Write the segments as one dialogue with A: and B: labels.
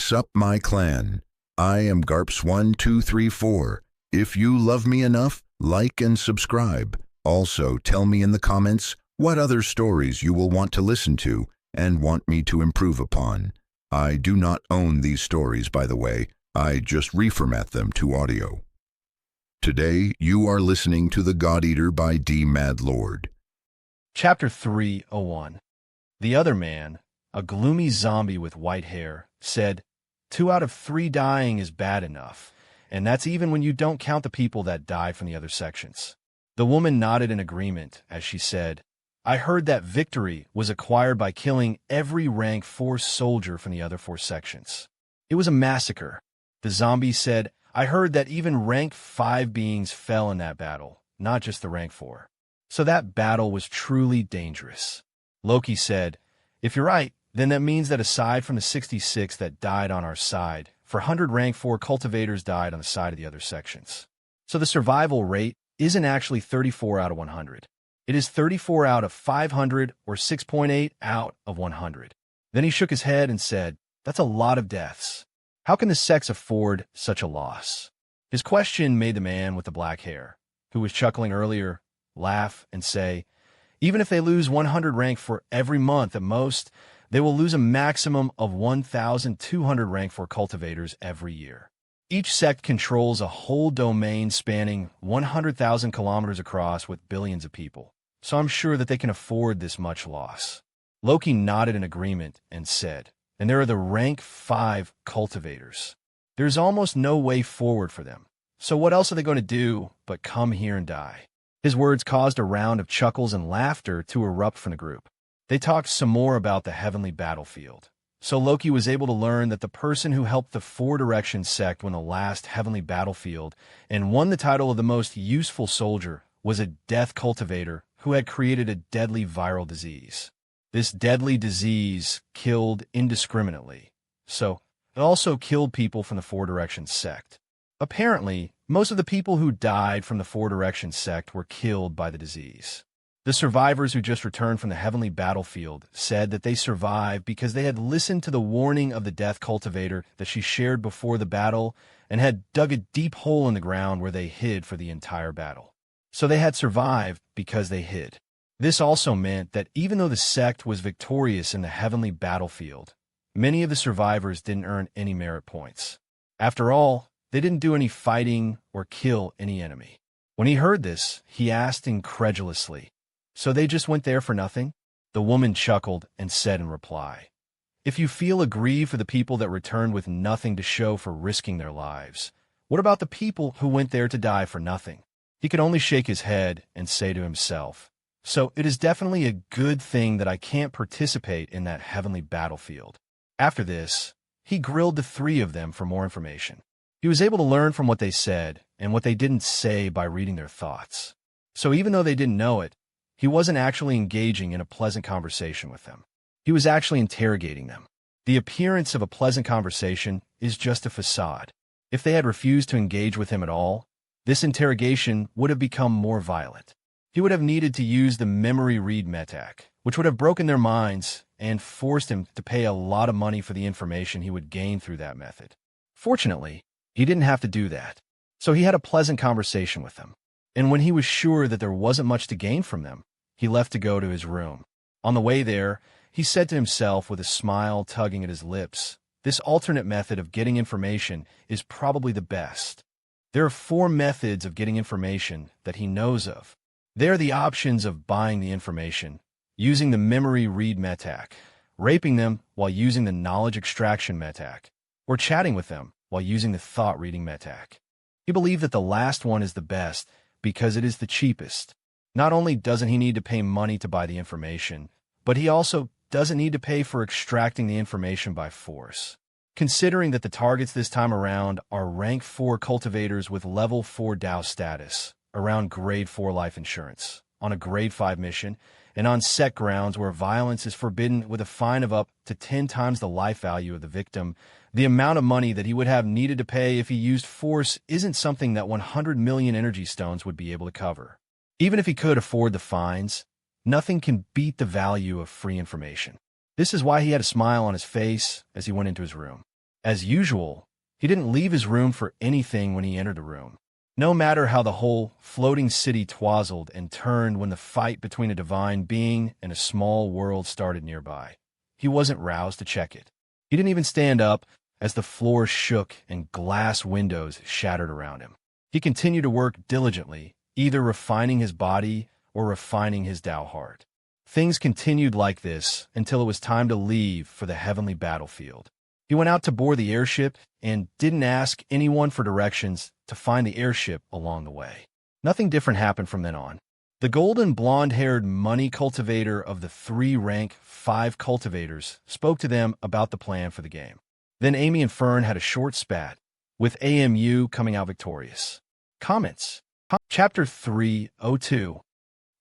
A: Sup my clan. I am Garps1234. If you love me enough, like and subscribe. Also, tell me in the comments what other stories you will want to listen to and want me to improve upon. I do not own these stories, by the way. I just reformat them to audio. Today, you are listening to The God Eater by DMadLord.
B: Chapter 301. The other man, a gloomy zombie with white hair, said, 2 out of 3 dying is bad enough, and that's even when you don't count the people that die from the other sections. The woman nodded in agreement as she said, I heard that victory was acquired by killing every rank 4 soldier from the other 4 sections. It was a massacre. The zombie said, I heard that even rank 5 beings fell in that battle, not just the rank 4. So that battle was truly dangerous. Loki said, if you're right, then that means that aside from the 66 that died on our side, 400 rank 4 cultivators died on the side of the other sections. So the survival rate isn't actually 34 out of 100. It is 34 out of 500 or 6.8 out of 100. Then he shook his head and said, that's a lot of deaths. How can the sects afford such a loss? His question made the man with the black hair, who was chuckling earlier, laugh and say, even if they lose 100 rank for every month at most, they will lose a maximum of 1,200 rank for cultivators every year. Each sect controls a whole domain spanning 100,000 kilometers across with billions of people, so I'm sure that they can afford this much loss. Loki nodded in agreement and said, and there are the rank 5 cultivators. There's almost no way forward for them, so what else are they going to do but come here and die? His words caused a round of chuckles and laughter to erupt from the group. They talked some more about the heavenly battlefield. So Loki was able to learn that the person who helped the 4 Directions sect win the last heavenly battlefield and won the title of the most useful soldier was a death cultivator who had created a deadly viral disease. This deadly disease killed indiscriminately, so it also killed people from the 4 Directions sect. Apparently, most of the people who died from the 4 Directions sect were killed by the disease. The survivors who just returned from the heavenly battlefield said that they survived because they had listened to the warning of the death cultivator that she shared before the battle and had dug a deep hole in the ground where they hid for the entire battle. So they had survived because they hid. This also meant that even though the sect was victorious in the heavenly battlefield, many of the survivors didn't earn any merit points. After all, they didn't do any fighting or kill any enemy. When he heard this, he asked incredulously, so they just went there for nothing? The woman chuckled and said in reply, if you feel aggrieved for the people that returned with nothing to show for risking their lives, what about the people who went there to die for nothing? He could only shake his head and say to himself, so it is definitely a good thing that I can't participate in that heavenly battlefield. After this, he grilled the 3 of them for more information. He was able to learn from what they said and what they didn't say by reading their thoughts. So even though they didn't know it, he wasn't actually engaging in a pleasant conversation with them. He was actually interrogating them. The appearance of a pleasant conversation is just a facade. If they had refused to engage with him at all, this interrogation would have become more violent. He would have needed to use the memory read metac, which would have broken their minds and forced him to pay a lot of money for the information he would gain through that method. Fortunately, he didn't have to do that, so he had a pleasant conversation with them. And when he was sure that there wasn't much to gain from them, he left to go to his room. On the way there, he said to himself with a smile tugging at his lips, this alternate method of getting information is probably the best. There are 4 methods of getting information that he knows of. They are the options of buying the information, using the memory read metac, raping them while using the knowledge extraction metac, or chatting with them while using the thought reading metac. He believed that the last one is the best because it is the cheapest. Not only doesn't he need to pay money to buy the information, but he also doesn't need to pay for extracting the information by force. Considering that the targets this time around are rank 4 cultivators with level 4 Dow status, around grade 4 life insurance, on a grade 5 mission, and on sect grounds where violence is forbidden with a fine of up to 10 times the life value of the victim, the amount of money that he would have needed to pay if he used force isn't something that 100 million energy stones would be able to cover. Even if he could afford the fines, nothing can beat the value of free information. This is why he had a smile on his face as he went into his room. As usual, he didn't leave his room for anything when he entered the room. No matter how the whole floating city twazzled and turned when the fight between a divine being and a small world started nearby, he wasn't roused to check it. He didn't even stand up as the floor shook and glass windows shattered around him. He continued to work diligently, either refining his body or refining his Tao heart. Things continued like this until it was time to leave for the heavenly battlefield. He went out to board the airship and didn't ask anyone for directions to find the airship along the way. Nothing different happened from then on. The golden blonde-haired money cultivator of the 3-rank 5 cultivators spoke to them about the plan for the game. Then Amy and Fern had a short spat, with AMU coming out victorious. Comments. Chapter 302.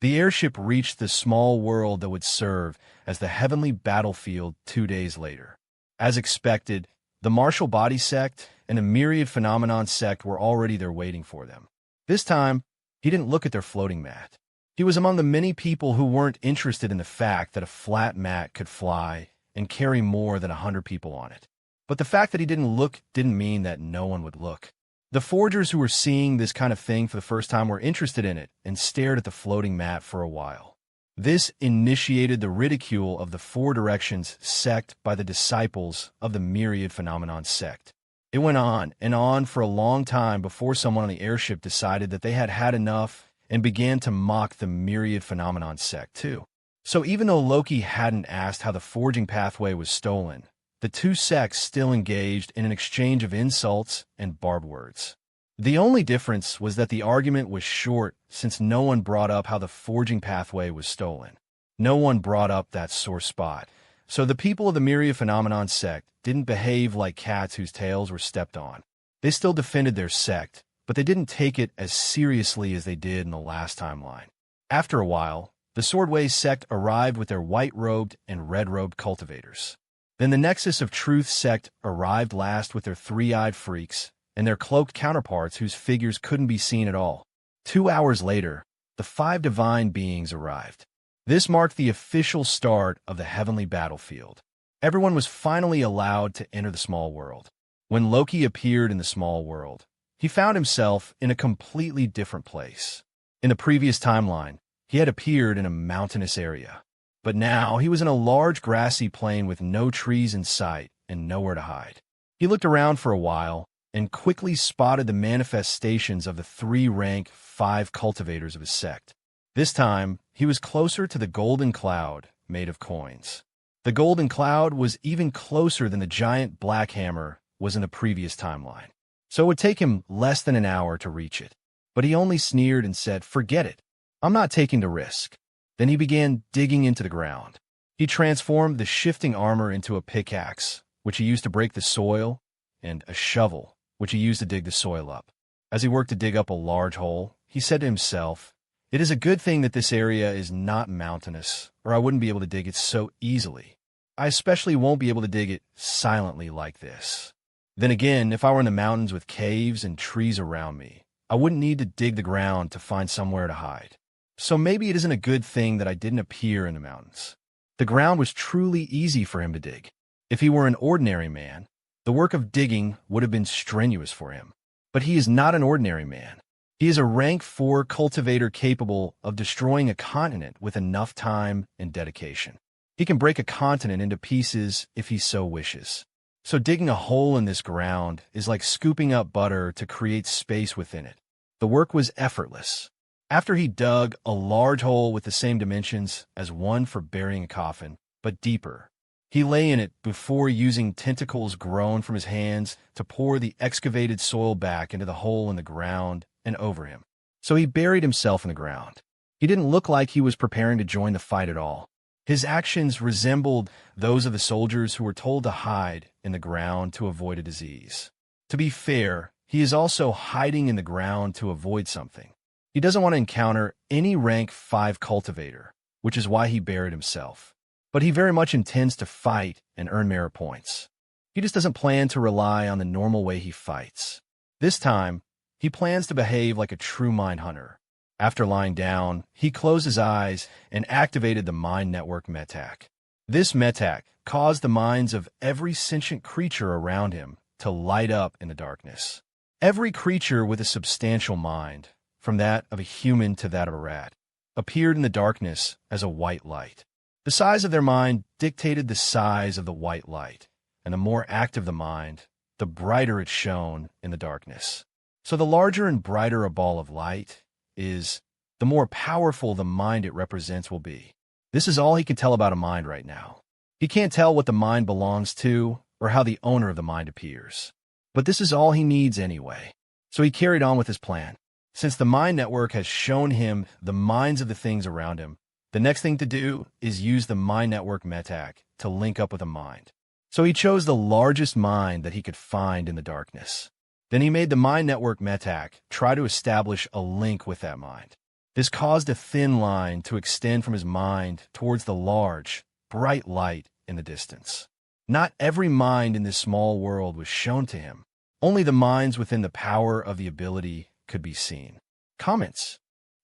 B: The airship reached the small world that would serve as the heavenly battlefield 2 days later. As expected, the Martial Body sect and a myriad phenomenon sect were already there waiting for them. This time, he didn't look at their floating mat. He was among the many people who weren't interested in the fact that a flat mat could fly and carry more than 100 people on it. But the fact that he didn't look didn't mean that no one would look. The forgers who were seeing this kind of thing for the first time were interested in it and stared at the floating mat for a while. This initiated the ridicule of the 4 Directions sect by the disciples of the myriad phenomenon sect. It went on and on for a long time before someone on the airship decided that they had had enough and began to mock the myriad phenomenon sect too. So even though Loki hadn't asked how the forging pathway was stolen, the 2 sects still engaged in an exchange of insults and barbed words. The only difference was that the argument was short since no one brought up how the forging pathway was stolen. No one brought up that sore spot. So the people of the myriad phenomenon sect didn't behave like cats whose tails were stepped on. They still defended their sect, but they didn't take it as seriously as they did in the last timeline. After a while, the Swordway sect arrived with their white-robed and red-robed cultivators. Then the Nexus of Truth sect arrived last with their 3-eyed freaks and their cloaked counterparts whose figures couldn't be seen at all. 2 hours later, the 5 divine beings arrived. This marked the official start of the heavenly battlefield. Everyone was finally allowed to enter the small world. When Loki appeared in the small world, he found himself in a completely different place. In the previous timeline, he had appeared in a mountainous area. But now he was in a large grassy plain with no trees in sight and nowhere to hide. He looked around for a while and quickly spotted the manifestations of the 3-rank 5 cultivators of his sect. This time, he was closer to the golden cloud made of coins. The golden cloud was even closer than the giant black hammer was in the previous timeline. So it would take him less than an hour to reach it. But he only sneered and said, "Forget it. I'm not taking the risk." Then he began digging into the ground. He transformed the shifting armor into a pickaxe, which he used to break the soil, and a shovel, which he used to dig the soil up. As he worked to dig up a large hole, he said to himself, "It is a good thing that this area is not mountainous, or I wouldn't be able to dig it so easily. I especially won't be able to dig it silently like this. Then again, if I were in the mountains with caves and trees around me, I wouldn't need to dig the ground to find somewhere to hide. So maybe it isn't a good thing that I didn't appear in the mountains." The ground was truly easy for him to dig. If he were an ordinary man, the work of digging would have been strenuous for him. But he is not an ordinary man. He is a rank 4 cultivator capable of destroying a continent with enough time and dedication. He can break a continent into pieces if he so wishes. So digging a hole in this ground is like scooping up butter to create space within it. The work was effortless. After he dug a large hole with the same dimensions as one for burying a coffin, but deeper, he lay in it before using tentacles grown from his hands to pour the excavated soil back into the hole in the ground and over him. So he buried himself in the ground. He didn't look like he was preparing to join the fight at all. His actions resembled those of the soldiers who were told to hide in the ground to avoid a disease. To be fair, he is also hiding in the ground to avoid something. He doesn't want to encounter any rank 5 cultivator, which is why he buried himself. But he very much intends to fight and earn merit points. He just doesn't plan to rely on the normal way he fights. This time, he plans to behave like a true mind hunter. After lying down, he closed his eyes and activated the Mind Network Metac. This metak caused the minds of every sentient creature around him to light up in the darkness. Every creature with a substantial mind, from that of a human to that of a rat, appeared in the darkness as a white light. The size of their mind dictated the size of the white light, and the more active the mind, the brighter it shone in the darkness. So the larger and brighter a ball of light is, the more powerful the mind it represents will be. This is all he can tell about a mind right now. He can't tell what the mind belongs to or how the owner of the mind appears. But this is all he needs anyway. So he carried on with his plan. Since the mind network has shown him the minds of the things around him, the next thing to do is use the mind network metak to link up with a mind. So he chose the largest mind that he could find in the darkness. Then he made the mind network metak try to establish a link with that mind. This caused a thin line to extend from his mind towards the large, bright light in the distance. Not every mind in this small world was shown to him. Only the minds within the power of the ability could be seen. Comments.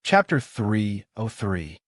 B: Chapter 303.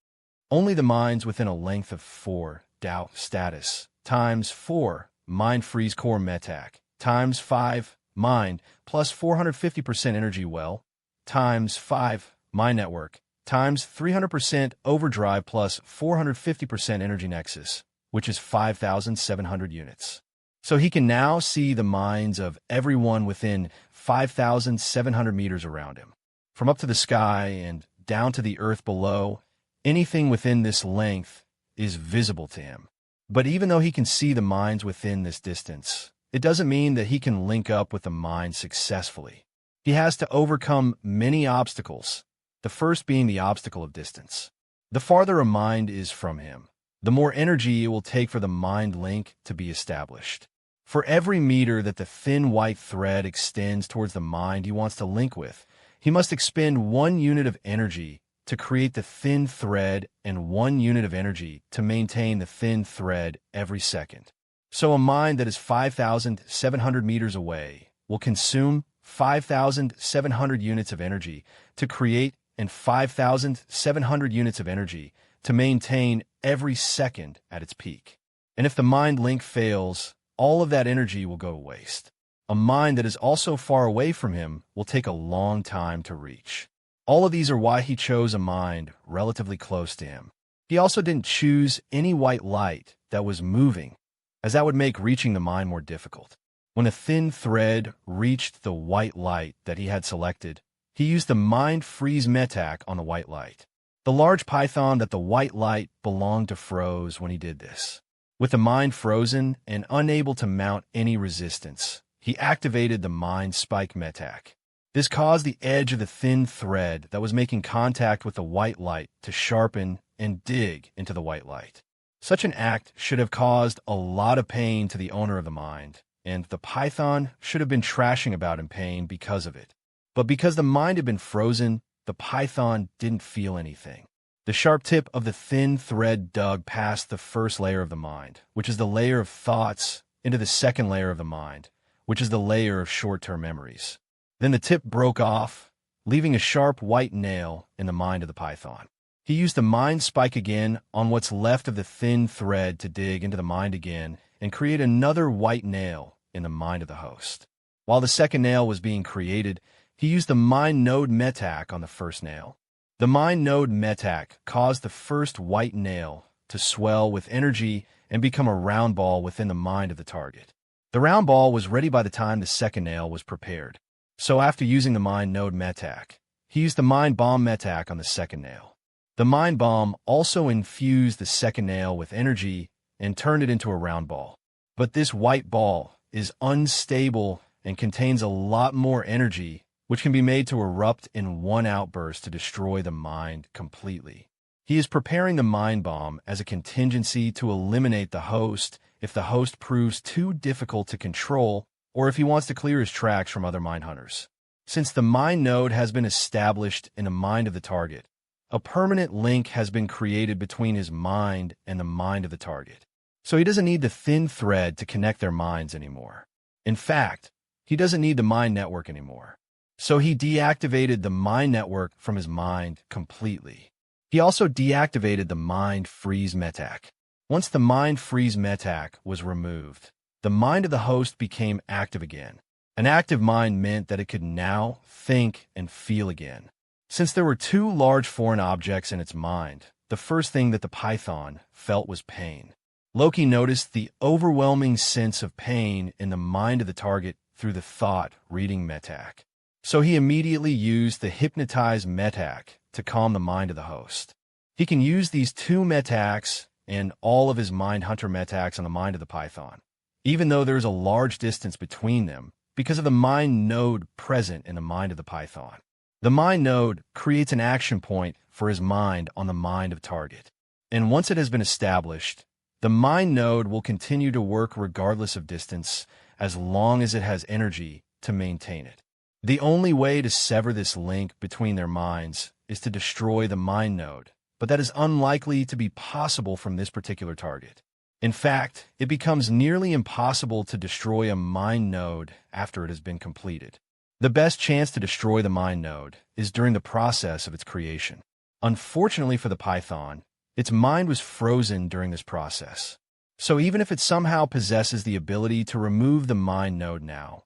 B: Only the minds within a length of 4 doubt status times 4 mind freeze core metak times 5 mind plus 450% energy well times 5 mind network times 300% overdrive plus 450% energy nexus, which is 5,700 units. So he can now see the minds of everyone within 5,700 meters around him. From up to the sky and down to the earth below, anything within this length is visible to him. But even though he can see the minds within this distance, it doesn't mean that he can link up with the mind successfully. He has to overcome many obstacles, the first being the obstacle of distance. The farther a mind is from him, the more energy it will take for the mind link to be established. For every meter that the thin white thread extends towards the mind he wants to link with, he must expend 1 unit of energy to create the thin thread and 1 unit of energy to maintain the thin thread every second. So a mind that is 5,700 meters away will consume 5,700 units of energy to create and 5,700 units of energy to maintain every second at its peak. And if the mind link fails, all of that energy will go to waste. A mind that is also far away from him will take a long time to reach. All of these are why he chose a mind relatively close to him. He also didn't choose any white light that was moving, as that would make reaching the mind more difficult. When a thin thread reached the white light that he had selected, he used the mind freeze metak on the white light. The large python that the white light belonged to froze when he did this. With the mind frozen and unable to mount any resistance, he activated the mind spike metak. This caused the edge of the thin thread that was making contact with the white light to sharpen and dig into the white light. Such an act should have caused a lot of pain to the owner of the mind, and the python should have been trashing about in pain because of it. But because the mind had been frozen, the python didn't feel anything. The sharp tip of the thin thread dug past the first layer of the mind, which is the layer of thoughts, into the second layer of the mind, which is the layer of short-term memories. Then the tip broke off, leaving a sharp white nail in the mind of the python. He used the mind spike again on what's left of the thin thread to dig into the mind again and create another white nail in the mind of the host. While the second nail was being created, he used the mind node metak on the first nail. The mind node metak caused the first white nail to swell with energy and become a round ball within the mind of the target. The round ball was ready by the time the second nail was prepared. So after using the mind node metak, he used the mind bomb metak on the second nail. The mind bomb also infused the second nail with energy and turned it into a round ball. But this white ball is unstable and contains a lot more energy, which can be made to erupt in one outburst to destroy the mind completely. He is preparing the mind bomb as a contingency to eliminate the host if the host proves too difficult to control or if he wants to clear his tracks from other mind hunters. Since the mind node has been established in the mind of the target, a permanent link has been created between his mind and the mind of the target. So he doesn't need the thin thread to connect their minds anymore. In fact, he doesn't need the mind network anymore. So he deactivated the mind network from his mind completely. He also deactivated the mind freeze metak. Once the mind freeze metak was removed, the mind of the host became active again. An active mind meant that it could now think and feel again. Since there were two large foreign objects in its mind, the first thing that the python felt was pain. Loki noticed the overwhelming sense of pain in the mind of the target through the thought reading metak. So he immediately used the hypnotized metak to calm the mind of the host. He can use these two metaks and all of his mind hunter metaks on the mind of the python, even though there is a large distance between them because of the mind node present in the mind of the python. The mind node creates an action point for his mind on the mind of target. And once it has been established, the mind node will continue to work regardless of distance as long as it has energy to maintain it. The only way to sever this link between their minds is to destroy the mind node, but that is unlikely to be possible from this particular target. In fact, it becomes nearly impossible to destroy a mind node after it has been completed. The best chance to destroy the mind node is during the process of its creation. Unfortunately for the python, its mind was frozen during this process. So even if it somehow possesses the ability to remove the mind node now,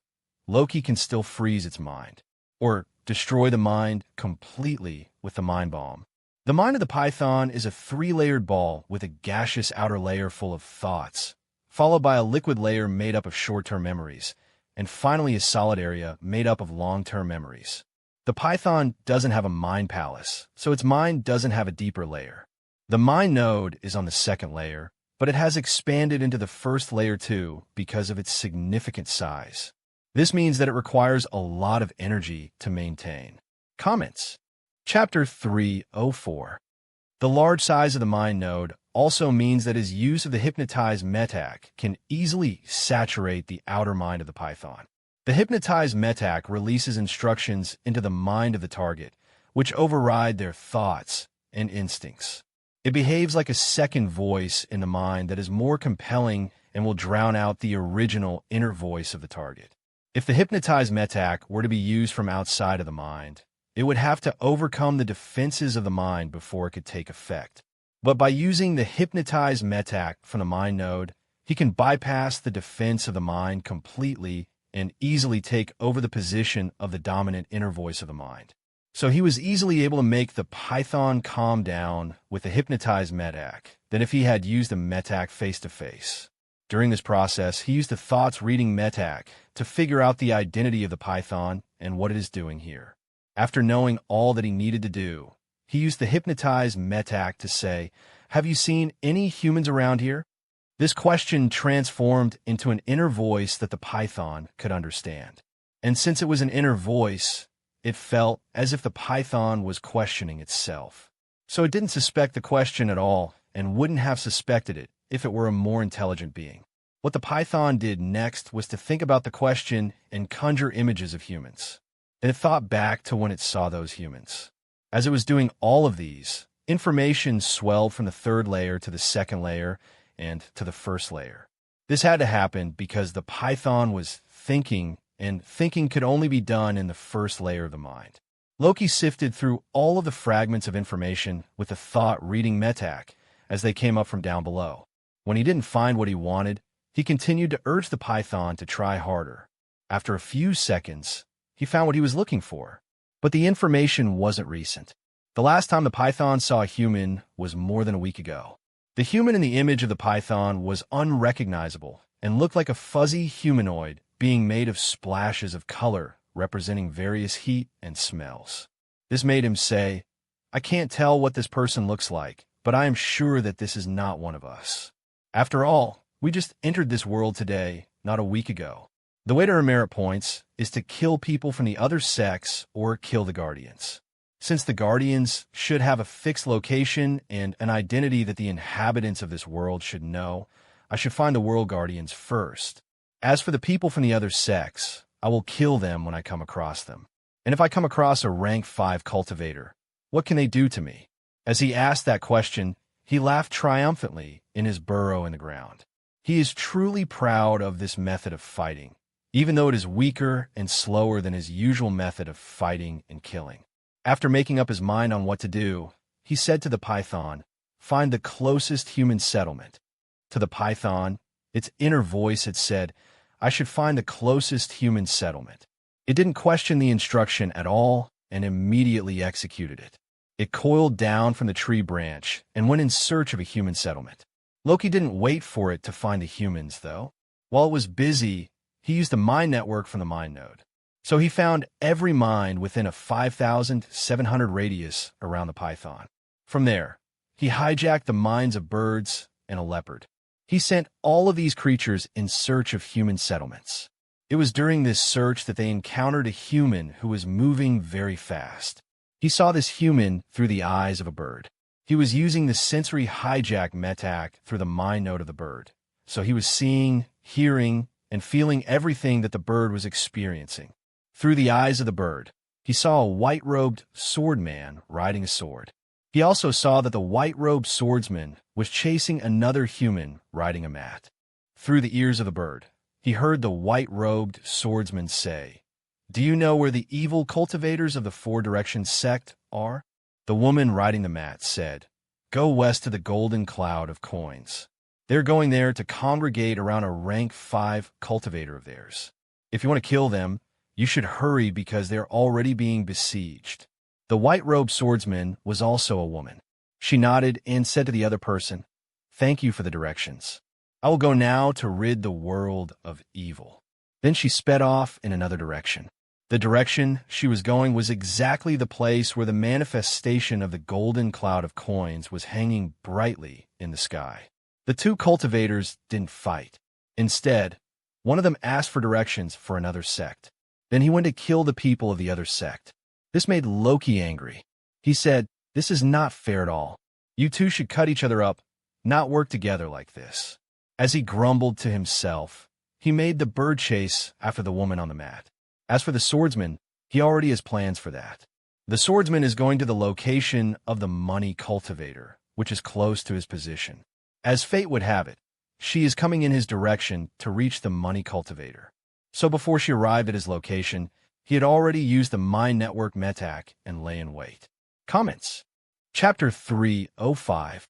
B: Loki can still freeze its mind, or destroy the mind completely with the mind bomb. The mind of the python is a three-layered ball with a gaseous outer layer full of thoughts, followed by a liquid layer made up of short-term memories, and finally a solid area made up of long-term memories. The python doesn't have a mind palace, so its mind doesn't have a deeper layer. The mind node is on the second layer, but it has expanded into the first layer too because of its significant size. This means that it requires a lot of energy to maintain. Comments. Chapter 304. The large size of the mind node also means that his use of the hypnotized metak can easily saturate the outer mind of the python. The hypnotized metak releases instructions into the mind of the target, which override their thoughts and instincts. It behaves like a second voice in the mind that is more compelling and will drown out the original inner voice of the target. If the hypnotized metak were to be used from outside of the mind, it would have to overcome the defenses of the mind before it could take effect. But by using the hypnotized metak from the mind node, he can bypass the defense of the mind completely and easily take over the position of the dominant inner voice of the mind. So he was easily able to make the python calm down with the hypnotized metak than if he had used the metak face-to-face. During this process, he used the thoughts reading metak to figure out the identity of the python and what it is doing here. After knowing all that he needed to do, he used the hypnotized metak to say, "Have you seen any humans around here?" This question transformed into an inner voice that the python could understand. And since it was an inner voice, it felt as if the python was questioning itself. So it didn't suspect the question at all and wouldn't have suspected it if it were a more intelligent being. What the python did next was to think about the question and conjure images of humans. And it thought back to when it saw those humans. As it was doing all of these, information swelled from the third layer to the second layer and to the first layer. This had to happen because the python was thinking, and thinking could only be done in the first layer of the mind. Loki sifted through all of the fragments of information with the thought-reading metak as they came up from down below. When he didn't find what he wanted, he continued to urge the python to try harder. After a few seconds, he found what he was looking for. But the information wasn't recent. The last time the python saw a human was more than a week ago. The human in the image of the python was unrecognizable and looked like a fuzzy humanoid being made of splashes of color representing various heat and smells. This made him say, "I can't tell what this person looks like, but I am sure that this is not one of us. After all, we just entered this world today, not a week ago." The way to earn merit points is to kill people from the other sex or kill the guardians. Since the guardians should have a fixed location and an identity that the inhabitants of this world should know, I should find the world guardians first. As for the people from the other sex, I will kill them when I come across them. And if I come across a rank 5 cultivator, what can they do to me? As he asked that question, he laughed triumphantly in his burrow in the ground. He is truly proud of this method of fighting, even though it is weaker and slower than his usual method of fighting and killing. After making up his mind on what to do, he said to the python, "Find the closest human settlement. To the python, its inner voice had said, "I should find the closest human settlement." It didn't question the instruction at all and immediately executed it. It coiled down from the tree branch and went in search of a human settlement. Loki didn't wait for it to find the humans, though. While it was busy, he used the mind network from the mind node. So he found every mind within a 5,700 radius around the python. From there, he hijacked the minds of birds and a leopard. He sent all of these creatures in search of human settlements. It was during this search that they encountered a human who was moving very fast. He saw this human through the eyes of a bird. He was using the sensory hijack metac through the mind node of the bird. So he was seeing, hearing, and feeling everything that the bird was experiencing. Through the eyes of the bird, he saw a white-robed swordman riding a sword. He also saw that the white-robed swordsman was chasing another human riding a mat. Through the ears of the bird, he heard the white-robed swordsman say, "Do you know where the evil cultivators of the Four Directions sect are?" The woman riding the mat said, "Go west to the golden cloud of coins. They're going there to congregate around a rank 5 cultivator of theirs. If you want to kill them, you should hurry because they're already being besieged." The white-robed swordsman was also a woman. She nodded and said to the other person, "Thank you for the directions. I will go now to rid the world of evil." Then she sped off in another direction. The direction she was going was exactly the place where the manifestation of the golden cloud of coins was hanging brightly in the sky. The two cultivators didn't fight. Instead, one of them asked for directions for another sect. Then he went to kill the people of the other sect. This made Loki angry. He said, "This is not fair at all. You two should cut each other up, not work together like this." As he grumbled to himself, he made the bird chase after the woman on the mat. As for the swordsman, he already has plans for that. The swordsman is going to the location of the money cultivator, which is close to his position. As fate would have it, she is coming in his direction to reach the money cultivator. So before she arrived at his location, he had already used the mind network metac and lay in wait. Comments. Chapter 3:05.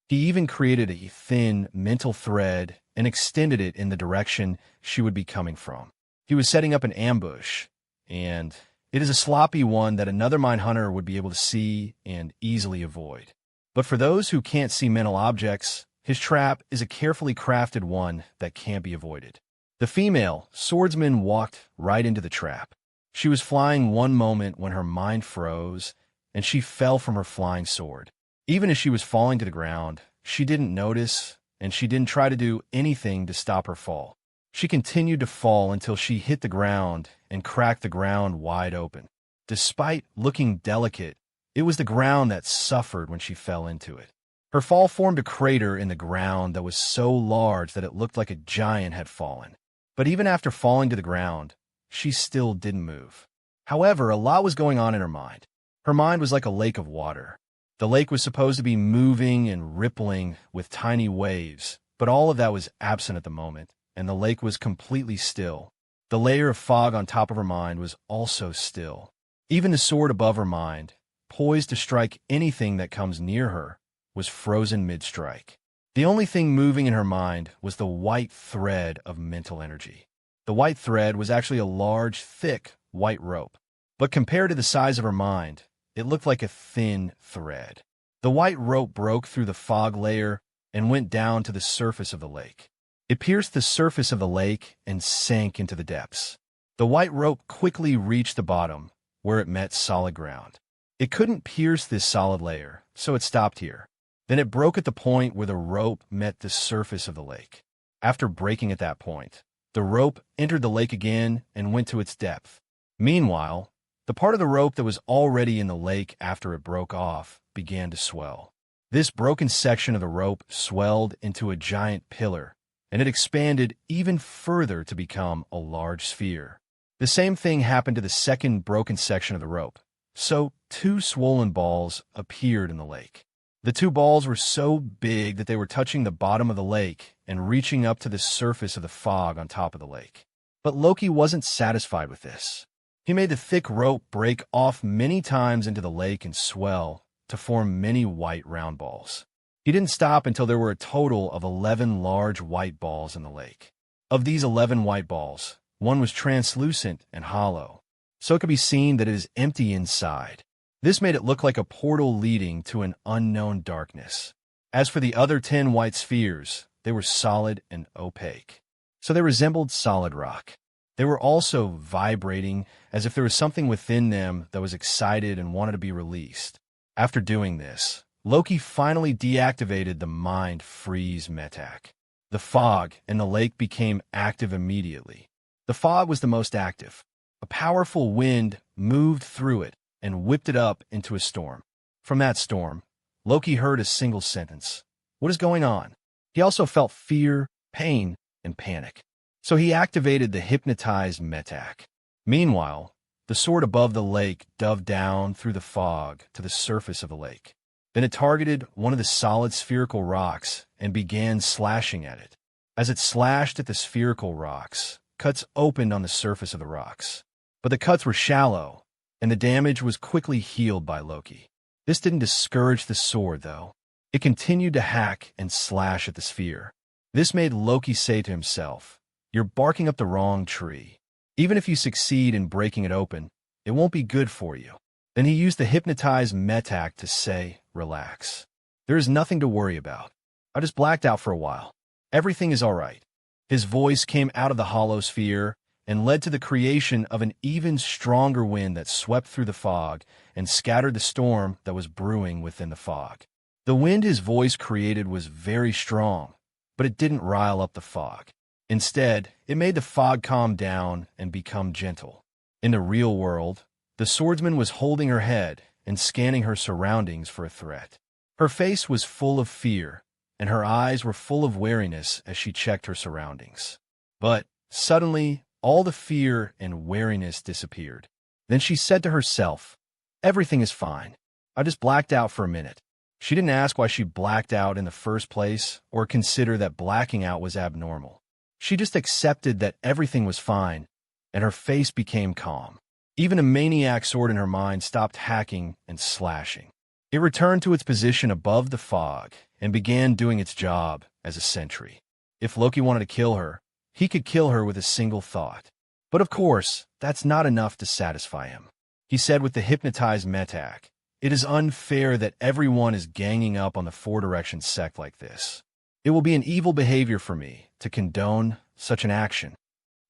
B: He even created a thin mental thread and extended it in the direction she would be coming from. He was setting up an ambush, and it is a sloppy one that another mind hunter would be able to see and easily avoid. But for those who can't see mental objects, his trap is a carefully crafted one that can't be avoided. The female swordsman walked right into the trap. She was flying one moment when her mind froze, and she fell from her flying sword. Even as she was falling to the ground, she didn't notice, and she didn't try to do anything to stop her fall. She continued to fall until she hit the ground and cracked the ground wide open. Despite looking delicate, it was the ground that suffered when she fell into it. Her fall formed a crater in the ground that was so large that it looked like a giant had fallen. But even after falling to the ground, she still didn't move. However, a lot was going on in her mind. Her mind was like a lake of water. The lake was supposed to be moving and rippling with tiny waves, but all of that was absent at the moment, and the lake was completely still. The layer of fog on top of her mind was also still. Even the sword above her mind, poised to strike anything that comes near her, was frozen mid-strike. The only thing moving in her mind was the white thread of mental energy. The white thread was actually a large, thick, white rope. But compared to the size of her mind, it looked like a thin thread. The white rope broke through the fog layer and went down to the surface of the lake. It pierced the surface of the lake and sank into the depths. The white rope quickly reached the bottom, where it met solid ground. It couldn't pierce this solid layer, so it stopped here. Then it broke at the point where the rope met the surface of the lake. After breaking at that point, the rope entered the lake again and went to its depth. Meanwhile, the part of the rope that was already in the lake after it broke off began to swell. This broken section of the rope swelled into a giant pillar, and it expanded even further to become a large sphere. The same thing happened to the second broken section of the rope. So 2 swollen balls appeared in the lake. The 2 balls were so big that they were touching the bottom of the lake and reaching up to the surface of the fog on top of the lake. But Loki wasn't satisfied with this. He made the thick rope break off many times into the lake and swell to form many white round balls. He didn't stop until there were a total of 11 large white balls in the lake. Of these 11 white balls, one was translucent and hollow, so it could be seen that it is empty inside. This made it look like a portal leading to an unknown darkness. As for the other 10 white spheres, they were solid and opaque, so they resembled solid rock. They were also vibrating as if there was something within them that was excited and wanted to be released. After doing this, Loki finally deactivated the Mind Freeze metac. The fog in the lake became active immediately. The fog was the most active. A powerful wind moved through it and whipped it up into a storm. From that storm, Loki heard a single sentence. What is going on? He also felt fear, pain, and panic. So he activated the hypnotized metac. Meanwhile, the sword above the lake dove down through the fog to the surface of the lake. Then it targeted one of the solid spherical rocks and began slashing at it. As it slashed at the spherical rocks, cuts opened on the surface of the rocks. But the cuts were shallow, and the damage was quickly healed by Loki. This didn't discourage the sword, though. It continued to hack and slash at the sphere. This made Loki say to himself, "You're barking up the wrong tree. Even if you succeed in breaking it open, it won't be good for you." Then he used the hypnotized metac to say, "Relax. There is nothing to worry about. I just blacked out for a while. Everything is all right." His voice came out of the hollow sphere and led to the creation of an even stronger wind that swept through the fog and scattered the storm that was brewing within the fog. The wind his voice created was very strong, but it didn't rile up the fog. Instead, it made the fog calm down and become gentle. In the real world, the swordsman was holding her head and scanning her surroundings for a threat. Her face was full of fear, and her eyes were full of wariness as she checked her surroundings. But suddenly, all the fear and wariness disappeared. Then she said to herself, "Everything is fine. I just blacked out for a minute." She didn't ask why she blacked out in the first place or consider that blacking out was abnormal. She just accepted that everything was fine, and her face became calm. Even a maniac sword in her mind stopped hacking and slashing. It returned to its position above the fog and began doing its job as a sentry. If Loki wanted to kill her, he could kill her with a single thought. But of course, that's not enough to satisfy him. He said with the hypnotized metac, "It is unfair that everyone is ganging up on the Four Directions sect like this. It will be an evil behavior for me to condone such an action.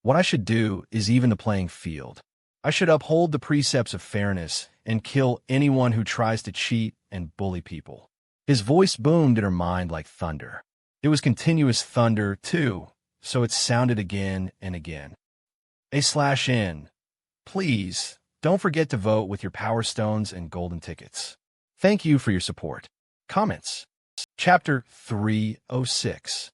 B: What I should do is even the playing field. I should uphold the precepts of fairness and kill anyone who tries to cheat and bully people." His voice boomed in her mind like thunder. It was continuous thunder, too, so it sounded again and again. /N. Please, don't forget to vote with your Power Stones and Golden Tickets. Thank you for your support. Comments. Chapter 306.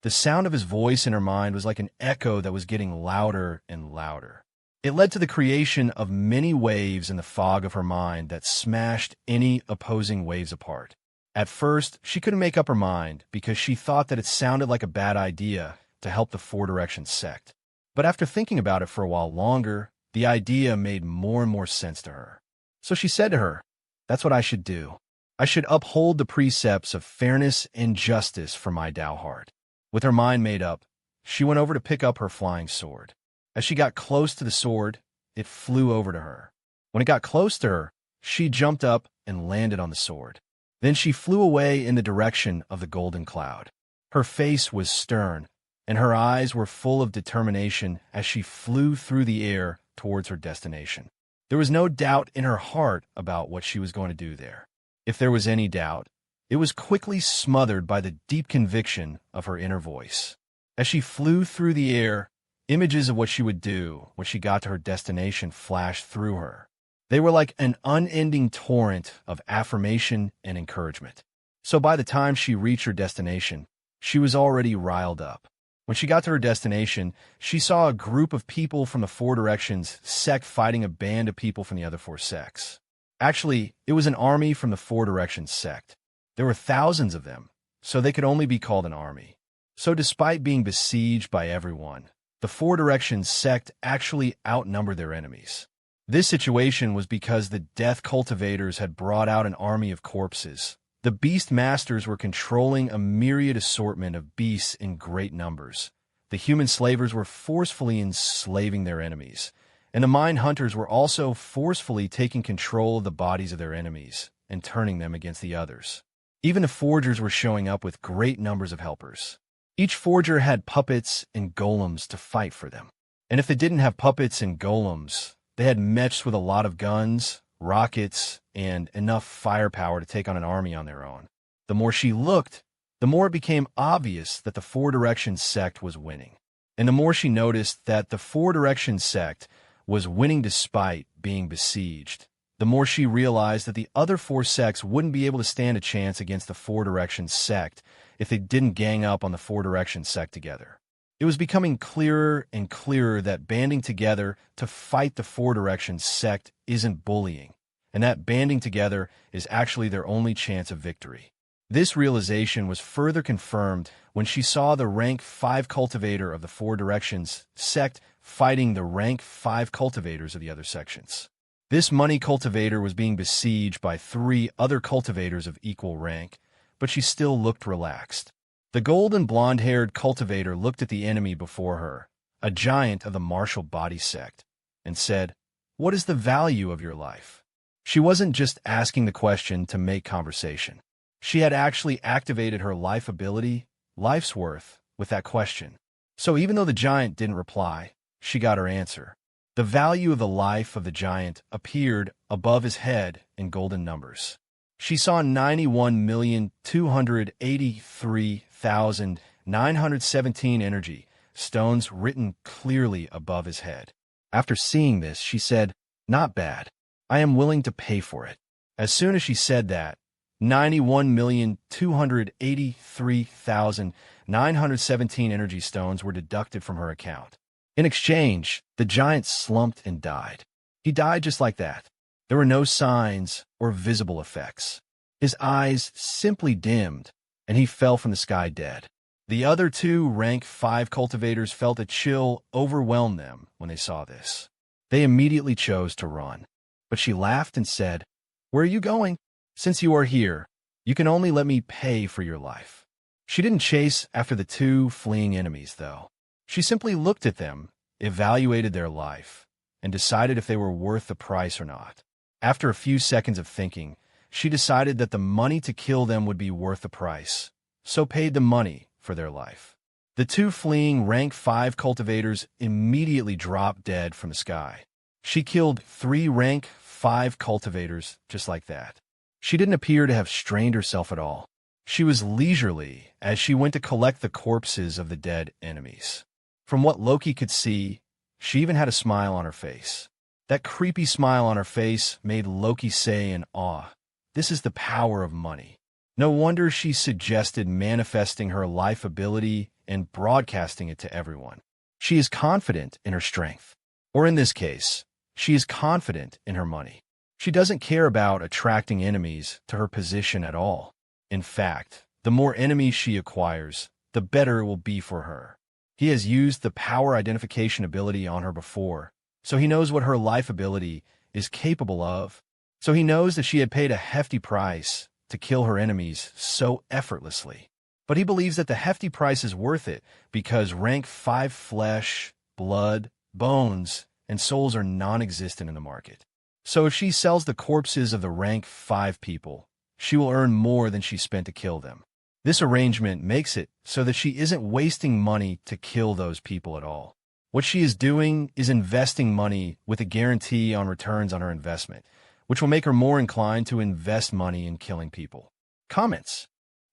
B: The sound of his voice in her mind was like an echo that was getting louder and louder. It led to the creation of many waves in the fog of her mind that smashed any opposing waves apart. At first, she couldn't make up her mind because she thought that it sounded like a bad idea to help the Four Directions sect. But after thinking about it for a while longer, the idea made more and more sense to her. So she said to her, "That's what I should do. I should uphold the precepts of fairness and justice for my Tao heart." With her mind made up, she went over to pick up her flying sword. As she got close to the sword, it flew over to her. When it got close to her, she jumped up and landed on the sword. Then she flew away in the direction of the golden cloud. Her face was stern, and her eyes were full of determination as she flew through the air towards her destination. There was no doubt in her heart about what she was going to do there. If there was any doubt, it was quickly smothered by the deep conviction of her inner voice. As she flew through the air, images of what she would do when she got to her destination flashed through her. They were like an unending torrent of affirmation and encouragement. So by the time she reached her destination, she was already riled up. When she got to her destination, she saw a group of people from the Four Directions sect fighting a band of people from the other four sects. Actually, it was an army from the Four Directions sect. There were thousands of them, so they could only be called an army. So despite being besieged by everyone, the Four Directions sect actually outnumbered their enemies. This situation was because the death cultivators had brought out an army of corpses, The beast masters were controlling a myriad assortment of beasts in great numbers. The human slavers were forcefully enslaving their enemies, and the mind hunters were also forcefully taking control of the bodies of their enemies and turning them against the others. Even the forgers were showing up with great numbers of helpers. Each forger had puppets and golems to fight for them. And if they didn't have puppets and golems, they had mechs with a lot of guns, rockets, and enough firepower to take on an army on their own. The more she looked, the more it became obvious that the Four Directions sect was winning. And the more she noticed that the Four Directions sect was winning despite being besieged, the more she realized that the other four sects wouldn't be able to stand a chance against the Four Directions sect if they didn't gang up on the Four Directions sect together. It was becoming clearer and clearer that banding together to fight the Four Directions sect isn't bullying, and that banding together is actually their only chance of victory. This realization was further confirmed when she saw the rank 5 cultivator of the Four Directions sect fighting the rank 5 cultivators of the other sections. This money cultivator was being besieged by 3 other cultivators of equal rank, but she still looked relaxed. The golden blonde-haired cultivator looked at the enemy before her, a giant of the martial body sect, and said, "What is the value of your life?" She wasn't just asking the question to make conversation. She had actually activated her life ability, life's worth, with that question. So even though the giant didn't reply, she got her answer. The value of the life of the giant appeared above his head in golden numbers. She saw 91,283,917 energy stones written clearly above his head. After seeing this, she said, "Not bad. I am willing to pay for it." As soon as she said that, 91,283,917 energy stones were deducted from her account. In exchange, the giant slumped and died. He died just like that. There were no signs or visible effects. His eyes simply dimmed, and he fell from the sky dead. The other 2 rank 5 cultivators felt a chill overwhelm them when they saw this. They immediately chose to run. But she laughed and said, "Where are you going? Since you are here, you can only let me pay for your life." She didn't chase after the 2 fleeing enemies, though. She simply looked at them, evaluated their life, and decided if they were worth the price or not. After a few seconds of thinking, she decided that the money to kill them would be worth the price, so paid the money for their life. The 2 fleeing rank 5 cultivators immediately dropped dead from the sky. She killed 3 rank 5 cultivators just like that. She didn't appear to have strained herself at all. She was leisurely as she went to collect the corpses of the dead enemies. From what Loki could see, she even had a smile on her face. That creepy smile on her face made Loki say in awe, "This is the power of money." No wonder she suggested manifesting her life ability and broadcasting it to everyone. She is confident in her strength. Or in this case, she is confident in her money. She doesn't care about attracting enemies to her position at all. In fact, the more enemies she acquires, the better it will be for her. He has used the power identification ability on her before, so he knows what her life ability is capable of. So he knows that she had paid a hefty price to kill her enemies so effortlessly. But he believes that the hefty price is worth it because rank 5 flesh, blood, bones, and souls are non-existent in the market. So if she sells the corpses of the rank 5 people, she will earn more than she spent to kill them. This arrangement makes it so that she isn't wasting money to kill those people at all. What she is doing is investing money with a guarantee on returns on her investment, which will make her more inclined to invest money in killing people. Comments.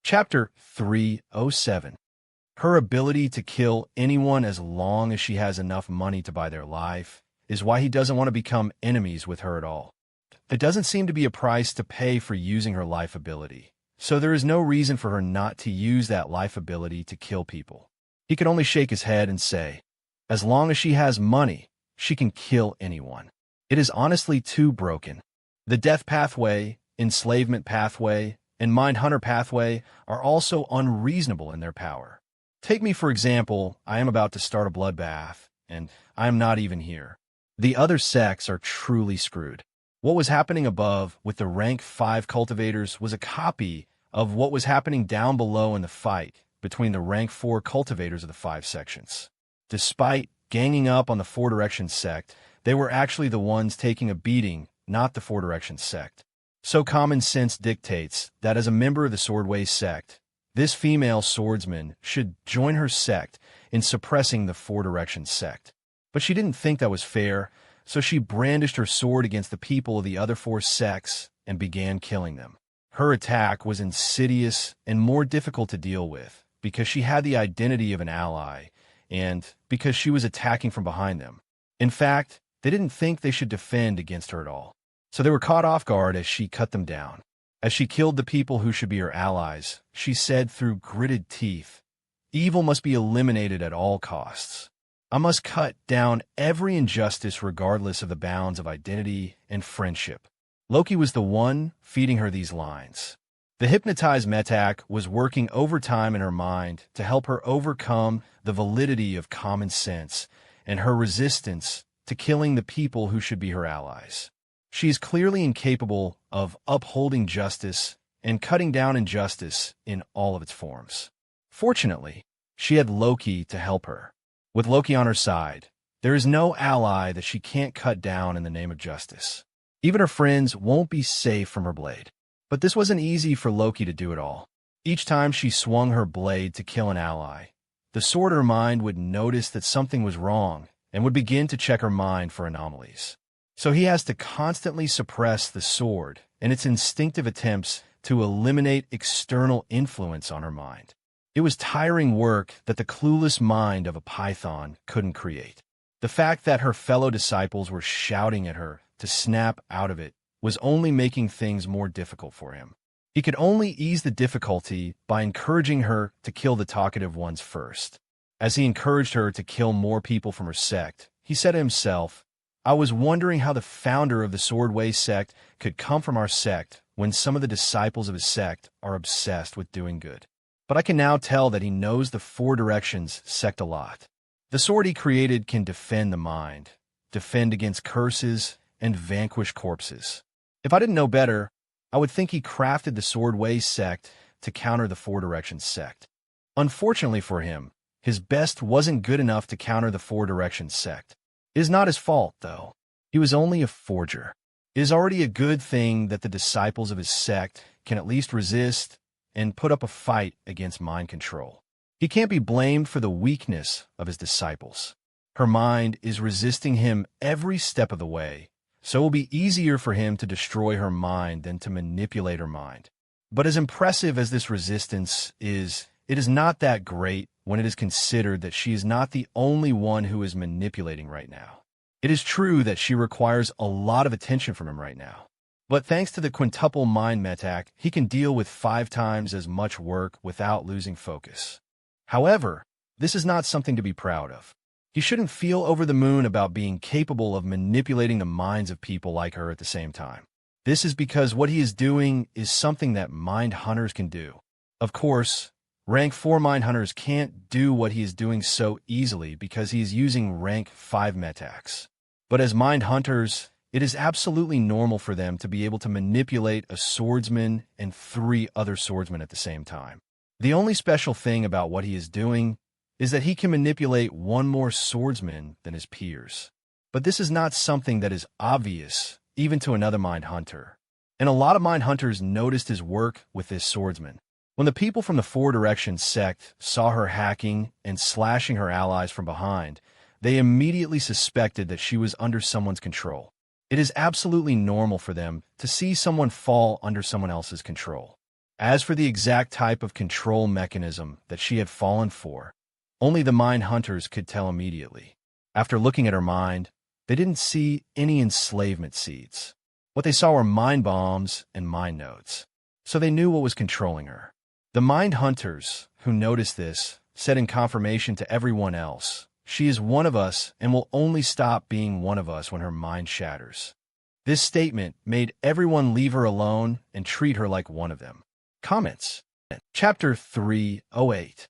B: Chapter 307. Her ability to kill anyone as long as she has enough money to buy their life is why he doesn't want to become enemies with her at all. There doesn't seem to be a price to pay for using her life ability, so there is no reason for her not to use that life ability to kill people. He could only shake his head and say, as long as she has money, she can kill anyone. It is honestly too broken. The death pathway, enslavement pathway, and mind hunter pathway are also unreasonable in their power. Take me, for example. I am about to start a bloodbath, and I am not even here. The other sects are truly screwed. What was happening above with the rank 5 cultivators was a copy of what was happening down below in the fight between the rank 4 cultivators of the 5 sections. Despite ganging up on the 4 Directions sect, they were actually the ones taking a beating, not the 4 Directions sect. So common sense dictates that as a member of the Swordway sect, this female swordsman should join her sect in suppressing the 4 Directions sect. But she didn't think that was fair, so she brandished her sword against the people of the other 4 sects and began killing them. Her attack was insidious and more difficult to deal with because she had the identity of an ally and because she was attacking from behind them. In fact, they didn't think they should defend against her at all. So they were caught off guard as she cut them down. As she killed the people who should be her allies, she said through gritted teeth, "Evil must be eliminated at all costs. I must cut down every injustice regardless of the bounds of identity and friendship." Loki was the one feeding her these lines. The hypnotized Metak was working overtime in her mind to help her overcome the validity of common sense and her resistance to killing the people who should be her allies. She is clearly incapable of upholding justice and cutting down injustice in all of its forms. Fortunately, she had Loki to help her. With Loki on her side, there is no ally that she can't cut down in the name of justice. Even her friends won't be safe from her blade. But this wasn't easy for Loki to do it all. Each time she swung her blade to kill an ally, the sword in her mind would notice that something was wrong and would begin to check her mind for anomalies. So he has to constantly suppress the sword and its instinctive attempts to eliminate external influence on her mind. It was tiring work that the clueless mind of a python couldn't create. The fact that her fellow disciples were shouting at her to snap out of it was only making things more difficult for him. He could only ease the difficulty by encouraging her to kill the talkative ones first. As he encouraged her to kill more people from her sect, he said to himself, "I was wondering how the founder of the Swordway sect could come from our sect when some of the disciples of his sect are obsessed with doing good. But I can now tell that he knows the 4 Directions sect a lot. The sword he created can defend the mind, defend against curses, and vanquish corpses. If I didn't know better, I would think he crafted the Swordway sect to counter the 4 Directions sect. Unfortunately for him, his best wasn't good enough to counter the 4 Directions sect. It is not his fault, though. He was only a forger. It is already a good thing that the disciples of his sect can at least resist and put up a fight against mind control. He can't be blamed for the weakness of his disciples. Her mind is resisting him every step of the way, so it will be easier for him to destroy her mind than to manipulate her mind. But as impressive as this resistance is, it is not that great when it is considered that she is not the only one who is manipulating right now. It is true that she requires a lot of attention from him right now. But thanks to the quintuple mind Metak, he can deal with 5 times as much work without losing focus. However, this is not something to be proud of. He shouldn't feel over the moon about being capable of manipulating the minds of people like her at the same time. This is because what he is doing is something that mind hunters can do. Of course, rank 4 mind hunters can't do what he is doing so easily because he is using rank 5 Metaks. But as mind hunters, it is absolutely normal for them to be able to manipulate a swordsman and 3 other swordsmen at the same time. The only special thing about what he is doing is that he can manipulate 1 more swordsman than his peers. But this is not something that is obvious even to another mind hunter. And a lot of mind hunters noticed his work with this swordsman. When the people from the 4 Directions sect saw her hacking and slashing her allies from behind, they immediately suspected that she was under someone's control. It is absolutely normal for them to see someone fall under someone else's control. As for the exact type of control mechanism that she had fallen for, only the mind hunters could tell immediately. After looking at her mind, they didn't see any enslavement seeds. What they saw were mind bombs and mind nodes. So they knew what was controlling her. The mind hunters who noticed this said in confirmation to everyone else, "She is one of us and will only stop being one of us when her mind shatters." This statement made everyone leave her alone and treat her like one of them. Comments. Chapter 308.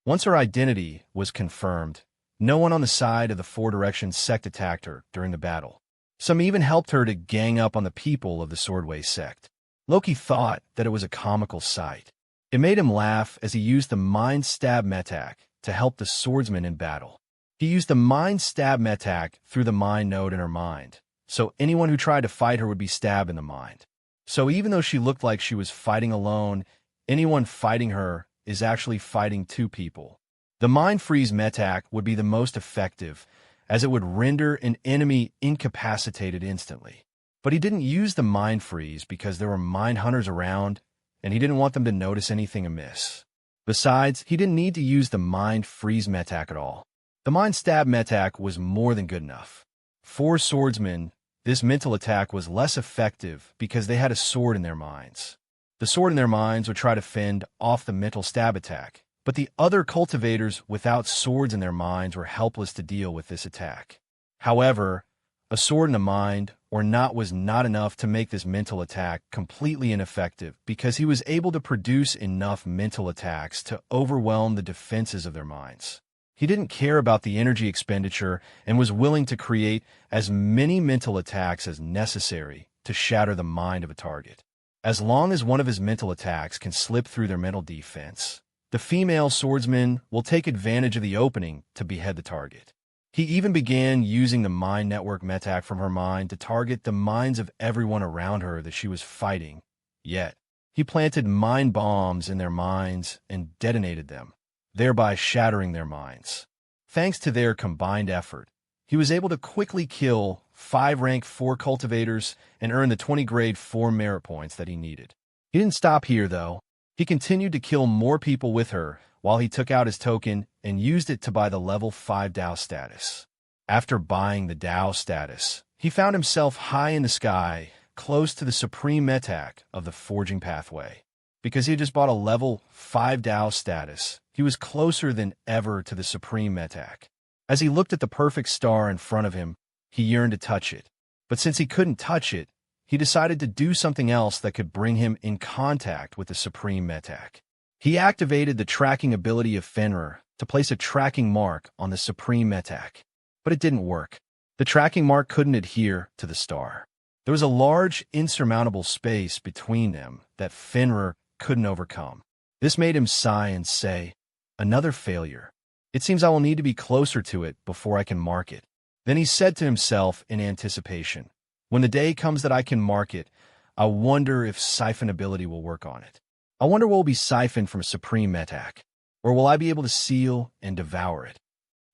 B: Once her identity was confirmed, no one on the side of the 4 Directions sect attacked her during the battle. Some even helped her to gang up on the people of the Swordway sect. Loki thought that it was a comical sight. It made him laugh as he used the mind stab metak to help the swordsman in battle. He used the mind stab metak through the mind node in her mind, so anyone who tried to fight her would be stabbed in the mind. So even though she looked like she was fighting alone, anyone fighting her is actually fighting two people. The mind freeze metak would be the most effective, as it would render an enemy incapacitated instantly. But he didn't use the mind freeze because there were mind hunters around, and he didn't want them to notice anything amiss. Besides, he didn't need to use the mind freeze metak at all. The mind stab metak was more than good enough. For swordsmen, this mental attack was less effective because they had a sword in their minds. The sword in their minds would try to fend off the mental stab attack, but the other cultivators without swords in their minds were helpless to deal with this attack. However, a sword in the mind or not was not enough to make this mental attack completely ineffective because he was able to produce enough mental attacks to overwhelm the defenses of their minds. He didn't care about the energy expenditure and was willing to create as many mental attacks as necessary to shatter the mind of a target. As long as one of his mental attacks can slip through their mental defense, the female swordsman will take advantage of the opening to behead the target. He even began using the mind network metak from her mind to target the minds of everyone around her that she was fighting. Yet, he planted mind bombs in their minds and detonated them, thereby shattering their minds. Thanks to their combined effort, he was able to quickly kill 5 rank 4 cultivators and earn the 20 grade 4 merit points that he needed. He didn't stop here, though. He continued to kill more people with her while he took out his token and used it to buy the level 5 Dao status. After buying the Dao status, he found himself high in the sky, close to the supreme metak of the forging pathway. Because he had just bought a level 5 Dao status, he was closer than ever to the supreme metak. As he looked at the perfect star in front of him, he yearned to touch it. But since he couldn't touch it, he decided to do something else that could bring him in contact with the supreme metak. He activated the tracking ability of Fenrir to place a tracking mark on the supreme metak. But it didn't work. The tracking mark couldn't adhere to the star. There was a large, insurmountable space between them that Fenrir couldn't overcome. This made him sigh and say, "Another failure. It seems I will need to be closer to it before I can mark it." Then he said to himself in anticipation, "When the day comes that I can mark it, I wonder if siphon ability will work on it. I wonder what will be siphoned from a supreme metak, or will I be able to seal and devour it?"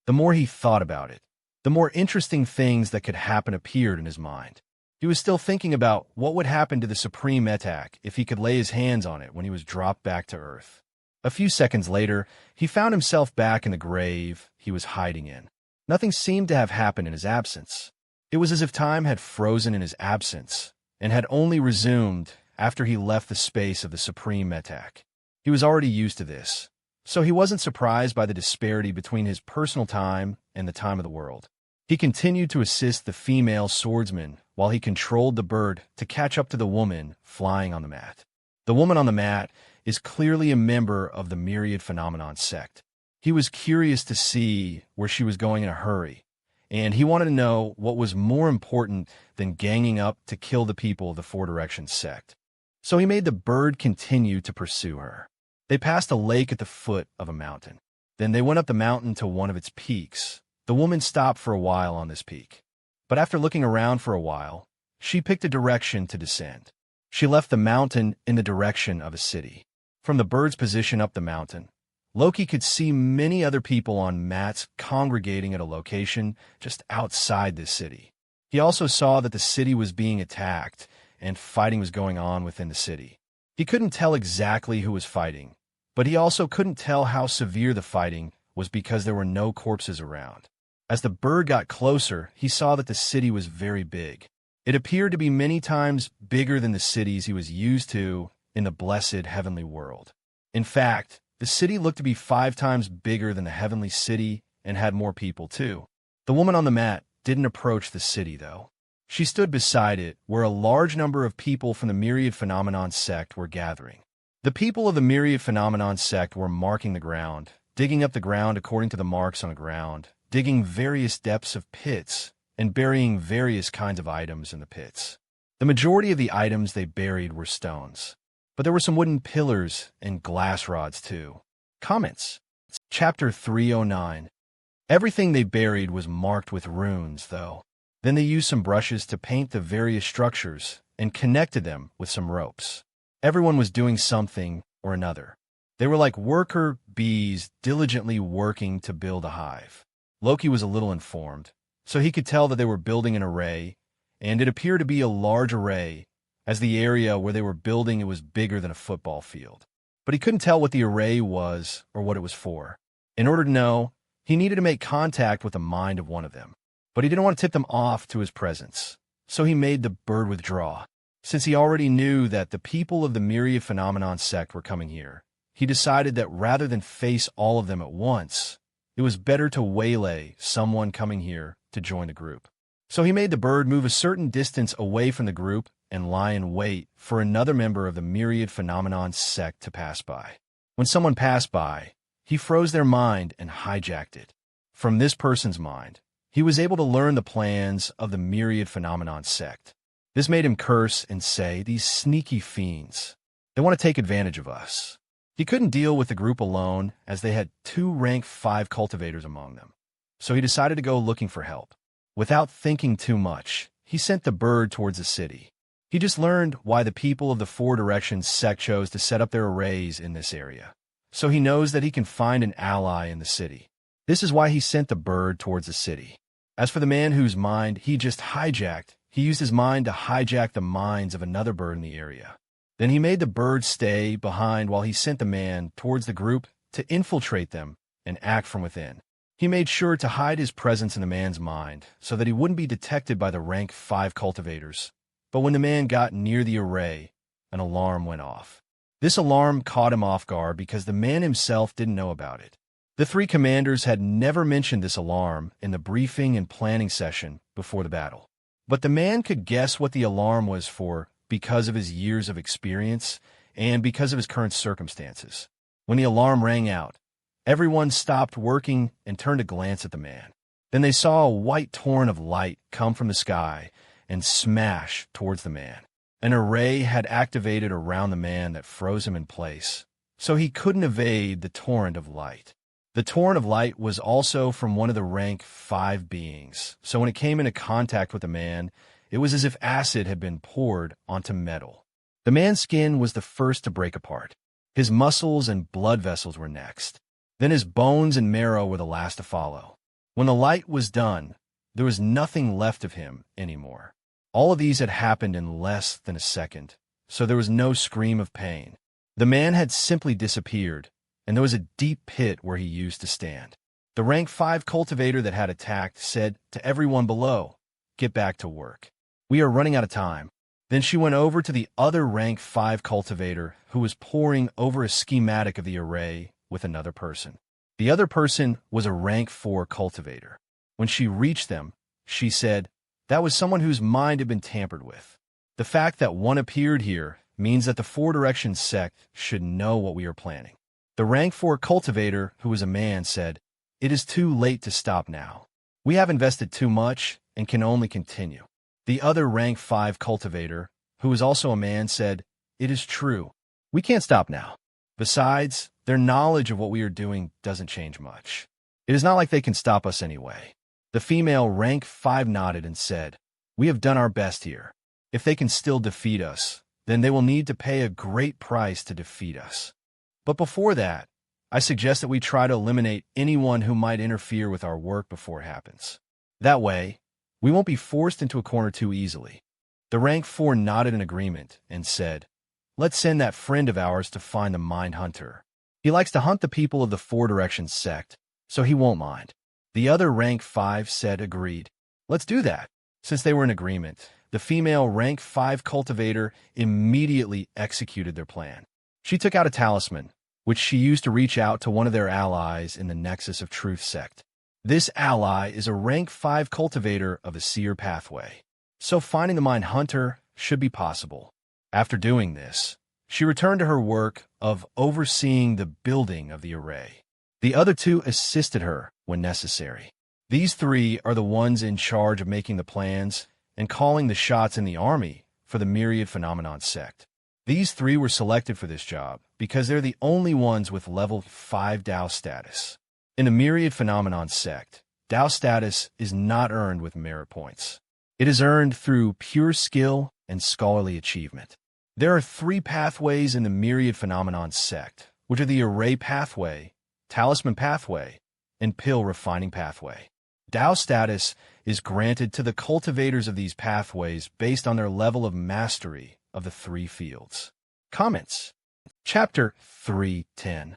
B: The more he thought about it, the more interesting things that could happen appeared in his mind. He was still thinking about what would happen to the supreme metak if he could lay his hands on it when he was dropped back to Earth. A few seconds later, he found himself back in the grave he was hiding in. Nothing seemed to have happened in his absence. It was as if time had frozen in his absence and had only resumed after he left the space of the supreme metak. He was already used to this, so he wasn't surprised by the disparity between his personal time and the time of the world. He continued to assist the female swordsman while he controlled the bird to catch up to the woman flying on the mat. The woman on the mat is clearly a member of the Myriad Phenomenon sect. He was curious to see where she was going in a hurry, and he wanted to know what was more important than ganging up to kill the people of the Four Directions sect. So he made the bird continue to pursue her. They passed a lake at the foot of a mountain. Then they went up the mountain to one of its peaks. The woman stopped for a while on this peak. But after looking around for a while, she picked a direction to descend. She left the mountain in the direction of a city. From the bird's position up the mountain, Loki could see many other people on mats congregating at a location just outside this city. He also saw that the city was being attacked and fighting was going on within the city. He couldn't tell exactly who was fighting, but he also couldn't tell how severe the fighting was because there were no corpses around. As the bird got closer, he saw that the city was very big. It appeared to be many times bigger than the cities he was used to in the blessed heavenly world. In fact, the city looked to be 5 times bigger than the heavenly city and had more people too. The woman on the mat didn't approach the city, though. She stood beside it, where a large number of people from the Myriad Phenomenon sect were gathering. The people of the Myriad Phenomenon sect were marking the ground, digging up the ground according to the marks on the ground, digging various depths of pits, and burying various kinds of items in the pits. The majority of the items they buried were stones, but there were some wooden pillars and glass rods too. Comments. Chapter 309. Everything they buried was marked with runes, though. Then they used some brushes to paint the various structures and connected them with some ropes. Everyone was doing something or another. They were like worker bees diligently working to build a hive. Loki was a little informed, so he could tell that they were building an array, and it appeared to be a large array, as the area where they were building it was bigger than a football field. But he couldn't tell what the array was or what it was for. In order to know, he needed to make contact with the mind of one of them. But he didn't want to tip them off to his presence, so he made the bird withdraw. Since he already knew that the people of the Myriad Phenomenon sect were coming here, he decided that rather than face all of them at once, it was better to waylay someone coming here to join the group. So he made the bird move a certain distance away from the group and lie in wait for another member of the Myriad Phenomenon sect to pass by. When someone passed by, he froze their mind and hijacked it. From this person's mind, he was able to learn the plans of the Myriad Phenomenon sect. This made him curse and say, "These sneaky fiends. They want to take advantage of us." He couldn't deal with the group alone, as they had 2 rank 5 cultivators among them. So he decided to go looking for help. Without thinking too much, he sent the bird towards the city. He just learned why the people of the Four Directions sect chose to set up their arrays in this area. So he knows that he can find an ally in the city. This is why he sent the bird towards the city. As for the man whose mind he just hijacked, he used his mind to hijack the minds of another bird in the area. Then he made the bird stay behind while he sent the man towards the group to infiltrate them and act from within. He made sure to hide his presence in the man's mind so that he wouldn't be detected by the rank 5 cultivators. But when the man got near the array, an alarm went off. This alarm caught him off guard because the man himself didn't know about it. The 3 commanders had never mentioned this alarm in the briefing and planning session before the battle. But the man could guess what the alarm was for because of his years of experience and because of his current circumstances. When the alarm rang out, everyone stopped working and turned to glance at the man. Then they saw a white torrent of light come from the sky and smash towards the man. An array had activated around the man that froze him in place, so he couldn't evade the torrent of light. The torrent of light was also from one of the rank 5 beings, so when it came into contact with the man, it was as if acid had been poured onto metal. The man's skin was the first to break apart. His muscles and blood vessels were next. Then his bones and marrow were the last to follow. When the light was done, there was nothing left of him anymore. All of these had happened in less than a second, so there was no scream of pain. The man had simply disappeared, and there was a deep pit where he used to stand. The rank 5 cultivator that had attacked said to everyone below, "Get back to work. We are running out of time." Then she went over to the other rank 5 cultivator who was poring over a schematic of the array with another person. The other person was a rank 4 cultivator. When she reached them, she said, "That was someone whose mind had been tampered with. The fact that one appeared here means that the Four Directions sect should know what we are planning." The rank 4 cultivator, who was a man, said, "It is too late to stop now. We have invested too much and can only continue." The other rank 5 cultivator, who was also a man, said, "It is true. We can't stop now. Besides, their knowledge of what we are doing doesn't change much. It is not like they can stop us anyway." The female rank 5 nodded and said, "We have done our best here. If they can still defeat us, then they will need to pay a great price to defeat us. But before that, I suggest that we try to eliminate anyone who might interfere with our work before it happens. That way, we won't be forced into a corner too easily." The rank 4 nodded in agreement and said, "Let's send that friend of ours to find the Mind Hunter. He likes to hunt the people of the Four Directions sect, so he won't mind." The other rank 5 said agreed. "Let's do that." Since they were in agreement, the female rank 5 cultivator immediately executed their plan. She took out a talisman, which she used to reach out to one of their allies in the Nexus of Truth sect. This ally is a rank 5 cultivator of the Seer pathway, so finding the Mind Hunter should be possible. After doing this, she returned to her work of overseeing the building of the array. The other 2 assisted her when necessary. These 3 are the ones in charge of making the plans and calling the shots in the army for for the myriad phenomenon sect. These 3 were selected for this job because they're the only ones with level 5 Dao status. In the myriad phenomenon sect, Dao status is not earned with merit points. It is earned through pure skill and scholarly achievement. There are 3 pathways in the myriad phenomenon sect, which are the array pathway, talisman pathway, and pill refining pathway. Dao status is granted to the cultivators of these pathways based on their level of mastery of the 3 fields. Comments. Chapter 3.10.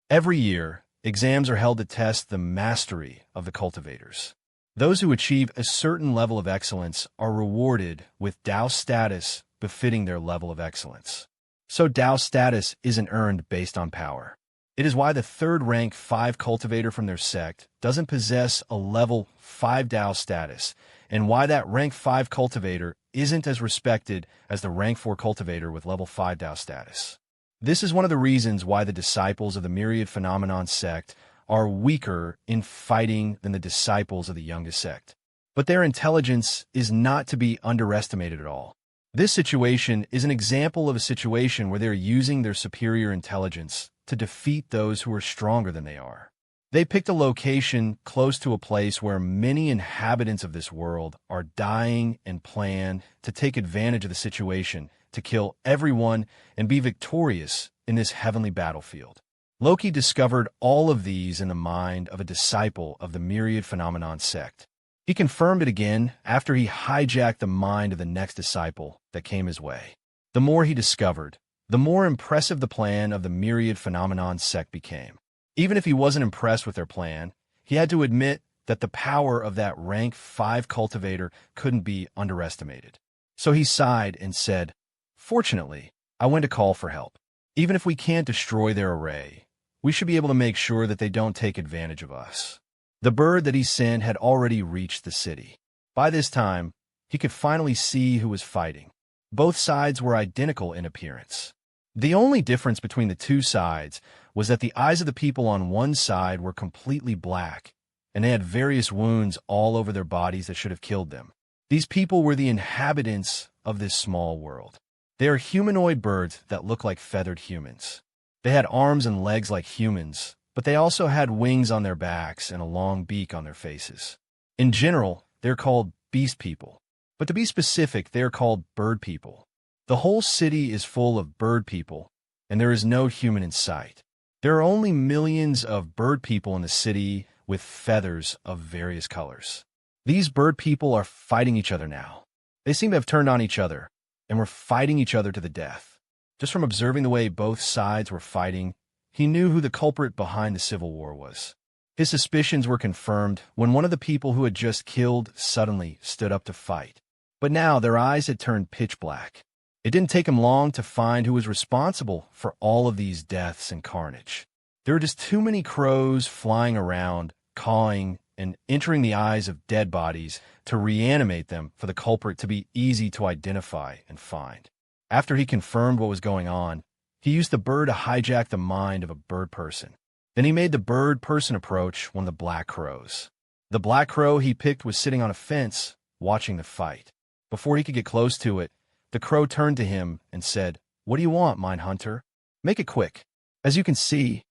B: Every year, exams are held to test the mastery of the cultivators. Those who achieve a certain level of excellence are rewarded with Dao status befitting their level of excellence. So Dao status isn't earned based on power. It is why the 3rd rank 5 cultivator from their sect doesn't possess a level 5 Dao status, and why that rank 5 cultivator isn't as respected as the rank 4 cultivator with level 5 Dao status. This is one of the reasons why the disciples of the myriad phenomenon sect are weaker in fighting than the disciples of the youngest sect. But their intelligence is not to be underestimated at all. This situation is an example of a situation where they're using their superior intelligence to defeat those who are stronger than they are. They picked a location close to a place where many inhabitants of this world are dying and plan to take advantage of the situation to kill everyone and be victorious in this heavenly battlefield. Loki discovered all of these in the mind of a disciple of the myriad phenomenon sect. He confirmed it again after he hijacked the mind of the next disciple that came his way. The more he discovered, the more impressive the plan of the myriad phenomenon sect became. Even if he wasn't impressed with their plan, he had to admit that the power of that rank 5 cultivator couldn't be underestimated. So he sighed and said, "Fortunately, I went to call for help. Even if we can't destroy their array, we should be able to make sure that they don't take advantage of us." The bird that he sent had already reached the city. By this time, he could finally see who was fighting. Both sides were identical in appearance. The only difference between the 2 sides was that the eyes of the people on one side were completely black, and they had various wounds all over their bodies that should have killed them. These people were the inhabitants of this small world. They are humanoid birds that look like feathered humans. They had arms and legs like humans, but they also had wings on their backs and a long beak on their faces. In general, they're called beast people, but to be specific, they're called bird people. The whole city is full of bird people, and there is no human in sight. There are only millions of bird people in the city with feathers of various colors. These bird people are fighting each other now. They seem to have turned on each other, and were fighting each other to the death. Just from observing the way both sides were fighting, he knew who the culprit behind the civil war was. His suspicions were confirmed when one of the people who had just killed suddenly stood up to fight. But now their eyes had turned pitch black. It didn't take him long to find who was responsible for all of these deaths and carnage. There were just too many crows flying around, cawing, and entering the eyes of dead bodies to reanimate them for the culprit to be easy to identify and find. After he confirmed what was going on, he used the bird to hijack the mind of a bird person. Then he made the bird person approach one of the black crows. The black crow he picked was sitting on a fence, watching the fight. Before he could get close to it, the crow turned to him and said, "What do you want, mine hunter? Make it quick. As you can see,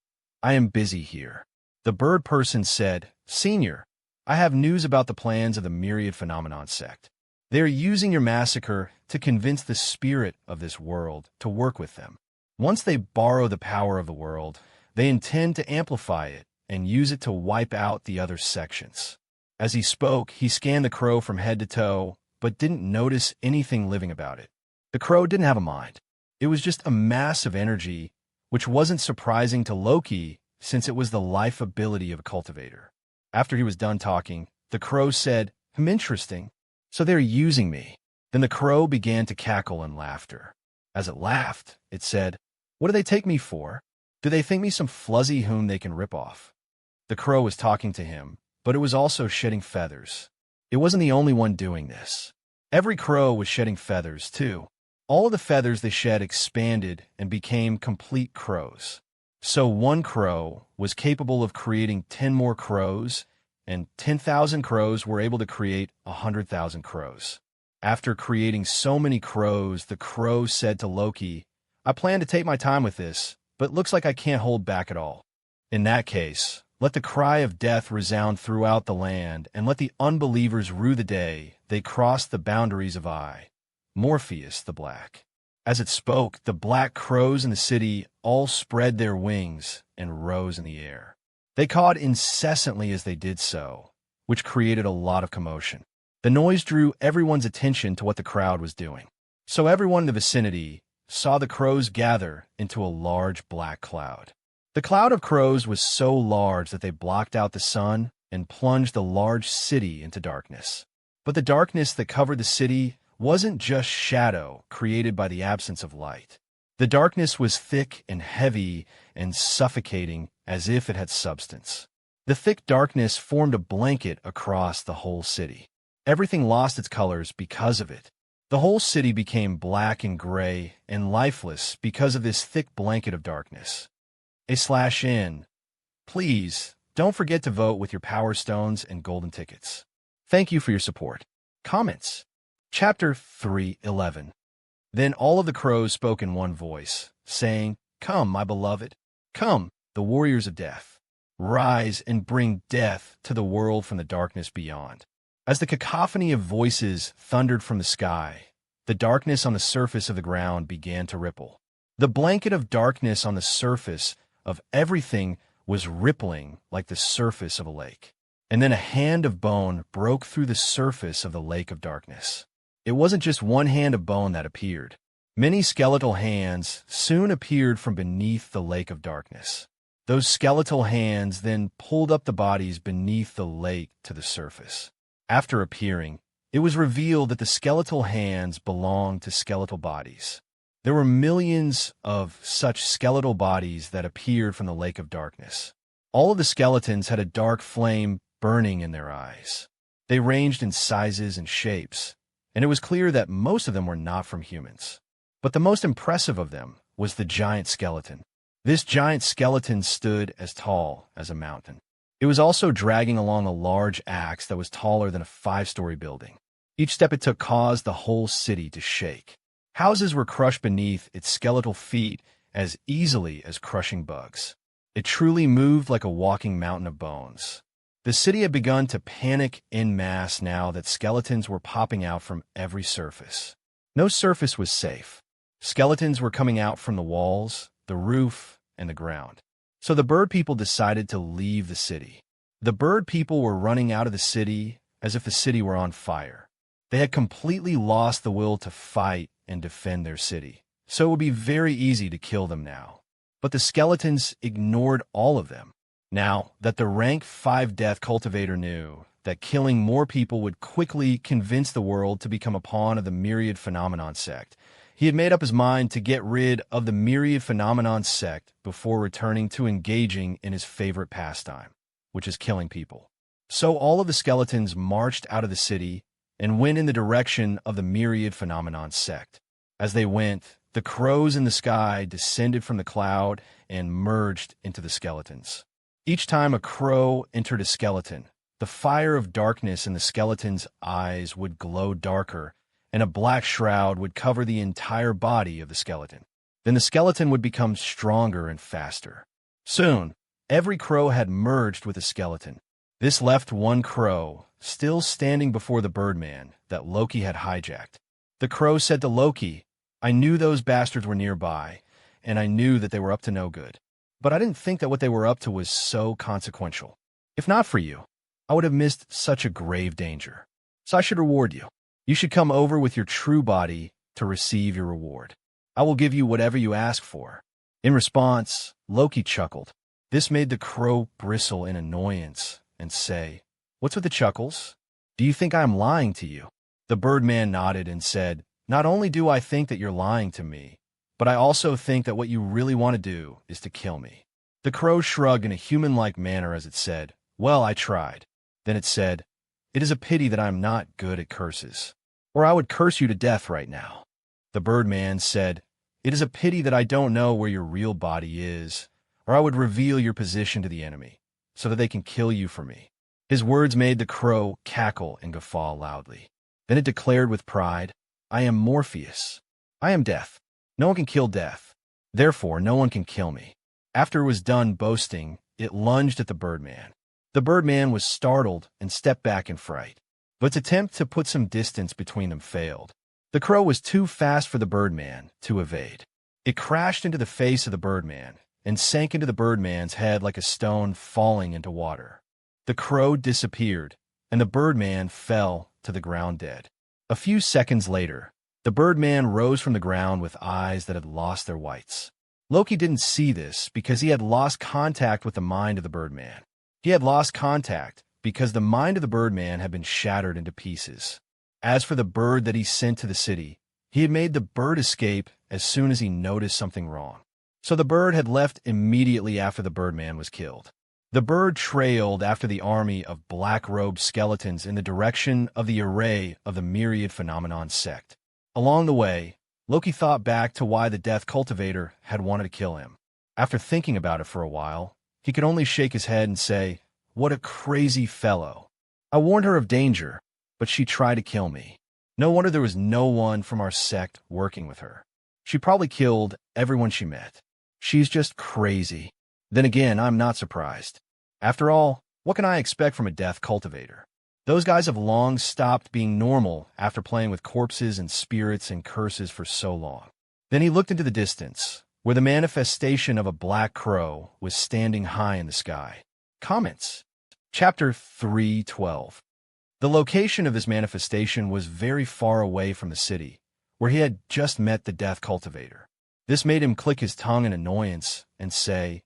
B: I am busy here." The bird person said, "Senior, I have news about the plans of the myriad phenomenon sect. They are using your massacre to convince the spirit of this world to work with them. Once they borrow the power of the world, they intend to amplify it and use it to wipe out the other sections." As he spoke, he scanned the crow from head to toe, but didn't notice anything living about it. The crow didn't have a mind. It was just a mass of energy, which wasn't surprising to Loki since it was the life ability of a cultivator. After he was done talking, the crow said, Interesting. So they're using me." Then the crow began to cackle in laughter. As it laughed, it said, "What do they take me for? Do they think me some fluzzy whom they can rip off?" The crow was talking to him, but it was also shedding feathers. It wasn't the only one doing this. Every crow was shedding feathers, too. All of the feathers they shed expanded and became complete crows. So one crow was capable of creating 10 more crows, and 10,000 crows were able to create 100,000 crows. After creating so many crows, the crow said to Loki, "I plan to take my time with this, but looks like I can't hold back at all. In that case, let the cry of death resound throughout the land, and let the unbelievers rue the day they crossed the boundaries of Morpheus the Black." As it spoke, the black crows in the city all spread their wings and rose in the air. They cawed incessantly as they did so, which created a lot of commotion. The noise drew everyone's attention to what the crowd was doing. So everyone in the vicinity saw the crows gather into a large black cloud. The cloud of crows was so large that they blocked out the sun and plunged the large city into darkness. But the darkness that covered the city wasn't just shadow created by the absence of light. The darkness was thick and heavy and suffocating as if it had substance. The thick darkness formed a blanket across the whole city. Everything lost its colors because of it. The whole city became black and gray and lifeless because of this thick blanket of darkness. /N. Please, don't forget to vote with your Power Stones and Golden Tickets. Thank you for your support. Comments. Chapter 3:11. Then all of the crows spoke in one voice, saying, "Come, my beloved. Come, the warriors of death. Rise and bring death to the world from the darkness beyond." As the cacophony of voices thundered from the sky, the darkness on the surface of the ground began to ripple. The blanket of darkness on the surface of everything was rippling like the surface of a lake. And then a hand of bone broke through the surface of the lake of darkness. It wasn't just one hand of bone that appeared. Many skeletal hands soon appeared from beneath the lake of darkness. Those skeletal hands then pulled up the bodies beneath the lake to the surface. After appearing, it was revealed that the skeletal hands belonged to skeletal bodies. There were millions of such skeletal bodies that appeared from the lake of darkness. All of the skeletons had a dark flame burning in their eyes. They ranged in sizes and shapes, and it was clear that most of them were not from humans. But the most impressive of them was the giant skeleton. This giant skeleton stood as tall as a mountain. It was also dragging along a large axe that was taller than a 5-story building. Each step it took caused the whole city to shake. Houses were crushed beneath its skeletal feet as easily as crushing bugs. It truly moved like a walking mountain of bones. The city had begun to panic en masse now that skeletons were popping out from every surface. No surface was safe. Skeletons were coming out from the walls, the roof, and the ground. So the bird people decided to leave the city. The bird people were running out of the city as if the city were on fire. They had completely lost the will to fight and defend their city, so it would be very easy to kill them now. But the skeletons ignored all of them. Now that the rank 5 death cultivator knew that killing more people would quickly convince the world to become a pawn of the myriad phenomenon sect, he had made up his mind to get rid of the myriad phenomenon sect before returning to engaging in his favorite pastime, which is killing people. So all of the skeletons marched out of the city and went in the direction of the myriad phenomenon sect. As they went, the crows in the sky descended from the cloud and merged into the skeletons. Each time a crow entered a skeleton, the fire of darkness in the skeleton's eyes would glow darker, and a black shroud would cover the entire body of the skeleton. Then the skeleton would become stronger and faster. Soon, every crow had merged with a skeleton. This left one crow, still standing before the birdman that Loki had hijacked. The crow said to Loki, "I knew those bastards were nearby, and I knew that they were up to no good. But I didn't think that what they were up to was so consequential. If not for you, I would have missed such a grave danger. So I should reward you. You should come over with your true body to receive your reward. I will give you whatever you ask for." In response, Loki chuckled. This made the crow bristle in annoyance and say, "What's with the chuckles? Do you think I am lying to you?" The birdman nodded and said, "Not only do I think that you're lying to me, but I also think that what you really want to do is to kill me." The crow shrugged in a human-like manner as it said, "Well, I tried." Then it said, "It is a pity that I am not good at curses, or I would curse you to death right now." The birdman said, "It is a pity that I don't know where your real body is, or I would reveal your position to the enemy, so that they can kill you for me." His words made the crow cackle and guffaw loudly. Then it declared with pride, I am Morpheus. I am death. No one can kill death. Therefore, no one can kill me. After it was done boasting, it lunged at the Birdman. The Birdman was startled and stepped back in fright. But its attempt to put some distance between them failed. The crow was too fast for the Birdman to evade. It crashed into the face of the Birdman and sank into the Birdman's head like a stone falling into water. The crow disappeared, and the Birdman fell to the ground dead. A few seconds later, the Birdman rose from the ground with eyes that had lost their whites. Loki didn't see this because he had lost contact with the mind of the Birdman. He had lost contact because the mind of the Birdman had been shattered into pieces. As for the bird that he sent to the city, he had made the bird escape as soon as he noticed something wrong. So the bird had left immediately after the Birdman was killed. The bird trailed after the army of black-robed skeletons in the direction of the array of the myriad phenomenon sect. Along the way, Loki thought back to why the Death Cultivator had wanted to kill him. After thinking about it for a while, he could only shake his head and say, "What a crazy fellow. I warned her of danger, but she tried to kill me. No wonder there was no one from our sect working with her. She probably killed everyone she met. She's just crazy." Then again, I'm not surprised. After all, what can I expect from a Death Cultivator? Those guys have long stopped being normal after playing with corpses and spirits and curses for so long. Then he looked into the distance, where the manifestation of a black crow was standing high in the sky. Comments. Chapter 3:12. The location of this manifestation was very far away from the city, where he had just met the Death Cultivator. This made him click his tongue in annoyance and say,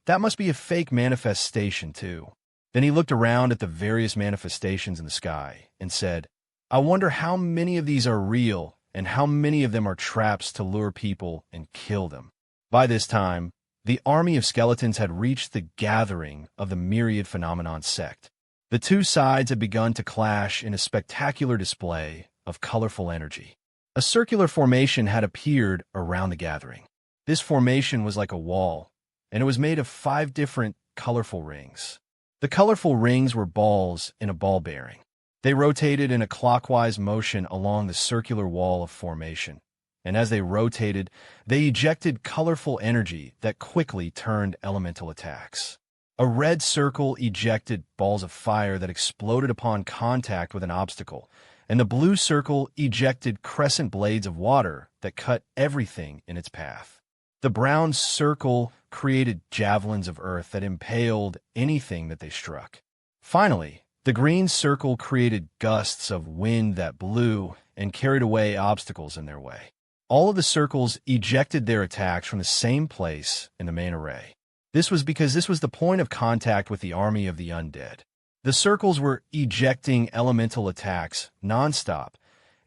B: "That must be a fake manifestation, too." Then he looked around at the various manifestations in the sky and said, "I wonder how many of these are real and how many of them are traps to lure people and kill them." By this time, the army of skeletons had reached the gathering of the myriad phenomenon sect. The two sides had begun to clash in a spectacular display of colorful energy. A circular formation had appeared around the gathering. This formation was like a wall, and it was made of 5 different colorful rings. The colorful rings were balls in a ball bearing. They rotated in a clockwise motion along the circular wall of formation, and as they rotated, they ejected colorful energy that quickly turned elemental attacks. A red circle ejected balls of fire that exploded upon contact with an obstacle, and the blue circle ejected crescent blades of water that cut everything in its path. The brown circle created javelins of earth that impaled anything that they struck. Finally, the green circle created gusts of wind that blew and carried away obstacles in their way. All of the circles ejected their attacks from the same place in the main array. This was because this was the point of contact with the army of the undead. The circles were ejecting elemental attacks non-stop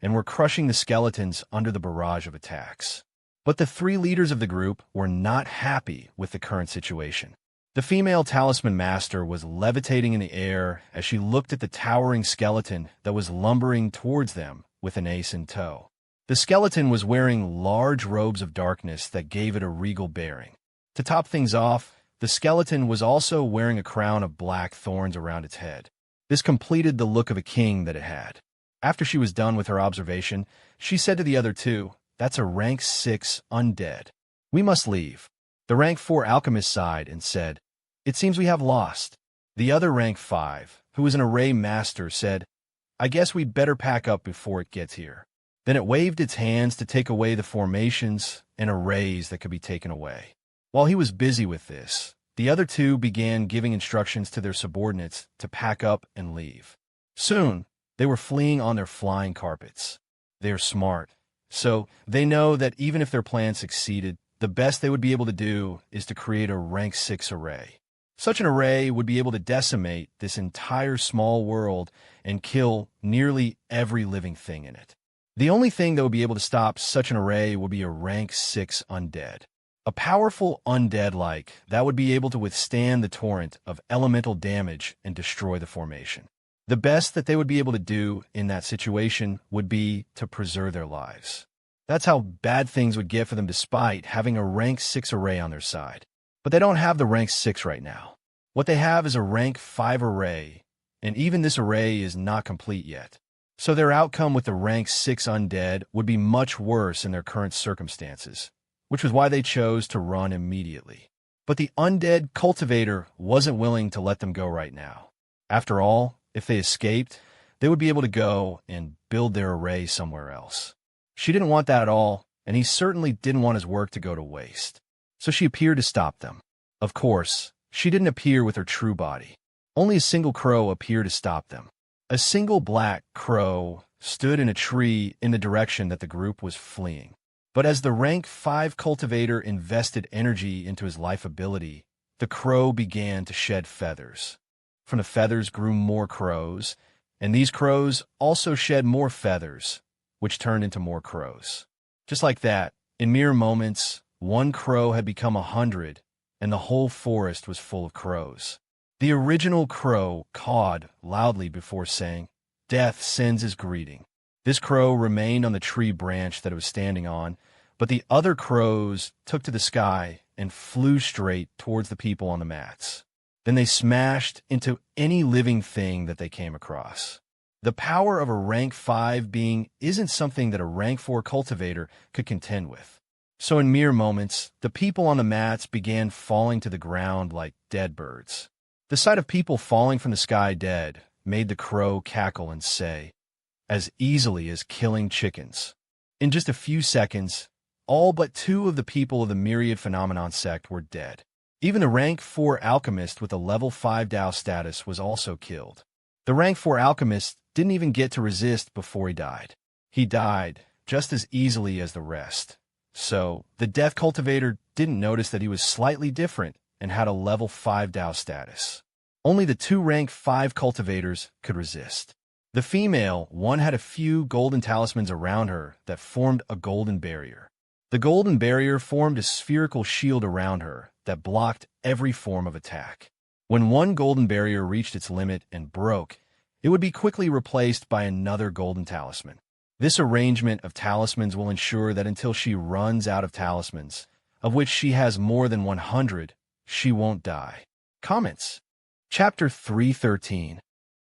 B: and were crushing the skeletons under the barrage of attacks. But the 3 leaders of the group were not happy with the current situation. The female talisman master was levitating in the air as she looked at the towering skeleton that was lumbering towards them with an ace in tow. The skeleton was wearing large robes of darkness that gave it a regal bearing. To top things off, the skeleton was also wearing a crown of black thorns around its head. This completed the look of a king that it had. After she was done with her observation, she said to the other 2, "That's a rank 6 undead. We must leave." The rank 4 alchemist sighed and said, "It seems we have lost." The other rank 5, who was an array master, said, "I guess we'd better pack up before it gets here." Then it waved its hands to take away the formations and arrays that could be taken away. While he was busy with this, the other 2 began giving instructions to their subordinates to pack up and leave. Soon, they were fleeing on their flying carpets. They are smart, so they know that even if their plan succeeded, the best they would be able to do is to create a rank 6 array. Such an array would be able to decimate this entire small world and kill nearly every living thing in it. The only thing that would be able to stop such an array would be a rank 6 undead. A powerful undead that would be able to withstand the torrent of elemental damage and destroy the formation. The best that they would be able to do in that situation would be to preserve their lives. That's how bad things would get for them despite having a rank 6 array on their side. But they don't have the rank 6 right now. What they have is a rank 5 array, and even this array is not complete yet. So their outcome with the rank 6 undead would be much worse in their current circumstances, which was why they chose to run immediately. But the undead cultivator wasn't willing to let them go right now. After all, if they escaped, they would be able to go and build their array somewhere else. She didn't want that at all, and he certainly didn't want his work to go to waste. So she appeared to stop them. Of course, she didn't appear with her true body. Only a single crow appeared to stop them. A single black crow stood in a tree in the direction that the group was fleeing. But as the rank 5 cultivator invested energy into his life ability, the crow began to shed feathers. From the feathers grew more crows, and these crows also shed more feathers, which turned into more crows. Just like that, in mere moments, one crow had become 100, and the whole forest was full of crows. The original crow cawed loudly before saying, "Death sends his greeting." This crow remained on the tree branch that it was standing on, but the other crows took to the sky and flew straight towards the people on the mats. Then they smashed into any living thing that they came across. The power of a rank 5 being isn't something that a rank 4 cultivator could contend with. So in mere moments, the people on the mats began falling to the ground like dead birds. The sight of people falling from the sky dead made the crow cackle and say, "As easily as killing chickens." In just a few seconds, all but 2 of the people of the Myriad Phenomenon sect were dead. Even the rank 4 alchemist with a level 5 Tao status was also killed. The rank 4 alchemist didn't even get to resist before he died. He died just as easily as the rest. So, the Death Cultivator didn't notice that he was slightly different and had a level 5 Tao status. Only the 2 rank 5 cultivators could resist. The female, one had a few golden talismans around her that formed a golden barrier. The golden barrier formed a spherical shield around her that blocked every form of attack. When one golden barrier reached its limit and broke, it would be quickly replaced by another golden talisman. This arrangement of talismans will ensure that until she runs out of talismans, of which she has more than 100, she won't die. Comments. Chapter 313.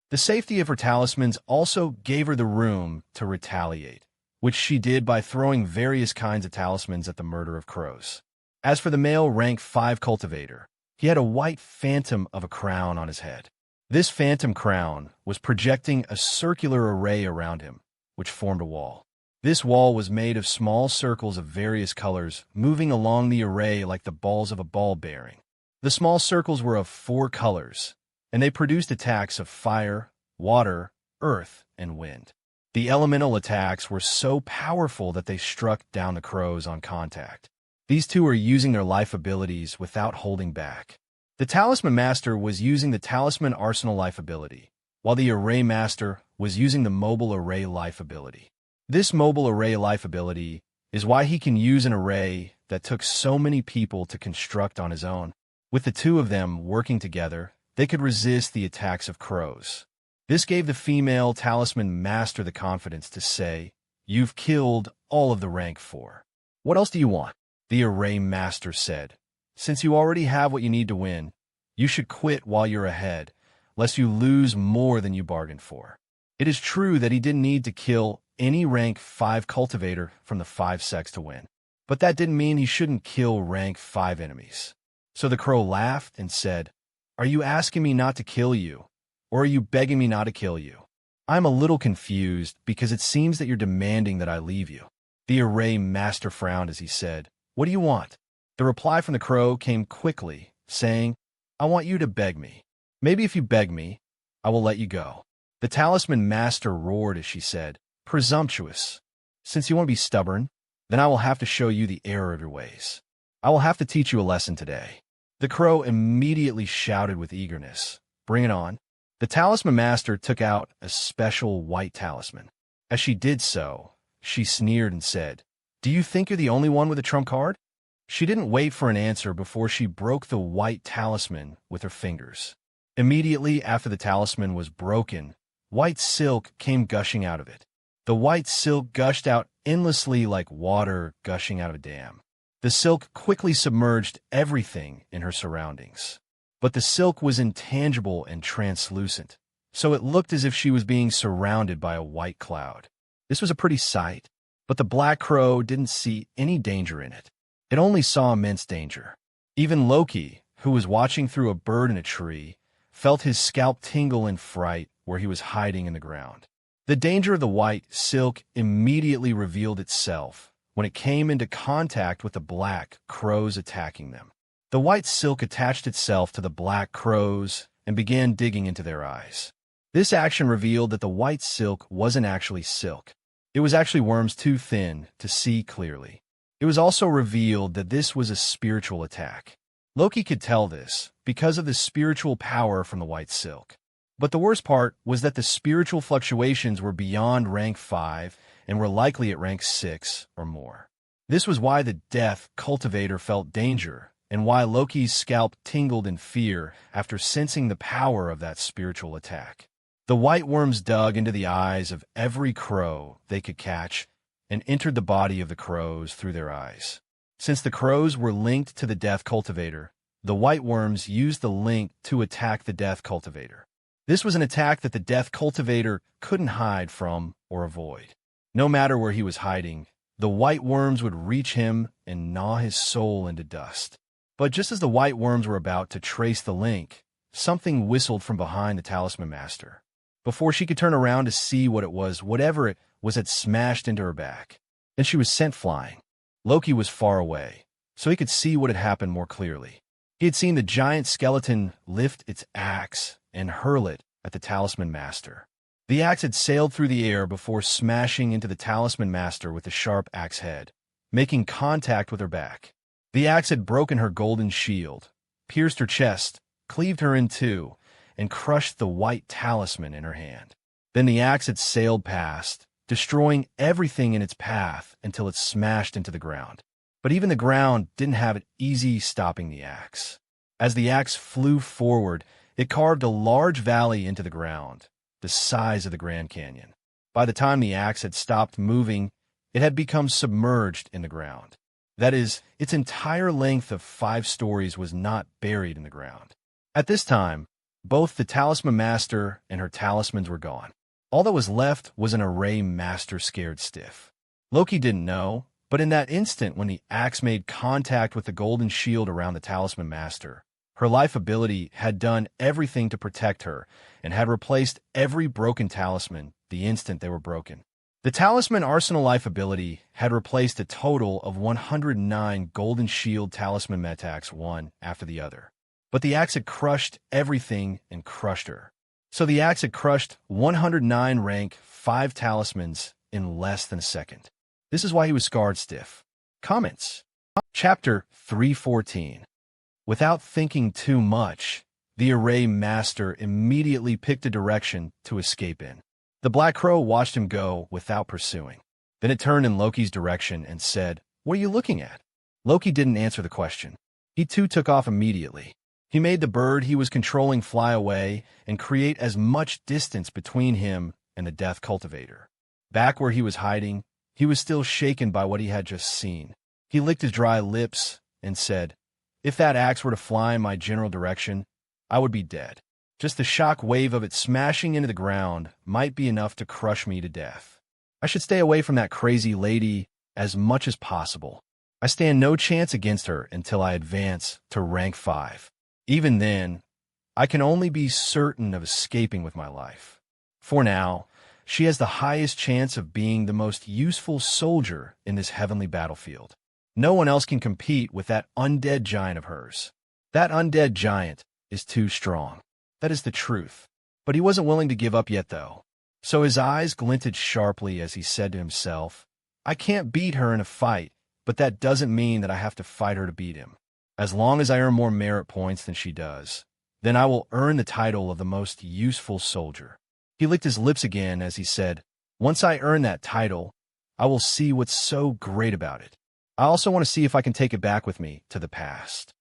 B: The safety of her talismans also gave her the room to retaliate, which she did by throwing various kinds of talismans at the murder of crows. As for the male rank 5 cultivator, he had a white phantom of a crown on his head. This phantom crown was projecting a circular array around him, which formed a wall. This wall was made of small circles of various colors moving along the array like the balls of a ball bearing. The small circles were of 4 colors, and they produced attacks of fire, water, earth, and wind. The elemental attacks were so powerful that they struck down the crows on contact. These 2 were using their life abilities without holding back. The Talisman Master was using the Talisman Arsenal life ability, while the Array Master was using the Mobile Array life ability. This Mobile Array life ability is why he can use an array that took so many people to construct on his own. With the 2 of them working together, they could resist the attacks of crows. This gave the female Talisman Master the confidence to say, "You've killed all of the rank 4. What else do you want?" The Array Master said, "Since you already have what you need to win, you should quit while you're ahead, lest you lose more than you bargained for." It is true that he didn't need to kill any rank 5 cultivator from the 5 sects to win, but that didn't mean he shouldn't kill rank 5 enemies. So the crow laughed and said, "Are you asking me not to kill you, or are you begging me not to kill you? I'm a little confused because it seems that you're demanding that I leave you." The Array Master frowned as he said, "What do you want?" The reply from the crow came quickly, saying, "I want you to beg me. Maybe if you beg me, I will let you go." The Talisman Master roared as she said, "Presumptuous. Since you want to be stubborn, then I will have to show you the error of your ways. I will have to teach you a lesson today." The crow immediately shouted with eagerness, "Bring it on." The Talisman Master took out a special white talisman. As she did so, she sneered and said, "Do you think you're the only one with a trump card?" She didn't wait for an answer before she broke the white talisman with her fingers. Immediately after the talisman was broken, white silk came gushing out of it. The white silk gushed out endlessly like water gushing out of a dam. The silk quickly submerged everything in her surroundings. But the silk was intangible and translucent, so it looked as if she was being surrounded by a white cloud. This was a pretty sight, but the black crow didn't see any danger in it. It only saw immense danger. Even Loki, who was watching through a bird in a tree, felt his scalp tingle in fright where he was hiding in the ground. The danger of the white silk immediately revealed itself when it came into contact with the black crows attacking them. The white silk attached itself to the black crows and began digging into their eyes. This action revealed that the white silk wasn't actually silk. It was actually worms too thin to see clearly. It was also revealed that this was a spiritual attack. Loki could tell this because of the spiritual power from the white silk. But the worst part was that the spiritual fluctuations were beyond rank 5 and were likely at rank 6 or more. This was why the Death Cultivator felt danger and why Loki's scalp tingled in fear after sensing the power of that spiritual attack. The white worms dug into the eyes of every crow they could catch and entered the body of the crows through their eyes. Since the crows were linked to the Death Cultivator, the white worms used the link to attack the Death Cultivator. This was an attack that the Death Cultivator couldn't hide from or avoid. No matter where he was hiding, the white worms would reach him and gnaw his soul into dust. But just as the white worms were about to trace the link, something whistled from behind the Talisman Master. Before she could turn around to see what it was, whatever it was had smashed into her back. Then she was sent flying. Loki was far away, so he could see what had happened more clearly. He had seen the giant skeleton lift its axe and hurl it at the Talisman Master. The axe had sailed through the air before smashing into the Talisman Master with the sharp axe head, making contact with her back. The axe had broken her golden shield, pierced her chest, cleaved her in two, and crushed the white talisman in her hand. Then the axe had sailed past, destroying everything in its path until it smashed into the ground. But even the ground didn't have it easy stopping the axe. As the axe flew forward, it carved a large valley into the ground, the size of the Grand Canyon. By the time the axe had stopped moving, it had become submerged in the ground. That is, its entire length of 5 stories was not buried in the ground. At this time, both the Talisman Master and her talismans were gone. All that was left was an Array Master scared stiff. Loki didn't know, but in that instant when the axe made contact with the golden shield around the Talisman Master, her life ability had done everything to protect her and had replaced every broken talisman the instant they were broken. The Talisman Arsenal life ability had replaced a total of 109 Golden Shield Talisman Metaks one after the other. But the axe had crushed everything and crushed her. So the axe had crushed 109 rank 5 talismans in less than a second. This is why he was scarred stiff. Comments. Chapter 314. Without thinking too much, the Array Master immediately picked a direction to escape in. The Black Crow watched him go without pursuing. Then it turned in Loki's direction and said, "What are you looking at?" Loki didn't answer the question. He too took off immediately. He made the bird he was controlling fly away and create as much distance between him and the Death Cultivator. Back where he was hiding, he was still shaken by what he had just seen. He licked his dry lips and said, "If that axe were to fly in my general direction, I would be dead. Just the shock wave of it smashing into the ground might be enough to crush me to death. I should stay away from that crazy lady as much as possible. I stand no chance against her until I advance to rank 5. Even then, I can only be certain of escaping with my life. For now, she has the highest chance of being the most useful soldier in this heavenly battlefield. No one else can compete with that undead giant of hers. That undead giant is too strong. That is the truth. But he wasn't willing to give up yet, though. So his eyes glinted sharply as he said to himself, "I can't beat her in a fight, but that doesn't mean that I have to fight her to beat him. As long as I earn more merit points than she does, then I will earn the title of the most useful soldier." He licked his lips again as he said, "Once I earn that title, I will see what's so great about it. I also want to see if I can take it back with me to the past."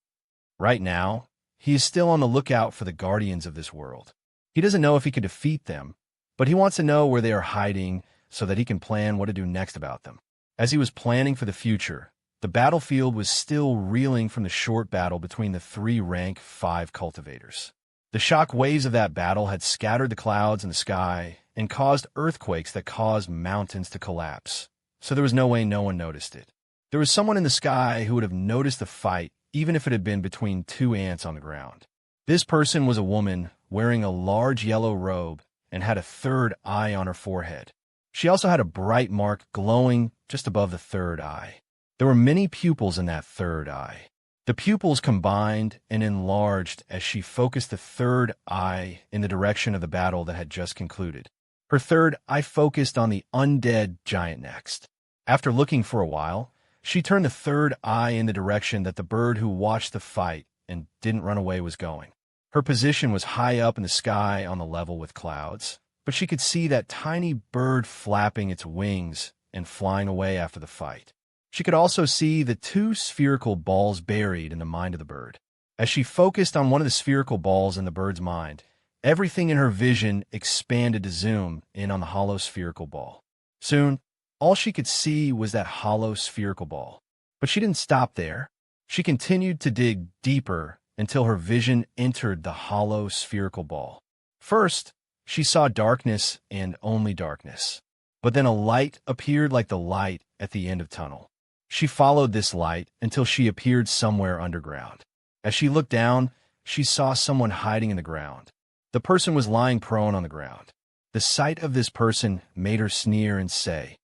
B: Right now, he is still on the lookout for the guardians of this world. He doesn't know if he can defeat them, but he wants to know where they are hiding so that he can plan what to do next about them. As he was planning for the future, the battlefield was still reeling from the short battle between the 3 rank 5 cultivators. The shock waves of that battle had scattered the clouds in the sky and caused earthquakes that caused mountains to collapse, so there was no way no one noticed it. There was someone in the sky who would have noticed the fight even if it had been between two ants on the ground. This person was a woman wearing a large yellow robe and had a third eye on her forehead. She also had a bright mark glowing just above the third eye. There were many pupils in that third eye. The pupils combined and enlarged as she focused the third eye in the direction of the battle that had just concluded. Her third eye focused on the undead giant next. After looking for a while, she turned the third eye in the direction that the bird who watched the fight and didn't run away was going. Her position was high up in the sky on the level with clouds, but she could see that tiny bird flapping its wings and flying away after the fight. She could also see the two spherical balls buried in the mind of the bird. As she focused on one of the spherical balls in the bird's mind, everything in her vision expanded to zoom in on the hollow spherical ball. Soon, all she could see was that hollow spherical ball. But she didn't stop there. She continued to dig deeper until her vision entered the hollow spherical ball. First, she saw darkness and only darkness. But then a light appeared like the light at the end of the tunnel. She followed this light until she appeared somewhere underground. As she looked down, she saw someone hiding in the ground. The person was lying prone on the ground. The sight of this person made her sneer and say,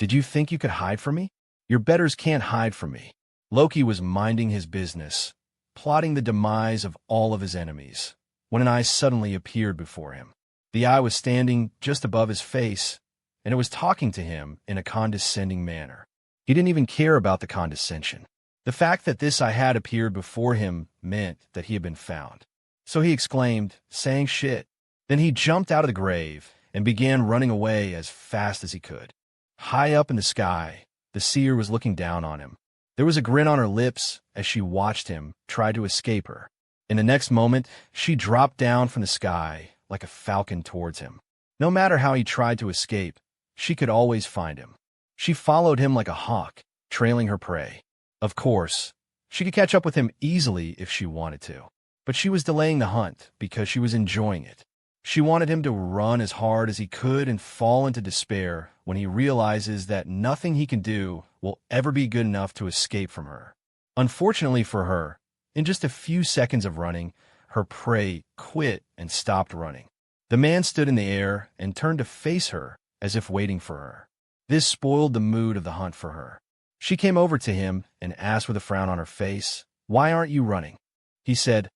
B: "Did you think you could hide from me? Your betters can't hide from me." Loki was minding his business, plotting the demise of all of his enemies, when an eye suddenly appeared before him. The eye was standing just above his face, and it was talking to him in a condescending manner. He didn't even care about the condescension. The fact that this eye had appeared before him meant that he had been found. So he exclaimed, saying shit. Then he jumped out of the grave and began running away as fast as he could. High up in the sky, the seer was looking down on him. There was a grin on her lips as she watched him try to escape her. In the next moment, she dropped down from the sky like a falcon towards him. No matter how he tried to escape, she could always find him. She followed him like a hawk, trailing her prey. Of course, she could catch up with him easily if she wanted to, but she was delaying the hunt because she was enjoying it. She wanted him to run as hard as he could and fall into despair when he realizes that nothing he can do will ever be good enough to escape from her. Unfortunately for her, in just a few seconds of running, her prey quit and stopped running. The man stood in the air and turned to face her as if waiting for her. This spoiled the mood of the hunt for her. She came over to him and asked with a frown on her face, "Why aren't you running?" He said,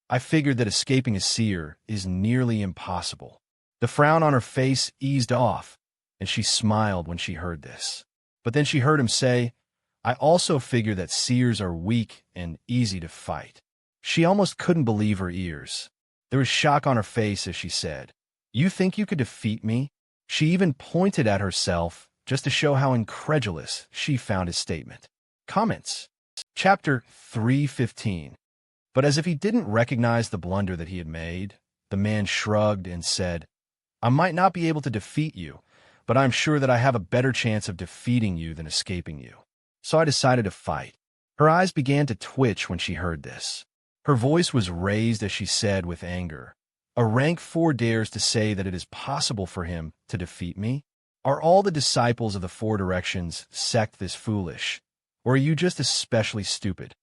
B: "I figured that escaping a seer is nearly impossible." The frown on her face eased off, and she smiled when she heard this. But then she heard him say, "I also figure that seers are weak and easy to fight." She almost couldn't believe her ears. There was shock on her face as she said, "You think you could defeat me?" She even pointed at herself just to show how incredulous she found his statement. Comments. Chapter 3:15. But as if he didn't recognize the blunder that he had made, the man shrugged and said, "I might not be able to defeat you, but I'm sure that I have a better chance of defeating you than escaping you. So I decided to fight." Her eyes began to twitch when she heard this. Her voice was raised as she said with anger, "A rank 4 dares to say that it is possible for him to defeat me? Are all the disciples of the Four Directions sect this foolish, or are you just especially stupid?"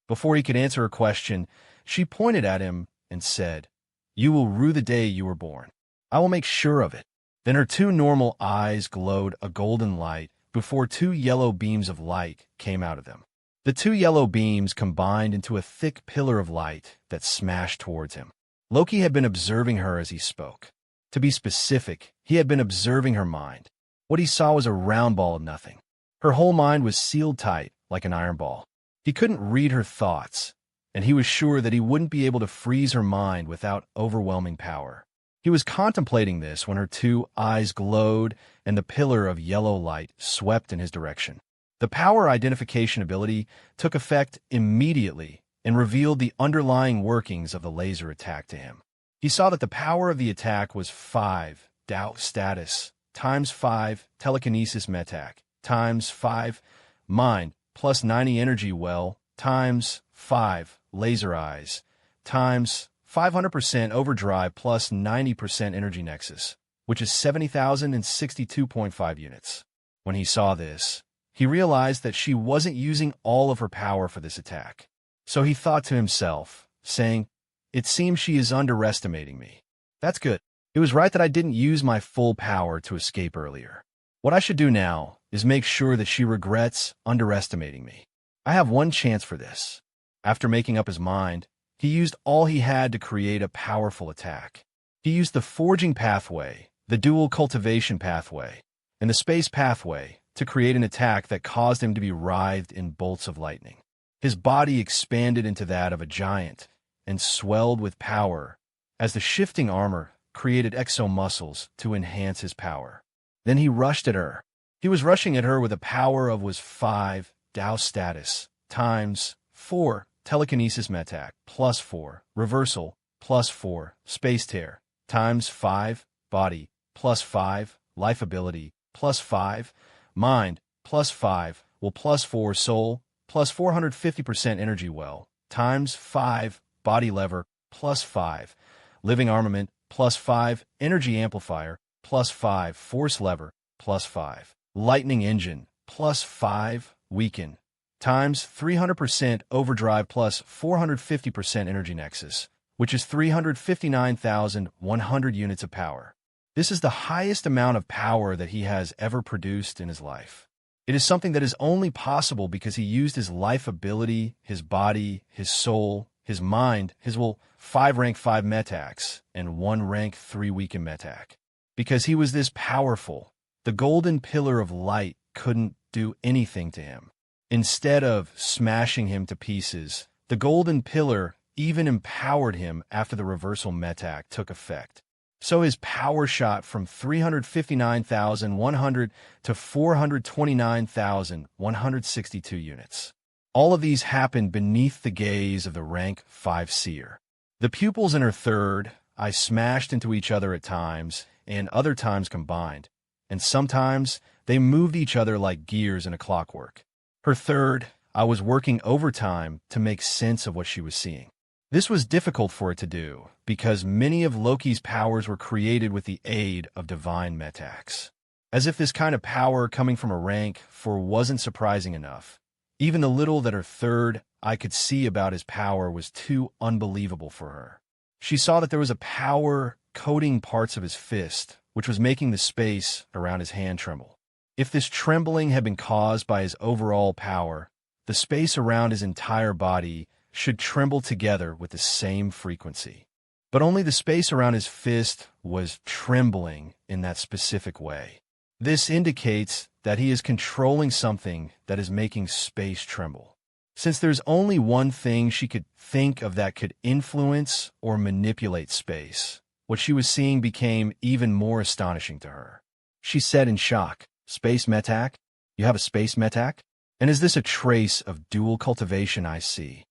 B: Before he could answer her question, she pointed at him and said, "You will rue the day you were born. I will make sure of it." Then her two normal eyes glowed a golden light before two yellow beams of light came out of them. The two yellow beams combined into a thick pillar of light that smashed towards him. Loki had been observing her as he spoke. To be specific, he had been observing her mind. What he saw was a round ball of nothing. Her whole mind was sealed tight like an iron ball. He couldn't read her thoughts, and he was sure that he wouldn't be able to freeze her mind without overwhelming power. He was contemplating this when her two eyes glowed and the pillar of yellow light swept in his direction. The power identification ability took effect immediately and revealed the underlying workings of the laser attack to him. He saw that the power of the attack was 5 doubt status times 5 telekinesis metac times 5 mind plus 90 energy well times 5 laser eyes times 500% overdrive plus 90% energy nexus, which is 70,062.5 units. When he saw this, he realized that she wasn't using all of her power for this attack. So he thought to himself, saying, "It seems she is underestimating me. That's good. It was right that I didn't use my full power to escape earlier. What I should do now is make sure that she regrets underestimating me. I have one chance for this." After making up his mind, he used all he had to create a powerful attack. He used the forging pathway, the dual cultivation pathway, and the space pathway to create an attack that caused him to be writhed in bolts of lightning. His body expanded into that of a giant and swelled with power as the shifting armor created exomuscles to enhance his power. Then he rushed at her. He was rushing at her with a power of was 5 Tao status times 4 telekinesis metac plus 4 reversal plus 4 space tear times 5 body plus 5 life ability plus 5 mind plus 5 will plus 4 soul plus 450% energy well times 5 body lever plus 5 living armament plus 5 energy amplifier plus 5 force lever plus 5 lightning engine plus 5 weaken times 300% overdrive plus 450% energy nexus, which is 359,100 units of power. This is the highest amount of power that he has ever produced in his life. It is something that is only possible because he used his life ability, his body, his soul, his mind, his will, 5 rank 5 metacs, and 1 rank 3 weaken metac. Because he was this powerful, the golden pillar of light couldn't do anything to him. Instead of smashing him to pieces, the golden pillar even empowered him after the reversal metac took effect. So his power shot from 359,100 to 429,162 units. All of these happened beneath the gaze of the rank 5 seer. The pupils in her third eye smashed into each other at times, and other times combined, and sometimes they moved each other like gears in a clockwork. Her third eye was working overtime to make sense of what she was seeing. This was difficult for it to do, because many of Loki's powers were created with the aid of divine metacs. As if this kind of power coming from a rank 4 wasn't surprising enough, even the little that her third eye could see about his power was too unbelievable for her. She saw that there was a power coating parts of his fist, which was making the space around his hand tremble. If this trembling had been caused by his overall power, the space around his entire body should tremble together with the same frequency. But only the space around his fist was trembling in that specific way. This indicates that he is controlling something that is making space tremble. Since there's only one thing she could think of that could influence or manipulate space, what she was seeing became even more astonishing to her. She said in shock, "Space metac? You have a space metac? And is this a trace of dual cultivation I see?"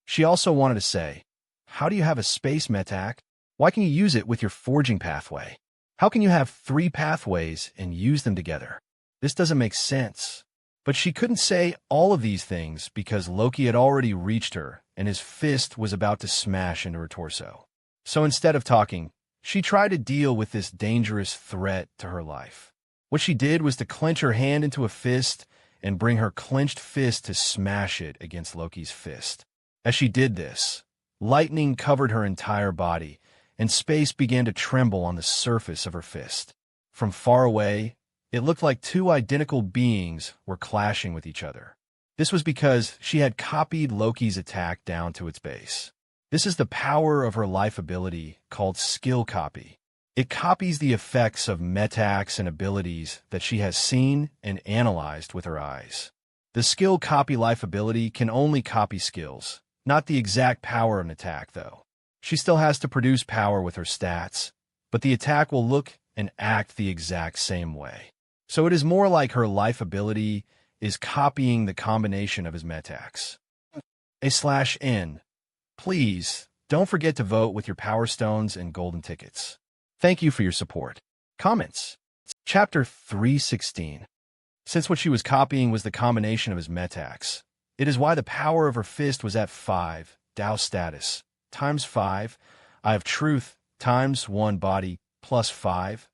B: She also wanted to say, "How do you have a space metac? Why can you use it with your forging pathway? How can you have 3 pathways and use them together? This doesn't make sense." But she couldn't say all of these things because Loki had already reached her and his fist was about to smash into her torso. So instead of talking, she tried to deal with this dangerous threat to her life. What she did was to clench her hand into a fist and bring her clenched fist to smash it against Loki's fist. As she did this, lightning covered her entire body, and space began to tremble on the surface of her fist. From far away, it looked like 2 identical beings were clashing with each other. This was because she had copied Loki's attack down to its base. This is the power of her life ability called skill copy. It copies the effects of metacs and abilities that she has seen and analyzed with her eyes. The skill copy life ability can only copy skills, not the exact power of an attack, though. She still has to produce power with her stats, but the attack will look and act the exact same way. So it is more like her life ability is copying the combination of his metacs. /N. Please, don't forget to vote with your Power Stones and Golden Tickets. Thank you for your support. Comments. Chapter 316. Since what she was copying was the combination of his metacs, it is why the power of her fist was at 5 Tao status, times 5. Eye of Truth times 1 body plus 5.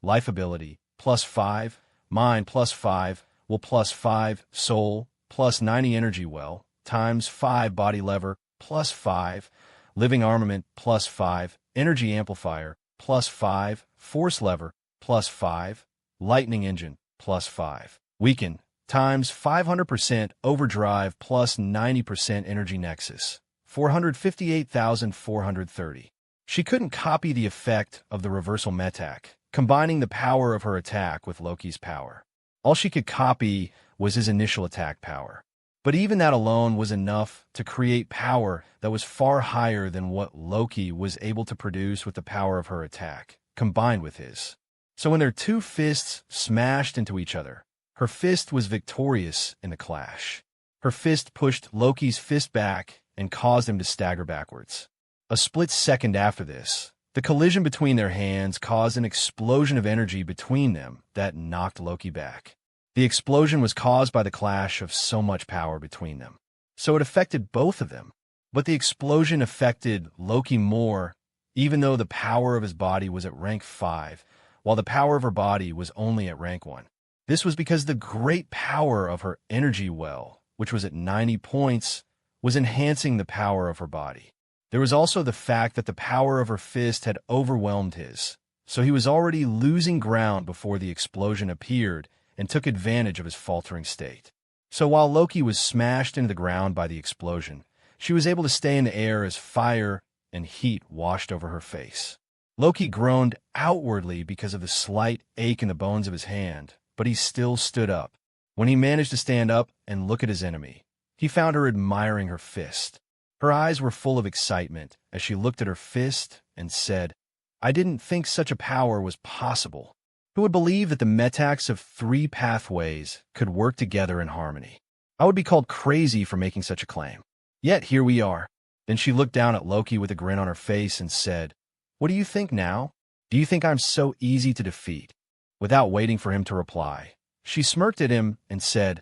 B: Life ability plus 5. Mind plus 5. Will plus 5. Soul plus 90 energy well times 5. Body lever plus 5. Living armament plus 5. Energy amplifier plus 5. Force lever plus 5. Lightning engine plus 5. Weaken times 500% overdrive plus 90% energy nexus. 458,430. She couldn't copy the effect of the reversal metac, combining the power of her attack with Loki's power. All she could copy was his initial attack power. But even that alone was enough to create power that was far higher than what Loki was able to produce with the power of her attack, combined with his. So when their two fists smashed into each other, her fist was victorious in the clash. Her fist pushed Loki's fist back and caused him to stagger backwards. A split second after this, the collision between their hands caused an explosion of energy between them that knocked Loki back. The explosion was caused by the clash of so much power between them. So it affected both of them. But the explosion affected Loki more, even though the power of his body was at rank 5, while the power of her body was only at rank 1. This was because the great power of her energy well, which was at 90 points, was enhancing the power of her body. There was also the fact that the power of her fist had overwhelmed his, so he was already losing ground before the explosion appeared and took advantage of his faltering state. So while Loki was smashed into the ground by the explosion, she was able to stay in the air as fire and heat washed over her face. Loki groaned outwardly because of the slight ache in the bones of his hand, but he still stood up. When he managed to stand up and look at his enemy, he found her admiring her fist. Her eyes were full of excitement as she looked at her fist and said, "I didn't think such a power was possible. Who would believe that the metacs of 3 pathways could work together in harmony? I would be called crazy for making such a claim. Yet here we are." Then she looked down at Loki with a grin on her face and said, "What do you think now? Do you think I'm so easy to defeat?" Without waiting for him to reply, she smirked at him and said,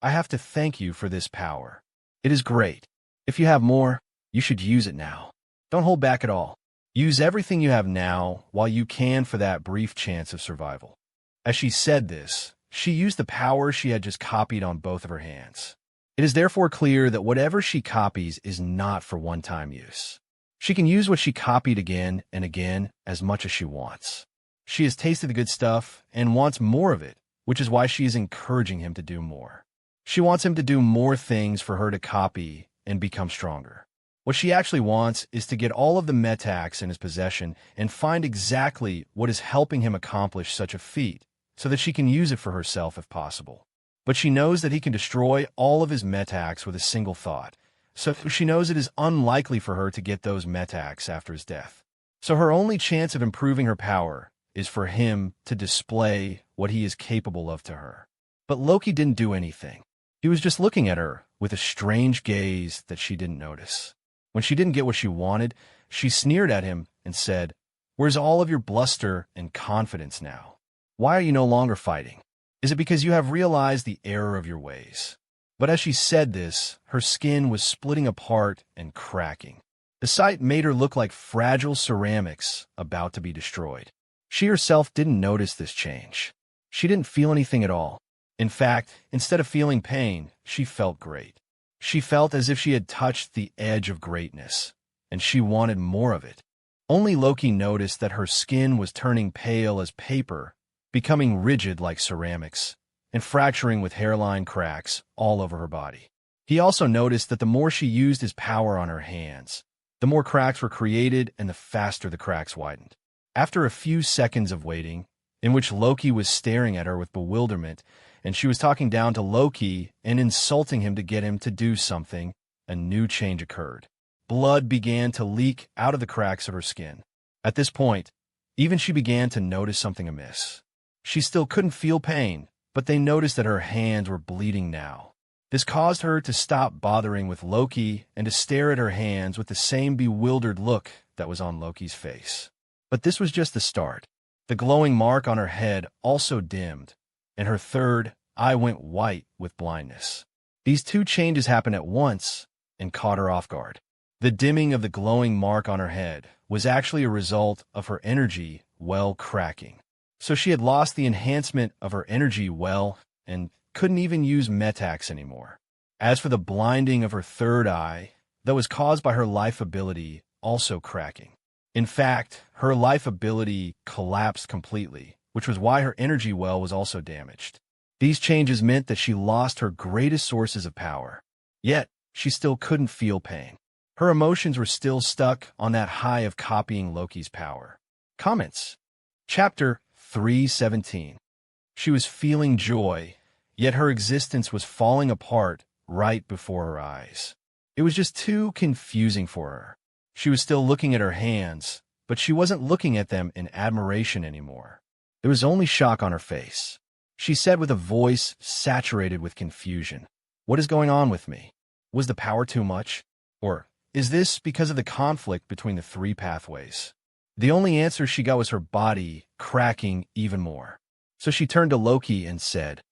B: "I have to thank you for this power. It is great. If you have more, you should use it now. Don't hold back at all. Use everything you have now while you can for that brief chance of survival." As she said this, she used the power she had just copied on both of her hands. It is therefore clear that whatever she copies is not for one-time use. She can use what she copied again and again as much as she wants. She has tasted the good stuff and wants more of it, which is why she is encouraging him to do more. She wants him to do more things for her to copy and become stronger. What she actually wants is to get all of the metacs in his possession and find exactly what is helping him accomplish such a feat, so that she can use it for herself if possible. But she knows that he can destroy all of his metacs with a single thought, so she knows it is unlikely for her to get those metacs after his death. So her only chance of improving her power is for him to display what he is capable of to her. But Loki didn't do anything. He was just looking at her with a strange gaze that she didn't notice. When she didn't get what she wanted, she sneered at him and said, "Where's all of your bluster and confidence now? Why are you no longer fighting? Is it because you have realized the error of your ways?" But as she said this, her skin was splitting apart and cracking. The sight made her look like fragile ceramics about to be destroyed. She herself didn't notice this change. She didn't feel anything at all. In fact, instead of feeling pain, she felt great. She felt as if she had touched the edge of greatness, and she wanted more of it. Only Loki noticed that her skin was turning pale as paper, becoming rigid like ceramics, and fracturing with hairline cracks all over her body. He also noticed that the more she used his power on her hands, the more cracks were created and the faster the cracks widened. After a few seconds of waiting, in which Loki was staring at her with bewilderment, and she was talking down to Loki and insulting him to get him to do something, a new change occurred. Blood began to leak out of the cracks of her skin. At this point, even she began to notice something amiss. She still couldn't feel pain, but they noticed that her hands were bleeding now. This caused her to stop bothering with Loki and to stare at her hands with the same bewildered look that was on Loki's face. But this was just the start. The glowing mark on her head also dimmed, and her third eye went white with blindness. These two changes happened at once and caught her off guard. The dimming of the glowing mark on her head was actually a result of her energy well cracking. So she had lost the enhancement of her energy well and couldn't even use metax anymore. As for the blinding of her third eye, that was caused by her life ability also cracking. In fact, her life ability collapsed completely, which was why her energy well was also damaged. These changes meant that she lost her greatest sources of power. Yet, she still couldn't feel pain. Her emotions were still stuck on that high of copying Loki's power. Comments. Chapter 3:17. She was feeling joy, yet her existence was falling apart right before her eyes. It was just too confusing for her. She was still looking at her hands, but she wasn't looking at them in admiration anymore. There was only shock on her face. She said with a voice saturated with confusion, "What is going on with me? Was the power too much? Or is this because of the conflict between the three pathways?" The only answer she got was her body cracking even more. So she turned to Loki and said,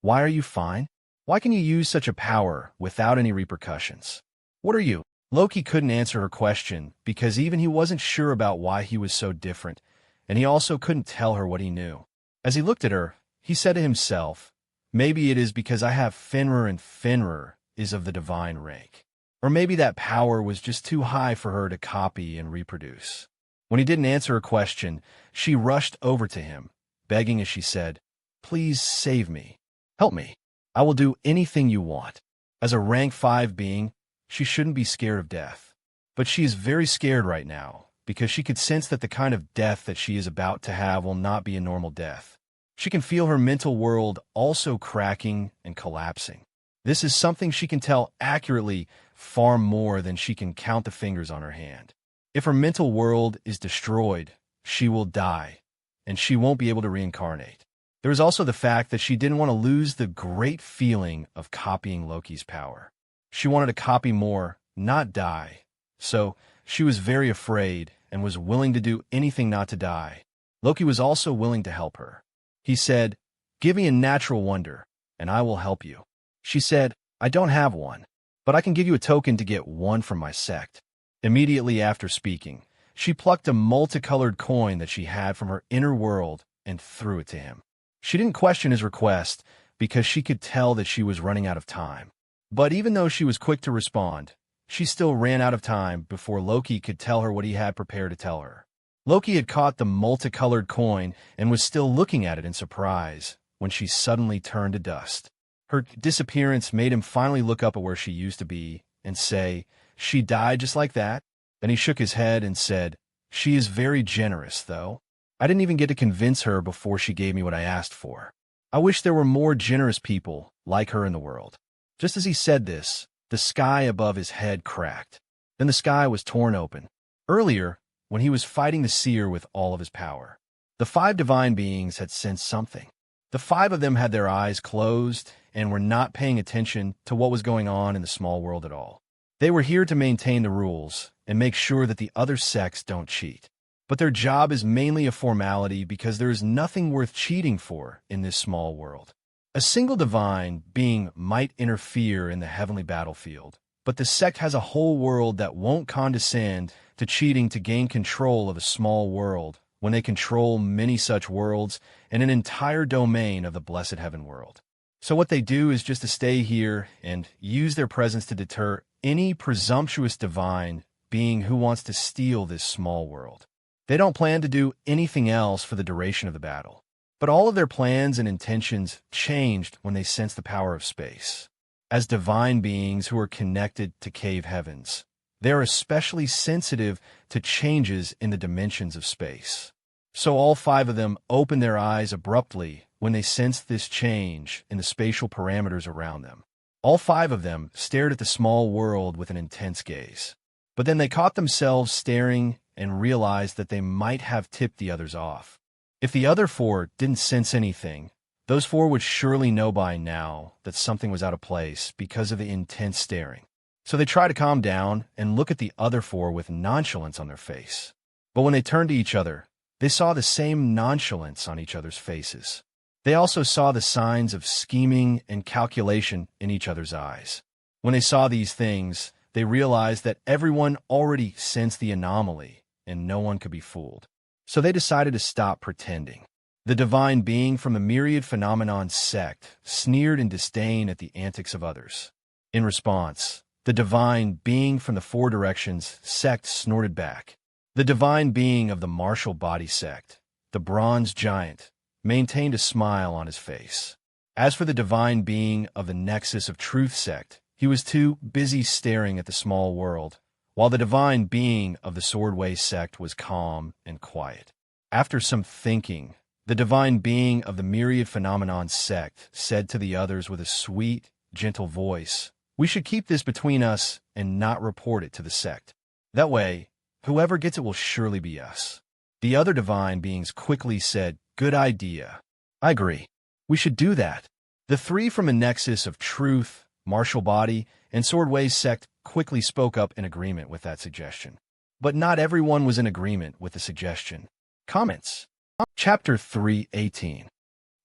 B: "Why are you fine? Why can you use such a power without any repercussions? What are you?" Loki couldn't answer her question because even he wasn't sure about why he was so different, and he also couldn't tell her what he knew. As he looked at her, he said to himself, "Maybe it is because I have Fenrir and Fenrir is of the divine rank. Or maybe that power was just too high for her to copy and reproduce." When he didn't answer her question, she rushed over to him, begging as she said, "Please save me. Help me. I will do anything you want." As a rank 5 being, she shouldn't be scared of death. But she is very scared right now, because she could sense that the kind of death that she is about to have will not be a normal death. She can feel her mental world also cracking and collapsing. This is something she can tell accurately far more than she can count the fingers on her hand. If her mental world is destroyed, she will die, and she won't be able to reincarnate. There is also the fact that she didn't want to lose the great feeling of copying Loki's power. She wanted to copy more, not die. So she was very afraid and was willing to do anything not to die. Loki was also willing to help her. He said, "Give me a natural wonder, and I will help you." She said, "I don't have one, but I can give you a token to get one from my sect." Immediately after speaking, she plucked a multicolored coin that she had from her inner world and threw it to him. She didn't question his request because she could tell that she was running out of time. But even though she was quick to respond, she still ran out of time before Loki could tell her what he had prepared to tell her. Loki had caught the multicolored coin and was still looking at it in surprise when she suddenly turned to dust. Her disappearance made him finally look up at where she used to be and say, "She died just like that?" Then he shook his head and said, "She is very generous, though. I didn't even get to convince her before she gave me what I asked for. I wish there were more generous people like her in the world." Just as he said this, the sky above his head cracked. Then the sky was torn open. Earlier, when he was fighting the seer with all of his power, the 5 divine beings had sensed something. The 5 of them had their eyes closed and were not paying attention to what was going on in the small world at all. They were here to maintain the rules and make sure that the other sects don't cheat. But their job is mainly a formality because there is nothing worth cheating for in this small world. A single divine being might interfere in the heavenly battlefield, but the sect has a whole world that won't condescend to cheating to gain control of a small world when they control many such worlds and an entire domain of the blessed heaven world. So what they do is just to stay here and use their presence to deter any presumptuous divine being who wants to steal this small world. They don't plan to do anything else for the duration of the battle. But all of their plans and intentions changed when they sensed the power of space. As divine beings who are connected to cave heavens, they are especially sensitive to changes in the dimensions of space. So all 5 of them opened their eyes abruptly when they sensed this change in the spatial parameters around them. All 5 of them stared at the small world with an intense gaze. But then they caught themselves staring and realized that they might have tipped the others off. If the other 4 didn't sense anything, those 4 would surely know by now that something was out of place because of the intense staring. So they tried to calm down and look at the other 4 with nonchalance on their face. But when they turned to each other, they saw the same nonchalance on each other's faces. They also saw the signs of scheming and calculation in each other's eyes. When they saw these things, they realized that everyone already sensed the anomaly and no one could be fooled. So they decided to stop pretending. The divine being from the myriad phenomenon sect sneered in disdain at the antics of others. In response, the divine being from the four directions sect snorted back. The divine being of the martial body sect, the bronze giant, maintained a smile on his face. As for the divine being of the nexus of truth sect, he was too busy staring at the small world, while the divine being of the swordway sect was calm and quiet. After some thinking, the divine being of the myriad phenomenon sect said to the others with a sweet, gentle voice, "We should keep this between us and not report it to the sect. That way, whoever gets it will surely be us." The other divine beings quickly said, "Good idea. I agree. We should do that." The three from the nexus of truth, martial body, and swordway sect quickly spoke up in agreement with that suggestion. But not everyone was in agreement with the suggestion. Comments. Chapter 3:18.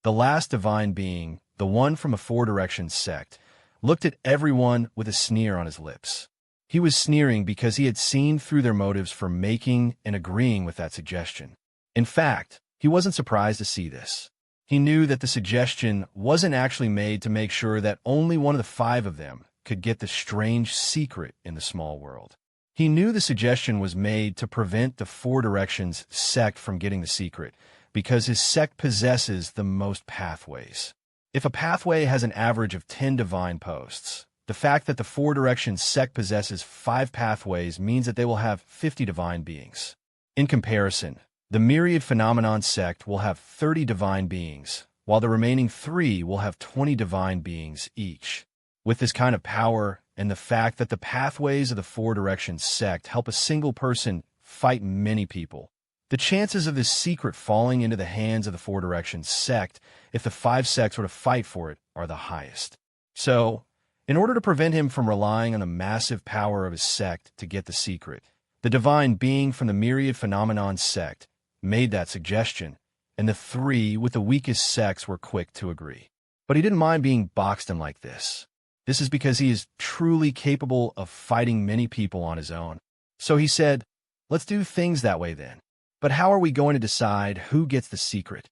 B: The last divine being, the one from a four-direction sect, looked at everyone with a sneer on his lips. He was sneering because he had seen through their motives for making and agreeing with that suggestion. In fact, he wasn't surprised to see this. He knew that the suggestion wasn't actually made to make sure that only one of the five of them could get the strange secret in the small world. He knew the suggestion was made to prevent the four directions sect from getting the secret, because his sect possesses the most pathways. If a pathway has an average of 10 divine posts, the fact that the four directions sect possesses 5 pathways means that they will have 50 divine beings. In comparison, the myriad phenomenon sect will have 30 divine beings, while the remaining 3 will have 20 divine beings each. With this kind of power and the fact that the pathways of the four directions sect help a single person fight many people, the chances of this secret falling into the hands of the four directions sect, if the 5 sects were to fight for it, are the highest. So, in order to prevent him from relying on the massive power of his sect to get the secret, the divine being from the myriad phenomenon sect made that suggestion, and the 3 with the weakest sects were quick to agree. But he didn't mind being boxed in like this. This is because he is truly capable of fighting many people on his own. So he said, "Let's do things that way then. But how are we going to decide who gets the secret?"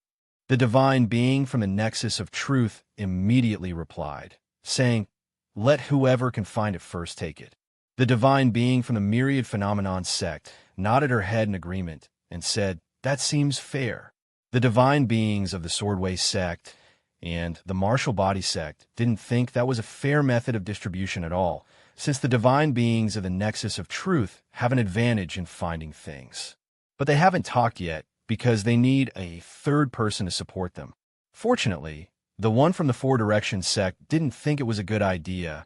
B: The divine being from the nexus of truth immediately replied, saying, "Let whoever can find it first take it." The divine being from the myriad phenomenon sect nodded her head in agreement and said, "That seems fair." The divine beings of the swordway sect and the martial body sect didn't think that was a fair method of distribution at all, since the divine beings of the nexus of truth have an advantage in finding things. But they haven't talked yet because they need a third person to support them. Fortunately, the one from the four directions sect didn't think it was a good idea,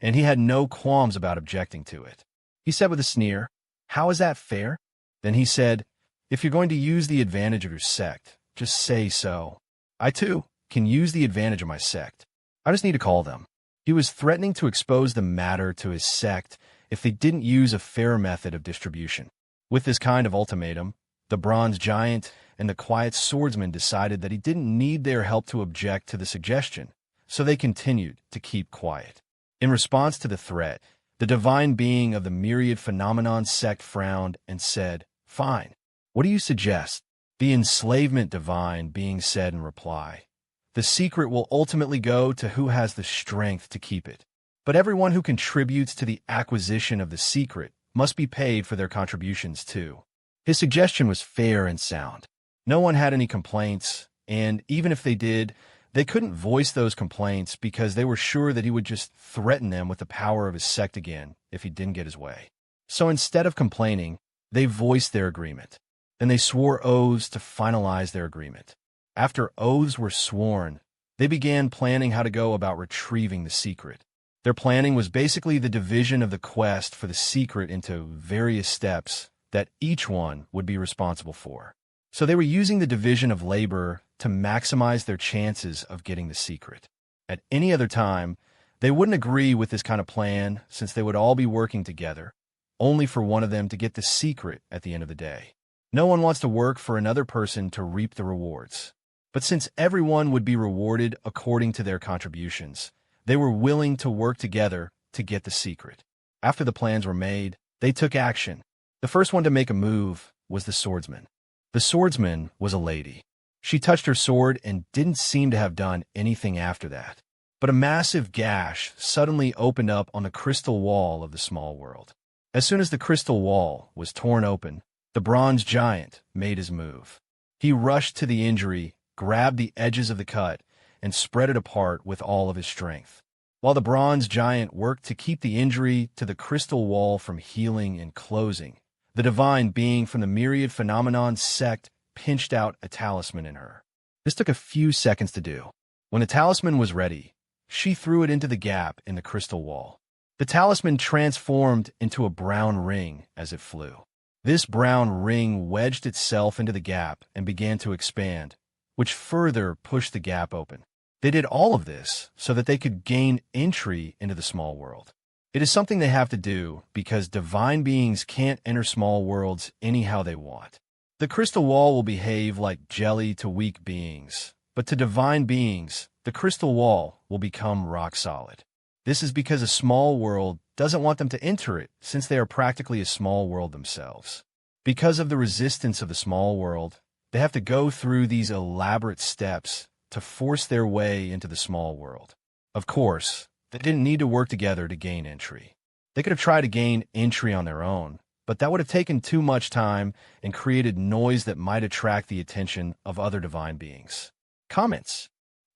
B: and he had no qualms about objecting to it. He said with a sneer, "How is that fair?" Then he said, "If you're going to use the advantage of your sect, just say so. I, too, can use the advantage of my sect. I just need to call them." He was threatening to expose the matter to his sect if they didn't use a fair method of distribution. With this kind of ultimatum, the bronze giant and the quiet swordsman decided that he didn't need their help to object to the suggestion, so they continued to keep quiet. In response to the threat, the divine being of the myriad phenomenon sect frowned and said, "Fine. What do you suggest?" The enslavement divine being said in reply, "The secret will ultimately go to who has the strength to keep it. But everyone who contributes to the acquisition of the secret must be paid for their contributions too." His suggestion was fair and sound. No one had any complaints, and even if they did, they couldn't voice those complaints because they were sure that he would just threaten them with the power of his sect again if he didn't get his way. So instead of complaining, they voiced their agreement. Then they swore oaths to finalize their agreement. After oaths were sworn, they began planning how to go about retrieving the secret. Their planning was basically the division of the quest for the secret into various steps that each one would be responsible for. So they were using the division of labor to maximize their chances of getting the secret. At any other time, they wouldn't agree with this kind of plan since they would all be working together, only for one of them to get the secret at the end of the day. No one wants to work for another person to reap the rewards. But since everyone would be rewarded according to their contributions, they were willing to work together to get the secret. After the plans were made, they took action. The first one to make a move was the swordsman. The swordsman was a lady. She touched her sword and didn't seem to have done anything after that. But a massive gash suddenly opened up on the crystal wall of the small world. As soon as the crystal wall was torn open, the bronze giant made his move. He rushed to the injury, grabbed the edges of the cut, and spread it apart with all of his strength. While the bronze giant worked to keep the injury to the crystal wall from healing and closing, the divine being from the myriad phenomenon sect pinched out a talisman in her. This took a few seconds to do. When the talisman was ready, she threw it into the gap in the crystal wall. The talisman transformed into a brown ring as it flew. This brown ring wedged itself into the gap and began to expand, which further pushed the gap open. They did all of this so that they could gain entry into the small world. It is something they have to do because divine beings can't enter small worlds anyhow they want. The crystal wall will behave like jelly to weak beings, but to divine beings, the crystal wall will become rock solid. This is because a small world doesn't want them to enter it since they are practically a small world themselves. Because of the resistance of the small world, they have to go through these elaborate steps to force their way into the small world. Of course, they didn't need to work together to gain entry. They could have tried to gain entry on their own, but that would have taken too much time and created noise that might attract the attention of other divine beings. Comments.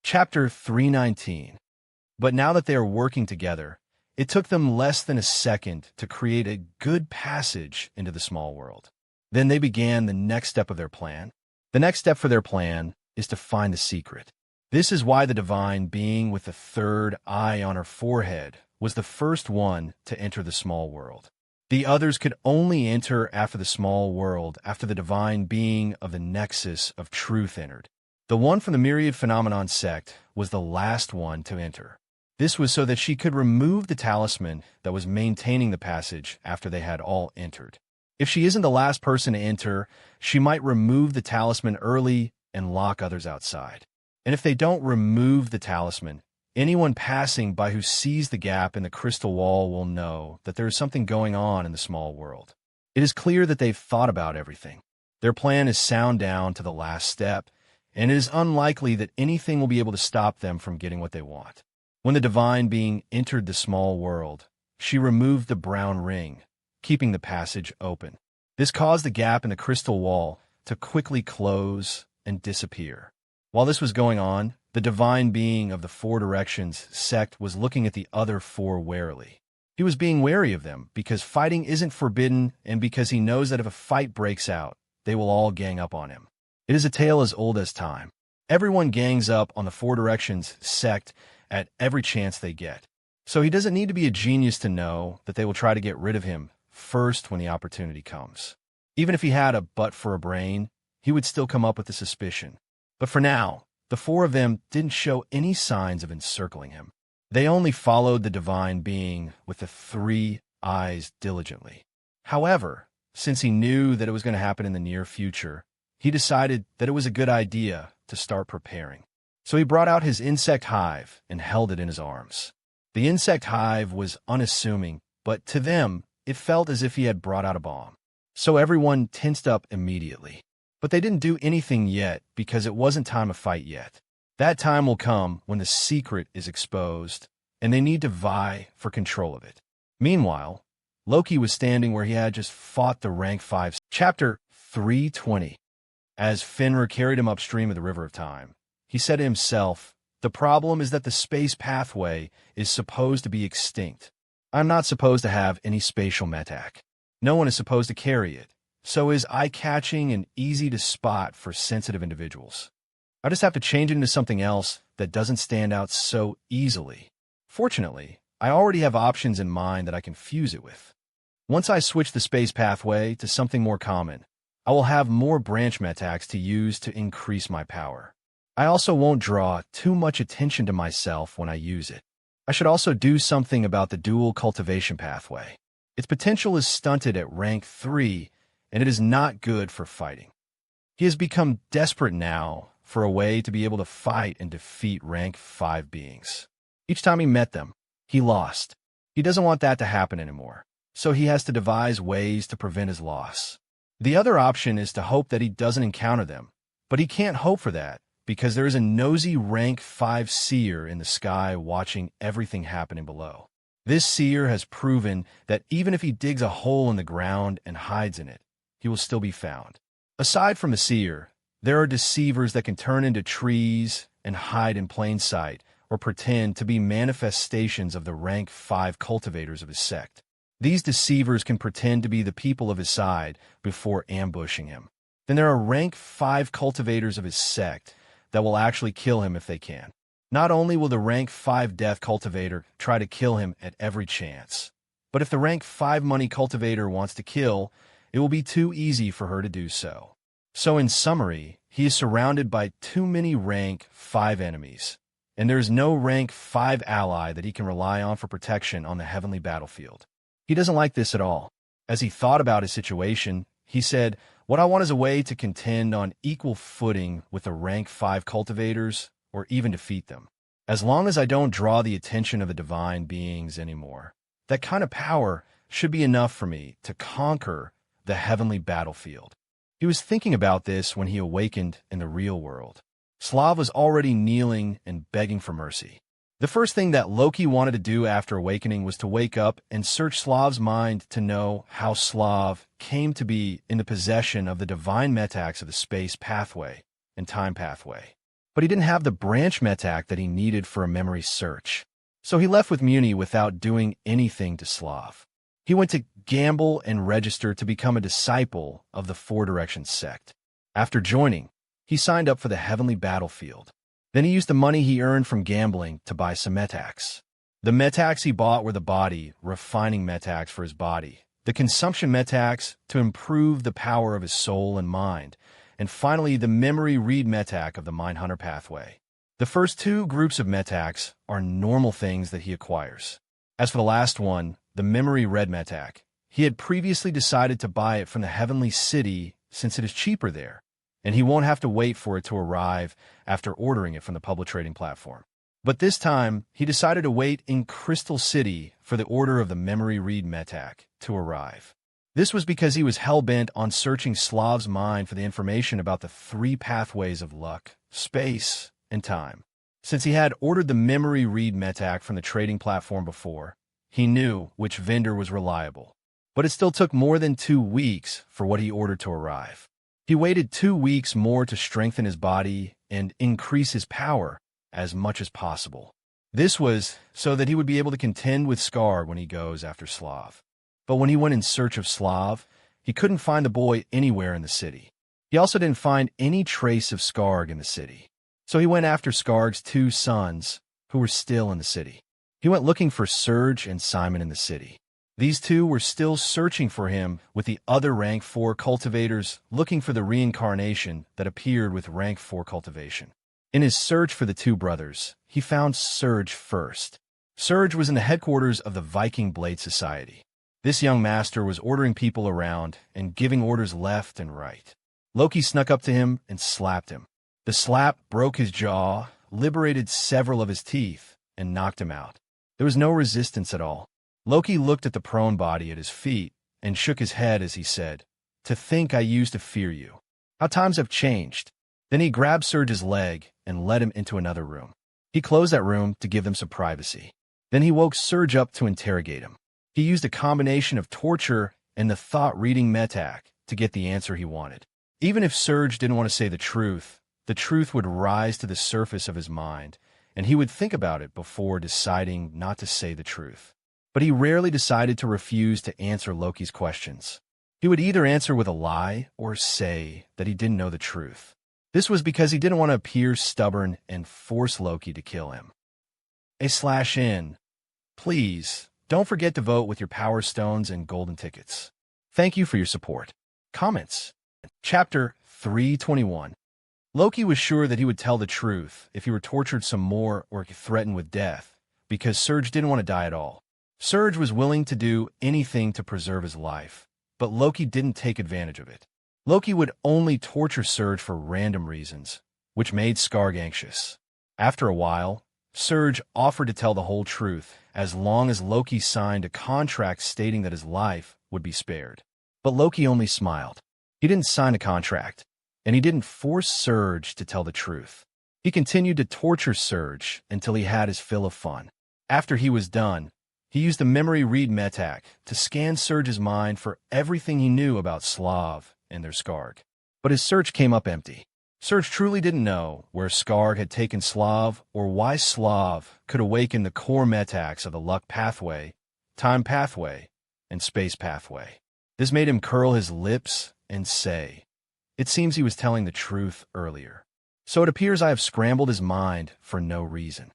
B: Chapter 319. But now that they are working together, it took them less than a second to create a good passage into the small world. Then they began the next step of their plan. The next step for their plan is to find the secret. This is why the divine being with the third eye on her forehead was the first one to enter the small world. The others could only enter after the small world after the divine being of the nexus of truth entered. The one from the myriad phenomenon sect was the last one to enter. This was so that she could remove the talisman that was maintaining the passage after they had all entered. If she isn't the last person to enter, she might remove the talisman early and lock others outside. And if they don't remove the talisman, anyone passing by who sees the gap in the crystal wall will know that there is something going on in the small world. It is clear that they've thought about everything. Their plan is sound down to the last step, and it is unlikely that anything will be able to stop them from getting what they want. When the divine being entered the small world, she removed the brown ring, keeping the passage open. This caused the gap in the crystal wall to quickly close and disappear. While this was going on, the divine being of the four directions sect was looking at the other four warily. He was being wary of them because fighting isn't forbidden and because he knows that if a fight breaks out, they will all gang up on him. It is a tale as old as time. Everyone gangs up on the four directions sect at every chance they get. So he doesn't need to be a genius to know that they will try to get rid of him first when the opportunity comes. Even if he had a butt for a brain, he would still come up with the suspicion. But for now, the four of them didn't show any signs of encircling him. They only followed the divine being with the three eyes diligently. However, since he knew that it was going to happen in the near future, he decided that it was a good idea to start preparing. So he brought out his insect hive and held it in his arms. The insect hive was unassuming, but to them, it felt as if he had brought out a bomb. So everyone tensed up immediately. But they didn't do anything yet because it wasn't time to fight yet. That time will come when the secret is exposed, and they need to vie for control of it. Meanwhile, Loki was standing where he had just fought the rank 5. Chapter 320. As Fenrir carried him upstream of the River of Time, he said to himself, "The problem is that the space pathway is supposed to be extinct. I'm not supposed to have any spatial metac. No one is supposed to carry it. So is eye-catching and easy to spot for sensitive individuals. I just have to change it into something else that doesn't stand out so easily. Fortunately, I already have options in mind that I can fuse it with. Once I switch the space pathway to something more common, I will have more branch metacs to use to increase my power. I also won't draw too much attention to myself when I use it. I should also do something about the dual cultivation pathway. Its potential is stunted at rank 3, and it is not good for fighting. He has become desperate now for a way to be able to fight and defeat rank 5 beings. Each time he met them, he lost. He doesn't want that to happen anymore, so he has to devise ways to prevent his loss. The other option is to hope that he doesn't encounter them, but he can't hope for that because there is a nosy rank 5 seer in the sky watching everything happening below. This seer has proven that even if he digs a hole in the ground and hides in it, he will still be found. Aside from a seer, there are deceivers that can turn into trees and hide in plain sight or pretend to be manifestations of the rank 5 cultivators of his sect. These deceivers can pretend to be the people of his side before ambushing him. Then there are rank 5 cultivators of his sect that will actually kill him if they can. Not only will the rank 5 death cultivator try to kill him at every chance, but if the rank 5 money cultivator wants to kill, it will be too easy for her to do so. So in summary, he is surrounded by too many rank 5 enemies, and there is no rank 5 ally that he can rely on for protection on the heavenly battlefield. He doesn't like this at all. As he thought about his situation, he said, "What I want is a way to contend on equal footing with the rank 5 cultivators, or even defeat them. As long as I don't draw the attention of the divine beings anymore, that kind of power should be enough for me to conquer the heavenly battlefield." He was thinking about this when he awakened in the real world. Slav was already kneeling and begging for mercy. The first thing that Loki wanted to do after awakening was to wake up and search Slav's mind to know how Slav came to be in the possession of the divine metax of the space pathway and time pathway. But he didn't have the branch metac that he needed for a memory search. So he left with Muni without doing anything to Slav. He went to gamble and register to become a disciple of the Four Directions sect. After joining, he signed up for the heavenly battlefield. Then he used the money he earned from gambling to buy some metacs. The metacs he bought were the body, refining metacs for his body, the consumption metacs to improve the power of his soul and mind, and finally the memory read metac of the Mindhunter pathway. The first 2 groups of metacs are normal things that he acquires. As for the last one, the memory read metac, he had previously decided to buy it from the heavenly city since it is cheaper there, and he won't have to wait for it to arrive after ordering it from the public trading platform. But this time, he decided to wait in Crystal City for the order of the memory read metac to arrive. This was because he was hell-bent on searching Slav's mind for the information about the 3 pathways of luck, space, and time. Since he had ordered the memory read metac from the trading platform before, he knew which vendor was reliable. But it still took more than 2 weeks for what he ordered to arrive. He waited 2 weeks more to strengthen his body and increase his power as much as possible. This was so that he would be able to contend with Scar when he goes after Slav. But when he went in search of Slav, he couldn't find the boy anywhere in the city. He also didn't find any trace of Skarg in the city. So he went after Skarg's 2 sons, who were still in the city. He went looking for Serge and Simon in the city. These 2 were still searching for him with the other rank 4 cultivators looking for the reincarnation that appeared with rank 4 cultivation. In his search for the 2 brothers, he found Serge first. Serge was in the headquarters of the Viking Blade Society. This young master was ordering people around and giving orders left and right. Loki snuck up to him and slapped him. The slap broke his jaw, liberated several of his teeth, and knocked him out. There was no resistance at all. Loki looked at the prone body at his feet and shook his head as he said, "To think I used to fear you. How times have changed." Then he grabbed Serge's leg and led him into another room. He closed that room to give them some privacy. Then he woke Serge up to interrogate him. He used a combination of torture and the thought-reading metac to get the answer he wanted. Even if Serge didn't want to say the truth would rise to the surface of his mind, and he would think about it before deciding not to say the truth. But he rarely decided to refuse to answer Loki's questions. He would either answer with a lie or say that he didn't know the truth. This was because he didn't want to appear stubborn and force Loki to kill him. /N. Please, don't forget to vote with your power stones and golden tickets. Thank you for your support. Comments. Chapter 321. Loki was sure that he would tell the truth if he were tortured some more or threatened with death, because Serge didn't want to die at all. Serge was willing to do anything to preserve his life, but Loki didn't take advantage of it. Loki would only torture Serge for random reasons, which made Skarg anxious. After a while, Serge offered to tell the whole truth as long as Loki signed a contract stating that his life would be spared. But Loki only smiled. He didn't sign a contract, and he didn't force Surge to tell the truth. He continued to torture Surge until he had his fill of fun. After he was done, he used the memory read metac to scan Surge's mind for everything he knew about Slav and their Skarg. But his search came up empty. Surge truly didn't know where Skarg had taken Slav or why Slav could awaken the core metacs of the luck pathway, time pathway, and space pathway. This made him curl his lips and say, "It seems he was telling the truth earlier. So it appears I have scrambled his mind for no reason."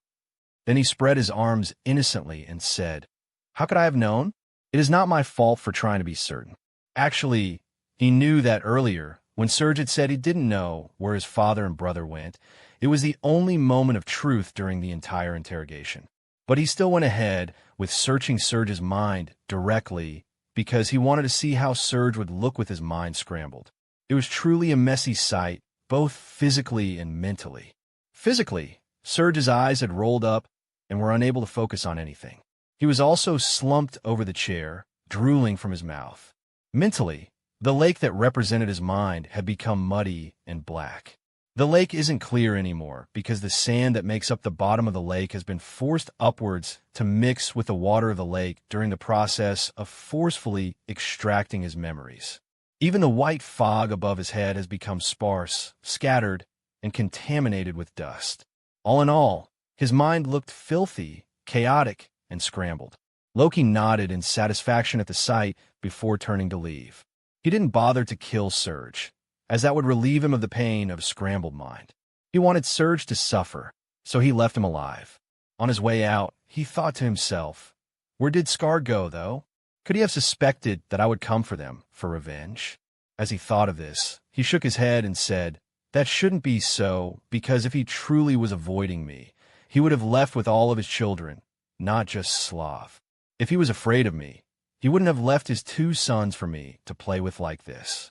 B: Then he spread his arms innocently and said, "How could I have known? It is not my fault for trying to be certain." Actually, he knew that earlier, when Surge had said he didn't know where his father and brother went. It was the only moment of truth during the entire interrogation. But he still went ahead with searching Surge's mind directly because he wanted to see how Surge would look with his mind scrambled. It was truly a messy sight, both physically and mentally. Physically, Surge's eyes had rolled up and were unable to focus on anything. He was also slumped over the chair, drooling from his mouth. Mentally, the lake that represented his mind had become muddy and black. The lake isn't clear anymore because the sand that makes up the bottom of the lake has been forced upwards to mix with the water of the lake during the process of forcefully extracting his memories. Even the white fog above his head has become sparse, scattered, and contaminated with dust. All in all, his mind looked filthy, chaotic, and scrambled. Loki nodded in satisfaction at the sight before turning to leave. He didn't bother to kill Surge, as that would relieve him of the pain of a scrambled mind. He wanted Surge to suffer, so he left him alive. On his way out, he thought to himself, "Where did Skarg go, though? Could he have suspected that I would come for them, for revenge?" As he thought of this, he shook his head and said, "That shouldn't be so, because if he truly was avoiding me, he would have left with all of his children, not just Slav. If he was afraid of me, he wouldn't have left his 2 sons for me to play with like this."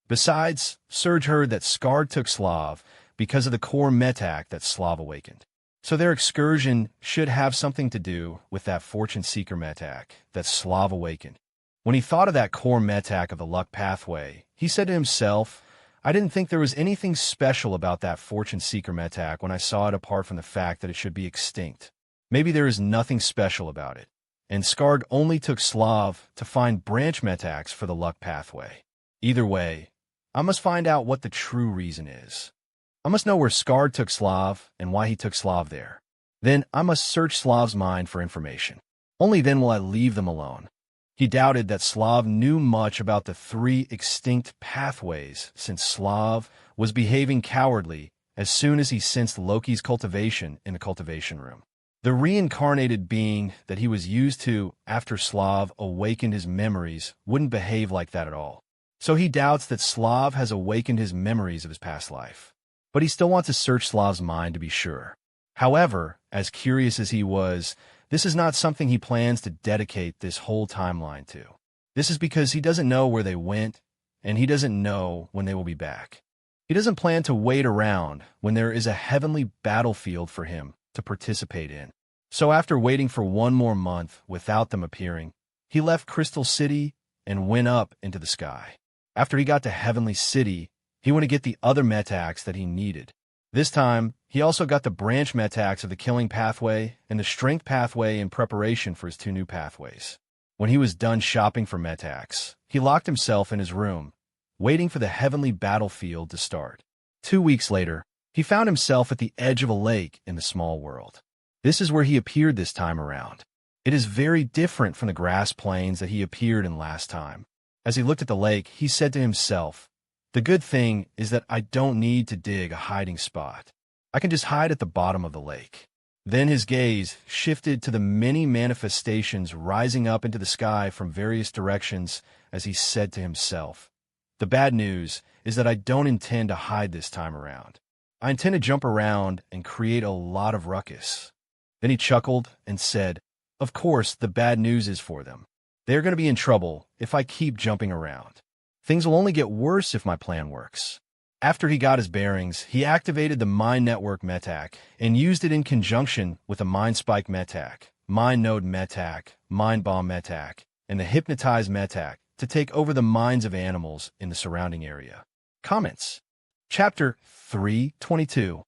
B: Besides, Surge heard that Skarg took Slav because of the core metac that Slav awakened. So their excursion should have something to do with that fortune seeker metac that Slav awakened. When he thought of that core metac of the luck pathway, he said to himself, "I didn't think there was anything special about that fortune seeker metac when I saw it apart from the fact that it should be extinct. Maybe there is nothing special about it. And Skarg only took Slav to find branch metacs for the luck pathway. Either way, I must find out what the true reason is. I must know where Skarg took Slav and why he took Slav there. Then I must search Slav's mind for information. Only then will I leave them alone." He doubted that Slav knew much about the 3 extinct pathways, since Slav was behaving cowardly as soon as he sensed Loki's cultivation in the cultivation room. The reincarnated being that he was used to after Slav awakened his memories wouldn't behave like that at all. So he doubts that Slav has awakened his memories of his past life. But he still wants to search Slav's mind to be sure. However, as curious as he was, this is not something he plans to dedicate this whole timeline to. This is because he doesn't know where they went, and he doesn't know when they will be back. He doesn't plan to wait around when there is a heavenly battlefield for him to participate in. So after waiting for 1 more month without them appearing, he left Crystal City and went up into the sky. After he got to Heavenly City, he went to get the other metacs that he needed. This time, he also got the branch metacs of the killing pathway and the strength pathway in preparation for his 2 new pathways. When he was done shopping for metacs, he locked himself in his room, waiting for the heavenly battlefield to start. 2 weeks later, he found himself at the edge of a lake in the small world. This is where he appeared this time around. It is very different from the grass plains that he appeared in last time. As he looked at the lake, he said to himself, "The good thing is that I don't need to dig a hiding spot. I can just hide at the bottom of the lake." Then his gaze shifted to the many manifestations rising up into the sky from various directions as he said to himself, "The bad news is that I don't intend to hide this time around. I intend to jump around and create a lot of ruckus." Then he chuckled and said, "Of course, the bad news is for them. They're going to be in trouble if I keep jumping around. Things will only get worse if my plan works." After he got his bearings, he activated the Mind Network metac and used it in conjunction with the Mind Spike metac, mind node metac, mind bomb metac, and the hypnotize metac to take over the minds of animals in the surrounding area. Comments. Chapter 3:22.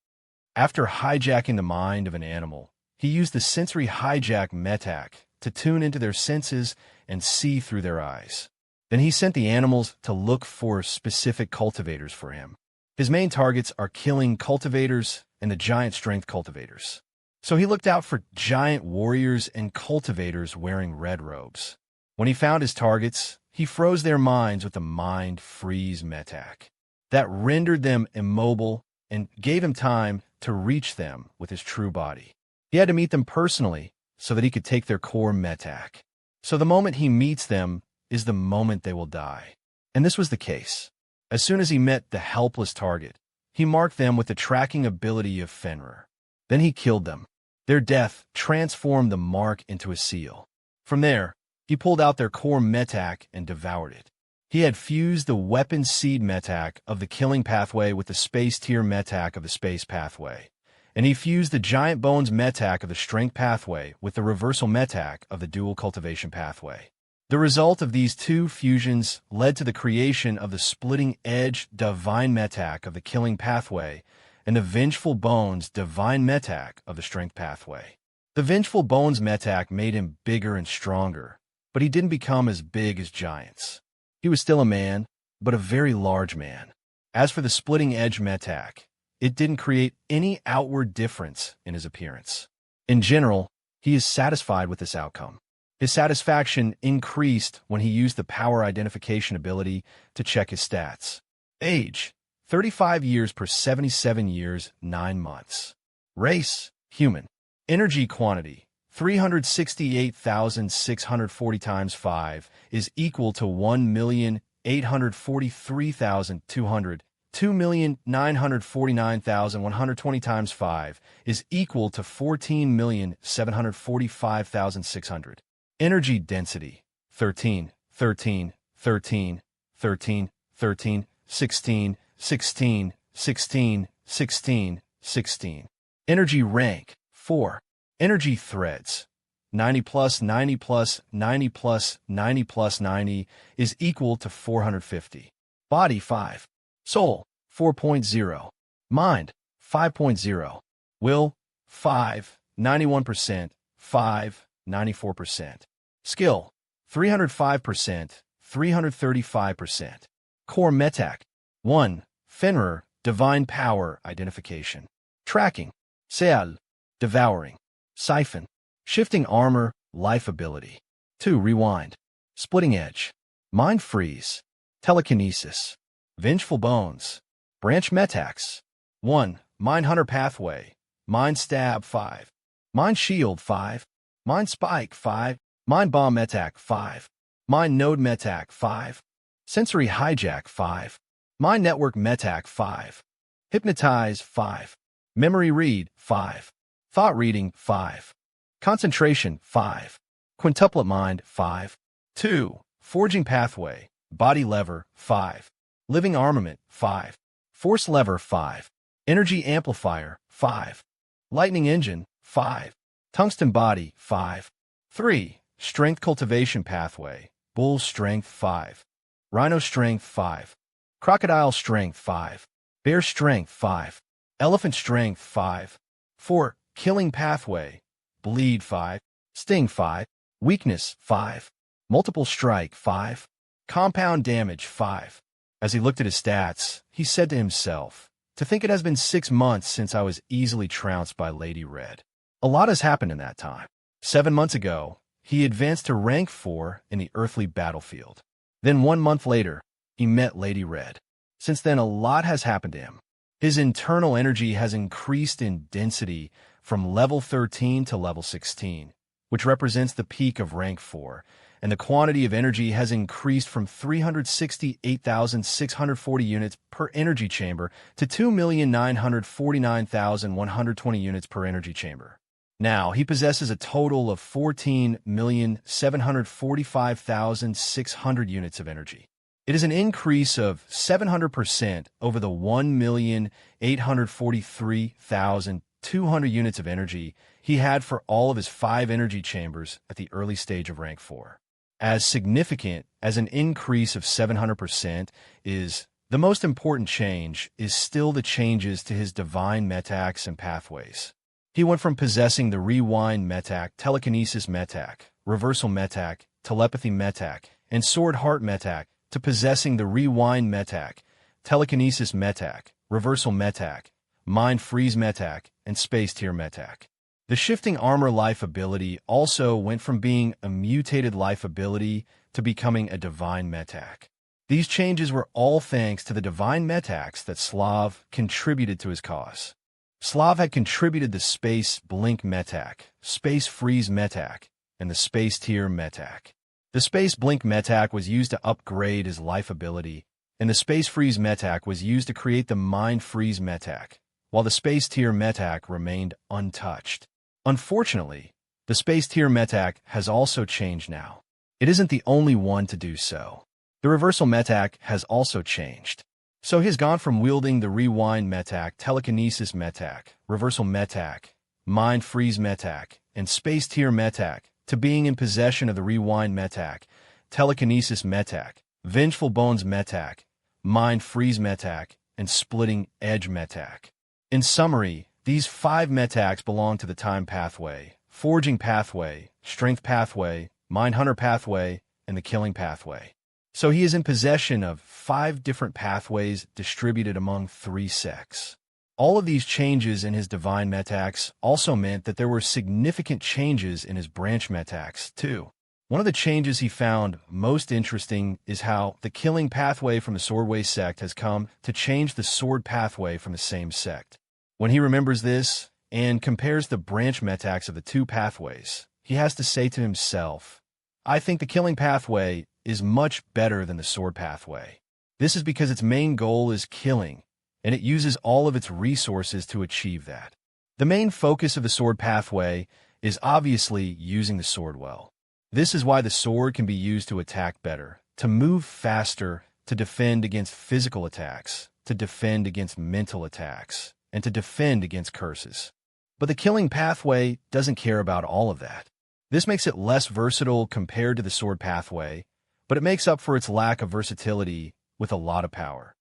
B: After hijacking the mind of an animal, he used the sensory hijack metac to tune into their senses and see through their eyes. Then he sent the animals to look for specific cultivators for him. His main targets are killing cultivators and the giant strength cultivators. So he looked out for giant warriors and cultivators wearing red robes. When he found his targets, he froze their minds with the mind freeze metac. That rendered them immobile and gave him time to reach them with his true body. He had to meet them personally so that he could take their core metac. So the moment he meets them is the moment they will die. And this was the case. As soon as he met the helpless target, he marked them with the tracking ability of Fenrir. Then he killed them. Their death transformed the mark into a seal. From there, he pulled out their core metac and devoured it. He had fused the weapon seed metac of the killing pathway with the space tier metac of the space pathway, and he fused the giant bones metac of the strength pathway with the reversal metac of the dual cultivation pathway. The result of these two fusions led to the creation of the splitting edge divine metac of the killing pathway and the vengeful bones divine metac of the strength pathway. The vengeful bones metac made him bigger and stronger, but he didn't become as big as giants. He was still a man, but a very large man. As for the splitting edge metac, it didn't create any outward difference in his appearance. In general, he is satisfied with this outcome. His satisfaction increased when he used the power identification ability to check his stats. Age, 35 years per 77 years, 9 months. Race, human. Energy quantity, 368,640 times 5 is equal to 1,843,200. 2,949,120 times 5 is equal to 14,745,600. Energy density, 13, 13, 13, 13, 13, 16, 16, 16, 16, 16. Energy rank, 4. Energy threads, 90 plus 90 plus 90 plus 90 plus 90 is equal to 450. Body, 5. Soul, 4.0. Mind, 5.0. Will, 5, 91%, 5, 94%. Skill, 305%, 335%. Core metac, 1. Fenrir, divine power identification. Tracking, Seal, devouring. Siphon, shifting armor, life ability. 2. Rewind, splitting edge. Mind freeze, telekinesis. Vengeful bones, branch metacs. 1. Mind hunter pathway, mind stab 5. Mind shield 5. Mind spike 5. Mind bomb metac 5. Mind node metac 5. Sensory hijack 5. Mind network metac 5. Hypnotize 5. Memory read 5. Thought reading 5. Concentration 5. Quintuplet mind 5. 2. Forging pathway, body lever 5. Living armament 5. Force lever 5. Energy amplifier 5. Lightning engine 5. Tungsten body 5. 3. Strength cultivation pathway, bull strength 5. Rhino strength 5. Crocodile strength 5. Bear strength 5. Elephant strength 5. 4. Killing pathway, bleed 5. Sting 5. Weakness 5. Multiple strike 5. Compound damage 5. As he looked at his stats, he said to himself, "To think it has been 6 months since I was easily trounced by Lady Red. A lot has happened in that time. 7 months ago, he advanced to rank 4 in the earthly battlefield. Then 1 month later, he met Lady Red. Since then, a lot has happened to him. His internal energy has increased in density from level 13 to level 16, which represents the peak of rank 4, and the quantity of energy has increased from 368,640 units per energy chamber to 2,949,120 units per energy chamber. Now, he possesses a total of 14,745,600 units of energy. It is an increase of 700% over the 1,843,200 200 units of energy he had for all of his 5 energy chambers at the early stage of rank 4. As significant as an increase of 700% is, the most important change is still the changes to his divine metacs and pathways. He went from possessing the rewind metac, telekinesis metac, reversal metac, telepathy metac, and sword heart metac to possessing the rewind metac, telekinesis metac, reversal metac, mind freeze metac, and space tier metac. The shifting armor life ability also went from being a mutated life ability to becoming a divine metac. These changes were all thanks to the divine metacs that Slav contributed to his cause. Slav had contributed the space blink metac, space freeze metac, and the space tier metac. The space blink metac was used to upgrade his life ability, and the space freeze metac was used to create the mind freeze metac, while the space tier metac remained untouched. Unfortunately, the space tier metac has also changed now. It isn't the only one to do so. The reversal metac has also changed. So he has gone from wielding the rewind metac, telekinesis metac, reversal metac, mind freeze metac, and space tier metac to being in possession of the rewind metac, telekinesis metac, vengeful bones metac, mind freeze metac, and splitting edge metac. In summary, these 5 metacs belong to the time pathway, forging pathway, strength pathway, mind hunter pathway, and the killing pathway. So he is in possession of 5 different pathways distributed among 3 sects. All of these changes in his divine metacs also meant that there were significant changes in his branch metacs, too. One of the changes he found most interesting is how the killing pathway from the Swordway sect has come to change the sword pathway from the same sect. When he remembers this and compares the branch metacs of the 2 pathways, he has to say to himself, I think the killing pathway is much better than the sword pathway. This is because its main goal is killing, and it uses all of its resources to achieve that. The main focus of the sword pathway is obviously using the sword well. This is why the sword can be used to attack better, to move faster, to defend against physical attacks, to defend against mental attacks, and to defend against curses. But the killing pathway doesn't care about all of that. This makes it less versatile compared to the sword pathway, but it makes up for its lack of versatility with a lot of power.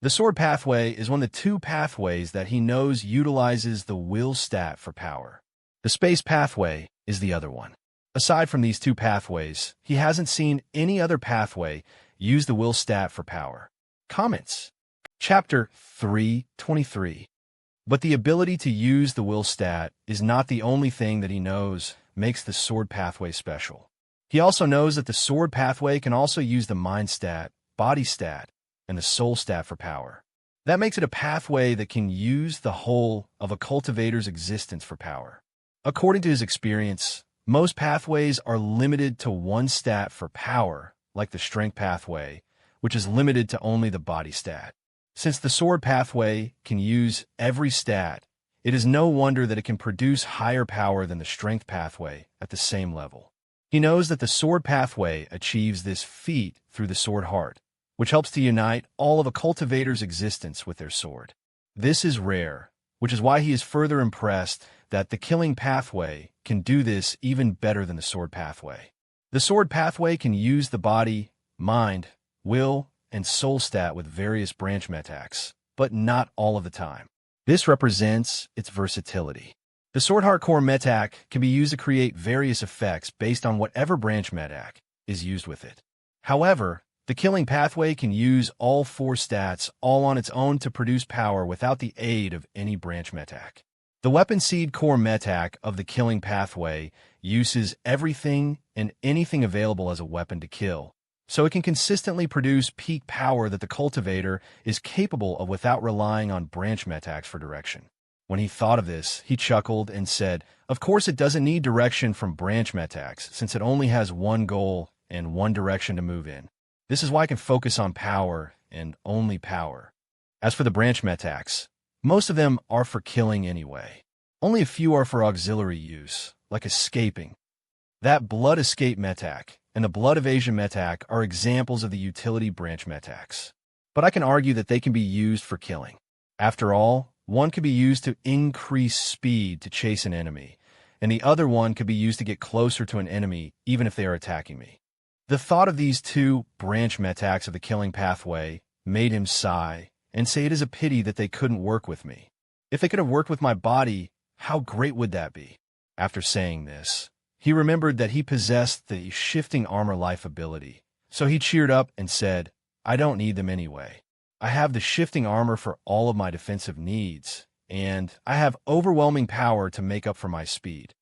B: The sword pathway is one of the 2 pathways that he knows utilizes the will stat for power. The space pathway is the other one. Aside from these 2 pathways, he hasn't seen any other pathway use the will stat for power. Comments. Chapter 3:23. But the ability to use the will stat is not the only thing that he knows makes the sword pathway special. He also knows that the sword pathway can also use the mind stat, body stat, and the soul stat for power. That makes it a pathway that can use the whole of a cultivator's existence for power. According to his experience, most pathways are limited to 1 stat for power, like the strength pathway, which is limited to only the body stat. Since the sword pathway can use every stat, it is no wonder that it can produce higher power than the strength pathway at the same level. He knows that the sword pathway achieves this feat through the sword heart, which helps to unite all of a cultivator's existence with their sword. This is rare, which is why he is further impressed that the killing pathway can do this even better than the sword pathway. The sword pathway can use the body, mind, will, and soul stat with various branch metacs, but not all of the time. This represents its versatility. The sword heart core metac can be used to create various effects based on whatever branch metac is used with it. However, the killing pathway can use all 4 stats all on its own to produce power without the aid of any branch metac. The weapon seed core metac of the killing pathway uses everything and anything available as a weapon to kill, so it can consistently produce peak power that the cultivator is capable of without relying on branch metacs for direction. When he thought of this, he chuckled and said, of course it doesn't need direction from branch metacs since it only has 1 goal and 1 direction to move in. This is why I can focus on power and only power. As for the branch metacs, most of them are for killing anyway. Only a few are for auxiliary use, like escaping. That blood escape metac and the blood evasion metac are examples of the utility branch metacs. But I can argue that they can be used for killing. After all, One could be used to increase speed to chase an enemy, and the other one could be used to get closer to an enemy even if they are attacking me. The thought of these two branch metaks of the killing pathway made him sigh and say it is a pity that they couldn't work with me. If they could have worked with my body, how great would that be? After saying this, he remembered that he possessed the shifting armor life ability, so he cheered up and said, I don't need them anyway. I have the shifting armor for all of my defensive needs, and I have overwhelming power to make up for my speed.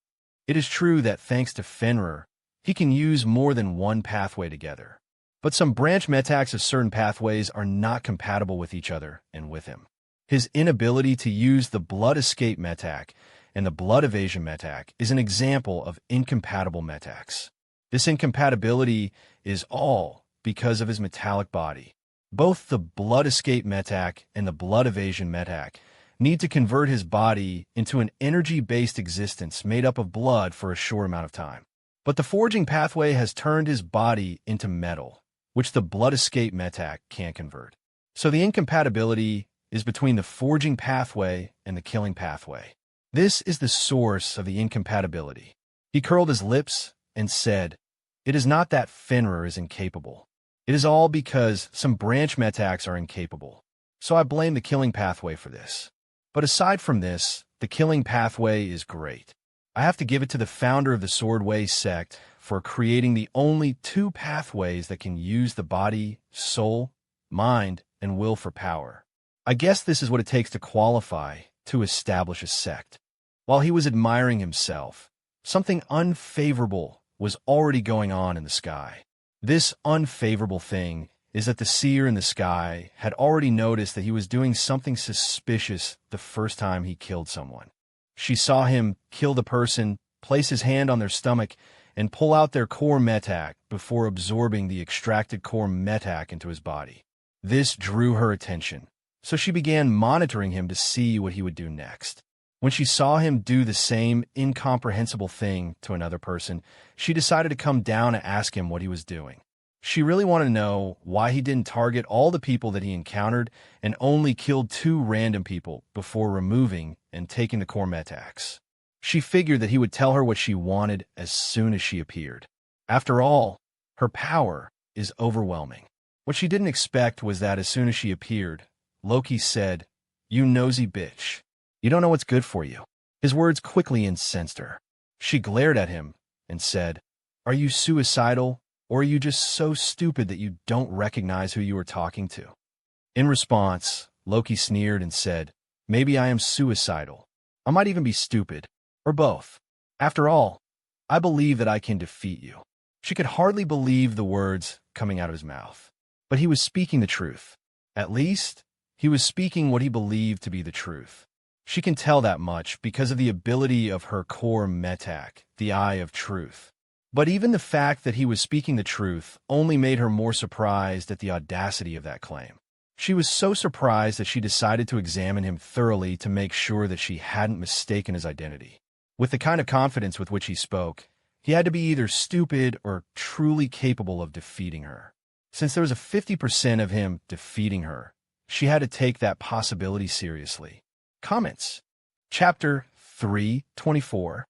B: It is true that thanks to Fenrir, he can use more than one pathway together. But some branch metaks of certain pathways are not compatible with each other and with him. His inability to use the blood escape metak and the blood evasion metak is an example of incompatible metaks. This incompatibility is all because of his metallic body. Both the blood escape metak and the blood evasion metak need to convert his body into an energy-based existence made up of blood for a short amount of time. But the forging pathway has turned his body into metal, which the blood escape metak can't convert. So the incompatibility is between the forging pathway and the killing pathway. This is the source of the incompatibility. He curled his lips and said, It is not that Fenrir is incapable. It is all because some branch metaks are incapable. So I blame the killing pathway for this. But aside from this, the killing pathway is great. I have to give it to the founder of the Swordway sect for creating the only two pathways that can use the body, soul, mind, and will for power. I guess this is what it takes to qualify to establish a sect. While he was admiring himself, something unfavorable was already going on in the sky. This unfavorable thing is that the seer in the sky had already noticed that he was doing something suspicious the first time he killed someone. She saw him kill the person, place his hand on their stomach, and pull out their core metak before absorbing the extracted core metak into his body. This drew her attention, so she began monitoring him to see what he would do next. When she saw him do the same incomprehensible thing to another person, she decided to come down and ask him what he was doing. She really wanted to know why he didn't target all the people that he encountered and only killed 2 random people before removing and taking the core metaks. She figured that he would tell her what she wanted as soon as she appeared. After all, her power is overwhelming. What she didn't expect was that as soon as she appeared, Loki said, "You nosy bitch. You don't know what's good for you." His words quickly incensed her. She glared at him and said, "Are you suicidal? Or are you just so stupid that you don't recognize who you are talking to?" In response, Loki sneered and said, "Maybe I am suicidal. I might even be stupid, or both. After all, I believe that I can defeat you." She could hardly believe the words coming out of his mouth. But he was speaking the truth. At least, he was speaking what he believed to be the truth. She can tell that much because of the ability of her core metak, the Eye of Truth. But even the fact that he was speaking the truth only made her more surprised at the audacity of that claim. She was so surprised that she decided to examine him thoroughly to make sure that she hadn't mistaken his identity. With the kind of confidence with which he spoke, he had to be either stupid or truly capable of defeating her. Since there was a 50% of him defeating her, she had to take that possibility seriously. Comments. Chapter 3:24.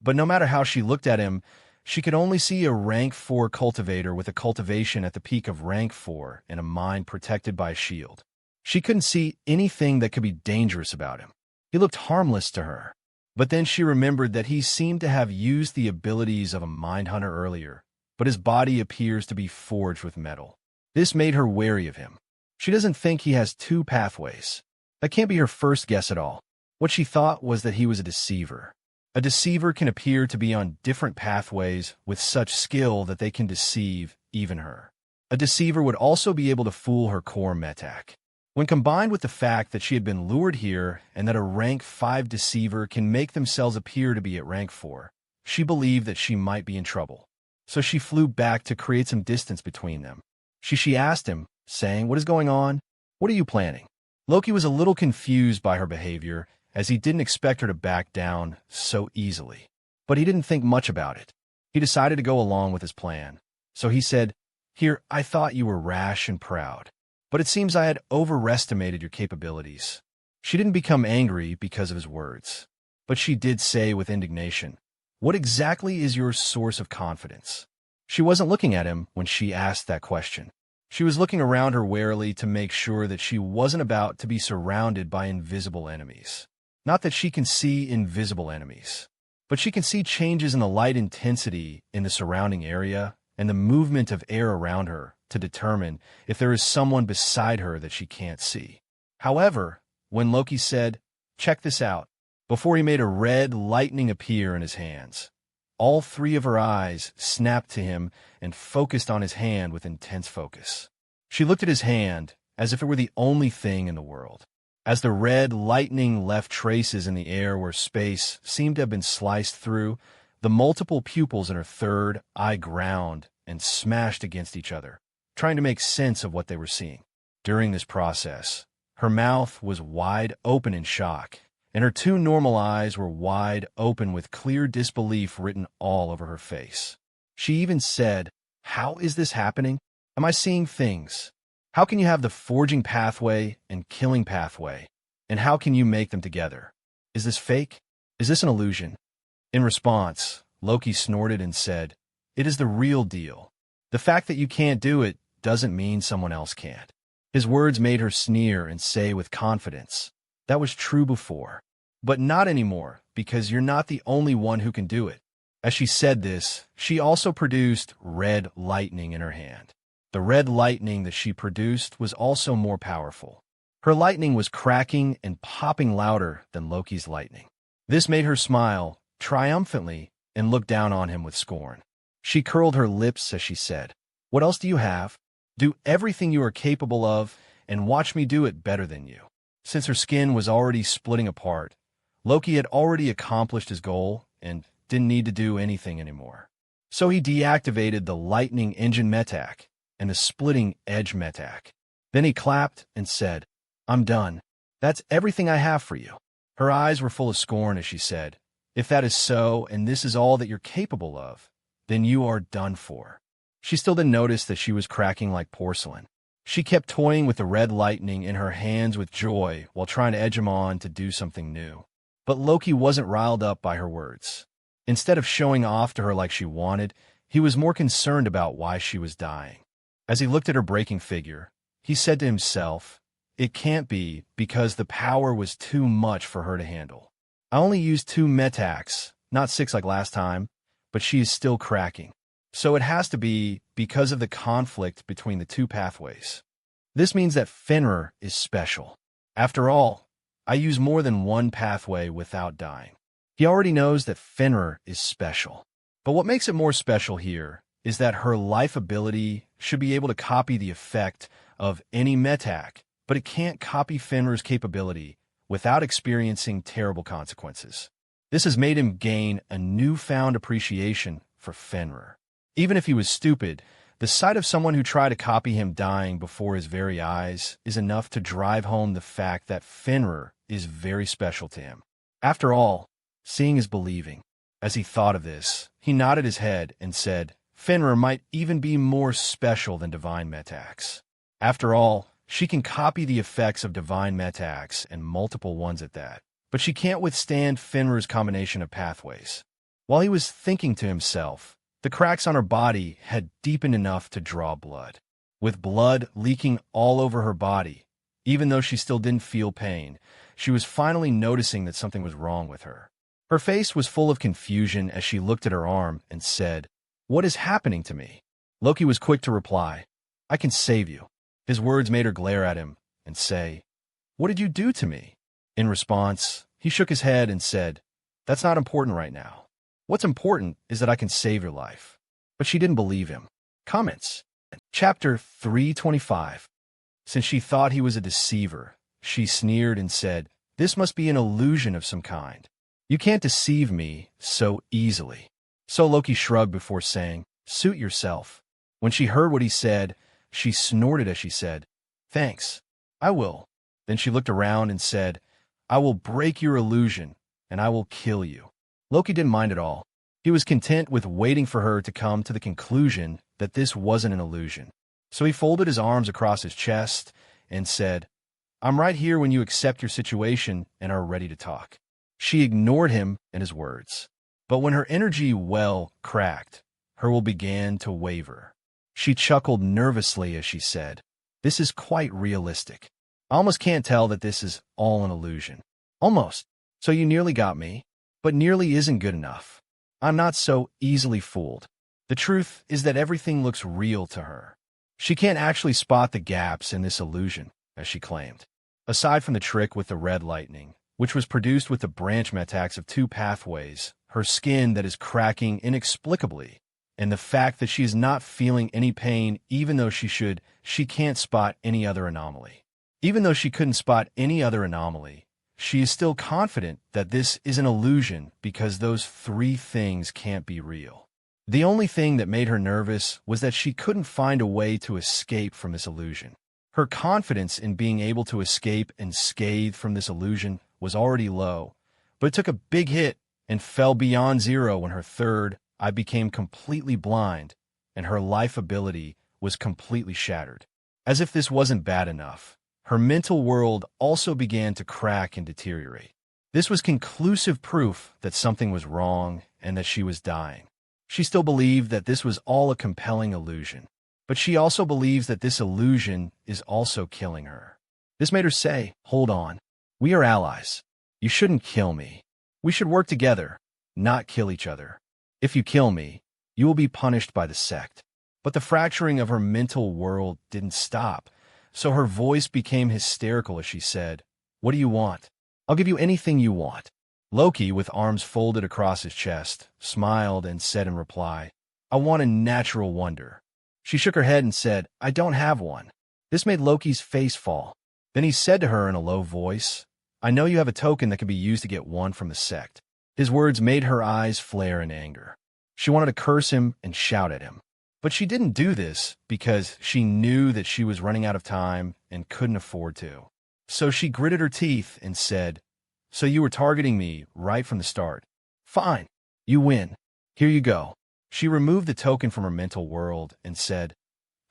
B: But no matter how she looked at him, she could only see a rank 4 cultivator with a cultivation at the peak of rank 4 and a mind protected by a shield. She couldn't see anything that could be dangerous about him. He looked harmless to her. But then she remembered that he seemed to have used the abilities of a mind hunter earlier, but his body appears to be forged with metal. This made her wary of him. She doesn't think he has 2 pathways. That can't be her first guess at all. What she thought was that he was a deceiver. A deceiver can appear to be on different pathways with such skill that they can deceive even her. A deceiver would also be able to fool her core metak. When combined with the fact that she had been lured here and that a rank 5 deceiver can make themselves appear to be at rank 4, she believed that she might be in trouble. So she flew back to create some distance between them. She asked him, saying, "What is going on? What are you planning?" Loki was a little confused by her behavior, as he didn't expect her to back down so easily. But he didn't think much about it. He decided to go along with his plan. So he said, "Here, I thought you were rash and proud, but it seems I had overestimated your capabilities." She didn't become angry because of his words, but she did say with indignation, "What exactly is your source of confidence?" She wasn't looking at him when she asked that question. She was looking around her warily to make sure that she wasn't about to be surrounded by invisible enemies. Not that she can see invisible enemies, but she can see changes in the light intensity in the surrounding area and the movement of air around her to determine if there is someone beside her that she can't see. However, when Loki said, "Check this out," before he made a red lightning appear in his hands, all three of her eyes snapped to him and focused on his hand with intense focus. She looked at his hand as if it were the only thing in the world. As the red lightning left traces in the air where space seemed to have been sliced through, the multiple pupils in her third eye ground and smashed against each other, trying to make sense of what they were seeing. During this process, her mouth was wide open in shock, and her two normal eyes were wide open with clear disbelief written all over her face. She even said, "How is this happening? Am I seeing things? How can you have the forging pathway and killing pathway? And how can you make them together? Is this fake? Is this an illusion?" In response, Loki snorted and said, "It is the real deal. The fact that you can't do it doesn't mean someone else can't." His words made her sneer and say with confidence, "That was true before, but not anymore, because you're not the only one who can do it." As she said this, she also produced red lightning in her hand. The red lightning that she produced was also more powerful. Her lightning was cracking and popping louder than Loki's lightning. This made her smile triumphantly and look down on him with scorn. She curled her lips as she said, "What else do you have? Do everything you are capable of and watch me do it better than you." Since her skin was already splitting apart, Loki had already accomplished his goal and didn't need to do anything anymore. So he deactivated the lightning engine metak and the splitting edge metak. Then he clapped and said, "I'm done. That's everything I have for you." Her eyes were full of scorn as she said, "If that is so, and this is all that you're capable of, then you are done for." She still didn't notice that she was cracking like porcelain. She kept toying with the red lightning in her hands with joy while trying to edge him on to do something new. But Loki wasn't riled up by her words. Instead of showing off to her like she wanted, he was more concerned about why she was dying. As he looked at her breaking figure, he said to himself, "It can't be because the power was too much for her to handle. I only used 2 metaks, not 6 like last time, but she is still cracking. So it has to be because of the conflict between the 2 pathways. This means that Fenrir is special. After all, I use more than 1 pathway without dying." He already knows that Fenrir is special. But what makes it more special here is that her life ability should be able to copy the effect of any metak, but it can't copy Fenrir's capability without experiencing terrible consequences. This has made him gain a newfound appreciation for Fenrir. Even if he was stupid, the sight of someone who tried to copy him dying before his very eyes is enough to drive home the fact that Fenrir is very special to him. After all, seeing is believing. As he thought of this, he nodded his head and said, "Fenrir might even be more special than divine metaks. After all, she can copy the effects of divine metaks and multiple ones at that, but she can't withstand Fenrir's combination of pathways." While he was thinking to himself, the cracks on her body had deepened enough to draw blood. With blood leaking all over her body, even though she still didn't feel pain, she was finally noticing that something was wrong with her. Her face was full of confusion as she looked at her arm and said, "What is happening to me?" Loki was quick to reply, "I can save you." His words made her glare at him and say, "What did you do to me?" In response, he shook his head and said, "That's not important right now. What's important is that I can save your life." But she didn't believe him. Comments. Chapter 325. Since she thought he was a deceiver, she sneered and said, "This must be an illusion of some kind. You can't deceive me so easily." So Loki shrugged before saying, "Suit yourself." When she heard what he said, she snorted as she said, "Thanks, I will." Then she looked around and said, "I will break your illusion, and I will kill you." Loki didn't mind at all. He was content with waiting for her to come to the conclusion that this wasn't an illusion. So he folded his arms across his chest and said, I'm right here when you accept your situation and are ready to talk." She ignored him and his words. But when her energy well cracked, her will began to waver. She chuckled nervously as she said, "This is quite realistic. I almost can't tell that this is all an illusion. Almost. So you nearly got me, but nearly isn't good enough. I'm not so easily fooled." The truth is that everything looks real to her. She can't actually spot the gaps in this illusion, as she claimed. Aside from the trick with the red lightning, which was produced with the branch metax of 2 pathways, her skin that is cracking inexplicably, and the fact that she is not feeling any pain even though she can't spot any other anomaly. Even though she couldn't spot any other anomaly, she is still confident that this is an illusion because those 3 things can't be real. The only thing that made her nervous was that she couldn't find a way to escape from this illusion. Her confidence in being able to escape unscathed from this illusion was already low, but it took a big hit and fell beyond 0 when her third eye became completely blind and her life ability was completely shattered. As if this wasn't bad enough, her mental world also began to crack and deteriorate. This was conclusive proof that something was wrong and that she was dying. She still believed that this was all a compelling illusion, but she also believes that this illusion is also killing her. This made her say, "Hold on. We are allies. You shouldn't kill me. We should work together, not kill each other. If you kill me, you will be punished by the sect." But the fracturing of her mental world didn't stop, so her voice became hysterical as she said, "What do you want? I'll give you anything you want." Loki, with arms folded across his chest, smiled and said in reply, "I want a natural wonder." She shook her head and said, "I don't have one." This made Loki's face fall. Then he said to her in a low voice, "I know you have a token that can be used to get one from the sect." His words made her eyes flare in anger. She wanted to curse him and shout at him. But she didn't do this because she knew that she was running out of time and couldn't afford to. So she gritted her teeth and said, "So you were targeting me right from the start. Fine. You win. Here you go." She removed the token from her mental world and said,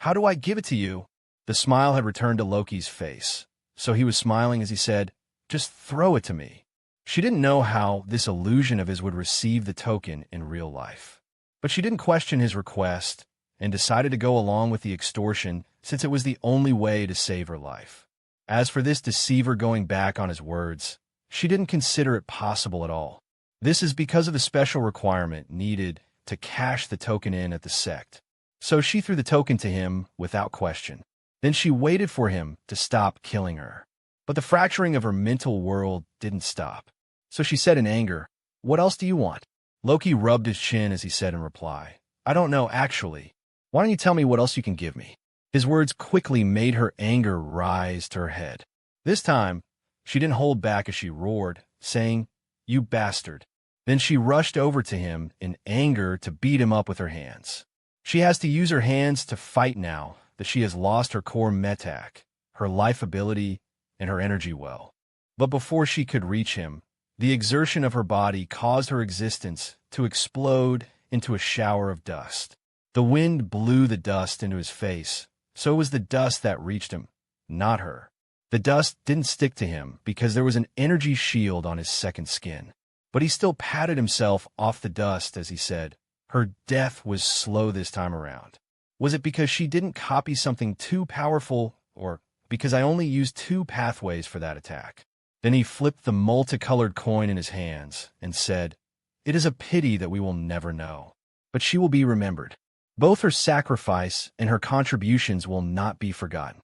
B: "How do I give it to you?" The smile had returned to Loki's face, so he was smiling as he said, "Just throw it to me." She didn't know how this illusion of his would receive the token in real life. But she didn't question his request and decided to go along with the extortion since it was the only way to save her life. As for this deceiver going back on his words, she didn't consider it possible at all. This is because of the special requirement needed to cash the token in at the sect. So she threw the token to him without question. Then she waited for him to stop killing her. But the fracturing of her mental world didn't stop. So she said in anger, "What else do you want?" Loki rubbed his chin as he said in reply, "I don't know, actually. Why don't you tell me what else you can give me?" His words quickly made her anger rise to her head. This time, she didn't hold back as she roared, saying, "You bastard." Then she rushed over to him in anger to beat him up with her hands. She has to use her hands to fight now that she has lost her core metac, her life ability, and her energy well. But before she could reach him, the exertion of her body caused her existence to explode into a shower of dust. The wind blew the dust into his face, so it was the dust that reached him, not her. The dust didn't stick to him because there was an energy shield on his second skin. But he still patted himself off the dust as he said, "Her death was slow this time around. Was it because she didn't copy something too powerful, or because I only used 2 pathways for that attack?" Then he flipped the multicolored coin in his hands and said, "It is a pity that we will never know. But she will be remembered. Both her sacrifice and her contributions will not be forgotten."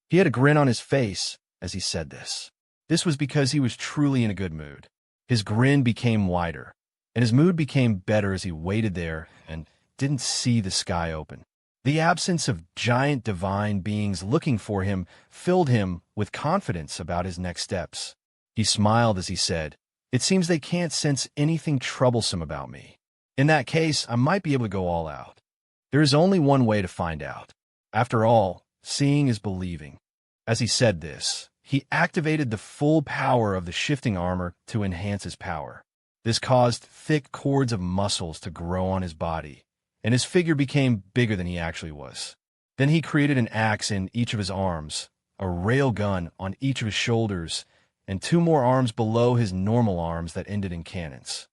B: He had a grin on his face as he said this. This was because he was truly in a good mood. His grin became wider, and his mood became better as he waited there and didn't see the sky open. The absence of giant divine beings looking for him filled him with confidence about his next steps. He smiled as he said, "It seems they can't sense anything troublesome about me. In that case, I might be able to go all out. There is only one way to find out. After all, seeing is believing." As he said this, he activated the full power of the shifting armor to enhance his power. This caused thick cords of muscles to grow on his body, and his figure became bigger than he actually was. Then he created an axe in each of his arms, a railgun on each of his shoulders, and 2 more arms below his normal arms that ended in cannons.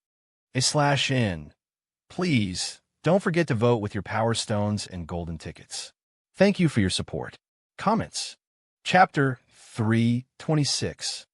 B: /N. Please, don't forget to vote with your Power Stones and Golden Tickets. Thank you for your support. Comments. Chapter 3:26.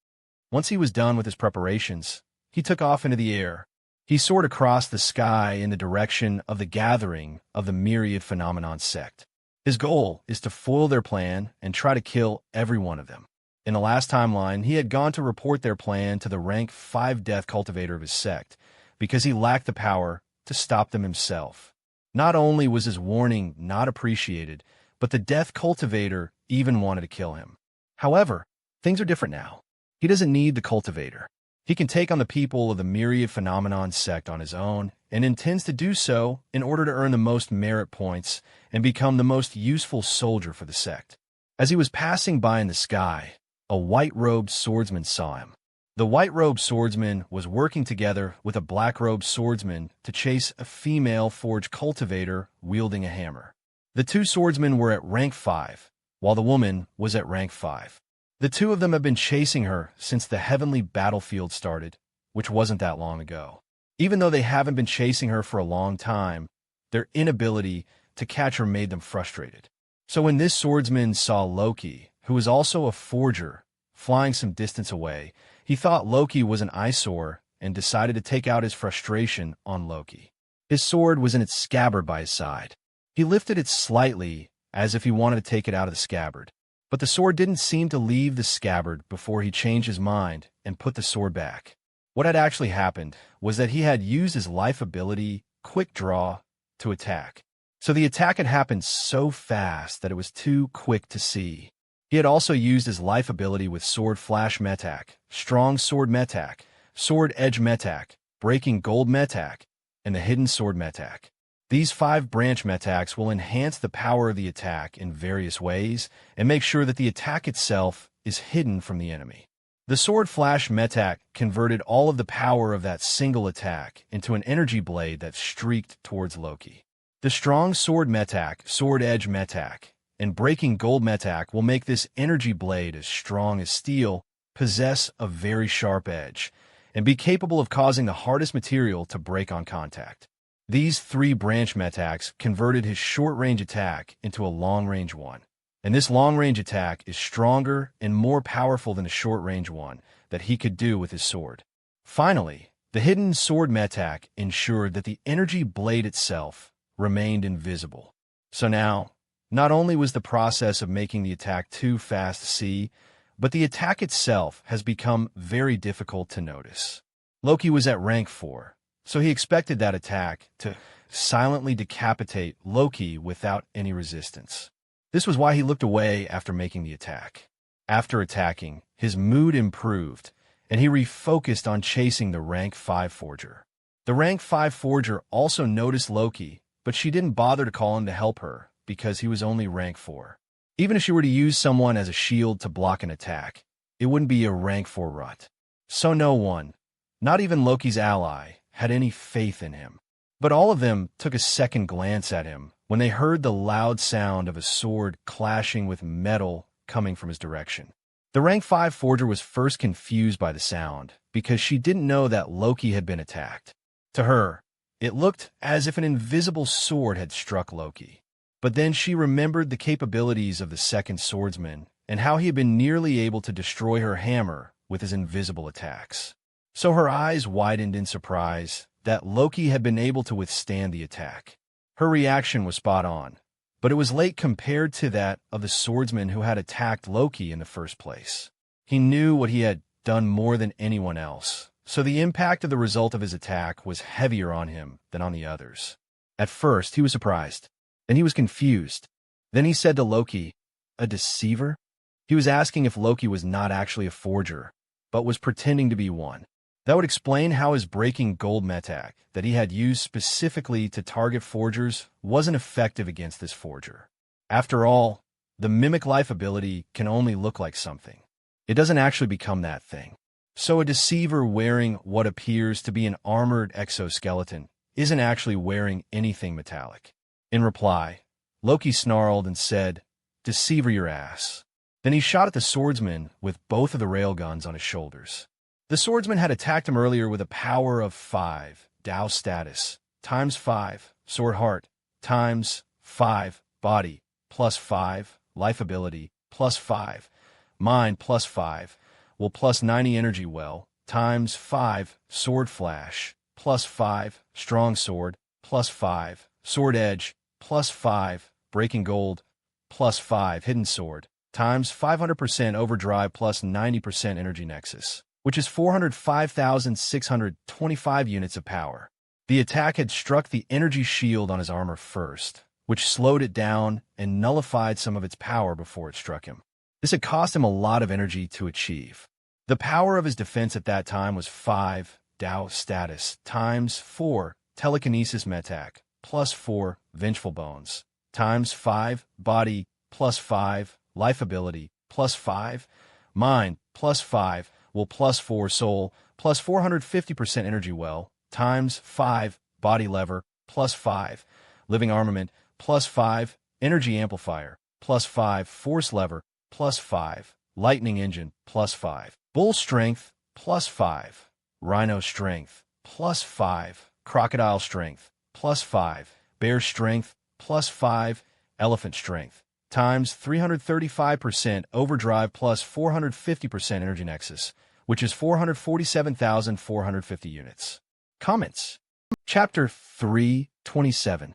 B: Once he was done with his preparations, he took off into the air. He soared across the sky in the direction of the gathering of the myriad phenomenon sect. His goal is to foil their plan and try to kill every one of them. In the last timeline, he had gone to report their plan to the rank 5 death cultivator of his sect, because he lacked the power to stop them himself. Not only was his warning not appreciated, but the death cultivator even wanted to kill him. However, things are different now. He doesn't need the cultivator. He can take on the people of the myriad phenomenon sect on his own, and intends to do so in order to earn the most merit points and become the most useful soldier for the sect. As he was passing by in the sky, a white-robed swordsman saw him. The white-robed swordsman was working together with a black-robed swordsman to chase a female forge cultivator wielding a hammer. The 2 swordsmen were at rank 5, while the woman was at rank 5. The 2 of them have been chasing her since the heavenly battlefield started, which wasn't that long ago. Even though they haven't been chasing her for a long time, their inability to catch her made them frustrated. So when this swordsman saw Loki, who was also a forger, flying some distance away, he thought Loki was an eyesore and decided to take out his frustration on Loki. His sword was in its scabbard by his side. He lifted it slightly as if he wanted to take it out of the scabbard. But the sword didn't seem to leave the scabbard before he changed his mind and put the sword back. What had actually happened was that he had used his life ability, Quick Draw, to attack. So the attack had happened so fast that it was too quick to see. He had also used his life ability with Sword Flash Metak, Strong Sword Metak, Sword Edge Metak, Breaking Gold Metak, and the Hidden Sword Metak. These 5 branch metaks will enhance the power of the attack in various ways and make sure that the attack itself is hidden from the enemy. The Sword Flash Metak converted all of the power of that single attack into an energy blade that streaked towards Loki. The Strong Sword Metak, Sword Edge Metak, and Breaking Gold Metak will make this energy blade as strong as steel, possess a very sharp edge, and be capable of causing the hardest material to break on contact. These 3 branch metaks converted his short-range attack into a long-range one, and this long-range attack is stronger and more powerful than a short-range one that he could do with his sword. Finally, the hidden sword metak ensured that the energy blade itself remained invisible. So now, not only was the process of making the attack too fast to see, but the attack itself has become very difficult to notice. Loki was at rank 4. So he expected that attack to silently decapitate Loki without any resistance. This was why he looked away after making the attack. After attacking, his mood improved, and he refocused on chasing the rank 5 forger. The rank 5 forger also noticed Loki, but she didn't bother to call him to help her because he was only rank 4. Even if she were to use someone as a shield to block an attack, it wouldn't be a rank 4 rut. So no one, not even Loki's ally, had any faith in him. But all of them took a second glance at him when they heard the loud sound of a sword clashing with metal coming from his direction. The rank 5 forger was first confused by the sound because she didn't know that Loki had been attacked. To her, it looked as if an invisible sword had struck Loki. But then she remembered the capabilities of the second swordsman and how he had been nearly able to destroy her hammer with his invisible attacks. So her eyes widened in surprise that Loki had been able to withstand the attack. Her reaction was spot on, but it was late compared to that of the swordsman who had attacked Loki in the first place. He knew what he had done more than anyone else, so the impact of the result of his attack was heavier on him than on the others. At first, he was surprised, then he was confused. Then he said to Loki, "A deceiver?" He was asking if Loki was not actually a forger, but was pretending to be one. That would explain how his Breaking Gold metak that he had used specifically to target forgers wasn't effective against this forger. After all, the Mimic Life ability can only look like something. It doesn't actually become that thing. So a deceiver wearing what appears to be an armored exoskeleton isn't actually wearing anything metallic. In reply, Loki snarled and said, "Deceiver your ass." Then he shot at the swordsman with both of the railguns on his shoulders. The swordsman had attacked him earlier with a power of 5, Tao status, times 5, sword heart, times 5, body, plus 5, life ability, plus 5, mind, plus 5, will plus 90 energy well, times 5, sword flash, plus 5, strong sword, plus 5, sword edge, plus 5, breaking gold, plus 5, hidden sword, times 500% overdrive plus 90% energy nexus, which is 405,625 units of power. The attack had struck the energy shield on his armor first, which slowed it down and nullified some of its power before it struck him. This had cost him a lot of energy to achieve. The power of his defense at that time was 5, Tao status, times 4, telekinesis metak, plus 4, vengeful bones, times 5, body, plus 5, life ability, plus 5, mind, plus 5, will plus 4, soul, plus 450% energy well, times 5, body lever, plus 5, living armament, plus 5, energy amplifier, plus 5, force lever, plus 5, lightning engine, plus 5, bull strength, plus 5, rhino strength, plus 5, crocodile strength, plus 5, bear strength, plus 5, elephant strength, times 335% overdrive plus 450% energy nexus, which is 447,450 units. Comments. Chapter 3:27.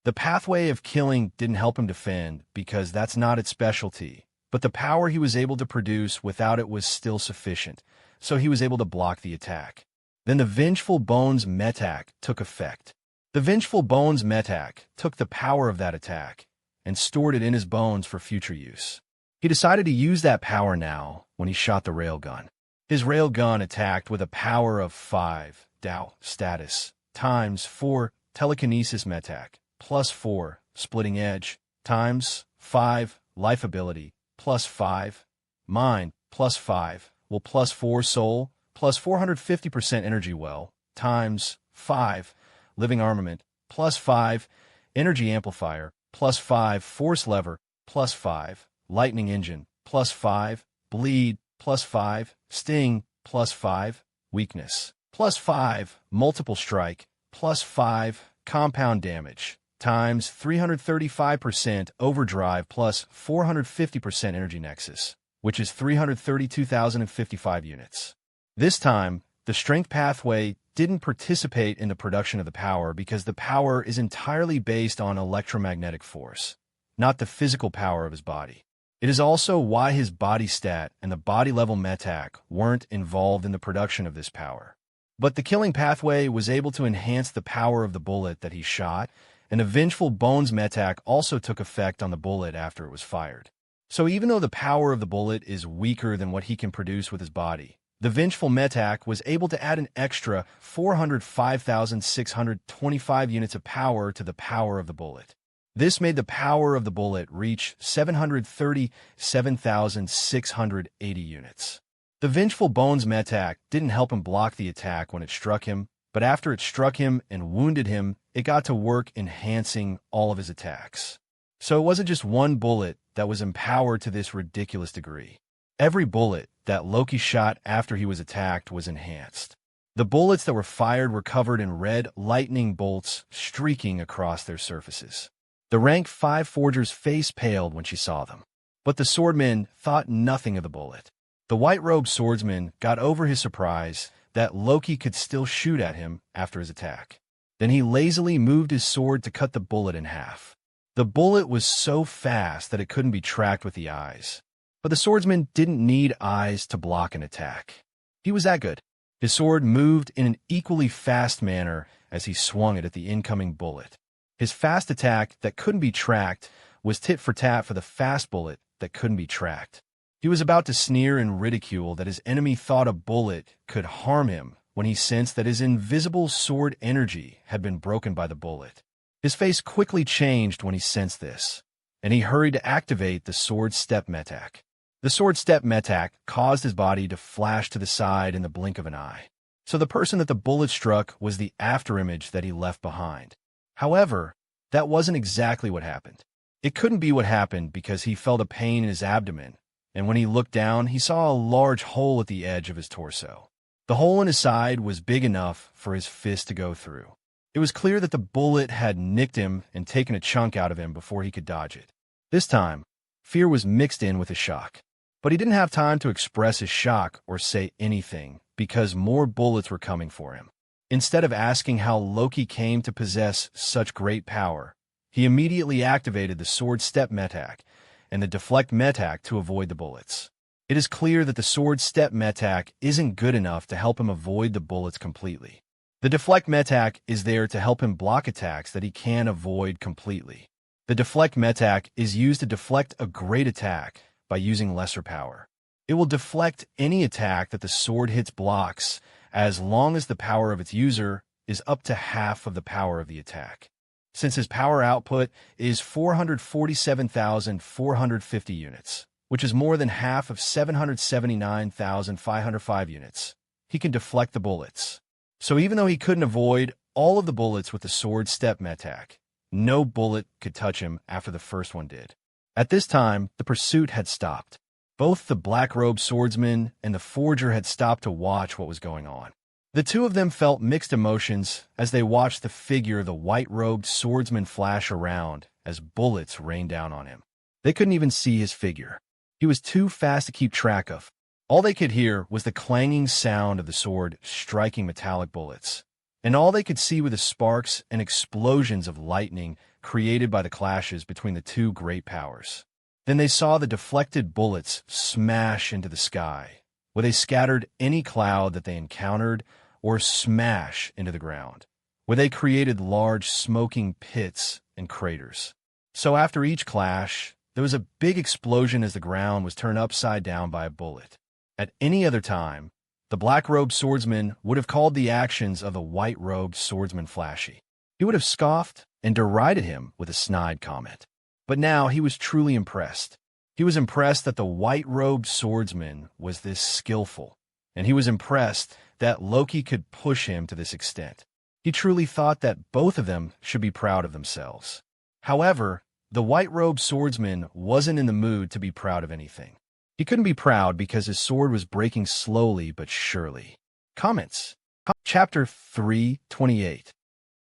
B: The pathway of killing didn't help him defend because that's not its specialty, but the power he was able to produce without it was still sufficient, so he was able to block the attack. Then the Vengeful Bones metak took effect. The Vengeful Bones metak took the power of that attack and stored it in his bones for future use. He decided to use that power now when he shot the railgun. His railgun attacked with a power of 5, Tao status, times 4, telekinesis metak, plus 4, splitting edge, times 5, life ability, plus 5, mind, plus 5, will plus 4, soul, plus 450% energy well, times 5, living armament, plus 5, energy amplifier, plus 5, force lever, plus 5, lightning engine, plus 5, bleed, plus 5, sting, plus 5, weakness, plus 5, multiple strike, plus 5, compound damage, times 335% overdrive plus 450% energy nexus, which is 332,055 units. This time, the strength pathway didn't participate in the production of the power because the power is entirely based on electromagnetic force, not the physical power of his body. It is also why his body stat and the body level metak weren't involved in the production of this power. But the killing pathway was able to enhance the power of the bullet that he shot, and the Vengeful Bones metak also took effect on the bullet after it was fired. So even though the power of the bullet is weaker than what he can produce with his body, the Vengeful metak was able to add an extra 405,625 units of power to the power of the bullet. This made the power of the bullet reach 737,680 units. The Vengeful Bones metak didn't help him block the attack when it struck him, but after it struck him and wounded him, it got to work enhancing all of his attacks. So it wasn't just one bullet that was empowered to this ridiculous degree. Every bullet that Loki shot after he was attacked was enhanced. The bullets that were fired were covered in red lightning bolts streaking across their surfaces. The rank 5 forger's face paled when she saw them. But the swordman thought nothing of the bullet. The white-robed swordsman got over his surprise that Loki could still shoot at him after his attack. Then he lazily moved his sword to cut the bullet in half. The bullet was so fast that it couldn't be tracked with the eyes. But the swordsman didn't need eyes to block an attack. He was that good. His sword moved in an equally fast manner as he swung it at the incoming bullet. His fast attack that couldn't be tracked was tit for tat for the fast bullet that couldn't be tracked. He was about to sneer and ridicule that his enemy thought a bullet could harm him when he sensed that his invisible sword energy had been broken by the bullet. His face quickly changed when he sensed this, and he hurried to activate the sword step metak. The sword step metak caused his body to flash to the side in the blink of an eye. So the person that the bullet struck was the afterimage that he left behind. However, that wasn't exactly what happened. It couldn't be what happened because he felt a pain in his abdomen, and when he looked down, he saw a large hole at the edge of his torso. The hole in his side was big enough for his fist to go through. It was clear that the bullet had nicked him and taken a chunk out of him before he could dodge it. This time, fear was mixed in with a shock. But he didn't have time to express his shock or say anything because more bullets were coming for him. Instead of asking how Loki came to possess such great power, he immediately activated the sword step metak and the deflect metak to avoid the bullets. It is clear that the sword step metak isn't good enough to help him avoid the bullets completely. The deflect metak is there to help him block attacks that he can avoid completely. The deflect metak is used to deflect a great attack by using lesser power. It will deflect any attack that the sword hits blocks as long as the power of its user is up to half of the power of the attack. Since his power output is 447,450 units, which is more than half of 779,505 units, he can deflect the bullets. So even though he couldn't avoid all of the bullets with the sword step metak, no bullet could touch him after the first one did. At this time, the pursuit had stopped. Both the black-robed swordsman and the forger had stopped to watch what was going on. The two of them felt mixed emotions as they watched the figure of the white-robed swordsman flash around as bullets rained down on him. They couldn't even see his figure. He was too fast to keep track of. All they could hear was the clanging sound of the sword striking metallic bullets, and all they could see were the sparks and explosions of lightning created by the clashes between the two great powers. Then they saw the deflected bullets smash into the sky, where they scattered any cloud that they encountered, or smash into the ground, where they created large smoking pits and craters. So after each clash, there was a big explosion as the ground was turned upside down by a bullet. At any other time, the black-robed swordsman would have called the actions of the white-robed swordsman flashy. He would have scoffed and derided him with a snide comment. But now he was truly impressed. He was impressed that the white-robed swordsman was this skillful, and he was impressed that Loki could push him to this extent. He truly thought that both of them should be proud of themselves. However, the white-robed swordsman wasn't in the mood to be proud of anything. He couldn't be proud because his sword was breaking slowly but surely. Comments. Chapter 3:28.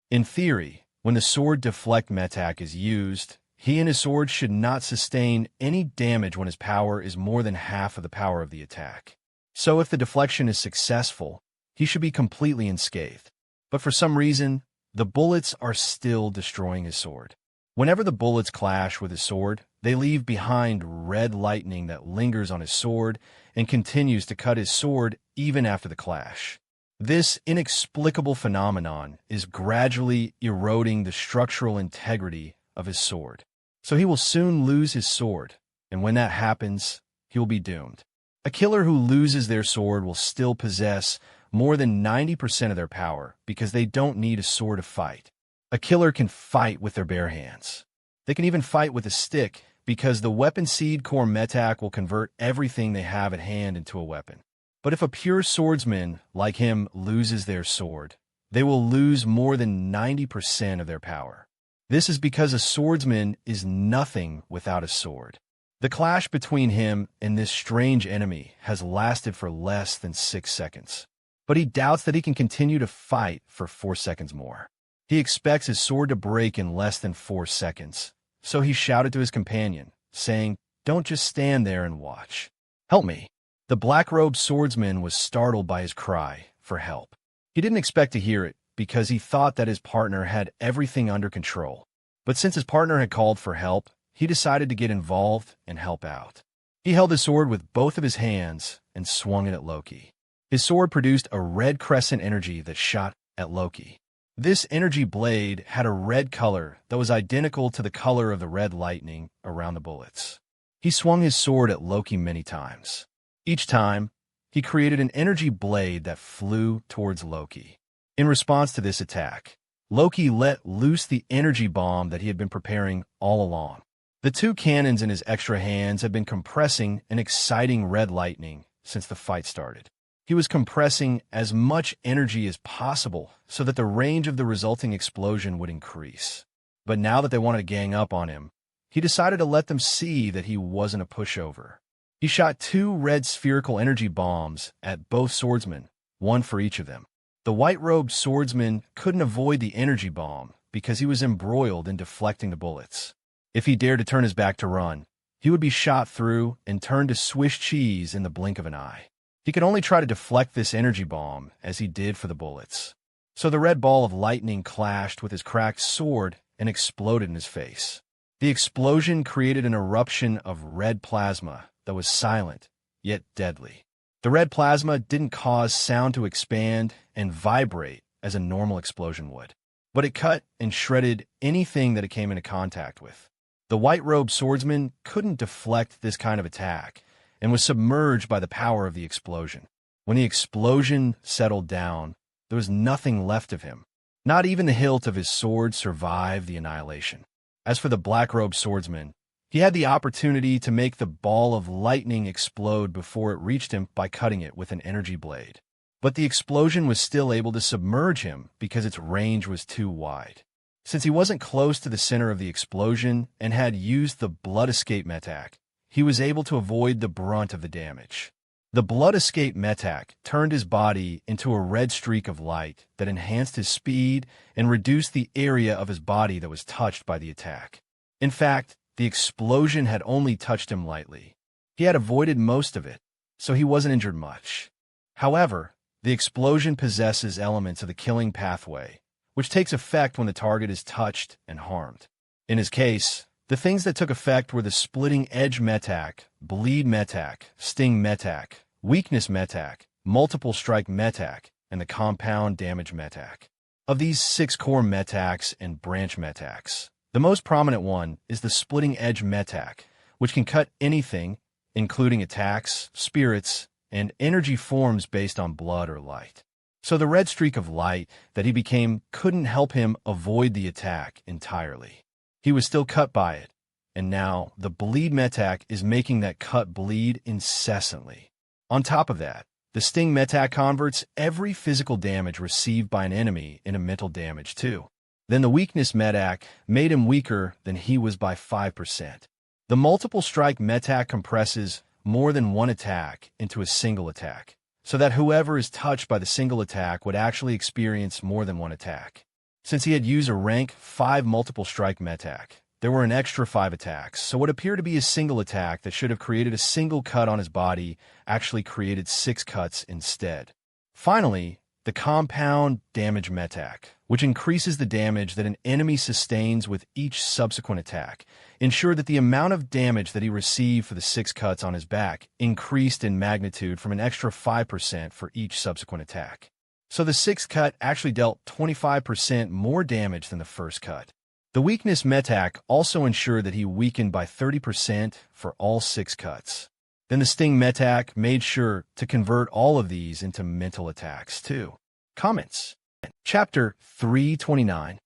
B: In theory, when the sword deflect metak is used, he and his sword should not sustain any damage when his power is more than half of the power of the attack. So if the deflection is successful, he should be completely unscathed. But for some reason, the bullets are still destroying his sword. Whenever the bullets clash with his sword, they leave behind red lightning that lingers on his sword and continues to cut his sword even after the clash. This inexplicable phenomenon is gradually eroding the structural integrity of his sword. So he will soon lose his sword, and when that happens, he will be doomed. A killer who loses their sword will still possess more than 90% of their power because they don't need a sword to fight. A killer can fight with their bare hands. They can even fight with a stick because the weapon seed core metak will convert everything they have at hand into a weapon. But if a pure swordsman like him loses their sword, they will lose more than 90% of their power. This is because a swordsman is nothing without a sword. The clash between him and this strange enemy has lasted for less than 6 seconds. But he doubts that he can continue to fight for 4 seconds more. He expects his sword to break in less than 4 seconds. So he shouted to his companion, saying, "Don't just stand there and watch. Help me." The black-robed swordsman was startled by his cry for help. He didn't expect to hear it because he thought that his partner had everything under control. But since his partner had called for help, he decided to get involved and help out. He held his sword with both of his hands and swung it at Loki. His sword produced a red crescent energy that shot at Loki. This energy blade had a red color that was identical to the color of the red lightning around the bullets. He swung his sword at Loki many times. Each time, he created an energy blade that flew towards Loki. In response to this attack, Loki let loose the energy bomb that he had been preparing all along. The two cannons in his extra hands had been compressing an exciting red lightning since the fight started. He was compressing as much energy as possible so that the range of the resulting explosion would increase. But now that they wanted to gang up on him, he decided to let them see that he wasn't a pushover. He shot 2 red spherical energy bombs at both swordsmen, one for each of them. The white-robed swordsman couldn't avoid the energy bomb because he was embroiled in deflecting the bullets. If he dared to turn his back to run, he would be shot through and turned to Swiss cheese in the blink of an eye. He could only try to deflect this energy bomb as he did for the bullets. So the red ball of lightning clashed with his cracked sword and exploded in his face. The explosion created an eruption of red plasma that was silent, yet deadly. The red plasma didn't cause sound to expand and vibrate as a normal explosion would, but it cut and shredded anything that it came into contact with. The white-robed swordsman couldn't deflect this kind of attack and was submerged by the power of the explosion. When the explosion settled down, there was nothing left of him. Not even the hilt of his sword survived the annihilation. As for the black-robed swordsman, he had the opportunity to make the ball of lightning explode before it reached him by cutting it with an energy blade. But the explosion was still able to submerge him because its range was too wide. Since he wasn't close to the center of the explosion and had used the blood escape metak, he was able to avoid the brunt of the damage. The blood escape metak turned his body into a red streak of light that enhanced his speed and reduced the area of his body that was touched by the attack. In fact, the explosion had only touched him lightly. He had avoided most of it, so he wasn't injured much. However, the explosion possesses elements of the killing pathway, which takes effect when the target is touched and harmed. In his case, the things that took effect were the splitting edge metak, bleed metak, sting metak, weakness metak, multiple strike metak, and the compound damage metak. Of these 6 core metaks and branch metaks, the most prominent one is the splitting edge metak, which can cut anything, including attacks, spirits, and energy forms based on blood or light. So the red streak of light that he became couldn't help him avoid the attack entirely. He was still cut by it, and now the bleed metak is making that cut bleed incessantly. On top of that, the sting metak converts every physical damage received by an enemy into mental damage too. Then the weakness metak made him weaker than he was by 5%. The multiple strike metak compresses more than one attack into a single attack, so that whoever is touched by the single attack would actually experience more than one attack. Since he had used a rank 5 multiple strike metak, there were an extra 5 attacks, so what appeared to be a single attack that should have created a single cut on his body actually created 6 cuts instead. Finally, the compound damage metak, which increases the damage that an enemy sustains with each subsequent attack, ensured that the amount of damage that he received for the 6 cuts on his back increased in magnitude from an extra 5% for each subsequent attack. So the 6th cut actually dealt 25% more damage than the first cut. The weakness metak also ensured that he weakened by 30% for all 6 cuts. Then the sting metak made sure to convert all of these into mental attacks too. Comments. Chapter 329.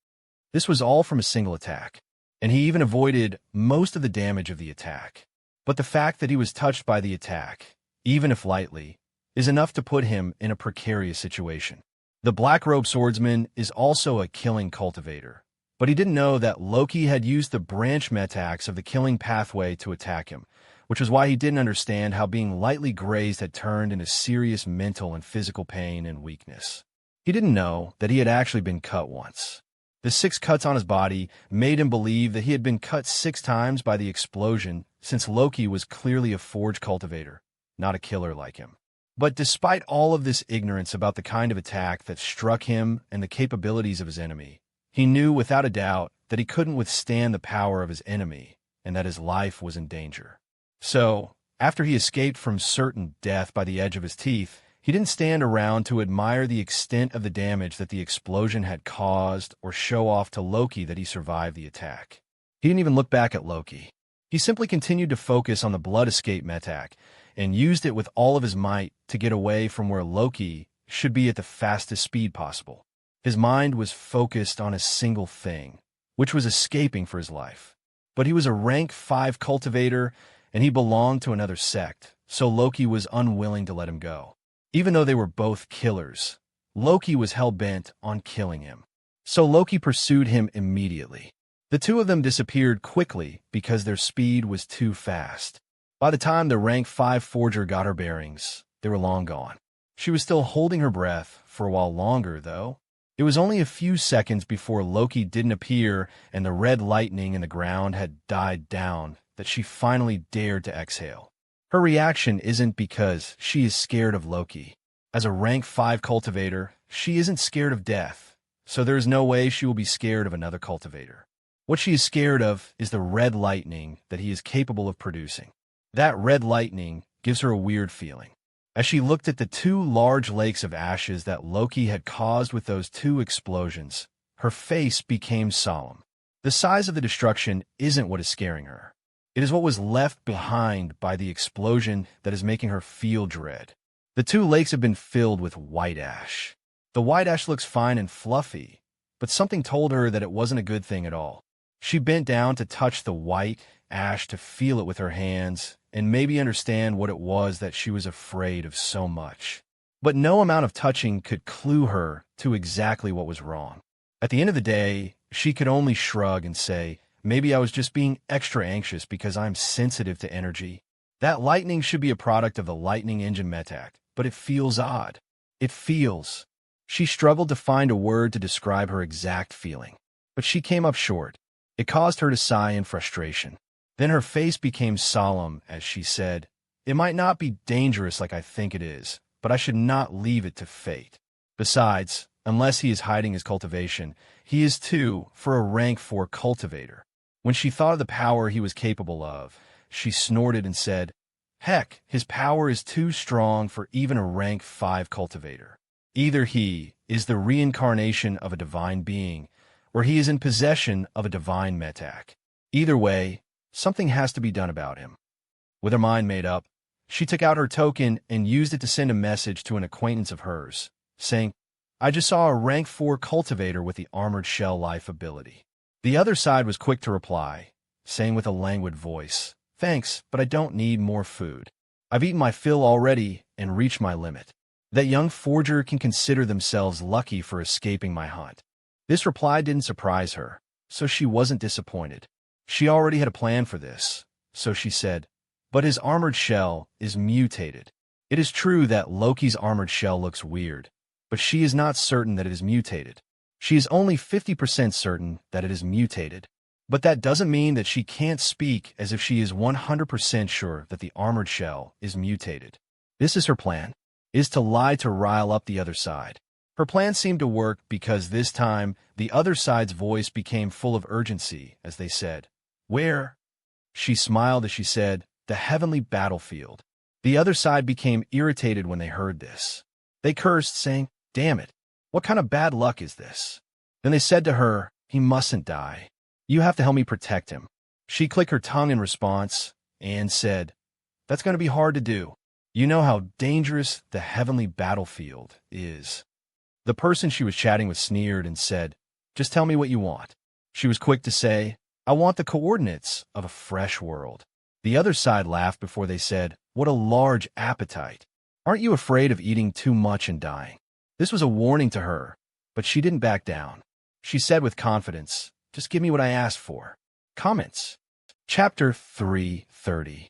B: This was all from a single attack, and he even avoided most of the damage of the attack. But the fact that he was touched by the attack, even if lightly, is enough to put him in a precarious situation. The black-robed swordsman is also a killing cultivator, but he didn't know that Loki had used the branch metaks of the killing pathway to attack him, which was why he didn't understand how being lightly grazed had turned into serious mental and physical pain and weakness. He didn't know that he had actually been cut once. The 6 cuts on his body made him believe that he had been cut 6 times by the explosion, since Loki was clearly a forge cultivator, not a killer like him. But despite all of this ignorance about the kind of attack that struck him and the capabilities of his enemy, he knew without a doubt that he couldn't withstand the power of his enemy and that his life was in danger. So, after he escaped from certain death by the edge of his teeth, he didn't stand around to admire the extent of the damage that the explosion had caused or show off to Loki that he survived the attack. He didn't even look back at Loki. He simply continued to focus on the blood escape metak and used it with all of his might to get away from where Loki should be at the fastest speed possible. His mind was focused on a single thing, which was escaping for his life. But he was a rank 5 cultivator, and he belonged to another sect, so Loki was unwilling to let him go. Even though they were both killers, Loki was hell-bent on killing him. So Loki pursued him immediately. The two of them disappeared quickly because their speed was too fast. By the time the rank 5 forger got her bearings, they were long gone. She was still holding her breath for a while longer, though. It was only a few seconds before Loki didn't appear and the red lightning in the ground had died down that she finally dared to exhale. Her reaction isn't because she is scared of Loki. As a rank 5 cultivator, she isn't scared of death, so there is no way she will be scared of another cultivator. What she is scared of is the red lightning that he is capable of producing. That red lightning gives her a weird feeling. As she looked at the 2 large lakes of ashes that Loki had caused with those 2 explosions, her face became solemn. The size of the destruction isn't what is scaring her. It is what was left behind by the explosion that is making her feel dread. The 2 lakes have been filled with white ash. The white ash looks fine and fluffy, but something told her that it wasn't a good thing at all. She bent down to touch the white ash, to feel it with her hands, and maybe understand what it was that she was afraid of so much. But no amount of touching could clue her to exactly what was wrong. At the end of the day, she could only shrug and say, maybe I was just being extra anxious because I'm sensitive to energy. That lightning should be a product of the lightning engine metac, but it feels odd. It feels. She struggled to find a word to describe her exact feeling, but she came up short. It caused her to sigh in frustration. Then her face became solemn as she said, it might not be dangerous like I think it is, but I should not leave it to fate. Besides, unless he is hiding his cultivation, he is too for a rank 4 cultivator. When she thought of the power he was capable of, she snorted and said, heck, his power is too strong for even a rank 5 cultivator. Either he is the reincarnation of a divine being, or he is in possession of a divine metac. Either way, something has to be done about him. With her mind made up, she took out her token and used it to send a message to an acquaintance of hers, saying, I just saw a rank 4 cultivator with the armored shell life ability. The other side was quick to reply, saying with a languid voice, thanks, but I don't need more food. I've eaten my fill already and reached my limit. That young forger can consider themselves lucky for escaping my hunt. This reply didn't surprise her, so she wasn't disappointed. She already had a plan for this, so she said, but his armored shell is mutated. It is true that Loki's armored shell looks weird, but she is not certain that it is mutated. She is only 50% certain that it is mutated. But that doesn't mean that she can't speak as if she is 100% sure that the armored shell is mutated. This is her plan, is to lie to rile up the other side. Her plan seemed to work because this time the other side's voice became full of urgency as they said, where? She smiled as she said, the heavenly battlefield. The other side became irritated when they heard this. They cursed, saying, damn it, what kind of bad luck is this? Then they said to her, he mustn't die. You have to help me protect him. She clicked her tongue in response and said, that's going to be hard to do. You know how dangerous the heavenly battlefield is. The person she was chatting with sneered and said, just tell me what you want. She was quick to say, I want the coordinates of a fresh world. The other side laughed before they said, what a large appetite. Aren't you afraid of eating too much and dying? This was a warning to her, but she didn't back down. She said with confidence, just give me what I asked for. Comments. Chapter 3:30.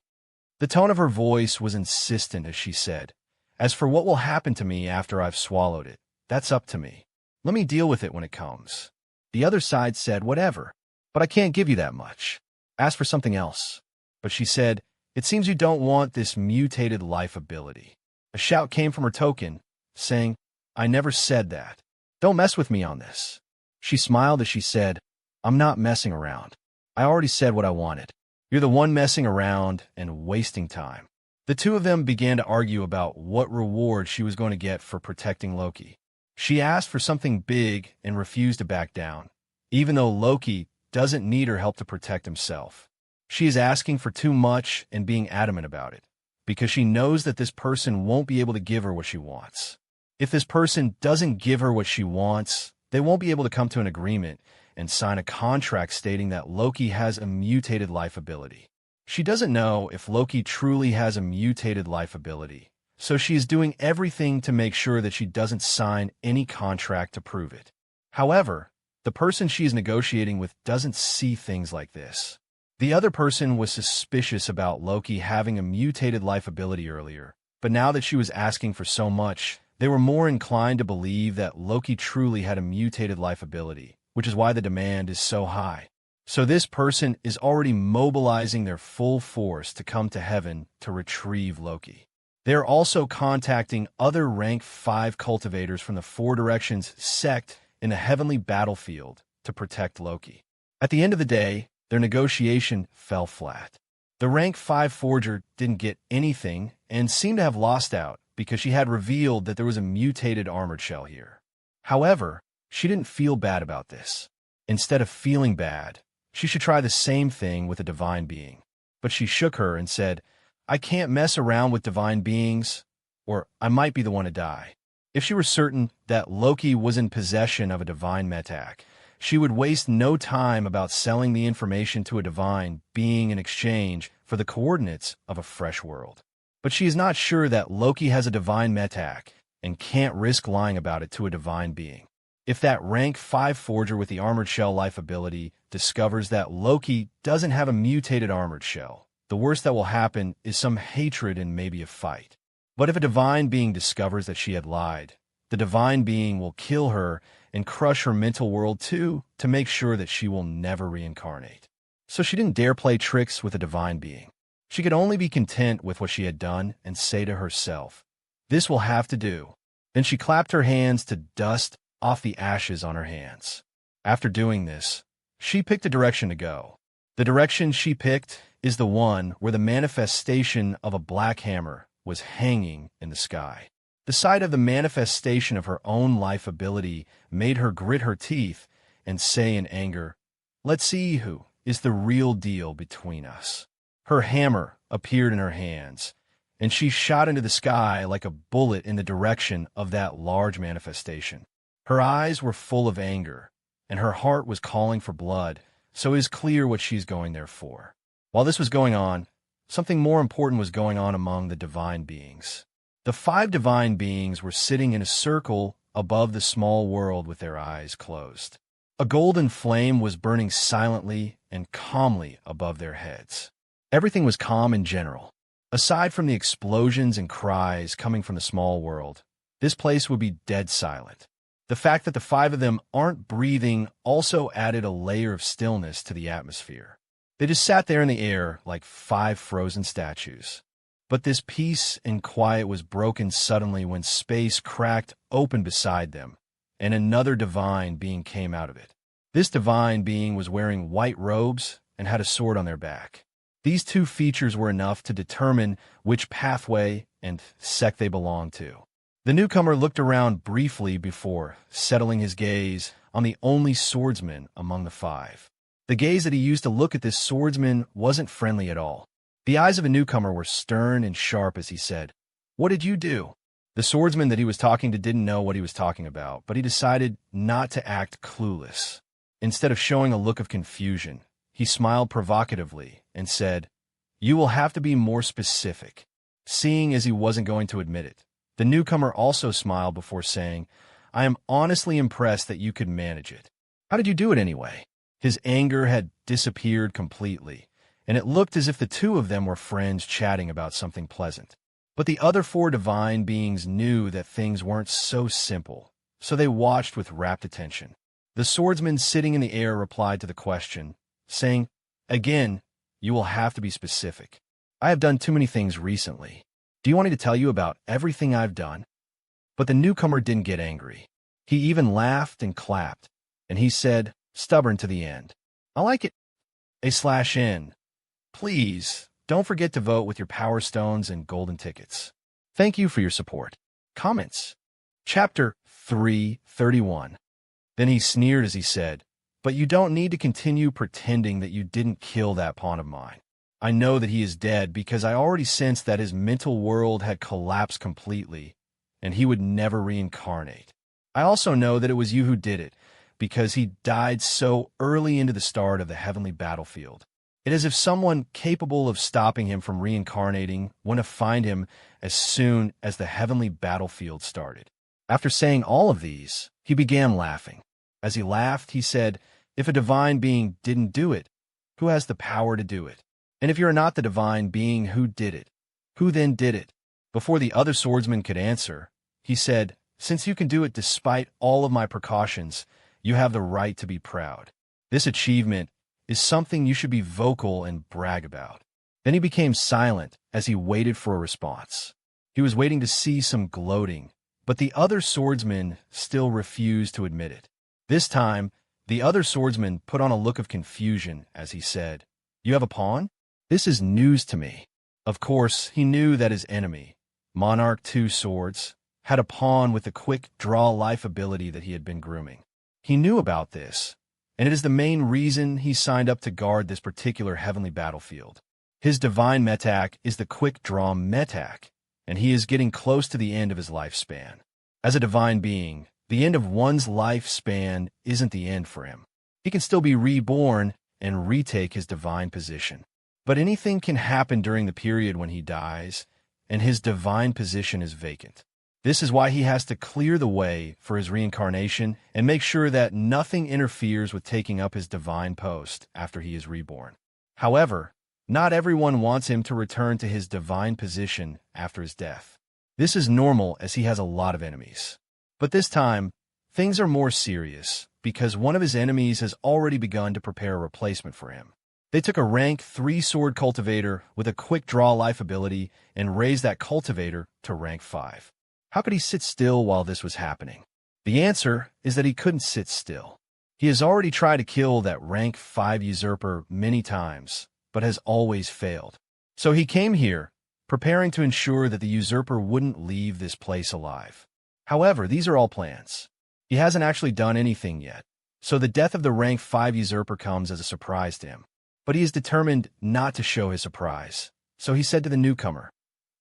B: The tone of her voice was insistent as she said, as for what will happen to me after I've swallowed it, that's up to me. Let me deal with it when it comes. The other side said, whatever, but I can't give you that much. Ask for something else. But she said, it seems you don't want this mutated life ability. A shout came from her token, saying, I never said that. Don't mess with me on this. She smiled as she said, I'm not messing around. I already said what I wanted. You're the one messing around and wasting time. The two of them began to argue about what reward she was going to get for protecting Loki. She asked for something big and refused to back down, even though Loki doesn't need her help to protect himself. She is asking for too much and being adamant about it, because she knows that this person won't be able to give her what she wants. If this person doesn't give her what she wants, they won't be able to come to an agreement and sign a contract stating that Loki has a mutated life ability. She doesn't know if Loki truly has a mutated life ability, so she is doing everything to make sure that she doesn't sign any contract to prove it. However, the person she is negotiating with doesn't see things like this. The other person was suspicious about Loki having a mutated life ability earlier, but now that she was asking for so much, they were more inclined to believe that Loki truly had a mutated life ability, which is why the demand is so high. So this person is already mobilizing their full force to come to heaven to retrieve Loki. They are also contacting other rank 5 cultivators from the Four Directions sect in the heavenly battlefield to protect Loki. At the end of the day, their negotiation fell flat. The rank 5 forger didn't get anything and seemed to have lost out because she had revealed that there was a mutated armored shell here. However, she didn't feel bad about this. Instead of feeling bad, she should try the same thing with a divine being. But she shook her and said, I can't mess around with divine beings, or I might be the one to die. If she were certain that Loki was in possession of a divine metak, she would waste no time about selling the information to a divine being in exchange for the coordinates of a fresh world. But she is not sure that Loki has a divine metak and can't risk lying about it to a divine being. If that rank 5 forger with the armored shell life ability discovers that Loki doesn't have a mutated armored shell, the worst that will happen is some hatred and maybe a fight. But if a divine being discovers that she had lied, the divine being will kill her and crush her mental world too to make sure that she will never reincarnate. So she didn't dare play tricks with a divine being. She could only be content with what she had done and say to herself, this will have to do. Then she clapped her hands to dust off the ashes on her hands. After doing this, she picked a direction to go. The direction she picked is the one where the manifestation of a black hammer was hanging in the sky. The sight of the manifestation of her own life ability made her grit her teeth and say in anger, let's see who is the real deal between us. Her hammer appeared in her hands, and she shot into the sky like a bullet in the direction of that large manifestation. Her eyes were full of anger, and her heart was calling for blood, so it is clear what she's going there for. While this was going on, something more important was going on among the divine beings. The 5 divine beings were sitting in a circle above the small world with their eyes closed. A golden flame was burning silently and calmly above their heads. Everything was calm in general. Aside from the explosions and cries coming from the small world, this place would be dead silent. The fact that the 5 of them aren't breathing also added a layer of stillness to the atmosphere. They just sat there in the air like 5 frozen statues. But this peace and quiet was broken suddenly when space cracked open beside them, and another divine being came out of it. This divine being was wearing white robes and had a sword on their back. These 2 features were enough to determine which pathway and sect they belonged to. The newcomer looked around briefly before settling his gaze on the only swordsman among the 5. The gaze that he used to look at this swordsman wasn't friendly at all. The eyes of a newcomer were stern and sharp as he said, "What did you do?" The swordsman that he was talking to didn't know what he was talking about, but he decided not to act clueless. Instead of showing a look of confusion, he smiled provocatively and said, "You will have to be more specific." Seeing as he wasn't going to admit it, the newcomer also smiled before saying, "I am honestly impressed that you could manage it. How did you do it anyway?" His anger had disappeared completely, and it looked as if the 2 of them were friends chatting about something pleasant. But the other 4 divine beings knew that things weren't so simple, so they watched with rapt attention. The swordsman sitting in the air replied to the question, saying, "Again, you will have to be specific. I have done too many things recently. Do you want me to tell you about everything I've done?" But the newcomer didn't get angry. He even laughed and clapped, and he said, stubborn to the end, "I like it. A/N. Please, don't forget to vote with your power stones and golden tickets. Thank you for your support." Comments. Chapter 3:31. Then he sneered as he said, "But you don't need to continue pretending that you didn't kill that pawn of mine. I know that he is dead because I already sensed that his mental world had collapsed completely, and he would never reincarnate. I also know that it was you who did it, because he died so early into the start of the heavenly battlefield. It is as if someone capable of stopping him from reincarnating went to find him as soon as the heavenly battlefield started." After saying all of these, he began laughing. As he laughed, he said, "If a divine being didn't do it, who has the power to do it? And if you're not the divine being, who did it? Who then did it? Before the other swordsman could answer, he said, "Since you can do it despite all of my precautions, you have the right to be proud. This achievement is something you should be vocal and brag about." Then he became silent as he waited for a response. He was waiting to see some gloating, but the other swordsman still refused to admit it. This time, the other swordsman put on a look of confusion as he said, "You have a pawn? This is news to me." Of course, he knew that his enemy, Monarch 2 Swords, had a pawn with the quick draw life ability that he had been grooming. He knew about this, and it is the main reason he signed up to guard this particular heavenly battlefield. His divine metak is the quick draw metak, and he is getting close to the end of his lifespan. As a divine being, the end of one's lifespan isn't the end for him. He can still be reborn and retake his divine position. But anything can happen during the period when he dies, and his divine position is vacant. This is why he has to clear the way for his reincarnation and make sure that nothing interferes with taking up his divine post after he is reborn. However, not everyone wants him to return to his divine position after his death. This is normal as he has a lot of enemies. But this time, things are more serious because one of his enemies has already begun to prepare a replacement for him. They took a rank 3 sword cultivator with a quick draw life ability and raised that cultivator to rank 5. How could he sit still while this was happening? The answer is that he couldn't sit still. He has already tried to kill that rank 5 usurper many times, but has always failed. So he came here, preparing to ensure that the usurper wouldn't leave this place alive. However, these are all plans. He hasn't actually done anything yet, so the death of the rank 5 usurper comes as a surprise to him. But he is determined not to show his surprise. So he said to the newcomer,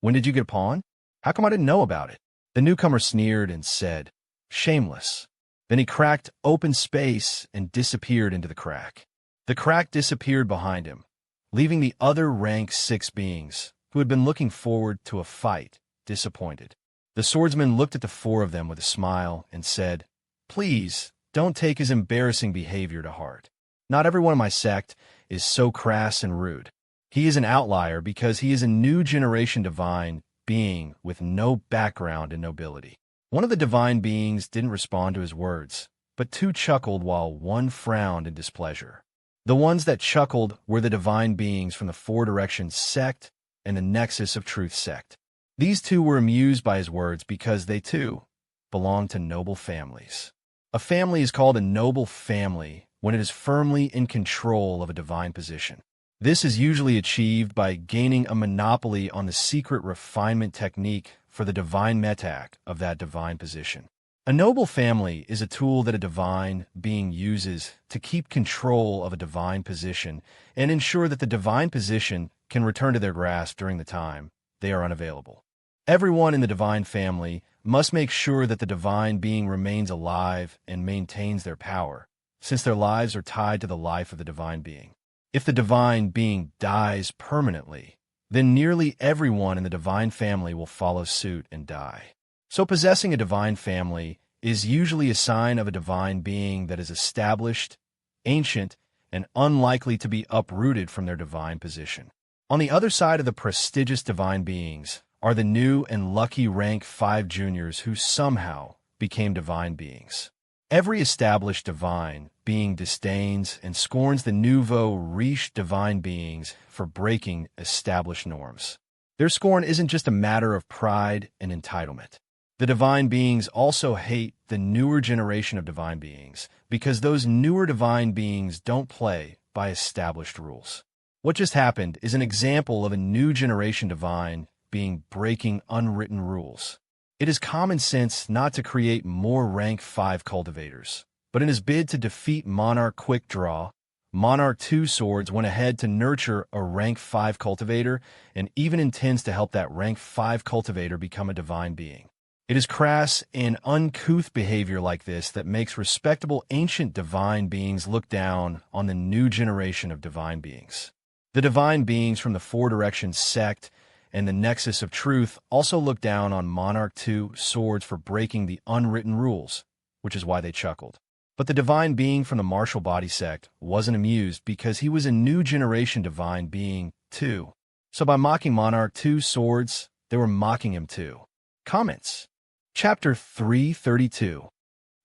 B: "When did you get a pawn? How come I didn't know about it?" The newcomer sneered and said, "Shameless." Then he cracked open space and disappeared into the crack. The crack disappeared behind him, leaving the other rank 6 beings, who had been looking forward to a fight, disappointed. The swordsman looked at the 4 of them with a smile and said, "Please, don't take his embarrassing behavior to heart. Not everyone in my sect is so crass and rude. He is an outlier because he is a new generation divine being with no background in nobility." One of the divine beings didn't respond to his words, but 2 chuckled while 1 frowned in displeasure. The ones that chuckled were the divine beings from the 4 Directions sect and the Nexus of Truth sect. These 2 were amused by his words because they, too, belonged to noble families. A family is called a noble family when it is firmly in control of a divine position. This is usually achieved by gaining a monopoly on the secret refinement technique for the divine metak of that divine position. A noble family is a tool that a divine being uses to keep control of a divine position and ensure that the divine position can return to their grasp during the time they are unavailable. Everyone in the divine family must make sure that the divine being remains alive and maintains their power, since their lives are tied to the life of the divine being. If the divine being dies permanently, then nearly everyone in the divine family will follow suit and die. So possessing a divine family is usually a sign of a divine being that is established, ancient, and unlikely to be uprooted from their divine position. On the other side of the prestigious divine beings are the new and lucky rank 5 juniors who somehow became divine beings. Every established divine being disdains and scorns the nouveau riche divine beings for breaking established norms. Their scorn isn't just a matter of pride and entitlement. The divine beings also hate the newer generation of divine beings because those newer divine beings don't play by established rules. What just happened is an example of a new generation divine being breaking unwritten rules. It is common sense not to create more rank 5 cultivators, but in his bid to defeat Monarch Quick Draw, Monarch 2 Swords went ahead to nurture a rank 5 cultivator and even intends to help that rank 5 cultivator become a divine being. It is crass and uncouth behavior like this that makes respectable ancient divine beings look down on the new generation of divine beings. The divine beings from the 4 Directions sect and the Nexus of Truth also look down on Monarch 2 Swords for breaking the unwritten rules, which is why they chuckled. But the divine being from the martial body sect wasn't amused because he was a new generation divine being, too. So by mocking Monarch 2's swords, they were mocking him too. Comments. Chapter 332.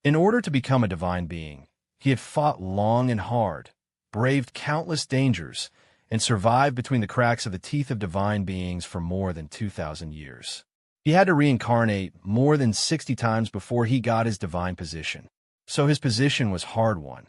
B: In order to become a divine being, he had fought long and hard, braved countless dangers, and survived between the cracks of the teeth of divine beings for more than 2,000 years. He had to reincarnate more than 60 times before he got his divine position. So his position was hard won,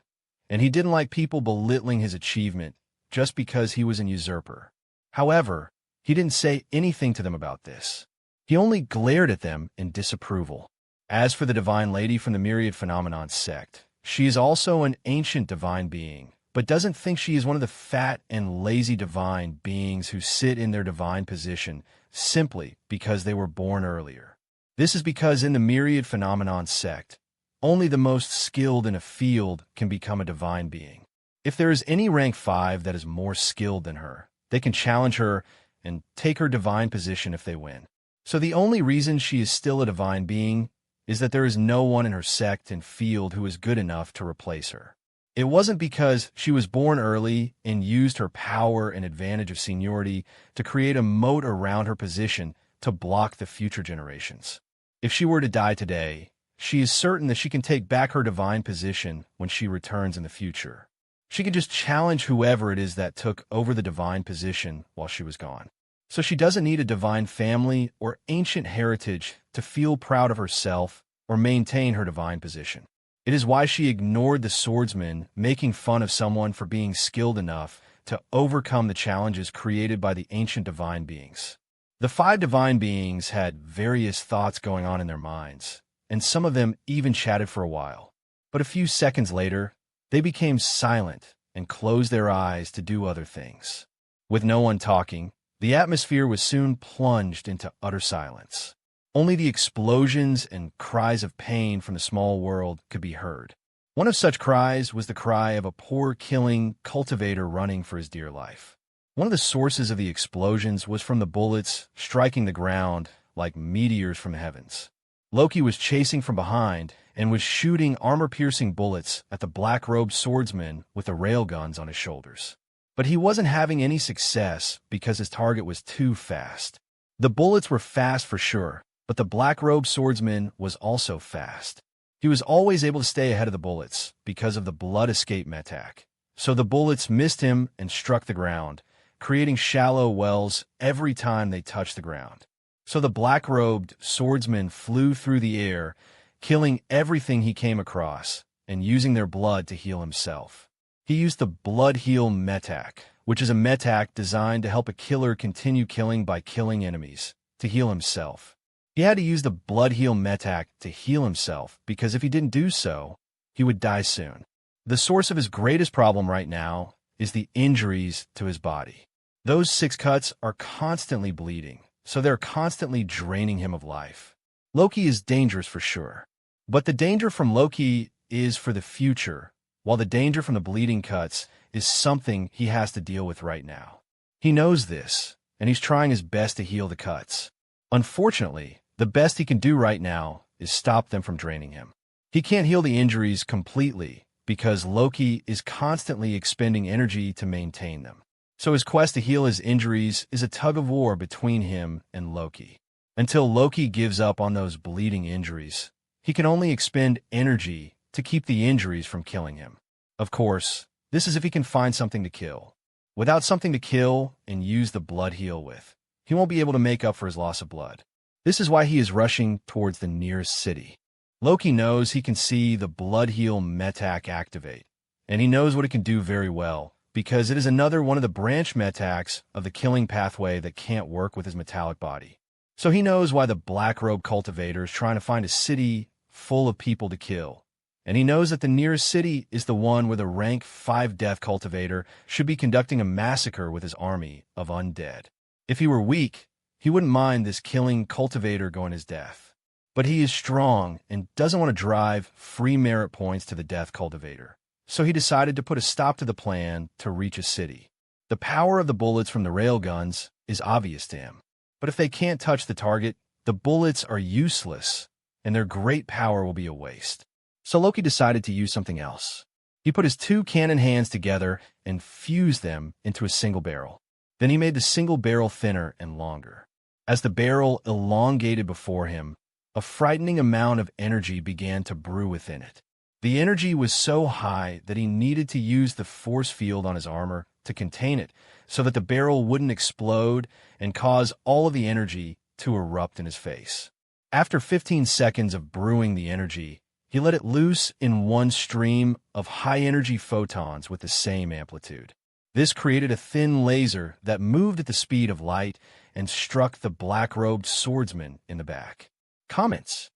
B: and he didn't like people belittling his achievement just because he was an usurper. However, he didn't say anything to them about this. He only glared at them in disapproval. As for the divine lady from the Myriad Phenomenon sect, she is also an ancient divine being, but doesn't think she is one of the fat and lazy divine beings who sit in their divine position simply because they were born earlier. This is because in the Myriad Phenomenon sect, only the most skilled in a field can become a divine being. If there is any rank 5 that is more skilled than her, they can challenge her and take her divine position if they win. So the only reason she is still a divine being is that there is no one in her sect and field who is good enough to replace her. It wasn't because she was born early and used her power and advantage of seniority to create a moat around her position to block the future generations. If she were to die today, she is certain that she can take back her divine position when she returns in the future. She can just challenge whoever it is that took over the divine position while she was gone. So she doesn't need a divine family or ancient heritage to feel proud of herself or maintain her divine position. It is why she ignored the swordsman making fun of someone for being skilled enough to overcome the challenges created by the ancient divine beings. The 5 divine beings had various thoughts going on in their minds, and some of them even chatted for a while. But a few seconds later, they became silent and closed their eyes to do other things. With no one talking, the atmosphere was soon plunged into utter silence. Only the explosions and cries of pain from the small world could be heard. One of such cries was the cry of a poor killing cultivator running for his dear life. One of the sources of the explosions was from the bullets striking the ground like meteors from the heavens. Loki was chasing from behind and was shooting armor-piercing bullets at the black-robed swordsman with the railguns on his shoulders. But he wasn't having any success because his target was too fast. The bullets were fast for sure, but the black-robed swordsman was also fast. He was always able to stay ahead of the bullets because of the blood escape metak. So the bullets missed him and struck the ground, creating shallow wells every time they touched the ground. So the black-robed swordsman flew through the air, killing everything he came across and using their blood to heal himself. He used the blood heal metak, which is a metak designed to help a killer continue killing by killing enemies, to heal himself. He had to use the blood heal metak to heal himself because if he didn't do so, he would die soon. The source of his greatest problem right now is the injuries to his body. Those 6 cuts are constantly bleeding, so they're constantly draining him of life. Loki is dangerous for sure, but the danger from Loki is for the future, while the danger from the bleeding cuts is something he has to deal with right now. He knows this, and he's trying his best to heal the cuts. Unfortunately, the best he can do right now is stop them from draining him. He can't heal the injuries completely because Loki is constantly expending energy to maintain them. So his quest to heal his injuries is a tug-of-war between him and Loki. Until Loki gives up on those bleeding injuries, he can only expend energy to keep the injuries from killing him. Of course, this is if he can find something to kill. Without something to kill and use the blood heal with, he won't be able to make up for his loss of blood. This is why he is rushing towards the nearest city. Loki knows he can see the blood heal metak activate, and he knows what it can do very well, because it is another one of the branch metaks of the killing pathway that can't work with his metallic body. So he knows why the black robe cultivator is trying to find a city full of people to kill. And he knows that the nearest city is the one where the rank 5 death cultivator should be conducting a massacre with his army of undead. If he were weak, he wouldn't mind this killing cultivator going his death. But he is strong and doesn't want to drive free merit points to the death cultivator. So he decided to put a stop to the plan to reach a city. The power of the bullets from the railguns is obvious to him. But if they can't touch the target, the bullets are useless, and their great power will be a waste. So Loki decided to use something else. He put his two cannon hands together and fused them into a single barrel. Then he made the single barrel thinner and longer. As the barrel elongated before him, a frightening amount of energy began to brew within it. The energy was so high that he needed to use the force field on his armor to contain it so that the barrel wouldn't explode and cause all of the energy to erupt in his face. After 15 seconds of brewing the energy, he let it loose in one stream of high-energy photons with the same amplitude. This created a thin laser that moved at the speed of light and struck the black-robed swordsman in the back. Comments.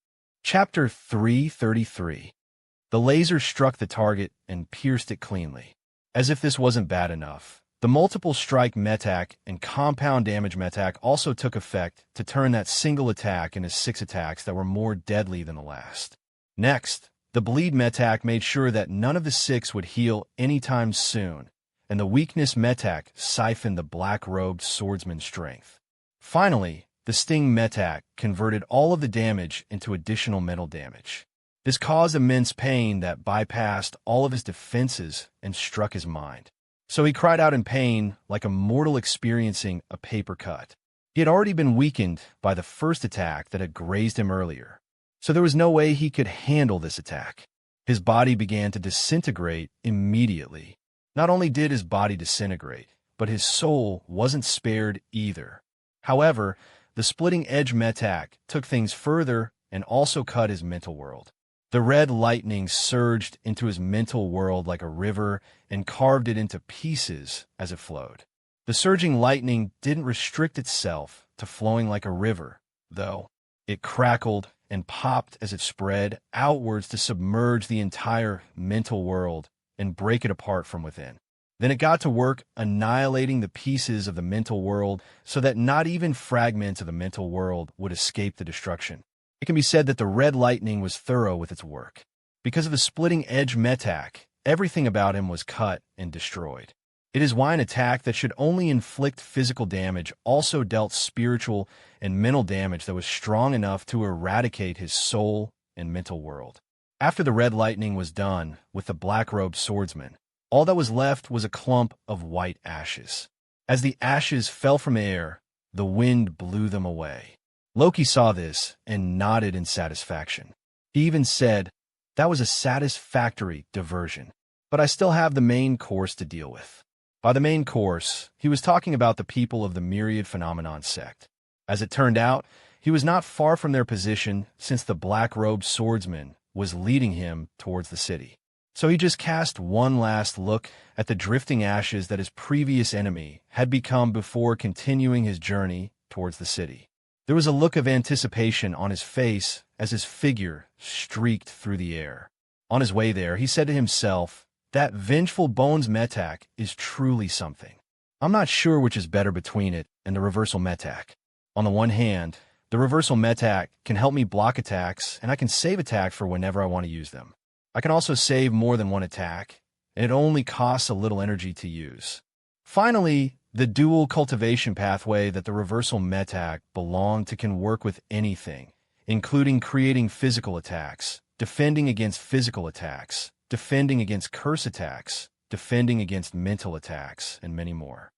B: Chapter 333. The laser struck the target and pierced it cleanly. As if this wasn't bad enough, the multiple strike metak and compound damage metak also took effect to turn that single attack into 6 attacks that were more deadly than the last. Next, the bleed metak made sure that none of the 6 would heal anytime soon, and the weakness metak siphoned the black-robed swordsman's strength. Finally, the sting metak converted all of the damage into additional mental damage. This caused immense pain that bypassed all of his defenses and struck his mind. So he cried out in pain like a mortal experiencing a paper cut. He had already been weakened by the first attack that had grazed him earlier, so there was no way he could handle this attack. His body began to disintegrate immediately. Not only did his body disintegrate, but his soul wasn't spared either. However, the splitting edge metak took things further and also cut his mental world. The red lightning surged into his mental world like a river and carved it into pieces as it flowed. The surging lightning didn't restrict itself to flowing like a river, though. It crackled and popped as it spread outwards to submerge the entire mental world and break it apart from within. Then it got to work annihilating the pieces of the mental world so that not even fragments of the mental world would escape the destruction. It can be said that the red lightning was thorough with its work. Because of the splitting edge metak, everything about him was cut and destroyed. It is why an attack that should only inflict physical damage also dealt spiritual and mental damage that was strong enough to eradicate his soul and mental world. After the red lightning was done with the black-robed swordsman, all that was left was a clump of white ashes. As the ashes fell from the air, the wind blew them away. Loki saw this and nodded in satisfaction. He even said, "That was a satisfactory diversion, but I still have the main course to deal with." By the main course, he was talking about the people of the myriad phenomenon sect. As it turned out, he was not far from their position since the black-robed swordsman was leading him towards the city. So he just cast one last look at the drifting ashes that his previous enemy had become before continuing his journey towards the city. There was a look of anticipation on his face as his figure streaked through the air. On his way there, he said to himself, "That vengeful bones metak is truly something. I'm not sure which is better between it and the reversal metak. On the one hand, the reversal metak can help me block attacks, and I can save attacks for whenever I want to use them. I can also save more than one attack, and it only costs a little energy to use. Finally, the dual cultivation pathway that the reversal metak belonged to can work with anything, including creating physical attacks, defending against physical attacks, defending against curse attacks, defending against mental attacks, and many more.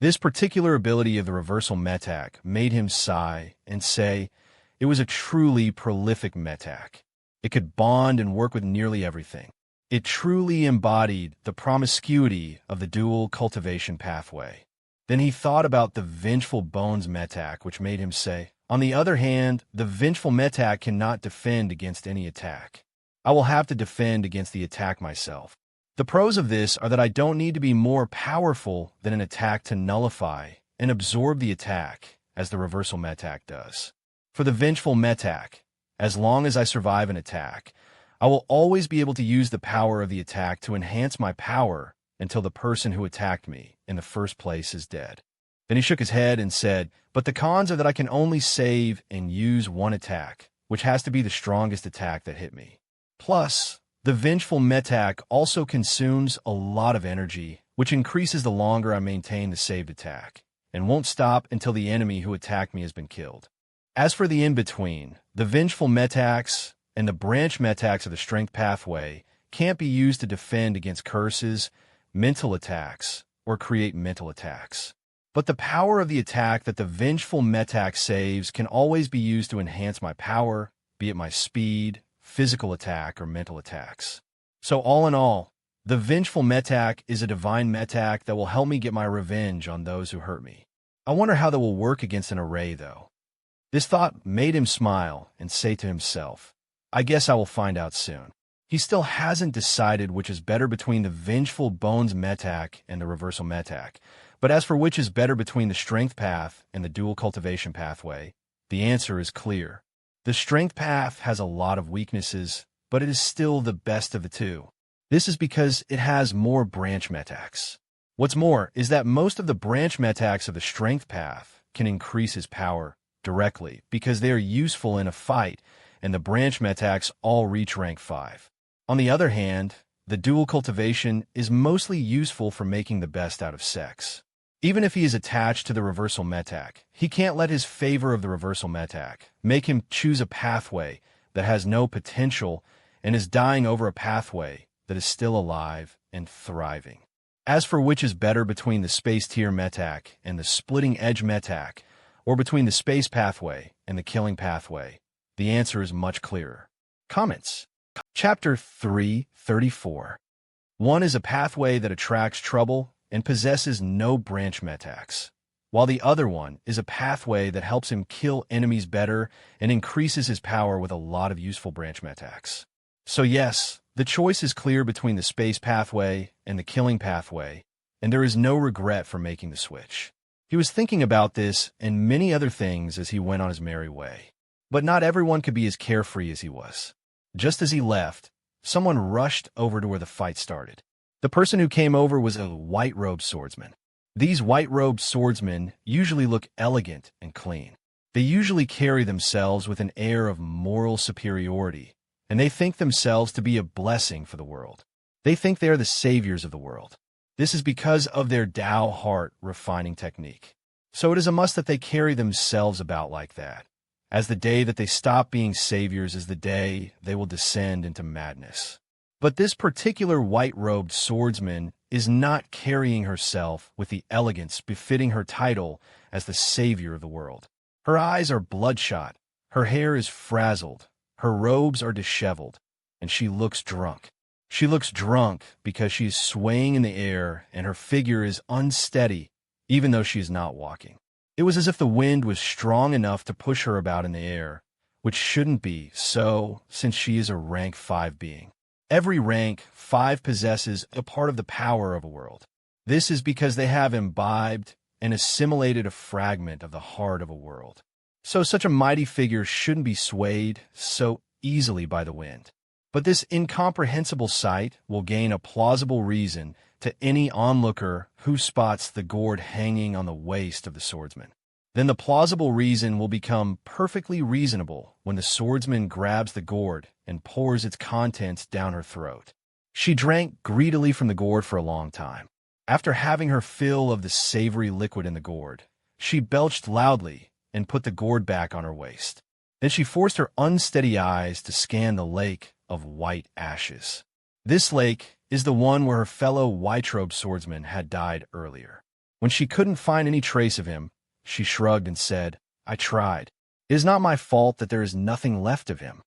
B: This particular ability of the reversal metak made him sigh and say it was a truly prolific metak. It could bond and work with nearly everything. It truly embodied the promiscuity of the dual cultivation pathway. Then he thought about the vengeful bones metak, which made him say, on the other hand, the vengeful metak cannot defend against any attack. I will have to defend against the attack myself. The pros of this are that I don't need to be more powerful than an attack to nullify and absorb the attack, as the reversal metak does. For the vengeful metak, as long as I survive an attack, I will always be able to use the power of the attack to enhance my power until the person who attacked me in the first place is dead. Then he shook his head and said, but the cons are that I can only save and use one attack, which has to be the strongest attack that hit me. Plus, the vengeful metak also consumes a lot of energy, which increases the longer I maintain the saved attack, and won't stop until the enemy who attacked me has been killed. As for the in-between, the vengeful metaks and the branch metaks of the strength pathway can't be used to defend against curses, mental attacks, or create mental attacks. But the power of the attack that the vengeful metak saves can always be used to enhance my power, be it my speed, physical attack, or mental attacks. So all in all, the vengeful metak is a divine metak that will help me get my revenge on those who hurt me. I wonder how that will work against an array, though. This thought made him smile and say to himself, I guess I will find out soon. He still hasn't decided which is better between the vengeful bones metak and the reversal metak. But as for which is better between the strength path and the dual cultivation pathway, the answer is clear. The strength path has a lot of weaknesses, but it is still the best of the two. This is because it has more branch metaks. What's more is that most of the branch metaks of the strength path can increase his power directly because they are useful in a fight, and the branch metaks all reach rank 5. On the other hand, the dual cultivation is mostly useful for making the best out of sects. Even if he is attached to the reversal metak, he can't let his favor of the reversal metak make him choose a pathway that has no potential and is dying over a pathway that is still alive and thriving. As for which is better between the space tier metak and the splitting edge metak, or between the space pathway and the killing pathway, the answer is much clearer. Comments. Chapter 3:34. One is a pathway that attracts trouble and possesses no branch metaks, while the other one is a pathway that helps him kill enemies better and increases his power with a lot of useful branch metaks. So yes, the choice is clear between the space pathway and the killing pathway, and there is no regret for making the switch. He was thinking about this and many other things as he went on his merry way. But not everyone could be as carefree as he was. Just as he left, someone rushed over to where the fight started. The person who came over was a white-robed swordsman. These white-robed swordsmen usually look elegant and clean. They usually carry themselves with an air of moral superiority, and they think themselves to be a blessing for the world. They think they are the saviors of the world. This is because of their Tao heart refining technique. So it is a must that they carry themselves about like that, as the day that they stop being saviors is the day they will descend into madness. But this particular white-robed swordsman is not carrying herself with the elegance befitting her title as the savior of the world. Her eyes are bloodshot, her hair is frazzled, her robes are disheveled, and she looks drunk. She looks drunk because she is swaying in the air and her figure is unsteady, even though she is not walking. It was as if the wind was strong enough to push her about in the air, which shouldn't be so since she is a rank 5 being. Every rank 5 possesses a part of the power of a world. This is because they have imbibed and assimilated a fragment of the heart of a world. So such a mighty figure shouldn't be swayed so easily by the wind. But this incomprehensible sight will gain a plausible reason to any onlooker who spots the gourd hanging on the waist of the swordsman. Then the plausible reason will become perfectly reasonable when the swordsman grabs the gourd and pours its contents down her throat. She drank greedily from the gourd for a long time. After having her fill of the savory liquid in the gourd, she belched loudly and put the gourd back on her waist. Then she forced her unsteady eyes to scan the lake of white ashes. This lake is the one where her fellow white-robed swordsman had died earlier. When she couldn't find any trace of him, she shrugged and said, I tried. It is not my fault that there is nothing left of him.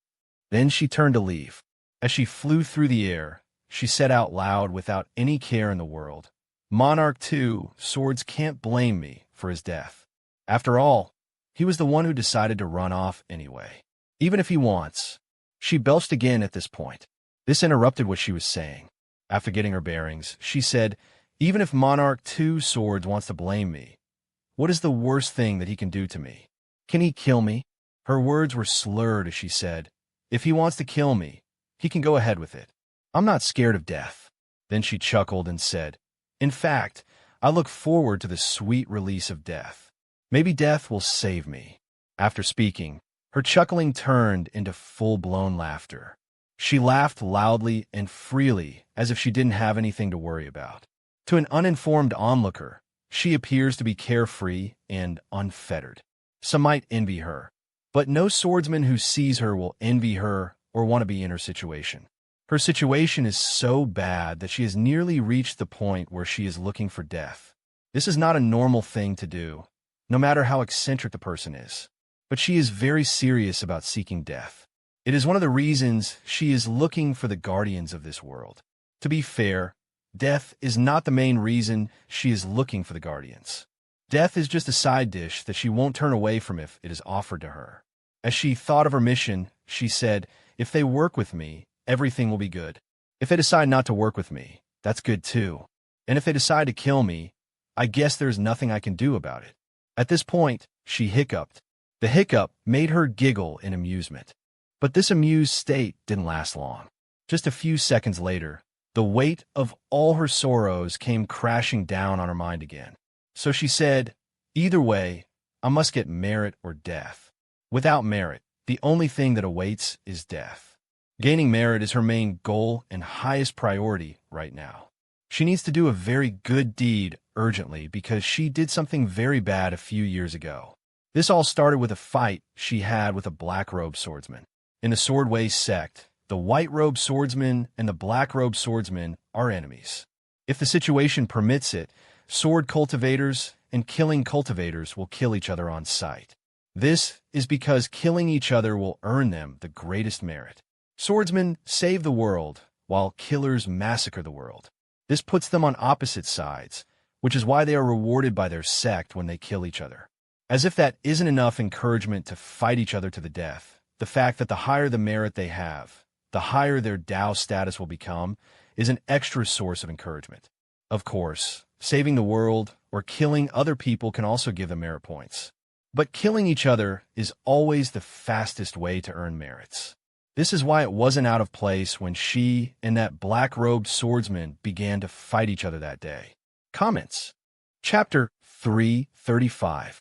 B: Then she turned to leave. As she flew through the air, she said out loud without any care in the world, Monarch 2, swords can't blame me for his death. After all, he was the one who decided to run off anyway. Even if he wants. She belched again at this point. This interrupted what she was saying. After getting her bearings, she said, even if Monarch 2 swords wants to blame me, what is the worst thing that he can do to me? Can he kill me? Her words were slurred as she said, if he wants to kill me, he can go ahead with it. I'm not scared of death. Then she chuckled and said, in fact, I look forward to the sweet release of death. Maybe death will save me. After speaking, her chuckling turned into full-blown laughter. She laughed loudly and freely as if she didn't have anything to worry about. To an uninformed onlooker, she appears to be carefree and unfettered. Some might envy her, but no swordsman who sees her will envy her or want to be in her situation. Her situation is so bad that she has nearly reached the point where she is looking for death. This is not a normal thing to do, no matter how eccentric the person is. But she is very serious about seeking death. It is one of the reasons she is looking for the guardians of this world. To be fair, death is not the main reason she is looking for the guardians. Death is just a side dish that she won't turn away from if it is offered to her. As she thought of her mission, she said, "If they work with me, everything will be good. If they decide not to work with me, that's good too. And if they decide to kill me, I guess there's nothing I can do about it." At this point, she hiccuped. The hiccup made her giggle in amusement. But this amused state didn't last long. Just a few seconds later, the weight of all her sorrows came crashing down on her mind again. So she said, "Either way, I must get merit or death. Without merit, the only thing that awaits is death." Gaining merit is her main goal and highest priority right now. She needs to do a very good deed urgently because she did something very bad a few years ago. This all started with a fight she had with a black-robed swordsman. In the Swordway sect, the white-robed swordsman and the black-robed swordsman are enemies. If the situation permits it, sword cultivators and killing cultivators will kill each other on sight. This is because killing each other will earn them the greatest merit. Swordsmen save the world, while killers massacre the world. This puts them on opposite sides, which is why they are rewarded by their sect when they kill each other. As if that isn't enough encouragement to fight each other to the death, the fact that the higher the merit they have, the higher their Tao status will become, is an extra source of encouragement. Of course, saving the world or killing other people can also give them merit points. But killing each other is always the fastest way to earn merits. This is why it wasn't out of place when she and that black-robed swordsman began to fight each other that day. Comments. Chapter 335.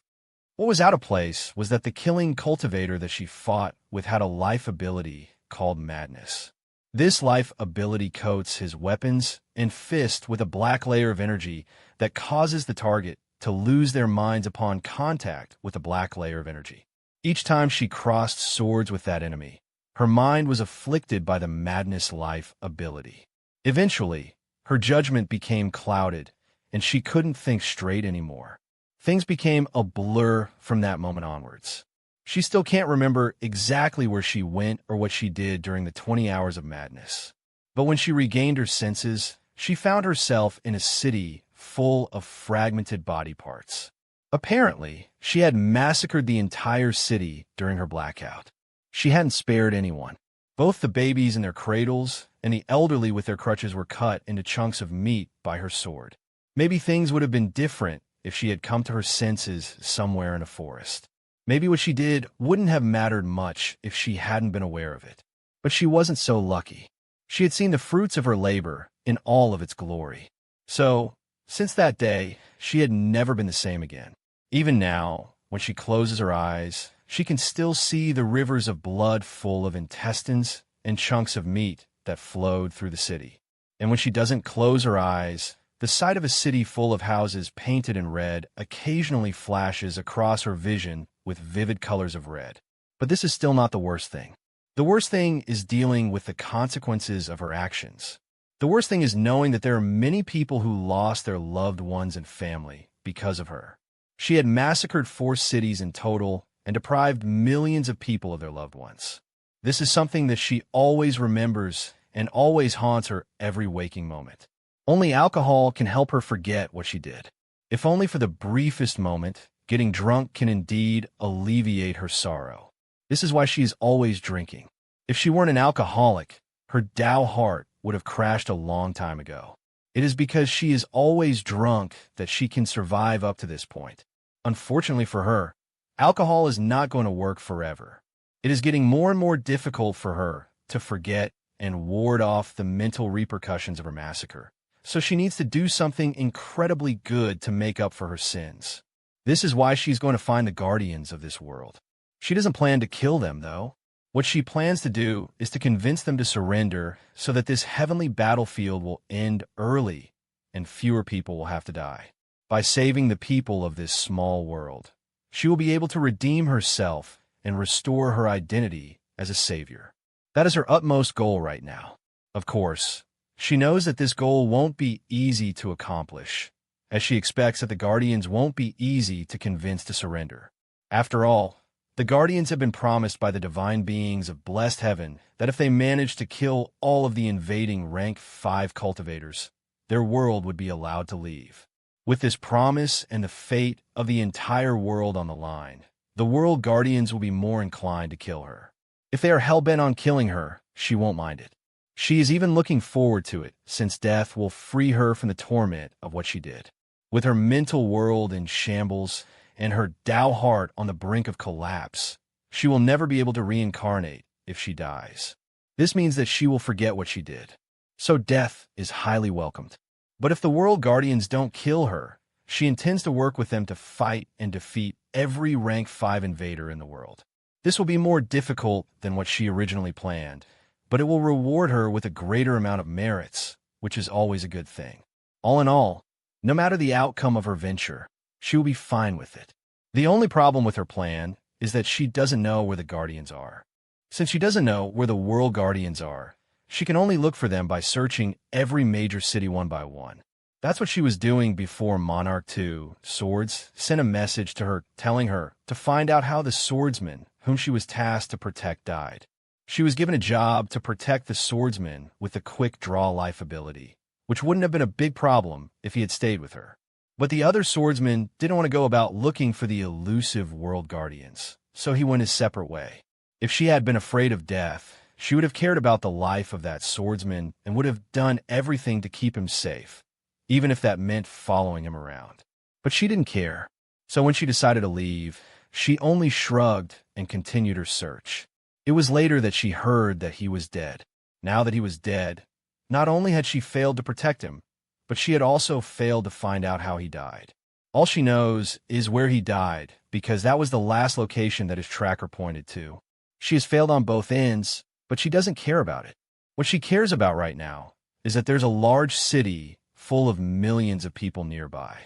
B: What was out of place was that the killing cultivator that she fought with had a life ability called madness. This life ability coats his weapons and fist with a black layer of energy that causes the target to lose their minds upon contact with the black layer of energy. Each time she crossed swords with that enemy, her mind was afflicted by the madness life ability. Eventually, her judgment became clouded, and she couldn't think straight anymore. Things became a blur from that moment onwards. She still can't remember exactly where she went or what she did during the 20 hours of madness. But when she regained her senses, she found herself in a city full of fragmented body parts. Apparently, she had massacred the entire city during her blackout. She hadn't spared anyone. Both the babies in their cradles and the elderly with their crutches were cut into chunks of meat by her sword. Maybe things would have been different if she had come to her senses somewhere in a forest. Maybe what she did wouldn't have mattered much if she hadn't been aware of it. But she wasn't so lucky. She had seen the fruits of her labor in all of its glory. So, since that day, she had never been the same again. Even now, when she closes her eyes, she can still see the rivers of blood full of intestines and chunks of meat that flowed through the city. And when she doesn't close her eyes, the sight of a city full of houses painted in red occasionally flashes across her vision with vivid colors of red. But this is still not the worst thing. The worst thing is dealing with the consequences of her actions. The worst thing is knowing that there are many people who lost their loved ones and family because of her. She had massacred 4 cities in total and deprived millions of people of their loved ones. This is something that she always remembers and always haunts her every waking moment. Only alcohol can help her forget what she did. If only for the briefest moment, getting drunk can indeed alleviate her sorrow. This is why she is always drinking. If she weren't an alcoholic, her Tao heart would have crashed a long time ago. It is because she is always drunk that she can survive up to this point. Unfortunately for her, alcohol is not going to work forever. It is getting more and more difficult for her to forget and ward off the mental repercussions of her massacre. So she needs to do something incredibly good to make up for her sins. This is why she's going to find the guardians of this world. She doesn't plan to kill them, though. What she plans to do is to convince them to surrender so that this heavenly battlefield will end early and fewer people will have to die. By saving the people of this small world, she will be able to redeem herself and restore her identity as a savior. That is her utmost goal right now. Of course, she knows that this goal won't be easy to accomplish, as she expects that the Guardians won't be easy to convince to surrender. After all, the Guardians have been promised by the divine beings of blessed heaven that if they manage to kill all of the invading rank 5 cultivators, their world would be allowed to leave. With this promise and the fate of the entire world on the line, the World Guardians will be more inclined to kill her. If they are hell-bent on killing her, she won't mind it. She is even looking forward to it, since death will free her from the torment of what she did. With her mental world in shambles and her Tao heart on the brink of collapse, she will never be able to reincarnate if she dies. This means that she will forget what she did. So death is highly welcomed. But if the World Guardians don't kill her, she intends to work with them to fight and defeat every rank 5 invader in the world. This will be more difficult than what she originally planned, but it will reward her with a greater amount of merits, which is always a good thing. All in all, no matter the outcome of her venture, she will be fine with it. The only problem with her plan is that she doesn't know where the Guardians are. Since she doesn't know where the World Guardians are, she can only look for them by searching every major city one by one. That's what she was doing before Monarch II, Swords, sent a message to her telling her to find out how the swordsman whom she was tasked to protect died. She was given a job to protect the swordsman with the quick draw life ability, which wouldn't have been a big problem if he had stayed with her. But the other swordsman didn't want to go about looking for the elusive World Guardians, so he went his separate way. If she had been afraid of death, she would have cared about the life of that swordsman and would have done everything to keep him safe, even if that meant following him around. But she didn't care. So when she decided to leave, she only shrugged and continued her search. It was later that she heard that he was dead. Now that he was dead, not only had she failed to protect him, but she had also failed to find out how he died. All she knows is where he died, because that was the last location that his tracker pointed to. She has failed on both ends, but she doesn't care about it. What she cares about right now is that there's a large city full of millions of people nearby.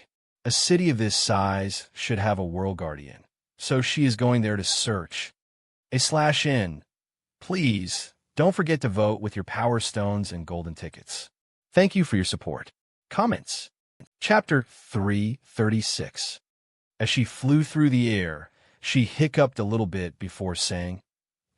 B: A city of this size should have a World Guardian, so she is going there to search. /N. Please, don't forget to vote with your Power Stones and Golden Tickets. Thank you for your support. Comments. Chapter 336. As she flew through the air, she hiccuped a little bit before saying,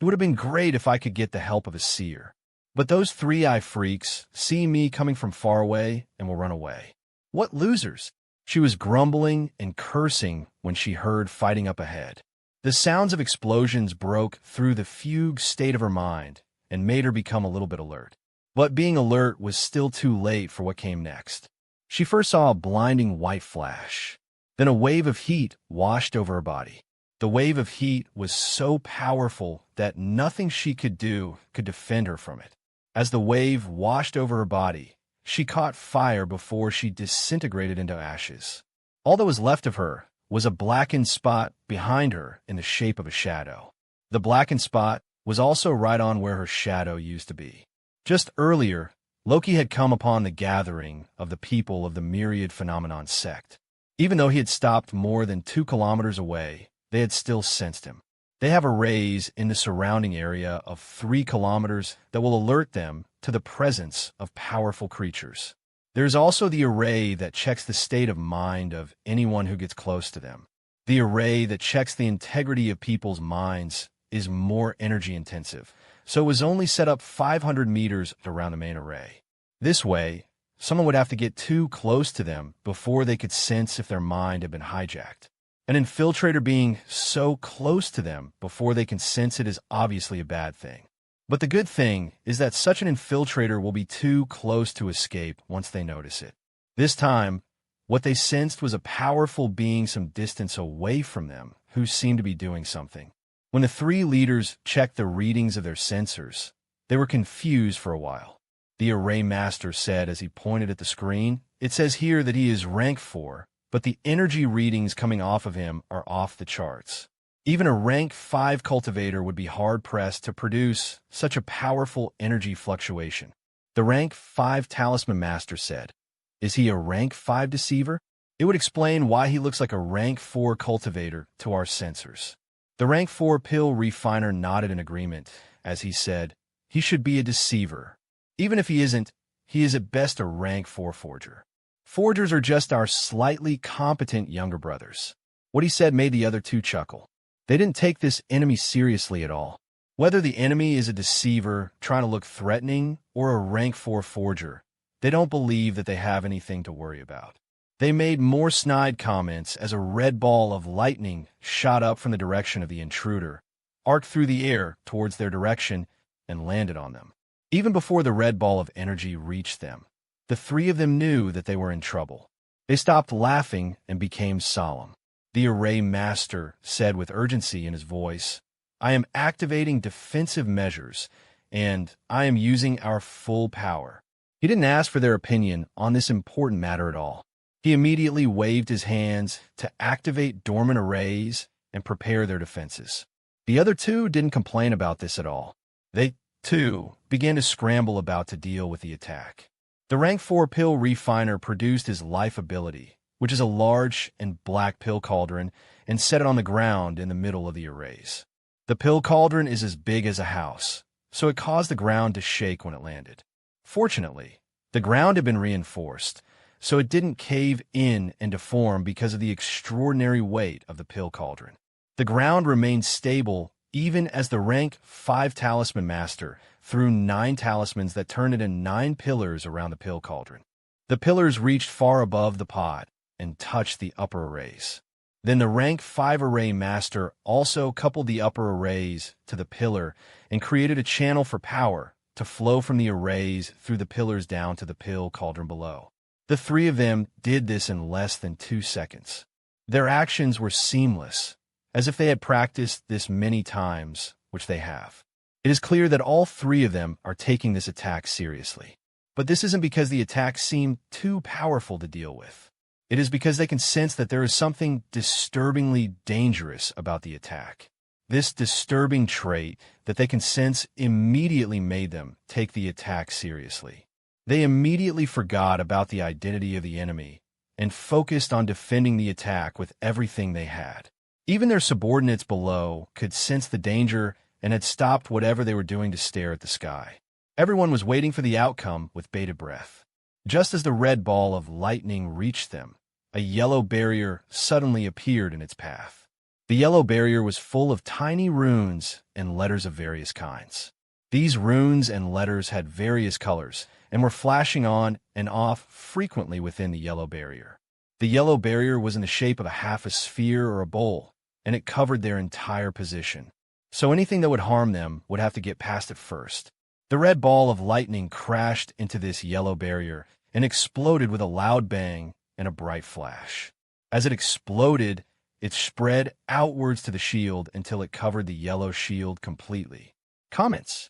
B: "It would have been great if I could get the help of a seer. But those 3-eye freaks see me coming from far away and will run away. What losers!" She was grumbling and cursing when she heard fighting up ahead. The sounds of explosions broke through the fugue state of her mind and made her become a little bit alert. But being alert was still too late for what came next. She first saw a blinding white flash. Then a wave of heat washed over her body. The wave of heat was so powerful that nothing she could do could defend her from it. As the wave washed over her body, she caught fire before she disintegrated into ashes. All that was left of her was a blackened spot behind her in the shape of a shadow. The blackened spot was also right on where her shadow used to be. Just earlier, Loki had come upon the gathering of the people of the myriad phenomenon sect. Even though he had stopped more than 2 kilometers away, they had still sensed him. They have arrays in the surrounding area of 3 kilometers that will alert them to the presence of powerful creatures. There's also the array that checks the state of mind of anyone who gets close to them. The array that checks the integrity of people's minds is more energy intensive, so it was only set up 500 meters around the main array. This way, someone would have to get too close to them before they could sense if their mind had been hijacked. An infiltrator being so close to them before they can sense it is obviously a bad thing. But the good thing is that such an infiltrator will be too close to escape once they notice it. This time, what they sensed was a powerful being some distance away from them who seemed to be doing something. When the 3 leaders checked the readings of their sensors, they were confused for a while. The array master said as he pointed at the screen, "It says here that he is rank 4, but the energy readings coming off of him are off the charts. Even a rank 5 cultivator would be hard-pressed to produce such a powerful energy fluctuation." The rank 5 talisman master said, "Is he a rank 5 deceiver? It would explain why he looks like a rank 4 cultivator to our sensors." The rank 4 pill refiner nodded in agreement as he said, he should be a deceiver. Even if he isn't, he is at best a rank 4 forger. Forgers are just our slightly competent younger brothers. What he said made the other two chuckle. They didn't take this enemy seriously at all. Whether the enemy is a deceiver trying to look threatening or a rank 4 forger, they don't believe that they have anything to worry about. They made more snide comments as a red ball of lightning shot up from the direction of the intruder, arced through the air towards their direction, and landed on them. Even before the red ball of energy reached them, the three of them knew that they were in trouble. They stopped laughing and became solemn. The array master said with urgency in his voice, "I am activating defensive measures, and I am using our full power." He didn't ask for their opinion on this important matter at all. He immediately waved his hands to activate dormant arrays and prepare their defenses. The other two didn't complain about this at all. They, too, began to scramble about to deal with the attack. The rank 4 pill refiner produced his life ability, which is a large and black pill cauldron, and set it on the ground in the middle of the arrays. The pill cauldron is as big as a house, so it caused the ground to shake when it landed. Fortunately, the ground had been reinforced, so it didn't cave in and deform because of the extraordinary weight of the pill cauldron. The ground remained stable even as the rank 5 talisman master threw 9 talismans that turned into 9 pillars around the pill cauldron. The pillars reached far above the pod and touched the upper arrays. Then the rank 5 array master also coupled the upper arrays to the pillar and created a channel for power to flow from the arrays through the pillars down to the pill cauldron below. The three of them did this in less than 2 seconds. Their actions were seamless, as if they had practiced this many times, which they have. It is clear that all three of them are taking this attack seriously. But this isn't because the attack seemed too powerful to deal with. It is because they can sense that there is something disturbingly dangerous about the attack. This disturbing trait that they can sense immediately made them take the attack seriously. They immediately forgot about the identity of the enemy and focused on defending the attack with everything they had. Even their subordinates below could sense the danger and had stopped whatever they were doing to stare at the sky. Everyone was waiting for the outcome with bated breath. Just as the red ball of lightning reached them, a yellow barrier suddenly appeared in its path. The yellow barrier was full of tiny runes and letters of various kinds. These runes and letters had various colors and were flashing on and off frequently within the yellow barrier. The yellow barrier was in the shape of half a sphere or a bowl, and it covered their entire position. So anything that would harm them would have to get past it first. The red ball of lightning crashed into this yellow barrier and exploded with a loud bang and a bright flash. As it exploded, it spread outwards to the shield until it covered the yellow shield completely. Comments.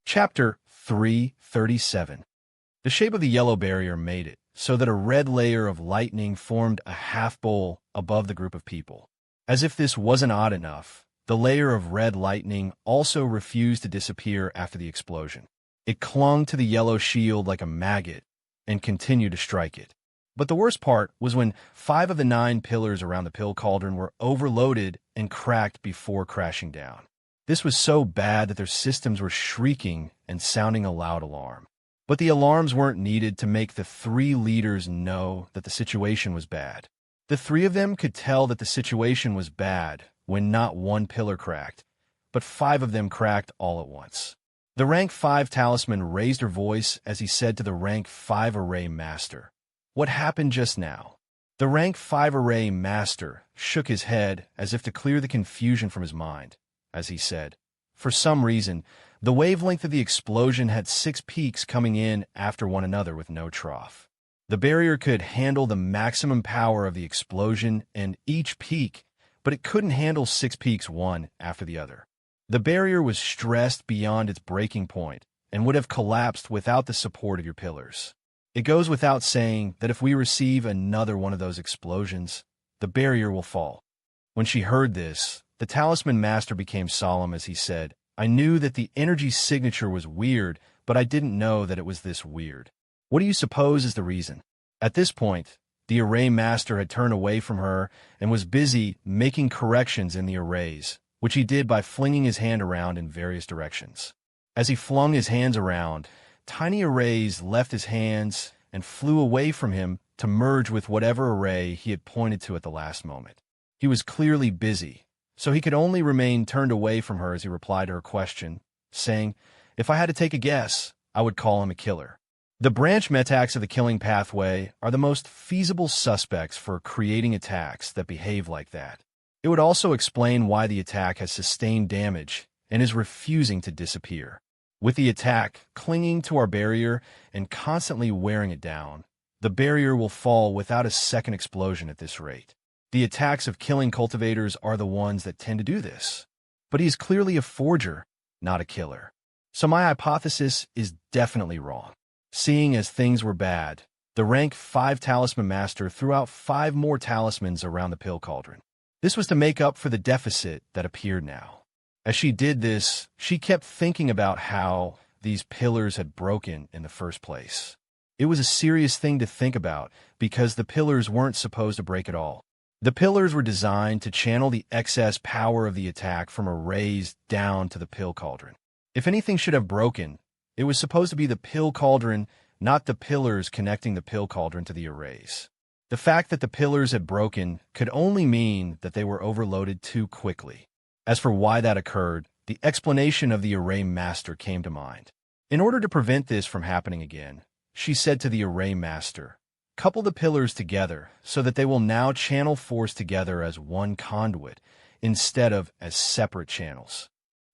B: Chapter 337. The shape of the yellow barrier made it so that a red layer of lightning formed a half bowl above the group of people. As if this wasn't odd enough, the layer of red lightning also refused to disappear after the explosion. It clung to the yellow shield like a maggot and continued to strike it. But the worst part was when 5 of the 9 pillars around the pill cauldron were overloaded and cracked before crashing down. This was so bad that their systems were shrieking and sounding a loud alarm. But the alarms weren't needed to make the 3 leaders know that the situation was bad. The 3 of them could tell that the situation was bad when not 1 pillar cracked, but 5 of them cracked all at once. The rank 5 talisman raised her voice as he said to the rank 5 array master, "What happened just now?" The rank 5 array master shook his head as if to clear the confusion from his mind, as he said, "For some reason, the wavelength of the explosion had 6 peaks coming in after one another with no trough. The barrier could handle the maximum power of the explosion and each peak, but it couldn't handle 6 peaks one after the other. The barrier was stressed beyond its breaking point and would have collapsed without the support of your pillars. It goes without saying that if we receive another one of those explosions, the barrier will fall." When she heard this, the talisman master became solemn as he said, "I knew that the energy signature was weird, but I didn't know that it was this weird. What do you suppose is the reason?" At this point, the array master had turned away from her and was busy making corrections in the arrays, which he did by flinging his hand around in various directions. As he flung his hands around, tiny arrays left his hands and flew away from him to merge with whatever array he had pointed to at the last moment. He was clearly busy, so he could only remain turned away from her as he replied to her question, saying, "If I had to take a guess, I would call him a killer." The branch metaks of the killing pathway are the most feasible suspects for creating attacks that behave like that. It would also explain why the attack has sustained damage and is refusing to disappear. With the attack clinging to our barrier and constantly wearing it down, the barrier will fall without a second explosion at this rate. The attacks of killing cultivators are the ones that tend to do this. But he's clearly a forger, not a killer. So my hypothesis is definitely wrong. Seeing as things were bad, the rank 5 Talisman Master threw out 5 more talismans around the pill cauldron. This was to make up for the deficit that appeared now. As she did this, she kept thinking about how these pillars had broken in the first place. It was a serious thing to think about because the pillars weren't supposed to break at all. The pillars were designed to channel the excess power of the attack from arrays down to the pill cauldron. If anything should have broken, it was supposed to be the pill cauldron, not the pillars connecting the pill cauldron to the arrays. The fact that the pillars had broken could only mean that they were overloaded too quickly. As for why that occurred, the explanation of the array master came to mind. In order to prevent this from happening again, she said to the array master, "Couple the pillars together so that they will now channel force together as one conduit instead of as separate channels."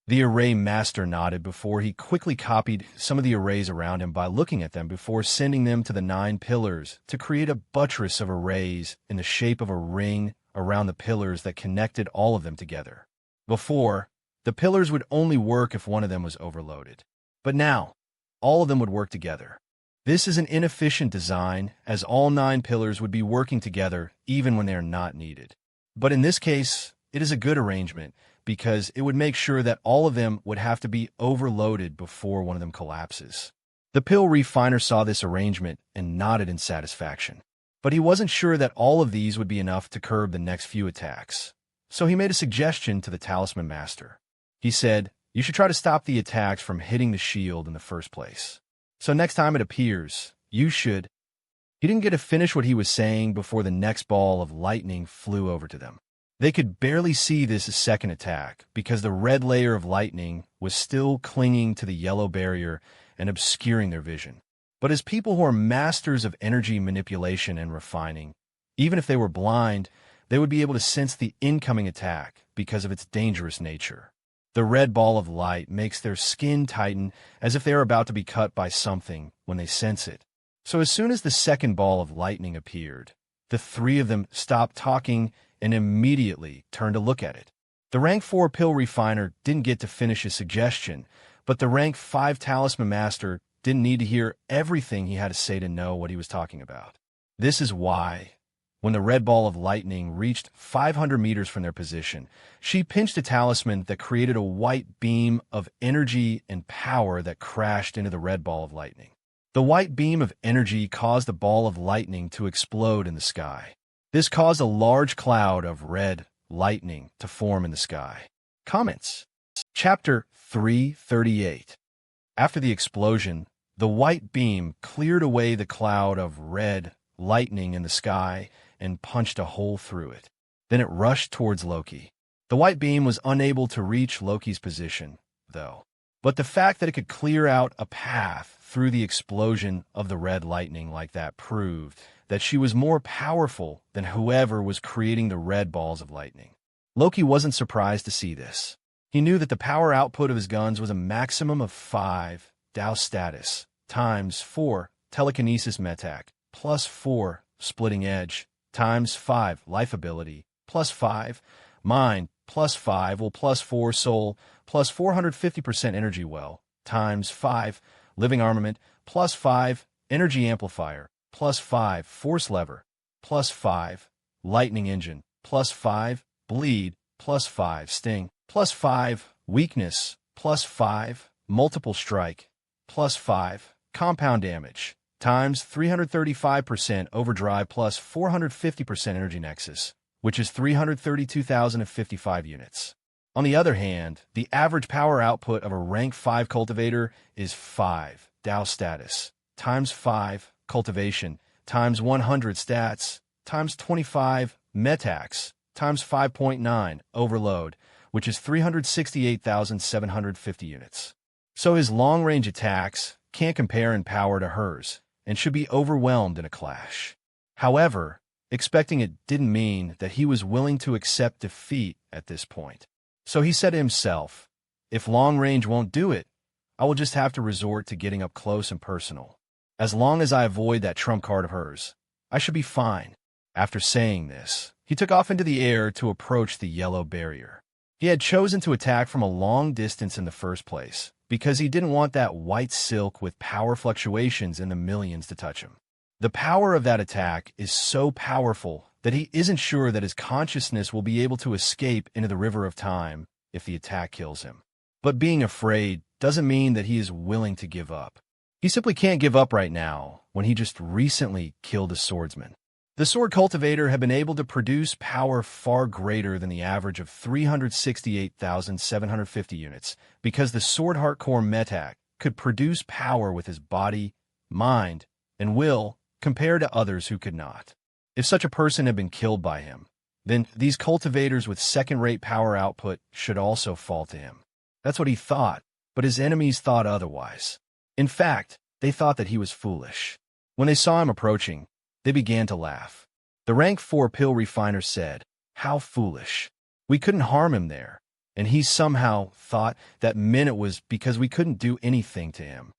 B: The array master nodded before he quickly copied some of the arrays around him by looking at them before sending them to the 9 pillars to create a buttress of arrays in the shape of a ring around the pillars that connected all of them together. Before, the pillars would only work if one of them was overloaded. But now, all of them would work together. This is an inefficient design, as all 9 pillars would be working together even when they are not needed. But in this case, it is a good arrangement, because it would make sure that all of them would have to be overloaded before one of them collapses. The pill refiner saw this arrangement and nodded in satisfaction. But he wasn't sure that all of these would be enough to curb the next few attacks. So he made a suggestion to the Talisman Master. He said, "You should try to stop the attacks from hitting the shield in the first place. So next time it appears, you should..." He didn't get to finish what he was saying before the next ball of lightning flew over to them. They could barely see this second attack because the red layer of lightning was still clinging to the yellow barrier and obscuring their vision. But as people who are masters of energy manipulation and refining, even if they were blind, they would be able to sense the incoming attack because of its dangerous nature. The red ball of light makes their skin tighten as if they are about to be cut by something when they sense it. So as soon as the second ball of lightning appeared, the 3 of them stopped talking and immediately turned to look at it. The rank 4 pill refiner didn't get to finish his suggestion, but the rank 5 Talisman Master didn't need to hear everything he had to say to know what he was talking about. This is why, when the red ball of lightning reached 500 meters from their position, she pinched a talisman that created a white beam of energy and power that crashed into the red ball of lightning. The white beam of energy caused the ball of lightning to explode in the sky. This caused a large cloud of red lightning to form in the sky. Comments. Chapter 338. After the explosion, the white beam cleared away the cloud of red lightning in the sky and punched a hole through it. Then it rushed towards Loki. The white beam was unable to reach Loki's position, though. But the fact that it could clear out a path through the explosion of the red lightning like that proved that she was more powerful than whoever was creating the red balls of lightning. Loki wasn't surprised to see this. He knew that the power output of his guns was a maximum of 5 Dow status times 4 telekinesis metak plus 4 splitting edge times 5 life ability plus 5 mind plus 5 will plus 4 soul plus 450% energy well times 5 living armament plus 5 energy amplifier plus 5 force lever plus 5 lightning engine plus 5 bleed plus 5 sting plus 5 weakness plus 5 multiple strike plus 5 compound damage times 335% overdrive plus 450% energy nexus, which is 332,055 units. On the other hand, the average power output of a rank 5 cultivator is 5 Tao status times 5 cultivation times 100 stats times 25 metax times 5.9 overload, which is 368,750 units. So his long-range attacks can't compare in power to hers and should be overwhelmed in a clash. However, expecting it didn't mean that he was willing to accept defeat at this point. So he said to himself, if long range won't do it, I will just have to resort to getting up close and personal. As long as I avoid that trump card of hers, I should be fine. After saying this, he took off into the air to approach the yellow barrier. He had chosen to attack from a long distance in the first place, because he didn't want that white silk with power fluctuations in the millions to touch him. The power of that attack is so powerful that he isn't sure that his consciousness will be able to escape into the river of time if the attack kills him. But being afraid doesn't mean that he is willing to give up. He simply can't give up right now when he just recently killed a swordsman. The sword cultivator had been able to produce power far greater than the average of 368,750 units because the sword hardcore Metak could produce power with his body, mind, and will compared to others who could not. If such a person had been killed by him, then these cultivators with second-rate power output should also fall to him. That's what he thought, but his enemies thought otherwise. In fact, they thought that he was foolish. When they saw him approaching, they began to laugh. The rank 4 pill refiner said, "How foolish. We couldn't harm him there." And he somehow thought that meant it was because we couldn't do anything to him.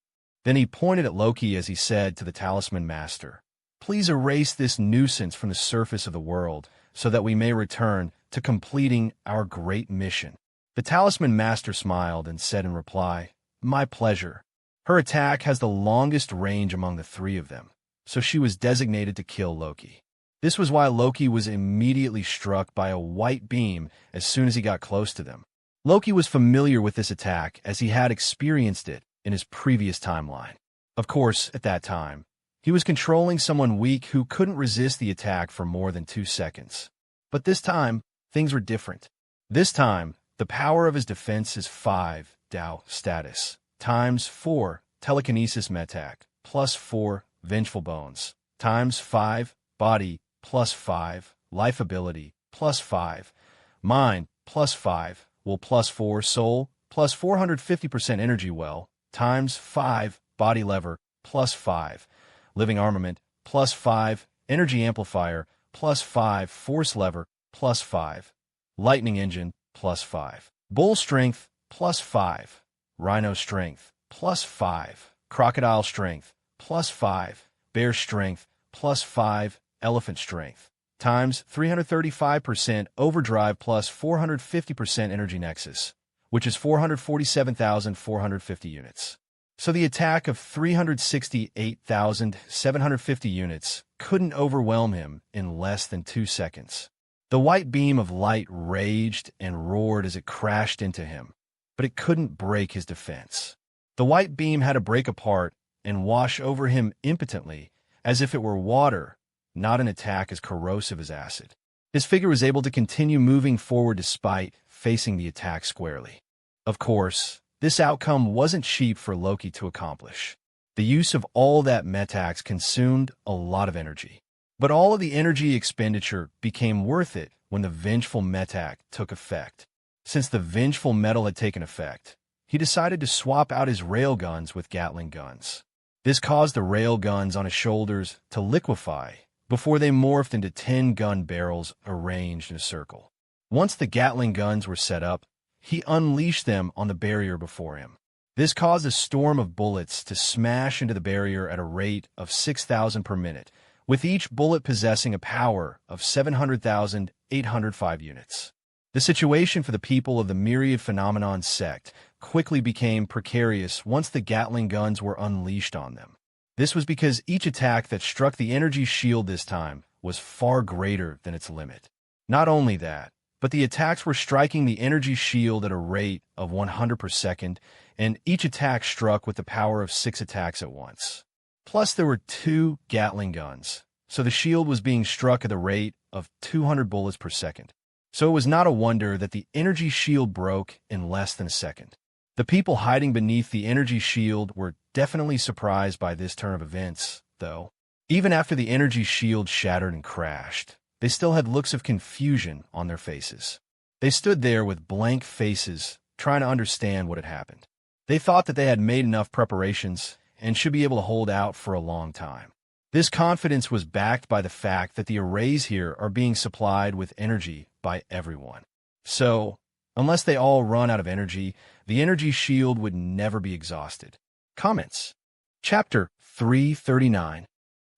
B: Then he pointed at Loki as he said to the Talisman Master, "Please erase this nuisance from the surface of the world so that we may return to completing our great mission." The Talisman Master smiled and said in reply, "My pleasure." Her attack has the longest range among the three of them, so she was designated to kill Loki. This was why Loki was immediately struck by a white beam as soon as he got close to them. Loki was familiar with this attack as he had experienced it in his previous timeline. Of course, at that time, he was controlling someone weak who couldn't resist the attack for more than 2 seconds. But this time, things were different. This time, the power of his defense is 5 Tao status times 4 telekinesis metak plus 4 vengeful bones times 5 body plus 5 life ability plus 5 mind plus 5 will plus 4 soul plus 450% energy well times 5 body lever plus 5 living armament plus 5 energy amplifier plus 5 force lever plus 5 lightning engine plus 5 bull strength plus 5 rhino strength plus 5 crocodile strength plus 5 bear strength plus 5 elephant strength times 335% overdrive plus 450% energy nexus, which is 447,450 units. So the attack of 368,750 units couldn't overwhelm him in less than 2 seconds. The white beam of light raged and roared as it crashed into him, but it couldn't break his defense. The white beam had to break apart and wash over him impotently, as if it were water, not an attack as corrosive as acid. His figure was able to continue moving forward despite facing the attack squarely. Of course, this outcome wasn't cheap for Loki to accomplish. The use of all that metax consumed a lot of energy. But all of the energy expenditure became worth it when the vengeful metac took effect. Since the vengeful metal had taken effect, he decided to swap out his railguns with Gatling guns. This caused the railguns on his shoulders to liquefy before they morphed into 10 gun barrels arranged in a circle. Once the Gatling guns were set up, he unleashed them on the barrier before him. This caused a storm of bullets to smash into the barrier at a rate of 6,000 per minute, with each bullet possessing a power of 700,805 units. The situation for the people of the Myriad Phenomenon sect quickly became precarious once the Gatling guns were unleashed on them. This was because each attack that struck the energy shield this time was far greater than its limit. Not only that, but the attacks were striking the energy shield at a rate of 100 per second, and each attack struck with the power of 6 attacks at once. Plus, there were 2 Gatling guns, so the shield was being struck at the rate of 200 bullets per second. So it was not a wonder that the energy shield broke in less than a second. The people hiding beneath the energy shield were definitely surprised by this turn of events, though. Even after the energy shield shattered and crashed, they still had looks of confusion on their faces. They stood there with blank faces, trying to understand what had happened. They thought that they had made enough preparations and should be able to hold out for a long time. This confidence was backed by the fact that the arrays here are being supplied with energy by everyone. So, unless they all run out of energy, the energy shield would never be exhausted. Comments. Chapter 339.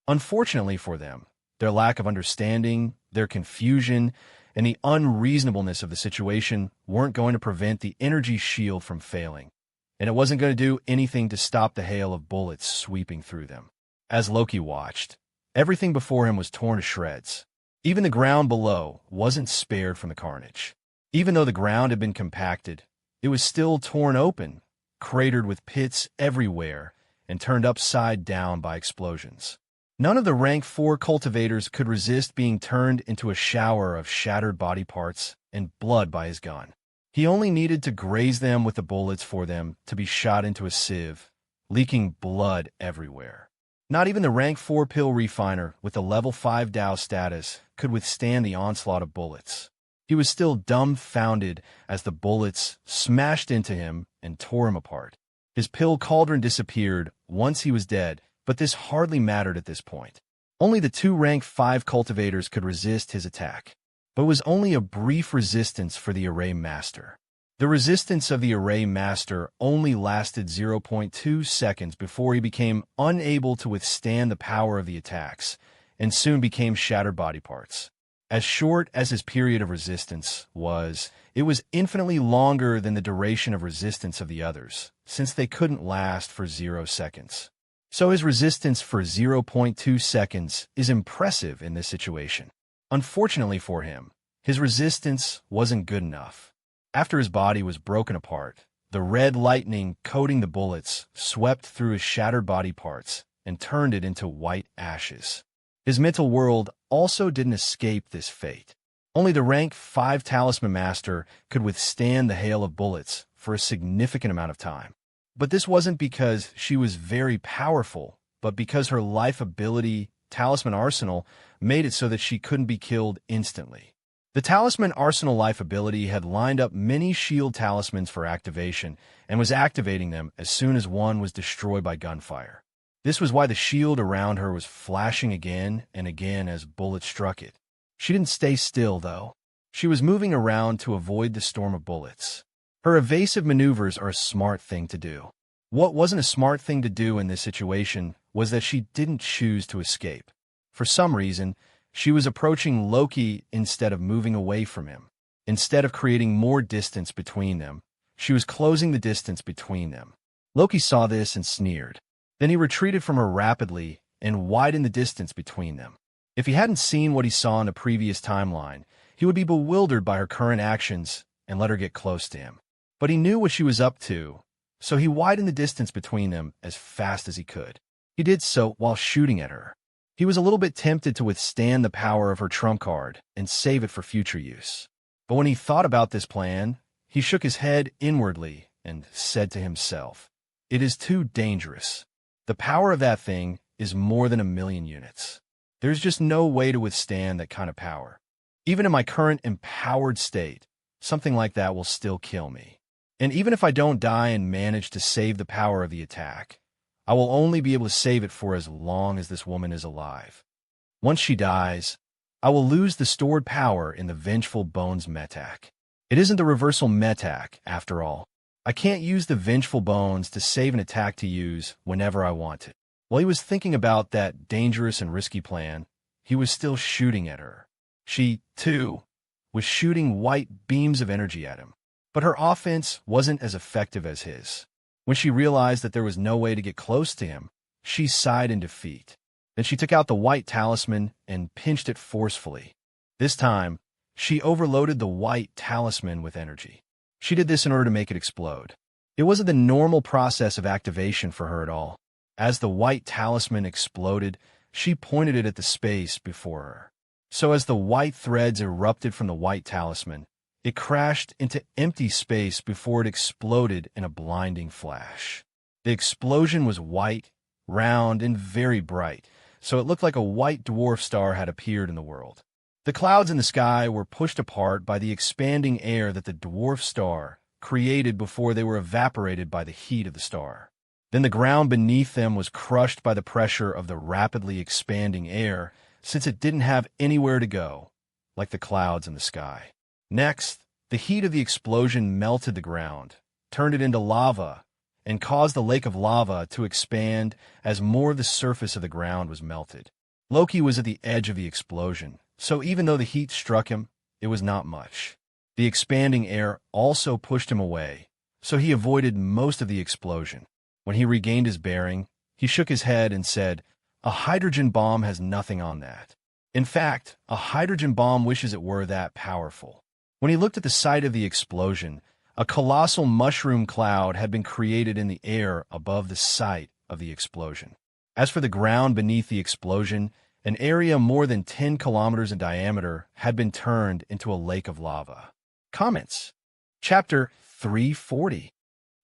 B: Unfortunately for them, their lack of understanding, their confusion, and the unreasonableness of the situation weren't going to prevent the energy shield from failing, and it wasn't going to do anything to stop the hail of bullets sweeping through them. As Loki watched, everything before him was torn to shreds. Even the ground below wasn't spared from the carnage. Even though the ground had been compacted, it was still torn open, cratered with pits everywhere, and turned upside down by explosions. None of the rank 4 cultivators could resist being turned into a shower of shattered body parts and blood by his gun. He only needed to graze them with the bullets for them to be shot into a sieve, leaking blood everywhere. Not even the rank 4 pill refiner with the level 5 Dow status could withstand the onslaught of bullets. He was still dumbfounded as the bullets smashed into him and tore him apart. His pill cauldron disappeared once he was dead, but this hardly mattered at this point. Only the 2 rank 5 cultivators could resist his attack, but it was only a brief resistance for the array master. The resistance of the array master only lasted 0.2 seconds before he became unable to withstand the power of the attacks, and soon became shattered body parts. As short as his period of resistance was, it was infinitely longer than the duration of resistance of the others, since they couldn't last for 0 seconds. So his resistance for 0.2 seconds is impressive in this situation. Unfortunately for him, his resistance wasn't good enough. After his body was broken apart, the red lightning coating the bullets swept through his shattered body parts and turned it into white ashes. His mental world also didn't escape this fate. Only the rank 5 Talisman Master could withstand the hail of bullets for a significant amount of time. But this wasn't because she was very powerful, but because her life ability, Talisman Arsenal, made it so that she couldn't be killed instantly. The Talisman Arsenal life ability had lined up many shield talismans for activation and was activating them as soon as one was destroyed by gunfire. This was why the shield around her was flashing again and again as bullets struck it. She didn't stay still, though. She was moving around to avoid the storm of bullets. Her evasive maneuvers are a smart thing to do. What wasn't a smart thing to do in this situation was that she didn't choose to escape. For some reason, she was approaching Loki instead of moving away from him. Instead of creating more distance between them, she was closing the distance between them. Loki saw this and sneered. Then he retreated from her rapidly and widened the distance between them. If he hadn't seen what he saw in a previous timeline, he would be bewildered by her current actions and let her get close to him. But he knew what she was up to, so he widened the distance between them as fast as he could. He did so while shooting at her. He was a little bit tempted to withstand the power of her trump card and save it for future use. But when he thought about this plan, he shook his head inwardly and said to himself, "It is too dangerous. The power of that thing is more than 1,000,000 units. There's just no way to withstand that kind of power. Even in my current empowered state, something like that will still kill me. And even if I don't die and manage to save the power of the attack, I will only be able to save it for as long as this woman is alive. Once she dies, I will lose the stored power in the Vengeful Bones Metak. It isn't the reversal Metak, after all. I can't use the Vengeful Bones to save an attack to use whenever I want it." While he was thinking about that dangerous and risky plan, he was still shooting at her. She, too, was shooting white beams of energy at him. But her offense wasn't as effective as his. When she realized that there was no way to get close to him, she sighed in defeat. Then she took out the white talisman and pinched it forcefully. This time, she overloaded the white talisman with energy. She did this in order to make it explode. It wasn't the normal process of activation for her at all. As the white talisman exploded, she pointed it at the space before her. So as the white threads erupted from the white talisman, it crashed into empty space before it exploded in a blinding flash. The explosion was white, round, and very bright, so it looked like a white dwarf star had appeared in the world. The clouds in the sky were pushed apart by the expanding air that the dwarf star created before they were evaporated by the heat of the star. Then the ground beneath them was crushed by the pressure of the rapidly expanding air, since it didn't have anywhere to go, like the clouds in the sky. Next, the heat of the explosion melted the ground, turned it into lava, and caused the lake of lava to expand as more of the surface of the ground was melted. Loki was at the edge of the explosion, so even though the heat struck him, it was not much. The expanding air also pushed him away, so he avoided most of the explosion. When he regained his bearing, he shook his head and said, "A hydrogen bomb has nothing on that. In fact, a hydrogen bomb wishes it were that powerful." When he looked at the site of the explosion, a colossal mushroom cloud had been created in the air above the site of the explosion. As for the ground beneath the explosion, an area more than 10 kilometers in diameter had been turned into a lake of lava. Comments. Chapter 340.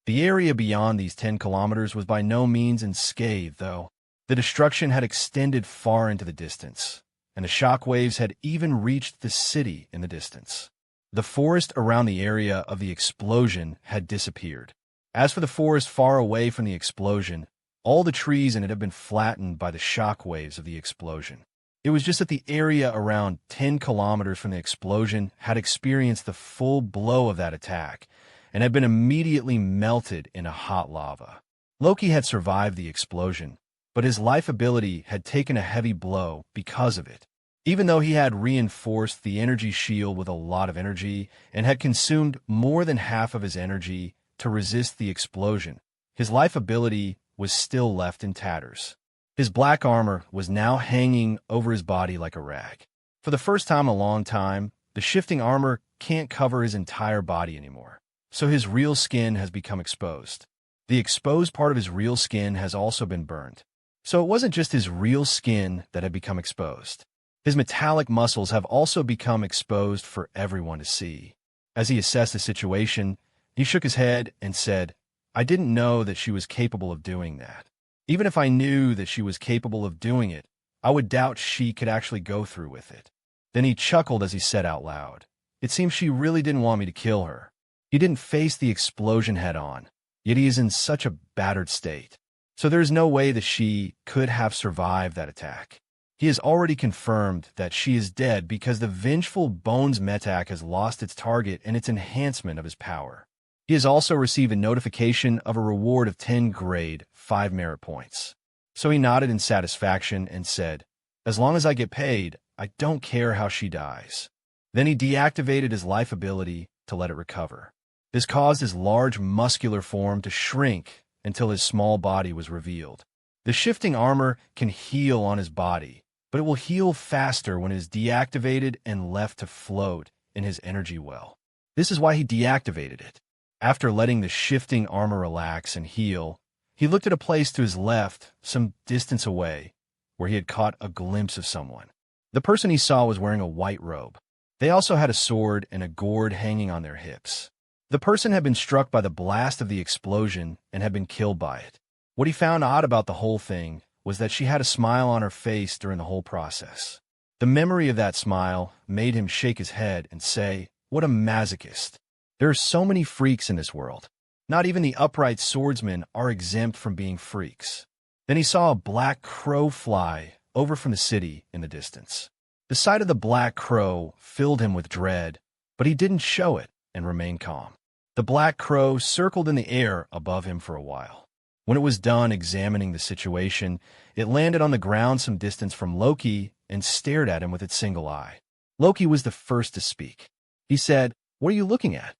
B: The area beyond these 10 kilometers was by no means unscathed, though. The destruction had extended far into the distance, and the shock waves had even reached the city in the distance. The forest around the area of the explosion had disappeared. As for the forest far away from the explosion, all the trees in it had been flattened by the shock waves of the explosion. It was just that the area around 10 kilometers from the explosion had experienced the full blow of that attack and had been immediately melted in a hot lava. Loki had survived the explosion, but his life ability had taken a heavy blow because of it. Even though he had reinforced the energy shield with a lot of energy and had consumed more than half of his energy to resist the explosion, his life ability was still left in tatters. His black armor was now hanging over his body like a rag. For the first time in a long time, the shifting armor can't cover his entire body anymore, so his real skin has become exposed. The exposed part of his real skin has also been burned. So it wasn't just his real skin that had become exposed. His metallic muscles have also become exposed for everyone to see. As he assessed the situation, he shook his head and said, "I didn't know that she was capable of doing that. Even if I knew that she was capable of doing it, I would doubt she could actually go through with it." Then he chuckled as he said out loud, "It seems she really didn't want me to kill her." He didn't face the explosion head on, yet he is in such a battered state. So there is no way that she could have survived that attack. He has already confirmed that she is dead because the vengeful Bones Metak has lost its target and its enhancement of his power. He has also received a notification of a reward of 10 grade, 5 merit points. So he nodded in satisfaction and said, "As long as I get paid, I don't care how she dies." Then he deactivated his life ability to let it recover. This caused his large muscular form to shrink until his small body was revealed. The shifting armor can heal on his body, but it will heal faster when it is deactivated and left to float in his energy well. This is why he deactivated it. After letting the shifting armor relax and heal, he looked at a place to his left, some distance away, where he had caught a glimpse of someone. The person he saw was wearing a white robe. They also had a sword and a gourd hanging on their hips. The person had been struck by the blast of the explosion and had been killed by it. What he found odd about the whole thing was that she had a smile on her face during the whole process. The memory of that smile made him shake his head and say, "What a masochist. There are so many freaks in this world. Not even the upright swordsmen are exempt from being freaks." Then he saw a black crow fly over from the city in the distance. The sight of the black crow filled him with dread, but he didn't show it and remained calm. The black crow circled in the air above him for a while. When it was done examining the situation, it landed on the ground some distance from Loki and stared at him with its single eye. Loki was the first to speak. He said, "What are you looking at?"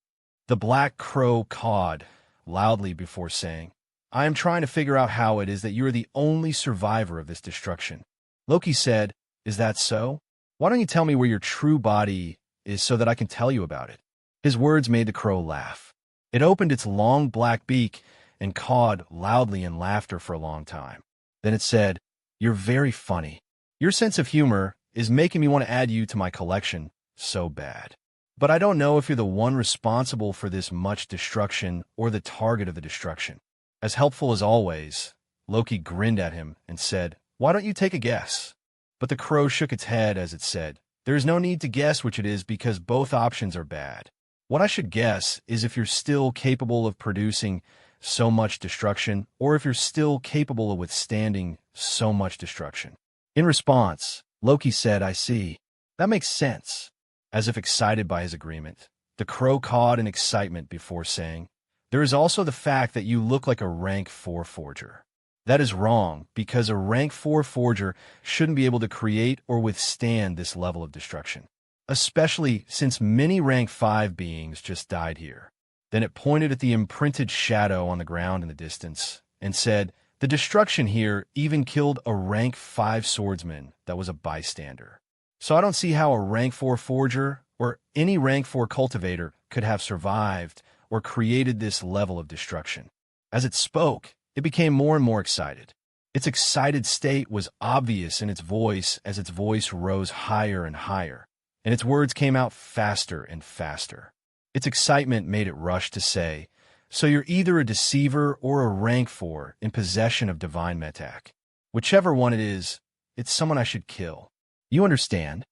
B: The black crow cawed loudly before saying, "I am trying to figure out how it is that you are the only survivor of this destruction." Loki said, "Is that so? Why don't you tell me where your true body is so that I can tell you about it?" His words made the crow laugh. It opened its long black beak and cawed loudly in laughter for a long time. Then it said, "You're very funny. Your sense of humor is making me want to add you to my collection so bad. But I don't know if you're the one responsible for this much destruction or the target of the destruction. As helpful as always, Loki grinned at him and said, "Why don't you take a guess?" But the crow shook its head as it said, "There is no need to guess which it is because both options are bad. What I should guess is if you're still capable of producing so much destruction or if you're still capable of withstanding so much destruction." In response, Loki said, "I see. That makes sense." As if excited by his agreement, the crow cawed in excitement before saying, "There is also the fact that you look like a rank 4 forger. That is wrong, because a rank 4 forger shouldn't be able to create or withstand this level of destruction, especially since many rank 5 beings just died here." Then it pointed at the imprinted shadow on the ground in the distance and said, "The destruction here even killed a rank 5 swordsman that was a bystander. So I don't see how a rank 4 forger or any rank 4 cultivator could have survived or created this level of destruction." As it spoke, it became more and more excited. Its excited state was obvious in its voice as its voice rose higher and higher, and its words came out faster and faster. Its excitement made it rush to say, "So you're either a deceiver or a rank 4 in possession of divine metak. Whichever one it is, it's someone I should kill. You understand?"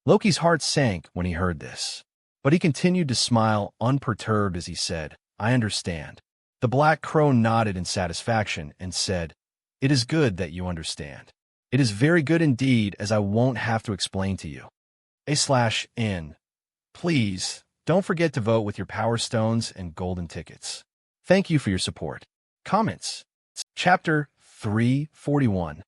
B: Loki's heart sank when he heard this, but he continued to smile unperturbed as he said, "I understand." The black crow nodded in satisfaction and said, "It is good that you understand. It is very good indeed, as I won't have to explain to you. A/N. Please, don't forget to vote with your power stones and golden tickets. Thank you for your support." Comments. Chapter 341.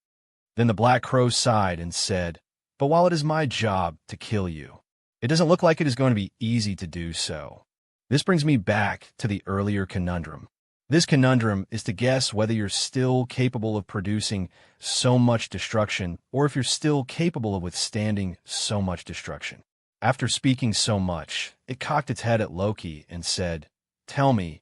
B: Then the black crow sighed and said, "But while it is my job to kill you, it doesn't look like it is going to be easy to do so. This brings me back to the earlier conundrum. This conundrum is to guess whether you're still capable of producing so much destruction or if you're still capable of withstanding so much destruction." After speaking so much, it cocked its head at Loki and said, "Tell me,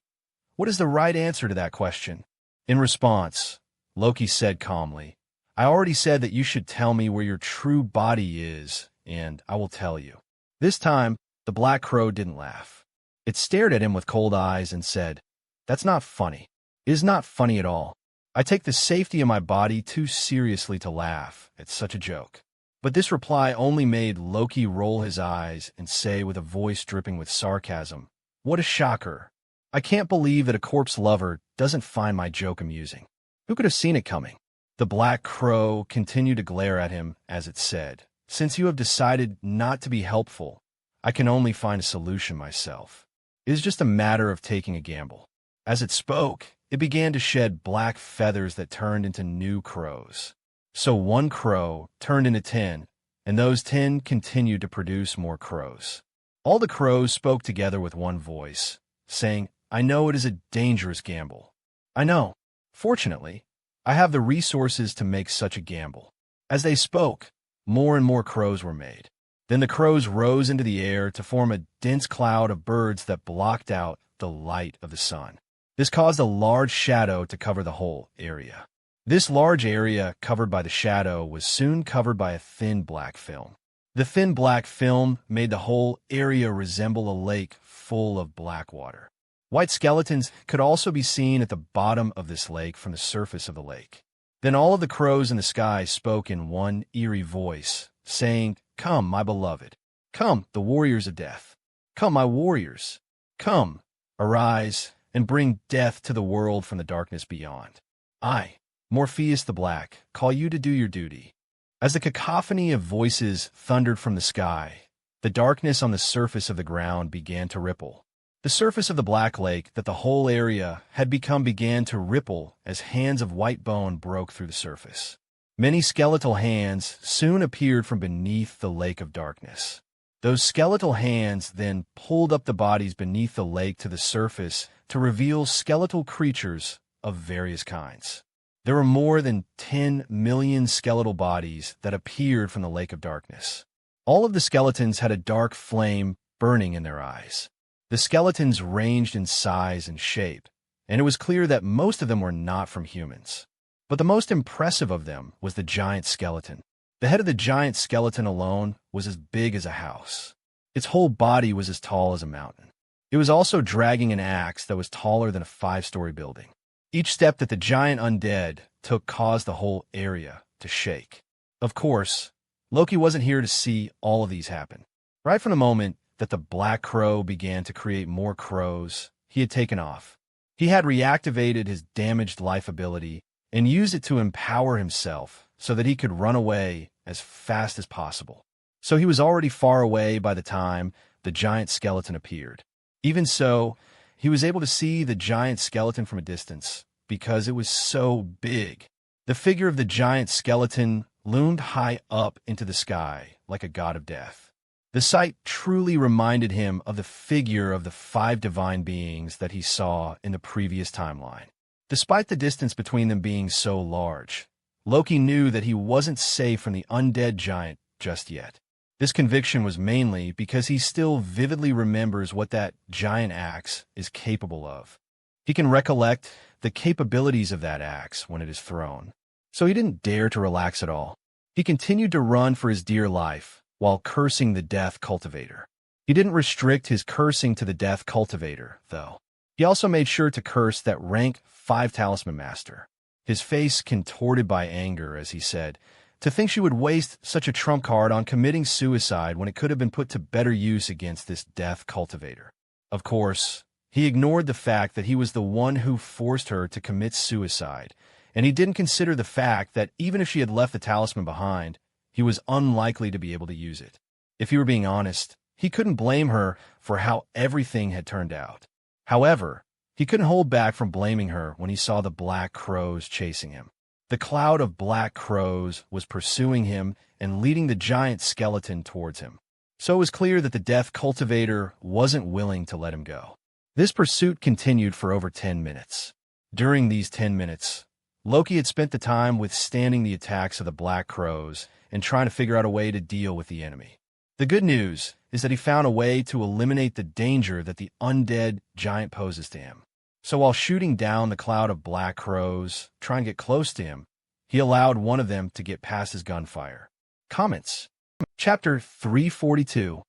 B: what is the right answer to that question?" In response, Loki said calmly, "I already said that you should tell me where your true body is, and I will tell you." This time, the black crow didn't laugh. It stared at him with cold eyes and said, "That's not funny. It is not funny at all. I take the safety of my body too seriously to laugh at such a joke." But this reply only made Loki roll his eyes and say with a voice dripping with sarcasm, "What a shocker. I can't believe that a corpse lover doesn't find my joke amusing. Who could have seen it coming?" The black crow continued to glare at him as it said, "Since you have decided not to be helpful, I can only find a solution myself. It is just a matter of taking a gamble." As it spoke, it began to shed black feathers that turned into new crows. So one crow turned into 10, and those 10 continued to produce more crows. All the crows spoke together with one voice, saying, "I know it is a dangerous gamble. I know. Fortunately, I have the resources to make such a gamble." As they spoke, more and more crows were made. Then the crows rose into the air to form a dense cloud of birds that blocked out the light of the sun. This caused a large shadow to cover the whole area. This large area covered by the shadow was soon covered by a thin black film. The thin black film made the whole area resemble a lake full of black water. White skeletons could also be seen at the bottom of this lake from the surface of the lake. Then all of the crows in the sky spoke in one eerie voice, saying, "Come, my beloved. Come, the warriors of death. Come, my warriors. Come, arise, and bring death to the world from the darkness beyond. I, Morpheus the Black, call you to do your duty." As the cacophony of voices thundered from the sky, the darkness on the surface of the ground began to ripple. The surface of the black lake that the whole area had become began to ripple as hands of white bone broke through the surface. Many skeletal hands soon appeared from beneath the lake of darkness. Those skeletal hands then pulled up the bodies beneath the lake to the surface to reveal skeletal creatures of various kinds. There were more than 10 million skeletal bodies that appeared from the lake of darkness. All of the skeletons had a dark flame burning in their eyes. The skeletons ranged in size and shape, and it was clear that most of them were not from humans. But the most impressive of them was the giant skeleton. The head of the giant skeleton alone was as big as a house. Its whole body was as tall as a mountain. It was also dragging an axe that was taller than a 5-story building. Each step that the giant undead took caused the whole area to shake. Of course, Loki wasn't here to see all of these happen. Right from the moment that the Black Crow began to create more crows, he had taken off. He had reactivated his damaged life ability and used it to empower himself so that he could run away as fast as possible. So he was already far away by the time the giant skeleton appeared. Even so, he was able to see the giant skeleton from a distance because it was so big. The figure of the giant skeleton loomed high up into the sky like a god of death. The sight truly reminded him of the figure of the 5 divine beings that he saw in the previous timeline. Despite the distance between them being so large, Loki knew that he wasn't safe from the undead giant just yet. This conviction was mainly because he still vividly remembers what that giant axe is capable of. He can recollect the capabilities of that axe when it is thrown. So he didn't dare to relax at all. He continued to run for his dear life while cursing the Death Cultivator. He didn't restrict his cursing to the Death Cultivator, though. He also made sure to curse that rank 5 Talisman Master. His face contorted by anger as he said, "To think she would waste such a trump card on committing suicide when it could have been put to better use against this Death Cultivator." Of course, he ignored the fact that he was the one who forced her to commit suicide, and he didn't consider the fact that even if she had left the talisman behind, he was unlikely to be able to use it. If he were being honest, he couldn't blame her for how everything had turned out. However, he couldn't hold back from blaming her when he saw the Black Crows chasing him. The cloud of Black Crows was pursuing him and leading the giant skeleton towards him. So it was clear that the Death Cultivator wasn't willing to let him go. This pursuit continued for over 10 minutes. During these 10 minutes, Loki had spent the time withstanding the attacks of the Black Crows and trying to figure out a way to deal with the enemy. The good news is that he found a way to eliminate the danger that the undead giant poses to him. So while shooting down the cloud of Black Crows, trying to get close to him, he allowed one of them to get past his gunfire. Comments. Chapter 342.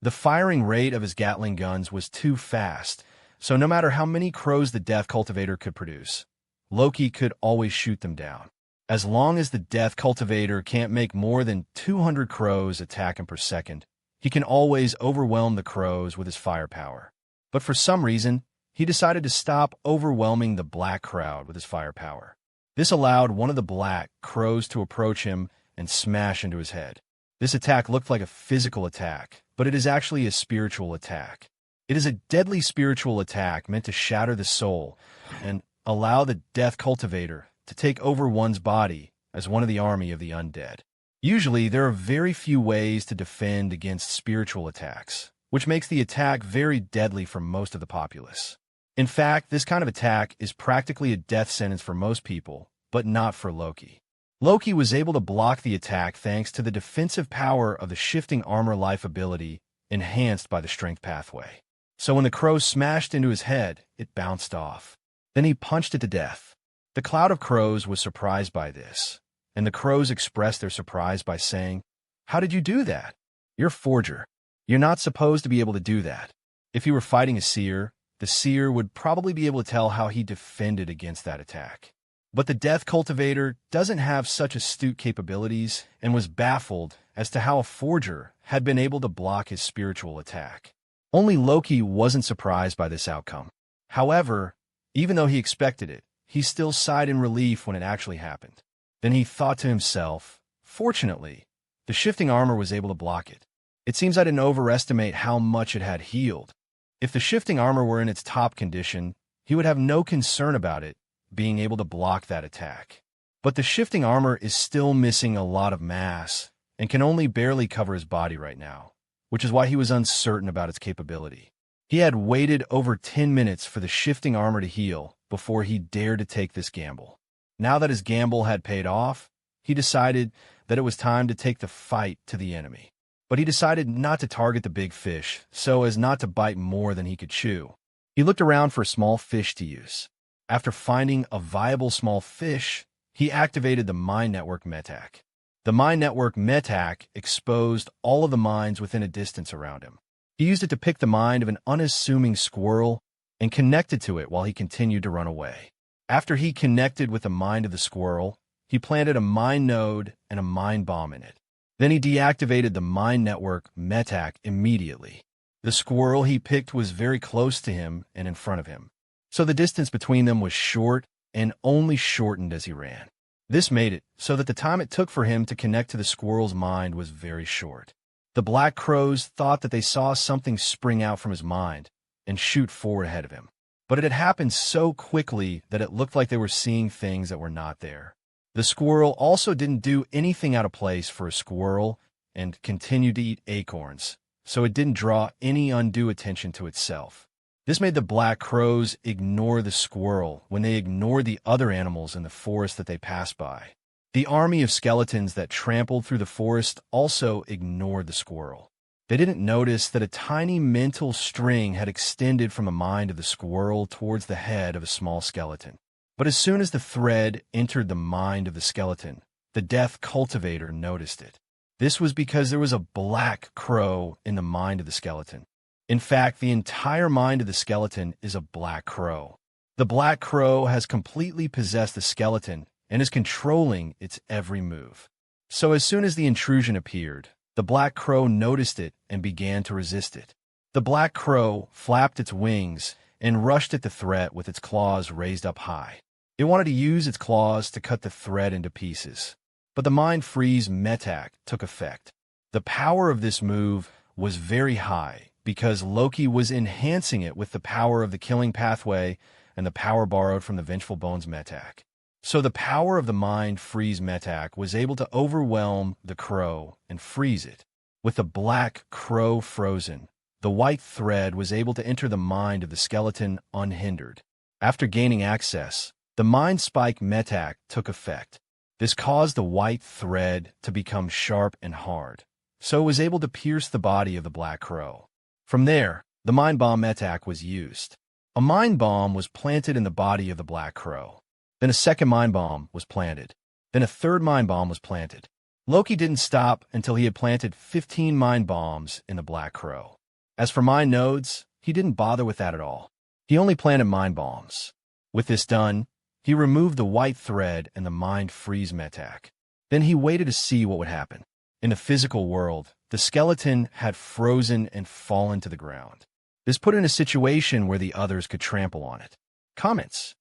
B: The firing rate of his Gatling guns was too fast, so no matter how many crows the Death Cultivator could produce, Loki could always shoot them down. As long as the Death Cultivator can't make more than 200 crows attack him per second, he can always overwhelm the crows with his firepower. But for some reason, he decided to stop overwhelming the Black crowd with his firepower. This allowed one of the Black Crows to approach him and smash into his head. This attack looked like a physical attack, but it is actually a spiritual attack. It is a deadly spiritual attack meant to shatter the soul and allow the Death Cultivator to take over one's body as one of the army of the undead. Usually, there are very few ways to defend against spiritual attacks, which makes the attack very deadly for most of the populace. In fact, this kind of attack is practically a death sentence for most people, but not for Loki. Loki was able to block the attack thanks to the defensive power of the shifting armor life ability enhanced by the strength pathway. So when the crow smashed into his head, it bounced off. Then he punched it to death. The cloud of crows was surprised by this, and the crows expressed their surprise by saying, "How did you do that? You're a forger. You're not supposed to be able to do that." If he were fighting a seer, the seer would probably be able to tell how he defended against that attack. But the Death Cultivator doesn't have such astute capabilities and was baffled as to how a forger had been able to block his spiritual attack. Only Loki wasn't surprised by this outcome. However, even though he expected it, he still sighed in relief when it actually happened. Then he thought to himself, fortunately, the shifting armor was able to block it. It seems I didn't overestimate how much it had healed. If the shifting armor were in its top condition, he would have no concern about it being able to block that attack. But the shifting armor is still missing a lot of mass and can only barely cover his body right now, which is why he was uncertain about its capability. He had waited over 10 minutes for the shifting armor to heal before he dared to take this gamble. Now that his gamble had paid off, he decided that it was time to take the fight to the enemy. But he decided not to target the big fish so as not to bite more than he could chew. He looked around for a small fish to use. After finding a viable small fish, he activated the Mind Network Metac. The mind network METAC exposed all of the minds within a distance around him. He used it to pick the mind of an unassuming squirrel and connected to it while he continued to run away. After he connected with the mind of the squirrel, he planted a mind node and a mind bomb in it. Then he deactivated the mind network METAC immediately. The squirrel he picked was very close to him and in front of him, so the distance between them was short and only shortened as he ran. This made it so that the time it took for him to connect to the squirrel's mind was very short. The black crows thought that they saw something spring out from his mind and shoot forward ahead of him, but it had happened so quickly that it looked like they were seeing things that were not there. The squirrel also didn't do anything out of place for a squirrel and continued to eat acorns, so it didn't draw any undue attention to itself. This made the black crows ignore the squirrel when they ignored the other animals in the forest that they passed by. The army of skeletons that trampled through the forest also ignored the squirrel. They didn't notice that a tiny mental string had extended from the mind of the squirrel towards the head of a small skeleton. But as soon as the thread entered the mind of the skeleton, the death cultivator noticed it. This was because there was a black crow in the mind of the skeleton. In fact, the entire mind of the skeleton is a black crow. The black crow has completely possessed the skeleton and is controlling its every move. So as soon as the intrusion appeared, the black crow noticed it and began to resist it. The black crow flapped its wings and rushed at the threat with its claws raised up high. It wanted to use its claws to cut the thread into pieces. But the mind freeze METAC took effect. The power of this move was very high because Loki was enhancing it with the power of the killing pathway and the power borrowed from the Vengeful Bones METAC. So the power of the mind freeze METAC was able to overwhelm the crow and freeze it. With the black crow frozen, the white thread was able to enter the mind of the skeleton unhindered. After gaining access, the mind spike METAC took effect. This caused the white thread to become sharp and hard, so it was able to pierce the body of the black crow. From there, the mind bomb METAC was used. A mind bomb was planted in the body of the black crow. Then a second mind bomb was planted. Then a third mind bomb was planted. Loki didn't stop until he had planted 15 mind bombs in the black crow. As for mind nodes, he didn't bother with that at all. He only planted mind bombs. With this done, he removed the white thread and the mind freeze METAC. Then he waited to see what would happen. In the physical world, the skeleton had frozen and fallen to the ground. This put it in a situation where the others could trample on it. Comments.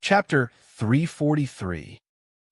B: Chapter 343.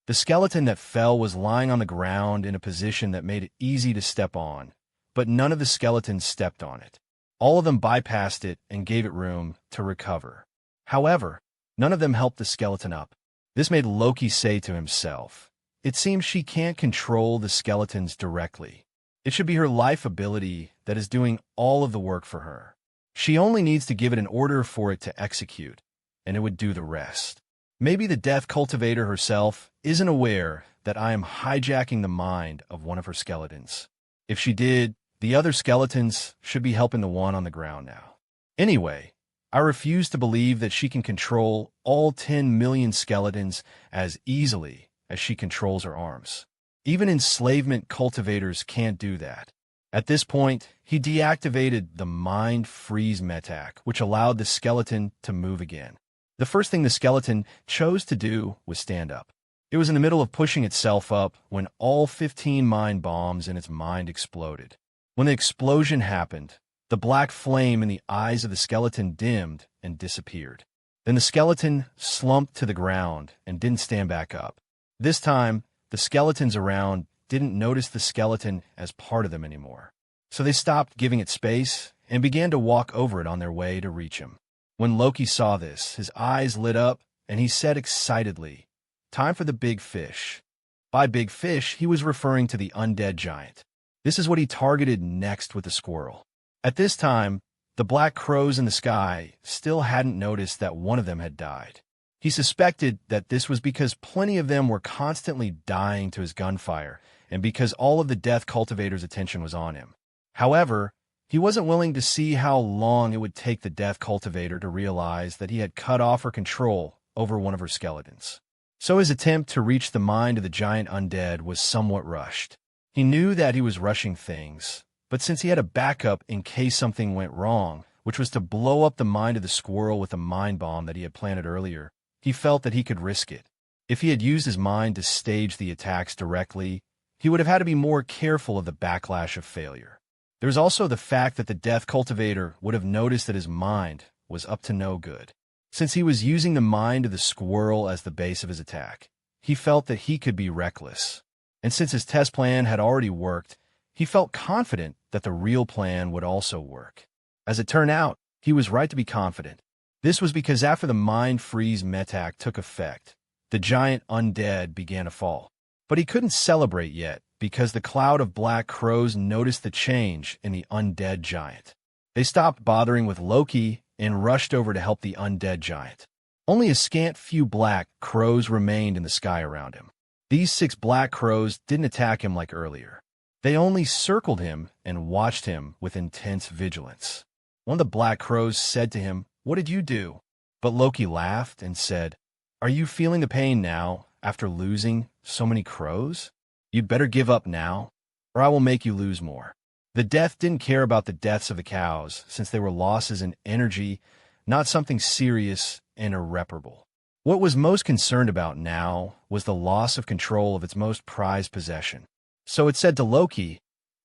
B: The skeleton that fell was lying on the ground in a position that made it easy to step on, but none of the skeletons stepped on it. All of them bypassed it and gave it room to recover. However, none of them helped the skeleton up. This made Loki say to himself, "It seems she can't control the skeletons directly. It should be her life ability that is doing all of the work for her. She only needs to give it an order for it to execute, and it would do the rest. Maybe the death cultivator herself isn't aware that I am hijacking the mind of one of her skeletons. If she did, the other skeletons should be helping the one on the ground now. Anyway, I refuse to believe that she can control all 10 million skeletons as easily as she controls her arms. Even enslavement cultivators can't do that." At this point, he deactivated the mind freeze METAC, which allowed the skeleton to move again. The first thing the skeleton chose to do was stand up. It was in the middle of pushing itself up when all 15 mind bombs in its mind exploded. When the explosion happened, the black flame in the eyes of the skeleton dimmed and disappeared. Then the skeleton slumped to the ground and didn't stand back up. This time, the skeletons around didn't notice the skeleton as part of them anymore. So they stopped giving it space and began to walk over it on their way to reach him. When Loki saw this, his eyes lit up and he said excitedly, "Time for the big fish." By big fish, he was referring to the undead giant. This is what he targeted next with the squirrel. At this time, the black crows in the sky still hadn't noticed that one of them had died. He suspected that this was because plenty of them were constantly dying to his gunfire and because all of the death cultivator's attention was on him. However, he wasn't willing to see how long it would take the death cultivator to realize that he had cut off her control over one of her skeletons. So his attempt to reach the mind of the giant undead was somewhat rushed. He knew that he was rushing things, but since he had a backup in case something went wrong, which was to blow up the mind of the squirrel with a mind bomb that he had planted earlier, he felt that he could risk it. If he had used his mind to stage the attacks directly, he would have had to be more careful of the backlash of failure. There was also the fact that the Death Cultivator would have noticed that his mind was up to no good. Since he was using the mind of the squirrel as the base of his attack, he felt that he could be reckless. And since his test plan had already worked, he felt confident that the real plan would also work. As it turned out, he was right to be confident. This was because after the Mind Freeze Metac took effect, the giant undead began to fall. But he couldn't celebrate yet because the cloud of black crows noticed the change in the undead giant. They stopped bothering with Loki and rushed over to help the undead giant. Only a scant few black crows remained in the sky around him. These 6 black crows didn't attack him like earlier. They only circled him and watched him with intense vigilance. One of the black crows said to him, "What did you do?" But Loki laughed and said, "Are you feeling the pain now after losing so many crows? You'd better give up now, or I will make you lose more." The death didn't care about the deaths of the cows, since they were losses in energy, not something serious and irreparable. What was most concerned about now was the loss of control of its most prized possession. So it said to Loki,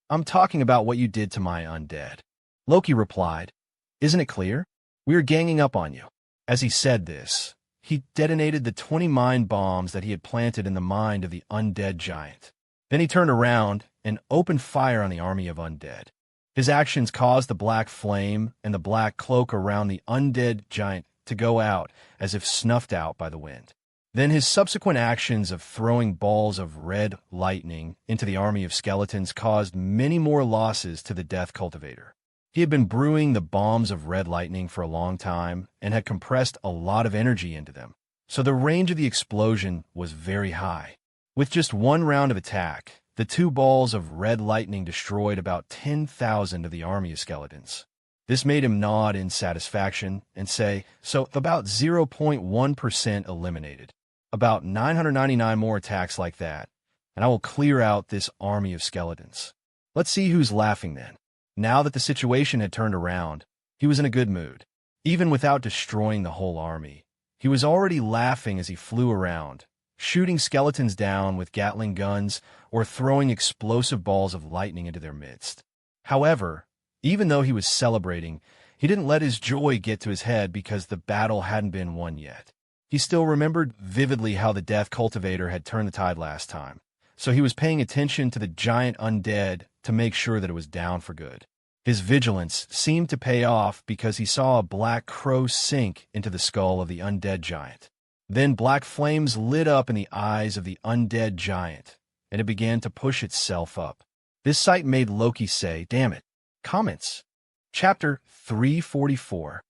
B: "I'm talking about what you did to my undead." Loki replied, "Isn't it clear? We are ganging up on you." As he said this, he detonated the 20 mind bombs that he had planted in the mind of the undead giant. Then he turned around and opened fire on the army of undead. His actions caused the black flame and the black cloak around the undead giant to go out as if snuffed out by the wind. Then his subsequent actions of throwing balls of red lightning into the army of skeletons caused many more losses to the Death Cultivator. He had been brewing the bombs of red lightning for a long time and had compressed a lot of energy into them, so the range of the explosion was very high. With just one round of attack, the 2 balls of red lightning destroyed about 10,000 of the army of skeletons. This made him nod in satisfaction and say, "So about 0.1% eliminated. About 999 more attacks like that, and I will clear out this army of skeletons." Let's see who's laughing then. Now that the situation had turned around, he was in a good mood. Even without destroying the whole army, he was already laughing as he flew around, shooting skeletons down with Gatling guns or throwing explosive balls of lightning into their midst. However, even though he was celebrating, he didn't let his joy get to his head because the battle hadn't been won yet. He still remembered vividly how the Death Cultivator had turned the tide last time, so he was paying attention to the giant undead to make sure that it was down for good. His vigilance seemed to pay off because he saw a black crow sink into the skull of the undead giant. Then black flames lit up in the eyes of the undead giant, and it began to push itself up. This sight made Loki say, "Damn it." Comments. Chapter 344.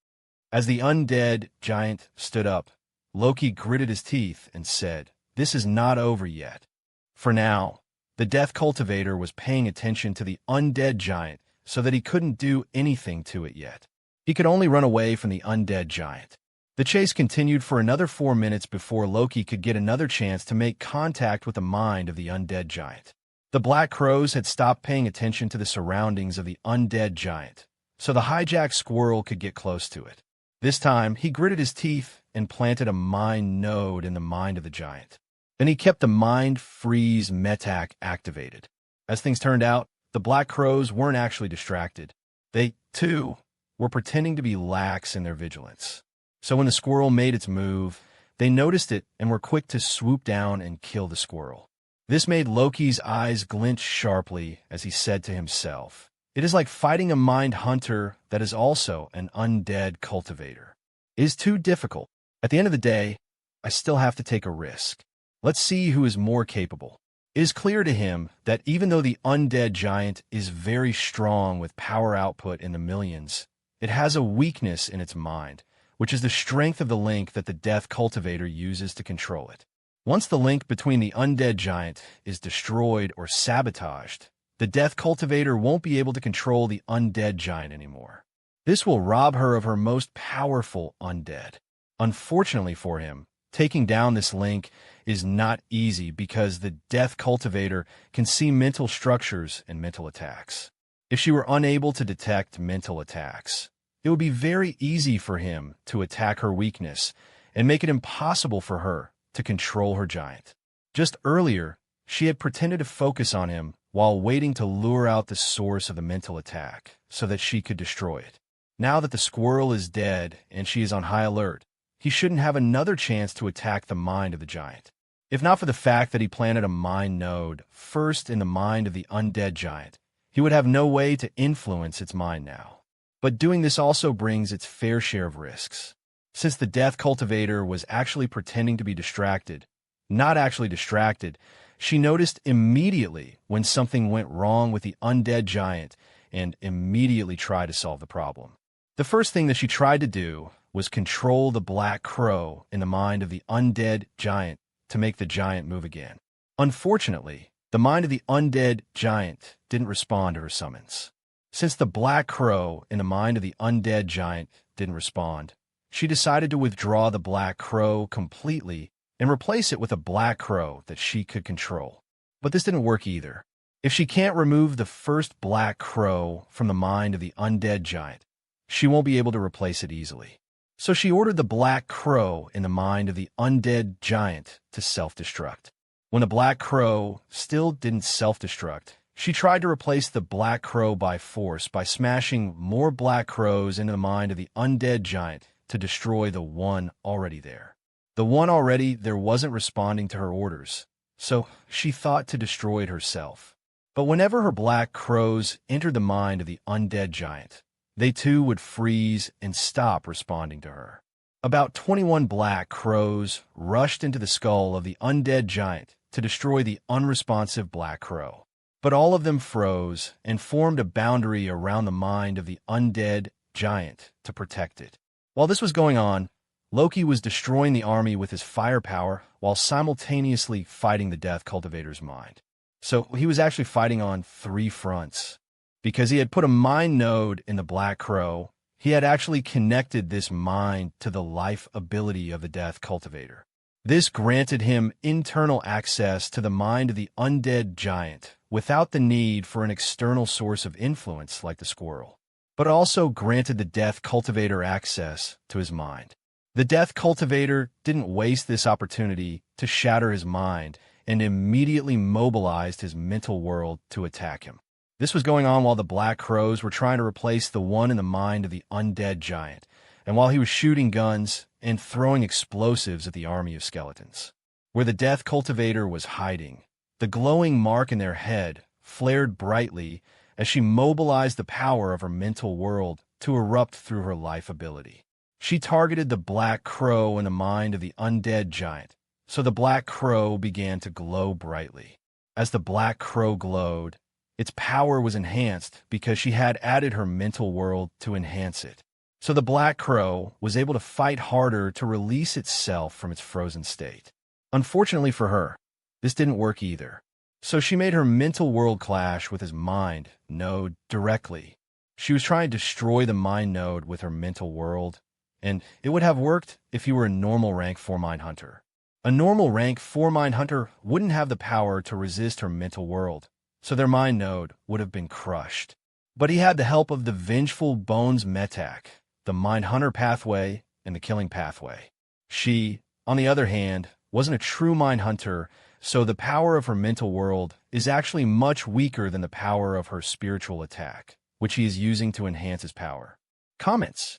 B: As the undead giant stood up, Loki gritted his teeth and said, "This is not over yet." For now, the Death Cultivator was paying attention to the undead giant so that he couldn't do anything to it yet. He could only run away from the undead giant. The chase continued for another 4 minutes before Loki could get another chance to make contact with the mind of the undead giant. The black crows had stopped paying attention to the surroundings of the undead giant, so the hijacked squirrel could get close to it. This time, he gritted his teeth and planted a mind node in the mind of the giant. Then he kept the Mind Freeze Metac activated. As things turned out, the black crows weren't actually distracted. They, too, were pretending to be lax in their vigilance. So when the squirrel made its move, they noticed it and were quick to swoop down and kill the squirrel. This made Loki's eyes glint sharply as he said to himself, "It is like fighting a mind hunter that is also an undead cultivator. It is too difficult. At the end of the day, I still have to take a risk. Let's see who is more capable." It is clear to him that even though the undead giant is very strong with power output in the millions, it has a weakness in its mind, which is the strength of the link that the Death Cultivator uses to control it. Once the link between the undead giant is destroyed or sabotaged, the Death Cultivator won't be able to control the undead giant anymore. This will rob her of her most powerful undead. Unfortunately for him, Taking down this link is not easy because the Death Cultivator can see mental structures and mental attacks. If she were unable to detect mental attacks, it would be very easy for him to attack her weakness and make it impossible for her to control her giant. Just earlier, she had pretended to focus on him while waiting to lure out the source of the mental attack so that she could destroy it. Now that the squirrel is dead and she is on high alert, he shouldn't have another chance to attack the mind of the giant. If not for the fact that he planted a mind node first in the mind of the undead giant, he would have no way to influence its mind now. But doing this also brings its fair share of risks. Since the Death Cultivator was actually pretending to be distracted, not actually distracted, she noticed immediately when something went wrong with the undead giant and immediately tried to solve the problem. The first thing that she tried to do was control the black crow in the mind of the undead giant to make the giant move again. Unfortunately, the mind of the undead giant didn't respond to her summons. Since the black crow in the mind of the undead giant didn't respond, she decided to withdraw the black crow completely and replace it with a black crow that she could control. But this didn't work either. If she can't remove the first black crow from the mind of the undead giant, she won't be able to replace it easily. So she ordered the black crow in the mind of the undead giant to self-destruct. When the black crow still didn't self-destruct, she tried to replace the black crow by force by smashing more black crows into the mind of the undead giant to destroy the one already there. The one already there wasn't responding to her orders, so she thought to destroy it herself. But whenever her black crows entered the mind of the undead giant, they too would freeze and stop responding to her. About 21 black crows rushed into the skull of the undead giant to destroy the unresponsive black crow. But all of them froze and formed a boundary around the mind of the undead giant to protect it. While this was going on, Loki was destroying the army with his firepower while simultaneously fighting the Death Cultivator's mind. So he was actually fighting on 3 fronts. Because he had put a mind node in the Black Crow, he had actually connected this mind to the life ability of the Death Cultivator. This granted him internal access to the mind of the undead giant without the need for an external source of influence like the squirrel, but also granted the Death Cultivator access to his mind. The Death Cultivator didn't waste this opportunity to shatter his mind and immediately mobilized his mental world to attack him. This was going on while the Black Crows were trying to replace the one in the mind of the undead giant, and while he was shooting guns and throwing explosives at the army of skeletons. Where the Death Cultivator was hiding, the glowing mark in their head flared brightly as she mobilized the power of her mental world to erupt through her life ability. She targeted the Black Crow in the mind of the undead giant, so the Black Crow began to glow brightly. As the Black Crow glowed, its power was enhanced because she had added her mental world to enhance it. So the Black Crow was able to fight harder to release itself from its frozen state. Unfortunately for her, this didn't work either. So she made her mental world clash with his mind node directly. She was trying to destroy the mind node with her mental world, and it would have worked if he were a normal rank 4 mind hunter. A normal rank 4 mind hunter wouldn't have the power to resist her mental world, so their mind node would have been crushed. But he had the help of the Vengeful Bones Metak, the mind hunter pathway, and the killing pathway. She, on the other hand, wasn't a true mind hunter, so the power of her mental world is actually much weaker than the power of her spiritual attack, which he is using to enhance his power. Comments.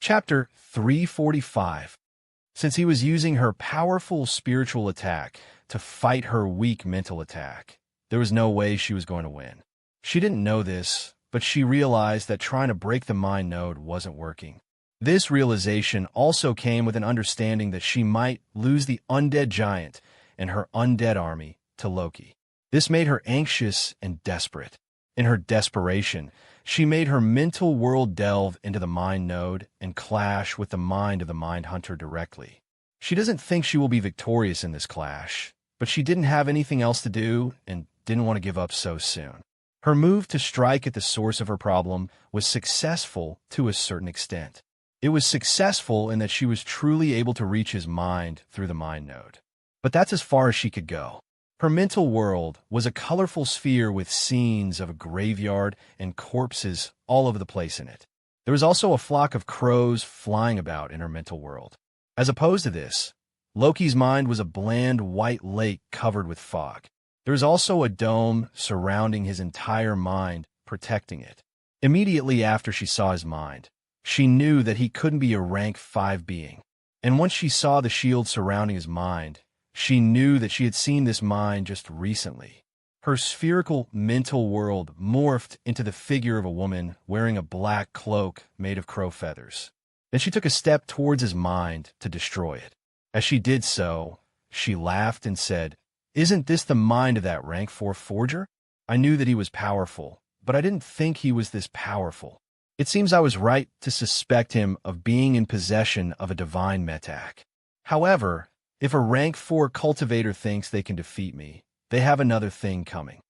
B: Chapter 345. Since he was using her powerful spiritual attack to fight her weak mental attack, there was no way she was going to win. She didn't know this, but she realized that trying to break the mind node wasn't working. This realization also came with an understanding that she might lose the undead giant and her undead army to Loki. This made her anxious and desperate. In her desperation, she made her mental world delve into the mind node and clash with the mind of the mind hunter directly. She doesn't think she will be victorious in this clash, but she didn't have anything else to do and didn't want to give up so soon. Her move to strike at the source of her problem was successful to a certain extent. It was successful in that she was truly able to reach his mind through the mind node. But that's as far as she could go. Her mental world was a colorful sphere with scenes of a graveyard and corpses all over the place in it. There was also a flock of crows flying about in her mental world. As opposed to this, Loki's mind was a bland white lake covered with fog. There was also a dome surrounding his entire mind, protecting it. Immediately after she saw his mind, she knew that he couldn't be a rank 5 being. And once she saw the shield surrounding his mind, she knew that she had seen this mind just recently. Her spherical mental world morphed into the figure of a woman wearing a black cloak made of crow feathers. Then she took a step towards his mind to destroy it. As she did so, she laughed and said, "Isn't this the mind of that rank 4 forger? I knew that he was powerful, but I didn't think he was this powerful. It seems I was right to suspect him of being in possession of a divine metak. However, if a rank 4 cultivator thinks they can defeat me, they have another thing coming."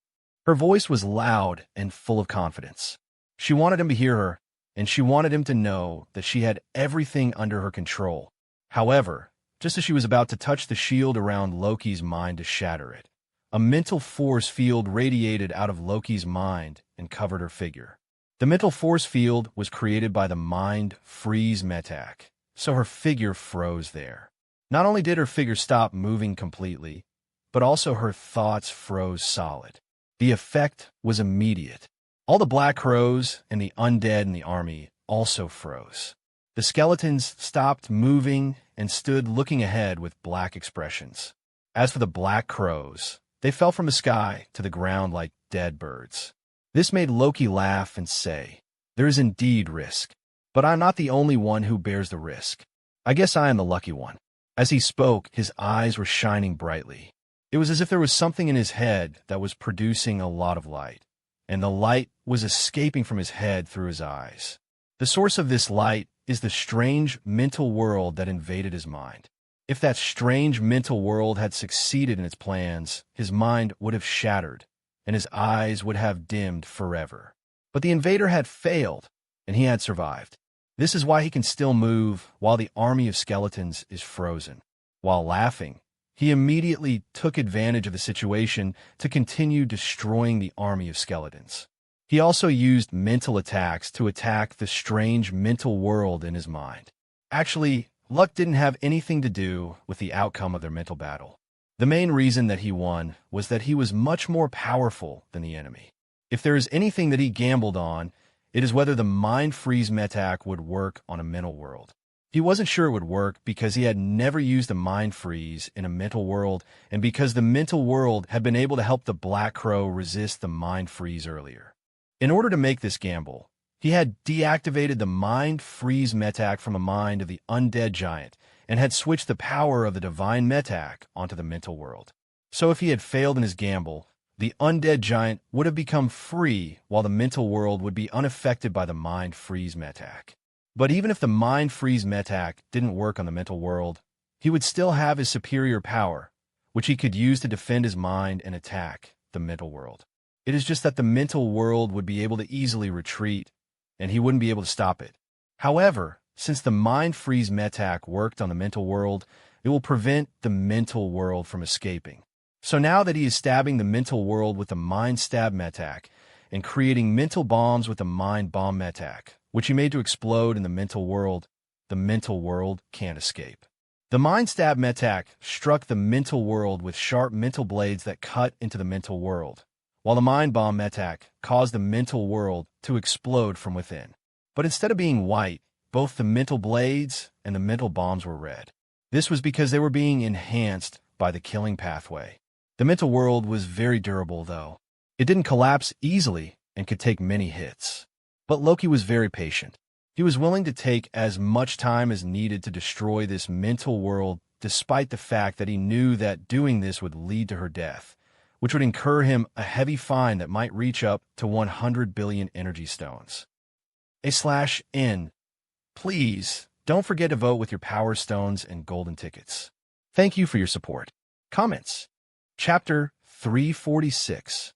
B: Her voice was loud and full of confidence. She wanted him to hear her, and she wanted him to know that she had everything under her control. However, just as she was about to touch the shield around Loki's mind to shatter it, a mental force field radiated out of Loki's mind and covered her figure. The mental force field was created by the mind freeze metak, so her figure froze there. Not only did her figure stop moving completely, but also her thoughts froze solid. The effect was immediate. All the black crows and the undead in the army also froze. The skeletons stopped moving and stood looking ahead with black expressions. As for the black crows, they fell from the sky to the ground like dead birds. This made Loki laugh and say, "There is indeed risk, but I'm not the only one who bears the risk. I guess I am the lucky one." As he spoke, his eyes were shining brightly. It was as if there was something in his head that was producing a lot of light, and the light was escaping from his head through his eyes. The source of this light is the strange mental world that invaded his mind. If that strange mental world had succeeded in its plans, his mind would have shattered, and his eyes would have dimmed forever. But the invader had failed, and he had survived. This is why he can still move while the army of skeletons is frozen. While laughing, he immediately took advantage of the situation to continue destroying the army of skeletons. He also used mental attacks to attack the strange mental world in his mind. Actually, luck didn't have anything to do with the outcome of their mental battle. The main reason that he won was that he was much more powerful than the enemy. If there is anything that he gambled on, it is whether the mind freeze metak would work on a mental world. He wasn't sure it would work because he had never used a mind freeze in a mental world and because the mental world had been able to help the Black Crow resist the mind freeze earlier. In order to make this gamble, he had deactivated the mind freeze metak from the mind of the undead giant and had switched the power of the divine metak onto the mental world. So if he had failed in his gamble, the undead giant would have become free while the mental world would be unaffected by the mind freeze metak. But even if the mind freeze metak didn't work on the mental world, he would still have his superior power, which he could use to defend his mind and attack the mental world. It is just that the mental world would be able to easily retreat, and he wouldn't be able to stop it. However, since the mind freeze metak worked on the mental world, it will prevent the mental world from escaping. So now that he is stabbing the mental world with the mind stab metak and creating mental bombs with the mind bomb metak, which he made to explode in the mental world can't escape. The mind stab metak struck the mental world with sharp mental blades that cut into the mental world, while the mind bomb metak caused the mental world to explode from within. But instead of being white, both the mental blades and the mental bombs were red. This was because they were being enhanced by the killing pathway. The mental world was very durable, though. It didn't collapse easily and could take many hits. But Loki was very patient. He was willing to take as much time as needed to destroy this mental world, despite the fact that he knew that doing this would lead to her death, which would incur him a heavy fine that might reach up to 100 billion energy stones. /N. Please, don't forget to vote with your power stones and golden tickets. Thank you for your support. Comments. Chapter 346.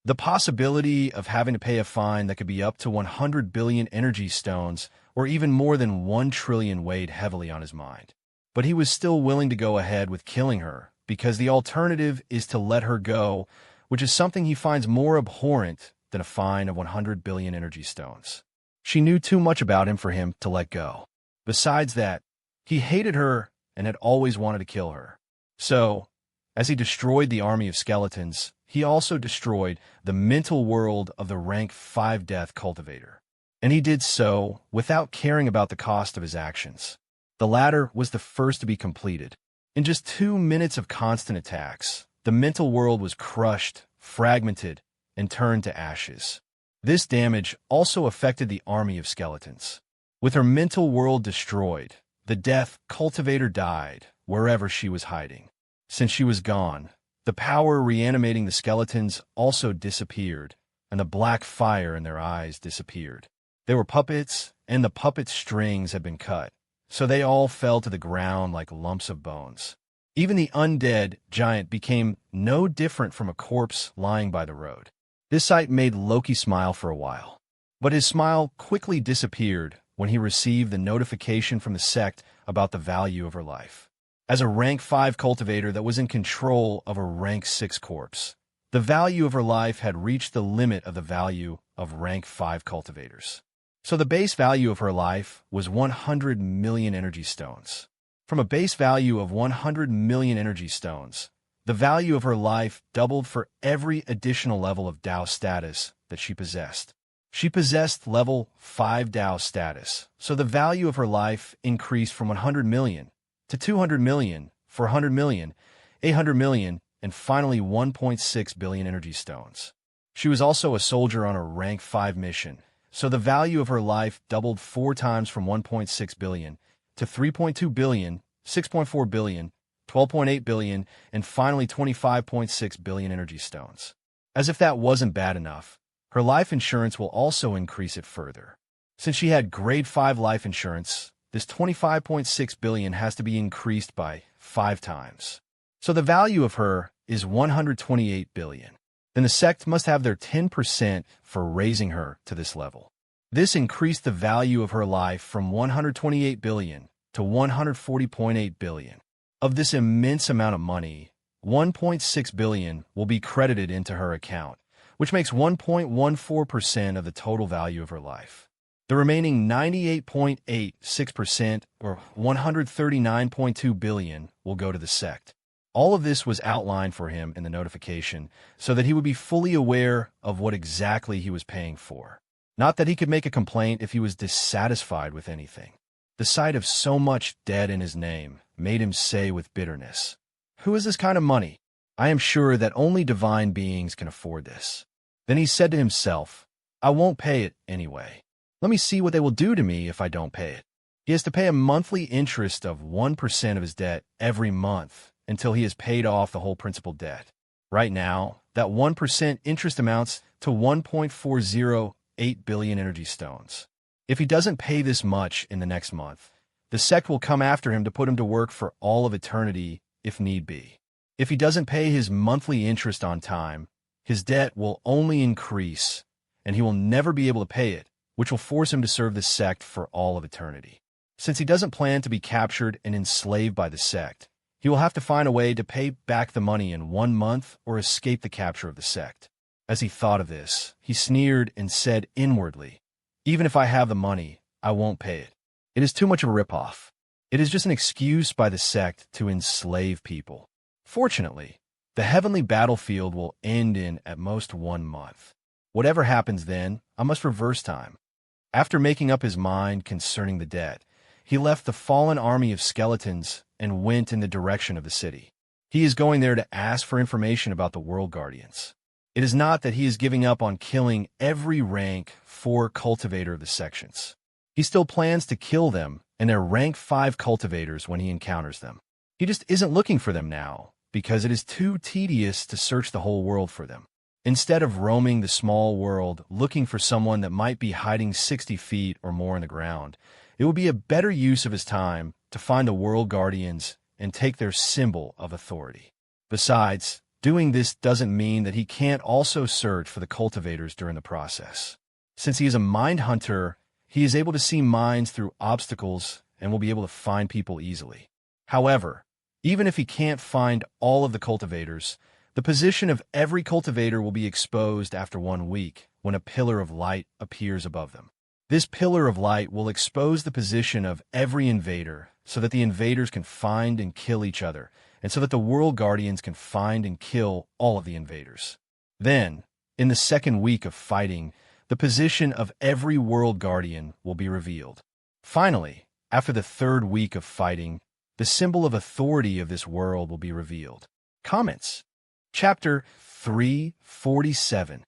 B: The possibility of having to pay a fine that could be up to 100 billion energy stones or even more than 1 trillion weighed heavily on his mind. But he was still willing to go ahead with killing her, because the alternative is to let her go, which is something he finds more abhorrent than a fine of 100 billion energy stones. She knew too much about him for him to let go. Besides that, he hated her and had always wanted to kill her. So, as he destroyed the army of skeletons, he also destroyed the mental world of the rank 5 death cultivator. And he did so without caring about the cost of his actions. The latter was the first to be completed. In just 2 minutes of constant attacks, the mental world was crushed, fragmented, and turned to ashes. This damage also affected the army of skeletons. With her mental world destroyed, the death cultivator died wherever she was hiding. Since she was gone, the power reanimating the skeletons also disappeared, and the black fire in their eyes disappeared. They were puppets, and the puppet strings had been cut, so they all fell to the ground like lumps of bones. Even the undead giant became no different from a corpse lying by the road. This sight made Loki smile for a while, but his smile quickly disappeared when he received the notification from the sect about the value of her life. As a rank 5 cultivator that was in control of a rank 6 corpse, the value of her life had reached the limit of the value of rank 5 cultivators. So the base value of her life was 100 million energy stones. From a base value of 100 million energy stones, the value of her life doubled for every additional level of Dao status that she possessed. She possessed level 5 Dao status, so the value of her life increased from 100 million to 200 million, 400 million, 800 million, and finally 1.6 billion energy stones. She was also a soldier on a rank 5 mission, so the value of her life doubled 4 times from 1.6 billion to 3.2 billion, 6.4 billion, 12.8 billion, and finally 25.6 billion energy stones. As if that wasn't bad enough, her life insurance will also increase it further. Since she had grade 5 life insurance, this 25.6 billion has to be increased by 5 times. So the value of her is 128 billion. Then the sect must have their 10% for raising her to this level. This increased the value of her life from 128 billion to 140.8 billion. Of this immense amount of money, 1.6 billion will be credited into her account, which makes 1.14% of the total value of her life. The remaining 98.86%, or 139.2 billion, will go to the sect. All of this was outlined for him in the notification so that he would be fully aware of what exactly he was paying for. Not that he could make a complaint if he was dissatisfied with anything. The sight of so much dead in his name made him say with bitterness, "Who is this kind of money? I am sure that only divine beings can afford this." Then he said to himself, "I won't pay it anyway. Let me see what they will do to me if I don't pay it." He has to pay a monthly interest of 1% of his debt every month until he has paid off the whole principal debt. Right now, that 1% interest amounts to 1.408 billion energy stones. If he doesn't pay this much in the next month, the sect will come after him to put him to work for all of eternity if need be. If he doesn't pay his monthly interest on time, his debt will only increase, and he will never be able to pay it, which will force him to serve the sect for all of eternity. Since he doesn't plan to be captured and enslaved by the sect, he will have to find a way to pay back the money in 1 month or escape the capture of the sect. As he thought of this, he sneered and said inwardly, "Even if I have the money, I won't pay it. It is too much of a ripoff. It is just an excuse by the sect to enslave people." Fortunately, the heavenly battlefield will end in at most 1 month. Whatever happens then, I must reverse time. After making up his mind concerning the debt, he left the fallen army of skeletons and went in the direction of the city. He is going there to ask for information about the World Guardians. It is not that he is giving up on killing every rank 4 cultivator of the sections. He still plans to kill them and their rank 5 cultivators when he encounters them. He just isn't looking for them now, because it is too tedious to search the whole world for them. Instead of roaming the small world looking for someone that might be hiding 60 feet or more in the ground, it would be a better use of his time to find the World Guardians and take their symbol of authority. Besides, doing this doesn't mean that he can't also search for the cultivators during the process. Since he is a mind hunter, he is able to see minds through obstacles and will be able to find people easily. However, even if he can't find all of the cultivators, the position of every cultivator will be exposed after 1 week when a pillar of light appears above them. This pillar of light will expose the position of every invader so that the invaders can find and kill each other, and so that the World Guardians can find and kill all of the invaders. Then, in the 2nd week of fighting, the position of every World Guardian will be revealed. Finally, after the 3rd week of fighting, the symbol of authority of this world will be revealed. Comments. Chapter 347.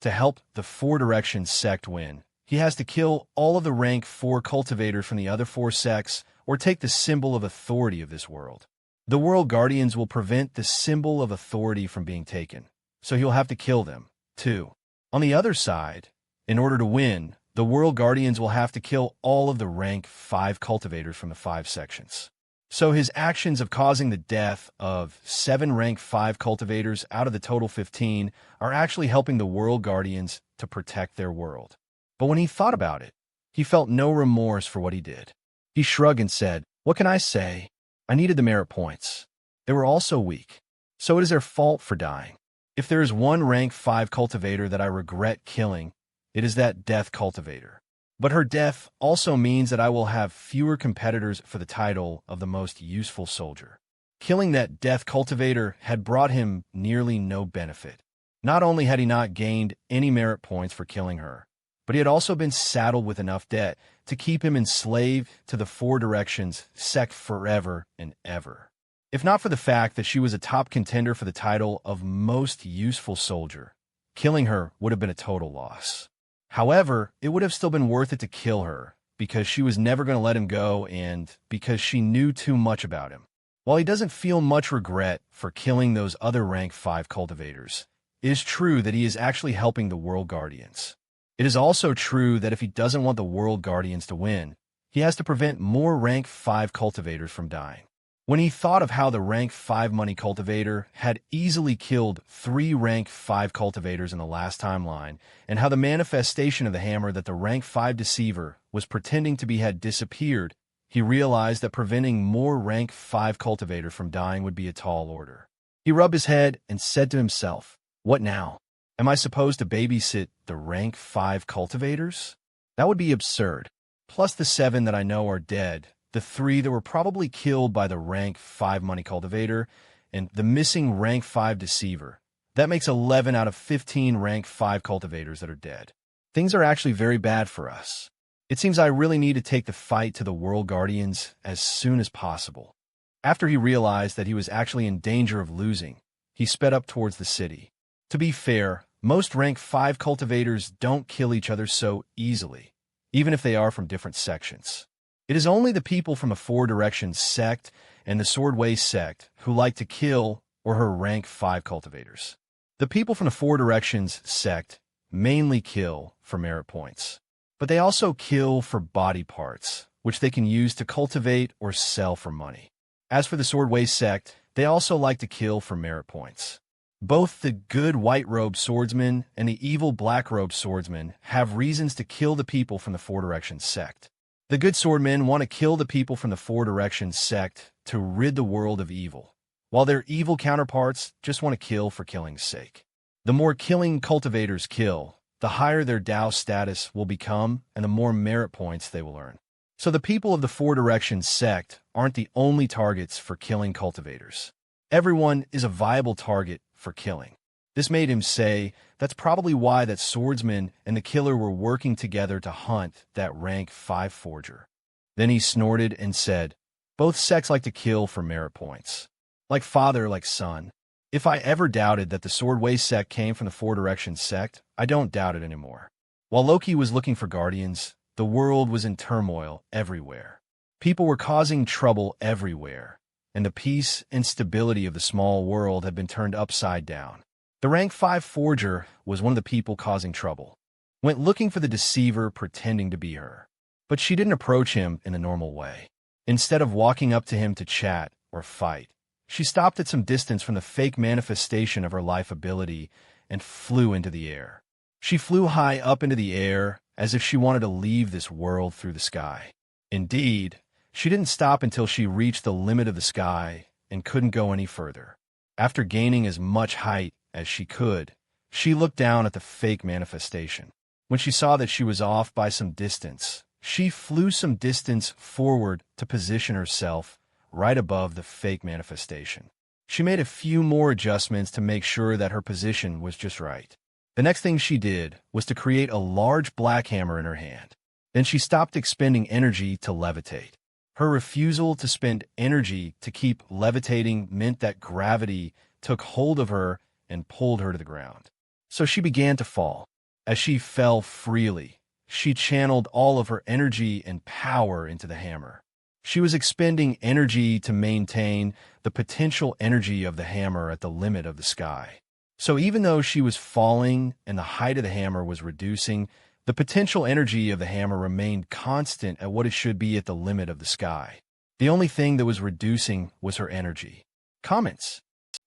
B: To help the 4 Directions sect win, he has to kill all of the rank 4 cultivators from the other 4 sects or take the symbol of authority of this world. The World Guardians will prevent the symbol of authority from being taken, so he'll have to kill them, too. On the other side, in order to win, the World Guardians will have to kill all of the rank 5 cultivators from the 5 sections. So his actions of causing the death of 7 rank 5 cultivators out of the total 15 are actually helping the World Guardians to protect their world. But when he thought about it, he felt no remorse for what he did. He shrugged and said, "What can I say? I needed the merit points. They were also weak, so it is their fault for dying. If there is one rank 5 cultivator that I regret killing, it is that death cultivator. But her death also means that I will have fewer competitors for the title of the most useful soldier." Killing that death cultivator had brought him nearly no benefit. Not only had he not gained any merit points for killing her, but he had also been saddled with enough debt to keep him enslaved to the 4 Directions sect forever and ever. If not for the fact that she was a top contender for the title of most useful soldier, killing her would have been a total loss. However, it would have still been worth it to kill her, because she was never going to let him go and because she knew too much about him. While he doesn't feel much regret for killing those other rank 5 cultivators, it is true that he is actually helping the World Guardians. It is also true that if he doesn't want the World Guardians to win, he has to prevent more rank 5 cultivators from dying. When he thought of how the rank 5 money cultivator had easily killed 3 rank 5 cultivators in the last timeline, and how the manifestation of the hammer that the rank 5 deceiver was pretending to be had disappeared, he realized that preventing more rank 5 cultivators from dying would be a tall order. He rubbed his head and said to himself, "What now? Am I supposed to babysit the rank 5 cultivators? That would be absurd. Plus the 7 that I know are dead, the 3 that were probably killed by the rank 5 money cultivator, and the missing rank 5 deceiver. That makes 11 out of 15 rank 5 cultivators that are dead. Things are actually very bad for us. It seems I really need to take the fight to the World Guardians as soon as possible." After he realized that he was actually in danger of losing, he sped up towards the city. To be fair, most rank 5 cultivators don't kill each other so easily, even if they are from different sections. It is only the people from the 4 Directions sect and the Swordway sect who like to kill or her rank 5 cultivators. The people from the 4 Directions sect mainly kill for merit points, but they also kill for body parts, which they can use to cultivate or sell for money. As for the Swordway sect, they also like to kill for merit points. Both the good white-robed swordsman and the evil black-robed swordsman have reasons to kill the people from the 4 Directions sect. The good swordmen want to kill the people from the 4 Directions sect to rid the world of evil, while their evil counterparts just want to kill for killing's sake. The more killing cultivators kill, the higher their Tao status will become and the more merit points they will earn. So the people of the 4 Directions sect aren't the only targets for killing cultivators. Everyone is a viable target for killing. This made him say that's probably why that swordsman and the killer were working together to hunt that rank 5 forger. Then he snorted and said, "Both sects like to kill for merit points. Like father, like son. If I ever doubted that the Swordway sect came from the 4 Directions sect, I don't doubt it anymore." While Loki was looking for guardians, the world was in turmoil everywhere. People were causing trouble everywhere, and the peace and stability of the small world had been turned upside down. The rank 5 forger was one of the people causing trouble. Went looking for the deceiver pretending to be her. But she didn't approach him in the normal way. Instead of walking up to him to chat or fight, she stopped at some distance from the fake manifestation of her life ability and flew into the air. She flew high up into the air as if she wanted to leave this world through the sky. Indeed, she didn't stop until she reached the limit of the sky and couldn't go any further. After gaining as much height as she could, she looked down at the fake manifestation. When she saw that she was off by some distance, she flew some distance forward to position herself right above the fake manifestation. She made a few more adjustments to make sure that her position was just right. The next thing she did was to create a large black hammer in her hand. Then she stopped expending energy to levitate. Her refusal to spend energy to keep levitating meant that gravity took hold of her and pulled her to the ground. So she began to fall. As she fell freely, she channeled all of her energy and power into the hammer. She was expending energy to maintain the potential energy of the hammer at the limit of the sky. So even though she was falling and the height of the hammer was reducing, the potential energy of the hammer remained constant at what it should be at the limit of the sky. The only thing that was reducing was her energy. Comments.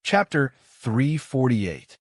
B: Chapter 348.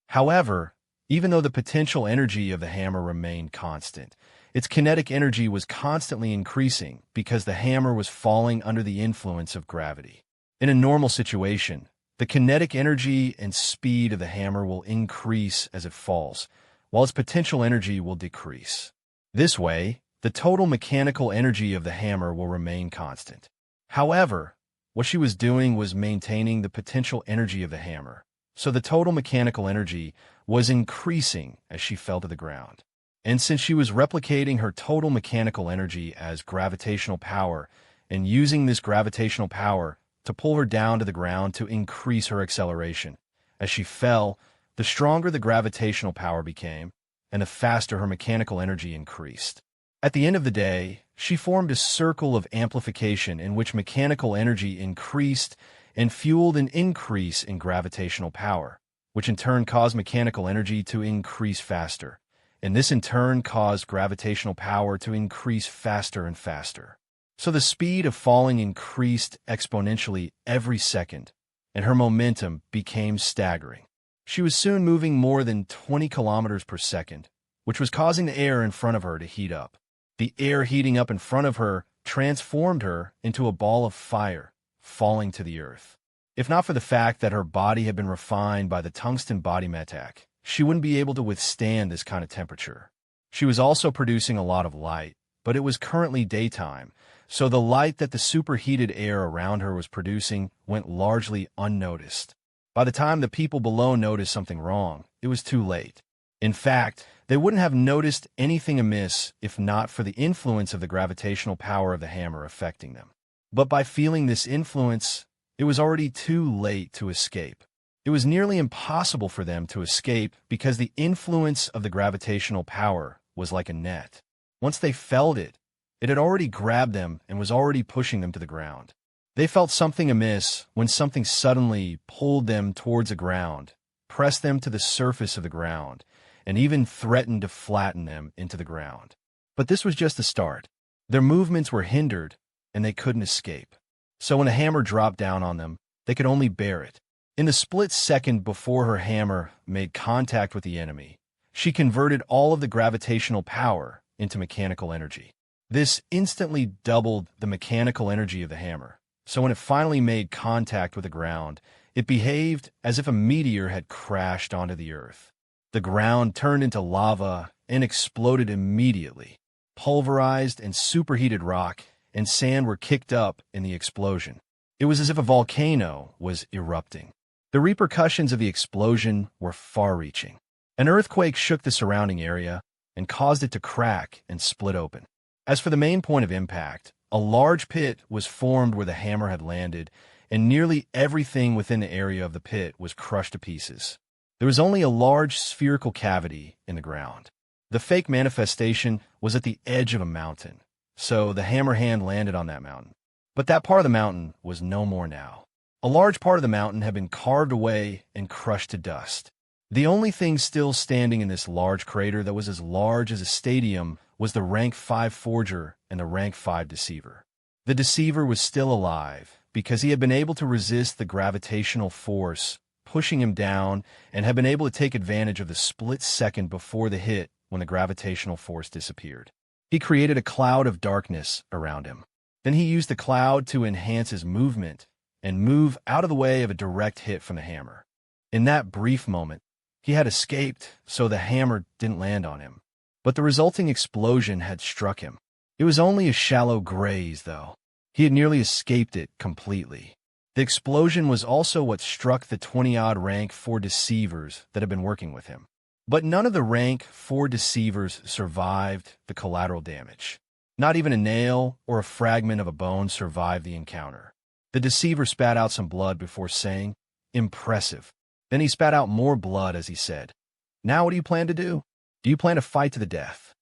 B: However, even though the potential energy of the hammer remained constant, its kinetic energy was constantly increasing because the hammer was falling under the influence of gravity. In a normal situation, the kinetic energy and speed of the hammer will increase as it falls, while its potential energy will decrease. This way, the total mechanical energy of the hammer will remain constant. However, what she was doing was maintaining the potential energy of the hammer, so the total mechanical energy was increasing as she fell to the ground. And since she was replicating her total mechanical energy as gravitational power and using this gravitational power to pull her down to the ground to increase her acceleration, as she fell, the stronger the gravitational power became, and the faster her mechanical energy increased. At the end of the day, she formed a circle of amplification in which mechanical energy increased and fueled an increase in gravitational power, which in turn caused mechanical energy to increase faster, and this in turn caused gravitational power to increase faster and faster. So the speed of falling increased exponentially every second, and her momentum became staggering. She was soon moving more than 20 kilometers per second, which was causing the air in front of her to heat up. The air heating up in front of her transformed her into a ball of fire, falling to the earth. If not for the fact that her body had been refined by the tungsten body metak, she wouldn't be able to withstand this kind of temperature. She was also producing a lot of light, but it was currently daytime, so the light that the superheated air around her was producing went largely unnoticed. By the time the people below noticed something wrong, it was too late. In fact, they wouldn't have noticed anything amiss if not for the influence of the gravitational power of the hammer affecting them. But by feeling this influence, it was already too late to escape. It was nearly impossible for them to escape because the influence of the gravitational power was like a net. Once they felt it, it had already grabbed them and was already pushing them to the ground. They felt something amiss when something suddenly pulled them towards the ground, pressed them to the surface of the ground, and even threatened to flatten them into the ground. But this was just the start. Their movements were hindered, and they couldn't escape. So when a hammer dropped down on them, they could only bear it. In the split second before her hammer made contact with the enemy, she converted all of the gravitational power into mechanical energy. This instantly doubled the mechanical energy of the hammer. So when it finally made contact with the ground, it behaved as if a meteor had crashed onto the earth. The ground turned into lava and exploded immediately. Pulverized and superheated rock and sand were kicked up in the explosion. It was as if a volcano was erupting. The repercussions of the explosion were far-reaching. An earthquake shook the surrounding area and caused it to crack and split open. As for the main point of impact, a large pit was formed where the hammer had landed, and nearly everything within the area of the pit was crushed to pieces. There was only a large spherical cavity in the ground. The fake manifestation was at the edge of a mountain, so the hammer hand landed on that mountain. But that part of the mountain was no more now. A large part of the mountain had been carved away and crushed to dust. The only thing still standing in this large crater that was as large as a stadium was the rank 5 forger and the rank 5 deceiver. The deceiver was still alive because he had been able to resist the gravitational force pushing him down and had been able to take advantage of the split second before the hit when the gravitational force disappeared. He created a cloud of darkness around him. Then he used the cloud to enhance his movement and move out of the way of a direct hit from the hammer. In that brief moment, he had escaped, so the hammer didn't land on him. But the resulting explosion had struck him. It was only a shallow graze, though. He had nearly escaped it completely. The explosion was also what struck the 20-odd rank 4 deceivers that had been working with him. But none of the rank 4 deceivers survived the collateral damage. Not even a nail or a fragment of a bone survived the encounter. The deceiver spat out some blood before saying, "Impressive." Then he spat out more blood as he said, "Now what do you plan to do? Do you plan to fight to the death?"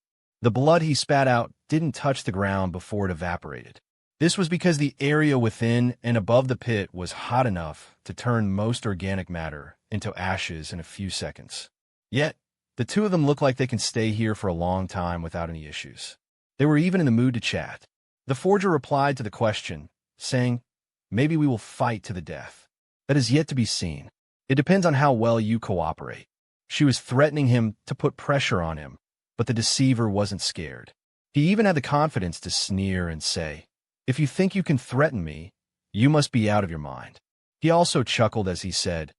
B: The blood he spat out didn't touch the ground before it evaporated. This was because the area within and above the pit was hot enough to turn most organic matter into ashes in a few seconds. Yet, the two of them look like they can stay here for a long time without any issues. They were even in the mood to chat. The forger replied to the question, saying, "Maybe we will fight to the death. That is yet to be seen. It depends on how well you cooperate." She was threatening him to put pressure on him, but the deceiver wasn't scared. He even had the confidence to sneer and say, "If you think you can threaten me, you must be out of your mind." He also chuckled as he said,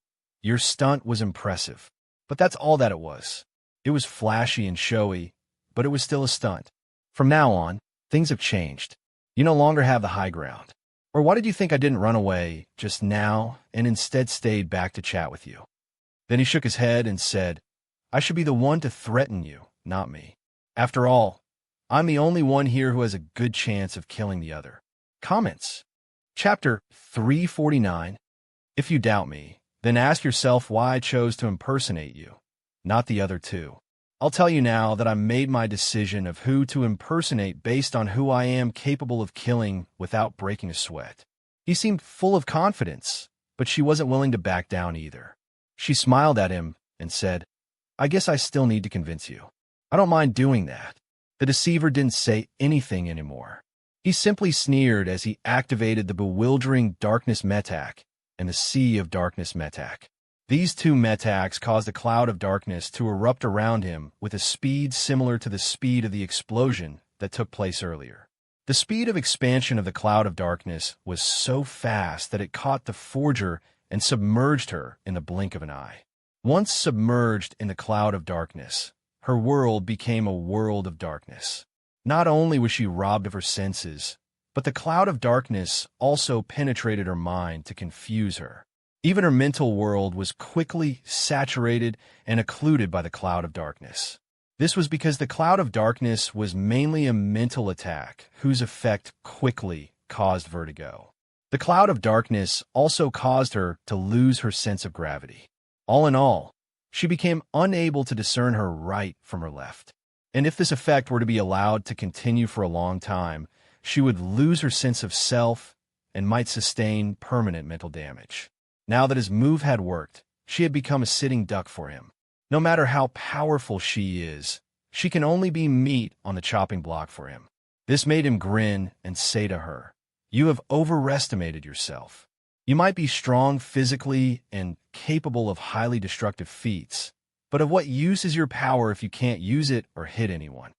B: "Your stunt was impressive, but that's all that it was. It was flashy and showy, but it was still a stunt. From now on, things have changed. You no longer have the high ground. Or why did you think I didn't run away just now and instead stayed back to chat with you?" Then he shook his head and said, "I should be the one to threaten you, not me. After all, I'm the only one here who has a good chance of killing the other." Comments. Chapter 349. If you doubt me, then ask yourself why I chose to impersonate you, not the other two. I'll tell you now that I made my decision of who to impersonate based on who I am capable of killing without breaking a sweat. He seemed full of confidence, but she wasn't willing to back down either. She smiled at him and said, "I guess I still need to convince you. I don't mind doing that." The deceiver didn't say anything anymore. He simply sneered as he activated the bewildering darkness metak and the sea of darkness metak. These two metaks caused a cloud of darkness to erupt around him with a speed similar to the speed of the explosion that took place earlier. The speed of expansion of the cloud of darkness was so fast that it caught the forger and submerged her in the blink of an eye. Once submerged in the cloud of darkness, her world became a world of darkness. Not only was she robbed of her senses, but the cloud of darkness also penetrated her mind to confuse her. Even her mental world was quickly saturated and occluded by the cloud of darkness. This was because the cloud of darkness was mainly a mental attack whose effect quickly caused vertigo. The cloud of darkness also caused her to lose her sense of gravity. All in all, she became unable to discern her right from her left. And if this effect were to be allowed to continue for a long time, she would lose her sense of self and might sustain permanent mental damage. Now that his move had worked, she had become a sitting duck for him. No matter how powerful she is, she can only be meat on the chopping block for him. This made him grin and say to her, "You have overestimated yourself. You might be strong physically and capable of highly destructive feats, but of what use is your power if you can't use it or hit anyone?"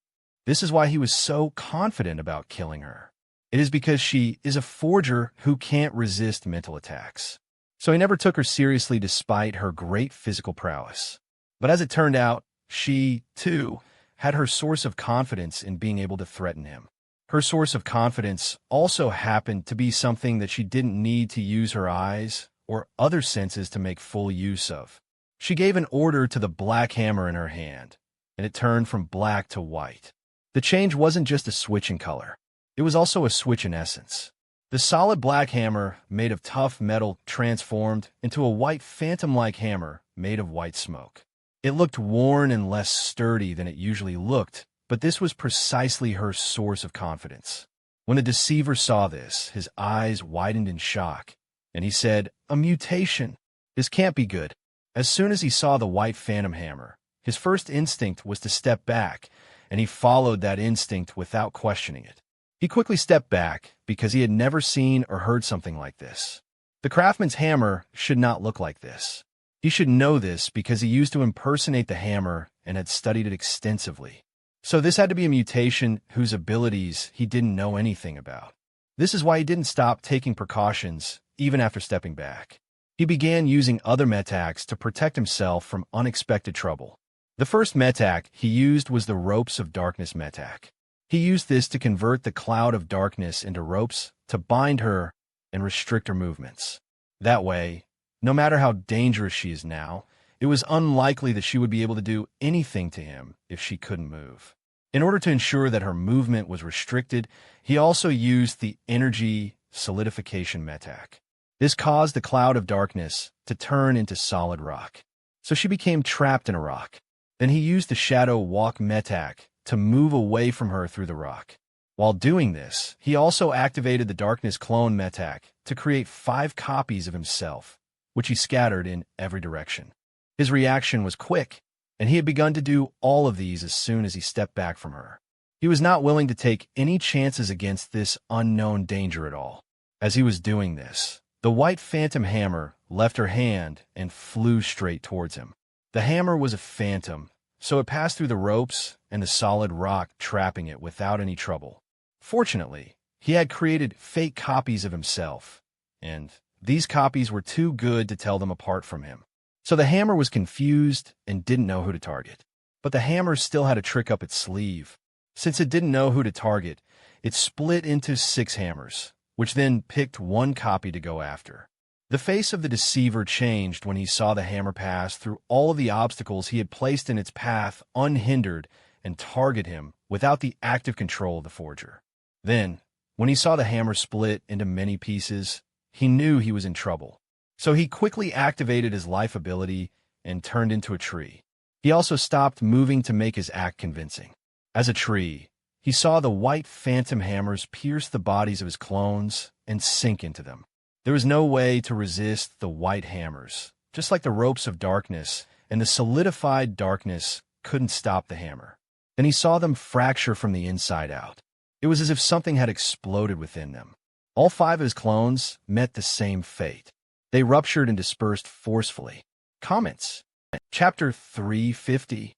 B: This is why he was so confident about killing her. It is because she is a forger who can't resist mental attacks. So he never took her seriously despite her great physical prowess. But as it turned out, she, too, had her source of confidence in being able to threaten him. Her source of confidence also happened to be something that she didn't need to use her eyes or other senses to make full use of. She gave an order to the black hammer in her hand, and it turned from black to white. The change wasn't just a switch in color. It was also a switch in essence. The solid black hammer made of tough metal transformed into a white phantom-like hammer made of white smoke. It looked worn and less sturdy than it usually looked, but this was precisely her source of confidence. When the deceiver saw this, his eyes widened in shock, and he said, "A mutation. This can't be good." As soon as he saw the white phantom hammer, his first instinct was to step back, and he followed that instinct without questioning it. He quickly stepped back because he had never seen or heard something like this. The craftsman's hammer should not look like this. He should know this because he used to impersonate the hammer and had studied it extensively. So this had to be a mutation whose abilities he didn't know anything about. This is why he didn't stop taking precautions, even after stepping back. He began using other metacs to protect himself from unexpected trouble. The first metac he used was the Ropes of Darkness metac. He used this to convert the Cloud of Darkness into ropes to bind her and restrict her movements. That way, no matter how dangerous she is now, it was unlikely that she would be able to do anything to him if she couldn't move. In order to ensure that her movement was restricted, he also used the Energy Solidification metac. This caused the Cloud of Darkness to turn into solid rock, so she became trapped in a rock. Then he used the Shadow Walk metac to move away from her through the rock. While doing this, he also activated the Darkness Clone metac to create 5 copies of himself, which he scattered in every direction. His reaction was quick, and he had begun to do all of these as soon as he stepped back from her. He was not willing to take any chances against this unknown danger at all. As he was doing this, the white phantom hammer left her hand and flew straight towards him. The hammer was a phantom, so it passed through the ropes and the solid rock, trapping it without any trouble. Fortunately, he had created fake copies of himself, and these copies were too good to tell them apart from him. So the hammer was confused and didn't know who to target. But the hammer still had a trick up its sleeve. Since it didn't know who to target, it split into 6 hammers, which then picked one copy to go after. The face of the deceiver changed when he saw the hammer pass through all of the obstacles he had placed in its path unhindered and target him without the active control of the forger. Then, when he saw the hammer split into many pieces, he knew he was in trouble. So he quickly activated his life ability and turned into a tree. He also stopped moving to make his act convincing. As a tree, he saw the white phantom hammers pierce the bodies of his clones and sink into them. There was no way to resist the white hammers, just like the Ropes of Darkness, and the solidified darkness couldn't stop the hammer. Then he saw them fracture from the inside out. It was as if something had exploded within them. All 5 of his clones met the same fate. They ruptured and dispersed forcefully. Comments. Chapter 350.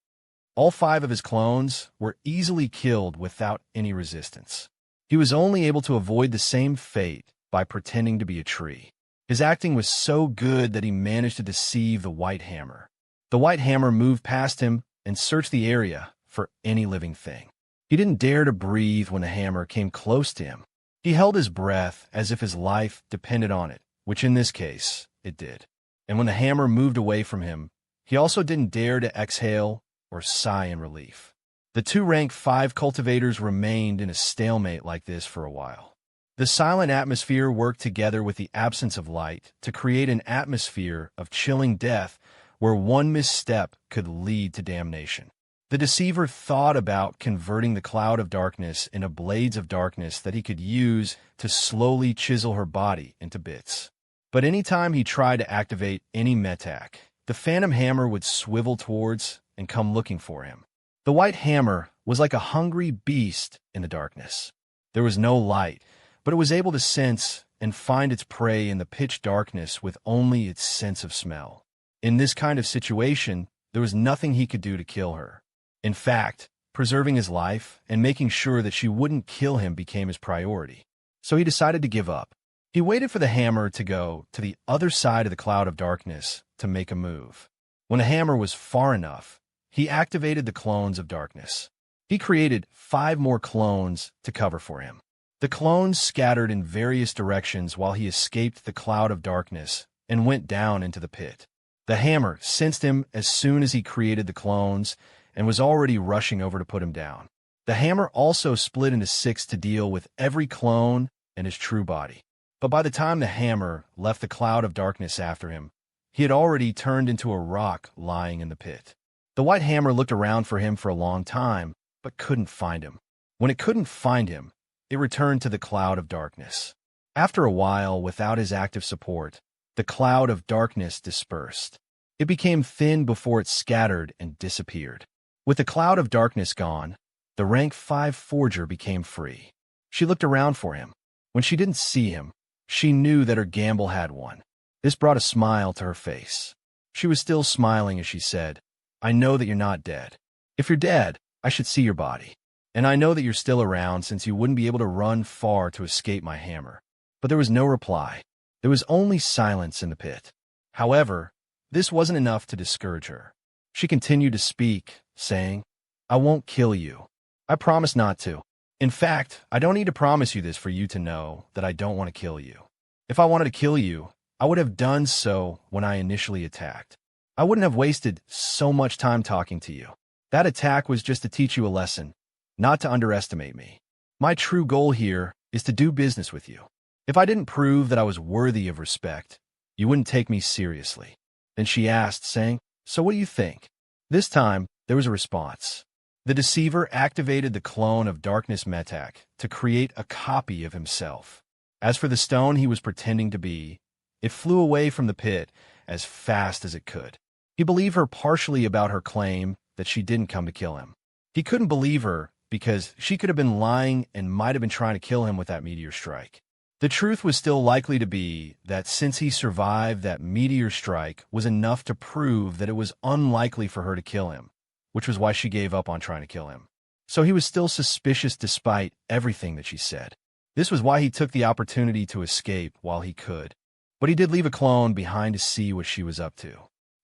B: All 5 of his clones were easily killed without any resistance. He was only able to avoid the same fate by pretending to be a tree. His acting was so good that he managed to deceive the white hammer. The white hammer moved past him and searched the area for any living thing. He didn't dare to breathe when the hammer came close to him. He held his breath as if his life depended on it, which in this case, it did. And when the hammer moved away from him, he also didn't dare to exhale or sigh in relief. The 2 rank 5 cultivators remained in a stalemate like this for a while. The silent atmosphere worked together with the absence of light to create an atmosphere of chilling death where one misstep could lead to damnation. The deceiver thought about converting the Cloud of Darkness into blades of darkness that he could use to slowly chisel her body into bits. But anytime he tried to activate any metac, the phantom hammer would swivel towards and come looking for him. The white hammer was like a hungry beast in the darkness. There was no light, but it was able to sense and find its prey in the pitch darkness with only its sense of smell. In this kind of situation, there was nothing he could do to kill her. In fact, preserving his life and making sure that she wouldn't kill him became his priority. So he decided to give up. He waited for the hammer to go to the other side of the Cloud of Darkness to make a move. When the hammer was far enough, he activated the Clones of Darkness. He created 5 more clones to cover for him. The clones scattered in various directions while he escaped the Cloud of Darkness and went down into the pit. The hammer sensed him as soon as he created the clones and was already rushing over to put him down. The hammer also split into 6 to deal with every clone and his true body. But by the time the hammer left the Cloud of Darkness after him, he had already turned into a rock lying in the pit. The white hammer looked around for him for a long time, but couldn't find him. When it couldn't find him, it returned to the Cloud of Darkness. After a while, without his active support, the Cloud of Darkness dispersed. It became thin before it scattered and disappeared. With the Cloud of Darkness gone, the rank 5 forger became free. She looked around for him. When she didn't see him, she knew that her gamble had won. This brought a smile to her face. She was still smiling as she said, I know that you're not dead. If you're dead, I should see your body. And I know that you're still around since you wouldn't be able to run far to escape my hammer. But there was no reply. There was only silence in the pit. However, this wasn't enough to discourage her. She continued to speak, saying, I won't kill you. I promise not to. In fact, I don't need to promise you this for you to know that I don't want to kill you. If I wanted to kill you, I would have done so when I initially attacked. I wouldn't have wasted so much time talking to you. That attack was just to teach you a lesson, not to underestimate me. My true goal here is to do business with you. If I didn't prove that I was worthy of respect, you wouldn't take me seriously. Then she asked, saying, So what do you think? This time, there was a response. The deceiver activated the clone of Darkness Metak to create a copy of himself. As for the stone he was pretending to be, it flew away from the pit as fast as it could. He believed her partially about her claim that she didn't come to kill him. He couldn't believe her because she could have been lying and might have been trying to kill him with that meteor strike. The truth was still likely to be that since he survived that meteor strike was enough to prove that it was unlikely for her to kill him, which was why she gave up on trying to kill him. So he was still suspicious despite everything that she said. This was why he took the opportunity to escape while he could. But he did leave a clone behind to see what she was up to.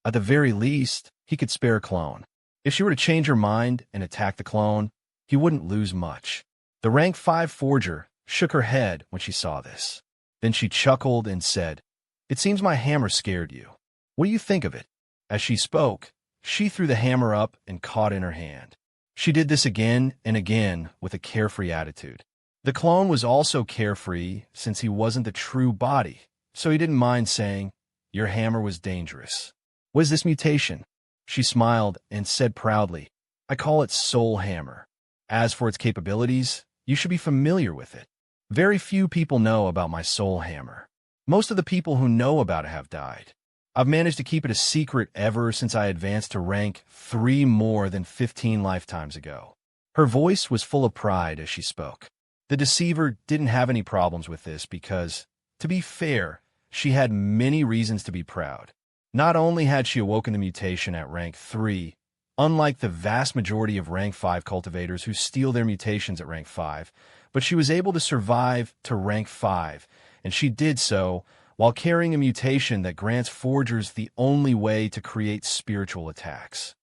B: At the very least, he could spare a clone. If she were to change her mind and attack the clone, he wouldn't lose much. The rank 5 forger shook her head when she saw this. Then she chuckled and said, It seems my hammer scared you. What do you think of it? As she spoke, she threw the hammer up and caught in her hand. She did this again and again with a carefree attitude. The clone was also carefree since he wasn't the true body, so he didn't mind saying, Your hammer was dangerous. What is this mutation? She smiled and said proudly, I call it Soul Hammer. As for its capabilities, you should be familiar with it. Very few people know about my Soul Hammer. Most of the people who know about it have died. I've managed to keep it a secret ever since I advanced to rank 3 more than 15 lifetimes ago. Her voice was full of pride as she spoke. The deceiver didn't have any problems with this because, to be fair, she had many reasons to be proud. Not only had she awoken the mutation at rank 3, unlike the vast majority of rank 5 cultivators who steal their mutations at rank 5, but she was able to survive to rank 5, and she did so while carrying a mutation that grants forgers the only way to create spiritual attacks.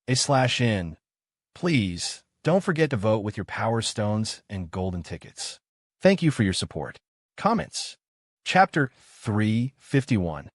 B: /N. Please, don't forget to vote with your power stones and golden tickets. Thank you for your support. Comments. Chapter 351.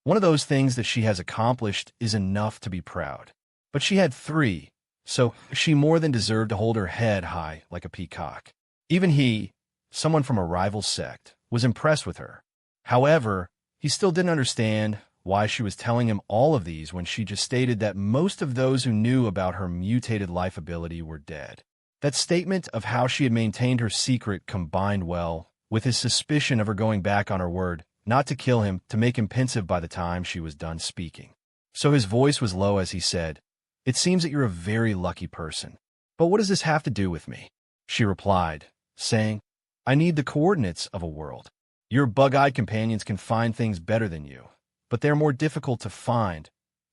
B: One of those things that she has accomplished is enough to be proud. But she had 3, so she more than deserved to hold her head high like a peacock. Even he, someone from a rival sect, was impressed with her. However, he still didn't understand why she was telling him all of these when she just stated that most of those who knew about her mutated life ability were dead. That statement of how she had maintained her secret combined well with his suspicion of her going back on her word not to kill him to make him pensive by the time she was done speaking. So his voice was low as he said, It seems that you're a very lucky person. But what does this have to do with me? She replied, saying, I need the coordinates of a world. Your bug-eyed companions can find things better than you, but they're more difficult to find,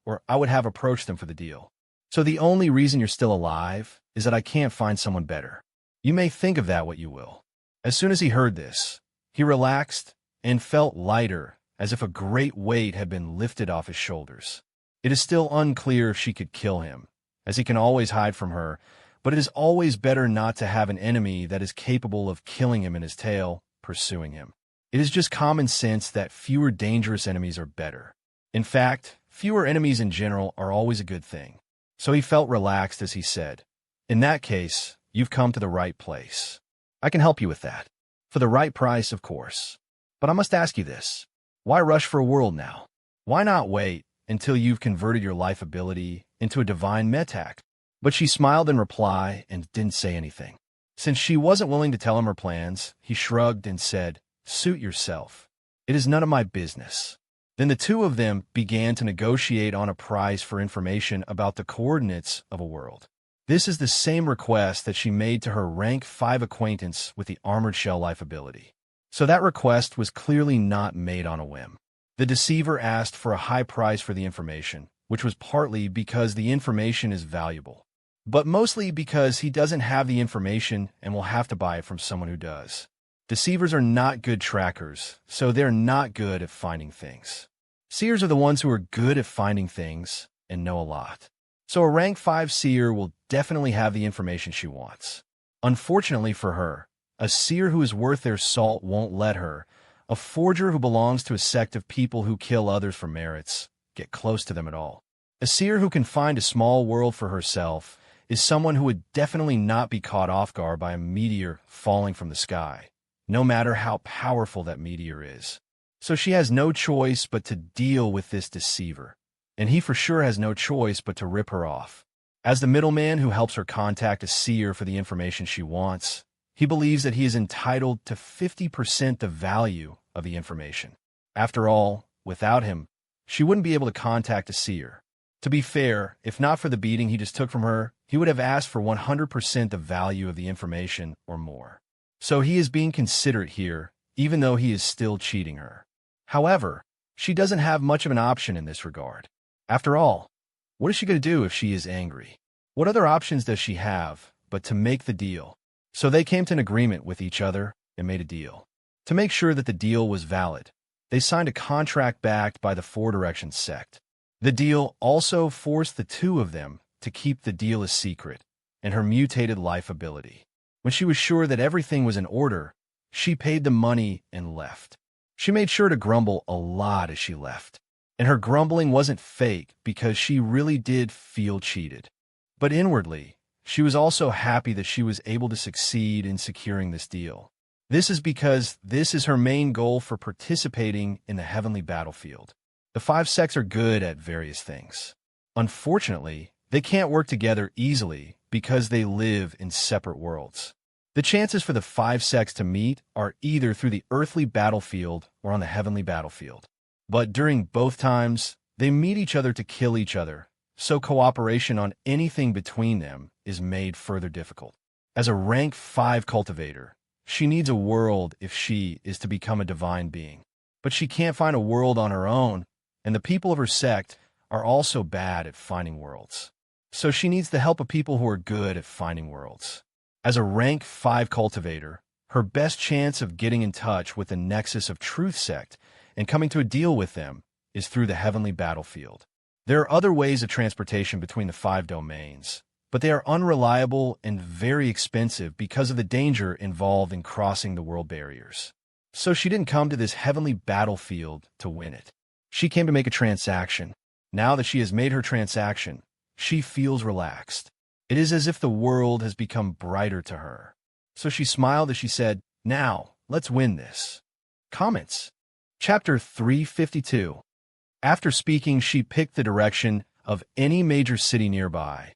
B: or I would have approached them for the deal. So the only reason you're still alive is that I can't find someone better. You may think of that what you will. As soon as he heard this, he relaxed and felt lighter, as if a great weight had been lifted off his shoulders. It is still unclear if she could kill him, as he can always hide from her, but it is always better not to have an enemy that is capable of killing him in his tail, pursuing him. It is just common sense that fewer dangerous enemies are better. In fact, fewer enemies in general are always a good thing. So he felt relaxed as he said, In that case, you've come to the right place. I can help you with that. For the right price, of course. But I must ask you this. Why rush for a world now? Why not wait until you've converted your life ability into a divine metak? But she smiled in reply and didn't say anything. Since she wasn't willing to tell him her plans, he shrugged and said, Suit yourself. It is none of my business. Then the two of them began to negotiate on a price for information about the coordinates of a world. This is the same request that she made to her rank 5 acquaintance with the armored shell life ability. So that request was clearly not made on a whim. The deceiver asked for a high price for the information, which was partly because the information is valuable, but mostly because he doesn't have the information and will have to buy it from someone who does. Deceivers are not good trackers, so they're not good at finding things. Seers are the ones who are good at finding things and know a lot. So a rank 5 seer will definitely have the information she wants. Unfortunately for her, a seer who is worth their salt won't let her, a forger who belongs to a sect of people who kill others for merits, get close to them at all. A seer who can find a small world for herself is someone who would definitely not be caught off guard by a meteor falling from the sky, no matter how powerful that meteor is. So she has no choice but to deal with this deceiver, and he for sure has no choice but to rip her off. As the middleman who helps her contact a seer for the information she wants, he believes that he is entitled to 50% the value of the information. After all, without him, she wouldn't be able to contact a seer. To be fair, if not for the beating he just took from her, he would have asked for 100% the value of the information or more. So he is being considerate here, even though he is still cheating her. However, she doesn't have much of an option in this regard. After all, what is she going to do if she is angry? What other options does she have but to make the deal? So they came to an agreement with each other and made a deal. To make sure that the deal was valid, they signed a contract backed by the Four Directions sect. The deal also forced the two of them to keep the deal a secret and her mutated life ability. When she was sure that everything was in order, she paid the money and left. She made sure to grumble a lot as she left. And her grumbling wasn't fake because she really did feel cheated. But inwardly, she was also happy that she was able to succeed in securing this deal. This is because this is her main goal for participating in the heavenly battlefield. The 5 sects are good at various things. Unfortunately, they can't work together easily because they live in separate worlds. The chances for the 5 sects to meet are either through the earthly battlefield or on the heavenly battlefield. But during both times, they meet each other to kill each other, so cooperation on anything between them is made further difficult. As a rank 5 cultivator, she needs a world if she is to become a divine being. But she can't find a world on her own, and the people of her sect are also bad at finding worlds. So she needs the help of people who are good at finding worlds. As a rank 5 cultivator, her best chance of getting in touch with the Nexus of Truth sect and coming to a deal with them is through the heavenly battlefield. There are other ways of transportation between the 5 domains, but they are unreliable and very expensive because of the danger involved in crossing the world barriers. So she didn't come to this heavenly battlefield to win it. She came to make a transaction. Now that she has made her transaction, she feels relaxed. It is as if the world has become brighter to her. So she smiled as she said, "Now, let's win this." Comments. Chapter 352. After speaking, she picked the direction of any major city nearby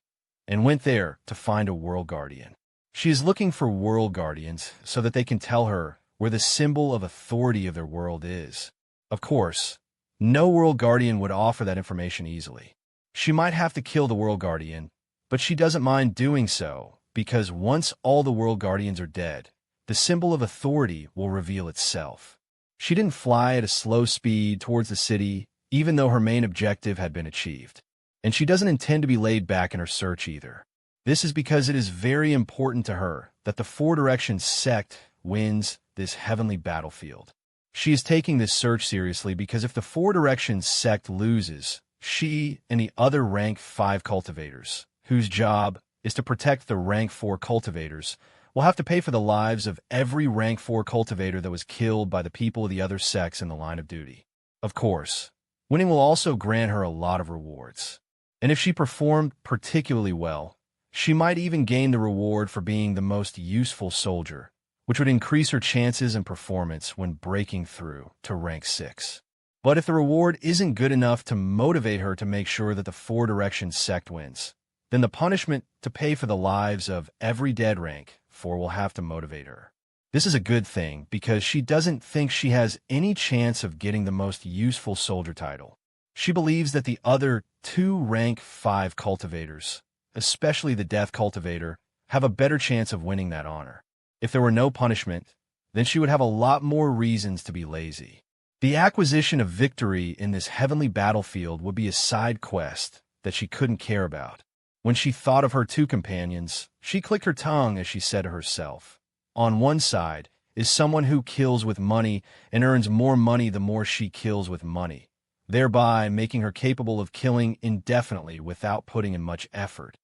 B: and went there to find a world guardian. She is looking for world guardians so that they can tell her where the symbol of authority of their world is. Of course, no world guardian would offer that information easily. She might have to kill the world guardian, but she doesn't mind doing so because once all the world guardians are dead, the symbol of authority will reveal itself. She didn't fly at a slow speed towards the city, even though her main objective had been achieved. And she doesn't intend to be laid back in her search either. This is because it is very important to her that the Four Directions sect wins this heavenly battlefield. She is taking this search seriously because if the Four Directions sect loses, she and the other rank 5 cultivators, whose job is to protect the rank 4 cultivators, will have to pay for the lives of every rank 4 cultivator that was killed by the people of the other sects in the line of duty. Of course, winning will also grant her a lot of rewards. And if she performed particularly well, she might even gain the reward for being the most useful soldier, which would increase her chances and performance when breaking through to rank 6. But if the reward isn't good enough to motivate her to make sure that the Four Directions sect wins, then the punishment to pay for the lives of every dead rank 4 will have to motivate her. This is a good thing because she doesn't think she has any chance of getting the most useful soldier title. She believes that the other 2 rank 5 cultivators, especially the Death Cultivator, have a better chance of winning that honor. If there were no punishment, then she would have a lot more reasons to be lazy. The acquisition of victory in this heavenly battlefield would be a side quest that she couldn't care about. When she thought of her two companions, she clicked her tongue as she said to herself, on one side is someone who kills with money and earns more money the more she kills with money, thereby making her capable of killing indefinitely without putting in much effort.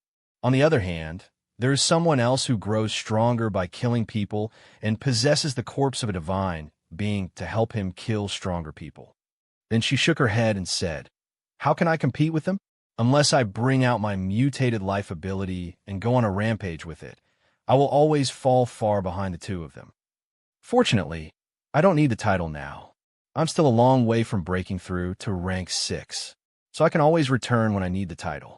B: On the other hand, there is someone else who grows stronger by killing people and possesses the corpse of a divine being to help him kill stronger people. Then she shook her head and said, how can I compete with them? Unless I bring out my mutated life ability and go on a rampage with it, I will always fall far behind the two of them. Fortunately, I don't need the title now. I'm still a long way from breaking through to rank 6, so I can always return when I need the title.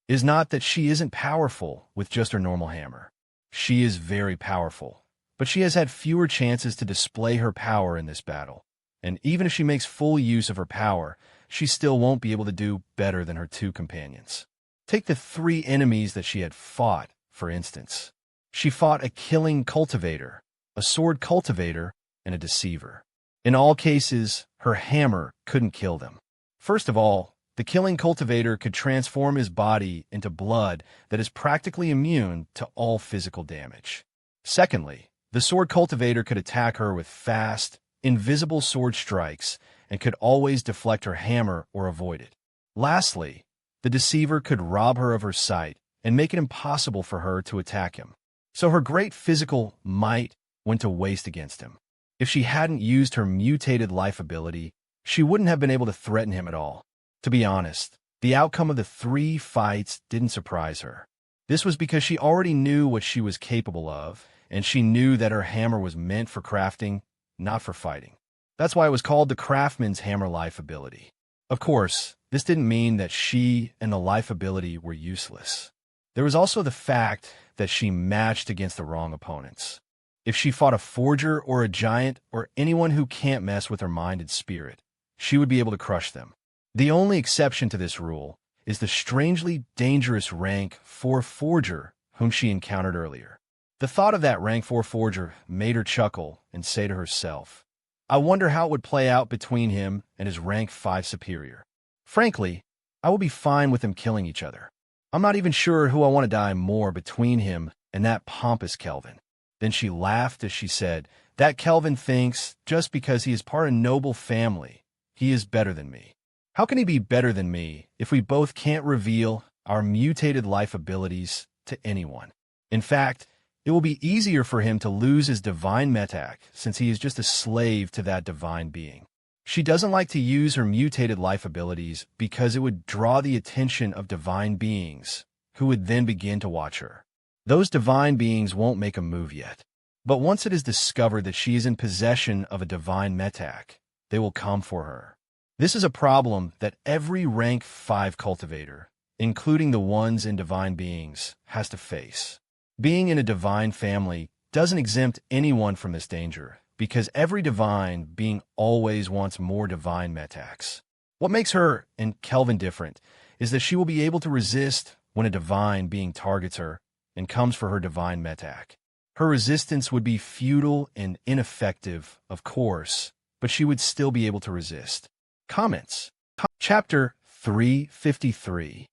B: It is not that she isn't powerful with just her normal hammer. She is very powerful, but she has had fewer chances to display her power in this battle, and even if she makes full use of her power, she still won't be able to do better than her two companions. Take the 3 enemies that she had fought, for instance. She fought a killing cultivator, a sword cultivator, and a deceiver. In all cases, her hammer couldn't kill them. First of all, the killing cultivator could transform his body into blood that is practically immune to all physical damage. Secondly, the sword cultivator could attack her with fast, invisible sword strikes and could always deflect her hammer or avoid it. Lastly, the deceiver could rob her of her sight and make it impossible for her to attack him. So her great physical might went to waste against him. If she hadn't used her mutated life ability, she wouldn't have been able to threaten him at all. To be honest, the outcome of the 3 fights didn't surprise her. This was because she already knew what she was capable of, and she knew that her hammer was meant for crafting, not for fighting. That's why it was called the Craftsman's Hammer Life Ability. Of course, this didn't mean that she and the life ability were useless. There was also the fact that she matched against the wrong opponents. If she fought a forger or a giant or anyone who can't mess with her mind and spirit, she would be able to crush them. The only exception to this rule is the strangely dangerous rank 4 forger whom she encountered earlier. The thought of that rank 4 forger made her chuckle and say to herself, I wonder how it would play out between him and his rank 5 superior. Frankly, I will be fine with them killing each other. I'm not even sure who I want to die more between him and that pompous Kelvin. Then she laughed as she said, that Kelvin thinks just because he is part of a noble family, he is better than me. How can he be better than me if we both can't reveal our mutated life abilities to anyone? In fact, it will be easier for him to lose his divine metak since he is just a slave to that divine being. She doesn't like to use her mutated life abilities because it would draw the attention of divine beings, who would then begin to watch her. Those divine beings won't make a move yet. But once it is discovered that she is in possession of a divine metak, they will come for her. This is a problem that every rank 5 cultivator, including the ones in divine beings, has to face. Being in a divine family doesn't exempt anyone from this danger, because every divine being always wants more divine metaks. What makes her and Kelvin different is that she will be able to resist when a divine being targets her and comes for her divine metak. Her resistance would be futile and ineffective, of course, but she would still be able to resist. Comments. Chapter 353.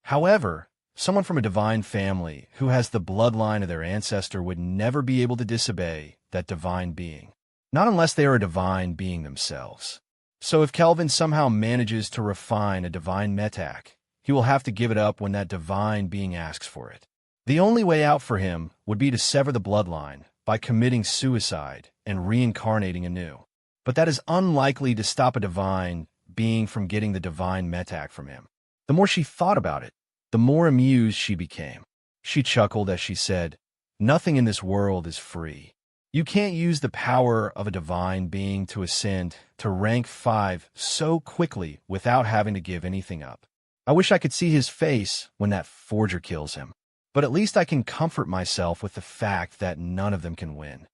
B: However, someone from a divine family who has the bloodline of their ancestor would never be able to disobey that divine being, not unless they are a divine being themselves. So if Kelvin somehow manages to refine a divine metak, he will have to give it up when that divine being asks for it. The only way out for him would be to sever the bloodline by committing suicide and reincarnating anew. But that is unlikely to stop a divine being from getting the divine metak from him. The more she thought about it, the more amused she became. She chuckled as she said, nothing in this world is free. You can't use the power of a divine being to ascend to rank 5 so quickly without having to give anything up. I wish I could see his face when that forger kills him, but at least I can comfort myself with the fact that none of them can win.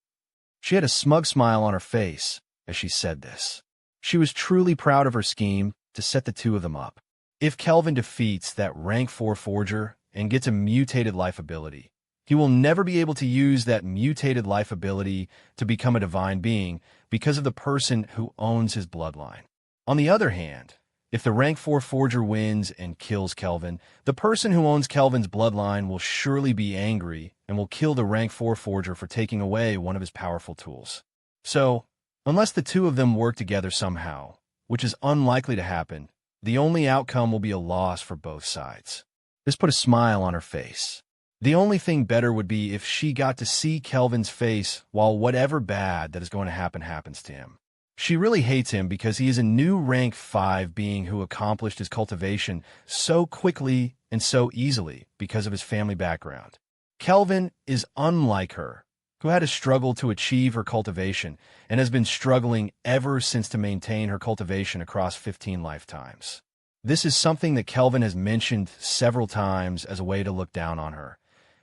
B: She had a smug smile on her face as she said this. She was truly proud of her scheme to set the two of them up. If Kelvin defeats that rank 4 forger and gets a mutated life ability, He will never be able to use that mutated life ability to become a divine being because of the person who owns his bloodline. On the other hand, if the rank 4 forger wins and kills Kelvin, the person who owns Kelvin's bloodline will surely be angry and will kill the rank 4 forger for taking away one of his powerful tools. So, unless the two of them work together somehow, which is unlikely to happen, the only outcome will be a loss for both sides. This put a smile on her face. The only thing better would be if she got to see Kelvin's face while whatever bad that is going to happen happens to him. She really hates him because he is a new rank 5 being who accomplished his cultivation so quickly and so easily because of his family background. Kelvin is unlike her, who had to struggle to achieve her cultivation and has been struggling ever since to maintain her cultivation across 15 lifetimes. This is something that Kelvin has mentioned several times as a way to look down on her,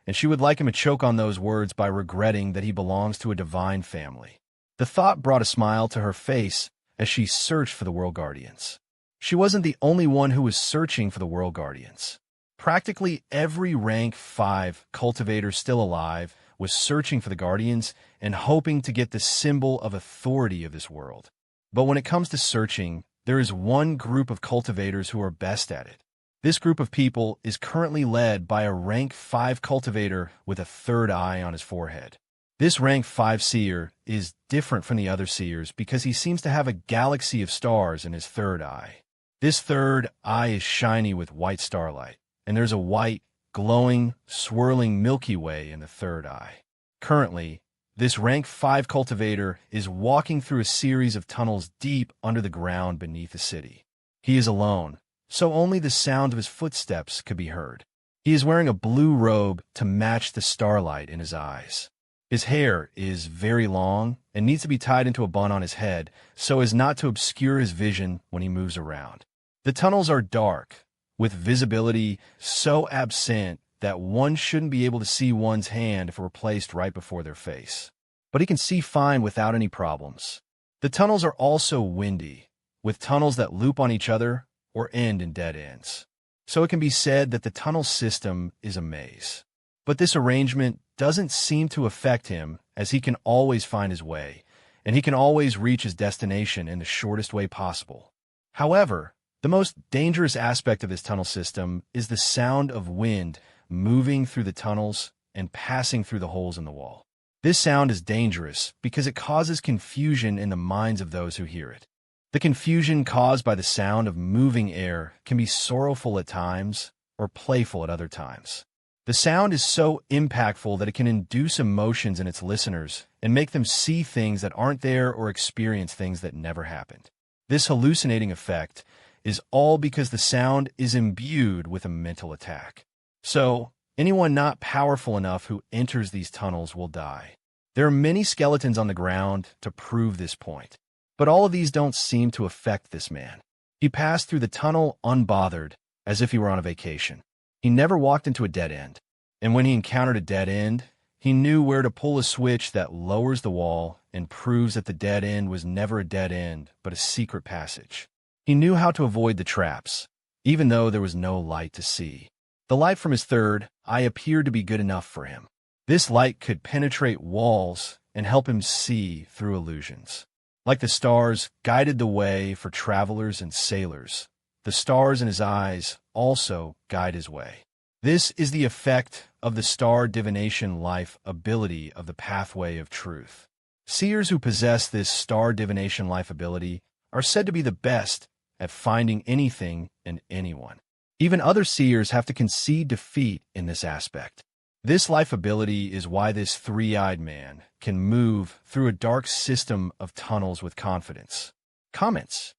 B: and she would like him to choke on those words by regretting that he belongs to a divine family. The thought brought a smile to her face as she searched for the World Guardians. She wasn't the only one who was searching for the World Guardians. Practically every rank 5 cultivator still alive was searching for the Guardians and hoping to get the symbol of authority of this world. But when it comes to searching, there is one group of cultivators who are best at it. This group of people is currently led by a rank 5 cultivator with a third eye on his forehead. This rank 5 seer is different from the other seers because he seems to have a galaxy of stars in his third eye. This third eye is shiny with white starlight, and there's a white, glowing, swirling Milky Way in the third eye. Currently, this rank 5 cultivator is walking through a series of tunnels deep under the ground beneath the city. He is alone, so only the sound of his footsteps could be heard. He is wearing a blue robe to match the starlight in his eyes. His hair is very long and needs to be tied into a bun on his head so as not to obscure his vision when he moves around. The tunnels are dark, with visibility so absent that one shouldn't be able to see one's hand if it were placed right before their face. But he can see fine without any problems. The tunnels are also windy, with tunnels that loop on each other or end in dead ends. So it can be said that the tunnel system is a maze. But this arrangement doesn't seem to affect him, as he can always find his way, and he can always reach his destination in the shortest way possible. However, the most dangerous aspect of this tunnel system is the sound of wind moving through the tunnels and passing through the holes in the wall. This sound is dangerous because it causes confusion in the minds of those who hear it. The confusion caused by the sound of moving air can be sorrowful at times or playful at other times. The sound is so impactful that it can induce emotions in its listeners and make them see things that aren't there or experience things that never happened. This hallucinating effect is all because the sound is imbued with a mental attack. So, anyone not powerful enough who enters these tunnels will die. There are many skeletons on the ground to prove this point, but all of these don't seem to affect this man. He passed through the tunnel unbothered, as if he were on a vacation. He never walked into a dead end, and when he encountered a dead end, he knew where to pull a switch that lowers the wall and proves that the dead end was never a dead end, but a secret passage. He knew how to avoid the traps, even though there was no light to see. The light from his third eye appeared to be good enough for him. This light could penetrate walls and help him see through illusions. Like the stars guided the way for travelers and sailors, the stars in his eyes also guide his way. This is the effect of the star divination life ability of the pathway of truth. Seers who possess this star divination life ability are said to be the best at finding anything and anyone. Even other seers have to concede defeat in this aspect. This life ability is why this three-eyed man can move through a dark system of tunnels with confidence. Comments.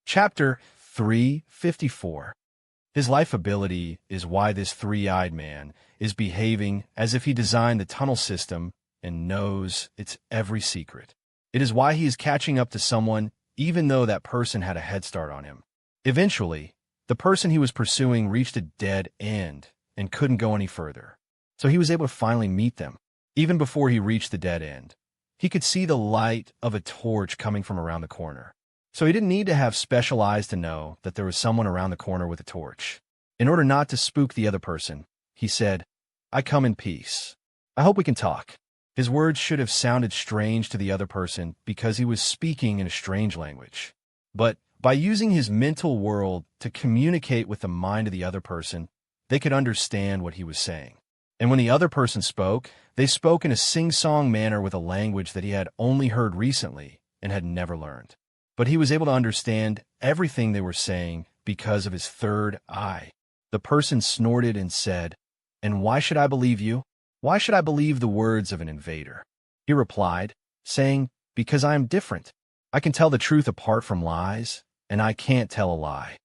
B: Chapter 354. His life ability is why this three-eyed man is behaving as if he designed the tunnel system and knows its every secret. It is why he is catching up to someone even though that person had a head start on him. Eventually, the person he was pursuing reached a dead end and couldn't go any further. So he was able to finally meet them. Even before he reached the dead end, he could see the light of a torch coming from around the corner. So he didn't need to have special eyes to know that there was someone around the corner with a torch. In order not to spook the other person, he said, "I come in peace." I hope we can talk. His words should have sounded strange to the other person because he was speaking in a strange language. But by using his mental world to communicate with the mind of the other person, they could understand what he was saying. And when the other person spoke, they spoke in a sing-song manner with a language that he had only heard recently and had never learned. But he was able to understand everything they were saying because of his third eye. The person snorted and said, "And why should I believe you? Why should I believe the words of an invader?" He replied, saying, "Because I am different. I can tell the truth apart from lies, and I can't tell a lie."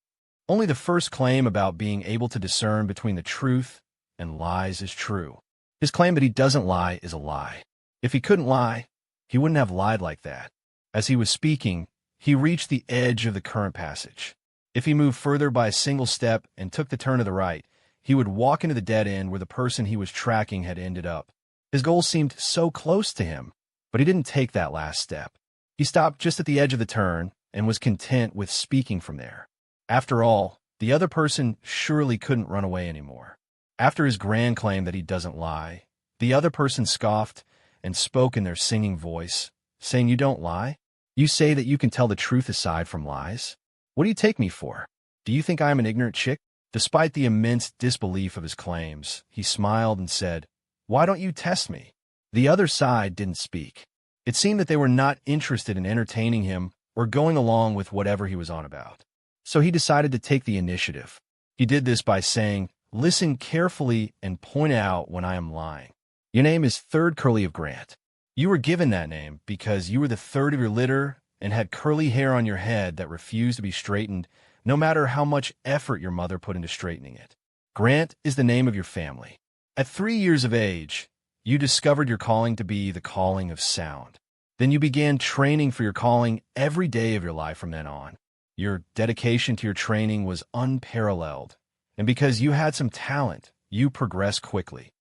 B: Only the first claim about being able to discern between the truth and lies is true. His claim that he doesn't lie is a lie. If he couldn't lie, he wouldn't have lied like that. As he was speaking, he reached the edge of the current passage. If he moved further by a single step and took the turn to the right, he would walk into the dead end where the person he was tracking had ended up. His goal seemed so close to him, but he didn't take that last step. He stopped just at the edge of the turn and was content with speaking from there. After all, the other person surely couldn't run away anymore. After his grand claim that he doesn't lie, the other person scoffed and spoke in their singing voice, saying, "You don't lie? You say that you can tell the truth aside from lies? What do you take me for? Do you think I am an ignorant chick?" Despite the immense disbelief of his claims, he smiled and said, "Why don't you test me?" The other side didn't speak. It seemed that they were not interested in entertaining him or going along with whatever he was on about. So he decided to take the initiative. He did this by saying, "Listen carefully and point out when I am lying. Your name is Third Curly of Grant. You were given that name because you were the third of your litter and had curly hair on your head that refused to be straightened no matter how much effort your mother put into straightening it. Grant is the name of your family. At 3 years of age, you discovered your calling to be the calling of sound. Then you began training for your calling every day of your life from then on. Your dedication to your training was unparalleled, and because you had some talent, you progressed quickly.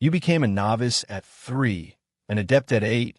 B: You became a novice at 3, an adept at 8,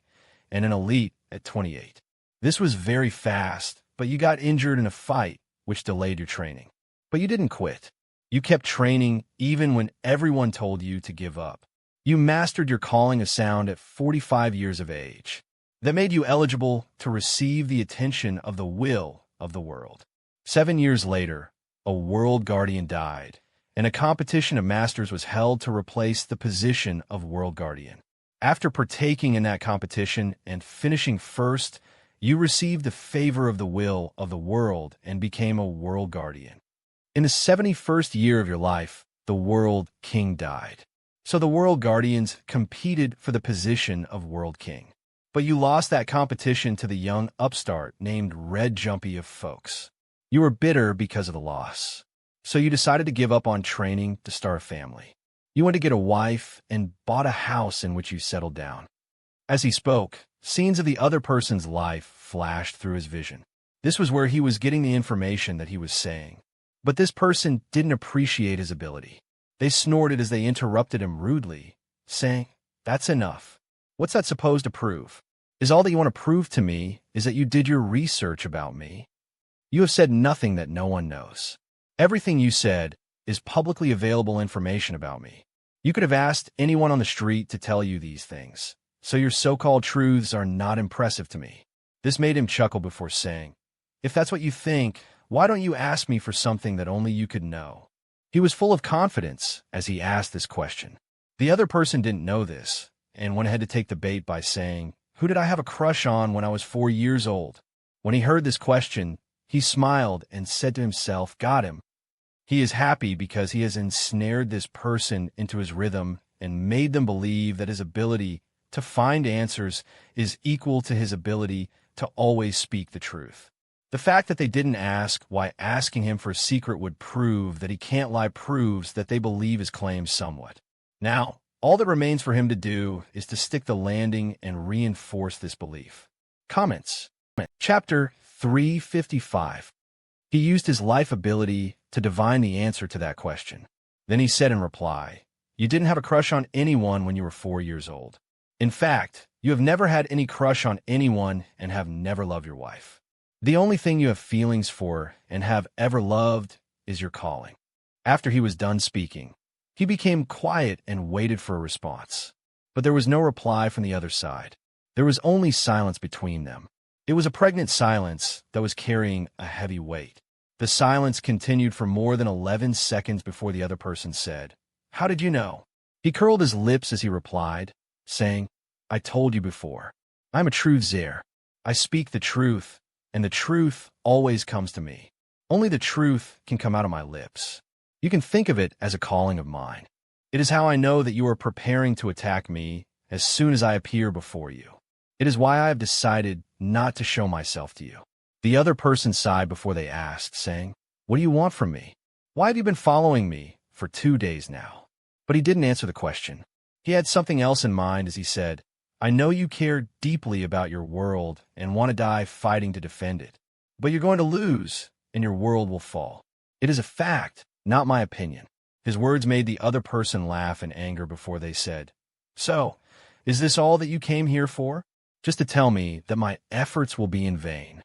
B: and an elite at 28. This was very fast, but you got injured in a fight, which delayed your training. But you didn't quit. You kept training even when everyone told you to give up. You mastered your calling of sound at 45 years of age. That made you eligible to receive the attention of the will of the world. 7 years later, a world guardian died, and a competition of masters was held to replace the position of world guardian. After partaking in that competition and finishing first, you received the favor of the will of the world and became a world guardian. In the 71st year of your life, the world king died. So the world guardians competed for the position of world king. But you lost that competition to the young upstart named Red Jumpy of Folks. You were bitter because of the loss. So you decided to give up on training to start a family. You went to get a wife and bought a house in which you settled down. As he spoke, scenes of the other person's life flashed through his vision. This was where he was getting the information that he was saying. But this person didn't appreciate his ability. They snorted as they interrupted him rudely, saying, "That's enough. What's that supposed to prove? Is all that you want to prove to me is that you did your research about me? You have said nothing that no one knows. Everything you said is publicly available information about me. You could have asked anyone on the street to tell you these things. So your so-called truths are not impressive to me." This made him chuckle before saying, "If that's what you think, why don't you ask me for something that only you could know?" He was full of confidence as he asked this question. The other person didn't know this and went ahead to take the bait by saying, "Who did I have a crush on when I was 4 years old?" When he heard this question, he smiled and said to himself, "Got him." He is happy because he has ensnared this person into his rhythm and made them believe that his ability to find answers is equal to his ability to always speak the truth. The fact that they didn't ask why asking him for a secret would prove that he can't lie proves that they believe his claims somewhat. Now, all that remains for him to do is to stick the landing and reinforce this belief. Comments. Chapter 355. He used his life ability to divine the answer to that question. Then he said in reply, "You didn't have a crush on anyone when you were 4 years old. In fact, you have never had any crush on anyone and have never loved your wife. The only thing you have feelings for and have ever loved is your calling." After he was done speaking, he became quiet and waited for a response. but there was no reply from the other side. There was only silence between them. It was a pregnant silence that was carrying a heavy weight. The silence continued for more than 11 seconds before the other person said, "How did you know?" He curled his lips as he replied, saying, "I told you before. I'm a truthsayer. I speak the truth, and the truth always comes to me. Only the truth can come out of my lips. You can think of it as a calling of mine. It is how I know that you are preparing to attack me as soon as I appear before you. It is why I have decided not to show myself to you." The other person sighed before they asked, saying, "What do you want from me? Why have you been following me for 2 days now?" But he didn't answer the question. He had something else in mind as he said, "I know you care deeply about your world and want to die fighting to defend it. But you're going to lose, and your world will fall. It is a fact, not my opinion." His words made the other person laugh in anger before they said, "So, is this all that you came here for? Just to tell me that my efforts will be in vain?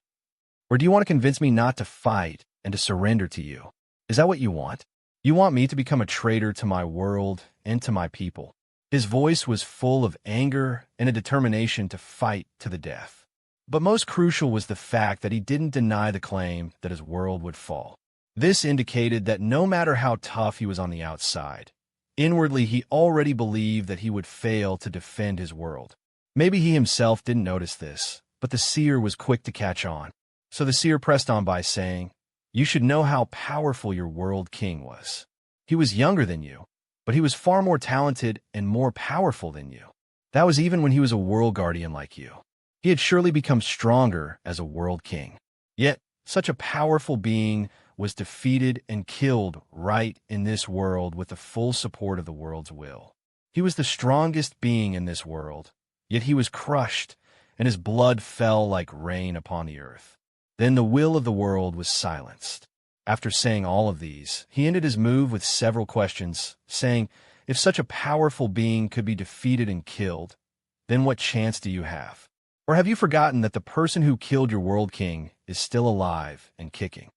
B: Or do you want to convince me not to fight and to surrender to you? Is that what you want? You want me to become a traitor to my world and to my people?" His voice was full of anger and a determination to fight to the death. But most crucial was the fact that he didn't deny the claim that his world would fall. This indicated that no matter how tough he was on the outside, inwardly he already believed that he would fail to defend his world. Maybe he himself didn't notice this, but the seer was quick to catch on. So the seer pressed on by saying, "You should know how powerful your world king was. He was younger than you, but he was far more talented and more powerful than you. That was even when he was a world guardian like you. He had surely become stronger as a world king. Yet, such a powerful being was defeated and killed right in this world with the full support of the world's will. He was the strongest being in this world, yet he was crushed, and his blood fell like rain upon the earth. Then the will of the world was silenced." After saying all of these, he ended his move with several questions, saying, "If such a powerful being could be defeated and killed, then what chance do you have? Or have you forgotten that the person who killed your world king is still alive and kicking?"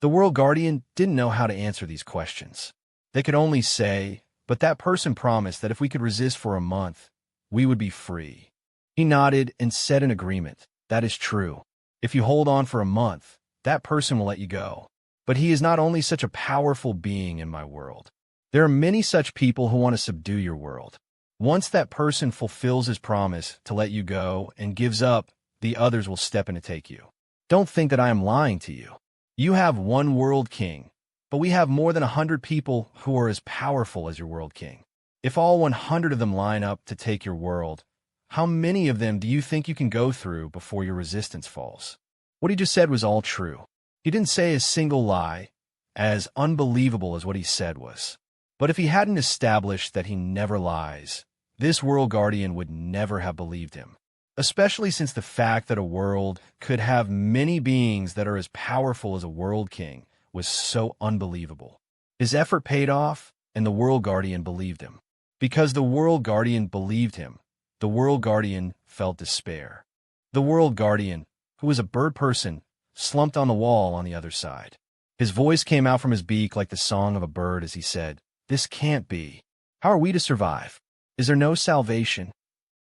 B: The world guardian didn't know how to answer these questions. They could only say, "But that person promised that if we could resist for a month, we would be free." He nodded and said in agreement, "That is true. If you hold on for a month, that person will let you go. But he is not only such a powerful being in my world. There are many such people who want to subdue your world. Once that person fulfills his promise to let you go and gives up, the others will step in to take you. Don't think that I am lying to you. You have one world king, but we have more than 100 people who are as powerful as your world king. If all 100 of them line up to take your world, how many of them do you think you can go through before your resistance falls?" What he just said was all true. He didn't say a single lie, as unbelievable as what he said was. But if he hadn't established that he never lies, this world guardian would never have believed him, especially since the fact that a world could have many beings that are as powerful as a world king was so unbelievable. His effort paid off, and the world guardian believed him. Because the world guardian believed him, the world guardian felt despair. The world guardian, who was a bird person, slumped on the wall on the other side. His voice came out from his beak like the song of a bird as he said, "This can't be. How are we to survive? Is there no salvation?"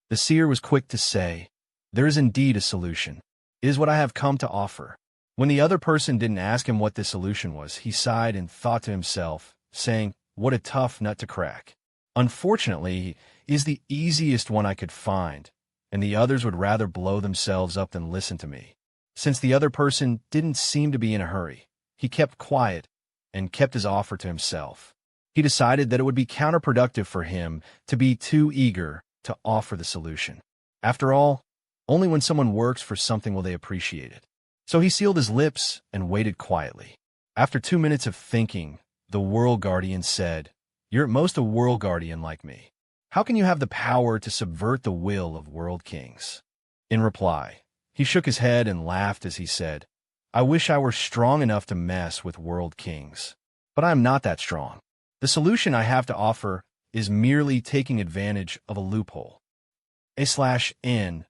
B: The seer was quick to say, "There is indeed a solution. It is what I have come to offer." When the other person didn't ask him what this solution was, he sighed and thought to himself, saying, "What a tough nut to crack. Unfortunately, it is the easiest one I could find, and the others would rather blow themselves up than listen to me." Since the other person didn't seem to be in a hurry, he kept quiet and kept his offer to himself. He decided that it would be counterproductive for him to be too eager to offer the solution. After all, only when someone works for something will they appreciate it. So he sealed his lips and waited quietly. After 2 minutes of thinking, the world guardian said, "You're at most a world guardian like me. How can you have the power to subvert the will of world kings?" In reply, he shook his head and laughed as he said, "I wish I were strong enough to mess with world kings, but I am not that strong. The solution I have to offer is merely taking advantage of a loophole. /N.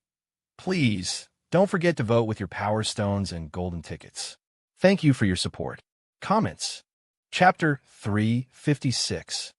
B: Please, don't forget to vote with your power stones and golden tickets. Thank you for your support. Comments. Chapter 356.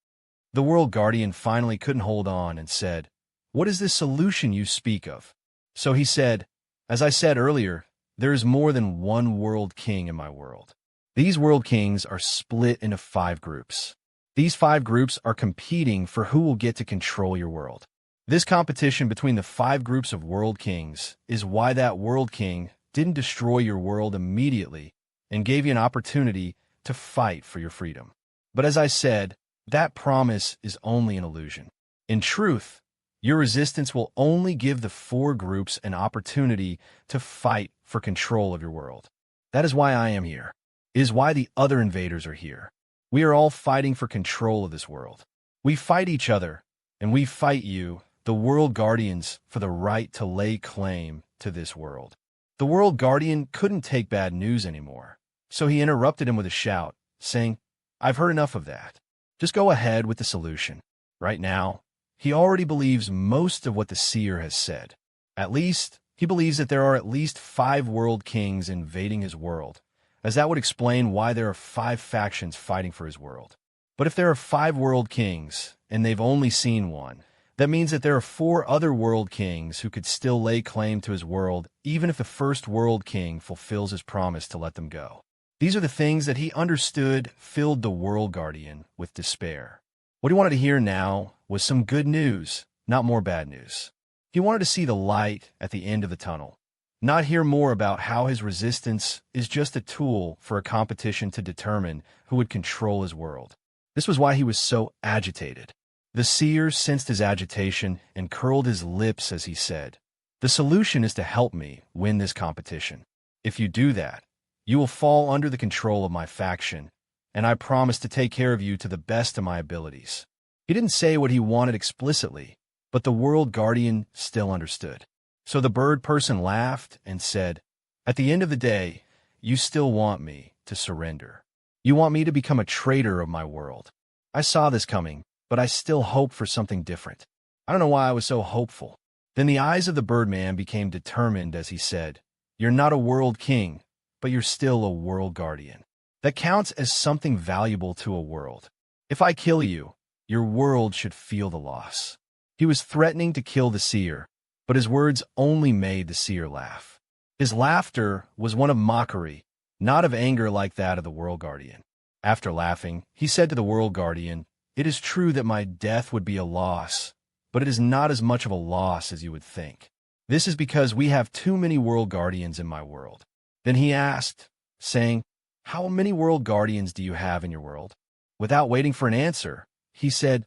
B: The world guardian finally couldn't hold on and said, "What is this solution you speak of?" So he said, "As I said earlier, there is more than one world king in my world. These world kings are split into 5 groups. These 5 groups are competing for who will get to control your world. This competition between the 5 groups of world kings is why that world king didn't destroy your world immediately and gave you an opportunity to fight for your freedom. But as I said, that promise is only an illusion. In truth, your resistance will only give the 4 groups an opportunity to fight for control of your world. That is why I am here. It is why the other invaders are here. We are all fighting for control of this world. We fight each other, and we fight you, the world guardians, for the right to lay claim to this world." The world guardian couldn't take bad news anymore, so he interrupted him with a shout, saying, "I've heard enough of that. Just go ahead with the solution." Right now, he already believes most of what the seer has said. At least, he believes that there are at least 5 world kings invading his world, as that would explain why there are 5 factions fighting for his world. But if there are 5 world kings, and they've only seen one, that means that there are 4 other world kings who could still lay claim to his world, even if the first world king fulfills his promise to let them go. These are the things that he understood filled the world guardian with despair. What he wanted to hear now was some good news, not more bad news. He wanted to see the light at the end of the tunnel, not hear more about how his resistance is just a tool for a competition to determine who would control his world. This was why he was so agitated. The seer sensed his agitation and curled his lips as he said, "The solution is to help me win this competition. If you do that, you will fall under the control of my faction, and I promise to take care of you to the best of my abilities." He didn't say what he wanted explicitly, but the world guardian still understood. So the bird person laughed and said, "At the end of the day, you still want me to surrender. You want me to become a traitor of my world. I saw this coming, but I still hope for something different. I don't know why I was so hopeful." Then the eyes of the birdman became determined as he said, "You're not a world king, but you're still a world guardian. That counts as something valuable to a world. If I kill you, your world should feel the loss." He was threatening to kill the seer, but his words only made the seer laugh. His laughter was one of mockery, not of anger like that of the world guardian. After laughing, he said to the world guardian, "It is true that my death would be a loss, but it is not as much of a loss as you would think. This is because we have too many world guardians in my world." Then he asked, saying, "How many world guardians do you have in your world?" Without waiting for an answer, he said,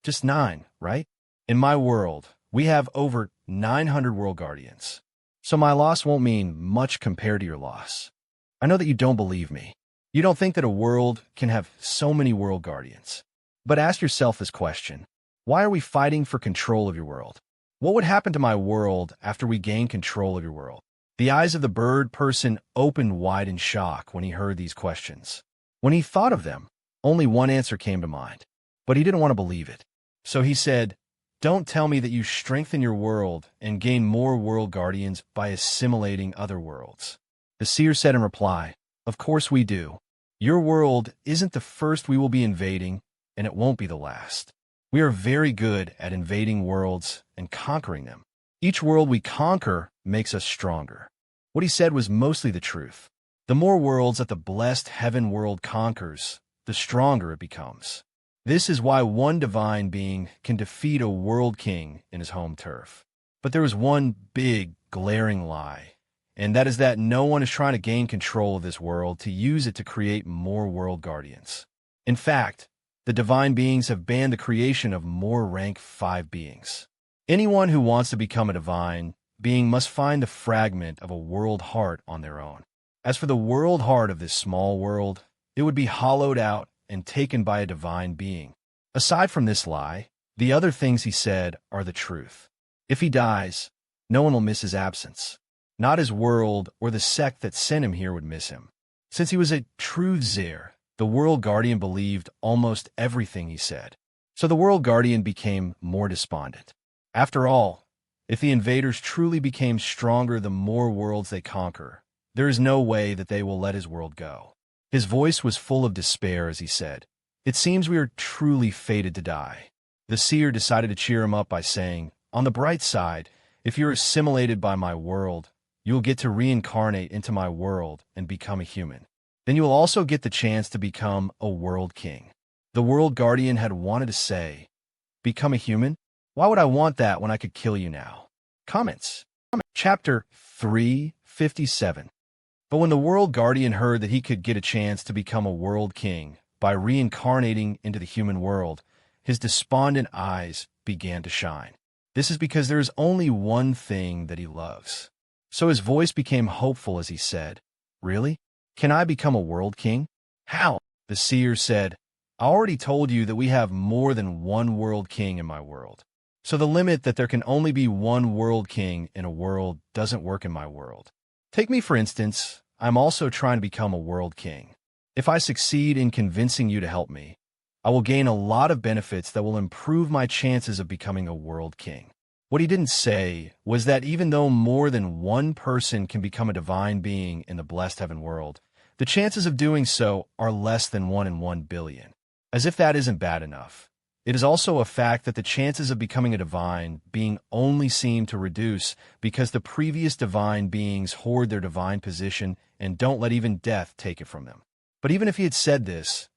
B: "Just 9, right? In my world, we have over 900 world guardians. So my loss won't mean much compared to your loss. I know that you don't believe me. You don't think that a world can have so many world guardians. But ask yourself this question. Why are we fighting for control of your world? What would happen to my world after we gain control of your world?" The eyes of the bird person opened wide in shock when he heard these questions. When he thought of them, only one answer came to mind, but he didn't want to believe it. So he said, "Don't tell me that you strengthen your world and gain more world guardians by assimilating other worlds." The seer said in reply, "Of course we do. Your world isn't the first we will be invading, and it won't be the last. We are very good at invading worlds and conquering them. Each world we conquer makes us stronger." What he said was mostly the truth. The more worlds that the blessed heaven world conquers, the stronger it becomes. This is why one divine being can defeat a world king in his home turf. But there is one big, glaring lie, and that is that no one is trying to gain control of this world to use it to create more world guardians. In fact, the divine beings have banned the creation of more rank 5 beings. Anyone who wants to become a divine being must find the fragment of a world heart on their own. As for the world heart of this small world, it would be hollowed out and taken by a divine being. Aside from this lie, the other things he said are the truth. If he dies, no one will miss his absence. Not his world or the sect that sent him here would miss him. Since he was a true Zir, the world guardian believed almost everything he said. So the world guardian became more despondent. After all, if the invaders truly became stronger the more worlds they conquer, there is no way that they will let his world go. His voice was full of despair as he said, It seems we are truly fated to die. The seer decided to cheer him up by saying, on the bright side, if you're assimilated by my world, you'll get to reincarnate into my world and become a human. Then you'll also get the chance to become a world king. The world guardian had wanted to say, become a human? Why would I want that when I could kill you now? Comments. Chapter 357. But when the world guardian heard that he could get a chance to become a world king by reincarnating into the human world, his despondent eyes began to shine. This is because there is only one thing that he loves. So his voice became hopeful as he said, really? Can I become a world king? How? The seer said, I already told you that we have more than one world king in my world. So the limit that there can only be one world king in a world doesn't work in my world. Take me for instance, I'm also trying to become a world king. If I succeed in convincing you to help me, I will gain a lot of benefits that will improve my chances of becoming a world king. What he didn't say was that even though more than one person can become a divine being in the blessed heaven world, the chances of doing so are less than 1 in 1 billion. As if that isn't bad enough, it is also a fact that the chances of becoming a divine being only seem to reduce because the previous divine beings hoard their divine position and don't let even death take it from them. But even if he had said this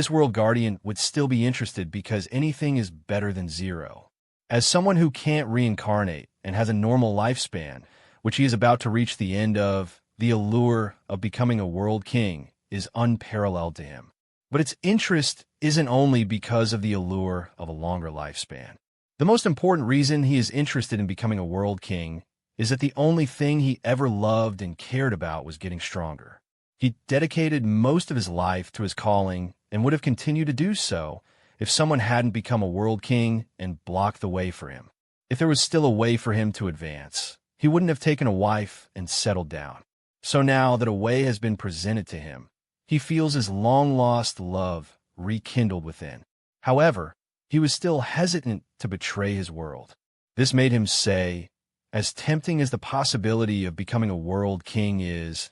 B: world guardian would still be interested because anything is better than zero. As someone who can't reincarnate and has a normal lifespan, which he is about to reach the end of, the allure of becoming a world king is unparalleled to him. But its interest isn't only because of the allure of a longer lifespan. The most important reason he is interested in becoming a world king is that the only thing he ever loved and cared about was getting stronger. He dedicated most of his life to his calling and would have continued to do so if someone hadn't become a world king and blocked the way for him. If there was still a way for him to advance, he wouldn't have taken a wife and settled down. So now that a way has been presented to him, he feels his long-lost love rekindled within. However, he was still hesitant to betray his world. This made him say, as tempting as the possibility of becoming a world king is,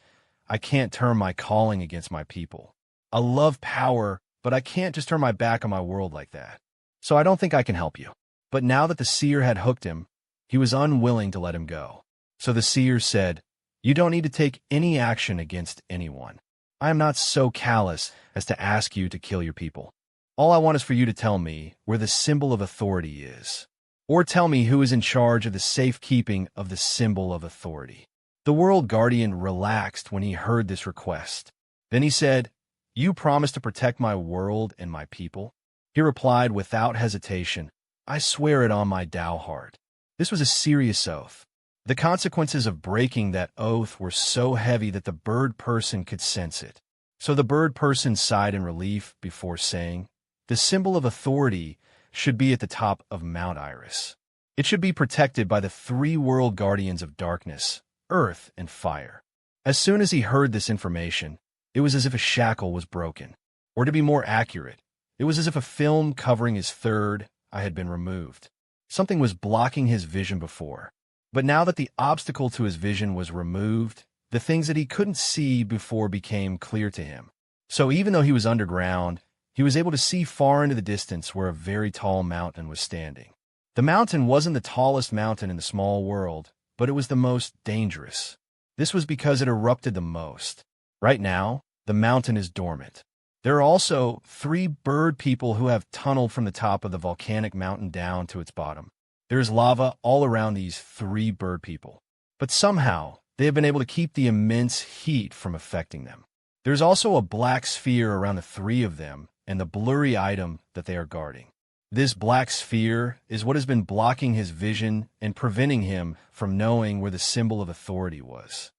B: I can't turn my calling against my people. I love power, but I can't just turn my back on my world like that. So I don't think I can help you. But now that the seer had hooked him, he was unwilling to let him go. So the seer said, you don't need to take any action against anyone. I am not so callous as to ask you to kill your people. All I want is for you to tell me where the symbol of authority is. Or tell me who is in charge of the safekeeping of the symbol of authority. The world guardian relaxed when he heard this request. Then he said, you promise to protect my world and my people? He replied without hesitation, I swear it on my Tao heart. This was a serious oath. The consequences of breaking that oath were so heavy that the bird person could sense it. So the bird person sighed in relief before saying, the symbol of authority should be at the top of Mount Iris. It should be protected by the 3 world guardians of darkness, earth, and fire. As soon as he heard this information, it was as if a shackle was broken. Or to be more accurate, it was as if a film covering his third eye had been removed. Something was blocking his vision before. But now that the obstacle to his vision was removed, the things that he couldn't see before became clear to him. So even though he was underground, he was able to see far into the distance where a very tall mountain was standing. The mountain wasn't the tallest mountain in the small world, but it was the most dangerous. This was because it erupted the most. Right now, the mountain is dormant. There are also 3 bird people who have tunneled from the top of the volcanic mountain down to its bottom. There is lava all around these 3 bird people. But somehow, they have been able to keep the immense heat from affecting them. There's also a black sphere around the 3 of them and the blurry item that they are guarding. This black sphere is what has been blocking his vision and preventing him from knowing where the symbol of authority was.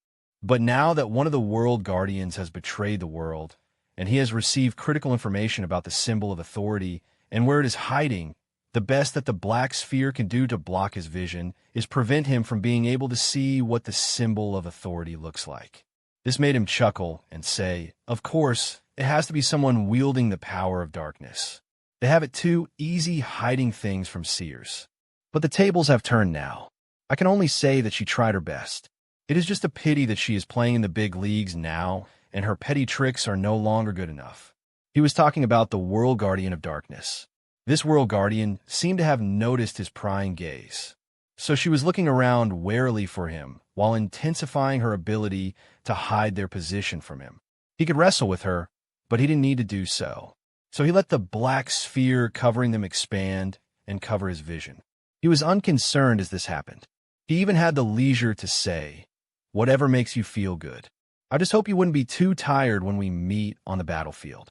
B: But now that one of the world guardians has betrayed the world, and he has received critical information about the symbol of authority and where it is hiding, the best that the black sphere can do to block his vision is prevent him from being able to see what the symbol of authority looks like. This made him chuckle and say, of course, it has to be someone wielding the power of darkness. They have it too easy hiding things from seers. But the tables have turned now. I can only say that she tried her best. It is just a pity that she is playing in the big leagues now, and her petty tricks are no longer good enough. He was talking about the World Guardian of Darkness. This World Guardian seemed to have noticed his prying gaze, so she was looking around warily for him while intensifying her ability to hide their position from him. He could wrestle with her, but he didn't need to do so. So he let the black sphere covering them expand and cover his vision. He was unconcerned as this happened. He even had the leisure to say, "Whatever makes you feel good. I just hope you wouldn't be too tired when we meet on the battlefield."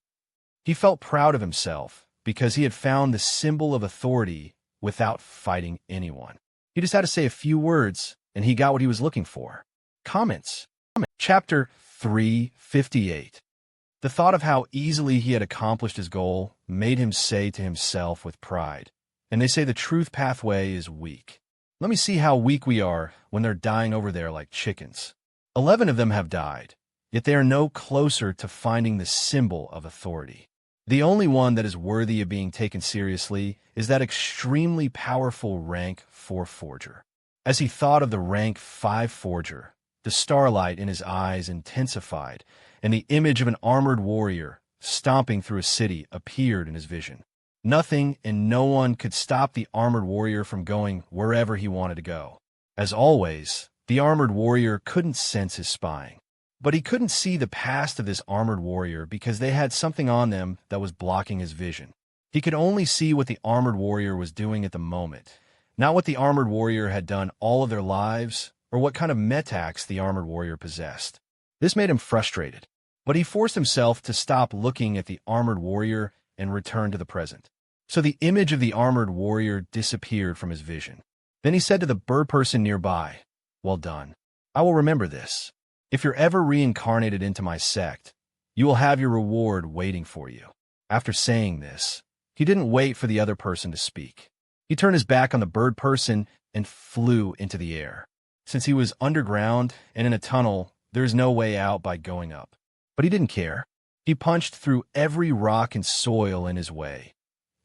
B: He felt proud of himself because he had found the symbol of authority without fighting anyone. He just had to say a few words, and he got what he was looking for. Comments. Chapter 358. The thought of how easily he had accomplished his goal made him say to himself with pride, "And they say the truth pathway is weak. Let me see how weak we are when they're dying over there like chickens." 11 of them have died, yet they are no closer to finding the symbol of authority. The only one that is worthy of being taken seriously is that extremely powerful rank 4 forger. As he thought of the rank 5 forger, the starlight in his eyes intensified, and the image of an armored warrior stomping through a city appeared in his vision. Nothing and no one could stop the armored warrior from going wherever he wanted to go. As always, the armored warrior couldn't sense his spying. But he couldn't see the past of this armored warrior because they had something on them that was blocking his vision. He could only see what the armored warrior was doing at the moment, not what the armored warrior had done all of their lives or what kind of metax the armored warrior possessed. This made him frustrated, but he forced himself to stop looking at the armored warrior and return to the present. So the image of the armored warrior disappeared from his vision. Then he said to the bird person nearby, "Well done. I will remember this. If you're ever reincarnated into my sect, you will have your reward waiting for you." After saying this, he didn't wait for the other person to speak. He turned his back on the bird person and flew into the air. Since he was underground and in a tunnel, there is no way out by going up. But he didn't care. He punched through every rock and soil in his way,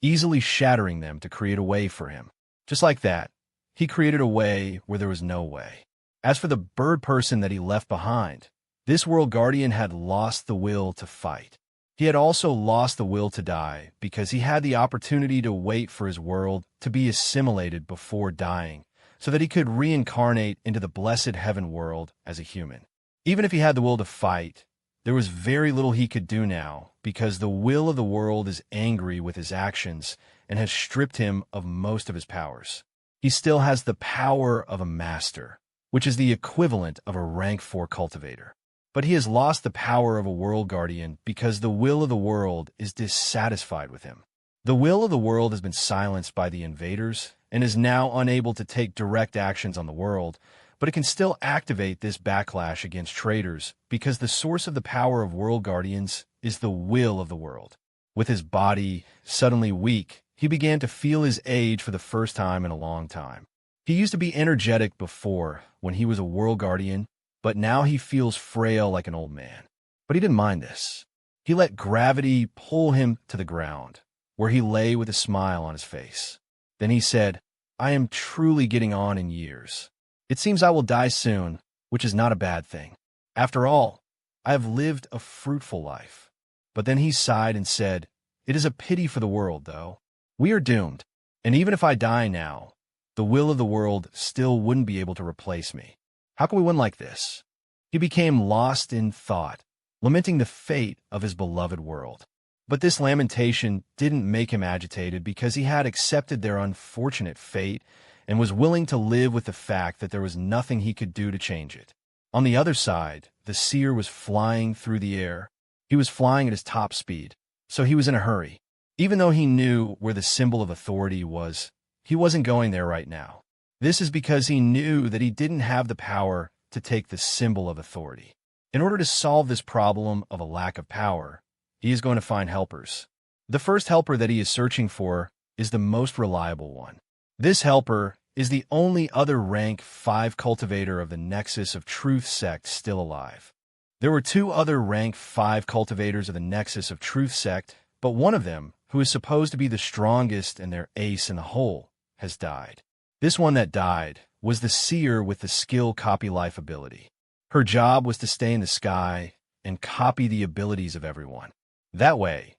B: easily shattering them to create a way for him. Just like that, he created a way where there was no way. As for the bird person that he left behind, this world guardian had lost the will to fight. He had also lost the will to die because he had the opportunity to wait for his world to be assimilated before dying so that he could reincarnate into the blessed heaven world as a human. Even if he had the will to fight, there was very little he could do now because the will of the world is angry with his actions and has stripped him of most of his powers. He still has the power of a master, which is the equivalent of a rank 4 cultivator. But he has lost the power of a world guardian because the will of the world is dissatisfied with him. The will of the world has been silenced by the invaders and is now unable to take direct actions on the world, but it can still activate this backlash against traitors because the source of the power of world guardians is the will of the world. With his body suddenly weak, he began to feel his age for the first time in a long time. He used to be energetic before when he was a world guardian, but now he feels frail like an old man. But he didn't mind this. He let gravity pull him to the ground, where he lay with a smile on his face. Then he said, "I am truly getting on in years. It seems I will die soon, which is not a bad thing. After all, I have lived a fruitful life." But then he sighed and said, "It is a pity for the world, though. We are doomed, and even if I die now, the will of the world still wouldn't be able to replace me. How can we win like this?" He became lost in thought, lamenting the fate of his beloved world. But this lamentation didn't make him agitated because he had accepted their unfortunate fate and was willing to live with the fact that there was nothing he could do to change it. On the other side, the seer was flying through the air. He was flying at his top speed, so he was in a hurry. Even though he knew where the symbol of authority was, he wasn't going there right now. This is because he knew that he didn't have the power to take the symbol of authority. In order to solve this problem of a lack of power, he is going to find helpers. The first helper that he is searching for is the most reliable one. This helper is the only other rank 5 cultivator of the Nexus of Truth sect still alive. There were 2 other rank 5 cultivators of the Nexus of Truth sect, but one of them, who is supposed to be the strongest and their ace in the whole, has died. This one that died was the seer with the skill copy life ability. Her job was to stay in the sky and copy the abilities of everyone. That way,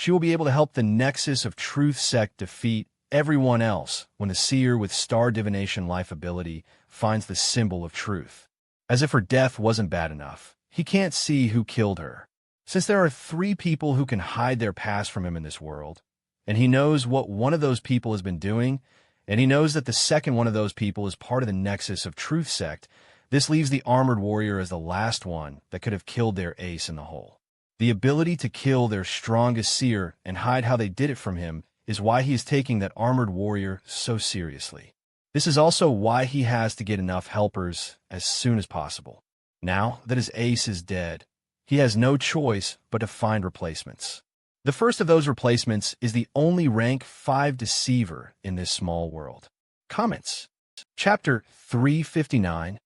B: She will be able to help the Nexus of Truth sect defeat everyone else when the seer with star divination life ability finds the symbol of truth. As if her death wasn't bad enough, he can't see who killed her. Since there are 3 people who can hide their past from him in this world, and he knows what one of those people has been doing, and he knows that the second one of those people is part of the Nexus of Truth sect, this leaves the Armored Warrior as the last one that could have killed their ace in the hole. The ability to kill their strongest seer and hide how they did it from him is why he is taking that Armored Warrior so seriously. This is also why he has to get enough helpers as soon as possible. Now that his ace is dead, he has no choice but to find replacements. The first of those replacements is the only rank 5 deceiver in this small world. Comments. Chapter 359.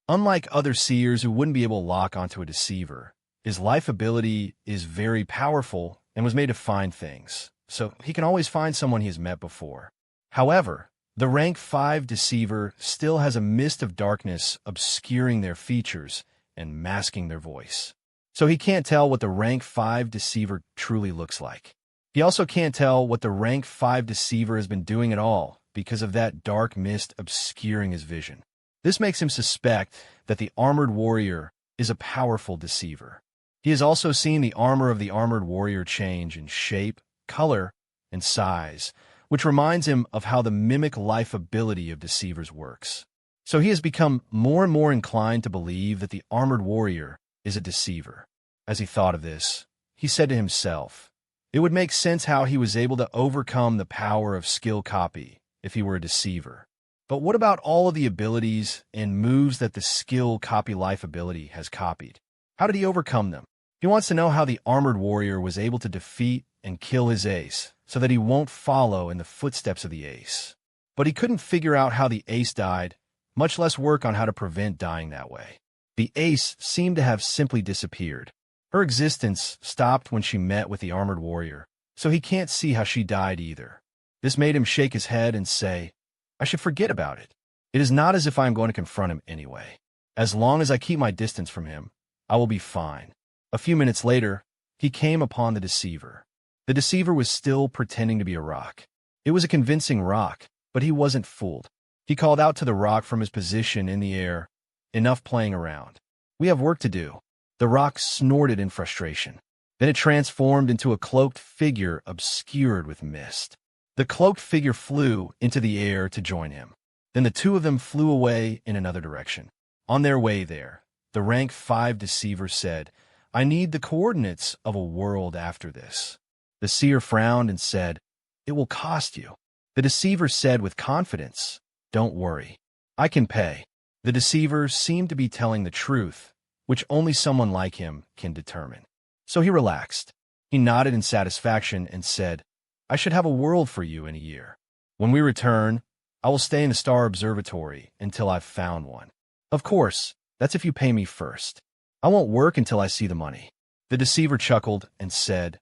B: Unlike other seers who wouldn't be able to lock onto a deceiver, his life ability is very powerful and was made to find things, so he can always find someone he has met before. However, the rank 5 deceiver still has a mist of darkness obscuring their features and masking their voice. So he can't tell what the rank 5 deceiver truly looks like. He also can't tell what the rank 5 deceiver has been doing at all because of that dark mist obscuring his vision. This makes him suspect that the Armored Warrior is a powerful deceiver. He has also seen the armor of the Armored Warrior change in shape, color, and size, which reminds him of how the mimic life ability of deceivers works. So he has become more and more inclined to believe that the Armored Warrior is a deceiver. As he thought of this, he said to himself, it would make sense how he was able to overcome the power of skill copy if he were a deceiver. But what about all of the abilities and moves that the skill copy life ability has copied? How did he overcome them? He wants to know how the Armored Warrior was able to defeat and kill his ace so that he won't follow in the footsteps of the ace. But he couldn't figure out how the ace died, much less work on how to prevent dying that way. The ace seemed to have simply disappeared. Her existence stopped when she met with the Armored Warrior, so he can't see how she died either. This made him shake his head and say, I should forget about it. It is not as if I am going to confront him anyway. As long as I keep my distance from him, I will be fine. A few minutes later, he came upon the deceiver. The deceiver was still pretending to be a rock. It was a convincing rock, but he wasn't fooled. He called out to the rock from his position in the air, enough playing around. We have work to do. The rock snorted in frustration. Then it transformed into a cloaked figure obscured with mist. The cloaked figure flew into the air to join him. Then the 2 of them flew away in another direction. On their way there, the rank 5 deceiver said, I need the coordinates of a world after this. The seer frowned and said, it will cost you. The deceiver said with confidence, don't worry. I can pay. The deceiver seemed to be telling the truth, which only someone like him can determine. So he relaxed. He nodded in satisfaction and said, I should have a world for you in a year. When we return, I will stay in the Star Observatory until I've found one. Of course, that's if you pay me first. I won't work until I see the money. The deceiver chuckled and said,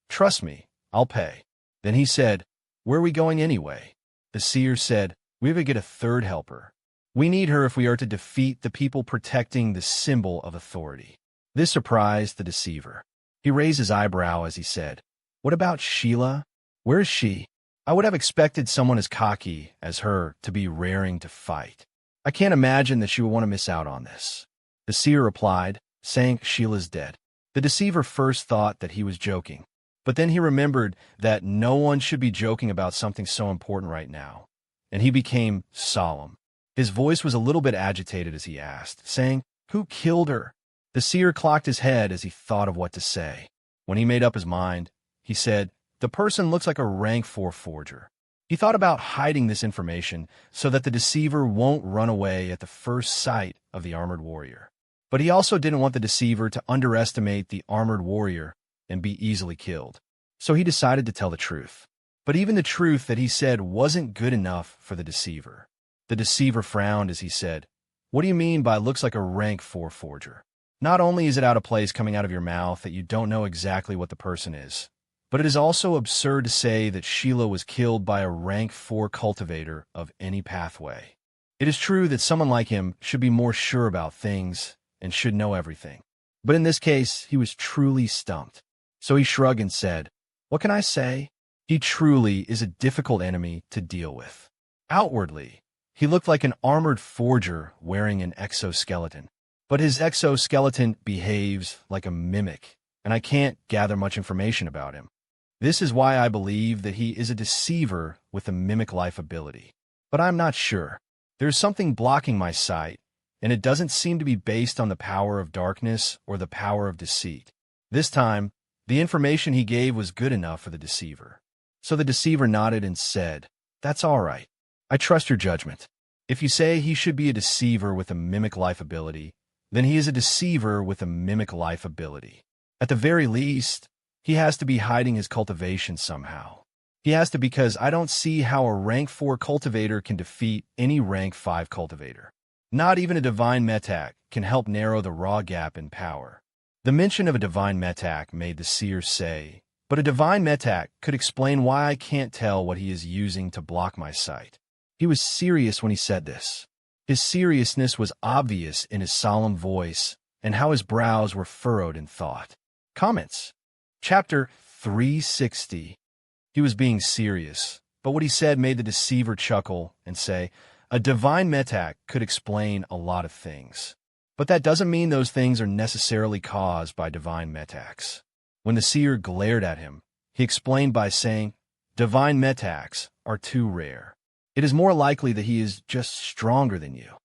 B: trust me, I'll pay. Then he said, where are we going anyway? The seer said, we have to get a 3rd helper. We need her if we are to defeat the people protecting the symbol of authority. This surprised the deceiver. He raised his eyebrow as he said, what about Sheila? Where is she? I would have expected someone as cocky as her to be raring to fight. I can't imagine that she would want to miss out on this. The seer replied, saying Sheila's dead. The deceiver first thought that he was joking, but then he remembered that no one should be joking about something so important right now, and he became solemn. His voice was a little bit agitated as he asked, saying, who killed her? The seer clocked his head as he thought of what to say. When he made up his mind, he said, the person looks like a rank 4 forger. He thought about hiding this information so that the deceiver won't run away at the first sight of the Armored Warrior. But he also didn't want the deceiver to underestimate the Armored Warrior and be easily killed. So he decided to tell the truth. But even the truth that he said wasn't good enough for the deceiver. The deceiver frowned as he said, what do you mean by looks like a rank 4 forger? Not only is it out of place coming out of your mouth that you don't know exactly what the person is, but it is also absurd to say that Sheila was killed by a rank 4 cultivator of any pathway. It is true that someone like him should be more sure about things and should know everything. But in this case, he was truly stumped. So he shrugged and said, What can I say? He truly is a difficult enemy to deal with. Outwardly, he looked like an armored forger wearing an exoskeleton. But his exoskeleton behaves like a mimic, and I can't gather much information about him. This is why I believe that he is a deceiver with a mimic-life ability. But I'm not sure. There's something blocking my sight, and it doesn't seem to be based on the power of darkness or the power of deceit. This time, the information he gave was good enough for the deceiver. So the deceiver nodded and said, "That's all right. I trust your judgment. If you say he should be a deceiver with a mimic-life ability, then he is a deceiver with a mimic-life ability. At the very least, he has to be hiding his cultivation somehow. He has to, because I don't see how a rank 4 cultivator can defeat any rank 5 cultivator. Not even a divine metac can help narrow the raw gap in power." The mention of a divine metac made the seer say, "But a divine metac could explain why I can't tell what he is using to block my sight." He was serious when he said this. His seriousness was obvious in his solemn voice and how his brows were furrowed in thought. Comments. Chapter 360. He was being serious, but what he said made the deceiver chuckle and say, "A divine metac could explain a lot of things. But that doesn't mean those things are necessarily caused by divine metacs." When the seer glared at him, he explained by saying, "Divine metacs are too rare. It is more likely that he is just stronger than you."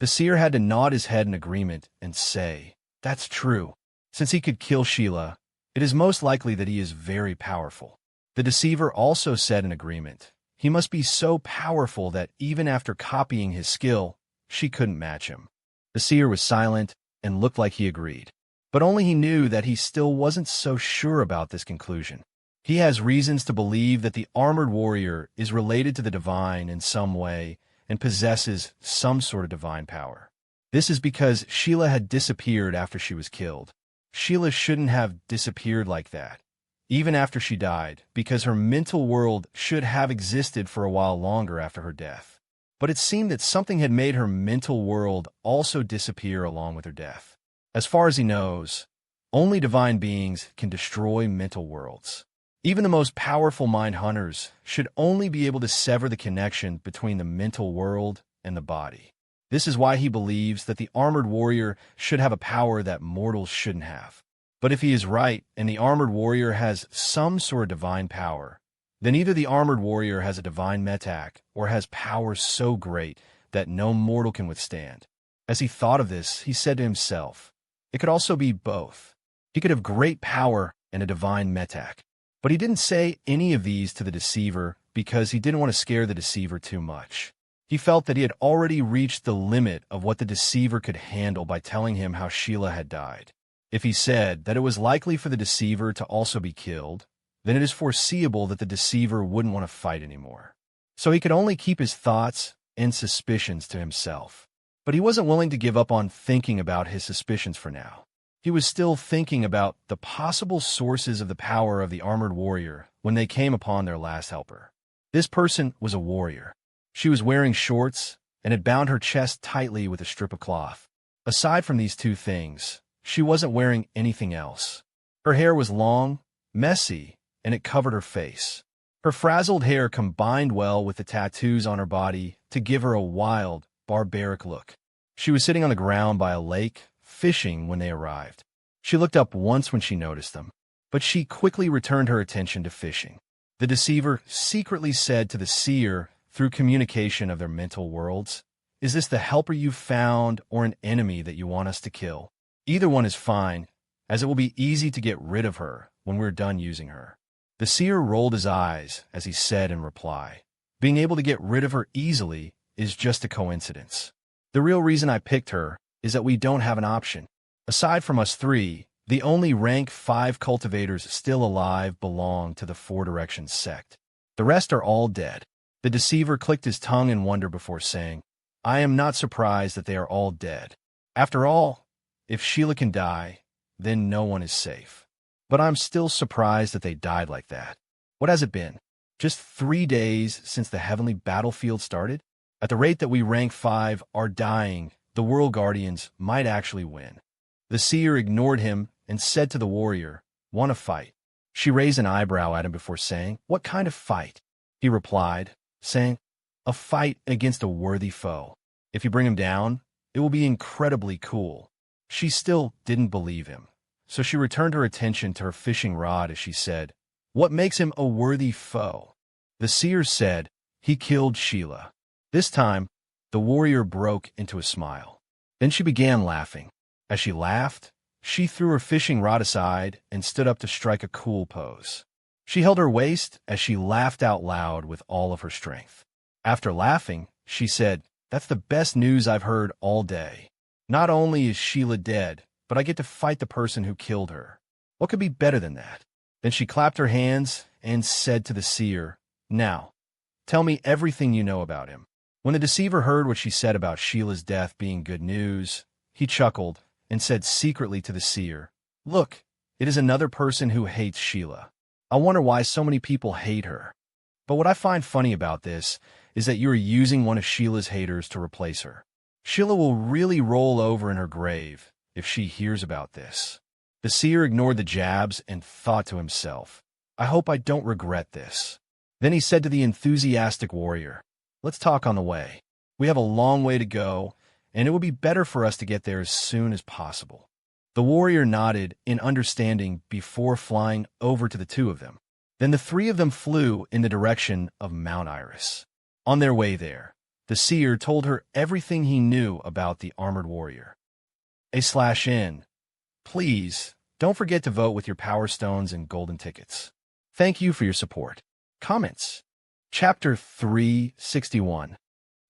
B: The seer had to nod his head in agreement and say, "That's true. Since he could kill Sheila, it is most likely that he is very powerful." The deceiver also said in agreement, "He must be so powerful that even after copying his skill, she couldn't match him." The seer was silent and looked like he agreed. But only he knew that he still wasn't so sure about this conclusion. He has reasons to believe that the armored warrior is related to the divine in some way and possesses some sort of divine power. This is because Sheila had disappeared after she was killed. Sheila shouldn't have disappeared like that, even after she died, because her mental world should have existed for a while longer after her death. But it seemed that something had made her mental world also disappear along with her death. As far as he knows, only divine beings can destroy mental worlds. Even the most powerful mind hunters should only be able to sever the connection between the mental world and the body. This is why he believes that the armored warrior should have a power that mortals shouldn't have. But if he is right and the armored warrior has some sort of divine power, then either the armored warrior has a divine metac or has powers so great that no mortal can withstand. As he thought of this, he said to himself, it could also be both. He could have great power and a divine metac. But he didn't say any of these to the deceiver because he didn't want to scare the deceiver too much. He felt that he had already reached the limit of what the deceiver could handle by telling him how Sheila had died. If he said that it was likely for the deceiver to also be killed, then it is foreseeable that the deceiver wouldn't want to fight anymore. So he could only keep his thoughts and suspicions to himself. But he wasn't willing to give up on thinking about his suspicions for now. He was still thinking about the possible sources of the power of the armored warrior when they came upon their last helper. This person was a warrior. She was wearing shorts and had bound her chest tightly with a strip of cloth. Aside from these two things, she wasn't wearing anything else. Her hair was long, messy, and it covered her face. Her frazzled hair combined well with the tattoos on her body to give her a wild, barbaric look. She was sitting on the ground by a lake, fishing when they arrived. She looked up once when she noticed them, but she quickly returned her attention to fishing. The deceiver secretly said to the seer through communication of their mental worlds, "Is this the helper you found or an enemy that you want us to kill? Either one is fine, as it will be easy to get rid of her when we're done using her." The seer rolled his eyes as he said in reply, "Being able to get rid of her easily is just a coincidence. The real reason I picked her is that we don't have an option. Aside from us three, the only rank 5 cultivators still alive belong to the Four Directions sect. The rest are all dead." The deceiver clicked his tongue in wonder before saying, "I am not surprised that they are all dead. After all, if Sheila can die, then no one is safe. But I'm still surprised that they died like that. What has it been? Just 3 days since the heavenly battlefield started? At the rate that we rank 5 are dying, the World Guardians might actually win." The seer ignored him and said to the warrior, "Want to fight?" She raised an eyebrow at him before saying, "What kind of fight?" He replied, saying, "A fight against a worthy foe. If you bring him down, it will be incredibly cool." She still didn't believe him, so she returned her attention to her fishing rod as she said, "What makes him a worthy foe?" The seer said, "He killed Sheila." This time, the warrior broke into a smile. Then she began laughing. As she laughed, she threw her fishing rod aside and stood up to strike a cool pose. She held her waist as she laughed out loud with all of her strength. After laughing, she said, "That's the best news I've heard all day. Not only is Sheila dead, but I get to fight the person who killed her. What could be better than that?" Then she clapped her hands and said to the seer, "Now, tell me everything you know about him." When the deceiver heard what she said about Sheila's death being good news, he chuckled and said secretly to the seer, "Look, it is another person who hates Sheila. I wonder why so many people hate her. But what I find funny about this is that you are using one of Sheila's haters to replace her. Sheila will really roll over in her grave if she hears about this." The seer ignored the jabs and thought to himself, "I hope I don't regret this." Then he said to the enthusiastic warrior, "Let's talk on the way. We have a long way to go, and it would be better for us to get there as soon as possible." The warrior nodded in understanding before flying over to the two of them. Then the three of them flew in the direction of Mount Iris. On their way there, the seer told her everything he knew about the armored warrior. /N. Please, don't forget to vote with your power stones and golden tickets. Thank you for your support. Comments. Chapter 361.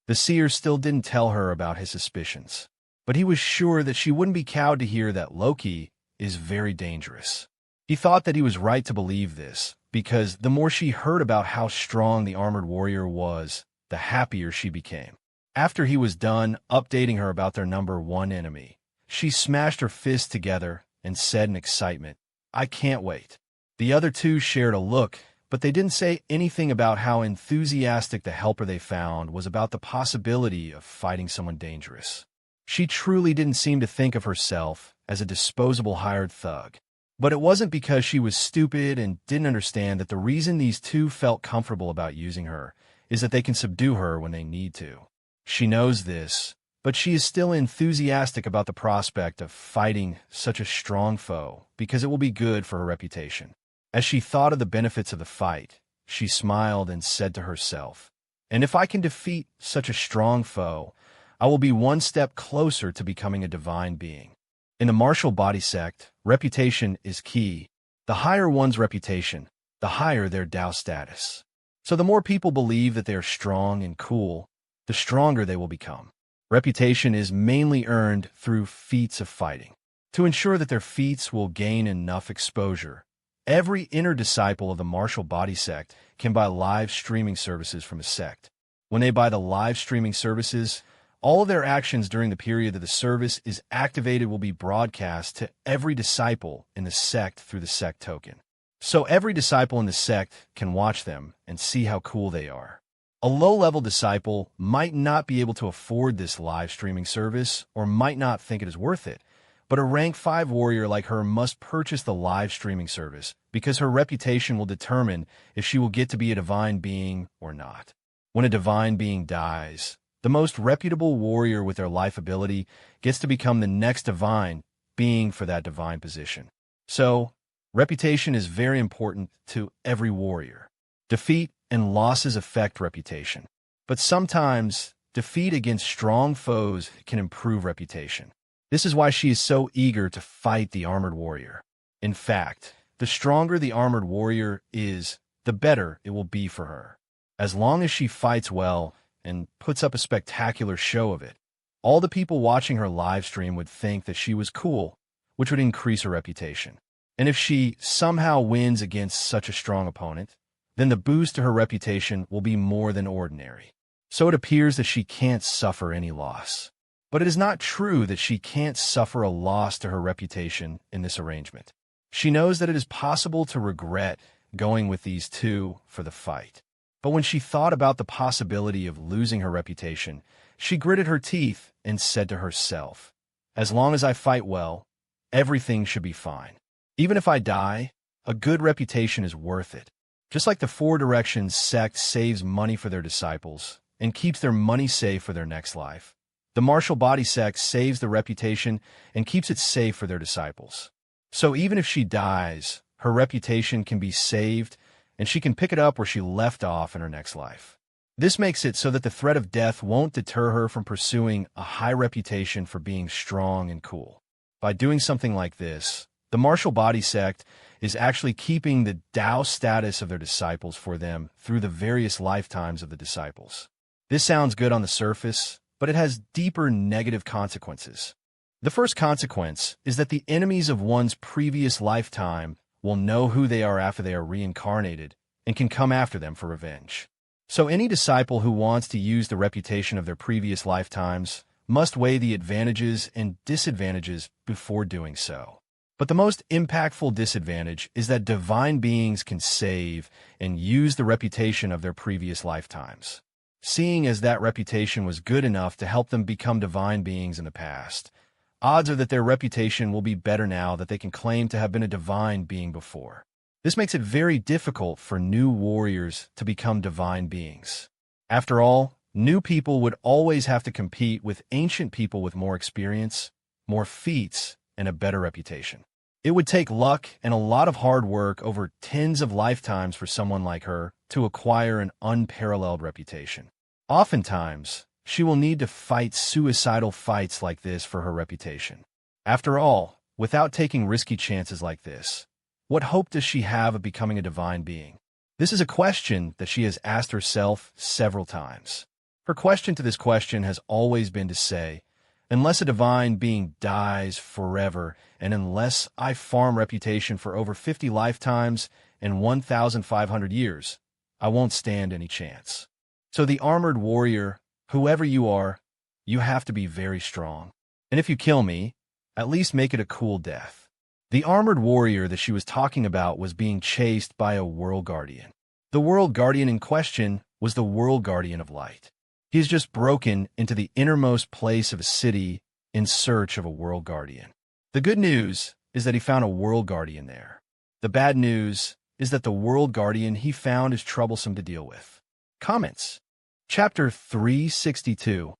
B: The seer still didn't tell her about his suspicions, but he was sure that she wouldn't be cowed to hear that Loki is very dangerous. He thought that he was right to believe this, because the more she heard about how strong the armored warrior was, the happier she became. After he was done updating her about their number one enemy, she smashed her fists together and said in excitement, "I can't wait." The other two shared a look, but they didn't say anything about how enthusiastic the helper they found was about the possibility of fighting someone dangerous. She truly didn't seem to think of herself as a disposable hired thug. But it wasn't because she was stupid and didn't understand that the reason these two felt comfortable about using her is that they can subdue her when they need to. She knows this, but she is still enthusiastic about the prospect of fighting such a strong foe because it will be good for her reputation. As she thought of the benefits of the fight, she smiled and said to herself, "And if I can defeat such a strong foe, I will be one step closer to becoming a divine being." In the martial body sect, reputation is key. The higher one's reputation, the higher their Tao status. So the more people believe that they are strong and cool, the stronger they will become. Reputation is mainly earned through feats of fighting. To ensure that their feats will gain enough exposure, every inner disciple of the martial body sect can buy live streaming services from the sect. When they buy the live streaming services, all of their actions during the period that the service is activated will be broadcast to every disciple in the sect through the sect token. So every disciple in the sect can watch them and see how cool they are. A low-level disciple might not be able to afford this live streaming service or might not think it is worth it, but a rank 5 warrior like her must purchase the live streaming service because her reputation will determine if she will get to be a divine being or not. When a divine being dies, the most reputable warrior with their life ability gets to become the next divine being for that divine position. So, reputation is very important to every warrior. Defeat and losses affect reputation, but sometimes defeat against strong foes can improve reputation. This is why she is so eager to fight the armored warrior. In fact, the stronger the armored warrior is, the better it will be for her. As long as she fights well and puts up a spectacular show of it, all the people watching her live stream would think that she was cool, which would increase her reputation. And if she somehow wins against such a strong opponent, then the boost to her reputation will be more than ordinary. So it appears that she can't suffer any loss. But it is not true that she can't suffer a loss to her reputation in this arrangement. She knows that it is possible to regret going with these two for the fight. But when she thought about the possibility of losing her reputation, she gritted her teeth and said to herself, "As long as I fight well, everything should be fine. Even if I die, a good reputation is worth it. Just like the Four Directions sect saves money for their disciples and keeps their money safe for their next life, the Martial Body sect saves the reputation and keeps it safe for their disciples. So even if she dies, her reputation can be saved and she can pick it up where she left off in her next life. This makes it so that the threat of death won't deter her from pursuing a high reputation for being strong and cool. By doing something like this, the Martial Body sect is actually keeping the Tao status of their disciples for them through the various lifetimes of the disciples. This sounds good on the surface, but it has deeper negative consequences. The first consequence is that the enemies of one's previous lifetime will know who they are after they are reincarnated and can come after them for revenge. So any disciple who wants to use the reputation of their previous lifetimes must weigh the advantages and disadvantages before doing so. But the most impactful disadvantage is that divine beings can save and use the reputation of their previous lifetimes. Seeing as that reputation was good enough to help them become divine beings in the past, odds are that their reputation will be better now that they can claim to have been a divine being before. This makes it very difficult for new warriors to become divine beings. After all, new people would always have to compete with ancient people with more experience, more feats, and a better reputation. It would take luck and a lot of hard work over tens of lifetimes for someone like her to acquire an unparalleled reputation. Oftentimes, she will need to fight suicidal fights like this for her reputation. After all, without taking risky chances like this, what hope does she have of becoming a divine being? This is a question that she has asked herself several times. Her question to this question has always been to say, unless a divine being dies forever, and unless I farm reputation for over 50 lifetimes and 1,500 years, I won't stand any chance. So the armored warrior, whoever you are, you have to be very strong. And if you kill me, at least make it a cool death. The armored warrior that she was talking about was being chased by a world guardian. The world guardian in question was the world guardian of light. He has just broken into the innermost place of a city in search of a world guardian. The good news is that he found a world guardian there. The bad news is that the world guardian he found is troublesome to deal with. Comments. Chapter 362.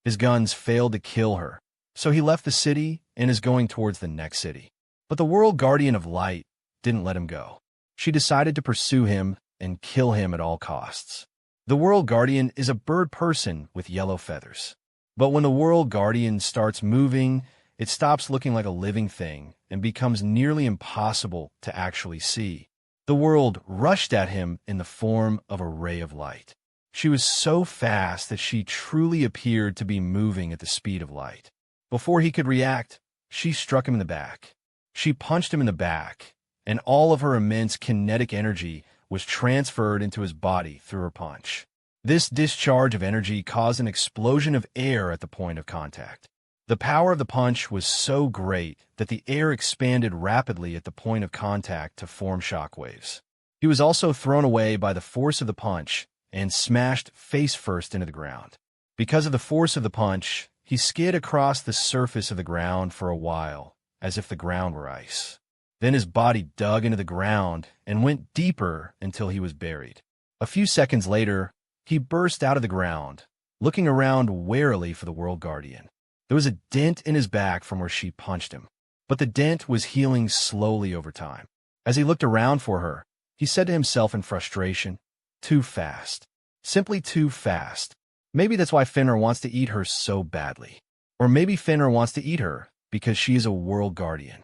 B: His guns failed to kill her, so he left the city and is going towards the next city. But the world guardian of light didn't let him go. She decided to pursue him and kill him at all costs. The world guardian is a bird person with yellow feathers. But when the world guardian starts moving, it stops looking like a living thing and becomes nearly impossible to actually see. The world rushed at him in the form of a ray of light. She was so fast that she truly appeared to be moving at the speed of light. Before he could react, she struck him in the back. She punched him in the back, and all of her immense kinetic energy was transferred into his body through her punch. This discharge of energy caused an explosion of air at the point of contact. The power of the punch was so great that the air expanded rapidly at the point of contact to form shockwaves. He was also thrown away by the force of the punch and smashed face first into the ground. Because of the force of the punch, he skid across the surface of the ground for a while, as if the ground were ice. Then his body dug into the ground and went deeper until he was buried. A few seconds later, he burst out of the ground, looking around warily for the world guardian. There was a dent in his back from where she punched him, but the dent was healing slowly over time. As he looked around for her, he said to himself in frustration, "Too fast. Simply too fast. Maybe that's why Fenrir wants to eat her so badly. Or maybe Fenrir wants to eat her because she is a world guardian.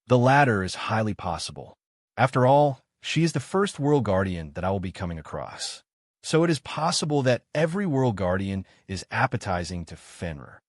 B: The latter is highly possible. After all, she is the first world guardian that I will be coming across. So it is possible that every world guardian is appetizing to Fenrir.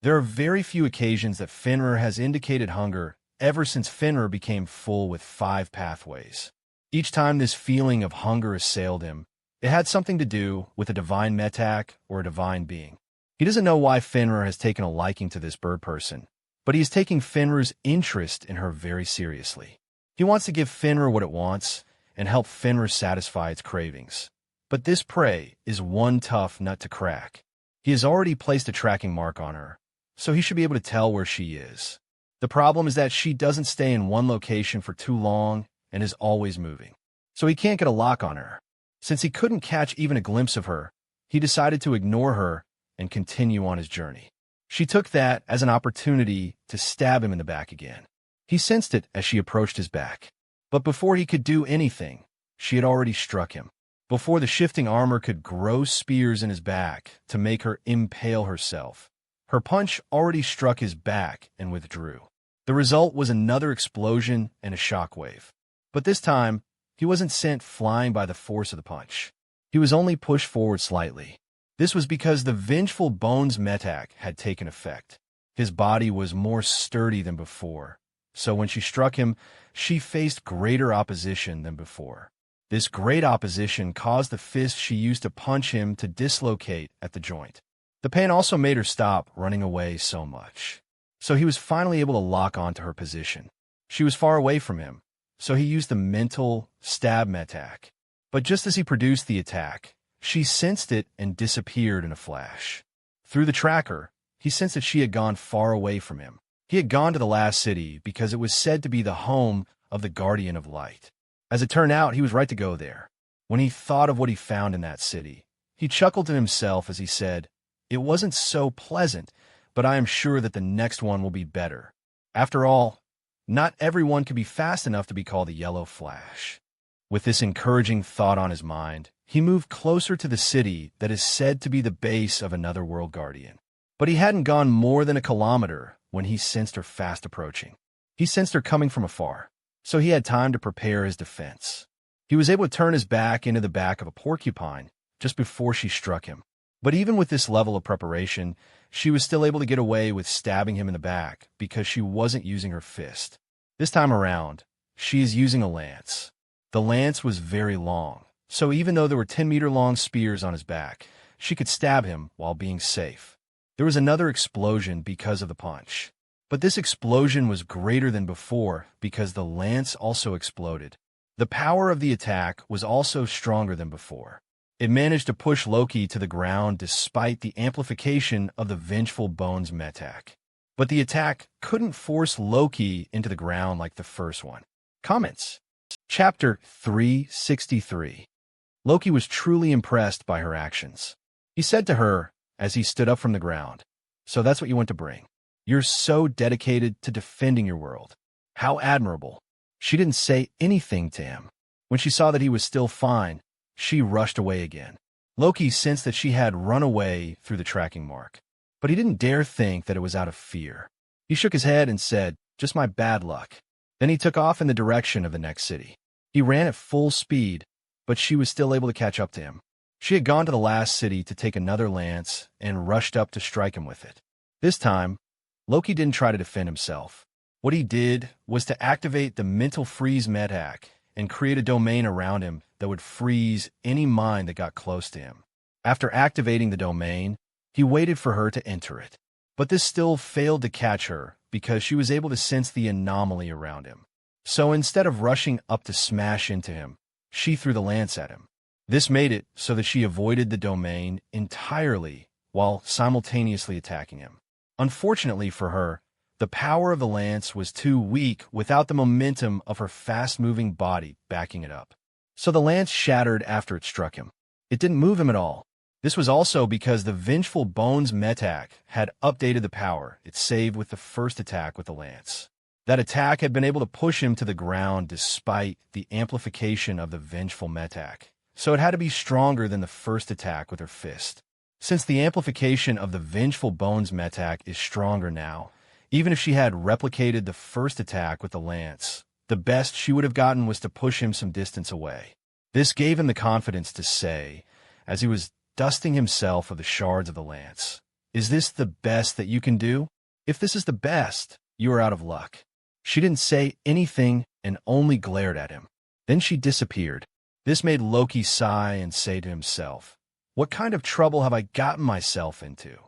B: There are very few occasions that Fenrir has indicated hunger ever since Fenrir became full with 5 pathways. Each time this feeling of hunger assailed him, it had something to do with a divine metak or a divine being. He doesn't know why Fenrir has taken a liking to this bird person, but he is taking Fenrir's interest in her very seriously. He wants to give Fenrir what it wants and help Fenrir satisfy its cravings. But this prey is one tough nut to crack. He has already placed a tracking mark on her, so he should be able to tell where she is. The problem is that she doesn't stay in one location for too long and is always moving. So he can't get a lock on her. Since he couldn't catch even a glimpse of her, he decided to ignore her and continue on his journey. She took that as an opportunity to stab him in the back again. He sensed it as she approached his back. But before he could do anything, she had already struck him. Before the shifting armor could grow spears in his back to make her impale herself, her punch already struck his back and withdrew. The result was another explosion and a shockwave. But this time, he wasn't sent flying by the force of the punch. He was only pushed forward slightly. This was because the vengeful Bones Metak had taken effect. His body was more sturdy than before, so when she struck him, she faced greater opposition than before. This great opposition caused the fist she used to punch him to dislocate at the joint. The pain also made her stop running away so much. So he was finally able to lock onto her position. She was far away from him, so he used the mental stab metak. But just as he produced the attack, she sensed it and disappeared in a flash. Through the tracker, he sensed that she had gone far away from him. He had gone to the last city because it was said to be the home of the Guardian of Light. As it turned out, he was right to go there. When he thought of what he found in that city, he chuckled to himself as he said, "It wasn't so pleasant, but I am sure that the next one will be better." After all, not everyone can be fast enough to be called the Yellow Flash. With this encouraging thought on his mind, he moved closer to the city that is said to be the base of another world guardian. But he hadn't gone more than a kilometer when he sensed her fast approaching. He sensed her coming from afar, so he had time to prepare his defense. He was able to turn his back into the back of a porcupine just before she struck him. But even with this level of preparation, she was still able to get away with stabbing him in the back because she wasn't using her fist. This time around, she is using a lance. The lance was very long, so even though there were 10-meter-long spears on his back, she could stab him while being safe. There was another explosion because of the punch. But this explosion was greater than before because the lance also exploded. The power of the attack was also stronger than before. It managed to push Loki to the ground despite the amplification of the vengeful Bones Metak. But the attack couldn't force Loki into the ground like the first one. Comments. Chapter 363. Loki was truly impressed by her actions. He said to her as he stood up from the ground, "So that's what you want to bring. You're so dedicated to defending your world. How admirable." She didn't say anything to him. When she saw that he was still fine, she rushed away again. Loki sensed that she had run away through the tracking mark, but he didn't dare think that it was out of fear. He shook his head and said, "Just my bad luck." Then he took off in the direction of the next city. He ran at full speed, but she was still able to catch up to him. She had gone to the last city to take another lance and rushed up to strike him with it. This time, Loki didn't try to defend himself. What he did was to activate the mental freeze medhack and create a domain around him that would freeze any mind that got close to him. After activating the domain, he waited for her to enter it. But this still failed to catch her because she was able to sense the anomaly around him. So instead of rushing up to smash into him, she threw the lance at him. This made it so that she avoided the domain entirely while simultaneously attacking him. Unfortunately for her, the power of the lance was too weak without the momentum of her fast-moving body backing it up. So the lance shattered after it struck him. It didn't move him at all. This was also because the vengeful Bones Metak had updated the power it saved with the first attack with the lance. That attack had been able to push him to the ground despite the amplification of the vengeful Metak, so it had to be stronger than the first attack with her fist. Since the amplification of the vengeful Bones Metak is stronger now, even if she had replicated the first attack with the lance, the best she would have gotten was to push him some distance away. This gave him the confidence to say, as he was dusting himself of the shards of the lance, "Is this the best that you can do? If this is the best, you are out of luck." She didn't say anything and only glared at him. Then she disappeared. This made Loki sigh and say to himself, "What kind of trouble have I gotten myself into?"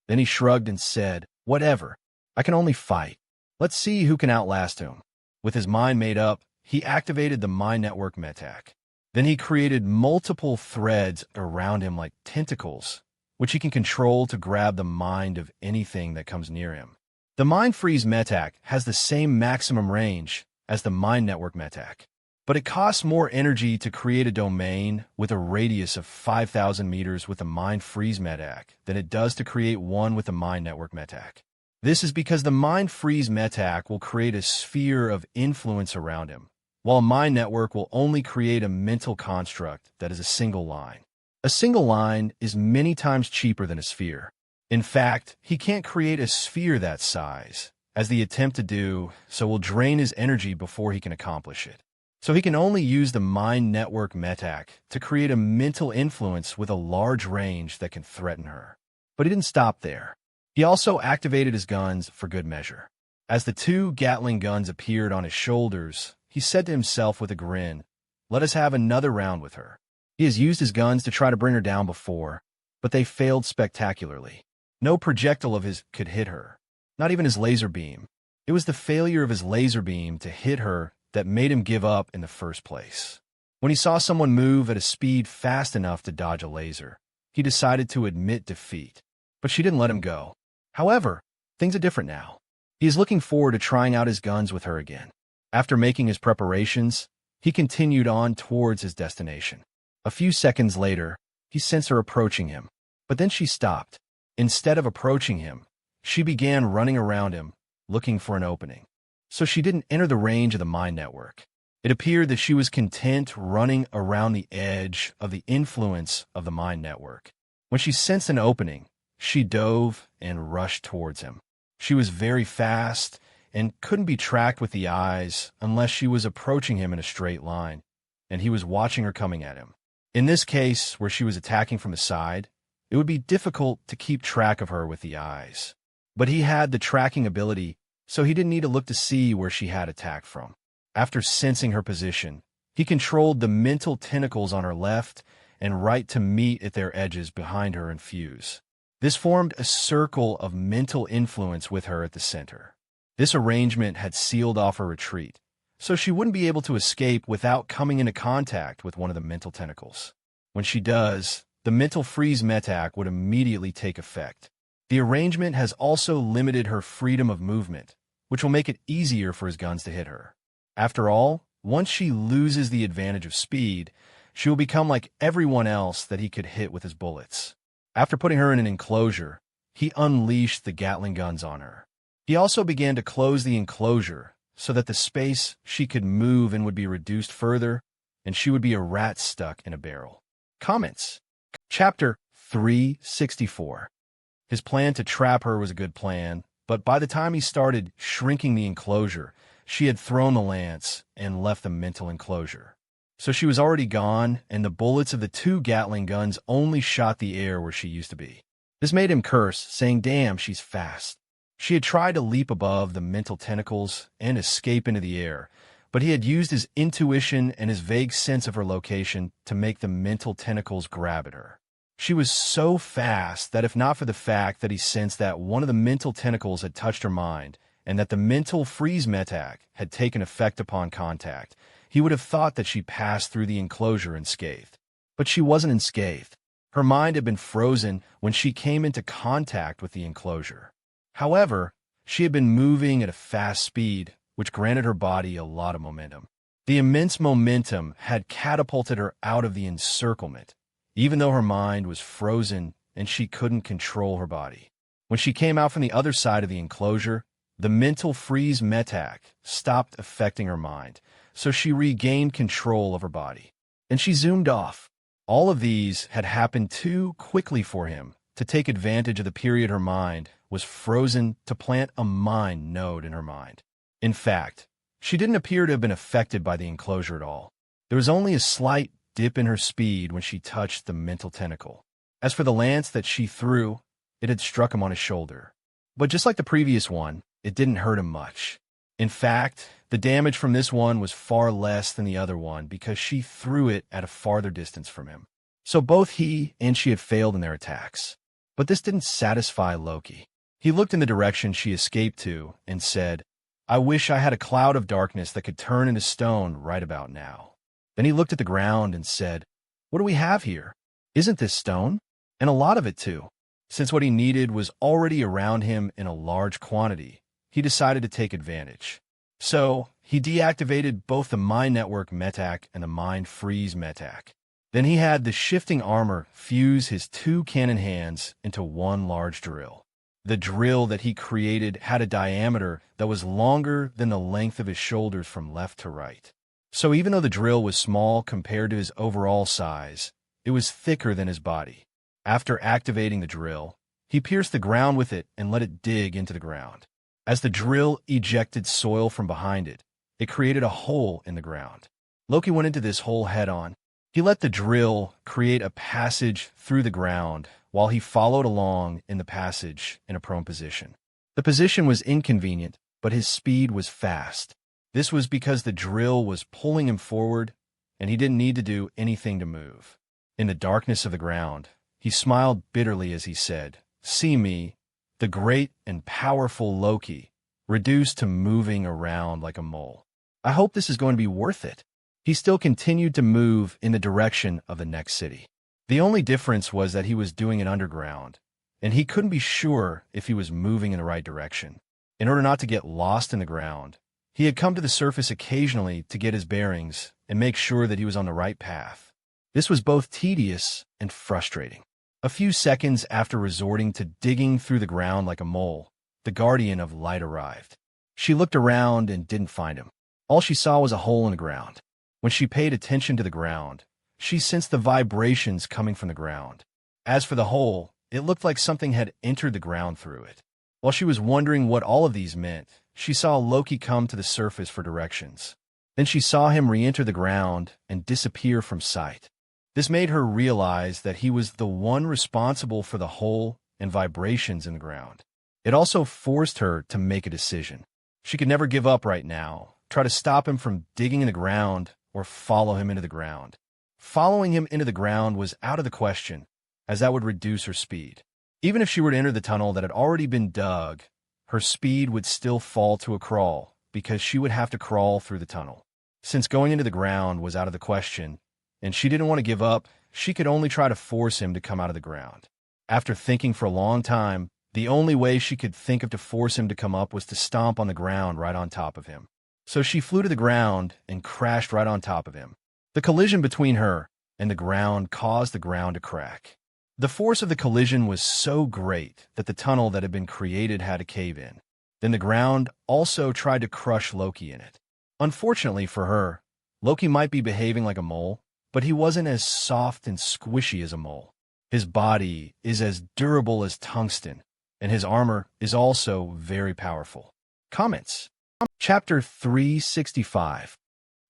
B: Then he shrugged and said, "Whatever. I can only fight. Let's see who can outlast him." With his mind made up, he activated the Mind Network Metak. Then he created multiple threads around him like tentacles, which he can control to grab the mind of anything that comes near him. The Mind Freeze Metak has the same maximum range as the Mind Network Metak. But it costs more energy to create a domain with a radius of 5,000 meters with a Mind Freeze metac than it does to create one with a Mind Network metac. This is because the Mind Freeze metac will create a sphere of influence around him, while a Mind Network will only create a mental construct that is a single line. A single line is many times cheaper than a sphere. In fact, he can't create a sphere that size, as the attempt to do so will drain his energy before he can accomplish it. So he can only use the Mind Network metac to create a mental influence with a large range that can threaten her. But he didn't stop there. He also activated his guns for good measure. As the two Gatling guns appeared on his shoulders, he said to himself with a grin, "Let us have another round with her." He has used his guns to try to bring her down before, but they failed spectacularly. No projectile of his could hit her, not even his laser beam. It was the failure of his laser beam to hit her that made him give up in the first place. When he saw someone move at a speed fast enough to dodge a laser, he decided to admit defeat. But she didn't let him go. However, things are different now. He is looking forward to trying out his guns with her again. After making his preparations, he continued on towards his destination. A few seconds later, he sensed her approaching him, but then she stopped. Instead of approaching him, she began running around him, looking for an opening. So she didn't enter the range of the Mind Network. It appeared that she was content running around the edge of the influence of the Mind Network. When she sensed an opening, she dove and rushed towards him. She was very fast and couldn't be tracked with the eyes unless she was approaching him in a straight line, and he was watching her coming at him. In this case, where she was attacking from the side, it would be difficult to keep track of her with the eyes. But he had the tracking ability, so he didn't need to look to see where she had attacked from. After sensing her position, he controlled the mental tentacles on her left and right to meet at their edges behind her and fuse. This formed a circle of mental influence with her at the center. This arrangement had sealed off her retreat, so she wouldn't be able to escape without coming into contact with one of the mental tentacles. When she does, the mental freeze metac would immediately take effect. The arrangement has also limited her freedom of movement, which will make it easier for his guns to hit her. After all, once she loses the advantage of speed, she will become like everyone else that he could hit with his bullets. After putting her in an enclosure, he unleashed the Gatling guns on her. He also began to close the enclosure so that the space she could move in would be reduced further, and she would be a rat stuck in a barrel. Comments. Chapter 364. His plan to trap her was a good plan, but by the time he started shrinking the enclosure, she had thrown the lance and left the mental enclosure. So she was already gone, and the bullets of the two Gatling guns only shot the air where she used to be. This made him curse, saying, "Damn, she's fast." She had tried to leap above the mental tentacles and escape into the air, but he had used his intuition and his vague sense of her location to make the mental tentacles grab at her. She was so fast that if not for the fact that he sensed that one of the mental tentacles had touched her mind and that the mental freeze metac had taken effect upon contact, he would have thought that she passed through the enclosure unscathed. But she wasn't unscathed. Her mind had been frozen when she came into contact with the enclosure. However, she had been moving at a fast speed, which granted her body a lot of momentum. The immense momentum had catapulted her out of the encirclement, even though her mind was frozen and she couldn't control her body. When she came out from the other side of the enclosure, the mental freeze metac stopped affecting her mind, so she regained control of her body. And she zoomed off. All of these had happened too quickly for him to take advantage of the period her mind was frozen to plant a mind node in her mind. In fact, she didn't appear to have been affected by the enclosure at all. There was only a slight dip in her speed when she touched the mental tentacle. As for the lance that she threw, it had struck him on his shoulder. But just like the previous one, it didn't hurt him much. In fact, the damage from this one was far less than the other one because she threw it at a farther distance from him. So both he and she had failed in their attacks. But this didn't satisfy Loki. He looked in the direction she escaped to and said, "I wish I had a cloud of darkness that could turn into stone right about now." Then he looked at the ground and said, "What do we have here? Isn't this stone? And a lot of it too." Since what he needed was already around him in a large quantity, he decided to take advantage. So he deactivated both the Mind Network Metac and the Mind Freeze Metac. Then he had the shifting armor fuse his two cannon hands into one large drill. The drill that he created had a diameter that was longer than the length of his shoulders from left to right. So even though the drill was small compared to his overall size, it was thicker than his body. After activating the drill, he pierced the ground with it and let it dig into the ground. As the drill ejected soil from behind it, it created a hole in the ground. Loki went into this hole head-on. He let the drill create a passage through the ground while he followed along in the passage in a prone position. The position was inconvenient, but his speed was fast. This was because the drill was pulling him forward, and he didn't need to do anything to move. In the darkness of the ground, he smiled bitterly as he said, "See me, the great and powerful Loki, reduced to moving around like a mole. I hope this is going to be worth it." He still continued to move in the direction of the next city. The only difference was that he was doing it underground, and he couldn't be sure if he was moving in the right direction. In order not to get lost in the ground, he had come to the surface occasionally to get his bearings and make sure that he was on the right path. This was both tedious and frustrating. A few seconds after resorting to digging through the ground like a mole, the Guardian of Light arrived. She looked around and didn't find him. All she saw was a hole in the ground. When she paid attention to the ground, she sensed the vibrations coming from the ground. As for the hole, it looked like something had entered the ground through it. While she was wondering what all of these meant, she saw Loki come to the surface for directions. Then she saw him re-enter the ground and disappear from sight. This made her realize that he was the one responsible for the hole and vibrations in the ground. It also forced her to make a decision. She could never give up right now, try to stop him from digging in the ground, or follow him into the ground. Following him into the ground was out of the question, as that would reduce her speed. Even if she were to enter the tunnel that had already been dug, her speed would still fall to a crawl, because she would have to crawl through the tunnel. Since going into the ground was out of the question, and she didn't want to give up, she could only try to force him to come out of the ground. After thinking for a long time, the only way she could think of to force him to come up was to stomp on the ground right on top of him. So she flew to the ground and crashed right on top of him. The collision between her and the ground caused the ground to crack. The force of the collision was so great that the tunnel that had been created had to cave in. Then the ground also tried to crush Loki in it. Unfortunately for her, Loki might be behaving like a mole, but he wasn't as soft and squishy as a mole. His body is as durable as tungsten, and his armor is also very powerful. Comments. Chapter 365.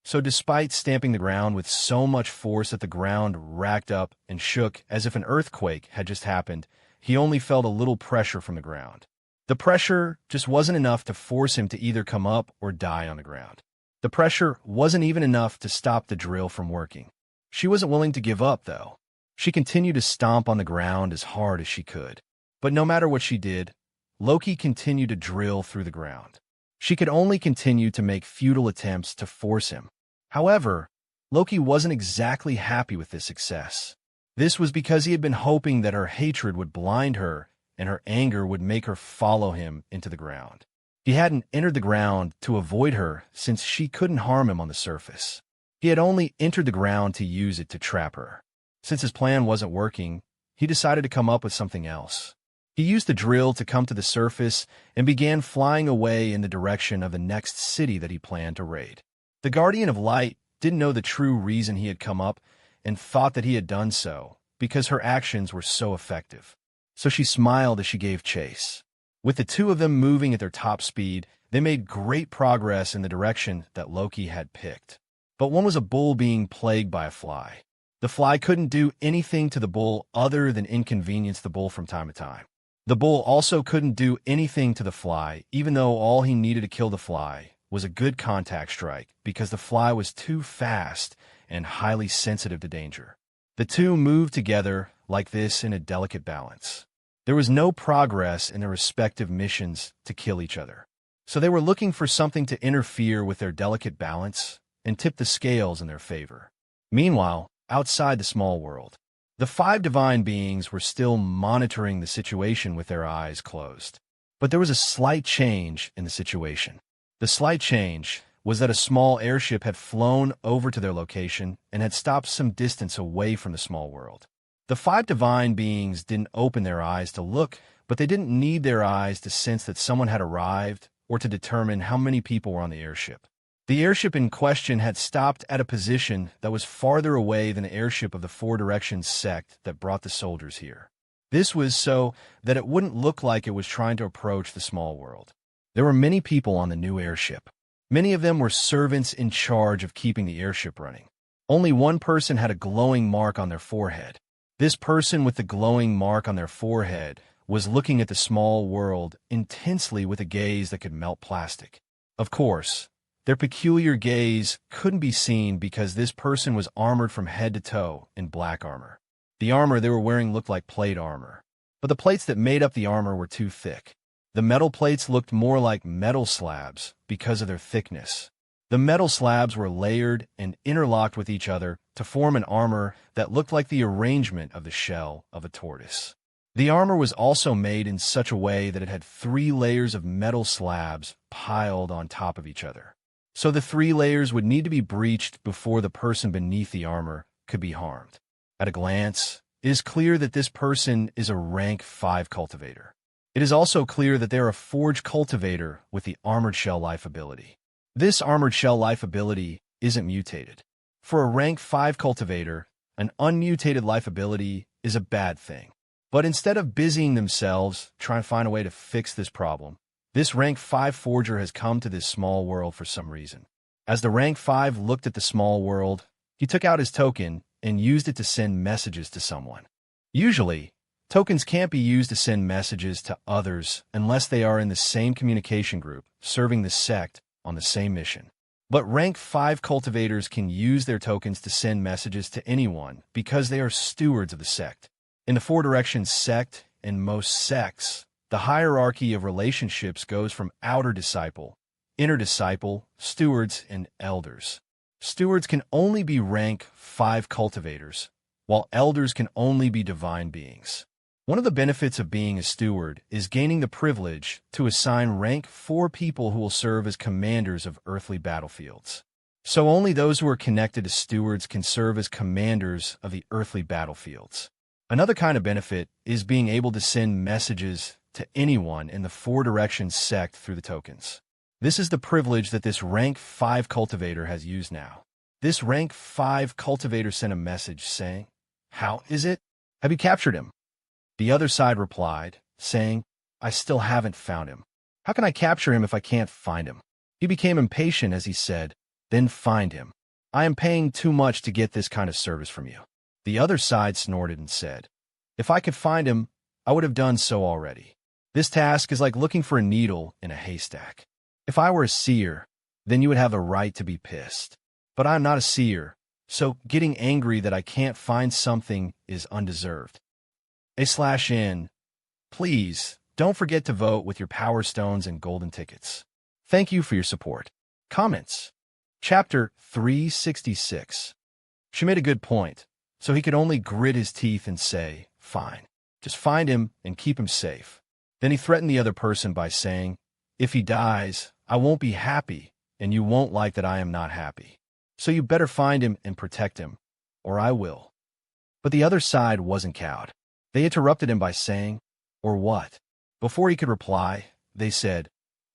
B: So despite stamping the ground with so much force that the ground racked up and shook as if an earthquake had just happened, he only felt a little pressure from the ground. The pressure just wasn't enough to force him to either come up or die on the ground. The pressure wasn't even enough to stop the drill from working. She wasn't willing to give up, though. She continued to stomp on the ground as hard as she could. But no matter what she did, Loki continued to drill through the ground. She could only continue to make futile attempts to force him. However, Loki wasn't exactly happy with this success. This was because he had been hoping that her hatred would blind her and her anger would make her follow him into the ground. He hadn't entered the ground to avoid her since she couldn't harm him on the surface. He had only entered the ground to use it to trap her. Since his plan wasn't working, he decided to come up with something else. He used the drill to come to the surface and began flying away in the direction of the next city that he planned to raid. The Guardian of Light didn't know the true reason he had come up and thought that he had done so because her actions were so effective. So she smiled as she gave chase. With the two of them moving at their top speed, they made great progress in the direction that Loki had picked. But one was a bull being plagued by a fly. The fly couldn't do anything to the bull other than inconvenience the bull from time to time. The bull also couldn't do anything to the fly, even though all he needed to kill the fly was a good contact strike, because the fly was too fast and highly sensitive to danger. The two moved together like this in a delicate balance. There was no progress in their respective missions to kill each other. So they were looking for something to interfere with their delicate balance and tip the scales in their favor. Meanwhile, outside the small world, the 5 divine beings were still monitoring the situation with their eyes closed. But there was a slight change in the situation. The slight change was that a small airship had flown over to their location and had stopped some distance away from the small world. The 5 divine beings didn't open their eyes to look, but they didn't need their eyes to sense that someone had arrived or to determine how many people were on the airship. The airship in question had stopped at a position that was farther away than the airship of the 4 Directions sect that brought the soldiers here. This was so that it wouldn't look like it was trying to approach the small world. There were many people on the new airship. Many of them were servants in charge of keeping the airship running. Only one person had a glowing mark on their forehead. This person with the glowing mark on their forehead was looking at the small world intensely with a gaze that could melt plastic. Of course, their peculiar gaze couldn't be seen because this person was armored from head to toe in black armor. The armor they were wearing looked like plate armor, but the plates that made up the armor were too thick. The metal plates looked more like metal slabs because of their thickness. The metal slabs were layered and interlocked with each other to form an armor that looked like the arrangement of the shell of a tortoise. The armor was also made in such a way that it had 3 layers of metal slabs piled on top of each other. So the 3 layers would need to be breached before the person beneath the armor could be harmed. At a glance, it is clear that this person is a rank 5 cultivator. It is also clear that they are a forge cultivator with the armored shell life ability. This armored shell life ability isn't mutated. For a rank 5 cultivator, an unmutated life ability is a bad thing. But instead of busying themselves trying to find a way to fix this problem, this rank 5 forger has come to this small world for some reason. As the rank 5 looked at the small world, he took out his token and used it to send messages to someone. Usually, tokens can't be used to send messages to others unless they are in the same communication group, serving the sect on the same mission. But rank 5 cultivators can use their tokens to send messages to anyone because they are stewards of the sect. In the 4 Directions sect and most sects, the hierarchy of relationships goes from outer disciple, inner disciple, stewards, and elders. Stewards can only be rank 5 cultivators, while elders can only be divine beings. One of the benefits of being a steward is gaining the privilege to assign rank 4 people who will serve as commanders of earthly battlefields. So only those who are connected to stewards can serve as commanders of the earthly battlefields. Another kind of benefit is being able to send messages to anyone in the 4 Directions sect through the tokens. This is the privilege that this rank 5 cultivator has used now. This rank 5 cultivator sent a message saying, "How is it? Have you captured him?" The other side replied, saying, "I still haven't found him. How can I capture him if I can't find him?" He became impatient as he said, "Then find him. I am paying too much to get this kind of service from you." The other side snorted and said, "If I could find him, I would have done so already. This task is like looking for a needle in a haystack. If I were a seer, then you would have a right to be pissed. But I am not a seer, so getting angry that I can't find something is undeserved. A/N. Please, don't forget to vote with your Power Stones and Golden Tickets. Thank you for your support. Comments. Chapter 366. She made a good point, so he could only grit his teeth and say, "Fine. Just find him and keep him safe." Then he threatened the other person by saying, "If he dies, I won't be happy, and you won't like that I am not happy. So you better find him and protect him, or I will." But the other side wasn't cowed. They interrupted him by saying, "Or what?" Before he could reply, they said,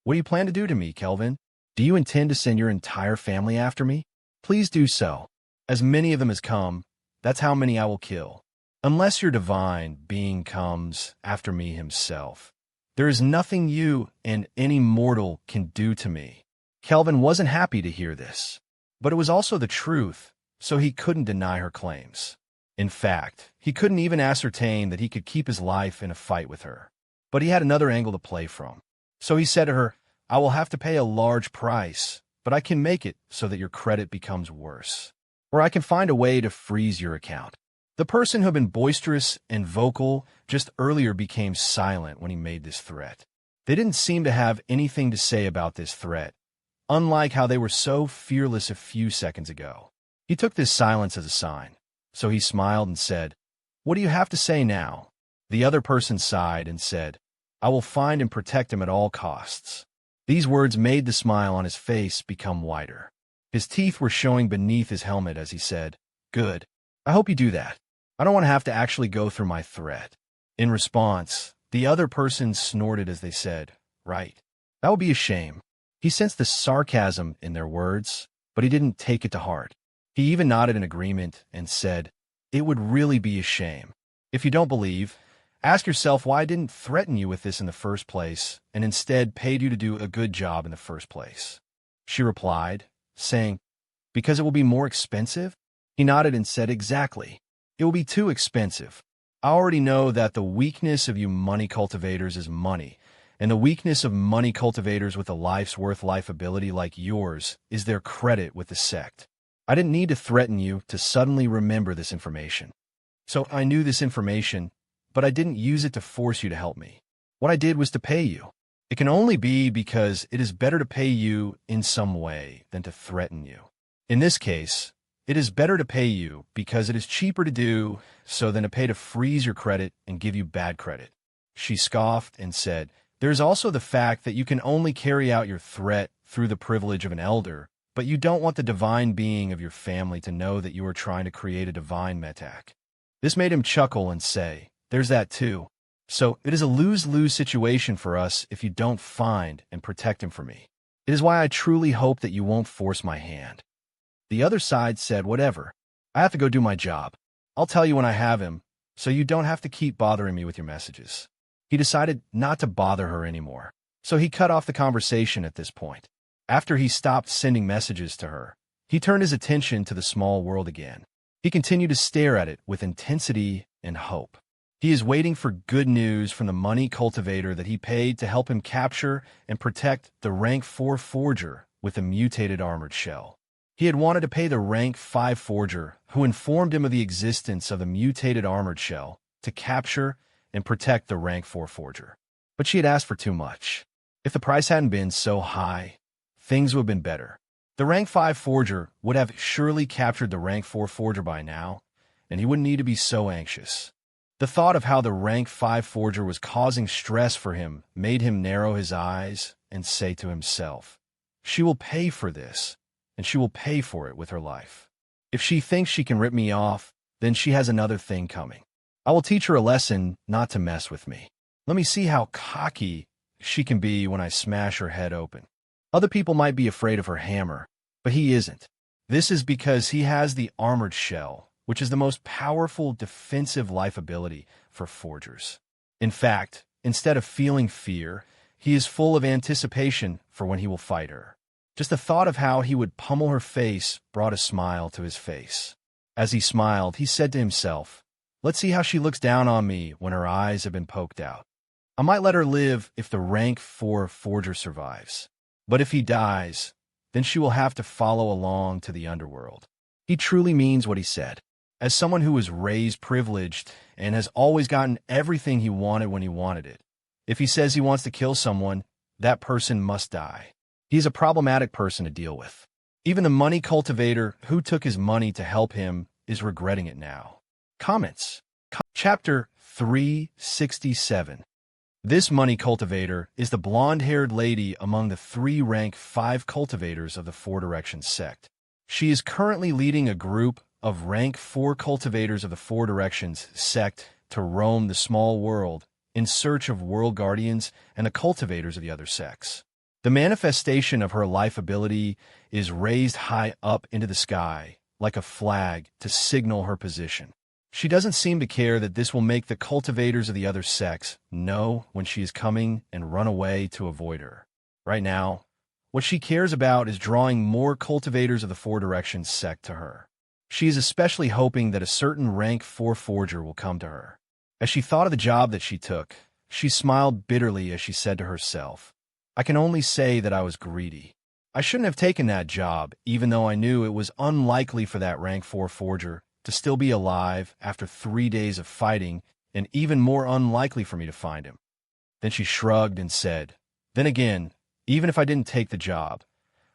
B: "What do you plan to do to me, Kelvin? Do you intend to send your entire family after me? Please do so. As many of them as come, that's how many I will kill. Unless your divine being comes after me himself, there is nothing you and any mortal can do to me." Kelvin wasn't happy to hear this, but it was also the truth, so he couldn't deny her claims. In fact, he couldn't even ascertain that he could keep his life in a fight with her. But he had another angle to play from. So he said to her, "I will have to pay a large price, but I can make it so that your credit becomes worse. Or I can find a way to freeze your account." The person who had been boisterous and vocal just earlier became silent when he made this threat. They didn't seem to have anything to say about this threat, unlike how they were so fearless a few seconds ago. He took this silence as a sign. So he smiled and said, "What do you have to say now?" The other person sighed and said, "I will find and protect him at all costs." These words made the smile on his face become wider. His teeth were showing beneath his helmet as he said, "Good. I hope you do that. I don't want to have to actually go through my threat." In response, the other person snorted as they said, "Right. That would be a shame." He sensed the sarcasm in their words, but he didn't take it to heart. He even nodded in agreement and said, "It would really be a shame. If you don't believe, ask yourself why I didn't threaten you with this in the first place and instead paid you to do a good job in the first place." She replied, saying, "Because it will be more expensive?" He nodded and said, "Exactly. It will be too expensive. I already know that the weakness of you money cultivators is money, and the weakness of money cultivators with a life's worth life ability like yours is their credit with the sect. I didn't need to threaten you to suddenly remember this information. So I knew this information, but I didn't use it to force you to help me. What I did was to pay you. It can only be because it is better to pay you in some way than to threaten you. In this case, it is better to pay you because it is cheaper to do so than to pay to freeze your credit and give you bad credit." She scoffed and said, "There is also the fact that you can only carry out your threat through the privilege of an elder, but you don't want the divine being of your family to know that you are trying to create a divine metak." This made him chuckle and say, "There's that too. So it is a lose-lose situation for us if you don't find and protect him for me. It is why I truly hope that you won't force my hand." The other side said, "Whatever. I have to go do my job. I'll tell you when I have him, so you don't have to keep bothering me with your messages." He decided not to bother her anymore, so he cut off the conversation at this point. After he stopped sending messages to her, he turned his attention to the small world again. He continued to stare at it with intensity and hope. He is waiting for good news from the money cultivator that he paid to help him capture and protect the rank 4 forger with a mutated armored shell. He had wanted to pay the rank 5 forger who informed him of the existence of the mutated armored shell to capture and protect the rank 4 forger. But she had asked for too much. If the price hadn't been so high, things would have been better. The rank 5 forger would have surely captured the rank 4 forger by now, and he wouldn't need to be so anxious. The thought of how the rank 5 forger was causing stress for him made him narrow his eyes and say to himself, "She will pay for this, and she will pay for it with her life. If she thinks she can rip me off, then she has another thing coming. I will teach her a lesson not to mess with me. Let me see how cocky she can be when I smash her head open." Other people might be afraid of her hammer, but he isn't. This is because he has the armored shell, which is the most powerful defensive life ability for forgers. In fact, instead of feeling fear, he is full of anticipation for when he will fight her. Just the thought of how he would pummel her face brought a smile to his face. As he smiled, he said to himself, "Let's see how she looks down on me when her eyes have been poked out. I might let her live if the rank 4 forger survives. But if he dies, then she will have to follow along to the underworld." He truly means what he said. As someone who was raised privileged and has always gotten everything he wanted when he wanted it, if he says he wants to kill someone, that person must die. He is a problematic person to deal with. Even the money cultivator who took his money to help him is regretting it now. Comments. Chapter 367. This money cultivator is the blonde-haired lady among the 3 rank 5 cultivators of the Four Directions sect. She is currently leading a group of rank 4 cultivators of the Four Directions sect to roam the small world in search of world guardians and the cultivators of the other sects. The manifestation of her life ability is raised high up into the sky, like a flag to signal her position. She doesn't seem to care that this will make the cultivators of the other sects know when she is coming and run away to avoid her. Right now, what she cares about is drawing more cultivators of the Four Directions sect to her. She is especially hoping that a certain rank 4 forger will come to her. As she thought of the job that she took, she smiled bitterly as she said to herself, "I can only say that I was greedy. I shouldn't have taken that job, even though I knew it was unlikely for that rank 4 forger to still be alive after 3 days of fighting, and even more unlikely for me to find him." Then she shrugged and said, "Then again, even if I didn't take the job,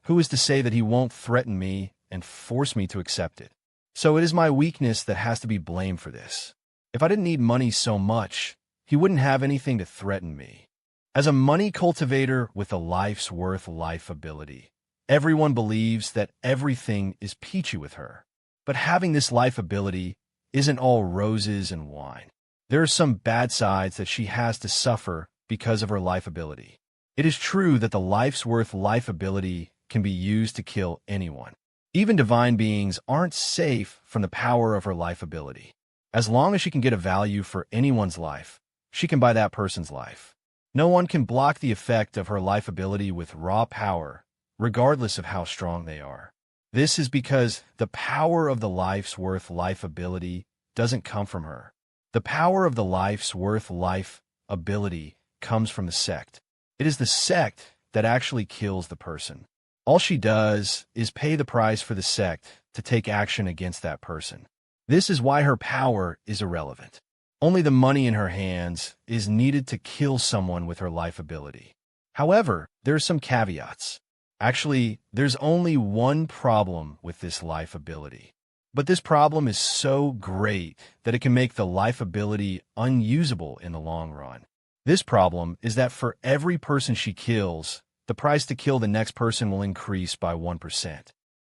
B: who is to say that he won't threaten me and force me to accept it? So it is my weakness that has to be blamed for this. If I didn't need money so much, he wouldn't have anything to threaten me. As a money cultivator with a life's worth life ability, everyone believes that everything is peachy with her. But having this life ability isn't all roses and wine. There are some bad sides that she has to suffer because of her life ability. It is true that the life's worth life ability can be used to kill anyone. Even divine beings aren't safe from the power of her life ability. As long as she can get a value for anyone's life, she can buy that person's life. No one can block the effect of her life ability with raw power, regardless of how strong they are. This is because the power of the life's worth life ability doesn't come from her. The power of the life's worth life ability comes from the sect. It is the sect that actually kills the person. All she does is pay the price for the sect to take action against that person. This is why her power is irrelevant. Only the money in her hands is needed to kill someone with her life ability. However, there are some caveats. Actually, there's only one problem with this life ability. But this problem is so great that it can make the life ability unusable in the long run. This problem is that for every person she kills, the price to kill the next person will increase by 1%.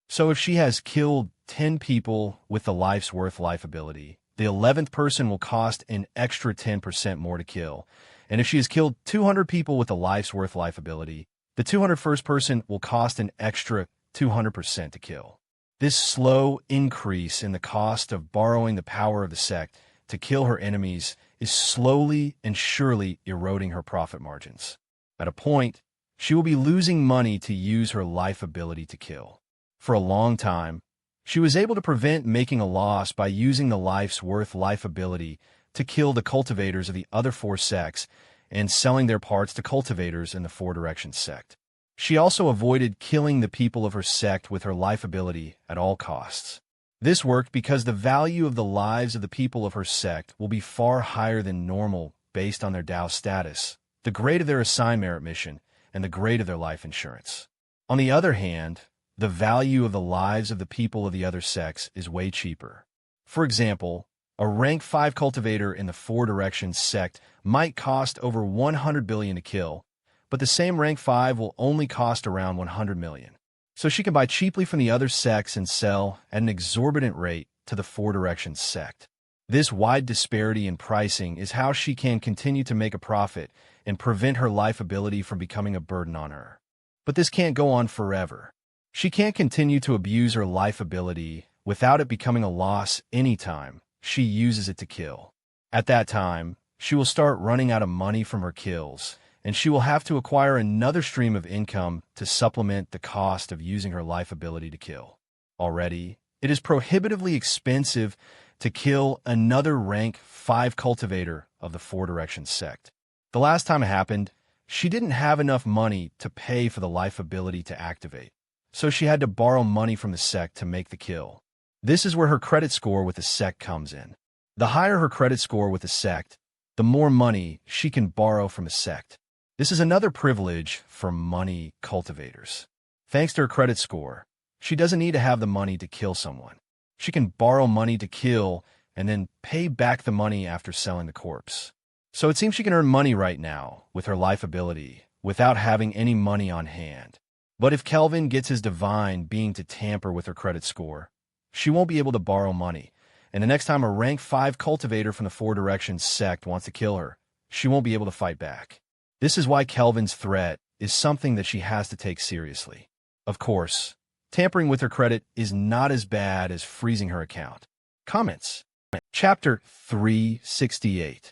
B: So if she has killed 10 people with the life's worth life ability, the 11th person will cost an extra 10% more to kill. And if she has killed 200 people with the life's worth life ability, the 201st person will cost an extra 200% to kill. This slow increase in the cost of borrowing the power of the sect to kill her enemies is slowly and surely eroding her profit margins. At a point, she will be losing money to use her life ability to kill. For a long time, she was able to prevent making a loss by using the life's worth life ability to kill the cultivators of the other 4 sects and selling their parts to cultivators in the 4 Directions sect. She also avoided killing the people of her sect with her life ability at all costs. This worked because the value of the lives of the people of her sect will be far higher than normal based on their Tao status, the grade of their assigned merit mission, and the grade of their life insurance. On the other hand, the value of the lives of the people of the other sects is way cheaper. For example, a rank 5 cultivator in the 4 Directions sect might cost over 100 billion to kill, but the same rank 5 will only cost around 100 million. So she can buy cheaply from the other sects and sell at an exorbitant rate to the 4 Directions sect. This wide disparity in pricing is how she can continue to make a profit and prevent her life ability from becoming a burden on her. But this can't go on forever. She can't continue to abuse her life ability without it becoming a loss anytime she uses it to kill. At that time, she will start running out of money from her kills, and she will have to acquire another stream of income to supplement the cost of using her life ability to kill. Already, it is prohibitively expensive to kill another rank 5 cultivator of the 4 Directions sect. The last time it happened, she didn't have enough money to pay for the life ability to activate, so she had to borrow money from the sect to make the kill. This is where her credit score with the sect comes in. The higher her credit score with the sect, the more money she can borrow from the sect. This is another privilege for money cultivators. Thanks to her credit score, she doesn't need to have the money to kill someone. She can borrow money to kill and then pay back the money after selling the corpse. So it seems she can earn money right now with her life ability without having any money on hand. But if Kelvin gets his divine being to tamper with her credit score, she won't be able to borrow money, and the next time a rank 5 cultivator from the 4 Directions sect wants to kill her, she won't be able to fight back. This is why Kelvin's threat is something that she has to take seriously. Of course, tampering with her credit is not as bad as freezing her account. Comments. Chapter 368.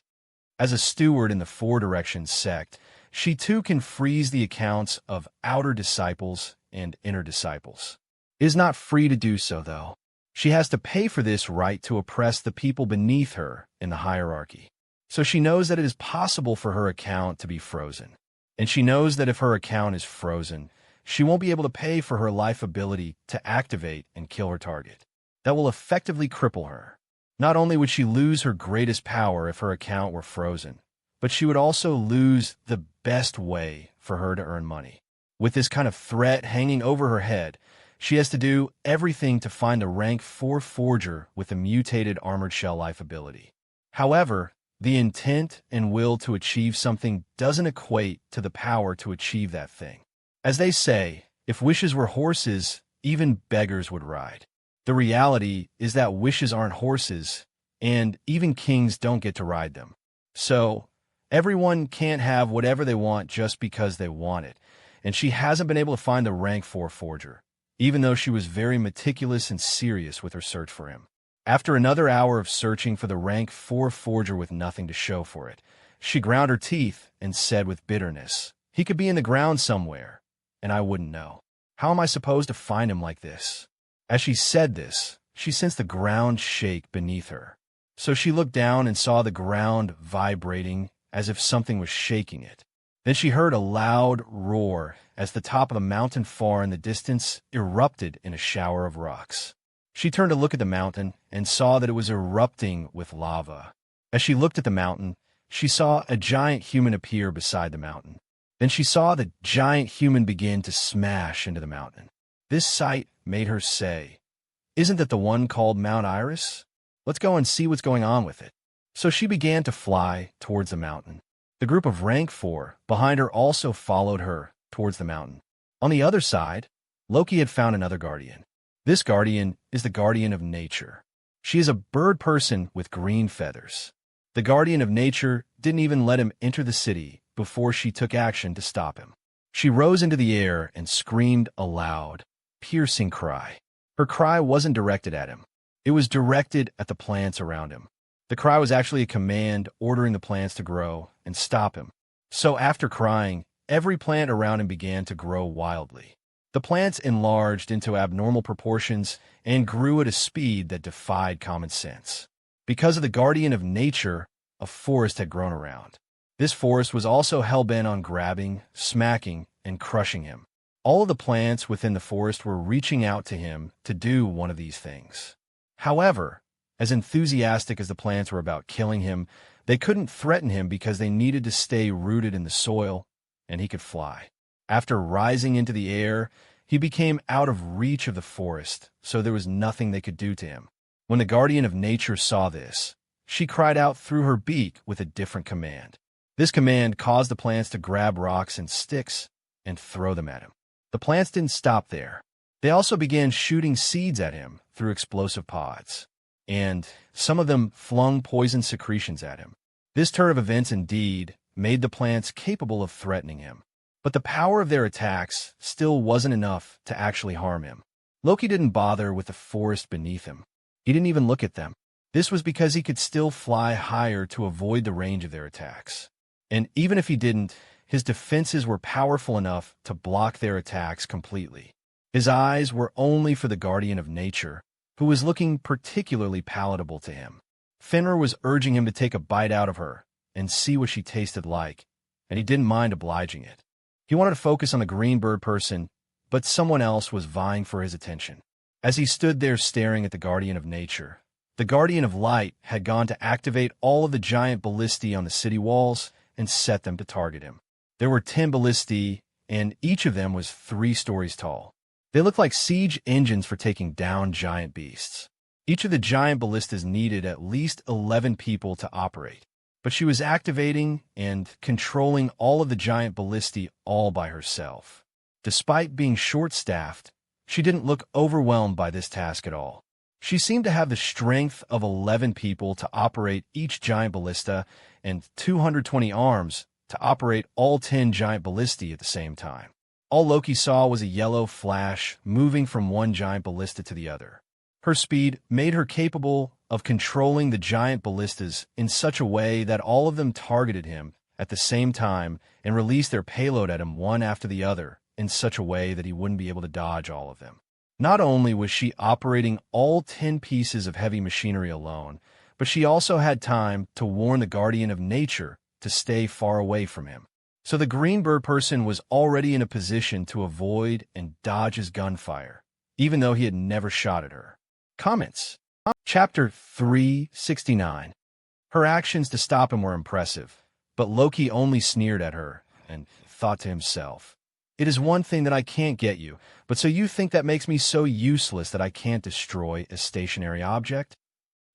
B: As a steward in the 4 Directions sect, she too can freeze the accounts of outer disciples and inner disciples. It is not free to do so, though. She has to pay for this right to oppress the people beneath her in the hierarchy. So she knows that it is possible for her account to be frozen. And she knows that if her account is frozen, she won't be able to pay for her life ability to activate and kill her target. That will effectively cripple her. Not only would she lose her greatest power if her account were frozen, but she would also lose the best way for her to earn money. With this kind of threat hanging over her head, she has to do everything to find a rank 4 forger with a mutated armored shell life ability. However, The intent and will to achieve something doesn't equate to the power to achieve that thing. As they say, if wishes were horses, even beggars would ride. The reality is that wishes aren't horses, and even kings don't get to ride them. So, everyone can't have whatever they want just because they want it, and she hasn't been able to find the rank 4 forger, even though she was very meticulous and serious with her search for him. After another hour of searching for the rank 4 forger with nothing to show for it, she ground her teeth and said with bitterness, "He could be in the ground somewhere, and I wouldn't know. How am I supposed to find him like this?" As she said this, she sensed the ground shake beneath her. So she looked down and saw the ground vibrating as if something was shaking it. Then she heard a loud roar as the top of the mountain far in the distance erupted in a shower of rocks. She turned to look at the mountain and saw that it was erupting with lava. As she looked at the mountain, she saw a giant human appear beside the mountain. Then she saw the giant human begin to smash into the mountain. This sight made her say, "Isn't that the one called Mount Iris? Let's go and see what's going on with it." So she began to fly towards the mountain. The group of rank 4 behind her also followed her towards the mountain. On the other side, Loki had found another guardian. This guardian is the guardian of nature. She is a bird person with green feathers. The guardian of nature didn't even let him enter the city before she took action to stop him. She rose into the air and screamed a loud, piercing cry. Her cry wasn't directed at him. It was directed at the plants around him. The cry was actually a command ordering the plants to grow and stop him. So after crying, every plant around him began to grow wildly. The plants enlarged into abnormal proportions and grew at a speed that defied common sense. Because of the guardian of nature, a forest had grown around. This forest was also hell-bent on grabbing, smacking, and crushing him. All of the plants within the forest were reaching out to him to do one of these things. However, as enthusiastic as the plants were about killing him, they couldn't threaten him because they needed to stay rooted in the soil, and he could fly. After rising into the air, he became out of reach of the forest, so there was nothing they could do to him. When the guardian of nature saw this, she cried out through her beak with a different command. This command caused the plants to grab rocks and sticks and throw them at him. The plants didn't stop there. They also began shooting seeds at him through explosive pods, and some of them flung poison secretions at him. This turn of events indeed made the plants capable of threatening him. But the power of their attacks still wasn't enough to actually harm him. Loki didn't bother with the forest beneath him. He didn't even look at them. This was because he could still fly higher to avoid the range of their attacks. And even if he didn't, his defenses were powerful enough to block their attacks completely. His eyes were only for the guardian of nature, who was looking particularly palatable to him. Fenrir was urging him to take a bite out of her and see what she tasted like, and he didn't mind obliging it. He wanted to focus on the green bird person, but someone else was vying for his attention. As he stood there staring at the guardian of nature, the guardian of light had gone to activate all of the giant ballistae on the city walls and set them to target him. There were 10 ballistae, and each of them was 3 stories tall. They looked like siege engines for taking down giant beasts. Each of the giant ballistas needed at least 11 people to operate, but she was activating and controlling all of the giant ballistae all by herself. Despite being short-staffed, she didn't look overwhelmed by this task at all. She seemed to have the strength of 11 people to operate each giant ballista and 220 arms to operate all 10 giant ballistae at the same time. All Loki saw was a yellow flash moving from one giant ballista to the other. Her speed made her capable of controlling the giant ballistas in such a way that all of them targeted him at the same time and released their payload at him one after the other in such a way that he wouldn't be able to dodge all of them. Not only was she operating all 10 pieces of heavy machinery alone, but she also had time to warn the guardian of nature to stay far away from him. So the green bird person was already in a position to avoid and dodge his gunfire, even though he had never shot at her. Comments. Chapter 369. Her actions to stop him were impressive, but Loki only sneered at her and thought to himself, "It is one thing that I can't get you, but so you think that makes me so useless that I can't destroy a stationary object?"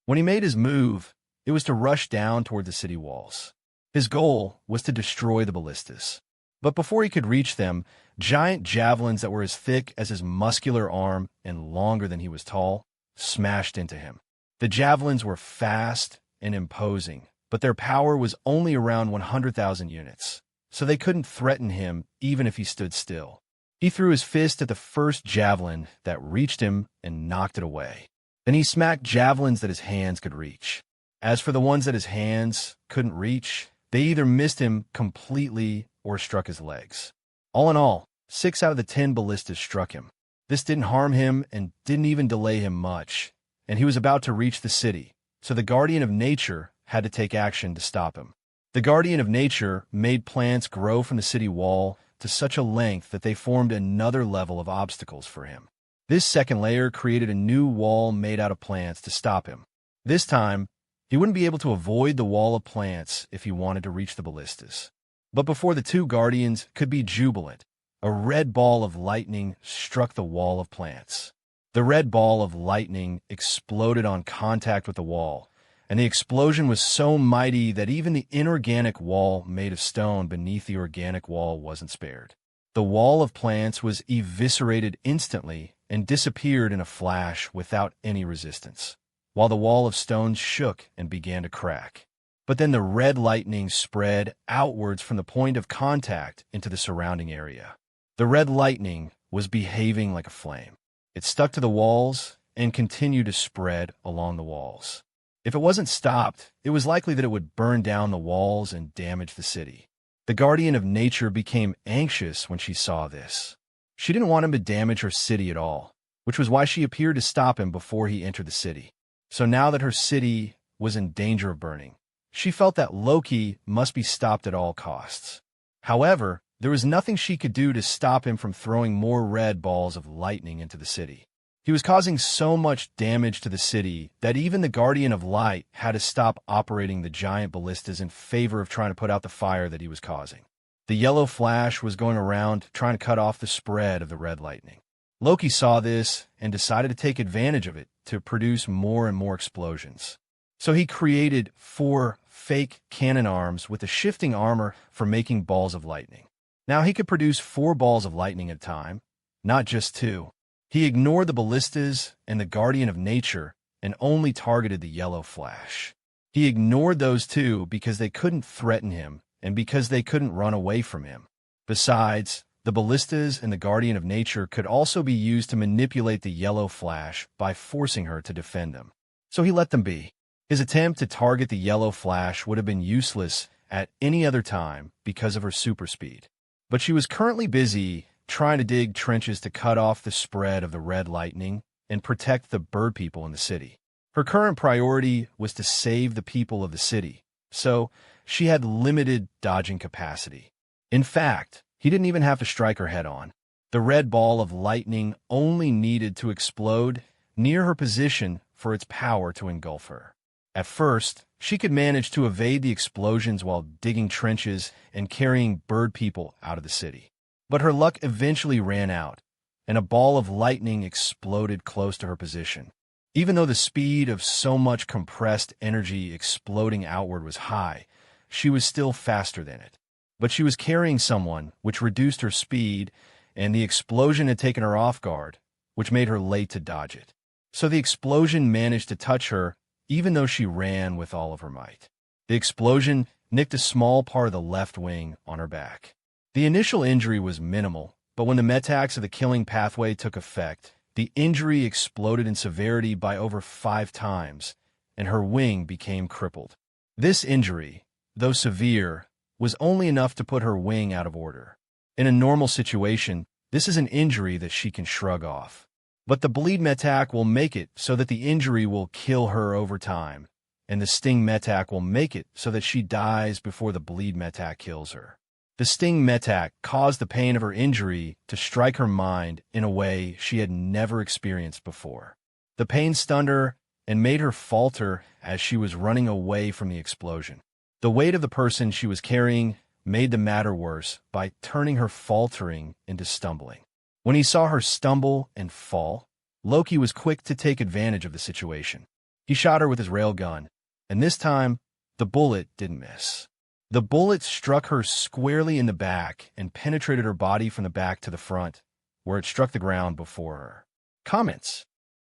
B: When he made his move, It was to rush down toward the city walls. His goal was to destroy the ballistas. But before he could reach them, giant javelins that were as thick as his muscular arm and longer than he was tall smashed into him. The javelins were fast and imposing, but their power was only around 100,000 units, so they couldn't threaten him even if he stood still. He threw his fist at the first javelin that reached him and knocked it away. Then he smacked javelins that his hands could reach. As for the ones that his hands couldn't reach, they either missed him completely or struck his legs. All in all, 6 out of the 10 ballistas struck him. This didn't harm him and didn't even delay him much, and he was about to reach the city, so the Guardian of Nature had to take action to stop him. The Guardian of Nature made plants grow from the city wall to such a length that they formed another level of obstacles for him. This second layer created a new wall made out of plants to stop him. This time, he wouldn't be able to avoid the wall of plants if he wanted to reach the ballistas. But before the two Guardians could be jubilant, a red ball of lightning struck the wall of plants. The red ball of lightning exploded on contact with the wall, and the explosion was so mighty that even the inorganic wall made of stone beneath the organic wall wasn't spared. The wall of plants was eviscerated instantly and disappeared in a flash without any resistance, while the wall of stones shook and began to crack. But then the red lightning spread outwards from the point of contact into the surrounding area. The red lightning was behaving like a flame. It stuck to the walls and continued to spread along the walls. If it wasn't stopped, it was likely that it would burn down the walls and damage the city. The Guardian of Nature became anxious when she saw this. She didn't want him to damage her city at all, which was why she appeared to stop him before he entered the city. So now that her city was in danger of burning, she felt that Loki must be stopped at all costs. However, there was nothing she could do to stop him from throwing more red balls of lightning into the city. He was causing so much damage to the city that even the Guardian of Light had to stop operating the giant ballistas in favor of trying to put out the fire that he was causing. The yellow flash was going around trying to cut off the spread of the red lightning. Loki saw this and decided to take advantage of it to produce more and more explosions. So he created 4 fake cannon arms with a shifting armor for making balls of lightning. Now he could produce 4 balls of lightning at a time, not just 2. He ignored the ballistas and the Guardian of Nature and only targeted the yellow flash. He ignored those 2 because they couldn't threaten him and because they couldn't run away from him. Besides, the ballistas and the Guardian of Nature could also be used to manipulate the yellow flash by forcing her to defend them. So he let them be. His attempt to target the yellow flash would have been useless at any other time because of her super speed. But she was currently busy trying to dig trenches to cut off the spread of the red lightning and protect the bird people in the city. Her current priority was to save the people of the city, so she had limited dodging capacity. In fact, he didn't even have to strike her head on. The red ball of lightning only needed to explode near her position for its power to engulf her. At first, she could manage to evade the explosions while digging trenches and carrying bird people out of the city. But her luck eventually ran out, and a ball of lightning exploded close to her position. Even though the speed of so much compressed energy exploding outward was high, she was still faster than it. But she was carrying someone, which reduced her speed, and the explosion had taken her off guard, which made her late to dodge it. So the explosion managed to touch her, even though she ran with all of her might. The explosion nicked a small part of the left wing on her back. The initial injury was minimal, but when the metax of the killing pathway took effect, the injury exploded in severity by over 5 times, and her wing became crippled. This injury, though severe, was only enough to put her wing out of order. In a normal situation, this is an injury that she can shrug off. But the bleed metac will make it so that the injury will kill her over time, and the sting metac will make it so that she dies before the bleed metac kills her. The sting metac caused the pain of her injury to strike her mind in a way she had never experienced before. The pain stunned her and made her falter as she was running away from the explosion. The weight of the person she was carrying made the matter worse by turning her faltering into stumbling. When he saw her stumble and fall, Loki was quick to take advantage of the situation. He shot her with his railgun, and this time, the bullet didn't miss. The bullet struck her squarely in the back and penetrated her body from the back to the front, where it struck the ground before her. Comments.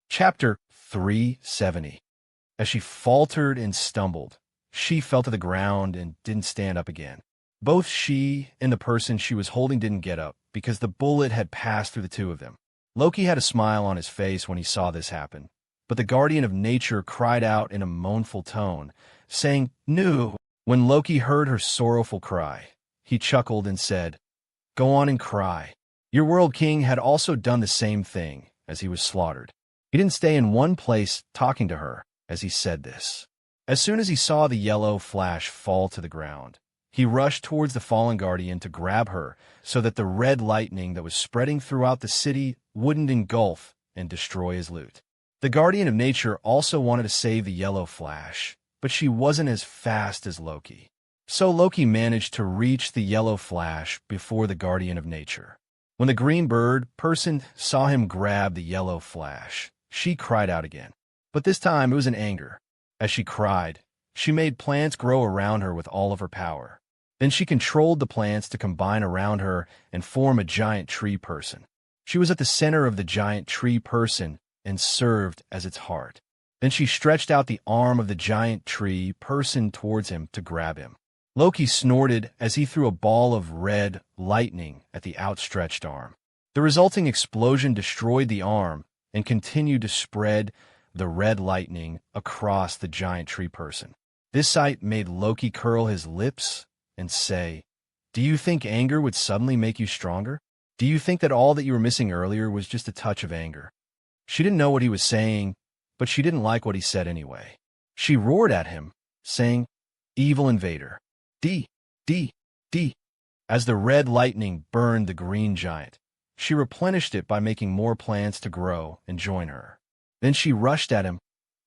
B: Chapter 370. As she faltered and stumbled, she fell to the ground and didn't stand up again. Both she and the person she was holding didn't get up because the bullet had passed through the two of them. Loki had a smile on his face when he saw this happen, but the guardian of nature cried out in a mournful tone, saying, "No." When Loki heard her sorrowful cry, he chuckled and said, "Go on and cry." Your world king had also done the same thing as he was slaughtered. He didn't stay in one place talking to her as he said this. As soon as he saw the yellow flash fall to the ground, he rushed towards the fallen guardian to grab her so that the red lightning that was spreading throughout the city wouldn't engulf and destroy his loot. The guardian of nature also wanted to save the yellow flash, but she wasn't as fast as Loki. So Loki managed to reach the yellow flash before the guardian of nature. When the green bird person saw him grab the yellow flash, she cried out again. But this time it was in anger. As she cried, she made plants grow around her with all of her power. Then she controlled the plants to combine around her and form a giant tree person. She was at the center of the giant tree person and served as its heart. Then she stretched out the arm of the giant tree person towards him to grab him. Loki snorted as he threw a ball of red lightning at the outstretched arm. The resulting explosion destroyed the arm and continued to spread the red lightning across the giant tree person. This sight made Loki curl his lips and say, "Do you think anger would suddenly make you stronger? Do you think that all that you were missing earlier was just a touch of anger?" She didn't know what he was saying, but she didn't like what he said anyway. She roared at him, saying, "Evil invader. D. As the red lightning burned the green giant, she replenished it by making more plants to grow and join her. Then she rushed at him,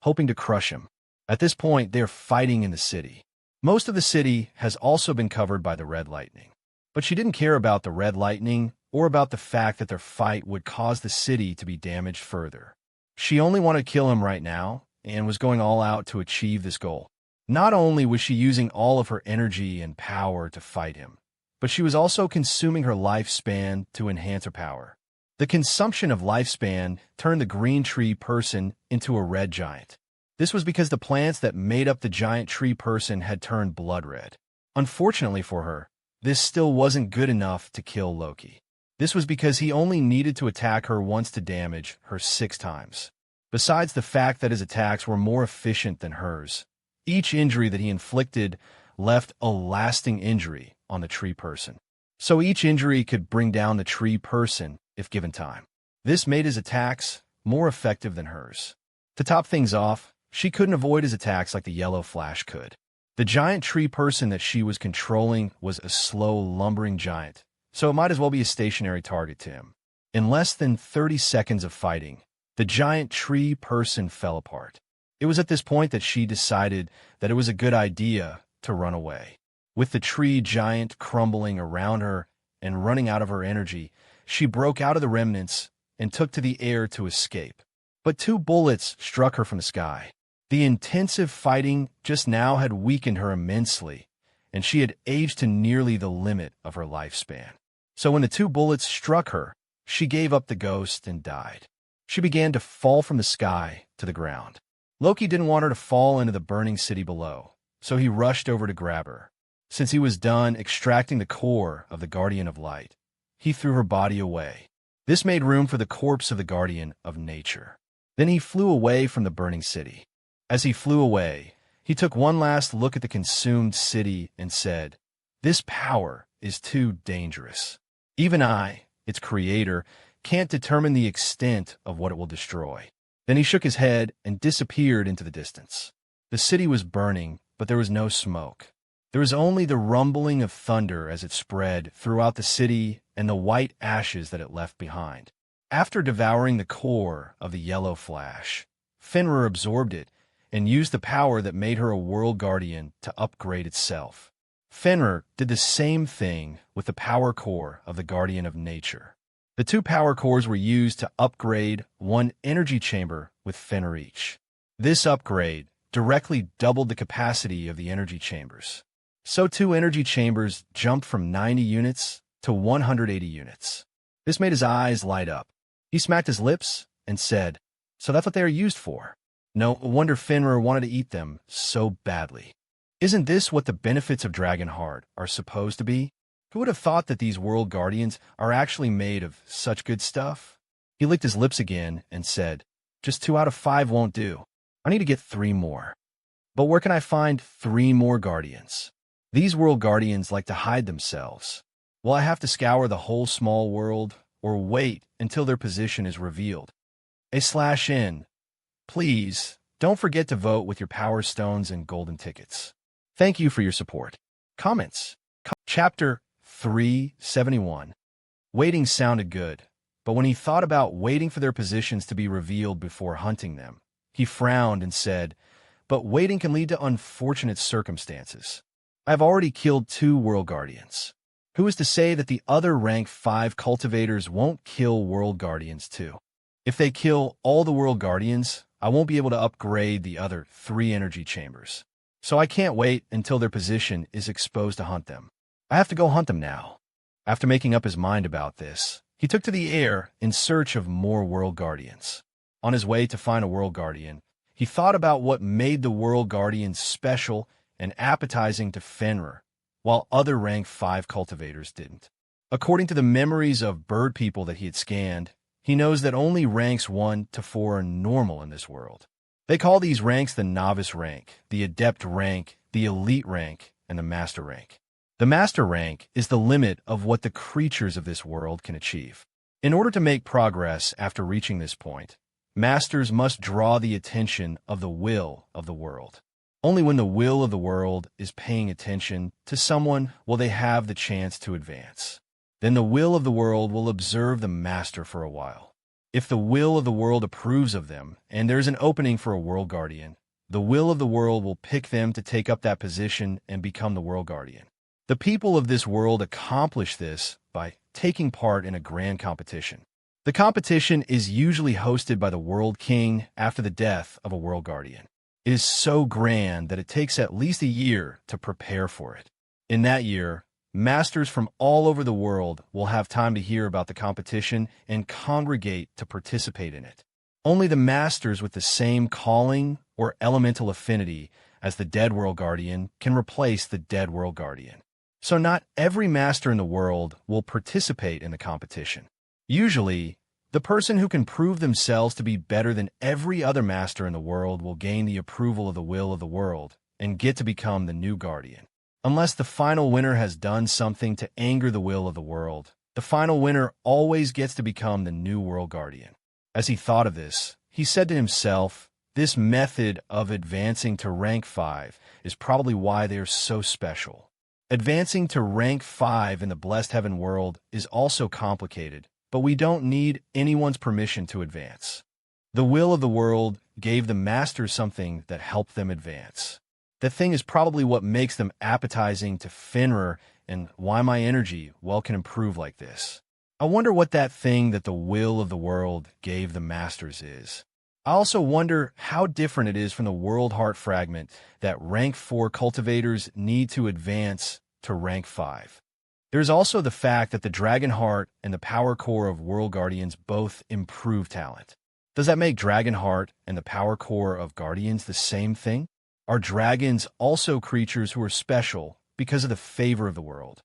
B: hoping to crush him. At this point, they're fighting in the city. Most of the city has also been covered by the red lightning. But she didn't care about the red lightning or about the fact that their fight would cause the city to be damaged further. She only wanted to kill him right now and was going all out to achieve this goal. Not only was she using all of her energy and power to fight him, but she was also consuming her lifespan to enhance her power. The consumption of lifespan turned the green tree person into a red giant. This was because the plants that made up the giant tree person had turned blood red. Unfortunately for her, this still wasn't good enough to kill Loki. This was because he only needed to attack her once to damage her 6 times. Besides the fact that his attacks were more efficient than hers, each injury that he inflicted left a lasting injury on the tree person. So each injury could bring down the tree person if given time. This made his attacks more effective than hers. To top things off, she couldn't avoid his attacks like the yellow flash could. The giant tree person that she was controlling was a slow, lumbering giant, so it might as well be a stationary target to him. In less than 30 seconds of fighting, the giant tree person fell apart. It was at this point that she decided that it was a good idea to run away. With the tree giant crumbling around her and running out of her energy, she broke out of the remnants and took to the air to escape. But 2 bullets struck her from the sky. The intensive fighting just now had weakened her immensely, and she had aged to nearly the limit of her lifespan. So when the 2 bullets struck her, she gave up the ghost and died. She began to fall from the sky to the ground. Loki didn't want her to fall into the burning city below, so he rushed over to grab her. Since he was done extracting the core of the Guardian of Light, he threw her body away. This made room for the corpse of the Guardian of Nature. Then he flew away from the burning city. As he flew away, he took one last look at the consumed city and said, "This power is too dangerous. Even I, its creator, can't determine the extent of what it will destroy." Then he shook his head and disappeared into the distance. The city was burning, but there was no smoke. There was only the rumbling of thunder as it spread throughout the city and the white ashes that it left behind. After devouring the core of the yellow flash, Fenrir absorbed it and used the power that made her a world guardian to upgrade itself. Fenrir did the same thing with the power core of the Guardian of Nature. The 2 power cores were used to upgrade 1 energy chamber with Fenrir each. This upgrade directly doubled the capacity of the energy chambers. So 2 energy chambers jumped from 90 units to 180 units. This made his eyes light up. He smacked his lips and said, "So that's what they are used for. No wonder Fenrir wanted to eat them so badly. Isn't this what the benefits of Dragonheart are supposed to be? Who would have thought that these world guardians are actually made of such good stuff?" He licked his lips again and said, "Just 2 out of 5 won't do. I need to get 3 more. But where can I find 3 more guardians? These world guardians like to hide themselves. Will I have to scour the whole small world or wait until their position is revealed? /n. Please, don't forget to vote with your power stones and golden tickets. Thank you for your support. Comments. Chapter 371. Waiting sounded good, but when he thought about waiting for their positions to be revealed before hunting them, he frowned and said, "But waiting can lead to unfortunate circumstances. I have already killed 2 world guardians. Who is to say that the other rank 5 cultivators won't kill world guardians too? If they kill all the world guardians, I won't be able to upgrade the other 3 energy chambers. So I can't wait until their position is exposed to hunt them. I have to go hunt them now." After making up his mind about this, he took to the air in search of more world guardians. On his way to find a world guardian, he thought about what made the world guardians special and appetizing to Fenrir, while other rank 5 cultivators didn't. According to the memories of bird people that he had scanned, he knows that only ranks 1 to 4 are normal in this world. They call these ranks the novice rank, the adept rank, the elite rank, and the master rank. The master rank is the limit of what the creatures of this world can achieve. In order to make progress after reaching this point, masters must draw the attention of the will of the world. Only when the will of the world is paying attention to someone will they have the chance to advance. Then the will of the world will observe the master for a while. If the will of the world approves of them and there's an opening for a world guardian, the will of the world will pick them to take up that position and become the world guardian. The people of this world accomplish this by taking part in a grand competition. The competition is usually hosted by the world king after the death of a world guardian. It is so grand that it takes at least a year to prepare for it. In that year, masters from all over the world will have time to hear about the competition and congregate to participate in it. Only the masters with the same calling or elemental affinity as the dead world guardian can replace the dead world guardian. So not every master in the world will participate in the competition. Usually, the person who can prove themselves to be better than every other master in the world will gain the approval of the will of the world and get to become the new guardian. Unless the final winner has done something to anger the will of the world, the final winner always gets to become the new world guardian. As he thought of this, he said to himself, "This method of advancing to rank 5 is probably why they are so special." Advancing to rank 5 in the blessed heaven world is also complicated, but we don't need anyone's permission to advance. The will of the world gave the masters something that helped them advance. That thing is probably what makes them appetizing to Fenrir and why my energy can improve like this. I wonder what that thing that the will of the world gave the masters is. I also wonder how different it is from the world heart fragment that rank 4 cultivators need to advance to rank 5. There's also the fact that the Dragon Heart and the Power Core of World Guardians both improve talent. Does that make Dragon Heart and the Power Core of Guardians the same thing? Are dragons also creatures who are special because of the favor of the world?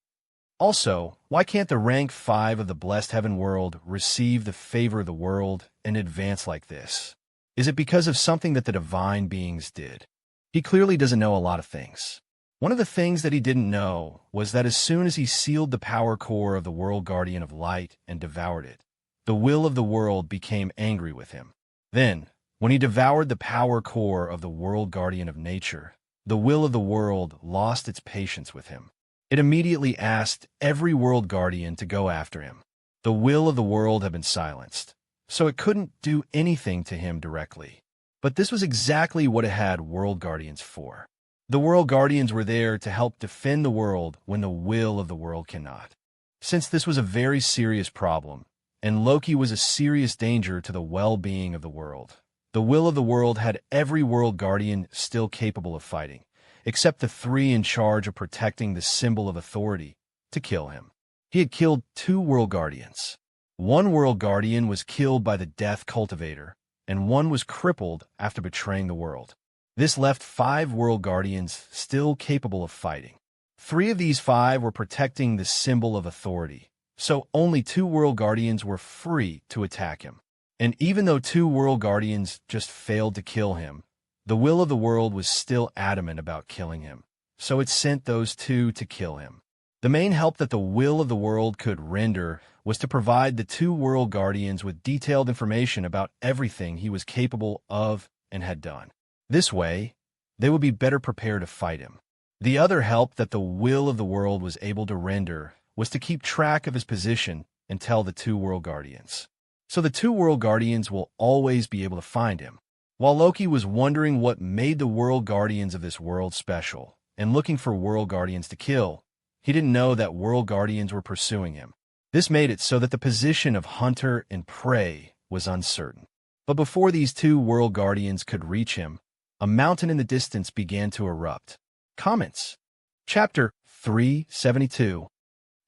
B: Also, why can't the rank 5 of the Blessed Heaven world receive the favor of the world and advance like this? Is it because of something that the divine beings did? He clearly doesn't know a lot of things. One of the things that he didn't know was that as soon as he sealed the power core of the World Guardian of Light and devoured it, the will of the world became angry with him. Then, when he devoured the power core of the World Guardian of Nature, the will of the world lost its patience with him. It immediately asked every World Guardian to go after him. The will of the world had been silenced, so it couldn't do anything to him directly. But this was exactly what it had World Guardians for. The World Guardians were there to help defend the world when the will of the world cannot. Since this was a very serious problem, and Loki was a serious danger to the well-being of the world, The will of the world had every world guardian still capable of fighting, except the three in charge of protecting the symbol of authority, to kill him. He had killed 2 world guardians. One world guardian was killed by the death cultivator, and one was crippled after betraying the world. This left 5 world guardians still capable of fighting. 3 of these 5 were protecting the symbol of authority, so only 2 world guardians were free to attack him. And even though 2 world guardians just failed to kill him, the will of the world was still adamant about killing him, so it sent those 2 to kill him. The main help that the will of the world could render was to provide the 2 world guardians with detailed information about everything he was capable of and had done. This way, they would be better prepared to fight him. The other help that the will of the world was able to render was to keep track of his position and tell the 2 world guardians. So the 2 world guardians will always be able to find him. While Loki was wondering what made the world guardians of this world special and looking for world guardians to kill, he didn't know that world guardians were pursuing him. This made it so that the position of hunter and prey was uncertain. But before these 2 world guardians could reach him, a mountain in the distance began to erupt. Comments. Chapter 372.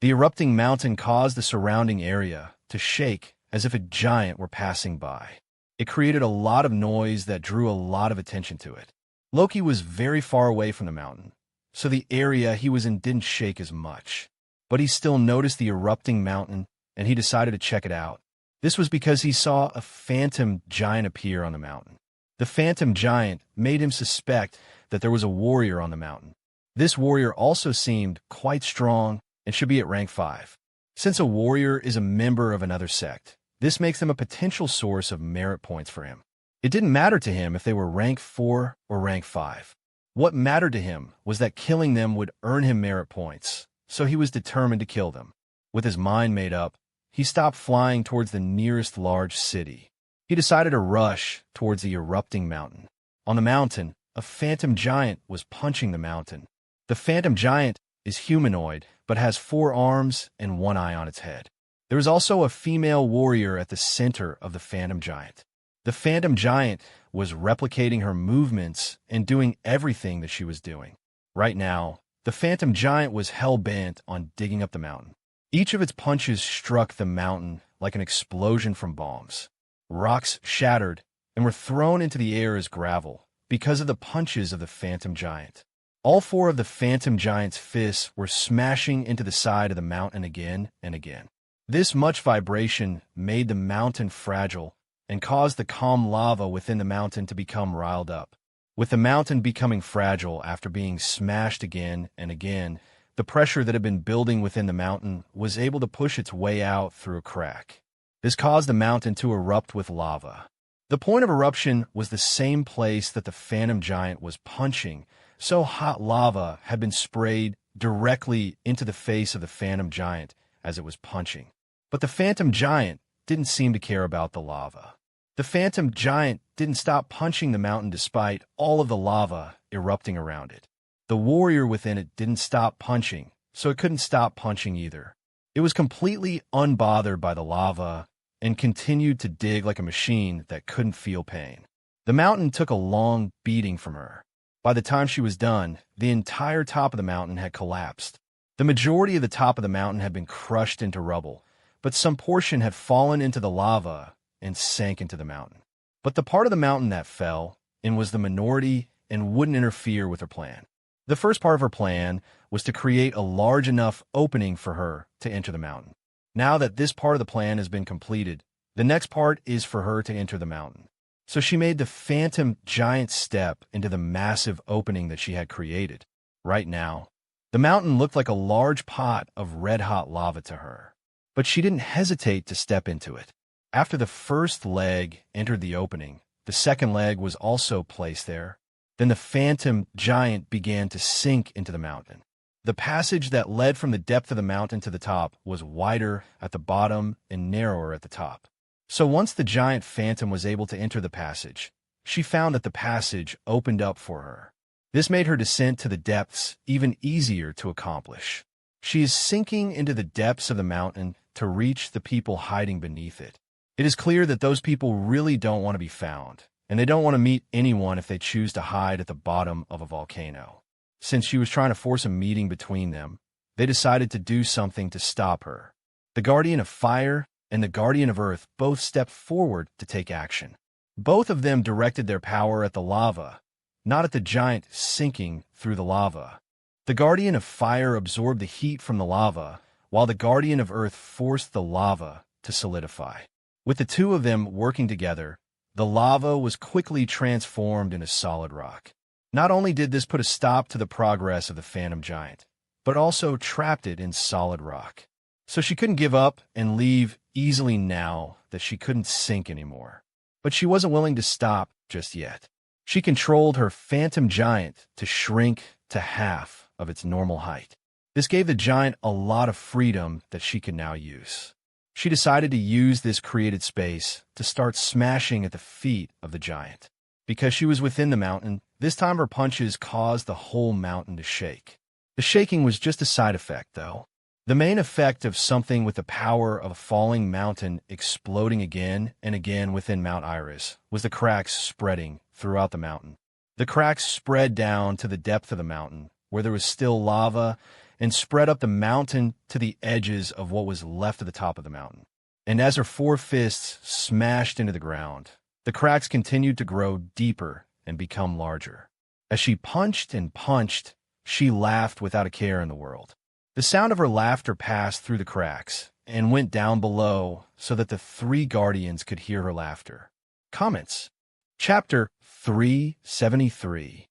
B: The erupting mountain caused the surrounding area to shake as if a giant were passing by. It created a lot of noise that drew a lot of attention to it. Loki was very far away from the mountain, so the area he was in didn't shake as much. But he still noticed the erupting mountain, and he decided to check it out. This was because he saw a phantom giant appear on the mountain. The phantom giant made him suspect that there was a warrior on the mountain. This warrior also seemed quite strong and should be at rank 5. Since a warrior is a member of another sect, this makes them a potential source of merit points for him. It didn't matter to him if they were rank 4 or rank 5. What mattered to him was that killing them would earn him merit points, so he was determined to kill them. With his mind made up, he stopped flying towards the nearest large city. He decided to rush towards the erupting mountain. On the mountain, a phantom giant was punching the mountain. The phantom giant is humanoid, but has 4 arms and 1 eye on its head. There is also a female warrior at the center of the phantom giant. The phantom giant was replicating her movements and doing everything that she was doing. Right now, the phantom giant was hell-bent on digging up the mountain. Each of its punches struck the mountain like an explosion from bombs. Rocks shattered and were thrown into the air as gravel because of the punches of the phantom giant. All 4 of the phantom giant's fists were smashing into the side of the mountain again and again. This much vibration made the mountain fragile and caused the calm lava within the mountain to become riled up. With the mountain becoming fragile after being smashed again and again, the pressure that had been building within the mountain was able to push its way out through a crack. This caused the mountain to erupt with lava. The point of eruption was the same place that the phantom giant was punching, so hot lava had been sprayed directly into the face of the phantom giant as it was punching. But the phantom giant didn't seem to care about the lava. The phantom giant didn't stop punching the mountain despite all of the lava erupting around it. The warrior within it didn't stop punching, so it couldn't stop punching either. It was completely unbothered by the lava and continued to dig like a machine that couldn't feel pain. The mountain took a long beating from her. By the time she was done, the entire top of the mountain had collapsed. The majority of the top of the mountain had been crushed into rubble, but some portion had fallen into the lava and sank into the mountain. But the part of the mountain that fell in was the minority and wouldn't interfere with her plan. The first part of her plan was to create a large enough opening for her to enter the mountain. Now that this part of the plan has been completed, the next part is for her to enter the mountain. So she made the phantom giant step into the massive opening that she had created. Right now, the mountain looked like a large pot of red-hot lava to her. But she didn't hesitate to step into it. After the first leg entered the opening, the second leg was also placed there. Then the phantom giant began to sink into the mountain. The passage that led from the depth of the mountain to the top was wider at the bottom and narrower at the top. So once the giant phantom was able to enter the passage, she found that the passage opened up for her. This made her descent to the depths even easier to accomplish. She is sinking into the depths of the mountain to reach the people hiding beneath it. It is clear that those people really don't want to be found, and they don't want to meet anyone if they choose to hide at the bottom of a volcano. Since she was trying to force a meeting between them, they decided to do something to stop her. The Guardian of Fire and the Guardian of Earth both stepped forward to take action. Both of them directed their power at the lava, not at the giant sinking through the lava. The Guardian of Fire absorbed the heat from the lava, while the Guardian of Earth forced the lava to solidify. With the two of them working together, the lava was quickly transformed into solid rock. Not only did this put a stop to the progress of the Phantom Giant, but also trapped it in solid rock. So she couldn't give up and leave easily now that she couldn't sink anymore. But she wasn't willing to stop just yet. She controlled her Phantom Giant to shrink to half of its normal height. This gave the giant a lot of freedom that she could now use. She decided to use this created space to start smashing at the feet of the giant. Because she was within the mountain, this time her punches caused the whole mountain to shake. The shaking was just a side effect, though. The main effect of something with the power of a falling mountain exploding again and again within Mount Iris was the cracks spreading throughout the mountain. The cracks spread down to the depth of the mountain, where there was still lava, and spread up the mountain to the edges of what was left of the top of the mountain. And as her four fists smashed into the ground, the cracks continued to grow deeper and become larger. As she punched and punched, she laughed without a care in the world. The sound of her laughter passed through the cracks and went down below so that the three guardians could hear her laughter. Comments. Chapter 373.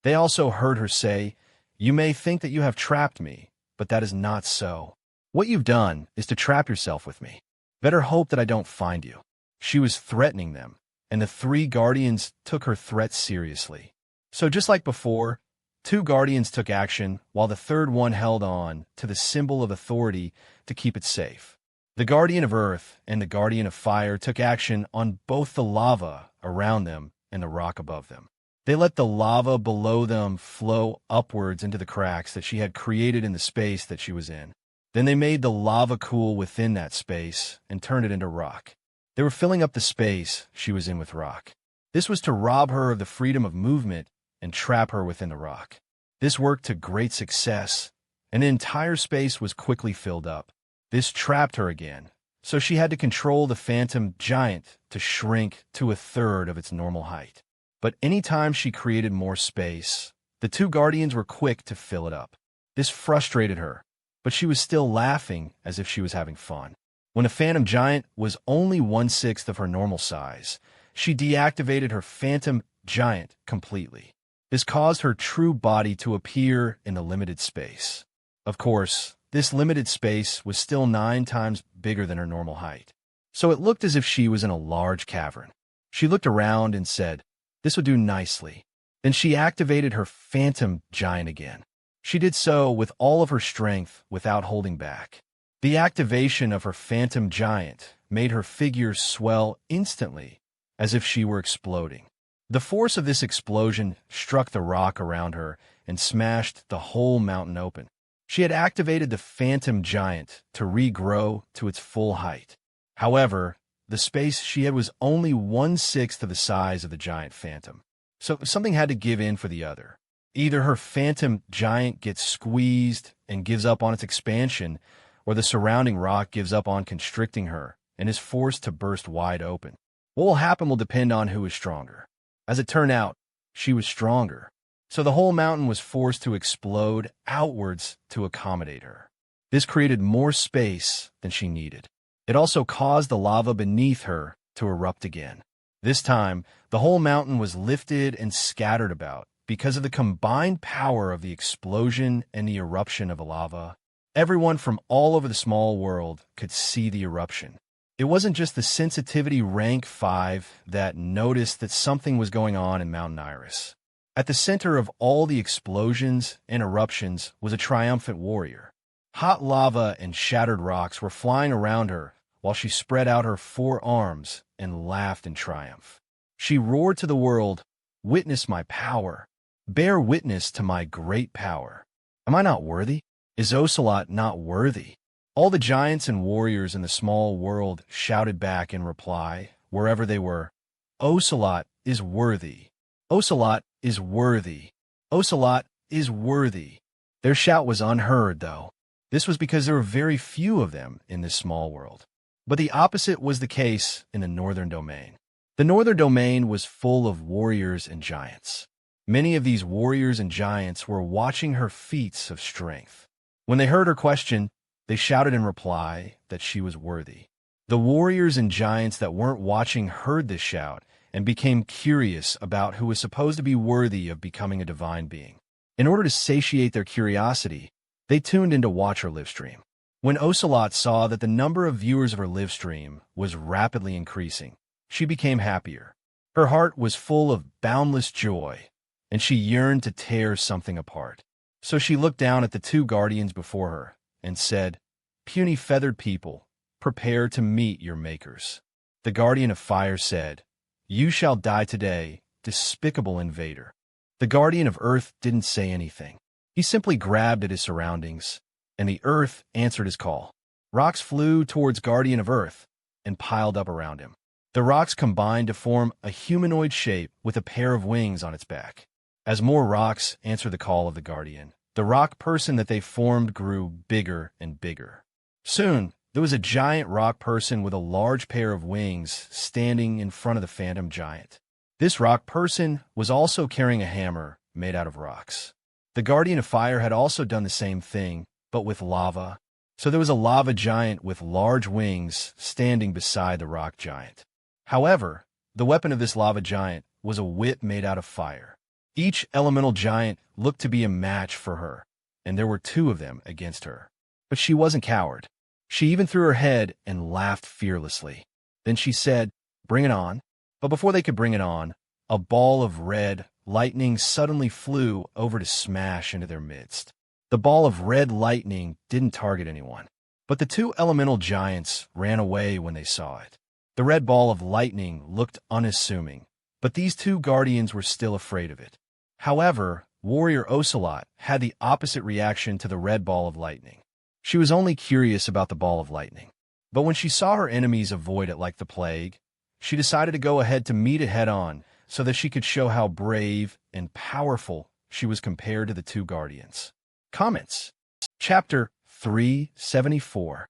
B: They also heard her say, "You may think that you have trapped me, but that is not so. What you've done is to trap yourself with me. Better hope that I don't find you." She was threatening them, and the three guardians took her threat seriously. So just like before, two guardians took action, while the third one held on to the symbol of authority to keep it safe. The Guardian of Earth and the Guardian of Fire took action on both the lava around them and the rock above them. They let the lava below them flow upwards into the cracks that she had created in the space that she was in. Then they made the lava cool within that space and turned it into rock. They were filling up the space she was in with rock. This was to rob her of the freedom of movement and trap her within the rock. This worked to great success, and the entire space was quickly filled up. This trapped her again, so she had to control the Phantom Giant to shrink to a third of its normal height. But anytime she created more space, the two guardians were quick to fill it up. This frustrated her, but she was still laughing as if she was having fun. When the Phantom Giant was only 1/6 of her normal size, she deactivated her Phantom Giant completely. This caused her true body to appear in the limited space. Of course, this limited space was still 9 times bigger than her normal height, so it looked as if she was in a large cavern. She looked around and said, "This would do nicely." Then she activated her Phantom Giant again. She did so with all of her strength without holding back. The activation of her Phantom Giant made her figure swell instantly, as if she were exploding. The force of this explosion struck the rock around her and smashed the whole mountain open. She had activated the Phantom Giant to regrow to its full height. However, the space she had was only 1/6 of the size of the giant Phantom. So something had to give in for the other. Either her Phantom Giant gets squeezed and gives up on its expansion, or the surrounding rock gives up on constricting her and is forced to burst wide open. What will happen will depend on who is stronger. As it turned out, she was stronger, so the whole mountain was forced to explode outwards to accommodate her. This created more space than she needed. It also caused the lava beneath her to erupt again. This time, the whole mountain was lifted and scattered about because of the combined power of the explosion and the eruption of the lava. Everyone from all over the small world could see the eruption. It wasn't just the sensitivity rank 5 that noticed that something was going on in Mountain Iris. At the center of all the explosions and eruptions was a triumphant warrior. Hot lava and shattered rocks were flying around her while she spread out her 4 arms and laughed in triumph. She roared to the world, "Witness my power. Bear witness to my great power. Am I not worthy? Is Ocelot not worthy?" All the giants and warriors in the small world shouted back in reply, wherever they were, Ocelot is worthy. Ocelot is worthy. Ocelot is worthy. Their shout was unheard, though. This was because there were very few of them in this small world. But the opposite was the case in the northern domain. The northern domain was full of warriors and giants. Many of these warriors and giants were watching her feats of strength. When they heard her question, they shouted in reply that she was worthy. The warriors and giants that weren't watching heard this shout and became curious about who was supposed to be worthy of becoming a divine being. In order to satiate their curiosity, they tuned in to watch her livestream. When Ocelot saw that the number of viewers of her livestream was rapidly increasing, she became happier. Her heart was full of boundless joy, and she yearned to tear something apart. So she looked down at the two guardians before her and said, "Puny feathered people, prepare to meet your makers." The guardian of fire said, "You shall die today, despicable invader." The guardian of earth didn't say anything. He simply grabbed at his surroundings, and the earth answered his call. Rocks flew towards guardian of earth and piled up around him. The rocks combined to form a humanoid shape with a pair of wings on its back. As more rocks answered the call of the guardian, the rock person that they formed grew bigger and bigger. Soon, there was a giant rock person with a large pair of wings standing in front of the phantom giant. This rock person was also carrying a hammer made out of rocks. The guardian of fire had also done the same thing, but with lava. So there was a lava giant with large wings standing beside the rock giant. However, the weapon of this lava giant was a whip made out of fire. Each elemental giant looked to be a match for her, and there were two of them against her. But she wasn't coward. She even threw her head and laughed fearlessly. Then she said, "Bring it on." But before they could bring it on, a ball of red lightning suddenly flew over to smash into their midst. The ball of red lightning didn't target anyone, but the two elemental giants ran away when they saw it. The red ball of lightning looked unassuming, but these two guardians were still afraid of it. However, Warrior Ocelot had the opposite reaction to the red ball of lightning. She was only curious about the ball of lightning. But when she saw her enemies avoid it like the plague, she decided to go ahead to meet it head-on so that she could show how brave and powerful she was compared to the two guardians. Comments. Chapter 374.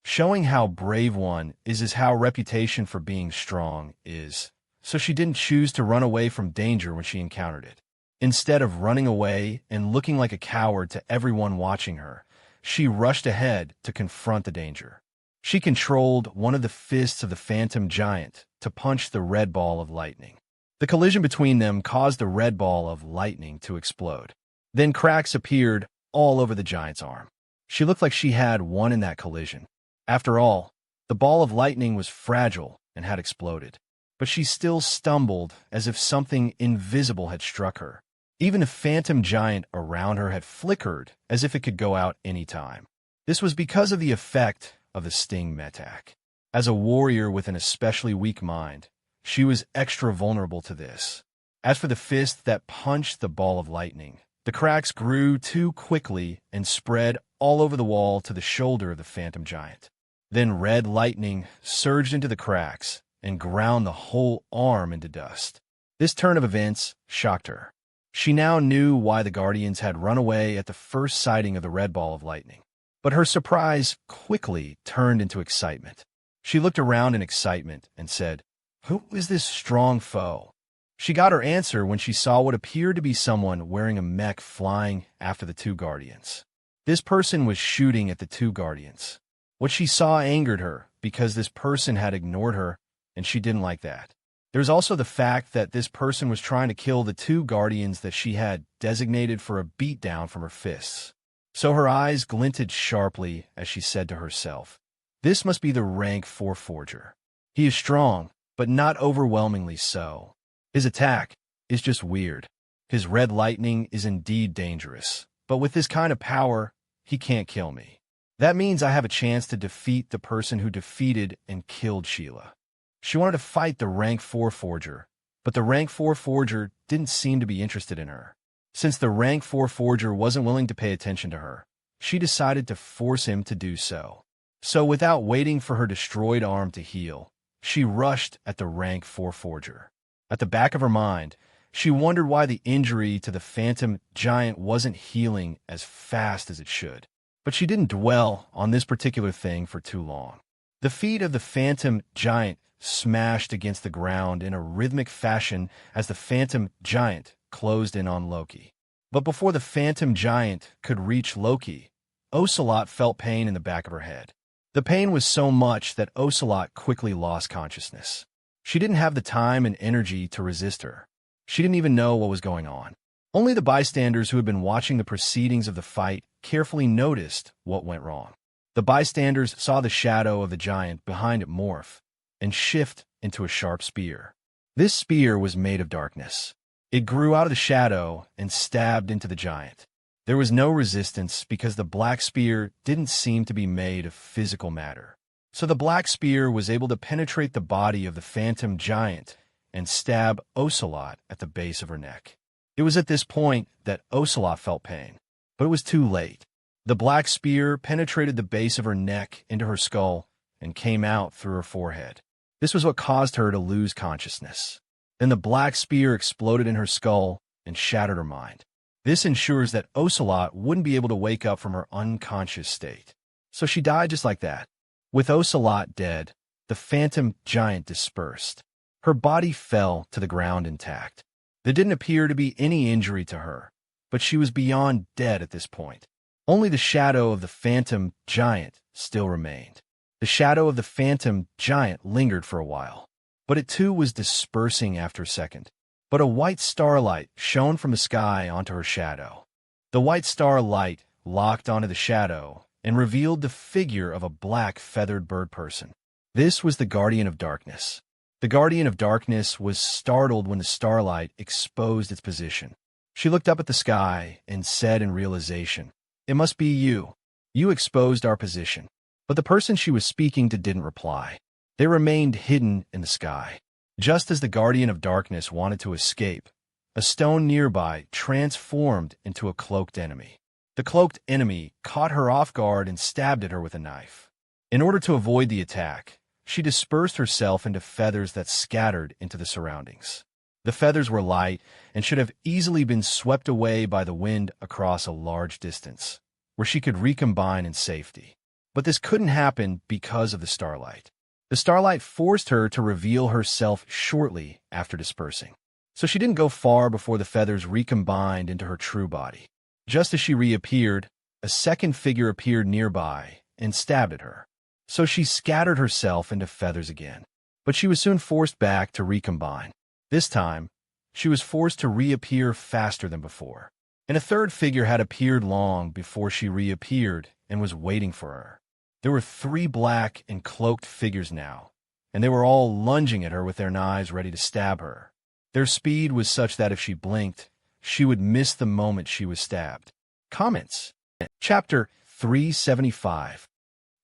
B: Showing how brave one is how reputation for being strong is. So she didn't choose to run away from danger when she encountered it. Instead of running away and looking like a coward to everyone watching her, she rushed ahead to confront the danger. She controlled one of the fists of the phantom giant to punch the red ball of lightning. The collision between them caused the red ball of lightning to explode. Then cracks appeared all over the giant's arm. She looked like she had won in that collision. After all, the ball of lightning was fragile and had exploded. But she still stumbled as if something invisible had struck her. Even the phantom giant around her had flickered as if it could go out any time. This was because of the effect of the sting attack. As a warrior with an especially weak mind, she was extra vulnerable to this. As for the fist that punched the ball of lightning, the cracks grew too quickly and spread all over the wall to the shoulder of the phantom giant. Then red lightning surged into the cracks and ground the whole arm into dust. This turn of events shocked her. She now knew why the guardians had run away at the first sighting of the red ball of lightning. But her surprise quickly turned into excitement. She looked around in excitement and said, "Who is this strong foe?" She got her answer when she saw what appeared to be someone wearing a mech flying after the two guardians. This person was shooting at the two guardians. What she saw angered her because this person had ignored her, and she didn't like that. There's also the fact that this person was trying to kill the two guardians that she had designated for a beatdown from her fists. So her eyes glinted sharply as she said to herself, "This must be the rank 4 forger. He is strong, but not overwhelmingly so. His attack is just weird. His red lightning is indeed dangerous, but with this kind of power, he can't kill me. That means I have a chance to defeat the person who defeated and killed Sheila." She wanted to fight the rank 4 forger, but the rank 4 forger didn't seem to be interested in her. Since the rank 4 forger wasn't willing to pay attention to her, she decided to force him to do so. So without waiting for her destroyed arm to heal, she rushed at the rank 4 forger. At the back of her mind, she wondered why the injury to the phantom giant wasn't healing as fast as it should. But she didn't dwell on this particular thing for too long. The feet of the phantom giant smashed against the ground in a rhythmic fashion as the phantom giant closed in on Loki. But before the phantom giant could reach Loki, Ocelot felt pain in the back of her head. The pain was so much that Ocelot quickly lost consciousness. She didn't have the time and energy to resist her. She didn't even know what was going on. Only the bystanders who had been watching the proceedings of the fight carefully noticed what went wrong. The bystanders saw the shadow of the giant behind it morph and shift into a sharp spear. This spear was made of darkness. It grew out of the shadow and stabbed into the giant. There was no resistance because the black spear didn't seem to be made of physical matter. So the black spear was able to penetrate the body of the phantom giant and stab Ocelot at the base of her neck. It was at this point that Ocelot felt pain, but it was too late. The black spear penetrated the base of her neck into her skull and came out through her forehead. This was what caused her to lose consciousness. Then the black spear exploded in her skull and shattered her mind. This ensures that Ocelot wouldn't be able to wake up from her unconscious state. So she died just like that. With Ocelot dead, the phantom giant dispersed. Her body fell to the ground intact. There didn't appear to be any injury to her, but she was beyond dead at this point. Only the shadow of the phantom giant still remained. The shadow of the phantom giant lingered for a while, but it too was dispersing after a second. But a white starlight shone from the sky onto her shadow. The white starlight locked onto the shadow and revealed the figure of a black feathered bird person. This was the Guardian of Darkness. The Guardian of Darkness was startled when the starlight exposed its position. She looked up at the sky and said in realization, "It must be you. You exposed our position." But the person she was speaking to didn't reply. They remained hidden in the sky. Just as the Guardian of Darkness wanted to escape, a stone nearby transformed into a cloaked enemy. The cloaked enemy caught her off guard and stabbed at her with a knife. In order to avoid the attack, she dispersed herself into feathers that scattered into the surroundings. The feathers were light and should have easily been swept away by the wind across a large distance, where she could recombine in safety. But this couldn't happen because of the starlight. The starlight forced her to reveal herself shortly after dispersing. So she didn't go far before the feathers recombined into her true body. Just as she reappeared, a second figure appeared nearby and stabbed at her. So she scattered herself into feathers again. But she was soon forced back to recombine. This time, she was forced to reappear faster than before. And a third figure had appeared long before she reappeared and was waiting for her. There were 3 black and cloaked figures now, and they were all lunging at her with their knives ready to stab her. Their speed was such that if she blinked, she would miss the moment she was stabbed. Comments. Chapter 375.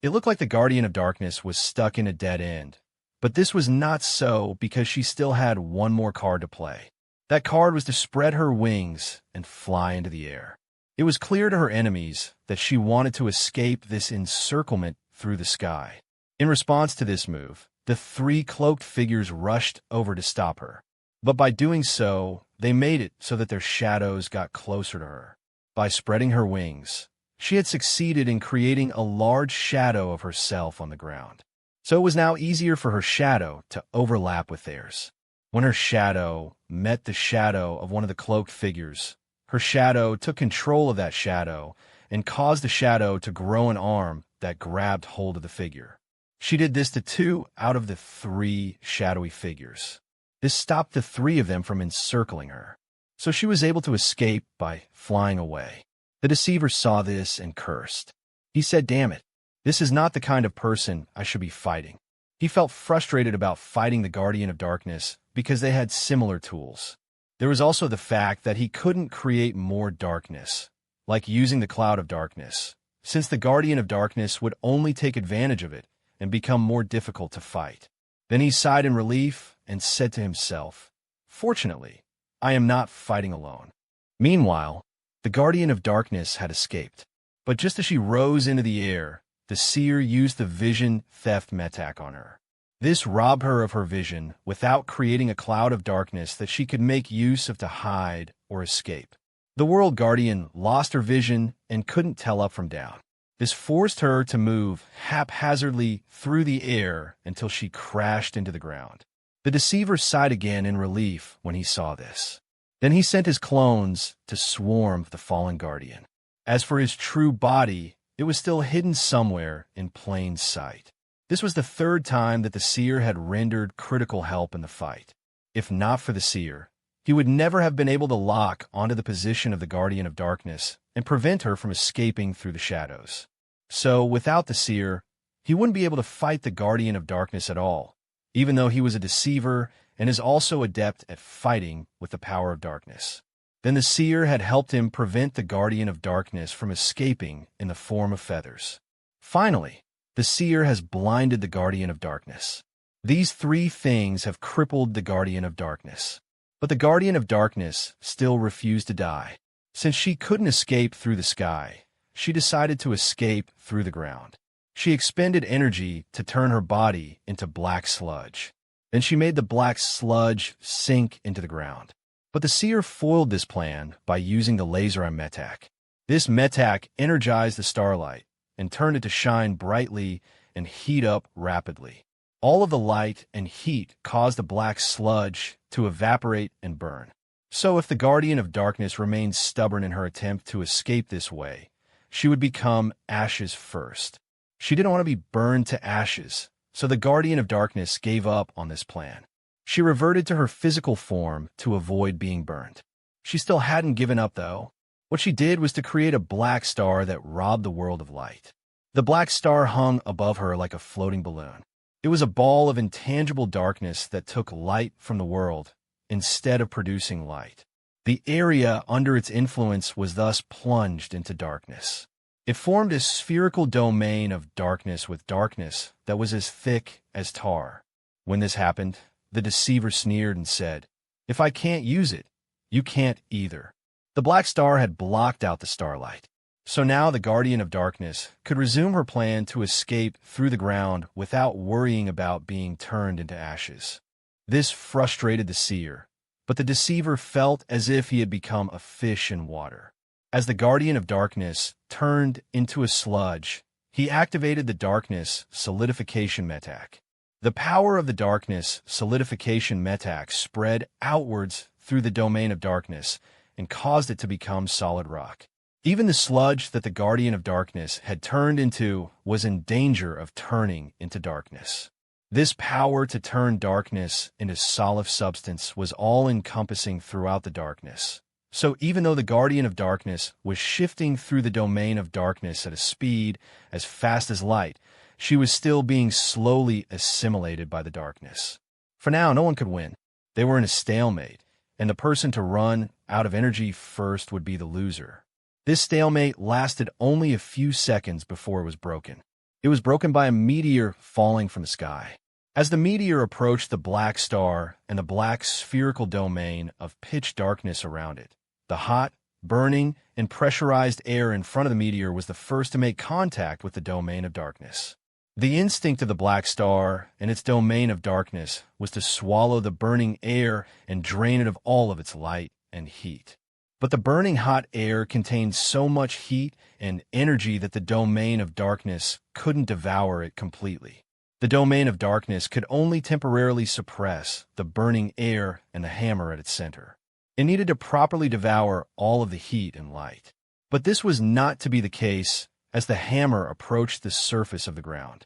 B: It looked like the Guardian of Darkness was stuck in a dead end, but this was not so because she still had one more card to play. That card was to spread her wings and fly into the air. It was clear to her enemies that she wanted to escape this encirclement through the sky. In response to this move, the 3 cloaked figures rushed over to stop her. But by doing so, they made it so that their shadows got closer to her. By spreading her wings, she had succeeded in creating a large shadow of herself on the ground. So it was now easier for her shadow to overlap with theirs. When her shadow met the shadow of one of the cloaked figures, her shadow took control of that shadow and caused the shadow to grow an arm that grabbed hold of the figure. She did this to 2 out of the 3 shadowy figures. This stopped the 3 of them from encircling her, so she was able to escape by flying away. The deceiver saw this and cursed. He said, "Damn it, this is not the kind of person I should be fighting." He felt frustrated about fighting the Guardian of Darkness because they had similar tools. There was also the fact that he couldn't create more darkness, like using the Cloud of Darkness, since the Guardian of Darkness would only take advantage of it and become more difficult to fight. Then he sighed in relief and said to himself, "Fortunately, I am not fighting alone." Meanwhile, the Guardian of Darkness had escaped. But just as she rose into the air, the seer used the vision theft metak on her. This robbed her of her vision without creating a cloud of darkness that she could make use of to hide or escape. The World Guardian lost her vision and couldn't tell up from down. This forced her to move haphazardly through the air until she crashed into the ground. The deceiver sighed again in relief when he saw this. Then he sent his clones to swarm the fallen Guardian. As for his true body, it was still hidden somewhere in plain sight. This was the third time that the seer had rendered critical help in the fight. If not for the seer, he would never have been able to lock onto the position of the Guardian of Darkness and prevent her from escaping through the shadows. So, without the seer, he wouldn't be able to fight the Guardian of Darkness at all, even though he was a deceiver and is also adept at fighting with the power of darkness. Then the seer had helped him prevent the Guardian of Darkness from escaping in the form of feathers. Finally, the seer has blinded the Guardian of Darkness. These three things have crippled the Guardian of Darkness. But the Guardian of Darkness still refused to die. Since she couldn't escape through the sky, she decided to escape through the ground. She expended energy to turn her body into black sludge. Then she made the black sludge sink into the ground. But the seer foiled this plan by using the laser on Metak. This Metak energized the starlight and turned it to shine brightly and heat up rapidly. All of the light and heat caused the black sludge to evaporate and burn. So if the Guardian of Darkness remained stubborn in her attempt to escape this way, she would become ashes first. She didn't want to be burned to ashes, so the Guardian of Darkness gave up on this plan. She reverted to her physical form to avoid being burned. She still hadn't given up, though. What she did was to create a black star that robbed the world of light. The black star hung above her like a floating balloon. It was a ball of intangible darkness that took light from the world instead of producing light. The area under its influence was thus plunged into darkness. It formed a spherical domain of darkness with darkness that was as thick as tar. When this happened, the deceiver sneered and said, "If I can't use it, you can't either." The black star had blocked out the starlight. So now the Guardian of Darkness could resume her plan to escape through the ground without worrying about being turned into ashes. This frustrated the seer, but the deceiver felt as if he had become a fish in water. As the Guardian of Darkness turned into a sludge, he activated the Darkness Solidification Metak. The power of the Darkness Solidification Metak spread outwards through the domain of darkness and caused it to become solid rock. Even the sludge that the Guardian of Darkness had turned into was in danger of turning into darkness. This power to turn darkness into solid substance was all-encompassing throughout the darkness. So even though the Guardian of Darkness was shifting through the domain of darkness at a speed as fast as light, she was still being slowly assimilated by the darkness. For now, no one could win. They were in a stalemate, and the person to run out of energy first would be the loser. This stalemate lasted only a few seconds before it was broken. It was broken by a meteor falling from the sky. As the meteor approached the black star and the black spherical domain of pitch darkness around it, the hot, burning, and pressurized air in front of the meteor was the first to make contact with the domain of darkness. The instinct of the black star and its domain of darkness was to swallow the burning air and drain it of all of its light and heat. But the burning hot air contained so much heat and energy that the domain of darkness couldn't devour it completely. The domain of darkness could only temporarily suppress the burning air and the hammer at its center. It needed to properly devour all of the heat and light. But this was not to be the case as the hammer approached the surface of the ground.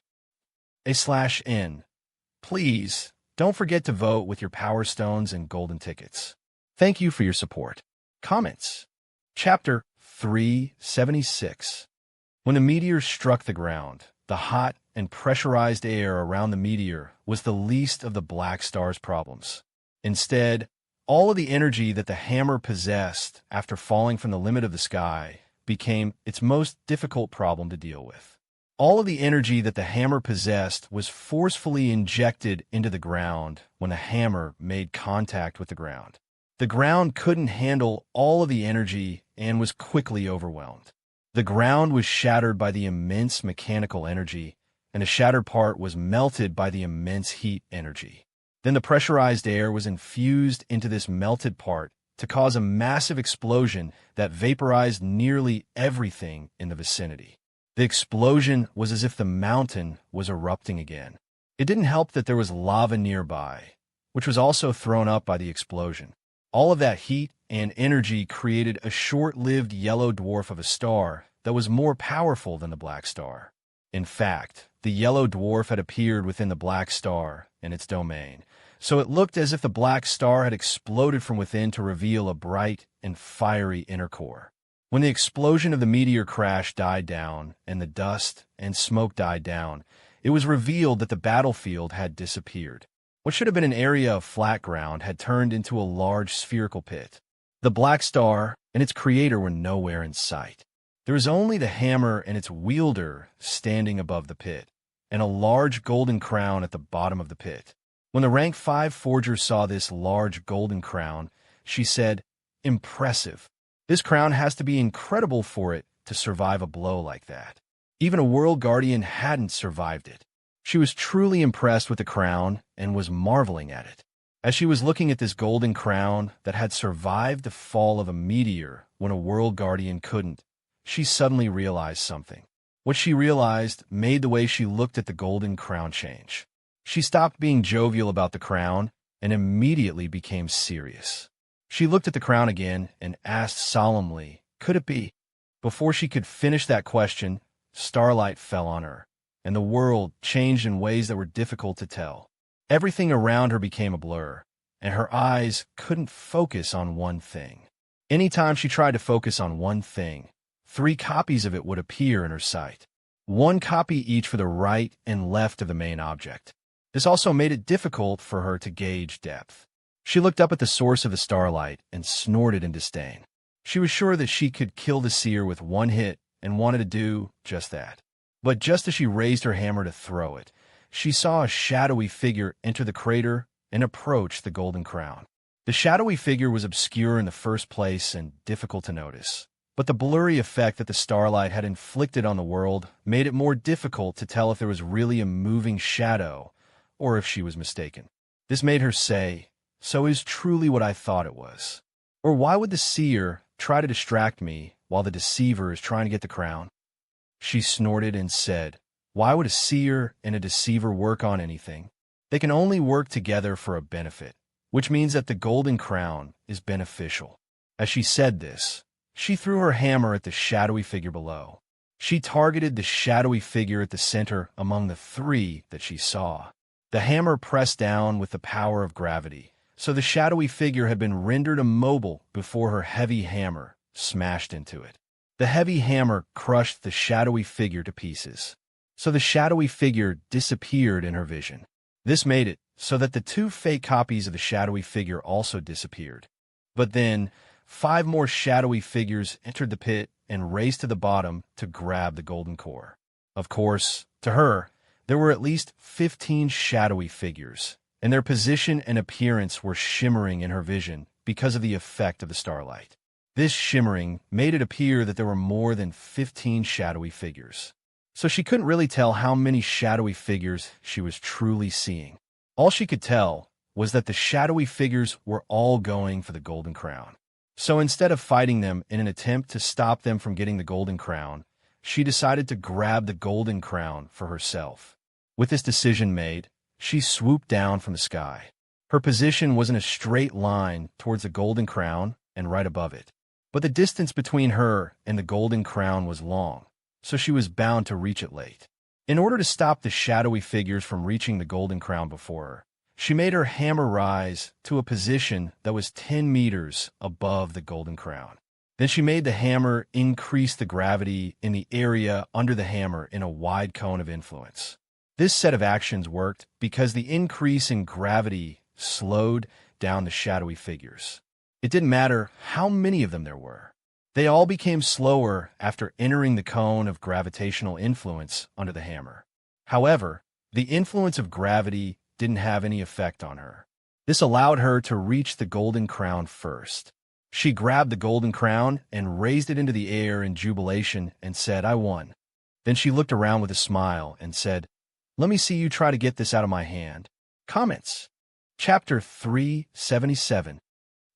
B: /N. Please, don't forget to vote with your Power Stones and Golden Tickets. Thank you for your support. Comments. Chapter 376. When the meteor struck the ground, the hot and pressurized air around the meteor was the least of the black star's problems. Instead, all of the energy that the hammer possessed after falling from the limit of the sky became its most difficult problem to deal with. All of the energy that the hammer possessed was forcefully injected into the ground when the hammer made contact with the ground. The ground couldn't handle all of the energy and was quickly overwhelmed. The ground was shattered by the immense mechanical energy and the shattered part was melted by the immense heat energy. Then the pressurized air was infused into this melted part to cause a massive explosion that vaporized nearly everything in the vicinity. The explosion was as if the mountain was erupting again. It didn't help that there was lava nearby, which was also thrown up by the explosion. All of that heat and energy created a short-lived yellow dwarf of a star that was more powerful than the black star. In fact, the yellow dwarf had appeared within the black star in its domain, so it looked as if the black star had exploded from within to reveal a bright and fiery inner core. When the explosion of the meteor crash died down and the dust and smoke died down, it was revealed that the battlefield had disappeared. What should have been an area of flat ground had turned into a large spherical pit. The black star and its creator were nowhere in sight. There was only the hammer and its wielder standing above the pit, and a large golden crown at the bottom of the pit. When the rank 5 forger saw this large golden crown, she said, "Impressive. This crown has to be incredible for it to survive a blow like that. Even a world guardian hadn't survived it." She was truly impressed with the crown and was marveling at it. As she was looking at this golden crown that had survived the fall of a meteor when a world guardian couldn't, she suddenly realized something. What she realized made the way she looked at the golden crown change. She stopped being jovial about the crown and immediately became serious. She looked at the crown again and asked solemnly, "Could it be?" Before she could finish that question, starlight fell on her, and the world changed in ways that were difficult to tell. Everything around her became a blur, and her eyes couldn't focus on one thing. Anytime she tried to focus on one thing, 3 copies of it would appear in her sight. 1 copy each for the right and left of the main object. This also made it difficult for her to gauge depth. She looked up at the source of the starlight and snorted in disdain. She was sure that she could kill the seer with 1 hit and wanted to do just that. But just as she raised her hammer to throw it, she saw a shadowy figure enter the crater and approach the golden crown. The shadowy figure was obscure in the first place and difficult to notice, but the blurry effect that the starlight had inflicted on the world made it more difficult to tell if there was really a moving shadow or if she was mistaken. This made her say, "So is truly what I thought it was. Or why would the seer try to distract me while the deceiver is trying to get the crown?" She snorted and said, "Why would a seer and a deceiver work on anything? They can only work together for a benefit, which means that the golden crown is beneficial." As she said this, she threw her hammer at the shadowy figure below. She targeted the shadowy figure at the center among the 3 that she saw. The hammer pressed down with the power of gravity, so the shadowy figure had been rendered immobile before her heavy hammer smashed into it. The heavy hammer crushed the shadowy figure to pieces, so the shadowy figure disappeared in her vision. This made it so that the 2 fake copies of the shadowy figure also disappeared. But then, 5 more shadowy figures entered the pit and raced to the bottom to grab the golden core. Of course, to her, there were at least 15 shadowy figures, and their position and appearance were shimmering in her vision because of the effect of the starlight. This shimmering made it appear that there were more than 15 shadowy figures. So she couldn't really tell how many shadowy figures she was truly seeing. All she could tell was that the shadowy figures were all going for the golden crown. So instead of fighting them in an attempt to stop them from getting the golden crown, she decided to grab the golden crown for herself. With this decision made, she swooped down from the sky. Her position was in a straight line towards the golden crown and right above it. But the distance between her and the golden crown was long, so she was bound to reach it late. In order to stop the shadowy figures from reaching the golden crown before her, she made her hammer rise to a position that was 10 meters above the golden crown. Then she made the hammer increase the gravity in the area under the hammer in a wide cone of influence. This set of actions worked because the increase in gravity slowed down the shadowy figures. It didn't matter how many of them there were. They all became slower after entering the cone of gravitational influence under the hammer. However, the influence of gravity didn't have any effect on her. This allowed her to reach the golden crown first. She grabbed the golden crown and raised it into the air in jubilation and said, "I won." Then she looked around with a smile and said, Let me see you try to get this out of my hand. Comments. Chapter 377.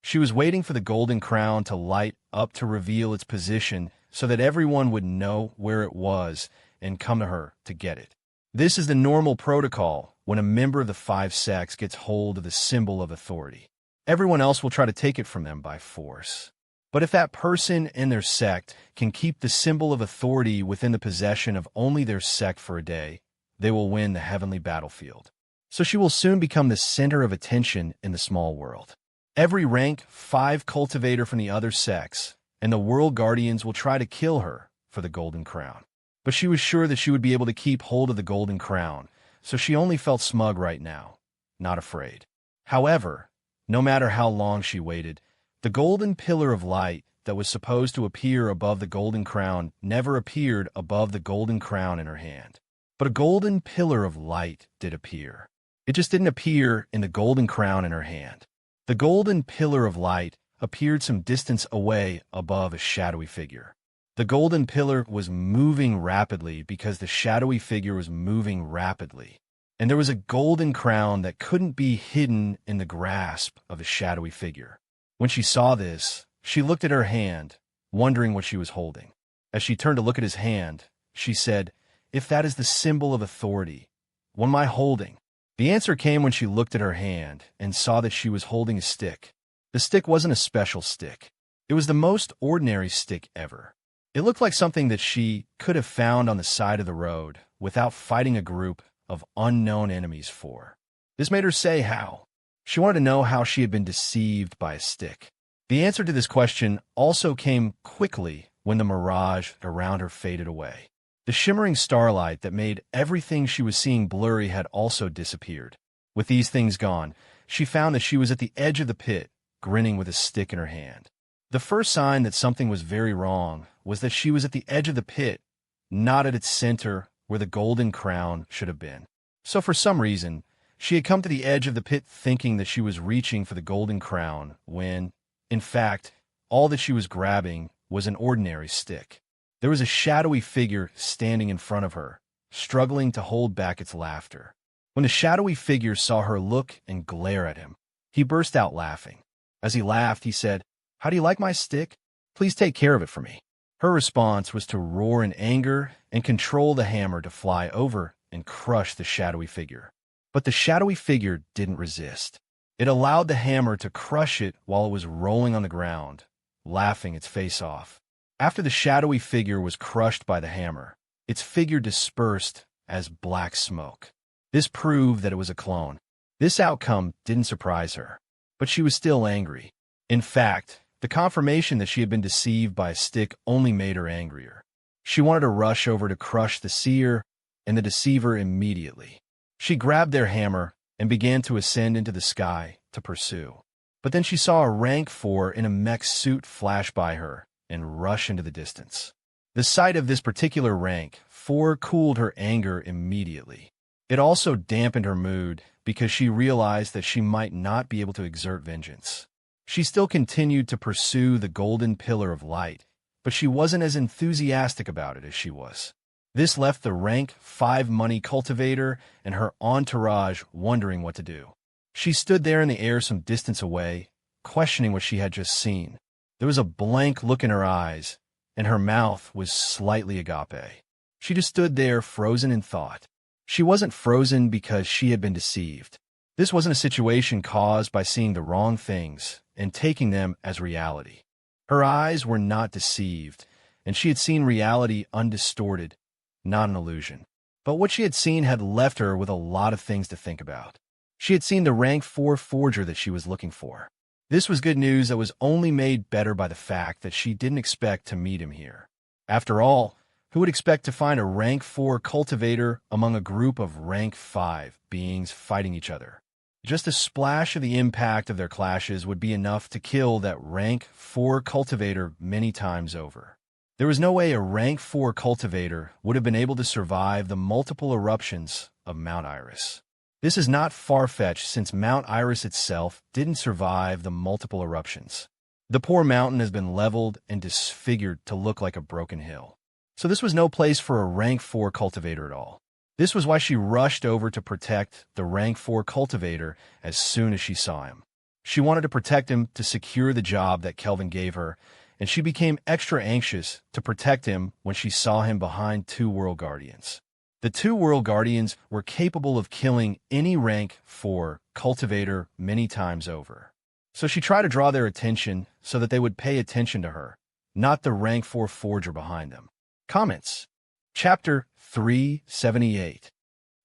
B: She was waiting for the golden crown to light up to reveal its position so that everyone would know where it was and come to her to get it. This is the normal protocol when a member of the 5 sects gets hold of the symbol of authority. Everyone else will try to take it from them by force. But if that person and their sect can keep the symbol of authority within the possession of only their sect for a day, they will win the heavenly battlefield. So she will soon become the center of attention in the small world. Every rank 5 cultivator from the other sects and the world guardians will try to kill her for the golden crown. But she was sure that she would be able to keep hold of the golden crown, so she only felt smug right now, not afraid. However, no matter how long she waited, the golden pillar of light that was supposed to appear above the golden crown never appeared above the golden crown in her hand. But a golden pillar of light did appear. It just didn't appear in the golden crown in her hand. The golden pillar of light appeared some distance away above a shadowy figure. The golden pillar was moving rapidly because the shadowy figure was moving rapidly. And there was a golden crown that couldn't be hidden in the grasp of the shadowy figure. When she saw this, she looked at her hand, wondering what she was holding. As she turned to look at his hand, she said, "If that is the symbol of authority, what am I holding?" The answer came when she looked at her hand and saw that she was holding a stick. The stick wasn't a special stick. It was the most ordinary stick ever. It looked like something that she could have found on the side of the road without fighting a group of unknown enemies for. This made her say how. She wanted to know how she had been deceived by a stick. The answer to this question also came quickly when the mirage around her faded away. The shimmering starlight that made everything she was seeing blurry had also disappeared. With these things gone, she found that she was at the edge of the pit, grinning with a stick in her hand. The first sign that something was very wrong was that she was at the edge of the pit, not at its center where the golden crown should have been. So for some reason, she had come to the edge of the pit thinking that she was reaching for the golden crown when, in fact, all that she was grabbing was an ordinary stick. There was a shadowy figure standing in front of her, struggling to hold back its laughter. When the shadowy figure saw her look and glare at him, he burst out laughing. As he laughed, he said, "How do you like my stick? Please take care of it for me." Her response was to roar in anger and control the hammer to fly over and crush the shadowy figure. But the shadowy figure didn't resist. It allowed the hammer to crush it while it was rolling on the ground, laughing its face off. After the shadowy figure was crushed by the hammer, its figure dispersed as black smoke. This proved that it was a clone. This outcome didn't surprise her, but she was still angry. In fact, the confirmation that she had been deceived by a stick only made her angrier. She wanted to rush over to crush the seer and the deceiver immediately. She grabbed their hammer and began to ascend into the sky to pursue. But then she saw a rank 4 in a mech suit flash by her and rush into the distance. The sight of this particular rank 4 cooled her anger immediately. It also dampened her mood because she realized that she might not be able to exert vengeance. She still continued to pursue the golden pillar of light, but she wasn't as enthusiastic about it as she was. This left the rank 5 money cultivator and her entourage wondering what to do. She stood there in the air some distance away, questioning what she had just seen. There was a blank look in her eyes, and her mouth was slightly agape. She just stood there frozen in thought. She wasn't frozen because she had been deceived. This wasn't a situation caused by seeing the wrong things and taking them as reality. Her eyes were not deceived, and she had seen reality undistorted, not an illusion. But what she had seen had left her with a lot of things to think about. She had seen the rank 4 forger that she was looking for. This was good news that was only made better by the fact that she didn't expect to meet him here. After all, who would expect to find a rank 4 cultivator among a group of rank 5 beings fighting each other? Just a splash of the impact of their clashes would be enough to kill that rank 4 cultivator many times over. There was no way a rank 4 cultivator would have been able to survive the multiple eruptions of Mount Iris. This is not far-fetched since Mount Iris itself didn't survive the multiple eruptions. The poor mountain has been leveled and disfigured to look like a broken hill. So this was no place for a rank 4 cultivator at all. This was why she rushed over to protect the rank 4 cultivator as soon as she saw him. She wanted to protect him to secure the job that Kelvin gave her, and she became extra anxious to protect him when she saw him behind 2 World Guardians. The 2 World Guardians were capable of killing any rank 4 cultivator many times over. So she tried to draw their attention so that they would pay attention to her, not the rank 4 forger behind them. Comments. Chapter 378.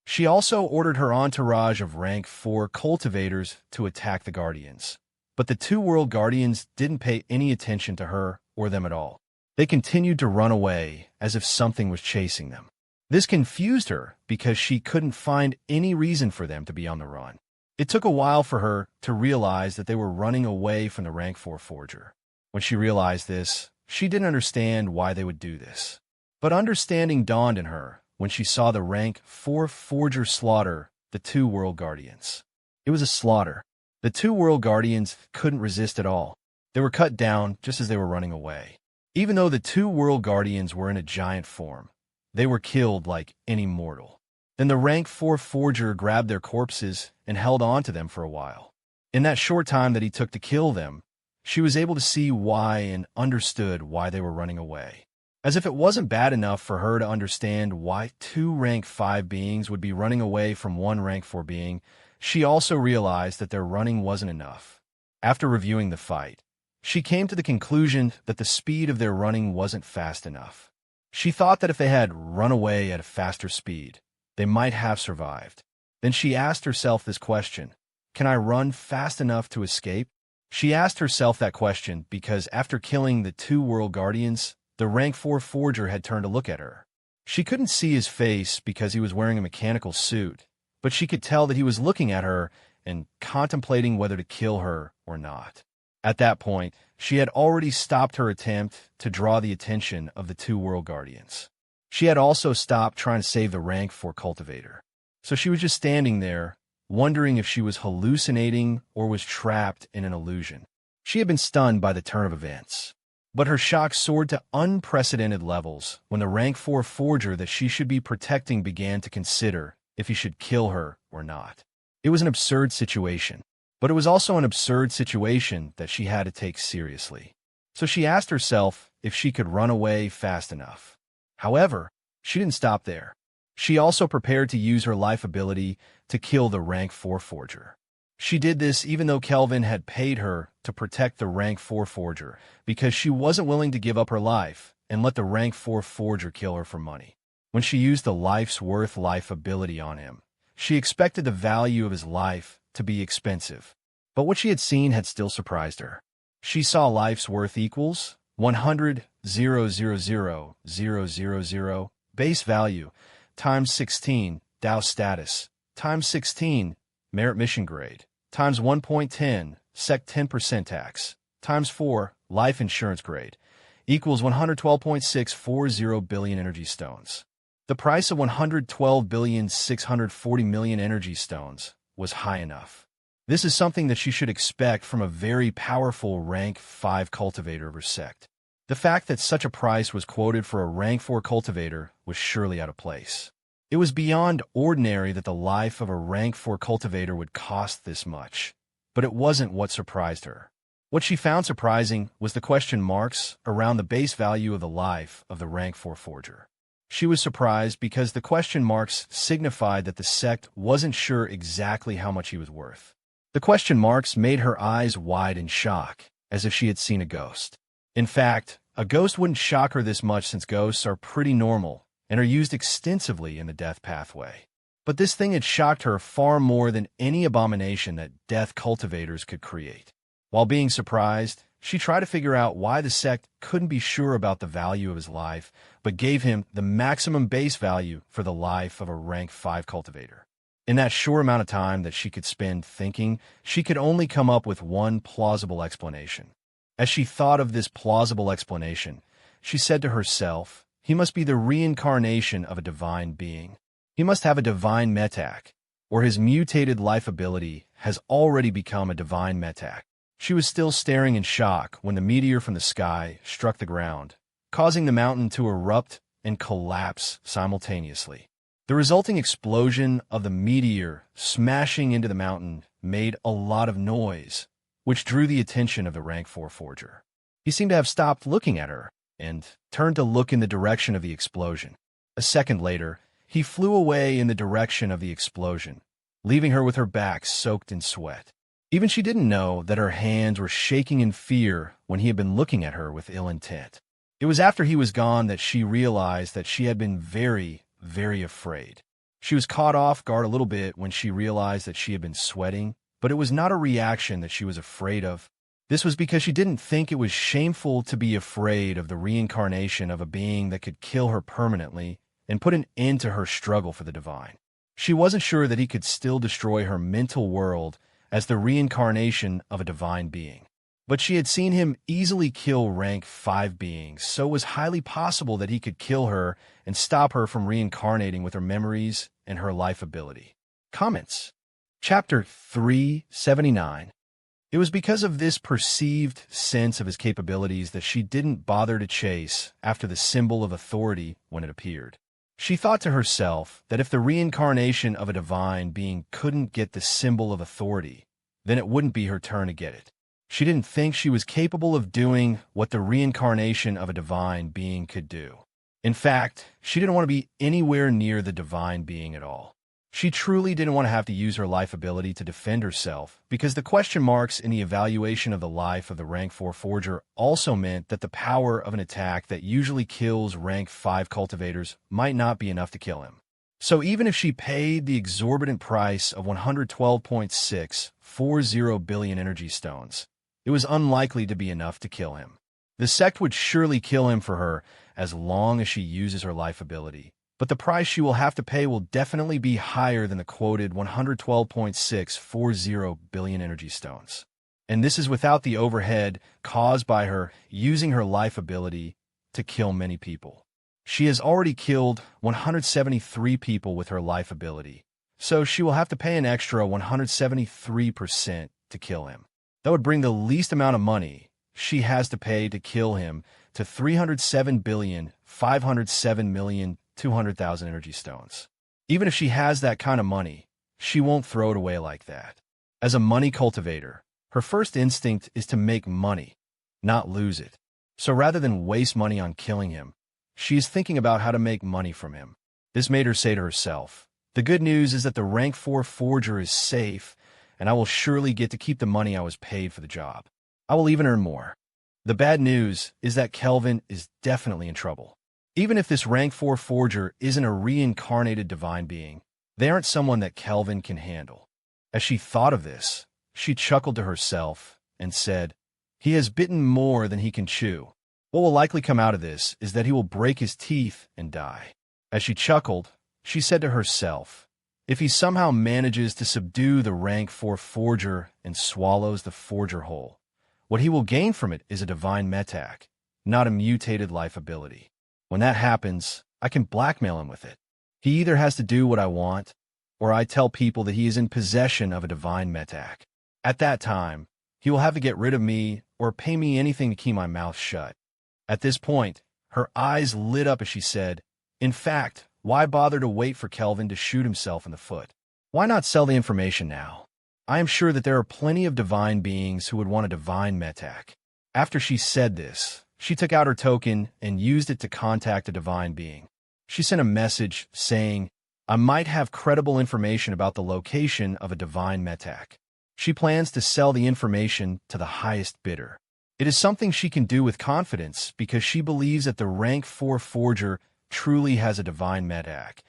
B: She also ordered her entourage of rank 4 cultivators to attack the Guardians. But the 2 World Guardians didn't pay any attention to her or them at all. They continued to run away as if something was chasing them. This confused her because she couldn't find any reason for them to be on the run. It took a while for her to realize that they were running away from the rank 4 forger. When she realized this, she didn't understand why they would do this. But understanding dawned in her when she saw the rank 4 forger slaughter the 2 World Guardians. It was a slaughter. The 2 World Guardians couldn't resist at all. They were cut down just as they were running away. Even though the 2 World Guardians were in a giant form, they were killed like any mortal. Then the rank 4 forger grabbed their corpses and held on to them for a while. In that short time that he took to kill them, she was able to see why and understood why they were running away. As if it wasn't bad enough for her to understand why 2 rank 5 beings would be running away from 1 rank 4 being, she also realized that their running wasn't enough. After reviewing the fight, she came to the conclusion that the speed of their running wasn't fast enough. She thought that if they had run away at a faster speed, they might have survived. Then she asked herself this question: can I run fast enough to escape? She asked herself that question because after killing the 2 World Guardians, the rank 4 forger had turned to look at her. She couldn't see his face because he was wearing a mechanical suit, but she could tell that he was looking at her and contemplating whether to kill her or not. At that point, she had already stopped her attempt to draw the attention of the 2 World Guardians. She had also stopped trying to save the rank 4 cultivator. So she was just standing there, wondering if she was hallucinating or was trapped in an illusion. She had been stunned by the turn of events. But her shock soared to unprecedented levels when the rank 4 forger that she should be protecting began to consider if he should kill her or not. It was an absurd situation, but it was also an absurd situation that she had to take seriously. So she asked herself if she could run away fast enough. However, she didn't stop there. She also prepared to use her life ability to kill the rank 4 forger. She did this even though Kelvin had paid her to protect the rank 4 forger, because she wasn't willing to give up her life and let the rank 4 forger kill her for money. When she used the life's worth life ability on him, she expected the value of his life to be expensive. But what she had seen had still surprised her. She saw life's worth equals 100,000,000 base value times 16 Dow status times 16 merit mission grade times 1.10 sect 10% tax times 4 life insurance grade equals 112.640 billion energy stones. The price of 112,640,000,000 energy stones was high enough. This is something that she should expect from a very powerful rank 5 cultivator of her sect. The fact that such a price was quoted for a rank 4 cultivator was surely out of place. It was beyond ordinary that the life of a rank 4 cultivator would cost this much, but it wasn't what surprised her. What she found surprising was the question marks around the base value of the life of the rank 4 forger. She was surprised because the question marks signified that the sect wasn't sure exactly how much he was worth. The question marks made her eyes wide in shock, as if she had seen a ghost. In fact, a ghost wouldn't shock her this much since ghosts are pretty normal and are used extensively in the death pathway. But this thing had shocked her far more than any abomination that death cultivators could create. While being surprised, she tried to figure out why the sect couldn't be sure about the value of his life, but gave him the maximum base value for the life of a rank 5 cultivator. In that short amount of time that she could spend thinking, she could only come up with one plausible explanation. As she thought of this plausible explanation, she said to herself, he must be the reincarnation of a divine being. He must have a divine metak, or his mutated life ability has already become a divine metak. She was still staring in shock when the meteor from the sky struck the ground, causing the mountain to erupt and collapse simultaneously. The resulting explosion of the meteor smashing into the mountain made a lot of noise, which drew the attention of the rank 4 forger. He seemed to have stopped looking at her and turned to look in the direction of the explosion. A second later, he flew away in the direction of the explosion, leaving her with her back soaked in sweat. Even she didn't know that her hands were shaking in fear when he had been looking at her with ill intent. It was after he was gone that she realized that she had been very, very afraid. She was caught off guard a little bit when she realized that she had been sweating, but it was not a reaction that she was afraid of. This was because she didn't think it was shameful to be afraid of the reincarnation of a being that could kill her permanently and put an end to her struggle for the divine. She wasn't sure that he could still destroy her mental world as the reincarnation of a divine being. But she had seen him easily kill rank 5 beings, so it was highly possible that he could kill her and stop her from reincarnating with her memories and her life ability. Comments. Chapter 379. It was because of this perceived sense of his capabilities that she didn't bother to chase after the symbol of authority when it appeared. She thought to herself that if the reincarnation of a divine being couldn't get the symbol of authority, then it wouldn't be her turn to get it. She didn't think she was capable of doing what the reincarnation of a divine being could do. In fact, she didn't want to be anywhere near the divine being at all. She truly didn't want to have to use her life ability to defend herself, because the question marks in the evaluation of the life of the rank 4 forger also meant that the power of an attack that usually kills rank 5 cultivators might not be enough to kill him. So even if she paid the exorbitant price of 112.640 billion energy stones, it was unlikely to be enough to kill him. The sect would surely kill him for her as long as she uses her life ability, but the price she will have to pay will definitely be higher than the quoted 112.640 billion energy stones. And this is without the overhead caused by her using her life ability to kill many people. She has already killed 173 people with her life ability, so she will have to pay an extra 173% to kill him. That would bring the least amount of money she has to pay to kill him to 307,507,200,000 energy stones. Even if she has that kind of money, she won't throw it away like that. As a money cultivator, her first instinct is to make money, not lose it. So rather than waste money on killing him, she is thinking about how to make money from him. This made her say to herself, "The good news is that the rank 4 forger is safe, and I will surely get to keep the money I was paid for the job. I will even earn more." The bad news is that Kelvin is definitely in trouble. Even if this rank 4 forger isn't a reincarnated divine being, they aren't someone that Kelvin can handle. As she thought of this, she chuckled to herself and said, "He has bitten more than he can chew. What will likely come out of this is that he will break his teeth and die." As she chuckled, she said to herself, if he somehow manages to subdue the rank 4 forger and swallows the forger whole, what he will gain from it is a divine metak, not a mutated life ability. When that happens, I can blackmail him with it. He either has to do what I want, or I tell people that he is in possession of a divine metak. At that time, he will have to get rid of me or pay me anything to keep my mouth shut. At this point, her eyes lit up as she said, "In fact, why bother to wait for Kelvin to shoot himself in the foot? Why not sell the information now? I am sure that there are plenty of divine beings who would want a divine metak." After she said this, she took out her token and used it to contact a divine being. She sent a message saying, "I might have credible information about the location of a divine metak." She plans to sell the information to the highest bidder. It is something she can do with confidence because she believes that the rank 4 forger truly has a divine metak,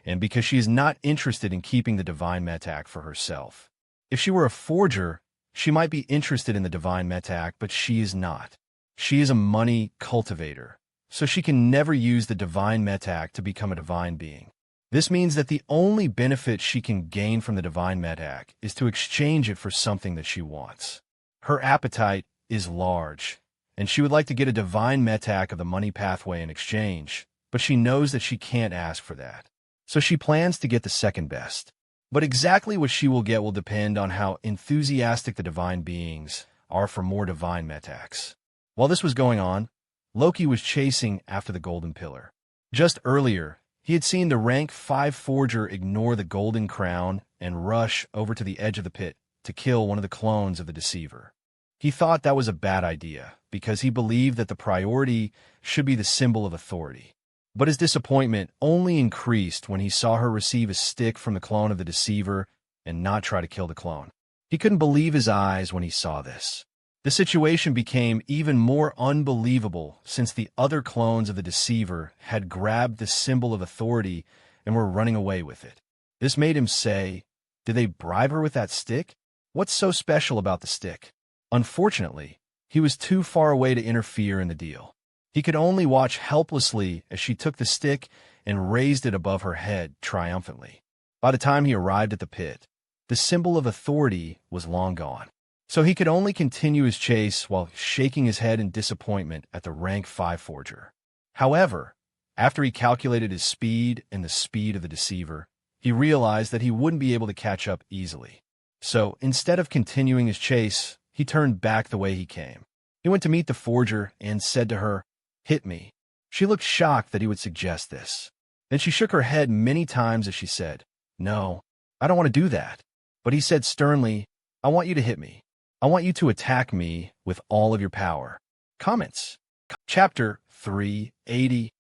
B: and because she is not interested in keeping the divine metak for herself. If she were a forger, she might be interested in the divine metak, but she is not. She is a money cultivator, so she can never use the divine metak to become a divine being. This means that the only benefit she can gain from the divine metak is to exchange it for something that she wants. Her appetite is large, and she would like to get a divine metak of the money pathway in exchange, but she knows that she can't ask for that. So she plans to get the second best. But exactly what she will get will depend on how enthusiastic the divine beings are for more divine metaks. While this was going on, Loki was chasing after the golden pillar. Just earlier, He had seen the rank 5 forger ignore the golden crown and rush over to the edge of the pit to kill one of the clones of the deceiver. He thought that was a bad idea because he believed that the priority should be the symbol of authority. But his disappointment only increased when he saw her receive a stick from the clone of the deceiver and not try to kill the clone. He couldn't believe his eyes when he saw this. The situation became even more unbelievable since the other clones of the deceiver had grabbed the symbol of authority and were running away with it. This made him say, "Did they bribe her with that stick? What's so special about the stick?" Unfortunately, he was too far away to interfere in the deal. He could only watch helplessly as she took the stick and raised it above her head triumphantly. By the time he arrived at the pit, the symbol of authority was long gone. So he could only continue his chase while shaking his head in disappointment at the rank 5 forger. However, after he calculated his speed and the speed of the deceiver, he realized that he wouldn't be able to catch up easily. So instead of continuing his chase, he turned back the way he came. He went to meet the forger and said to her, "Hit me." She looked shocked that he would suggest this. Then she shook her head many times as she said, "No, I don't want to do that." But he said sternly, "I want you to hit me. I want you to attack me with all of your power." Comments. Chapter 380.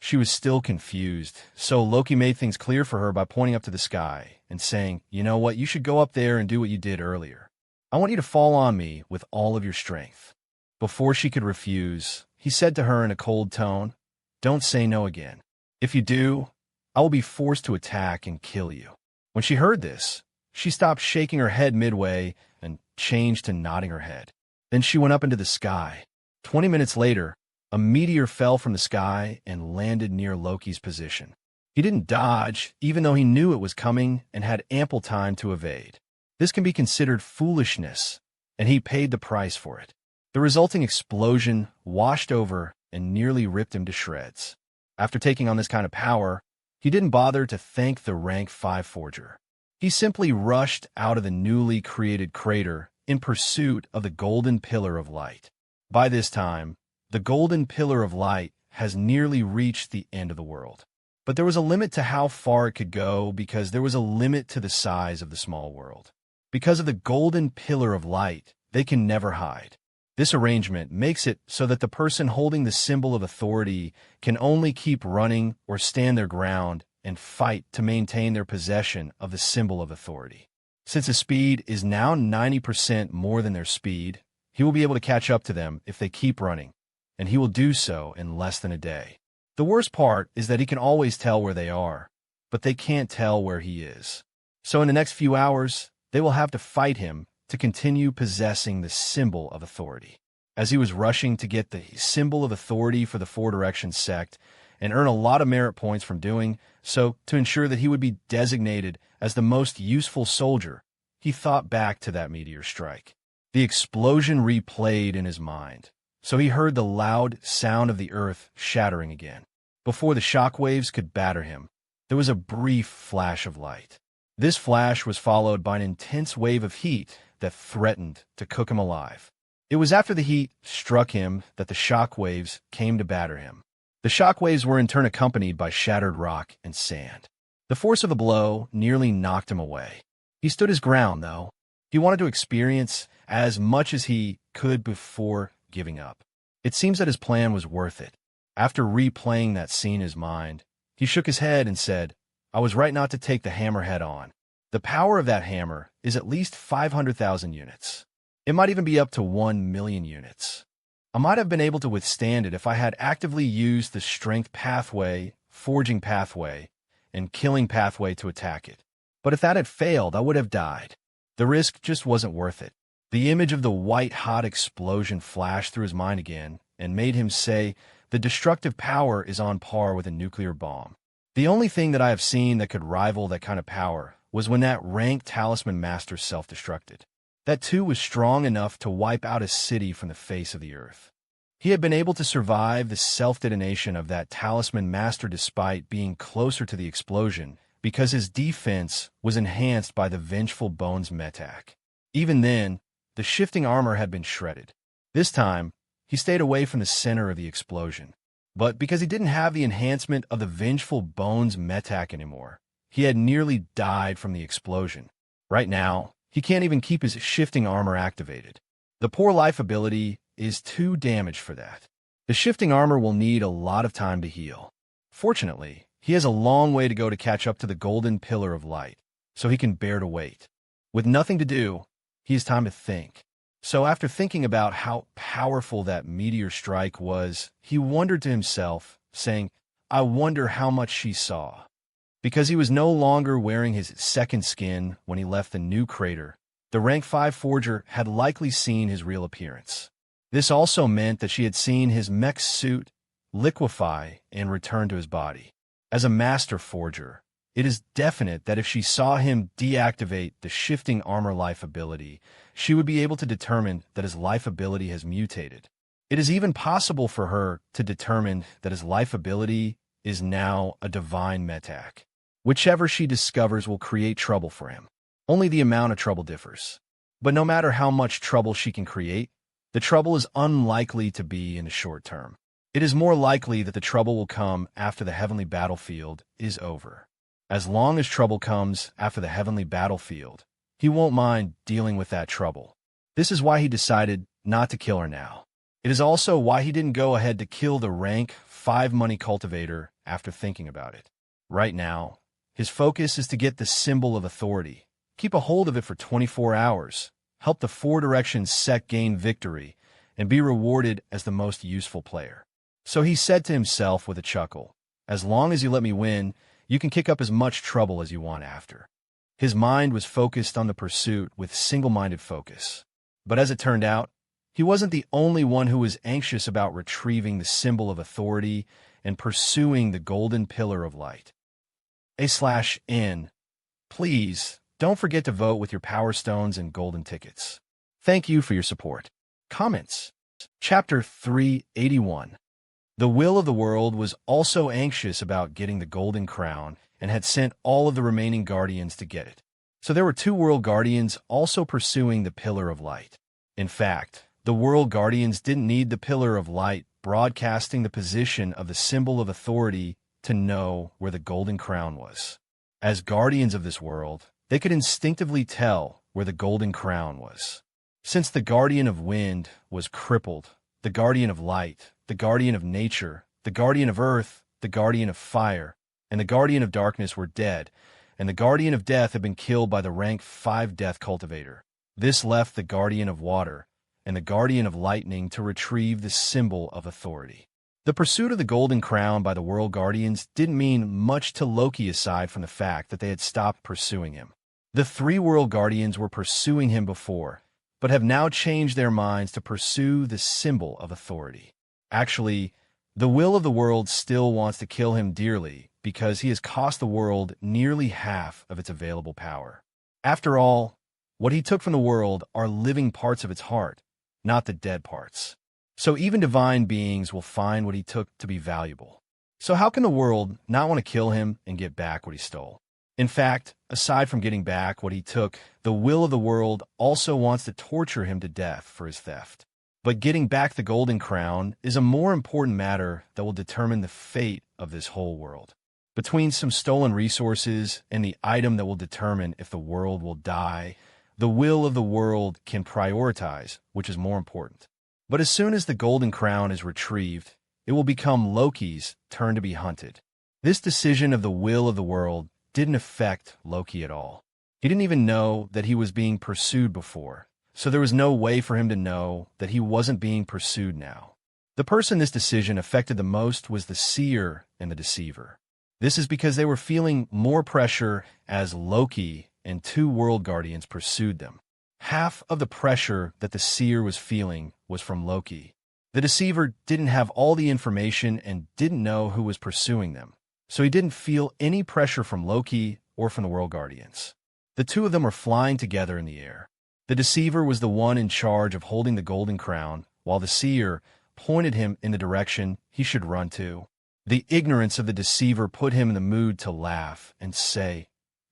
B: She was still confused, so Loki made things clear for her by pointing up to the sky and saying, "You know what, you should go up there and do what you did earlier. I want you to fall on me with all of your strength." Before she could refuse, he said to her in a cold tone, "Don't say no again. If you do, I will be forced to attack and kill you." When she heard this, she stopped shaking her head midway and changed to nodding her head. Then she went up into the sky. 20 minutes later, a meteor fell from the sky and landed near Loki's position. He didn't dodge, even though he knew it was coming and had ample time to evade. This can be considered foolishness, and he paid the price for it. The resulting explosion washed over and nearly ripped him to shreds. After taking on this kind of power, he didn't bother to thank the rank 5 forger. He simply rushed out of the newly created crater in pursuit of the golden pillar of light. By this time, the golden pillar of light has nearly reached the end of the world. But there was a limit to how far it could go because there was a limit to the size of the small world. Because of the golden pillar of light, they can never hide. This arrangement makes it so that the person holding the symbol of authority can only keep running or stand their ground and fight to maintain their possession of the symbol of authority. Since his speed is now 90% more than their speed, he will be able to catch up to them if they keep running, and he will do so in less than a day. The worst part is that he can always tell where they are, but they can't tell where he is. So in the next few hours, they will have to fight him to continue possessing the symbol of authority. As he was rushing to get the symbol of authority for the Four Directions sect and earn a lot of merit points from doing so to ensure that he would be designated as the most useful soldier, he thought back to that meteor strike. The explosion replayed in his mind, so he heard the loud sound of the earth shattering again. Before the shock waves could batter him, there was a brief flash of light. This flash was followed by an intense wave of heat that threatened to cook him alive. It was after the heat struck him that the shock waves came to batter him. The shock waves were in turn accompanied by shattered rock and sand. The force of the blow nearly knocked him away. He stood his ground, though. He wanted to experience as much as he could before giving up. It seems that his plan was worth it. After replaying that scene in his mind, he shook his head and said, "I was right not to take the hammer head on. The power of that hammer is at least 500,000 units. It might even be up to 1 million units. I might have been able to withstand it if I had actively used the strength pathway, forging pathway, and killing pathway to attack it. But if that had failed, I would have died. The risk just wasn't worth it." The image of the white-hot explosion flashed through his mind again and made him say, "The destructive power is on par with a nuclear bomb. The only thing that I have seen that could rival that kind of power was when that rank talisman master self-destructed. That too was strong enough to wipe out a city from the face of the earth. He had been able to survive the self-detonation of that talisman master despite being closer to the explosion because his defense was enhanced by the vengeful bones metak. Even then, the shifting armor had been shredded. This time, he stayed away from the center of the explosion. But because he didn't have the enhancement of the Vengeful Bones metac anymore, he had nearly died from the explosion. Right now, he can't even keep his shifting armor activated. The poor life ability is too damaged for that. The shifting armor will need a lot of time to heal. Fortunately, he has a long way to go to catch up to the golden pillar of light, so he can bear to wait. With nothing to do, he has time to think. So after thinking about how powerful that meteor strike was, he wondered to himself, saying, I wonder how much she saw. Because he was no longer wearing his second skin when he left the new crater, the rank 5 forger had likely seen his real appearance. This also meant that she had seen his mech suit liquefy and return to his body. As a master forger, it is definite that if she saw him deactivate the shifting armor life ability, she would be able to determine that his life ability has mutated. It is even possible for her to determine that his life ability is now a divine metac. Whichever she discovers will create trouble for him. Only the amount of trouble differs. But no matter how much trouble she can create, the trouble is unlikely to be in the short term. It is more likely that the trouble will come after the heavenly battlefield is over. As long as trouble comes after the heavenly battlefield, he won't mind dealing with that trouble. This is why he decided not to kill her now. It is also why he didn't go ahead to kill the rank 5 money cultivator after thinking about it. Right now, his focus is to get the symbol of authority, keep a hold of it for 24 hours, help the 4 Directions sect gain victory, and be rewarded as the most useful player. So he said to himself with a chuckle, as long as you let me win, you can kick up as much trouble as you want after. His mind was focused on the pursuit with single-minded focus. But as it turned out, he wasn't the only one who was anxious about retrieving the symbol of authority and pursuing the golden pillar of light. A/N. Please, don't forget to vote with your Power Stones and golden tickets. Thank you for your support. Comments. Chapter 381. The Will of the World was also anxious about getting the Golden Crown and had sent all of the remaining Guardians to get it. So there were 2 World Guardians also pursuing the Pillar of Light. In fact, the World Guardians didn't need the Pillar of Light broadcasting the position of the symbol of authority to know where the Golden Crown was. As Guardians of this world, they could instinctively tell where the Golden Crown was. Since the Guardian of Wind was crippled, the Guardian of Light, the Guardian of Nature, the Guardian of Earth, the Guardian of Fire, and the Guardian of Darkness were dead, and the Guardian of Death had been killed by the rank 5 Death Cultivator. This left the Guardian of Water and the Guardian of Lightning to retrieve the symbol of authority. The pursuit of the Golden Crown by the World Guardians didn't mean much to Loki aside from the fact that they had stopped pursuing him. The 3 World Guardians were pursuing him before, but have now changed their minds to pursue the symbol of authority. Actually, the Will of the World still wants to kill him dearly because he has cost the world nearly half of its available power. After all, what he took from the world are living parts of its heart, not the dead parts. So even divine beings will find what he took to be valuable. So how can the world not want to kill him and get back what he stole? In fact, aside from getting back what he took, the Will of the World also wants to torture him to death for his theft. But getting back the Golden Crown is a more important matter that will determine the fate of this whole world. Between some stolen resources and the item that will determine if the world will die, the Will of the World can prioritize which is more important. But as soon as the Golden Crown is retrieved, it will become Loki's turn to be hunted. This decision of the Will of the World didn't affect Loki at all. He didn't even know that he was being pursued before, so there was no way for him to know that he wasn't being pursued now. The person this decision affected the most was the Seer and the Deceiver. This is because they were feeling more pressure as Loki and 2 World Guardians pursued them. Half of the pressure that the Seer was feeling was from Loki. The Deceiver didn't have all the information and didn't know who was pursuing them, so he didn't feel any pressure from Loki or from the World Guardians. The 2 of them were flying together in the air. The Deceiver was the one in charge of holding the Golden Crown, while the Seer pointed him in the direction he should run to. The ignorance of the Deceiver put him in the mood to laugh and say,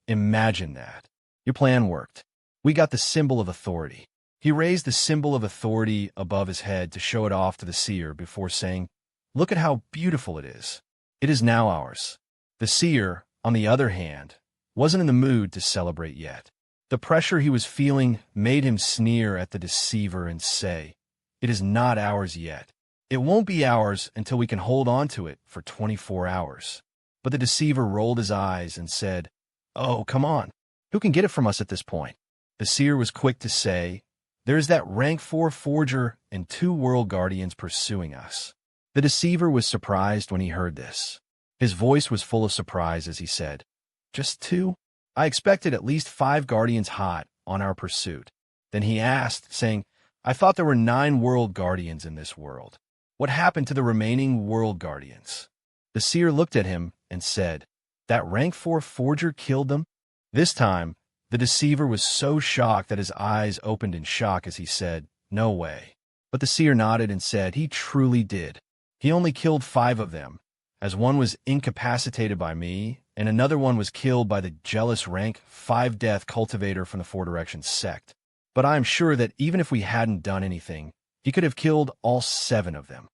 B: "Imagine that. Your plan worked. We got the symbol of authority." He raised the symbol of authority above his head to show it off to the Seer before saying, Look at how beautiful it is. It is now ours. The seer, on the other hand, wasn't in the mood to celebrate yet. The pressure he was feeling made him sneer at the deceiver and say, "It is not ours yet. It won't be ours until we can hold on to it for 24 hours. But the deceiver rolled his eyes and said, "Oh, come on. Who can get it from us at this point?" The seer was quick to say, "There is that rank 4 forger and 2 world guardians pursuing us." The deceiver was surprised when he heard this. His voice was full of surprise as he said, "Just 2? I expected at least 5 guardians hot on our pursuit." Then he asked, saying, "I thought there were 9 world guardians in this world. What happened to the remaining world guardians?" The seer looked at him and said, "That rank 4 forger killed them?" This time, the deceiver was so shocked that his eyes opened in shock as he said, "No way." But the seer nodded and said he truly did. He only killed 5 of them, as one was incapacitated by me, and another one was killed by the jealous rank 5 death cultivator from the Four Directions sect. But I am sure that even if we hadn't done anything, he could have killed all 7 of them.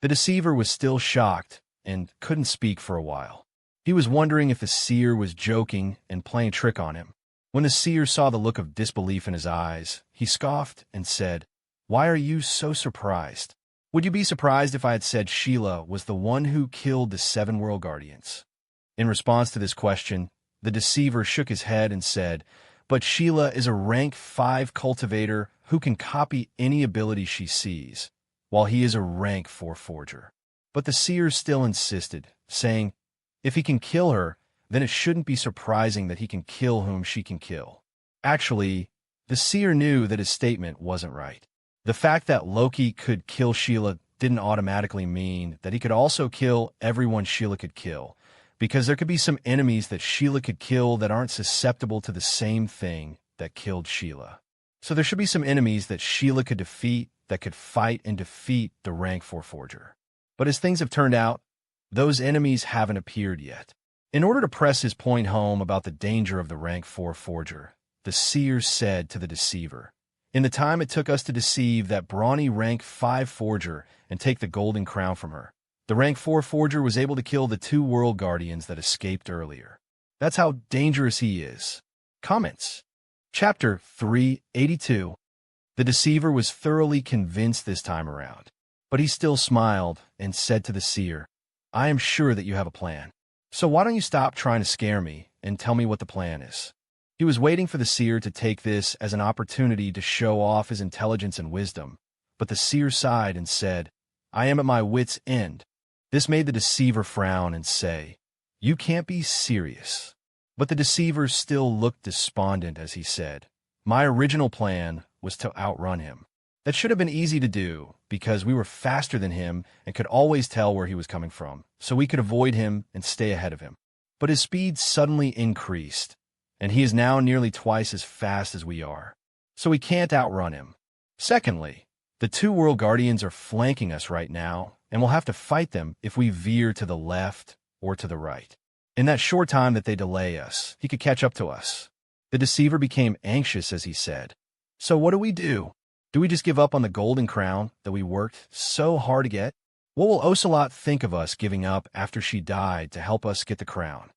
B: The deceiver was still shocked and couldn't speak for a while. He was wondering if the seer was joking and playing a trick on him. When the seer saw the look of disbelief in his eyes, he scoffed and said, "Why are you so surprised? Would you be surprised if I had said Sheila was the one who killed the 7 world guardians?" In response to this question, the deceiver shook his head and said, "But Sheila is a rank 5 cultivator who can copy any ability she sees, while he is a rank 4 forger." But the seer still insisted, saying, "If he can kill her, then it shouldn't be surprising that he can kill whom she can kill." Actually, the seer knew that his statement wasn't right. The fact that Loki could kill Sheila didn't automatically mean that he could also kill everyone Sheila could kill, because there could be some enemies that Sheila could kill that aren't susceptible to the same thing that killed Sheila. So there should be some enemies that Sheila could defeat that could fight and defeat the rank 4 forger. But as things have turned out, those enemies haven't appeared yet. In order to press his point home about the danger of the rank 4 forger, the seer said to the deceiver, "In the time it took us to deceive that brawny rank 5 forger and take the golden crown from her, the rank 4 forger was able to kill the 2 world guardians that escaped earlier. That's how dangerous he is." Comments. Chapter 382. The deceiver was thoroughly convinced this time around, but he still smiled and said to the seer, "I am sure that you have a plan. So why don't you stop trying to scare me and tell me what the plan is?" He was waiting for the seer to take this as an opportunity to show off his intelligence and wisdom, but the seer sighed and said, "I am at my wit's end." This made the deceiver frown and say, "You can't be serious." But the deceiver still looked despondent as he said, "My original plan was to outrun him. That should have been easy to do, because we were faster than him and could always tell where he was coming from, so we could avoid him and stay ahead of him. But his speed suddenly increased, and he is now nearly twice as fast as we are, so we can't outrun him. Secondly, the 2 world guardians are flanking us right now, and we'll have to fight them if we veer to the left or to the right. In that short time that they delay us, he could catch up to us." The deceiver became anxious as he said, "So what do we do? Do we just give up on the golden crown that we worked so hard to get? What will Ocelot think of us giving up after she died to help us get the crown?"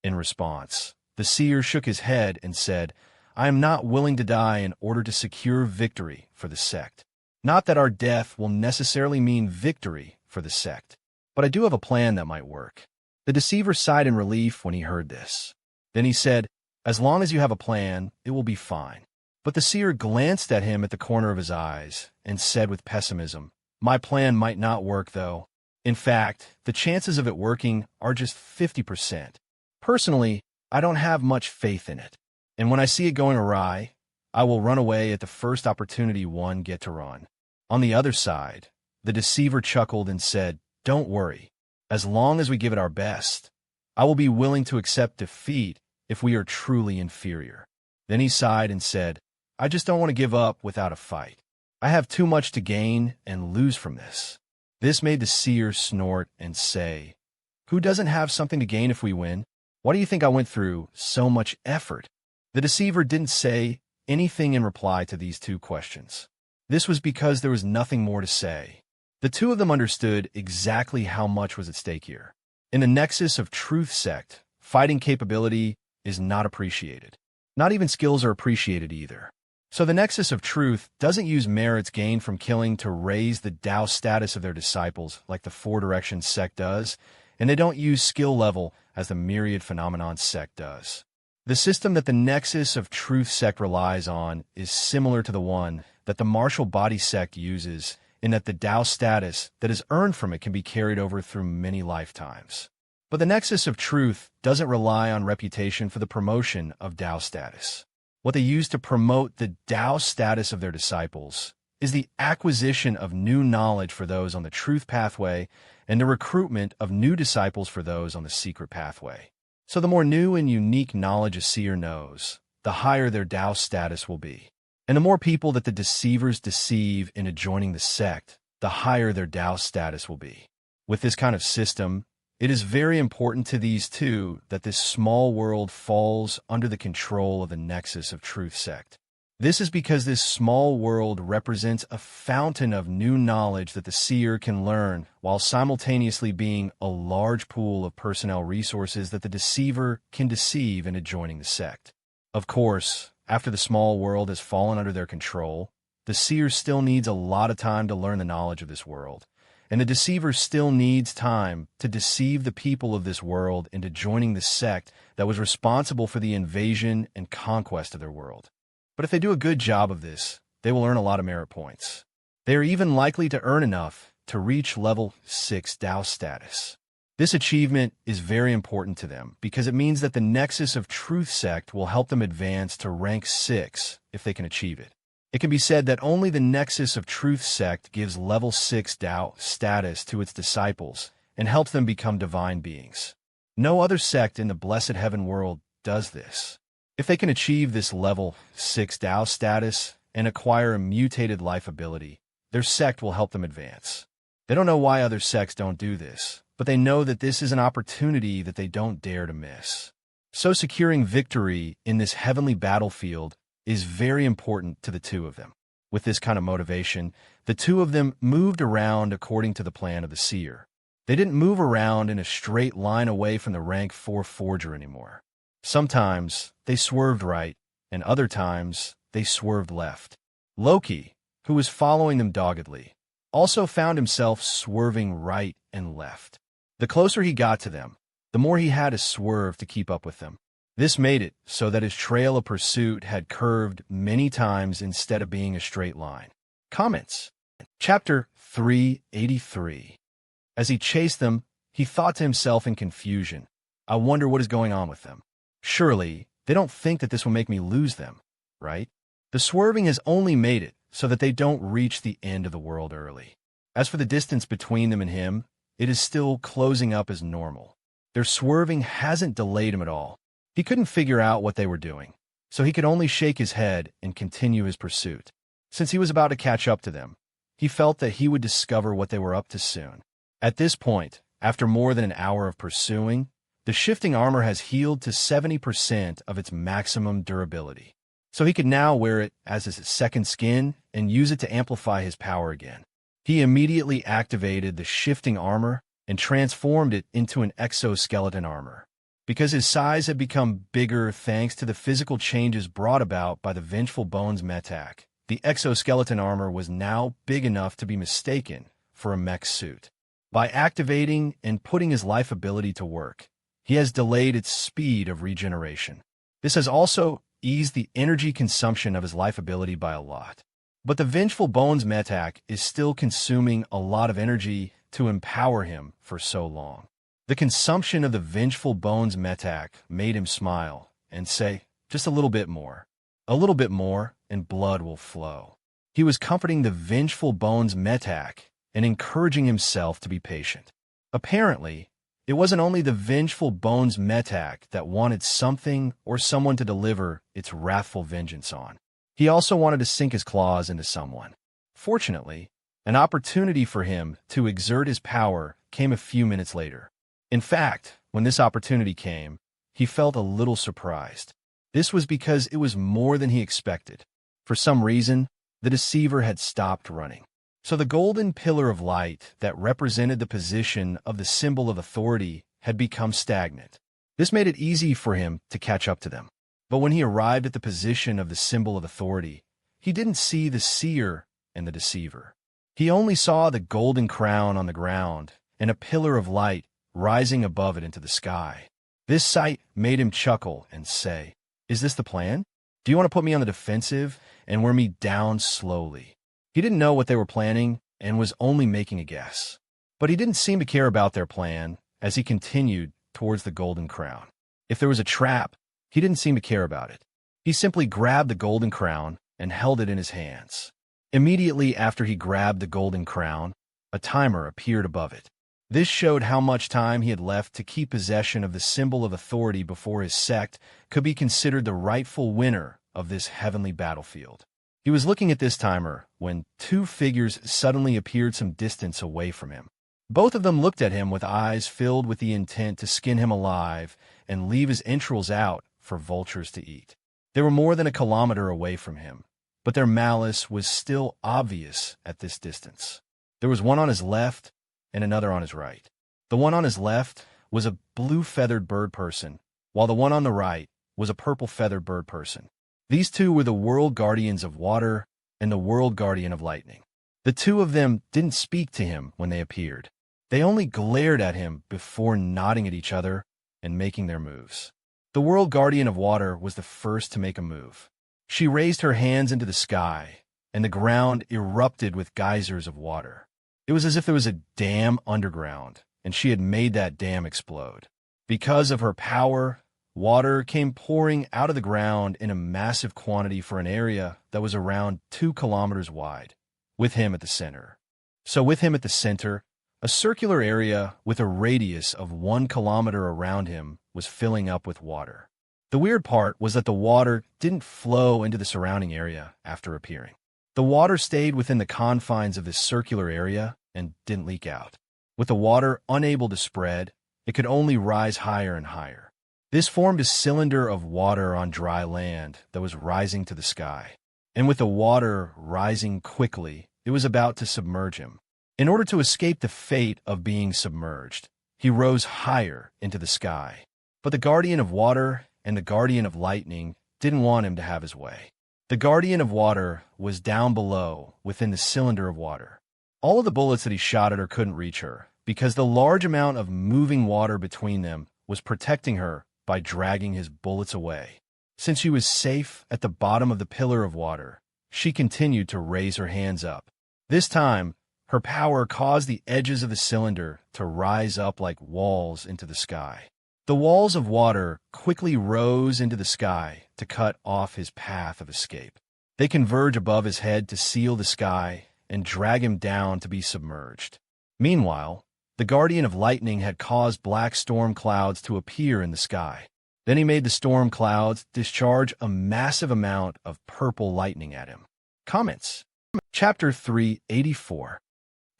B: In response, the seer shook his head and said, "I am not willing to die in order to secure victory for the sect. Not that our death will necessarily mean victory for the sect, but I do have a plan that might work." The deceiver sighed in relief when he heard this. Then he said, "As long as you have a plan, it will be fine." But the seer glanced at him at the corner of his eyes and said with pessimism, "My plan might not work, though. In fact, the chances of it working are just 50%. Personally, I don't have much faith in it. And when I see it going awry, I will run away at the first opportunity one get to run." On the other side, the deceiver chuckled and said, "Don't worry. As long as we give it our best, I will be willing to accept defeat if we are truly inferior." Then he sighed and said, "I just don't want to give up without a fight. I have too much to gain and lose from this." This made the seer snort and say, "Who doesn't have something to gain if we win? Why do you think I went through so much effort?" The deceiver didn't say anything in reply to these 2 questions. This was because there was nothing more to say. The two of them understood exactly how much was at stake here. In the Nexus of Truth sect, fighting capability is not appreciated. Not even skills are appreciated either. So the Nexus of Truth doesn't use merits gained from killing to raise the Tao status of their disciples like the Four Directions sect does, and they don't use skill level as the Myriad Phenomenon sect does. The system that the Nexus of Truth sect relies on is similar to the one that the Martial Body sect uses, in that the Tao status that is earned from it can be carried over through many lifetimes. But the Nexus of Truth doesn't rely on reputation for the promotion of Tao status. What they use to promote the Tao status of their disciples is the acquisition of new knowledge for those on the truth pathway and the recruitment of new disciples for those on the secret pathway. So the more new and unique knowledge a seer knows, the higher their Tao status will be. And the more people that the deceivers deceive into joining the sect, the higher their Tao status will be. With this kind of system, it is very important to these two that this small world falls under the control of the Nexus of Truth sect. This is because this small world represents a fountain of new knowledge that the seer can learn, while simultaneously being a large pool of personnel resources that the deceiver can deceive into joining the sect. Of course, after the small world has fallen under their control, the seer still needs a lot of time to learn the knowledge of this world, and the deceiver still needs time to deceive the people of this world into joining the sect that was responsible for the invasion and conquest of their world. But if they do a good job of this, they will earn a lot of merit points. They are even likely to earn enough to reach level 6 Tao status. This achievement is very important to them because it means that the Nexus of Truth sect will help them advance to rank 6 if they can achieve it. It can be said that only the Nexus of Truth sect gives level 6 Tao status to its disciples and helps them become divine beings. No other sect in the Blessed Heaven world does this. If they can achieve this level 6 Tao status and acquire a mutated life ability, their sect will help them advance. They don't know why other sects don't do this, but they know that this is an opportunity that they don't dare to miss. So securing victory in this heavenly battlefield is very important to the two of them. With this kind of motivation, the two of them moved around according to the plan of the seer. They didn't move around in a straight line away from the rank 4 forger anymore. Sometimes they swerved right, and other times they swerved left. Loki, who was following them doggedly, also found himself swerving right and left. The closer he got to them, the more he had to swerve to keep up with them. This made it so that his trail of pursuit had curved many times instead of being a straight line. Comments. Chapter 383. As he chased them, he thought to himself in confusion, I wonder what is going on with them. Surely, they don't think that this will make me lose them, right? The swerving has only made it so that they don't reach the end of the world early. As for the distance between them and him, it is still closing up as normal. Their swerving hasn't delayed him at all. He couldn't figure out what they were doing, so he could only shake his head and continue his pursuit. Since he was about to catch up to them, he felt that he would discover what they were up to soon. At this point, after more than an hour of pursuing, the shifting armor has healed to 70% of its maximum durability. So he could now wear it as his second skin and use it to amplify his power again. He immediately activated the shifting armor and transformed it into an exoskeleton armor. Because his size had become bigger thanks to the physical changes brought about by the Vengeful Bones metak, the exoskeleton armor was now big enough to be mistaken for a mech suit. By activating and putting his life ability to work, he has delayed its speed of regeneration. This has also eased the energy consumption of his life ability by a lot. But the Vengeful Bones metak is still consuming a lot of energy to empower him for so long. The consumption of the Vengeful Bones metak made him smile and say, just a little bit more, and blood will flow. He was comforting the Vengeful Bones metak and encouraging himself to be patient. Apparently, it wasn't only the Vengeful Bones metak that wanted something or someone to deliver its wrathful vengeance on. He also wanted to sink his claws into someone. Fortunately, an opportunity for him to exert his power came a few minutes later. In fact, when this opportunity came, he felt a little surprised. This was because it was more than he expected. For some reason, the deceiver had stopped running. So the golden pillar of light that represented the position of the symbol of authority had become stagnant. This made it easy for him to catch up to them. But when he arrived at the position of the symbol of authority, he didn't see the seer and the deceiver. He only saw the golden crown on the ground and a pillar of light rising above it into the sky. This sight made him chuckle and say, "Is this the plan? Do you want to put me on the defensive and wear me down slowly?" He didn't know what they were planning and was only making a guess. But he didn't seem to care about their plan as he continued towards the golden crown. If there was a trap, he didn't seem to care about it. He simply grabbed the golden crown and held it in his hands. Immediately after he grabbed the golden crown, a timer appeared above it. This showed how much time he had left to keep possession of the symbol of authority before his sect could be considered the rightful winner of this heavenly battlefield. He was looking at this timer when two figures suddenly appeared some distance away from him. Both of them looked at him with eyes filled with the intent to skin him alive and leave his entrails out for vultures to eat. They were more than a kilometer away from him, but their malice was still obvious at this distance. There was one on his left and another on his right. The one on his left was a blue-feathered bird person, while the one on the right was a purple-feathered bird person. These two were the world guardians of water and the world guardian of lightning. The two of them didn't speak to him when they appeared. They only glared at him before nodding at each other and making their moves. The world guardian of water was the first to make a move. She raised her hands into the sky, and the ground erupted with geysers of water. It was as if there was a dam underground, and she had made that dam explode. Because of her power, water came pouring out of the ground in a massive quantity for an area that was around 2 kilometers wide, with him at the center. So with him at the center, a circular area with a radius of 1 kilometer around him was filling up with water. The weird part was that the water didn't flow into the surrounding area after appearing. The water stayed within the confines of this circular area and didn't leak out. With the water unable to spread, it could only rise higher and higher. This formed a cylinder of water on dry land that was rising to the sky. And with the water rising quickly, it was about to submerge him. In order to escape the fate of being submerged, he rose higher into the sky. But the guardian of water and the guardian of lightning didn't want him to have his way. The guardian of water was down below within the cylinder of water. All of the bullets that he shot at her couldn't reach her because the large amount of moving water between them was protecting her by dragging his bullets away. Since she was safe at the bottom of the pillar of water, she continued to raise her hands up. This time, her power caused the edges of the cylinder to rise up like walls into the sky. The walls of water quickly rose into the sky to cut off his path of escape. They converge above his head to seal the sky and drag him down to be submerged. Meanwhile, the guardian of lightning had caused black storm clouds to appear in the sky. Then he made the storm clouds discharge a massive amount of purple lightning at him. Comments. Chapter 384.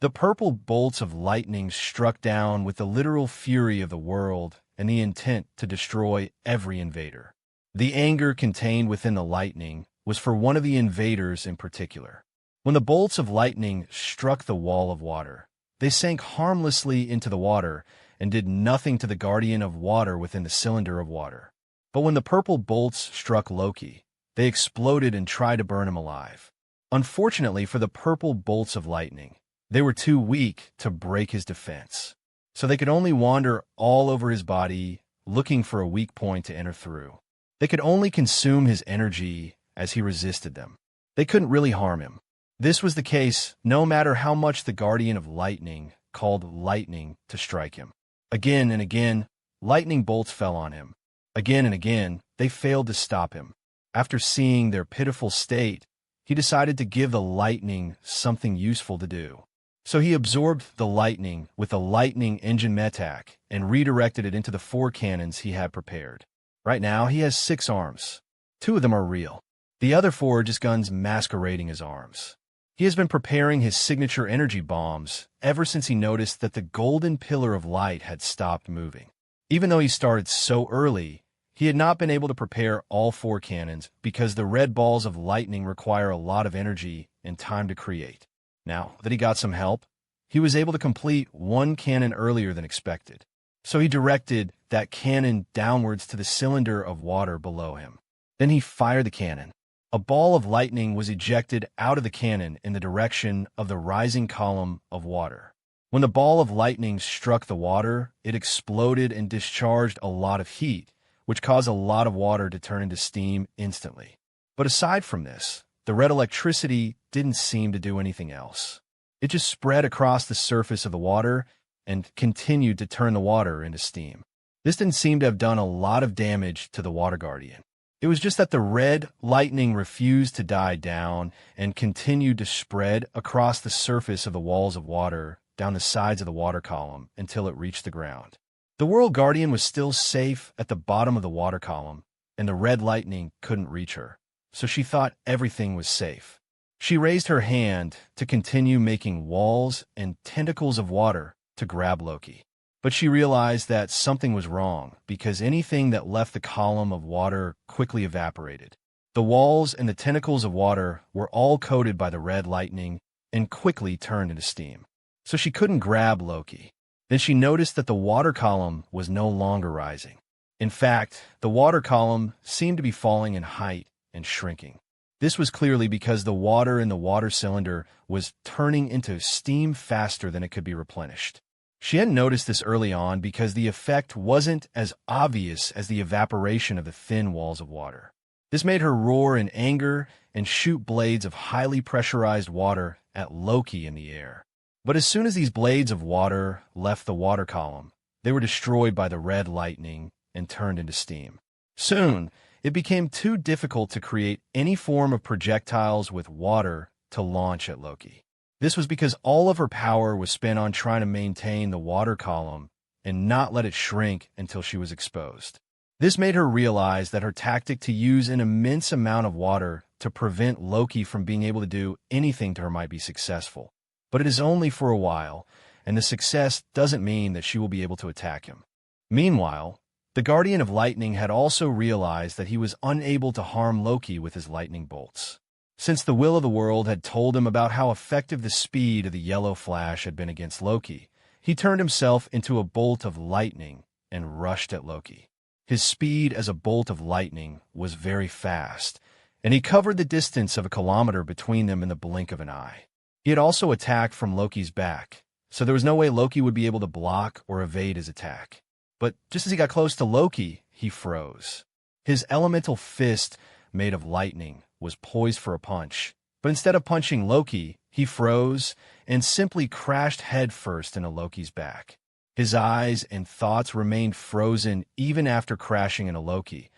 B: The purple bolts of lightning struck down with the literal fury of the world and the intent to destroy every invader. The anger contained within the lightning was for one of the invaders in particular. When the bolts of lightning struck the wall of water, they sank harmlessly into the water and did nothing to the guardian of water within the cylinder of water. But when the purple bolts struck Loki, they exploded and tried to burn him alive. Unfortunately for the purple bolts of lightning, they were too weak to break his defense, so they could only wander all over his body, looking for a weak point to enter through. They could only consume his energy as he resisted them. They couldn't really harm him. This was the case no matter how much the guardian of lightning called lightning to strike him. Again and again, lightning bolts fell on him. Again and again, they failed to stop him. After seeing their pitiful state, he decided to give the lightning something useful to do. So he absorbed the lightning with a lightning engine metac and redirected it into the 4 cannons he had prepared. Right now, he has 6 arms. 2 of them are real. The other 4 are just guns masquerading as arms. He has been preparing his signature energy bombs ever since he noticed that the golden pillar of light had stopped moving. Even though he started so early, he had not been able to prepare all 4 cannons because the red balls of lightning require a lot of energy and time to create. Now that he got some help, he was able to complete one cannon earlier than expected. So he directed that cannon downwards to the cylinder of water below him. Then he fired the cannon. A ball of lightning was ejected out of the cannon in the direction of the rising column of water. When the ball of lightning struck the water, it exploded and discharged a lot of heat, which caused a lot of water to turn into steam instantly. But aside from this, the red electricity didn't seem to do anything else. It just spread across the surface of the water and continued to turn the water into steam. This didn't seem to have done a lot of damage to the Water Guardian. It was just that the red lightning refused to die down and continued to spread across the surface of the walls of water down the sides of the water column until it reached the ground. The World Guardian was still safe at the bottom of the water column, and the red lightning couldn't reach her, so she thought everything was safe. She raised her hand to continue making walls and tentacles of water to grab Loki. But she realized that something was wrong because anything that left the column of water quickly evaporated. The walls and the tentacles of water were all coated by the red lightning and quickly turned into steam. So she couldn't grab Loki. Then she noticed that the water column was no longer rising. In fact, the water column seemed to be falling in height and shrinking. This was clearly because the water in the water cylinder was turning into steam faster than it could be replenished. She hadn't noticed this early on because the effect wasn't as obvious as the evaporation of the thin walls of water. This made her roar in anger and shoot blades of highly pressurized water at Loki in the air. But as soon as these blades of water left the water column, they were destroyed by the red lightning and turned into steam. Soon, it became too difficult to create any form of projectiles with water to launch at Loki. This was because all of her power was spent on trying to maintain the water column and not let it shrink until she was exposed. This made her realize that her tactic to use an immense amount of water to prevent Loki from being able to do anything to her might be successful. But it is only for a while, and the success doesn't mean that she will be able to attack him. Meanwhile, the Guardian of Lightning had also realized that he was unable to harm Loki with his lightning bolts. Since the will of the world had told him about how effective the speed of the yellow flash had been against Loki, he turned himself into a bolt of lightning and rushed at Loki. His speed as a bolt of lightning was very fast, and he covered the distance of a kilometer between them in the blink of an eye. He had also attacked from Loki's back, so there was no way Loki would be able to block or evade his attack. But just as he got close to Loki, he froze. His elemental fist, made of lightning, was poised for a punch, but instead of punching Loki, he froze and simply crashed headfirst into Loki's back. His eyes and thoughts remained frozen even after crashing into Loki,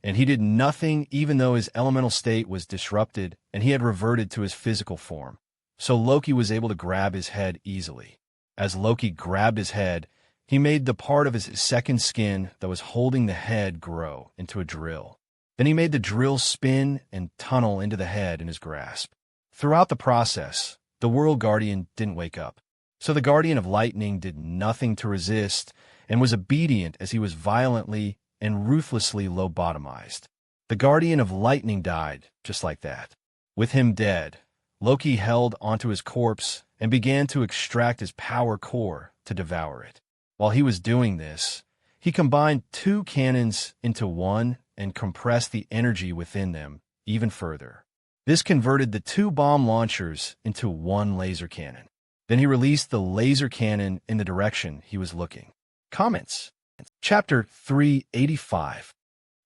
B: and he did nothing even though his elemental state was disrupted and he had reverted to his physical form. So Loki was able to grab his head easily. As Loki grabbed his head, he made the part of his second skin that was holding the head grow into a drill. Then he made the drill spin and tunnel into the head in his grasp. Throughout the process, the World Guardian didn't wake up. So the Guardian of Lightning did nothing to resist and was obedient as he was violently and ruthlessly lobotomized. The Guardian of Lightning died just like that. With him dead, Loki held onto his corpse and began to extract his power core to devour it. While he was doing this, he combined two cannons into one and compressed the energy within them even further. This converted the two bomb launchers into one laser cannon. Then he released the laser cannon in the direction he was looking. Comments. Chapter 385.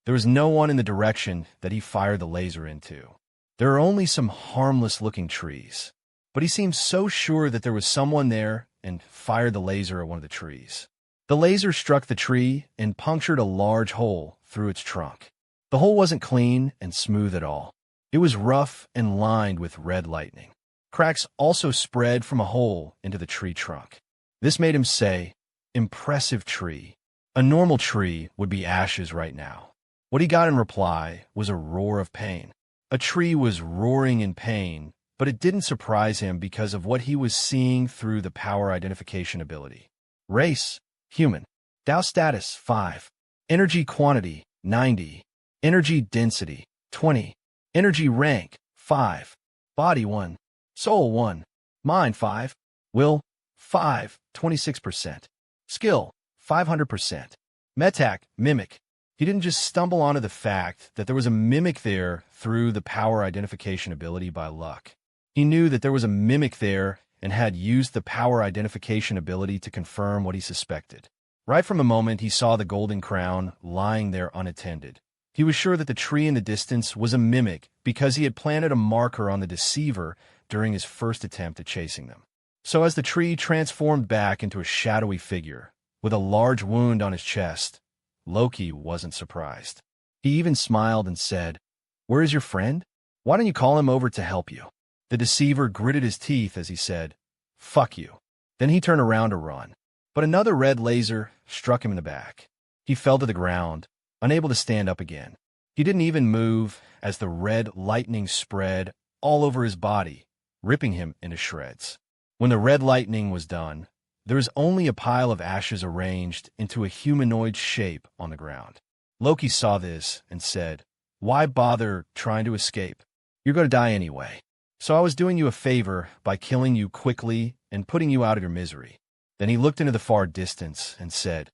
B: There was no one in the direction that he fired the laser into. There are only some harmless-looking trees. But he seemed so sure that there was someone there and fired the laser at one of the trees. The laser struck the tree and punctured a large hole through its trunk. The hole wasn't clean and smooth at all. It was rough and lined with red lightning. Cracks also spread from a hole into the tree trunk. This made him say, "Impressive tree. A normal tree would be ashes right now." What he got in reply was a roar of pain. A tree was roaring in pain, but it didn't surprise him because of what he was seeing through the power identification ability. Race, human. Dow status, 5. Energy quantity, 90. Energy density, 20. Energy rank, 5. Body, 1. Soul, 1. Mind 5. Will 5, 26%. Skill 500%. Metac, mimic. He didn't just stumble onto the fact that there was a mimic there through the power identification ability by luck. He knew that there was a mimic there and had used the power identification ability to confirm what he suspected. Right from the moment he saw the golden crown lying there unattended, he was sure that the tree in the distance was a mimic because he had planted a marker on the deceiver during his first attempt at chasing them. So as the tree transformed back into a shadowy figure with a large wound on his chest, Loki wasn't surprised. He even smiled and said, "Where is your friend? Why don't you call him over to help you?" The deceiver gritted his teeth as he said, "Fuck you." Then he turned around to run. But another red laser struck him in the back. He fell to the ground, unable to stand up again. He didn't even move as the red lightning spread all over his body, ripping him into shreds. When the red lightning was done, there was only a pile of ashes arranged into a humanoid shape on the ground. Loki saw this and said, "Why bother trying to escape? You're going to die anyway. So I was doing you a favor by killing you quickly and putting you out of your misery." Then he looked into the far distance and said,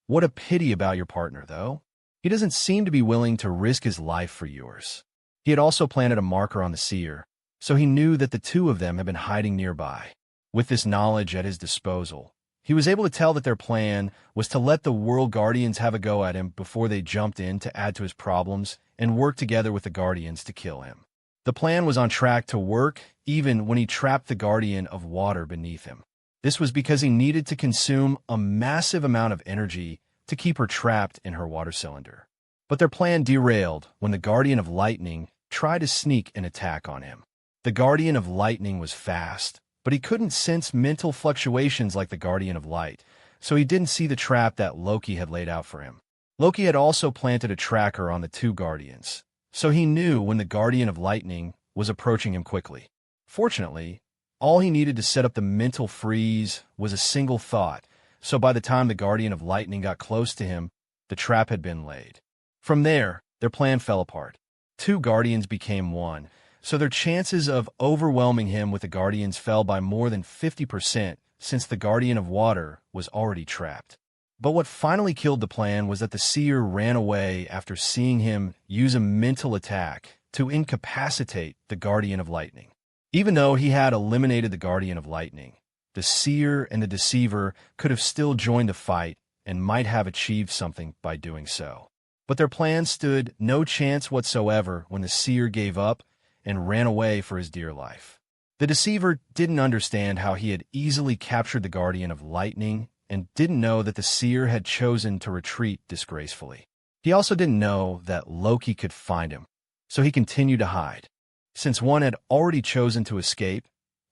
B: "What a pity about your partner, though. He doesn't seem to be willing to risk his life for yours." He had also planted a marker on the seer, so he knew that the two of them had been hiding nearby. With this knowledge at his disposal, he was able to tell that their plan was to let the World Guardians have a go at him before they jumped in to add to his problems and work together with the Guardians to kill him. The plan was on track to work even when he trapped the Guardian of Water beneath him. This was because he needed to consume a massive amount of energy to keep her trapped in her water cylinder. But their plan derailed when the Guardian of Lightning tried to sneak an attack on him. The Guardian of Lightning was fast, but he couldn't sense mental fluctuations like the Guardian of Light, so he didn't see the trap that Loki had laid out for him. Loki had also planted a tracker on the two Guardians, so he knew when the Guardian of Lightning was approaching him quickly. Fortunately, all he needed to set up the mental freeze was a single thought, so by the time the Guardian of Lightning got close to him, the trap had been laid. From there, their plan fell apart. Two Guardians became one, so their chances of overwhelming him with the Guardians fell by more than 50% since the Guardian of Water was already trapped. But what finally killed the plan was that the seer ran away after seeing him use a mental attack to incapacitate the Guardian of Lightning. Even though he had eliminated the Guardian of Lightning, the seer and the deceiver could have still joined the fight and might have achieved something by doing so. But their plan stood no chance whatsoever when the seer gave up and ran away for his dear life. The deceiver didn't understand how he had easily captured the Guardian of Lightning and didn't know that the seer had chosen to retreat disgracefully. He also didn't know that Loki could find him, so he continued to hide. Since one had already chosen to escape,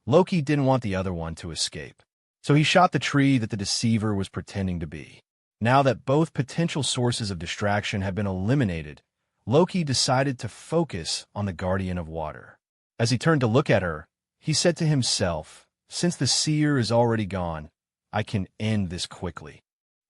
B: Loki didn't want the other one to escape. So he shot the tree that the deceiver was pretending to be. Now that both potential sources of distraction had been eliminated, Loki decided to focus on the Guardian of Water. As he turned to look at her, he said to himself, "Since the seer is already gone, I can end this quickly."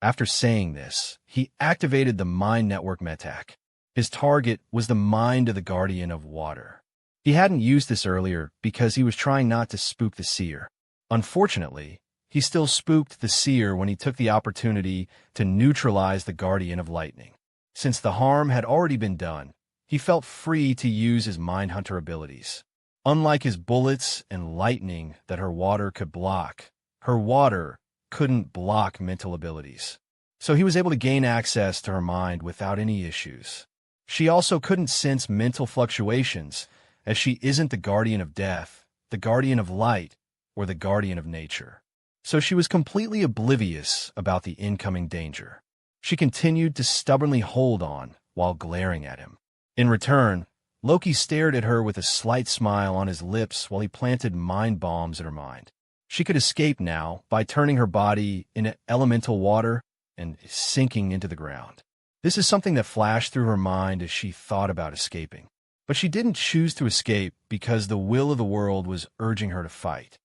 B: After saying this, he activated the Mind Network Metac. His target was the mind of the Guardian of Water. He hadn't used this earlier because he was trying not to spook the seer. Unfortunately, he still spooked the seer when he took the opportunity to neutralize the Guardian of Lightning. Since the harm had already been done, he felt free to use his Mindhunter abilities. Unlike his bullets and lightning that her water could block, her water couldn't block mental abilities. So he was able to gain access to her mind without any issues. She also couldn't sense mental fluctuations, as she isn't the Guardian of Death, the Guardian of Light, or the Guardian of Nature. So she was completely oblivious about the incoming danger. She continued to stubbornly hold on while glaring at him. In return, Loki stared at her with a slight smile on his lips while he planted mind bombs in her mind. She could escape now by turning her body into elemental water and sinking into the ground. This is something that flashed through her mind as she thought about escaping. But she didn't choose to escape because the will of the world was urging her to fight.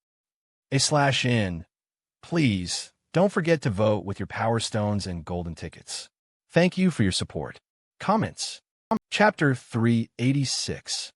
B: /N. Please, don't forget to vote with your Power Stones and Golden Tickets. Thank you for your support. Comments. Chapter 386.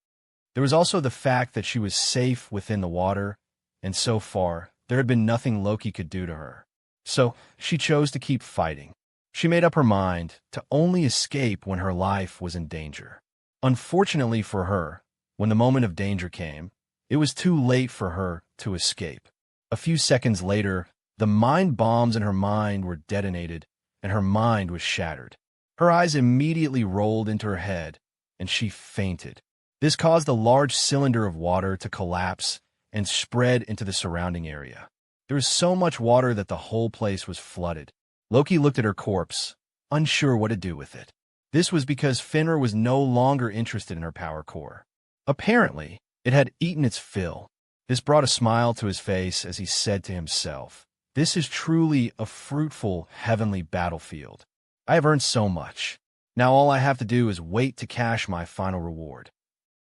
B: There was also the fact that she was safe within the water and so far, there had been nothing Loki could do to her. So, she chose to keep fighting. She made up her mind to only escape when her life was in danger. Unfortunately for her, when the moment of danger came, it was too late for her to escape. A few seconds later, the mind bombs in her mind were detonated, and her mind was shattered. Her eyes immediately rolled into her head, and she fainted. This caused a large cylinder of water to collapse and spread into the surrounding area. There was so much water that the whole place was flooded. Loki looked at her corpse, unsure what to do with it. This was because Fenrir was no longer interested in her power core. Apparently, it had eaten its fill. This brought a smile to his face as he said to himself, "This is truly a fruitful heavenly battlefield. I have earned so much. Now all I have to do is wait to cash my final reward."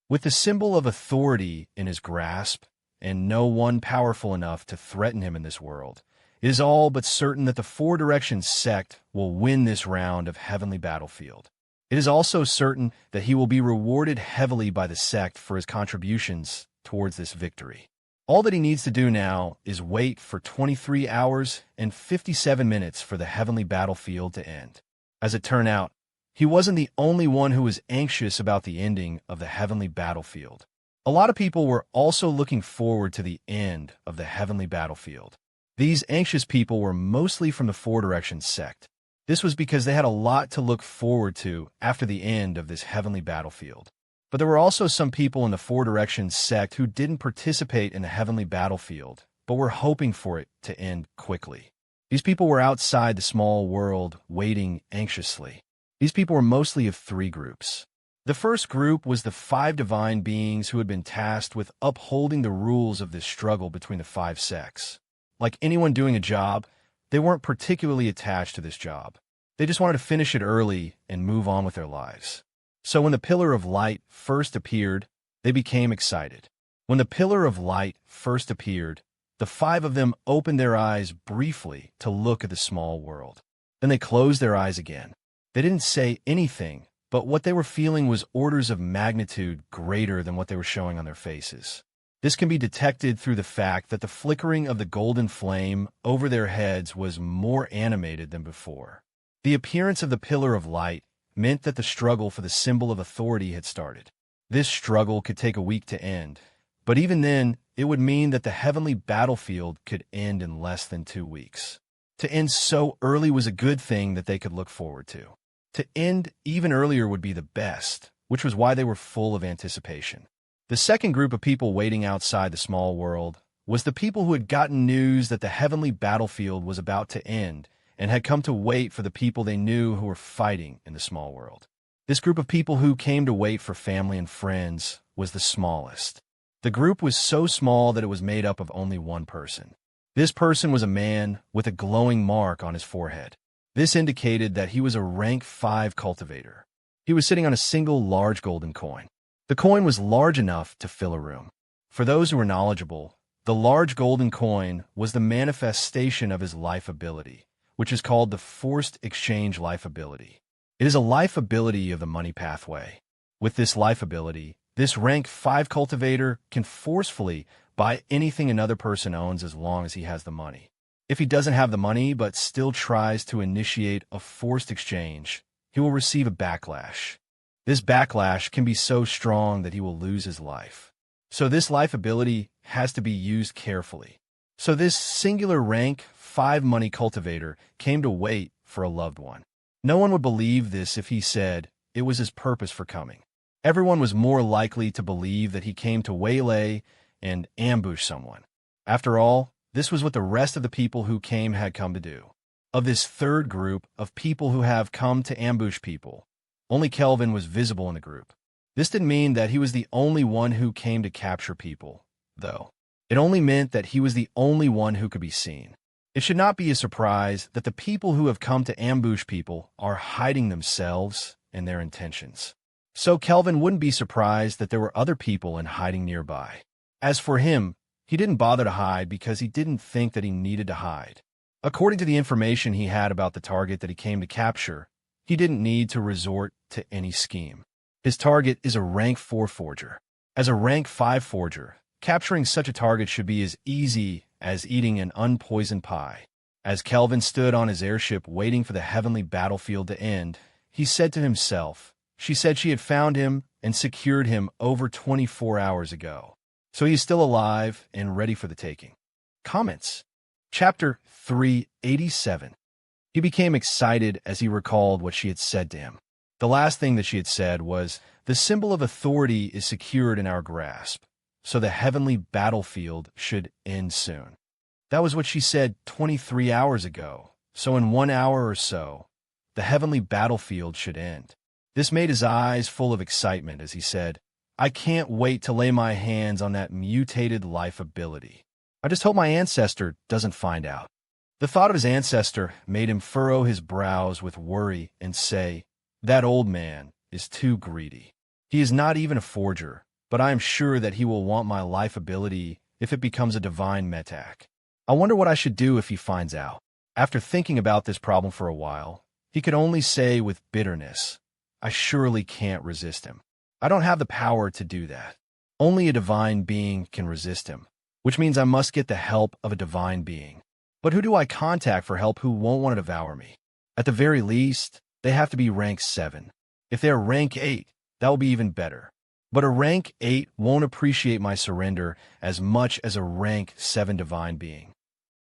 B: With the symbol of authority in his grasp, and no one powerful enough to threaten him in this world, it is all but certain that the Four Directions sect will win this round of heavenly battlefield. It is also certain that he will be rewarded heavily by the sect for his contributions towards this victory. All that he needs to do now is wait for 23 hours and 57 minutes for the heavenly battlefield to end. As it turned out, he wasn't the only one who was anxious about the ending of the heavenly battlefield. A lot of people were also looking forward to the end of the heavenly battlefield. These anxious people were mostly from the Four Directions sect. This was because they had a lot to look forward to after the end of this heavenly battlefield. But there were also some people in the Four Directions sect who didn't participate in the heavenly battlefield, but were hoping for it to end quickly. These people were outside the small world, waiting anxiously. These people were mostly of three groups. The first group was the 5 divine beings who had been tasked with upholding the rules of this struggle between the 5 sects. Like anyone doing a job, they weren't particularly attached to this job. They just wanted to finish it early and move on with their lives. So when the Pillar of Light first appeared, they became excited. When the Pillar of Light first appeared, the 5 of them opened their eyes briefly to look at the small world. Then they closed their eyes again. They didn't say anything, but what they were feeling was orders of magnitude greater than what they were showing on their faces. This can be detected through the fact that the flickering of the golden flame over their heads was more animated than before. The appearance of the Pillar of Light meant that the struggle for the symbol of authority had started. This struggle could take a week to end, but even then, it would mean that the heavenly battlefield could end in less than 2 weeks. To end so early was a good thing that they could look forward to. To end even earlier would be the best, which was why they were full of anticipation. The second group of people waiting outside the small world was the people who had gotten news that the heavenly battlefield was about to end and had come to wait for the people they knew who were fighting in the small world. This group of people who came to wait for family and friends was the smallest. The group was so small that it was made up of only one person. This person was a man with a glowing mark on his forehead. This indicated that he was a rank 5 cultivator. He was sitting on a single large golden coin. The coin was large enough to fill a room. For those who were knowledgeable, the large golden coin was the manifestation of his life ability, which is called the forced exchange life ability. It is a life ability of the money pathway. With this life ability, this rank 5 cultivator can forcefully buy anything another person owns as long as he has the money. If he doesn't have the money but still tries to initiate a forced exchange, he will receive a backlash. This backlash can be so strong that he will lose his life. So this life ability has to be used carefully. So this singular rank 5 money cultivator came to wait for a loved one. No one would believe this if he said it was his purpose for coming. Everyone was more likely to believe that he came to waylay and ambush someone. After all, this was what the rest of the people who came had come to do. Of this third group of people who have come to ambush people, only Kelvin was visible in the group. This didn't mean that he was the only one who came to capture people, though. It only meant that he was the only one who could be seen. It should not be a surprise that the people who have come to ambush people are hiding themselves and their intentions. So Kelvin wouldn't be surprised that there were other people in hiding nearby. As for him, he didn't bother to hide because he didn't think that he needed to hide. According to the information he had about the target that he came to capture, he didn't need to resort to any scheme. His target is a rank 4 forger. As a rank 5 forger, Capturing such a target should be as easy as eating an unpoisoned pie. As Kelvin stood on his airship waiting for the heavenly battlefield to end, he said to himself, "She said she had found him and secured him over 24 hours ago. So he's still alive and ready for the taking." Comments. Chapter 387. He became excited as he recalled what she had said to him. The last thing that she had said was, "The symbol of authority is secured in our grasp, so the heavenly battlefield should end soon." That was what she said 23 hours ago, so in 1 hour or so, the heavenly battlefield should end. This made his eyes full of excitement as he said, "I can't wait to lay my hands on that mutated life ability. I just hope my ancestor doesn't find out." The thought of his ancestor made him furrow his brows with worry and say, "That old man is too greedy. He is not even a forger, but I am sure that he will want my life ability if it becomes a divine metak. I wonder what I should do if he finds out." After thinking about this problem for a while, he could only say with bitterness, "I surely can't resist him. I don't have the power to do that. Only a divine being can resist him, which means I must get the help of a divine being. But who do I contact for help who won't want to devour me? At the very least, they have to be rank 7. If they're rank 8, that will be even better. But a rank 8 won't appreciate my surrender as much as a rank 7 divine being.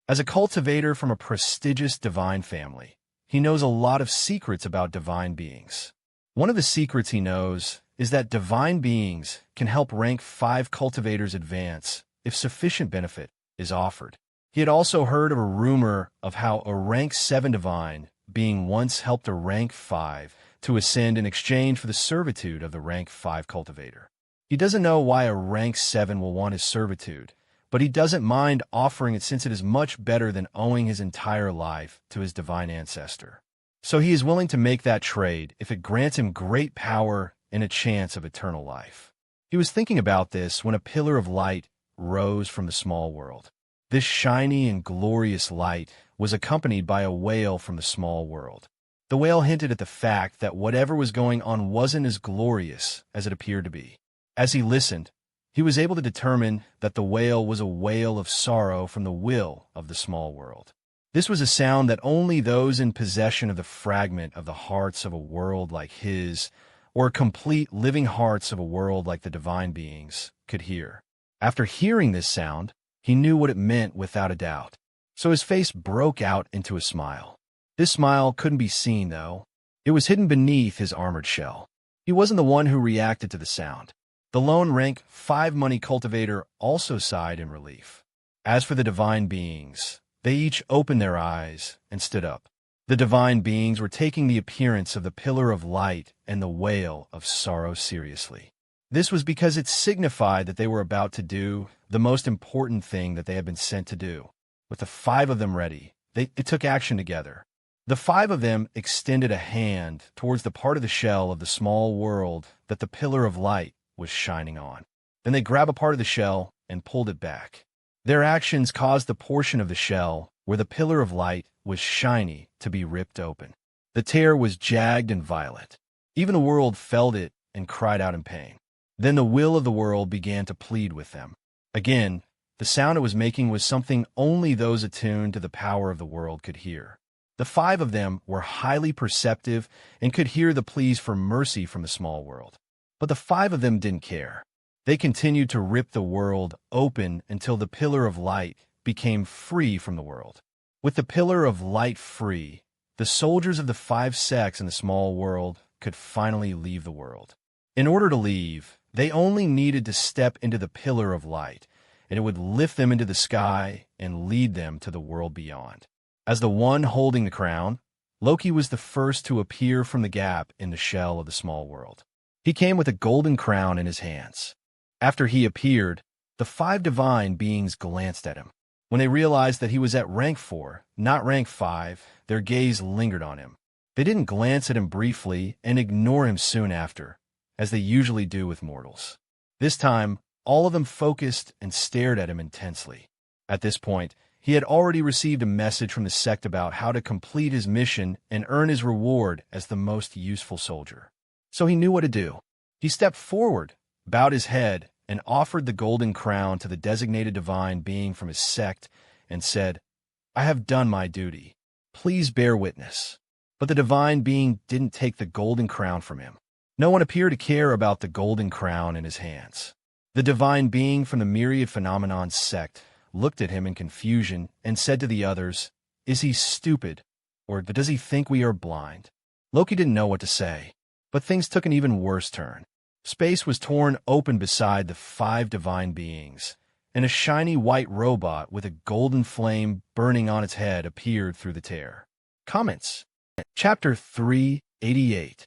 B: As a cultivator from a prestigious divine family, he knows a lot of secrets about divine beings. One of the secrets he knows is that divine beings can help rank 5 cultivators advance if sufficient benefit is offered. He had also heard of a rumor of how a rank 7 divine being once helped a rank 5 to ascend in exchange for the servitude of the rank 5 cultivator. He doesn't know why a rank 7 will want his servitude, but he doesn't mind offering it since it is much better than owing his entire life to his divine ancestor. So he is willing to make that trade if it grants him great power and a chance of eternal life. He was thinking about this when a pillar of light rose from the small world. This shiny and glorious light was accompanied by a wail from the small world. The wail hinted at the fact that whatever was going on wasn't as glorious as it appeared to be. As he listened, he was able to determine that the wail was a wail of sorrow from the will of the small world. This was a sound that only those in possession of the fragment of the hearts of a world like his, or complete living hearts of a world like the divine beings, could hear. After hearing this sound, he knew what it meant without a doubt. So his face broke out into a smile. This smile couldn't be seen, though. It was hidden beneath his armored shell. He wasn't the one who reacted to the sound. The lone rank 5 money cultivator also sighed in relief. As for the divine beings, they each opened their eyes and stood up. The divine beings were taking the appearance of the pillar of light and the wail of sorrow seriously. This was because it signified that they were about to do the most important thing that they had been sent to do. With the 5 of them ready, they took action together. The 5 of them extended a hand towards the part of the shell of the small world that the pillar of light was shining on. Then they grabbed a part of the shell and pulled it back. Their actions caused the portion of the shell where the pillar of light was shiny to be ripped open. The tear was jagged and violent. Even the world felt it and cried out in pain. Then the will of the world began to plead with them. Again, the sound it was making was something only those attuned to the power of the world could hear. The 5 of them were highly perceptive and could hear the pleas for mercy from the small world. But the 5 of them didn't care. They continued to rip the world open until the pillar of light became free from the world. With the pillar of light free, the soldiers of the 5 sects in the small world could finally leave the world. In order to leave, they only needed to step into the pillar of light, and it would lift them into the sky and lead them to the world beyond. As the one holding the crown, Loki was the first to appear from the gap in the shell of the small world. He came with a golden crown in his hands. After he appeared, the 5 divine beings glanced at him. When they realized that he was at rank 4, not rank 5, their gaze lingered on him. They didn't glance at him briefly and ignore him soon after, as they usually do with mortals. This time, all of them focused and stared at him intensely. At this point, he had already received a message from the sect about how to complete his mission and earn his reward as the most useful soldier. So he knew what to do. He stepped forward, bowed his head, and offered the golden crown to the designated divine being from his sect and said, "I have done my duty. Please bear witness." But the divine being didn't take the golden crown from him. No one appeared to care about the golden crown in his hands. The divine being from the myriad phenomenon sect looked at him in confusion and said to the others, "Is he stupid, or does he think we are blind?" Loki didn't know what to say, but things took an even worse turn. Space was torn open beside the 5 divine beings, and a shiny white robot with a golden flame burning on its head appeared through the tear. Comments. Chapter 388.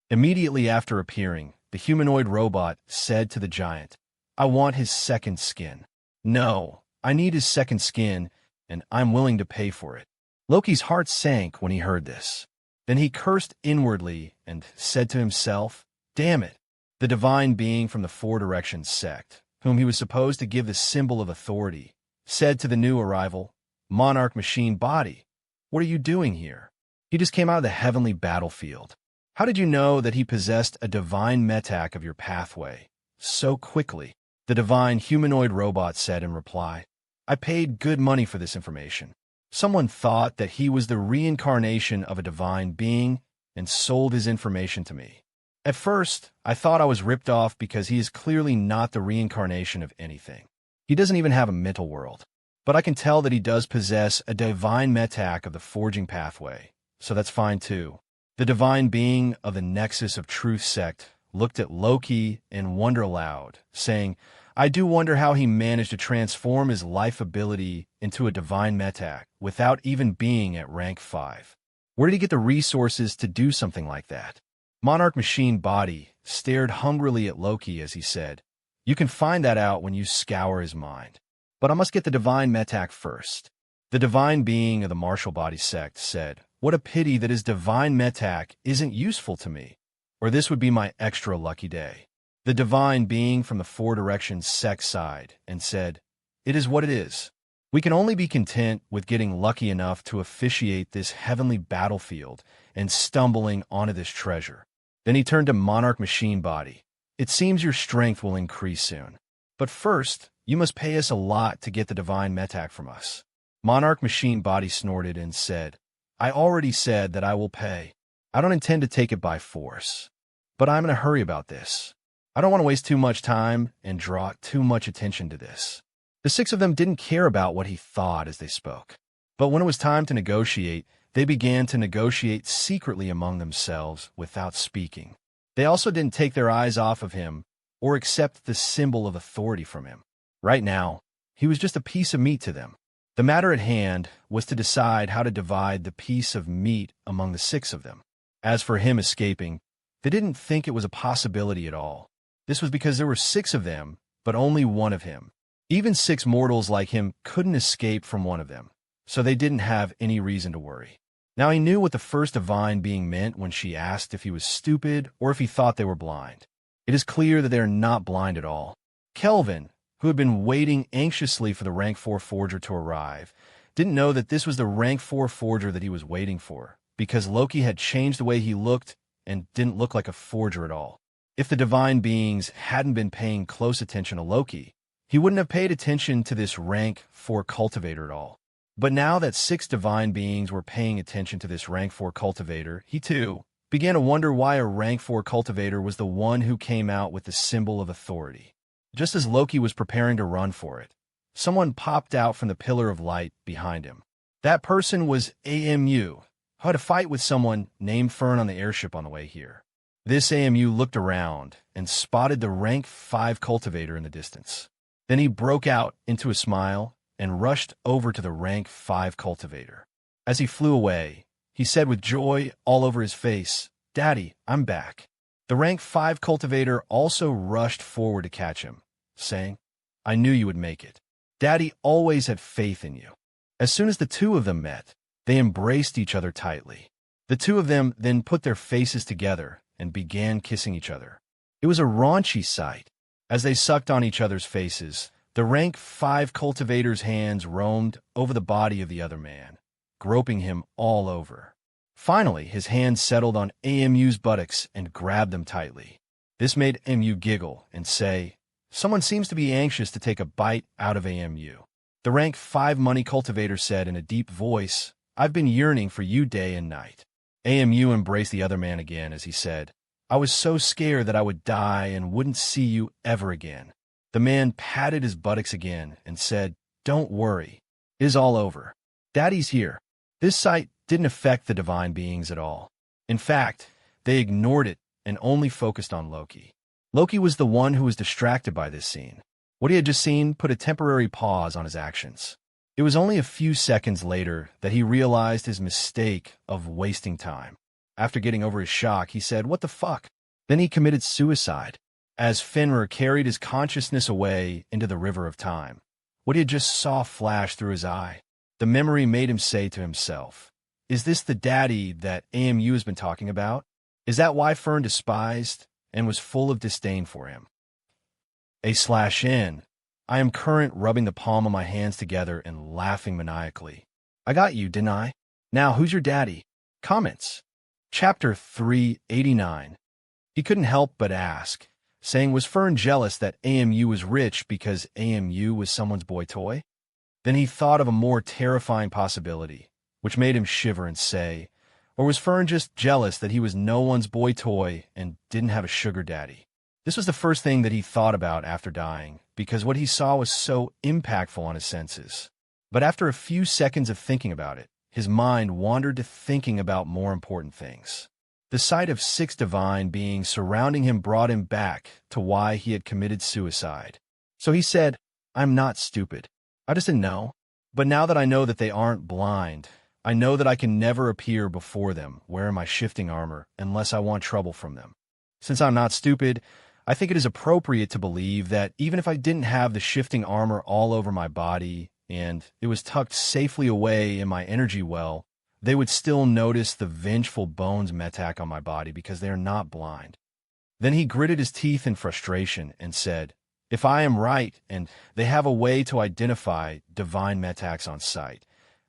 B: Immediately after appearing, the humanoid robot said to the giant, "I want his second skin." "No, I need his second skin, and I'm willing to pay for it." Loki's heart sank when he heard this. Then he cursed inwardly and said to himself, "Damn it." The divine being from the 4 Directions sect, whom he was supposed to give the symbol of authority, said to the new arrival, "Monarch Machine Body, what are you doing here? He just came out of the heavenly battlefield. How did you know that he possessed a divine metak of your pathway so quickly?" The divine humanoid robot said in reply, "I paid good money for this information. Someone thought that he was the reincarnation of a divine being and sold his information to me. At first, I thought I was ripped off because he is clearly not the reincarnation of anything. He doesn't even have a mental world. But I can tell that he does possess a divine metak of the forging pathway, so that's fine too." The divine being of the Nexus of Truth sect looked at Loki and wondered aloud, saying, "I do wonder how he managed to transform his life ability into a divine metak without even being at rank 5. Where did he get the resources to do something like that?" Monarch Machine Body stared hungrily at Loki as he said, "You can find that out when you scour his mind. But I must get the divine metak first." The divine being of the Martial Body sect said, "What a pity that his divine metak isn't useful to me, or this would be my extra lucky day." The divine being from the 4 Directions sect sighed and said, "It is what it is. We can only be content with getting lucky enough to officiate this heavenly battlefield and stumbling onto this treasure." Then he turned to Monarch Machine Body. "It seems your strength will increase soon. But first, you must pay us a lot to get the divine metak from us." Monarch Machine Body snorted and said, "I already said that I will pay. I don't intend to take it by force. But I'm in a hurry about this. I don't want to waste too much time and draw too much attention to this." The 6 of them didn't care about what he thought as they spoke. But when it was time to negotiate, they began to negotiate secretly among themselves without speaking. They also didn't take their eyes off of him or accept the symbol of authority from him. Right now, he was just a piece of meat to them. The matter at hand was to decide how to divide the piece of meat among the 6 of them. As for him escaping, they didn't think it was a possibility at all. This was because there were 6 of them, but only one of him. Even 6 mortals like him couldn't escape from one of them, so they didn't have any reason to worry. Now he knew what the first divine being meant when she asked if he was stupid or if he thought they were blind. It is clear that they are not blind at all. Kelvin, who had been waiting anxiously for the rank 4 forger to arrive, didn't know that this was the rank 4 forger that he was waiting for, because Loki had changed the way he looked and didn't look like a forger at all. If the divine beings hadn't been paying close attention to Loki, he wouldn't have paid attention to this rank 4 cultivator at all. But now that 6 divine beings were paying attention to this rank 4 cultivator, he too began to wonder why a rank 4 cultivator was the one who came out with the symbol of authority. Just as Loki was preparing to run for it, someone popped out from the pillar of light behind him. That person was AMU, who had a fight with someone named Fern on the airship on the way here. This AMU looked around and spotted the rank 5 cultivator in the distance. Then he broke out into a smile and rushed over to the rank 5 cultivator. As he flew away, he said with joy all over his face, "Daddy, I'm back." The rank 5 cultivator also rushed forward to catch him, saying, "I knew you would make it. Daddy always had faith in you." As soon as the 2 of them met, they embraced each other tightly. The 2 of them then put their faces together and began kissing each other. It was a raunchy sight. As they sucked on each other's faces, the rank 5 cultivator's hands roamed over the body of the other man, groping him all over. Finally, his hands settled on AMU's buttocks and grabbed them tightly. This made AMU giggle and say, Someone seems to be anxious to take a bite out of AMU. The rank 5 money cultivator said in a deep voice, I've been yearning for you day and night. AMU embraced the other man again as he said, I was so scared that I would die and wouldn't see you ever again. The man patted his buttocks again and said, Don't worry. It is all over. Daddy's here. This sight didn't affect the divine beings at all. In fact, they ignored it and only focused on Loki. Loki was the one who was distracted by this scene. What he had just seen put a temporary pause on his actions. It was only a few seconds later that he realized his mistake of wasting time. After getting over his shock, he said, What the fuck? Then he committed suicide. As Fenrir carried his consciousness away into the river of time, what he had just saw flash through his eye, the memory made him say to himself, Is this the daddy that AMU has been talking about? Is that why Fern despised and was full of disdain for him? A/N. I am current rubbing the palm of my hands together and laughing maniacally. I got you, didn't I? Now, who's your daddy? Comments. Chapter 389. He couldn't help but ask, saying, was Fern jealous that AMU was rich because AMU was someone's boy toy? Then he thought of a more terrifying possibility, which made him shiver and say, or was Fern just jealous that he was no one's boy toy and didn't have a sugar daddy? This was the first thing that he thought about after dying, because what he saw was so impactful on his senses. But after a few seconds of thinking about it, his mind wandered to thinking about more important things. The sight of 6 divine beings surrounding him brought him back to why he had committed suicide. So he said, I'm not stupid. I just didn't know. But now that I know that they aren't blind, I know that I can never appear before them wearing my shifting armor unless I want trouble from them. Since I'm not stupid, I think it is appropriate to believe that even if I didn't have the shifting armor all over my body and it was tucked safely away in my energy well, they would still notice the vengeful bones metak on my body because they are not blind. Then he gritted his teeth in frustration and said, if I am right and they have a way to identify divine metaks on sight,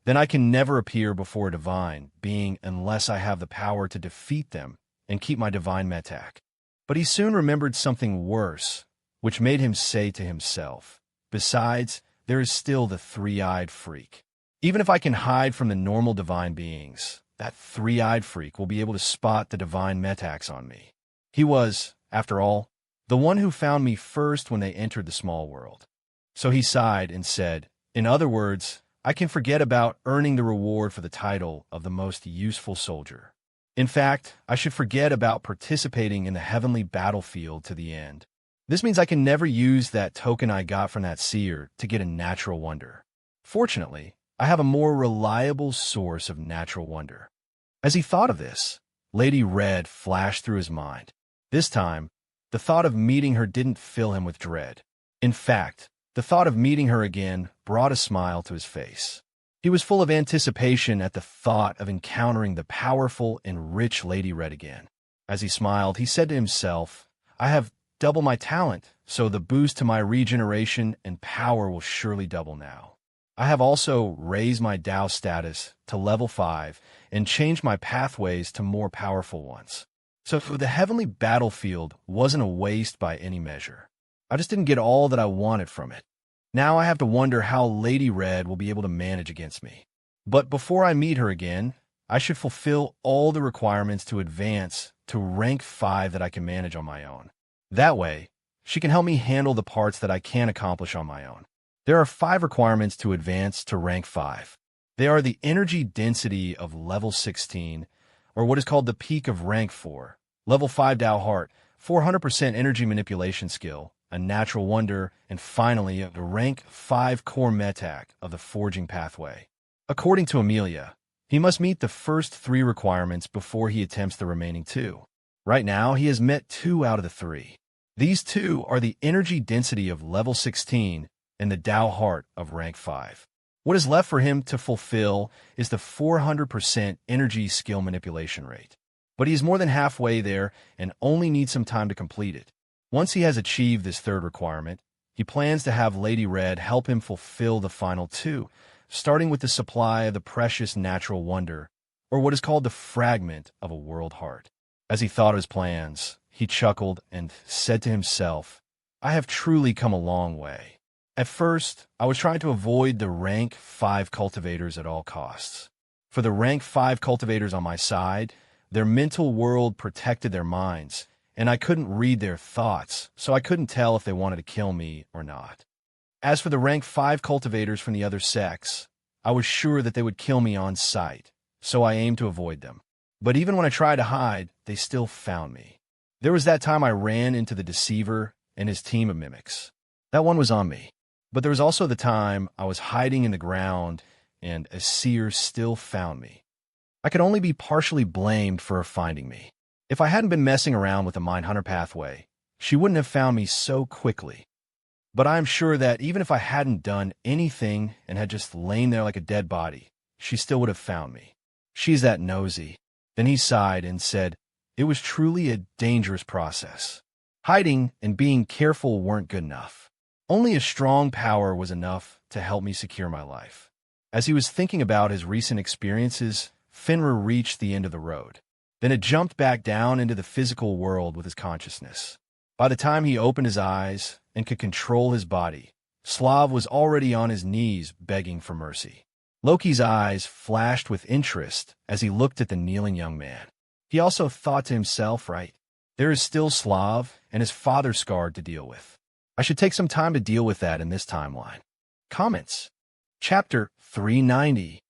B: then I can never appear before a divine being unless I have the power to defeat them and keep my divine metak. But he soon remembered something worse, which made him say to himself, besides, there is still the three-eyed freak. Even if I can hide from the normal divine beings, that three-eyed freak will be able to spot the divine metaks on me. He was, after all, the one who found me first when they entered the small world. So he sighed and said, in other words, I can forget about earning the reward for the title of the most useful soldier. In fact, I should forget about participating in the heavenly battlefield to the end. This means I can never use that token I got from that seer to get a natural wonder. Fortunately, I have a more reliable source of natural wonder. As he thought of this, Lady Red flashed through his mind. This time, the thought of meeting her didn't fill him with dread. In fact, the thought of meeting her again brought a smile to his face. He was full of anticipation at the thought of encountering the powerful and rich Lady Red again. As he smiled, he said to himself, I have double my talent, so the boost to my regeneration and power will surely double now. I have also raised my Tao status to level 5 and changed my pathways to more powerful ones. So the heavenly battlefield wasn't a waste by any measure. I just didn't get all that I wanted from it. Now I have to wonder how Lady Red will be able to manage against me. But before I meet her again, I should fulfill all the requirements to advance to rank 5 that I can manage on my own. That way, she can help me handle the parts that I can't accomplish on my own. There are 5 requirements to advance to rank 5. They are the energy density of level 16, or what is called the peak of rank 4, level 5 Tao Heart, 400% energy manipulation skill, a natural wonder, and finally, the rank 5 core metak of the forging pathway. According to Amelia, he must meet the first 3 requirements before he attempts the remaining 2. Right now, he has met 2 out of the 3. These 2 are the energy density of level 16 and the Tao Heart of rank 5. What is left for him to fulfill is the 400% energy skill manipulation rate. But he is more than halfway there and only needs some time to complete it. Once he has achieved this 3rd requirement, he plans to have Lady Red help him fulfill the final 2, starting with the supply of the precious natural wonder, or what is called the fragment of a world heart. As he thought of his plans, he chuckled and said to himself, I have truly come a long way. At first, I was trying to avoid the rank 5 cultivators at all costs. For the rank 5 cultivators on my side, their mental world protected their minds, and I couldn't read their thoughts, so I couldn't tell if they wanted to kill me or not. As for the rank 5 cultivators from the other sects, I was sure that they would kill me on sight, so I aimed to avoid them. But even when I tried to hide, they still found me. There was that time I ran into the Deceiver and his team of mimics. That one was on me. But there was also the time I was hiding in the ground and a seer still found me. I could only be partially blamed for her finding me. If I hadn't been messing around with the Mindhunter pathway, she wouldn't have found me so quickly. But I am sure that even if I hadn't done anything and had just lain there like a dead body, she still would have found me. She's that nosy. Then he sighed and said, it was truly a dangerous process. Hiding and being careful weren't good enough. Only a strong power was enough to help me secure my life. As he was thinking about his recent experiences, Fenrir reached the end of the road. Then it jumped back down into the physical world with his consciousness. By the time he opened his eyes and could control his body, Slav was already on his knees begging for mercy. Loki's eyes flashed with interest as he looked at the kneeling young man. He also thought to himself, right, there is still Slav and his father scarred to deal with. I should take some time to deal with that in this timeline. Comments. Chapter 390.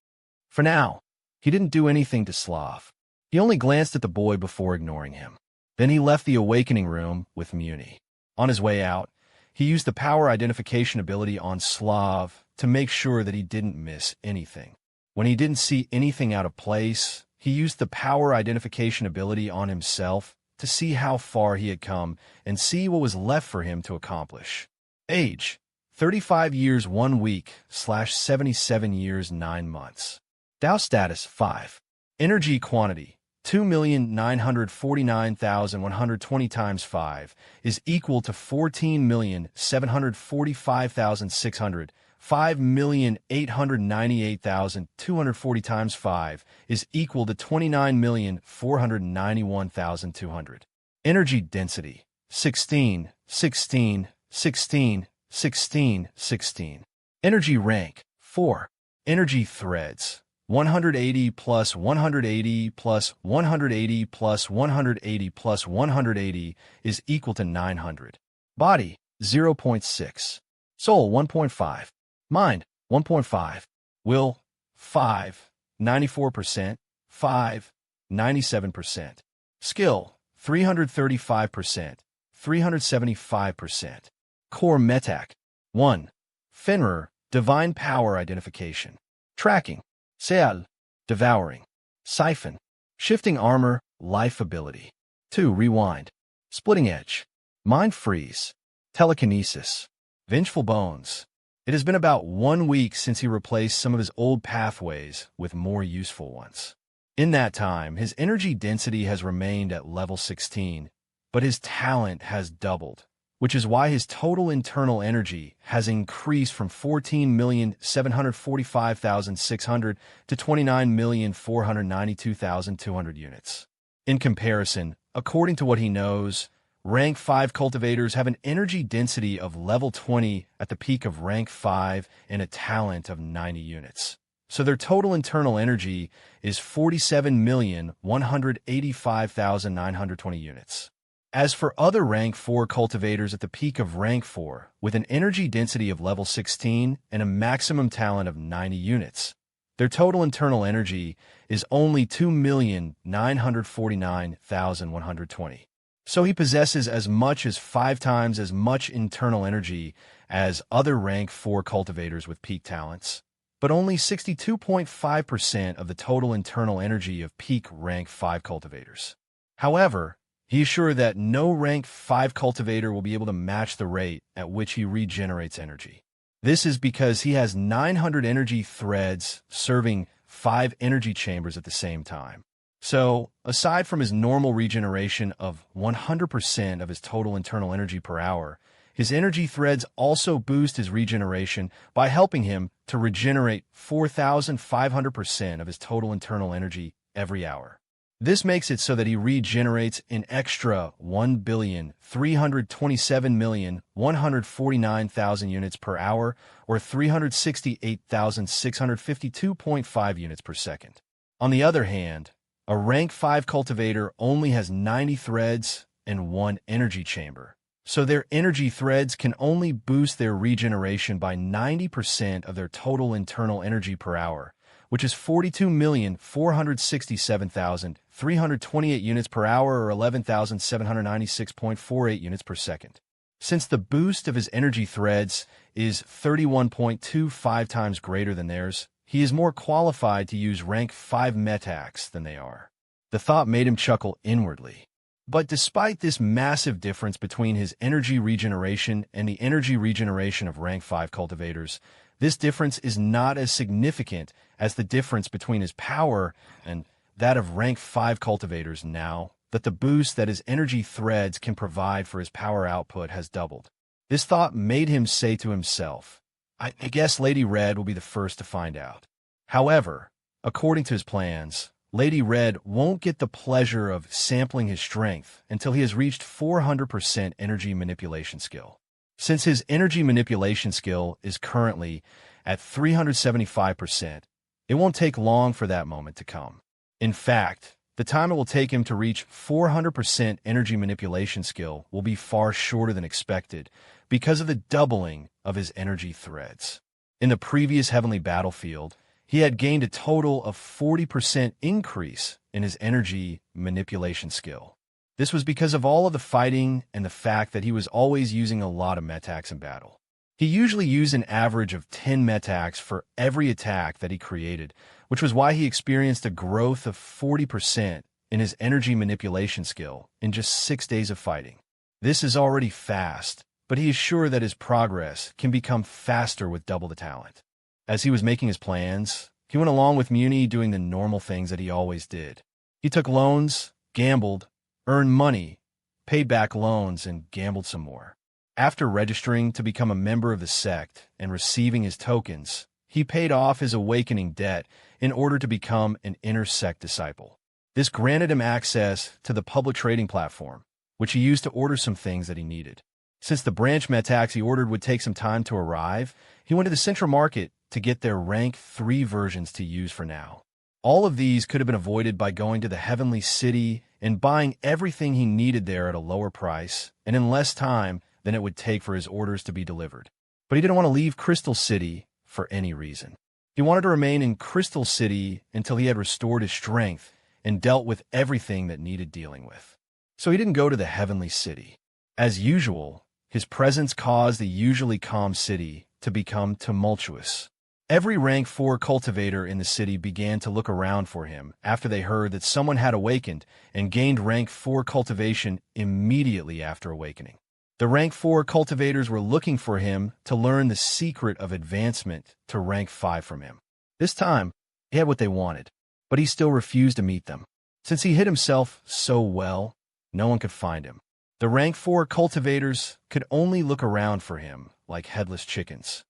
B: For now, he didn't do anything to Slav. He only glanced at the boy before ignoring him. Then he left the awakening room with Muni. On his way out, he used the power identification ability on Slav to make sure that he didn't miss anything. When he didn't see anything out of place, he used the power identification ability on himself to see how far he had come and see what was left for him to accomplish. Age: 35 years 1 week / 77 years 9 months. Tao status 5. Energy quantity 2,949,120 times 5 is equal to 14,745,600. 5,898,240 times 5 is equal to 29,491,200. Energy density 16, 16, 16, 16, 16. Energy rank 4. Energy threads 180 plus 180 plus 180 plus 180 plus 180 is equal to 900. Body 0.6. Soul 1.5. Mind 1.5. Will 5. 94%. 5. 97%. Skill 335%. 375%. Core Metak 1. Fenrir, Divine Power Identification. Tracking Seal, Devouring. Siphon, Shifting Armor, Life Ability. 2. Rewind. Splitting Edge. Mind Freeze. Telekinesis. Vengeful Bones. It has been about 1 week since he replaced some of his old pathways with more useful ones. In that time, his energy density has remained at level 16, but his talent has doubled, which is why his total internal energy has increased from 14,745,600 to 29,492,200 units. In comparison, according to what he knows, Rank 5 cultivators have an energy density of level 20 at the peak of Rank 5 and a talent of 90 units. So their total internal energy is 47,185,920 units. As for other Rank 4 cultivators at the peak of Rank 4, with an energy density of level 16 and a maximum talent of 90 units, their total internal energy is only 2,949,120. So he possesses as much as 5 times as much internal energy as other Rank 4 cultivators with peak talents, but only 62.5% of the total internal energy of peak Rank 5 cultivators. However, he is sure that no Rank 5 cultivator will be able to match the rate at which he regenerates energy. This is because he has 900 energy threads serving 5 energy chambers at the same time. So, aside from his normal regeneration of 100% of his total internal energy per hour, his energy threads also boost his regeneration by helping him to regenerate 4,500% of his total internal energy every hour. This makes it so that he regenerates an extra 1,327,149,000 units per hour, or 368,652.5 units per second. On the other hand, a rank 5 cultivator only has 90 threads and 1 energy chamber, so their energy threads can only boost their regeneration by 90% of their total internal energy per hour, which is 42,467,328 units per hour, or 11,796.48 units per second. Since the boost of his energy threads is 31.25 times greater than theirs, he is more qualified to use rank 5 metax than they are. The thought made him chuckle inwardly. But despite this massive difference between his energy regeneration and the energy regeneration of rank 5 cultivators, this difference is not as significant as the difference between his power and that of rank 5 cultivators now that the boost that his energy threads can provide for his power output has doubled. This thought made him say to himself, I guess Lady Red will be the first to find out. However, according to his plans, Lady Red won't get the pleasure of sampling his strength until he has reached 400% energy manipulation skill. Since his energy manipulation skill is currently at 375%, it won't take long for that moment to come. In fact, the time it will take him to reach 400% energy manipulation skill will be far shorter than expected because of the doubling of his energy threads. In the previous heavenly battlefield, he had gained a total of 40% increase in his energy manipulation skill. This was because of all of the fighting and the fact that he was always using a lot of metax in battle. He usually used an average of 10 metax for every attack that he created, which was why he experienced a growth of 40% in his energy manipulation skill in just 6 days of fighting. This is already fast, but he is sure that his progress can become faster with double the talent. As he was making his plans, he went along with Muni doing the normal things that he always did. He took loans, gambled, earned money, paid back loans, and gambled some more. After registering to become a member of the sect and receiving his tokens, he paid off his awakening debt in order to become an inner sect disciple. This granted him access to the public trading platform, which he used to order some things that he needed. Since the branch metax he ordered would take some time to arrive, he went to the central market to get their rank 3 versions to use for now. All of these could have been avoided by going to the Heavenly City and buying everything he needed there at a lower price and in less time than it would take for his orders to be delivered. But he didn't want to leave Crystal City for any reason. He wanted to remain in Crystal City until he had restored his strength and dealt with everything that needed dealing with. So he didn't go to the Heavenly City. As usual, his presence caused the usually calm city to become tumultuous. Every rank 4 cultivator in the city began to look around for him after they heard that someone had awakened and gained rank 4 cultivation immediately after awakening. The rank 4 cultivators were looking for him to learn the secret of advancement to rank 5 from him. This time, he had what they wanted, but he still refused to meet them. Since he hid himself so well, no one could find him. The rank 4 cultivators could only look around for him like headless chickens.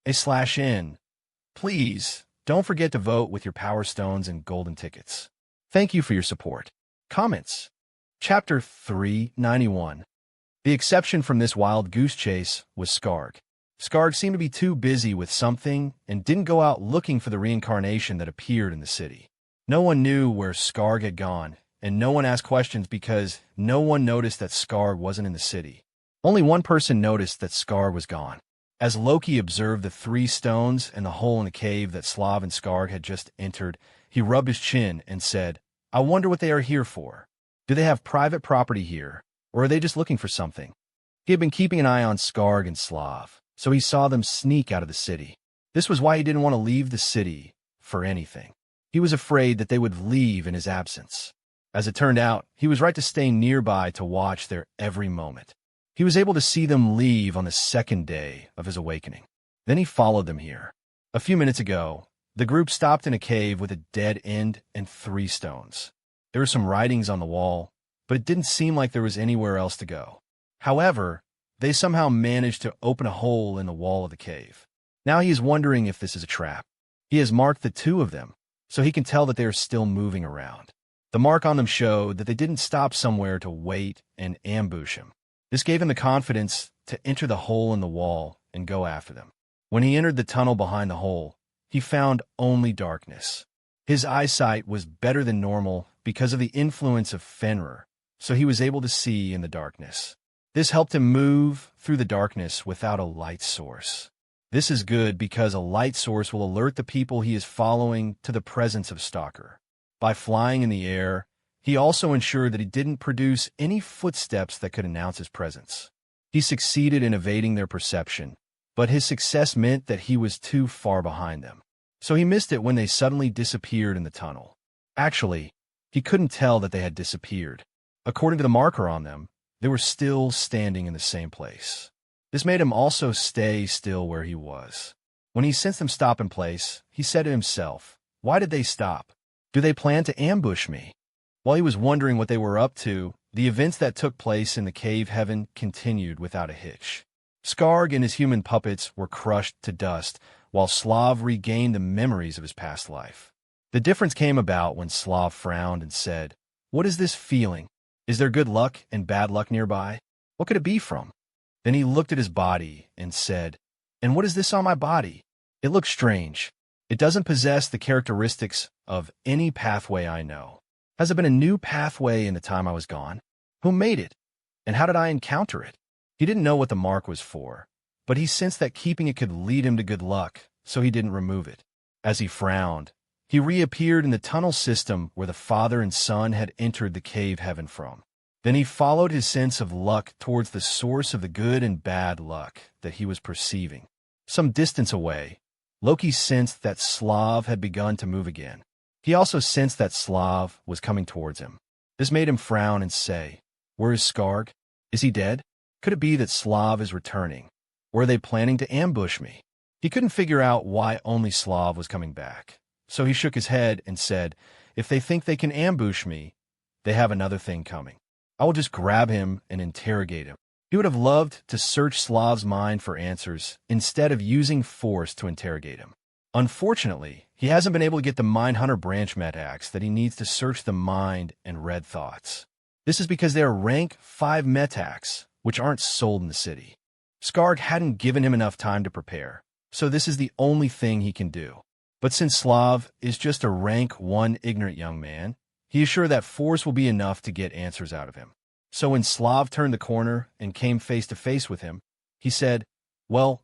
B: /N. Please, don't forget to vote with your power stones and golden tickets. Thank you for your support. Comments. Chapter 391. The exception from this wild goose chase was Skarg. Skarg seemed to be too busy with something and didn't go out looking for the reincarnation that appeared in the city. No one knew where Skarg had gone, and no one asked questions because no one noticed that Skarg wasn't in the city. Only one person noticed that Skarg was gone. As Loki observed the 3 stones and the hole in the cave that Slav and Skarg had just entered, he rubbed his chin and said, I wonder what they are here for. Do they have private property here, or are they just looking for something? He had been keeping an eye on Skarg and Slav, so he saw them sneak out of the city. This was why he didn't want to leave the city for anything. He was afraid that they would leave in his absence. As it turned out, he was right to stay nearby to watch their every moment. He was able to see them leave on the 2nd day of his awakening. Then he followed them here. A few minutes ago, the group stopped in a cave with a dead end and 3 stones. There were some writings on the wall, but it didn't seem like there was anywhere else to go. However, they somehow managed to open a hole in the wall of the cave. Now he is wondering if this is a trap. He has marked the 2 of them, so he can tell that they are still moving around. The mark on them showed that they didn't stop somewhere to wait and ambush him. This gave him the confidence to enter the hole in the wall and go after them. When he entered the tunnel behind the hole, he found only darkness. His eyesight was better than normal because of the influence of Fenrir, so he was able to see in the darkness. This helped him move through the darkness without a light source. This is good because a light source will alert the people he is following to the presence of Stalker. By flying in the air, he also ensured that he didn't produce any footsteps that could announce his presence. He succeeded in evading their perception, but his success meant that he was too far behind them. So he missed it when they suddenly disappeared in the tunnel. Actually, he couldn't tell that they had disappeared. According to the marker on them, they were still standing in the same place. This made him also stay still where he was. When he sensed them stop in place, he said to himself, "Why did they stop? Do they plan to ambush me?" While he was wondering what they were up to, the events that took place in the cave heaven continued without a hitch. Skarg and his human puppets were crushed to dust, while Slav regained the memories of his past life. The difference came about when Slav frowned and said, "What is this feeling? Is there good luck and bad luck nearby? What could it be from?" Then he looked at his body and said, "And what is this on my body? It looks strange. It doesn't possess the characteristics of any pathway I know. Has it been a new pathway in the time I was gone? Who made it? And how did I encounter it?" He didn't know what the mark was for, but he sensed that keeping it could lead him to good luck, so he didn't remove it. As he frowned, he reappeared in the tunnel system where the father and son had entered the cave heaven from. Then he followed his sense of luck towards the source of the good and bad luck that he was perceiving. Some distance away, Loki sensed that Slav had begun to move again. He also sensed that Slav was coming towards him. This made him frown and say, "Where is Skarg? Is he dead? Could it be that Slav is returning? Or are they planning to ambush me?" He couldn't figure out why only Slav was coming back. So he shook his head and said, "If they think they can ambush me, they have another thing coming. I will just grab him and interrogate him." He would have loved to search Slav's mind for answers instead of using force to interrogate him. Unfortunately, he hasn't been able to get the Mindhunter branch metax that he needs to search the mind and read thoughts. This is because they are rank 5 metax, which aren't sold in the city. Skarg hadn't given him enough time to prepare, so this is the only thing he can do. But since Slav is just a rank 1 ignorant young man, he is sure that force will be enough to get answers out of him. So when Slav turned the corner and came face to face with him, he said, well,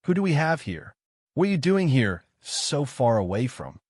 B: who do we have here? What are you doing here so far away from?"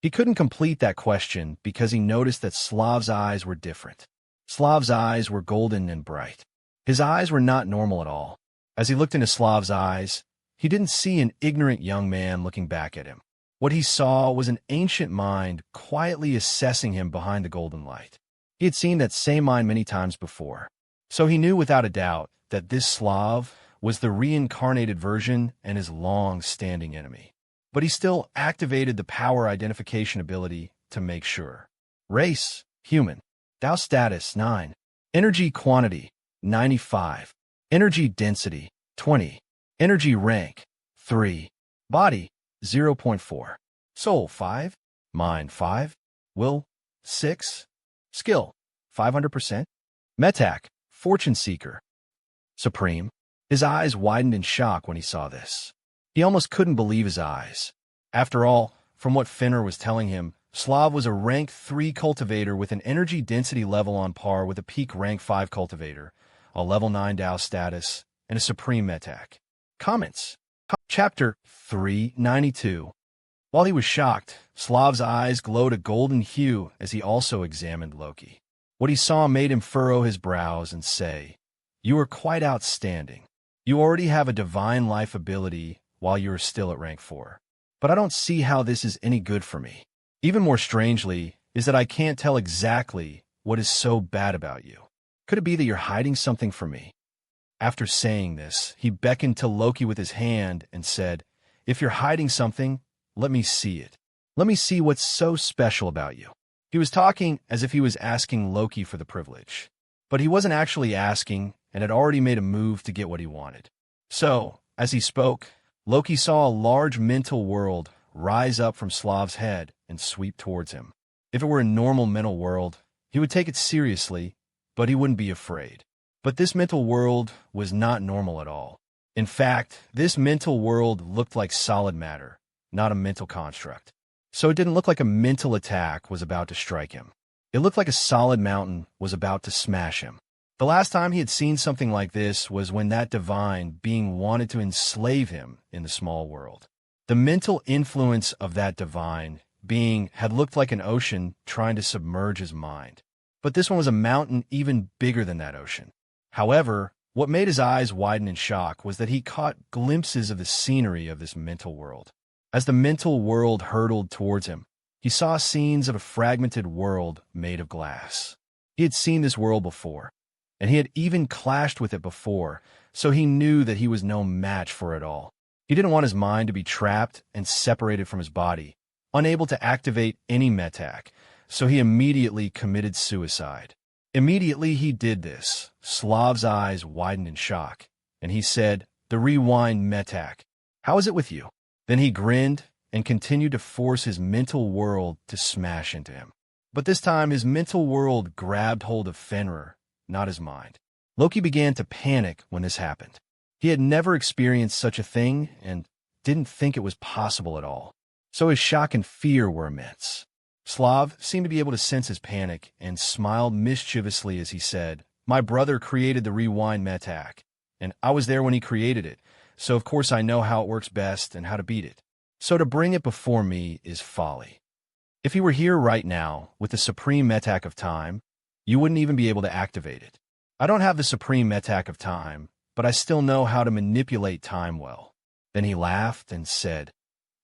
B: He couldn't complete that question because he noticed that Slav's eyes were different. Slav's eyes were golden and bright. His eyes were not normal at all. As he looked into Slav's eyes, he didn't see an ignorant young man looking back at him. What he saw was an ancient mind quietly assessing him behind the golden light. He had seen that same mind many times before, so he knew without a doubt that this Slav was the reincarnated version and his long-standing enemy. But he still activated the power identification ability to make sure. Race, human. Thou status, 9. Energy quantity, 95. Energy density, 20. Energy rank, 3. Body, 0.4. Soul, 5. Mind, 5. Will, 6. Skill, 500%. Metac, Fortune Seeker. Supreme. His eyes widened in shock when he saw this. He almost couldn't believe his eyes. After all, from what Fenrir was telling him, Slav was a rank 3 cultivator with an energy density level on par with a peak rank 5 cultivator, a level 9 Dao status, and a supreme metac. Comments. Chapter 392. While he was shocked, Slav's eyes glowed a golden hue as he also examined Loki. What he saw made him furrow his brows and say, "You are quite outstanding. You already have a divine life ability while you are still at rank 4. But I don't see how this is any good for me. Even more strangely is that I can't tell exactly what is so bad about you. Could it be that you're hiding something from me?" After saying this, he beckoned to Loki with his hand and said, "If you're hiding something, let me see it. Let me see what's so special about you." He was talking as if he was asking Loki for the privilege. But he wasn't actually asking and had already made a move to get what he wanted. So, as he spoke, Loki saw a large mental world rise up from Slav's head and sweep towards him. If it were a normal mental world, he would take it seriously, but he wouldn't be afraid. But this mental world was not normal at all. In fact, this mental world looked like solid matter, not a mental construct. So it didn't look like a mental attack was about to strike him. It looked like a solid mountain was about to smash him. The last time he had seen something like this was when that divine being wanted to enslave him in the small world. The mental influence of that divine being had looked like an ocean trying to submerge his mind. But this one was a mountain even bigger than that ocean. However, what made his eyes widen in shock was that he caught glimpses of the scenery of this mental world. As the mental world hurtled towards him, he saw scenes of a fragmented world made of glass. He had seen this world before, and he had even clashed with it before, so he knew that he was no match for it all. He didn't want his mind to be trapped and separated from his body, unable to activate any metac, so he immediately committed suicide. Immediately he did this, Slav's eyes widened in shock, and he said, "The rewind metac. How is it with you?" Then he grinned and continued to force his mental world to smash into him. But this time his mental world grabbed hold of Fenrir, not his mind. Loki began to panic when this happened. He had never experienced such a thing and didn't think it was possible at all. So his shock and fear were immense. Slav seemed to be able to sense his panic and smiled mischievously as he said, "My brother created the rewind metac, and I was there when he created it, so of course I know how it works best and how to beat it. So to bring it before me is folly. If he were here right now with the supreme metac of time, you wouldn't even be able to activate it. I don't have the supreme metac of time, but I still know how to manipulate time well." Then he laughed and said,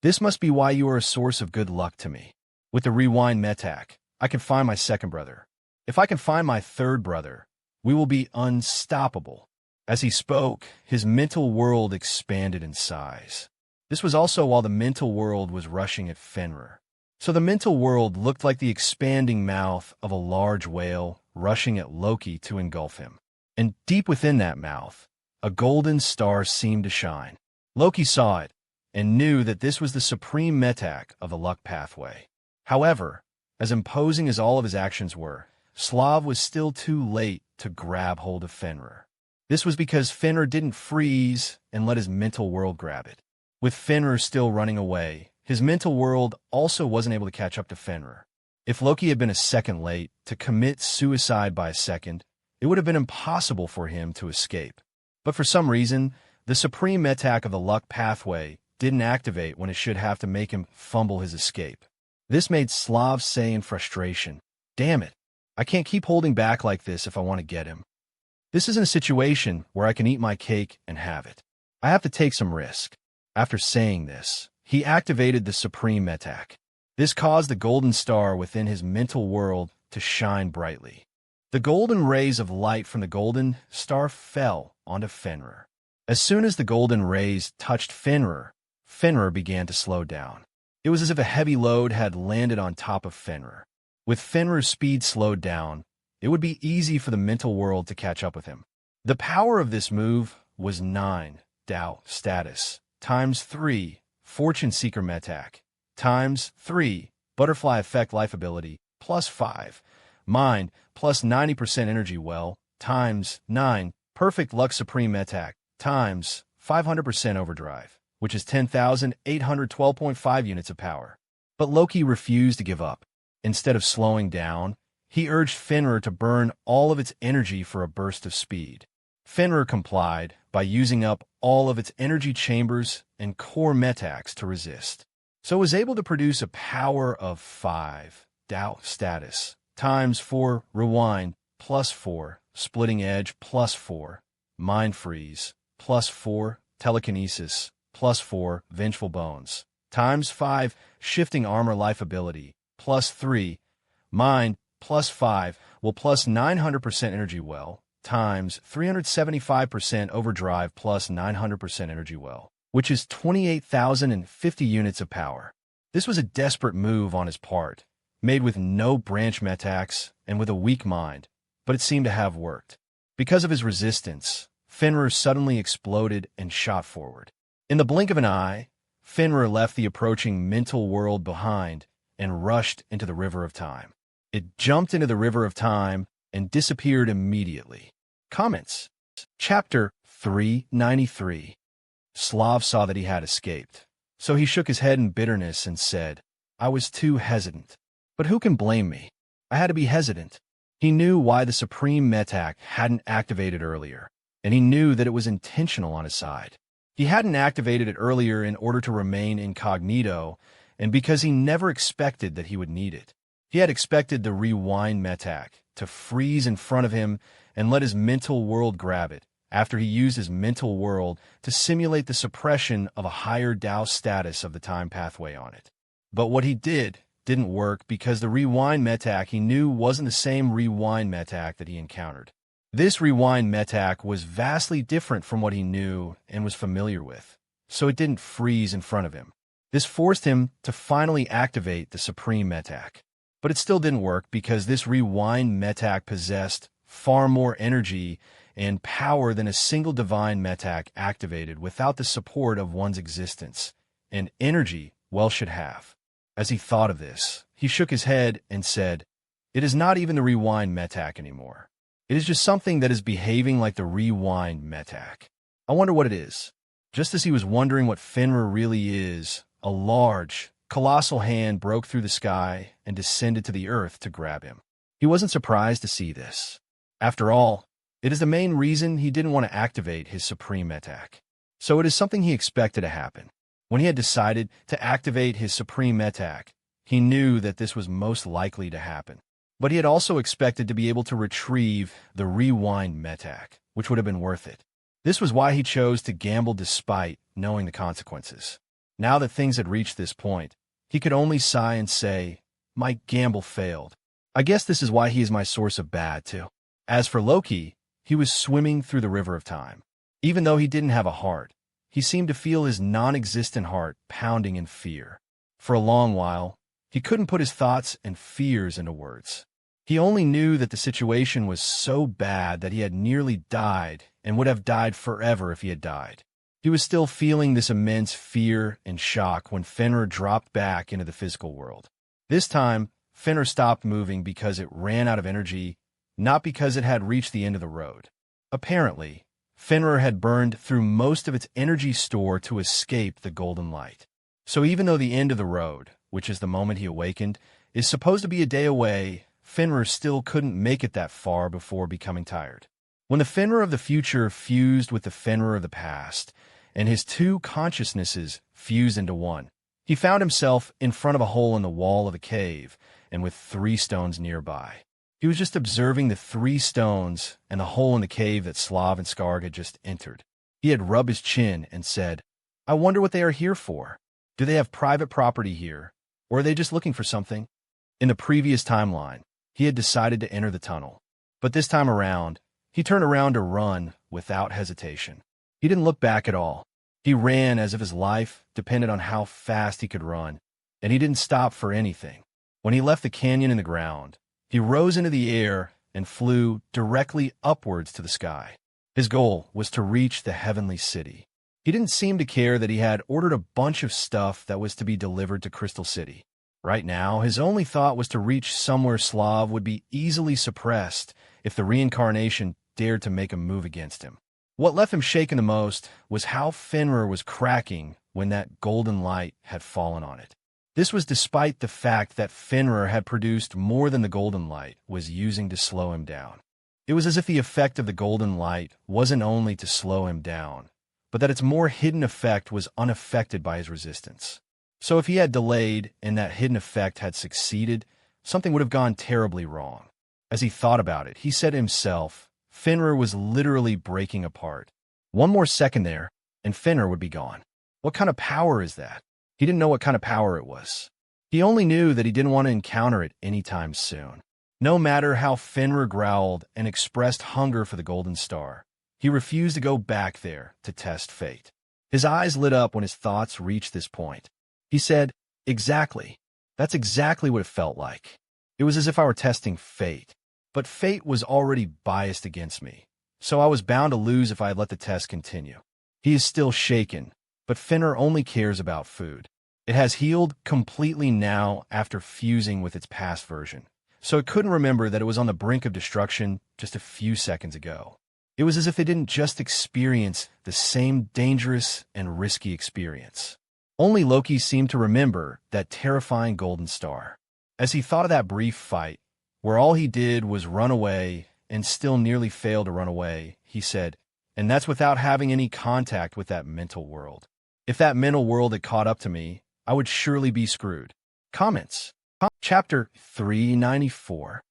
B: "This must be why you are a source of good luck to me. With the rewind metac, I can find my second brother. If I can find my third brother, we will be unstoppable." As he spoke, his mental world expanded in size. This was also while the mental world was rushing at Fenrir. So the mental world looked like the expanding mouth of a large whale rushing at Loki to engulf him. And deep within that mouth, a golden star seemed to shine. Loki saw it and knew that this was the supreme metac of the luck pathway. However, as imposing as all of his actions were, Slav was still too late to grab hold of Fenrir. This was because Fenrir didn't freeze and let his mental world grab it. With Fenrir still running away, his mental world also wasn't able to catch up to Fenrir. If Loki had been a second late to commit suicide by a second, it would have been impossible for him to escape. But for some reason, the supreme metac of the luck pathway didn't activate when it should have to make him fumble his escape. This made Slav say in frustration, "Damn it, I can't keep holding back like this if I want to get him. This isn't a situation where I can eat my cake and have it. I have to take some risk." After saying this, he activated the supreme metac. This caused the golden star within his mental world to shine brightly. The golden rays of light from the golden star fell onto Fenrir. As soon as the golden rays touched Fenrir, Fenrir began to slow down. It was as if a heavy load had landed on top of Fenrir. With Fenrir's speed slowed down, it would be easy for the mental world to catch up with him. The power of this move was 9 Tao status times 3 Fortune Seeker metac times 3 Butterfly Effect Life Ability plus 5 Mind plus 90% Energy Well times 9 Perfect Luck Supreme metac times 500% Overdrive, which is 10,812.5 units of power. But Loki refused to give up. Instead of slowing down, he urged Fenrir to burn all of its energy for a burst of speed. Fenrir complied by using up all of its energy chambers and core metacs to resist. So it was able to produce a power of 5 Tao status times 4 Rewind plus 4 Splitting Edge plus 4 Mind Freeze plus 4 Telekinesis plus 4 Vengeful Bones times 5 Shifting Armor Life Ability plus 3 Mind plus 5 will plus 900% Energy Well times 375% Overdrive plus 900% Energy Well, which is 28,050 units of power. This was a desperate move on his part, made with no branch metacs and with a weak mind, but it seemed to have worked. Because of his resistance, Fenrir suddenly exploded and shot forward. In the blink of an eye, Fenrir left the approaching mental world behind and rushed into the river of time. It jumped into the river of time and disappeared immediately. Comments. Chapter 393. Slav saw that he had escaped. So he shook his head in bitterness and said, I was too hesitant. But who can blame me? I had to be hesitant. He knew why the Supreme Metak hadn't activated earlier, and he knew that it was intentional on his side. He hadn't activated it earlier in order to remain incognito, and because he never expected that he would need it. He had expected the rewind Metak to freeze in front of him and let his mental world grab it, after he used his mental world to simulate the suppression of a higher Dao status of the time pathway on it. But what he didn't work because the rewind Metak he knew wasn't the same rewind Metak that he encountered. This rewind Metak was vastly different from what he knew and was familiar with, so it didn't freeze in front of him. This forced him to finally activate the Supreme Metak. But it still didn't work because this rewind Metak possessed far more energy and power than a single divine Metak activated without the support of one's existence, and energy well should have. As he thought of this, he shook his head and said, It is not even the rewind Metak anymore. It is just something that is behaving like the rewind Metak. I wonder what it is. Just as he was wondering what Fenrir really is, a large, colossal hand broke through the sky and descended to the earth to grab him. He wasn't surprised to see this. After all, it is the main reason he didn't want to activate his Supreme Metak. So it is something he expected to happen. When he had decided to activate his Supreme Metak, he knew that this was most likely to happen. But he had also expected to be able to retrieve the rewind Metak, which would have been worth it. This was why he chose to gamble despite knowing the consequences. Now that things had reached this point, he could only sigh and say, My gamble failed. I guess this is why he is my source of bad, too. As for Loki, he was swimming through the river of time. Even though he didn't have a heart, he seemed to feel his non-existent heart pounding in fear. For a long while, he couldn't put his thoughts and fears into words. He only knew that the situation was so bad that he had nearly died and would have died forever if he had died. He was still feeling this immense fear and shock when Fenrir dropped back into the physical world. This time, Fenrir stopped moving because it ran out of energy, not because it had reached the end of the road. Apparently, Fenrir had burned through most of its energy store to escape the golden light. So even though the end of the road, which is the moment he awakened, is supposed to be a day away, Fenrir still couldn't make it that far before becoming tired. When the Fenrir of the future fused with the Fenrir of the past, and his two consciousnesses fused into one, he found himself in front of a hole in the wall of a cave and with 3 stones nearby. He was just observing the 3 stones and the hole in the cave that Slav and Skarg had just entered. He had rubbed his chin and said, I wonder what they are here for. Do they have private property here, or are they just looking for something? In the previous timeline, he had decided to enter the tunnel. But this time around, he turned around to run without hesitation. He didn't look back at all. He ran as if his life depended on how fast he could run, and he didn't stop for anything. When he left the canyon in the ground, he rose into the air and flew directly upwards to the sky. His goal was to reach the heavenly city. He didn't seem to care that he had ordered a bunch of stuff that was to be delivered to Crystal City. Right now, his only thought was to reach somewhere Slav would be easily suppressed if the reincarnation dared to make a move against him. What left him shaken the most was how Fenrir was cracking when that golden light had fallen on it. This was despite the fact that Fenrir had produced more than the golden light was using to slow him down. It was as if the effect of the golden light wasn't only to slow him down, but that its more hidden effect was unaffected by his resistance. So if he had delayed and that hidden effect had succeeded, something would have gone terribly wrong. As he thought about it, he said to himself, Fenrir was literally breaking apart. One more second there, and Fenrir would be gone. What kind of power is that? He didn't know what kind of power it was. He only knew that he didn't want to encounter it anytime soon. No matter how Fenrir growled and expressed hunger for the golden star, he refused to go back there to test fate. His eyes lit up when his thoughts reached this point. He said, Exactly. That's exactly what it felt like. It was as if I were testing fate. But fate was already biased against me, so I was bound to lose if I let the test continue. He is still shaken, but Fenrir only cares about food. It has healed completely now after fusing with its past version, so it couldn't remember that it was on the brink of destruction just a few seconds ago. It was as if it didn't just experience the same dangerous and risky experience. Only Loki seemed to remember that terrifying golden star. As he thought of that brief fight, where all he did was run away and still nearly failed to run away, he said, and that's without having any contact with that mental world. If that mental world had caught up to me, I would surely be screwed. Comments. Chapter 394.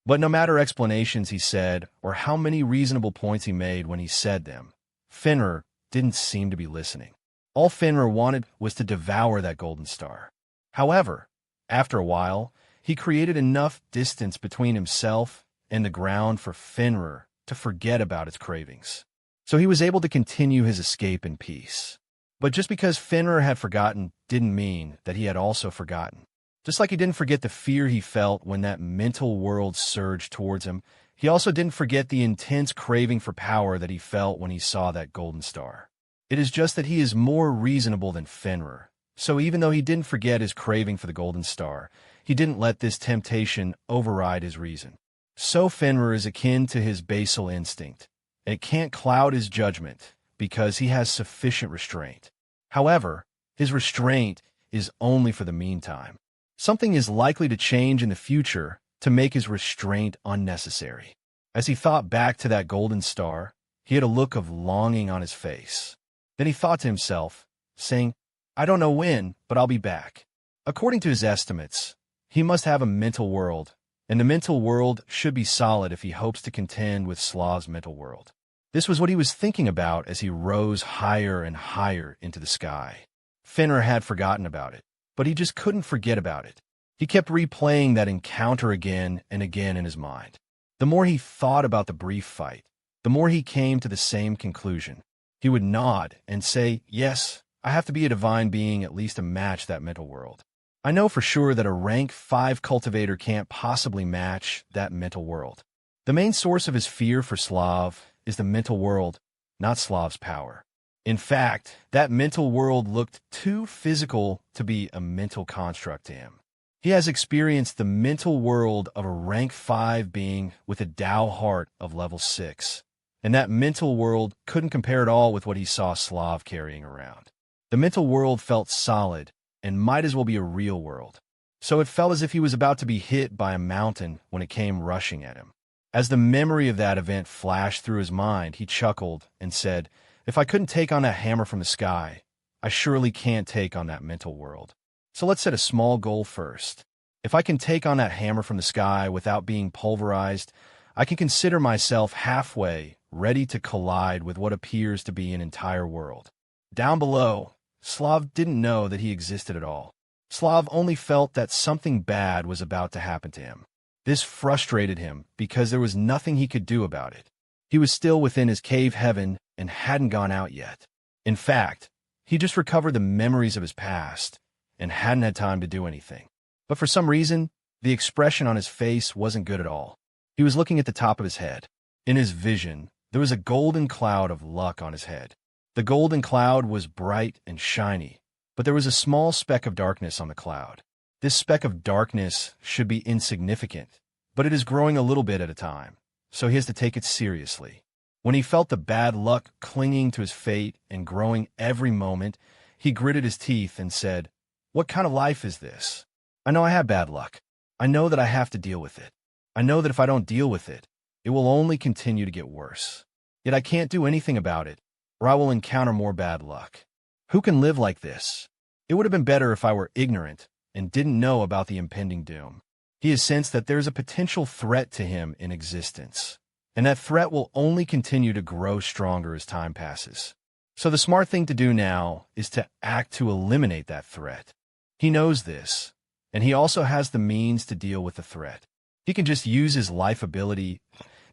B: But no matter explanations he said, or how many reasonable points he made when he said them, Fenrir didn't seem to be listening. All Fenrir wanted was to devour that golden star. However, after a while, he created enough distance between himself and the ground for Fenrir to forget about its cravings. So he was able to continue his escape in peace. But just because Fenrir had forgotten didn't mean that he had also forgotten. Just like he didn't forget the fear he felt when that mental world surged towards him, he also didn't forget the intense craving for power that he felt when he saw that golden star. It is just that he is more reasonable than Fenrir. So even though he didn't forget his craving for the golden star, he didn't let this temptation override his reason. So Fenrir is akin to his basal instinct, and it can't cloud his judgment because he has sufficient restraint. However, his restraint is only for the meantime. Something is likely to change in the future to make his restraint unnecessary. As he thought back to that golden star, he had a look of longing on his face. Then he thought to himself, saying, I don't know when, but I'll be back. According to his estimates, he must have a mental world, and the mental world should be solid if he hopes to contend with Slav's mental world. This was what he was thinking about as he rose higher and higher into the sky. Fenrir had forgotten about it, but he just couldn't forget about it. He kept replaying that encounter again and again in his mind. The more he thought about the brief fight, the more he came to the same conclusion. He would nod and say, yes, I have to be a divine being at least to match that mental world. I know for sure that a rank 5 cultivator can't possibly match that mental world. The main source of his fear for Slav is the mental world, not Slav's power. In fact, that mental world looked too physical to be a mental construct to him. He has experienced the mental world of a rank 5 being with a Tao heart of level 6, and that mental world couldn't compare at all with what he saw Slav carrying around. The mental world felt solid and might as well be a real world. So it felt as if he was about to be hit by a mountain when it came rushing at him. As the memory of that event flashed through his mind, he chuckled and said, if I couldn't take on that hammer from the sky, I surely can't take on that mental world. So let's set a small goal first. If I can take on that hammer from the sky without being pulverized, I can consider myself halfway ready to collide with what appears to be an entire world. Down below, Slav didn't know that he existed at all. Slav only felt that something bad was about to happen to him. This frustrated him because there was nothing he could do about it. He was still within his cave heaven and hadn't gone out yet. In fact, he just recovered the memories of his past and hadn't had time to do anything. But for some reason, the expression on his face wasn't good at all. He was looking at the top of his head. In his vision, there was a golden cloud of luck on his head. The golden cloud was bright and shiny, but there was a small speck of darkness on the cloud. This speck of darkness should be insignificant, but it is growing a little bit at a time, so he has to take it seriously. When he felt the bad luck clinging to his fate and growing every moment, he gritted his teeth and said, what kind of life is this? I know I have bad luck. I know that I have to deal with it. I know that if I don't deal with it, it will only continue to get worse. Yet I can't do anything about it, or I will encounter more bad luck. Who can live like this? It would have been better if I were ignorant and didn't know about the impending doom. He has sensed that there's a potential threat to him in existence, and that threat will only continue to grow stronger as time passes. So the smart thing to do now is to act to eliminate that threat. He knows this, and he also has the means to deal with the threat. He can just use his life ability,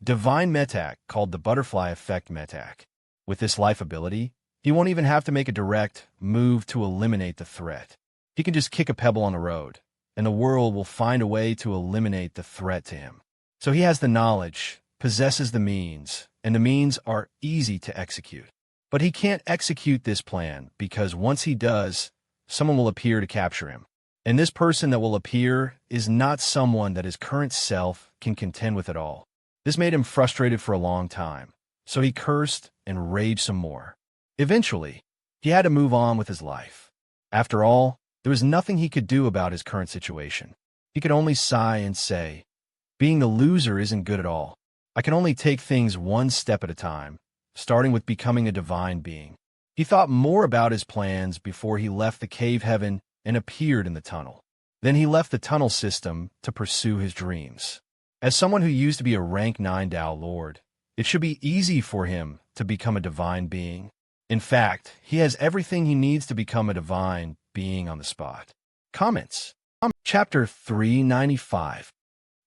B: Divine Metak, called the Butterfly Effect Metak. With this life ability, he won't even have to make a direct move to eliminate the threat. He can just kick a pebble on the road, and the world will find a way to eliminate the threat to him. So he has the knowledge, possesses the means, and the means are easy to execute. But he can't execute this plan because once he does, someone will appear to capture him. And this person that will appear is not someone that his current self can contend with at all. This made him frustrated for a long time, so he cursed and raged some more. Eventually, he had to move on with his life. After all, there was nothing he could do about his current situation. He could only sigh and say, "Being the loser isn't good at all. I can only take things one step at a time, starting with becoming a divine being." He thought more about his plans before he left the cave heaven and appeared in the tunnel. Then he left the tunnel system to pursue his dreams. As someone who used to be a rank 9 DMadLord, it should be easy for him to become a divine being. In fact, he has everything he needs to become a divine being on the spot. Comments. Chapter 395.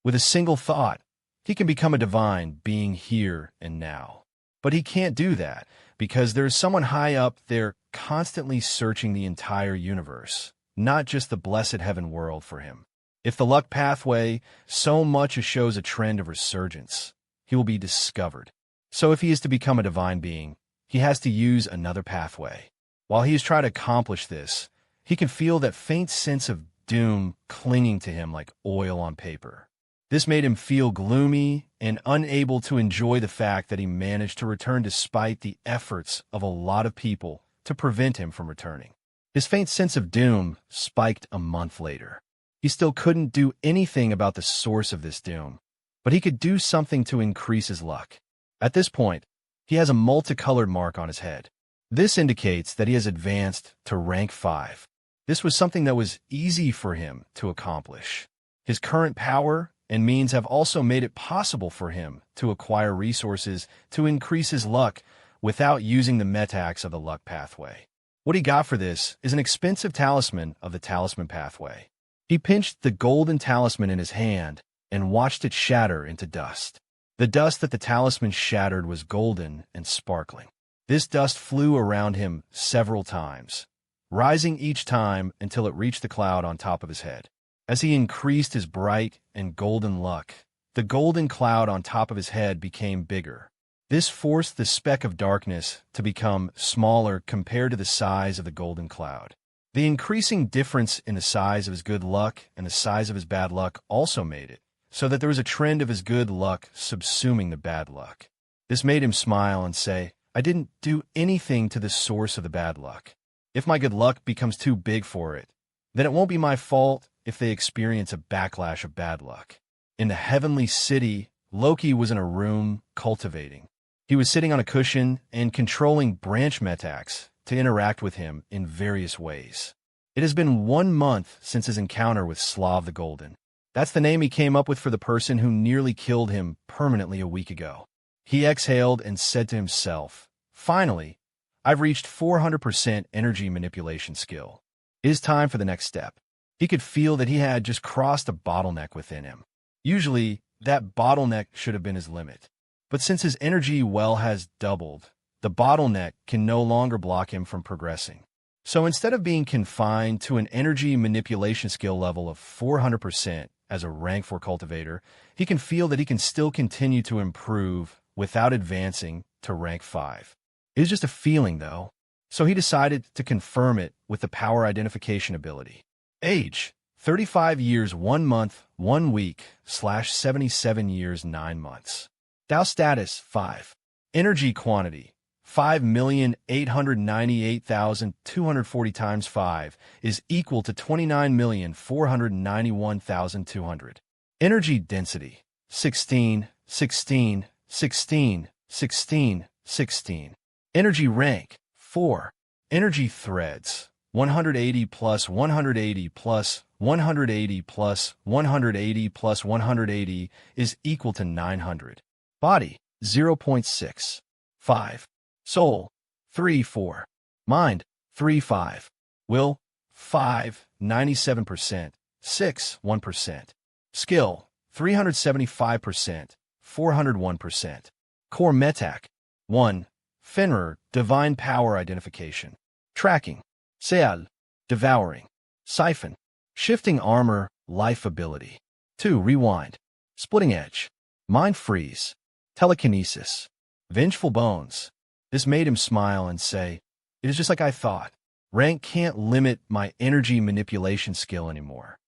B: With a single thought, he can become a divine being here and now. But he can't do that because there is someone high up there constantly searching the entire universe, not just the blessed heaven world for him. If the luck pathway so much as shows a trend of resurgence, he will be discovered. So if he is to become a divine being, he has to use another pathway. While he is trying to accomplish this, he can feel that faint sense of doom clinging to him like oil on paper. This made him feel gloomy and unable to enjoy the fact that he managed to return despite the efforts of a lot of people to prevent him from returning. His faint sense of doom spiked a month later. He still couldn't do anything about the source of this doom, but he could do something to increase his luck. At this point, he has a multicolored mark on his head. This indicates that he has advanced to rank 5. This was something that was easy for him to accomplish. His current power and means have also made it possible for him to acquire resources to increase his luck without using the metax of the luck pathway. What he got for this is an expensive talisman of the talisman pathway. He pinched the golden talisman in his hand and watched it shatter into dust. The dust that the talisman shattered was golden and sparkling. This dust flew around him several times, rising each time until it reached the cloud on top of his head. As he increased his bright and golden luck, the golden cloud on top of his head became bigger. This forced the speck of darkness to become smaller compared to the size of the golden cloud. The increasing difference in the size of his good luck and the size of his bad luck also made it so that there was a trend of his good luck subsuming the bad luck. This made him smile and say, "I didn't do anything to the source of the bad luck. If my good luck becomes too big for it, then it won't be my fault if they experience a backlash of bad luck." In the heavenly city, Loki was in a room cultivating. He was sitting on a cushion and controlling branch metax to interact with him in various ways. It has been 1 month since his encounter with Slav the Golden. That's the name he came up with for the person who nearly killed him permanently a week ago. He exhaled and said to himself, "Finally, I've reached 400% energy manipulation skill. It is time for the next step." He could feel that he had just crossed a bottleneck within him. Usually, that bottleneck should have been his limit. But since his energy well has doubled, the bottleneck can no longer block him from progressing. So instead of being confined to an energy manipulation skill level of 400% as a rank 4 cultivator, he can feel that he can still continue to improve without advancing to rank 5. It is just a feeling, though, so he decided to confirm it with the power identification ability. Age: 35 years 1 month 1 week / 77 years 9 months. Tao status 5. Energy quantity 5,898,240 times 5 is equal to 29,491,200. Energy density 16, 16, 16, 16, 16. Energy rank 4. Energy threads 180 plus 180 plus 180 plus 180 plus 180 is equal to 900. Body 0.6. 5. Soul 3, 4. Mind 3, 5. Will 5, 97%. 6, 1%. Skill 375%. 401%. Core Metac 1. Fenrir, Divine Power Identification. Tracking Seal, Devouring. Siphon, Shifting Armor, Life Ability. 2. Rewind, Splitting Edge. Mind Freeze, Telekinesis. Vengeful Bones. This made him smile and say, "It is just like I thought. Rank can't limit my energy manipulation skill anymore.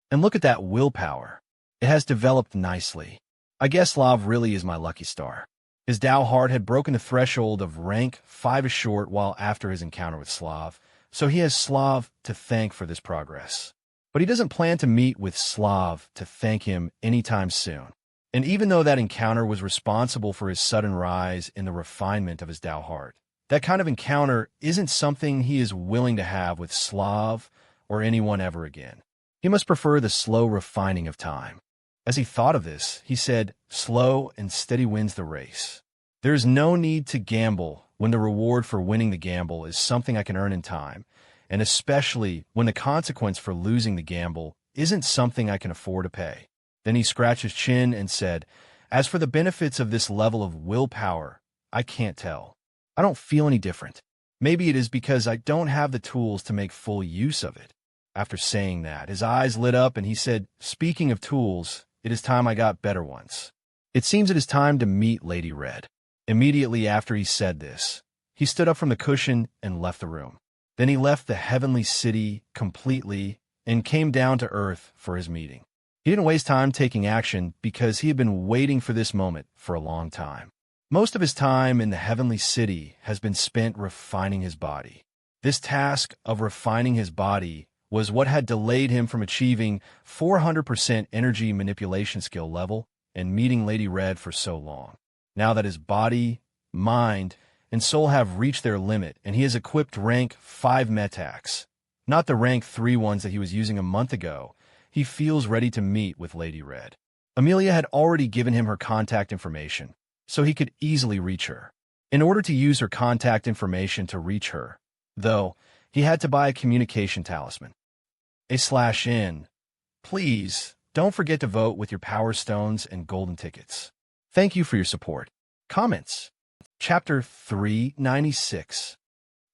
B: And look at that willpower. It has developed nicely. I guess Slav really is my lucky star. His Tao heart had broken the threshold of rank 5 short while after his encounter with Slav, so he has Slav to thank for this progress. But he doesn't plan to meet with Slav to thank him anytime soon. And even though that encounter was responsible for his sudden rise in the refinement of his Tao heart, that kind of encounter isn't something he is willing to have with Slav or anyone ever again. He must prefer the slow refining of time. As he thought of this, he said, "Slow and steady wins the race." There is no need to gamble when the reward for winning the gamble is something I can earn in time, and especially when the consequence for losing the gamble isn't something I can afford to pay. Then he scratched his chin and said, "As for the benefits of this level of willpower, I can't tell. I don't feel any different. Maybe it is because I don't have the tools to make full use of it." After saying that, his eyes lit up and he said, "Speaking of tools, it is time I got better ones. It seems it is time to meet Lady Red." Immediately after he said this, he stood up from the cushion and left the room. Then he left the heavenly city completely and came down to earth for his meeting. He didn't waste time taking action because he had been waiting for this moment for a long time. Most of his time in the heavenly city has been spent refining his body. This task of refining his body was what had delayed him from achieving 400% energy manipulation skill level and meeting Lady Red for so long. Now that his body, mind, and soul have reached their limit and he has equipped rank 5 metacs, not the rank 3 ones that he was using a month ago, he feels ready to meet with Lady Red. Amelia had already given him her contact information, so he could easily reach her. In order to use her contact information to reach her, though, he had to buy a communication talisman. /N. Please, don't forget to vote with your power stones and golden tickets. Thank you for your support. Comments. Chapter 396.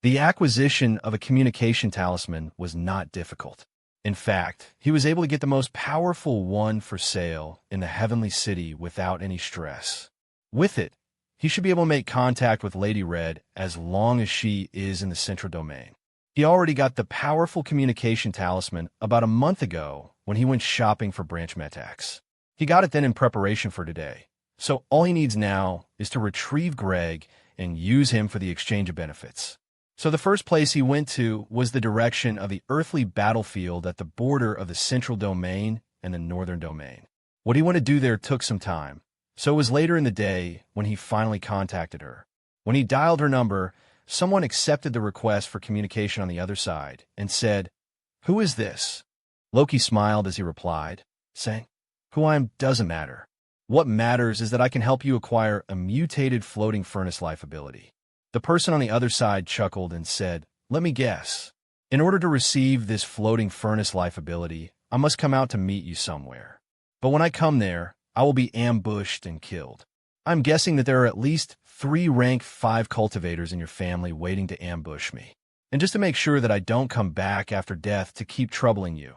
B: The acquisition of a communication talisman was not difficult. In fact, he was able to get the most powerful one for sale in the heavenly city without any stress. With it, he should be able to make contact with Lady Red as long as she is in the central domain. He already got the powerful communication talisman about a month ago when he went shopping for branch metacs. He got it then in preparation for today, so all he needs now is to retrieve Greg and use him for the exchange of benefits. So the first place he went to was the direction of the earthly battlefield at the border of the central domain and the northern domain. What he wanted to do there took some time, so it was later in the day when he finally contacted her. When he dialed her number, someone accepted the request for communication on the other side and said, "Who is this?" Loki smiled as he replied, saying, "Who I am doesn't matter. What matters is that I can help you acquire a mutated floating furnace life ability." The person on the other side chuckled and said, "Let me guess. In order to receive this floating furnace life ability, I must come out to meet you somewhere. But when I come there, I will be ambushed and killed. I'm guessing that there are at least 3 rank 5 cultivators in your family waiting to ambush me. And just to make sure that I don't come back after death to keep troubling you,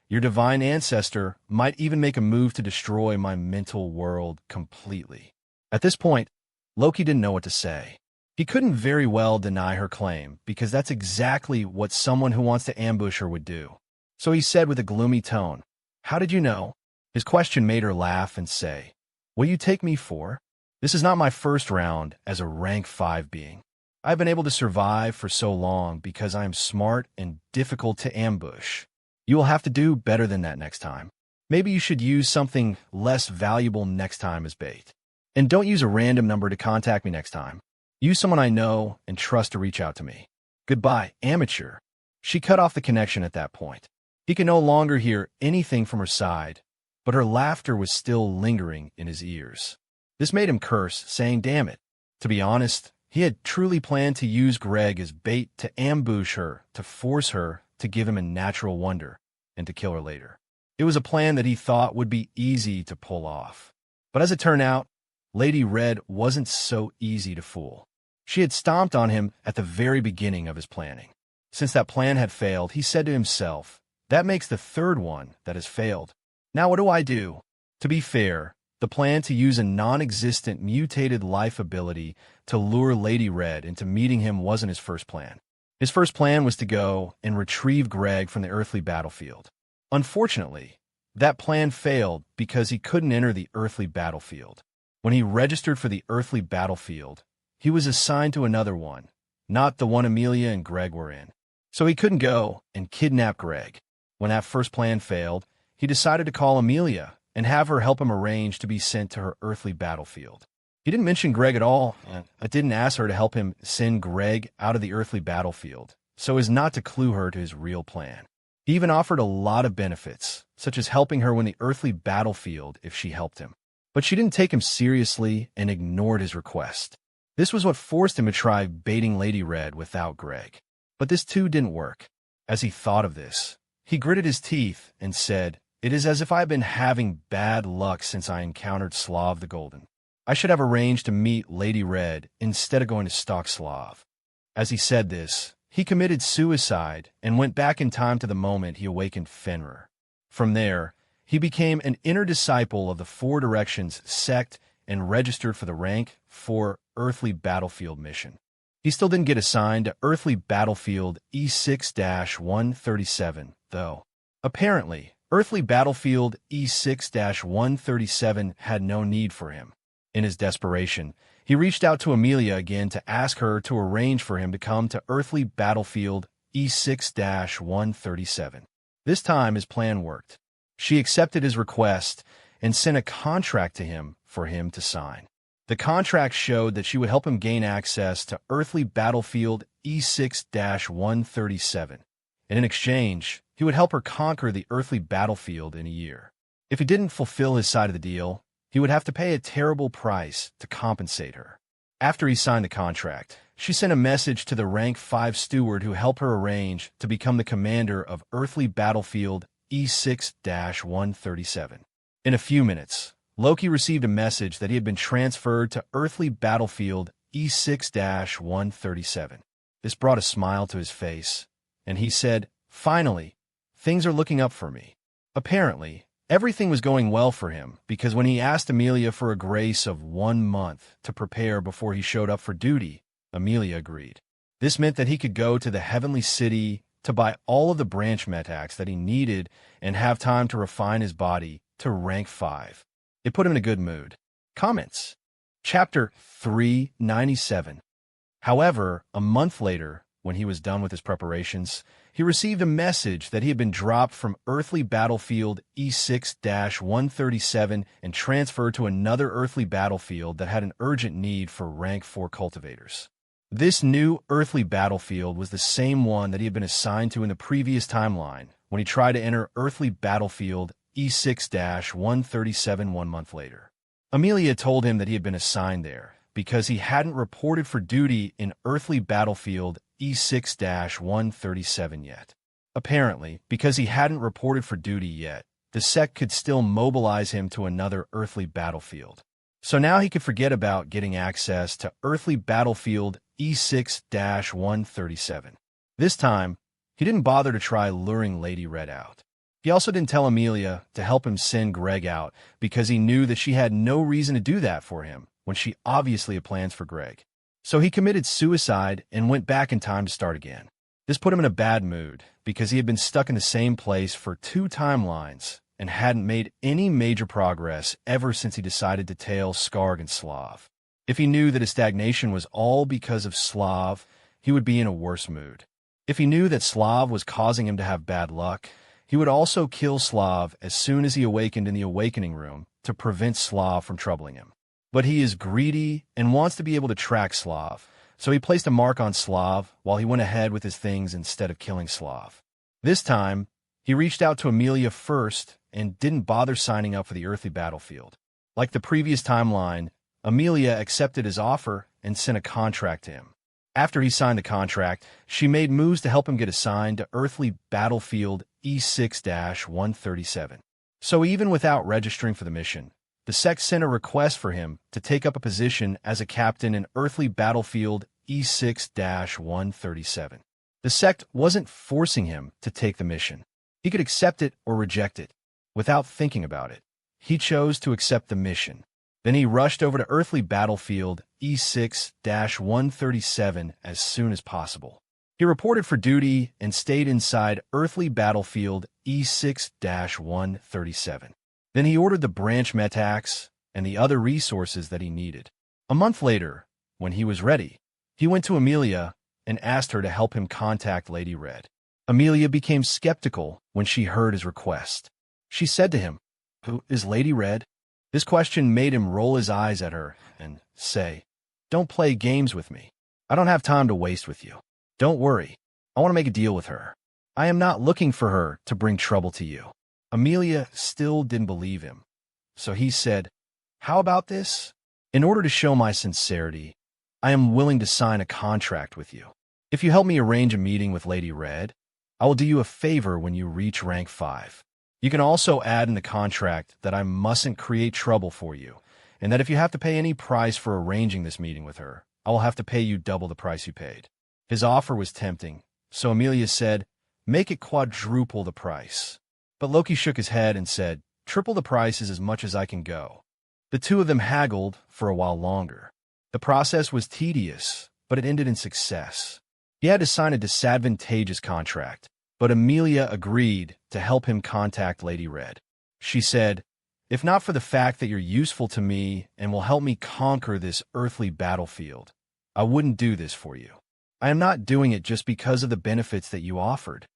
B: your divine ancestor might even make a move to destroy my mental world completely." At this point, Loki didn't know what to say. He couldn't very well deny her claim, because that's exactly what someone who wants to ambush her would do. So he said with a gloomy tone, "How did you know?" His question made her laugh and say, "What do you take me for? This is not my first round as a rank 5 being. I've been able to survive for so long because I am smart and difficult to ambush. You will have to do better than that next time. Maybe you should use something less valuable next time as bait. And don't use a random number to contact me next time. Use someone I know and trust to reach out to me. Goodbye, amateur." She cut off the connection at that point. He could no longer hear anything from her side, but her laughter was still lingering in his ears. This made him curse, saying, "Damn it." To be honest, he had truly planned to use Greg as bait to ambush her, to force her to give him a natural wonder, and to kill her later. It was a plan that he thought would be easy to pull off. But as it turned out, Lady Red wasn't so easy to fool. She had stomped on him at the very beginning of his planning. Since that plan had failed, he said to himself, "That makes the 3rd one that has failed. Now what do I do?" To be fair, the plan to use a non-existent mutated life ability to lure Lady Red into meeting him wasn't his first plan. His first plan was to go and retrieve Greg from the earthly battlefield. Unfortunately, that plan failed because he couldn't enter the earthly battlefield. When he registered for the earthly battlefield, he was assigned to another one, not the one Amelia and Greg were in. So he couldn't go and kidnap Greg. When that first plan failed, he decided to call Amelia and have her help him arrange to be sent to her earthly battlefield. He didn't mention Greg at all, and didn't ask her to help him send Greg out of the earthly battlefield, so as not to clue her to his real plan. He even offered a lot of benefits, such as helping her win the earthly battlefield if she helped him. But she didn't take him seriously and ignored his request. This was what forced him to try baiting Lady Red without Greg. But this too didn't work. As he thought of this, he gritted his teeth and said, "It is as if I have been having bad luck since I encountered Slav the Golden. I should have arranged to meet Lady Red instead of going to stalk Slav." As he said this, he committed suicide and went back in time to the moment he awakened Fenrir. From there, he became an inner disciple of the Four Directions sect and registered for the rank 4 Earthly Battlefield mission. He still didn't get assigned to Earthly Battlefield E6-137, though. Apparently, Earthly Battlefield E6-137 had no need for him. In his desperation, he reached out to Amelia again to ask her to arrange for him to come to Earthly Battlefield E6-137. This time his plan worked. She accepted his request and sent a contract to him for him to sign. The contract showed that she would help him gain access to Earthly Battlefield E6-137, and in exchange, he would help her conquer the Earthly Battlefield in a year. If he didn't fulfill his side of the deal, he would have to pay a terrible price to compensate her. After he signed the contract, she sent a message to the rank 5 steward who helped her arrange to become the commander of Earthly Battlefield E6-137. In a few minutes, Loki received a message that he had been transferred to Earthly Battlefield E6-137. This brought a smile to his face, and he said, "Finally, things are looking up for me." Apparently, everything was going well for him because when he asked Amelia for a grace of 1 month to prepare before he showed up for duty, Amelia agreed. This meant that he could go to the Heavenly City to buy all of the branch metaks that he needed and have time to refine his body to rank 5. It put him in a good mood. Comments. Chapter 397. However, a month later, when he was done with his preparations, he received a message that he had been dropped from Earthly Battlefield E6-137 and transferred to another Earthly Battlefield that had an urgent need for rank 4 cultivators. This new Earthly Battlefield was the same one that he had been assigned to in the previous timeline when he tried to enter Earthly Battlefield E6-137 1 month later. Amelia told him that he had been assigned there because he hadn't reported for duty in Earthly Battlefield E6-137 yet. Apparently, because he hadn't reported for duty yet, the sect could still mobilize him to another Earthly Battlefield. So now he could forget about getting access to Earthly Battlefield E6-137. This time, he didn't bother to try luring Lady Red out. He also didn't tell Amelia to help him send Greg out because he knew that she had no reason to do that for him when she obviously had plans for Greg. So he committed suicide and went back in time to start again. This put him in a bad mood because he had been stuck in the same place for 2 timelines and hadn't made any major progress ever since he decided to tail Skarg and Slav. If he knew that his stagnation was all because of Slav, he would be in a worse mood. If he knew that Slav was causing him to have bad luck, he would also kill Slav as soon as he awakened in the awakening room to prevent Slav from troubling him. But he is greedy and wants to be able to track Slav, so he placed a mark on Slav while he went ahead with his things instead of killing Slav. This time, he reached out to Amelia first and didn't bother signing up for the Earthly Battlefield. Like the previous timeline, Amelia accepted his offer and sent a contract to him. After he signed the contract, she made moves to help him get assigned to Earthly Battlefield E6-137. So even without registering for the mission, the sect sent a request for him to take up a position as a captain in Earthly Battlefield E6-137. The sect wasn't forcing him to take the mission. He could accept it or reject it. Without thinking about it, he chose to accept the mission. Then he rushed over to Earthly Battlefield E6-137 as soon as possible. He reported for duty and stayed inside earthly battlefield E6-137. Then he ordered the branch metax and the other resources that he needed. A month later, when he was ready, he went to Amelia and asked her to help him contact Lady Red. Amelia became skeptical when she heard his request. She said to him, "Who is Lady Red?" This question made him roll his eyes at her and say, "Don't play games with me. I don't have time to waste with you. Don't worry. I want to make a deal with her. I am not looking for her to bring trouble to you." Amelia still didn't believe him. So he said, "How about this? In order to show my sincerity, I am willing to sign a contract with you. If you help me arrange a meeting with Lady Red, I will do you a favor when you reach rank 5. You can also add in the contract that I mustn't create trouble for you, and that if you have to pay any price for arranging this meeting with her, I will have to pay you double the price you paid." His offer was tempting, so Amelia said, "Make it quadruple the price." But Loki shook his head and said, "Triple the price is as much as I can go." The two of them haggled for a while longer. The process was tedious, but it ended in success. He had to sign a disadvantageous contract, but Amelia agreed to help him contact Lady Red. She said, "If not for the fact that you're useful to me and will help me conquer this earthly battlefield, I wouldn't do this for you. I am not doing it just because of the benefits that you offered."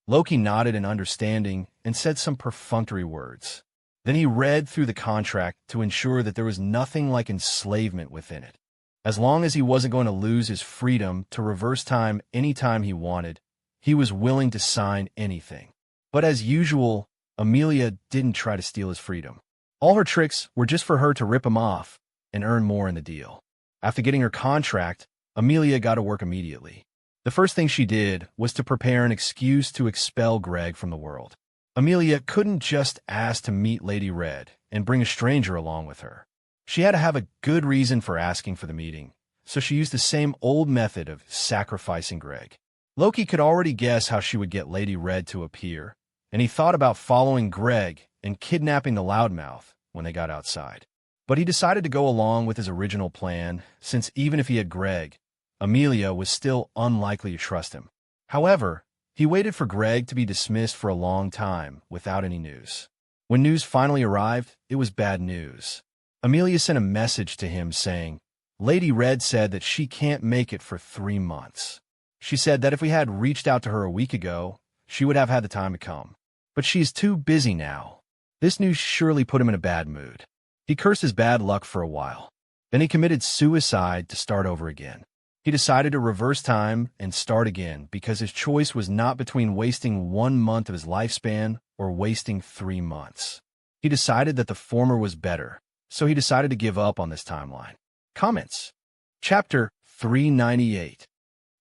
B: Loki nodded in understanding and said some perfunctory words. Then he read through the contract to ensure that there was nothing like enslavement within it. As long as he wasn't going to lose his freedom to reverse time anytime he wanted, he was willing to sign anything. But as usual, Amelia didn't try to steal his freedom. All her tricks were just for her to rip him off and earn more in the deal. After getting her contract, Amelia got to work immediately. The first thing she did was to prepare an excuse to expel Greg from the world. Amelia couldn't just ask to meet Lady Red and bring a stranger along with her. She had to have a good reason for asking for the meeting, so she used the same old method of sacrificing Greg. Loki could already guess how she would get Lady Red to appear, and he thought about following Greg and kidnapping the loudmouth when they got outside. But he decided to go along with his original plan, since even if he had Greg, Amelia was still unlikely to trust him. However, he waited for Greg to be dismissed for a long time without any news. When news finally arrived, it was bad news. Amelia sent a message to him saying, "Lady Red said that she can't make it for 3 months. She said that if we had reached out to her a week ago, she would have had the time to come. But she is too busy now." This news surely put him in a bad mood. He cursed his bad luck for a while. Then he committed suicide to start over again. He decided to reverse time and start again because his choice was not between wasting 1 month of his lifespan or wasting 3 months. He decided that the former was better, so he decided to give up on this timeline. Comments. Chapter 398.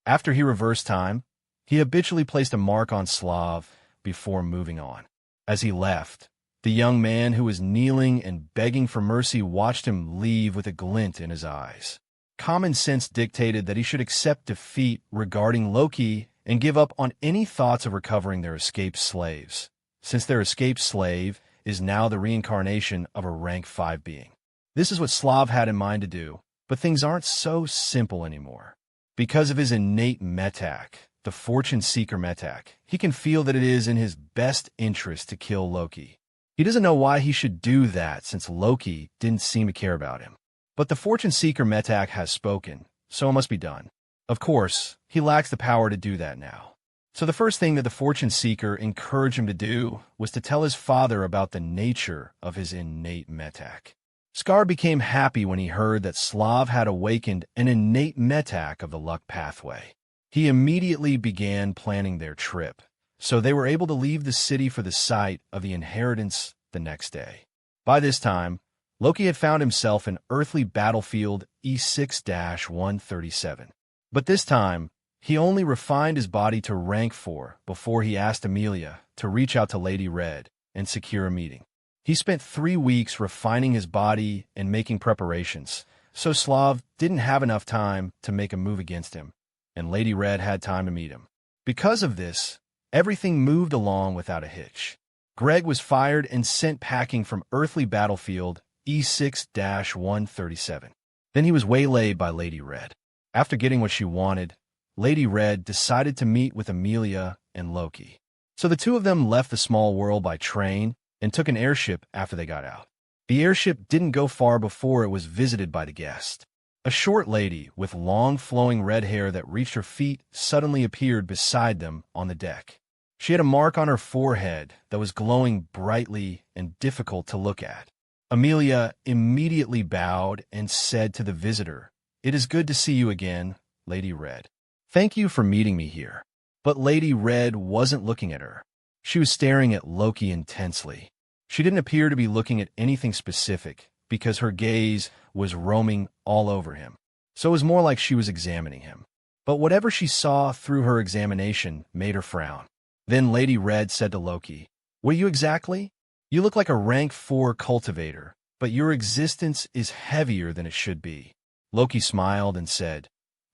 B: After he reversed time, he habitually placed a mark on Slav before moving on. As he left, the young man who was kneeling and begging for mercy watched him leave with a glint in his eyes. Common sense dictated that he should accept defeat regarding Loki and give up on any thoughts of recovering their escaped slaves, since their escaped slave is now the reincarnation of a rank 5 being. This is what Slav had in mind to do, but things aren't so simple anymore. Because of his innate metak, the fortune seeker metak, he can feel that it is in his best interest to kill Loki. He doesn't know why he should do that since Loki didn't seem to care about him. But the fortune seeker metak has spoken, so it must be done. Of course, he lacks the power to do that now. So the first thing that the fortune seeker encouraged him to do was to tell his father about the nature of his innate metak. Scar became happy when he heard that Slav had awakened an innate metak of the luck pathway. He immediately began planning their trip, so they were able to leave the city for the site of the inheritance the next day. By this time, Loki had found himself in earthly battlefield E6-137. But this time, he only refined his body to rank 4 before he asked Amelia to reach out to Lady Red and secure a meeting. He spent 3 weeks refining his body and making preparations, so Slav didn't have enough time to make a move against him, and Lady Red had time to meet him. Because of this, everything moved along without a hitch. Greg was fired and sent packing from earthly battlefield E6-137. Then he was waylaid by Lady Red. After getting what she wanted, Lady Red decided to meet with Amelia and Loki. So the two of them left the small world by train and took an airship after they got out. The airship didn't go far before it was visited by the guest. A short lady with long flowing red hair that reached her feet suddenly appeared beside them on the deck. She had a mark on her forehead that was glowing brightly and difficult to look at. Amelia immediately bowed and said to the visitor, "It is good to see you again, Lady Red. Thank you for meeting me here." But Lady Red wasn't looking at her. She was staring at Loki intensely. She didn't appear to be looking at anything specific because her gaze was roaming all over him. So it was more like she was examining him. But whatever she saw through her examination made her frown. Then Lady Red said to Loki, "What are you exactly? You look like a rank 4 cultivator, but your existence is heavier than it should be." Loki smiled and said,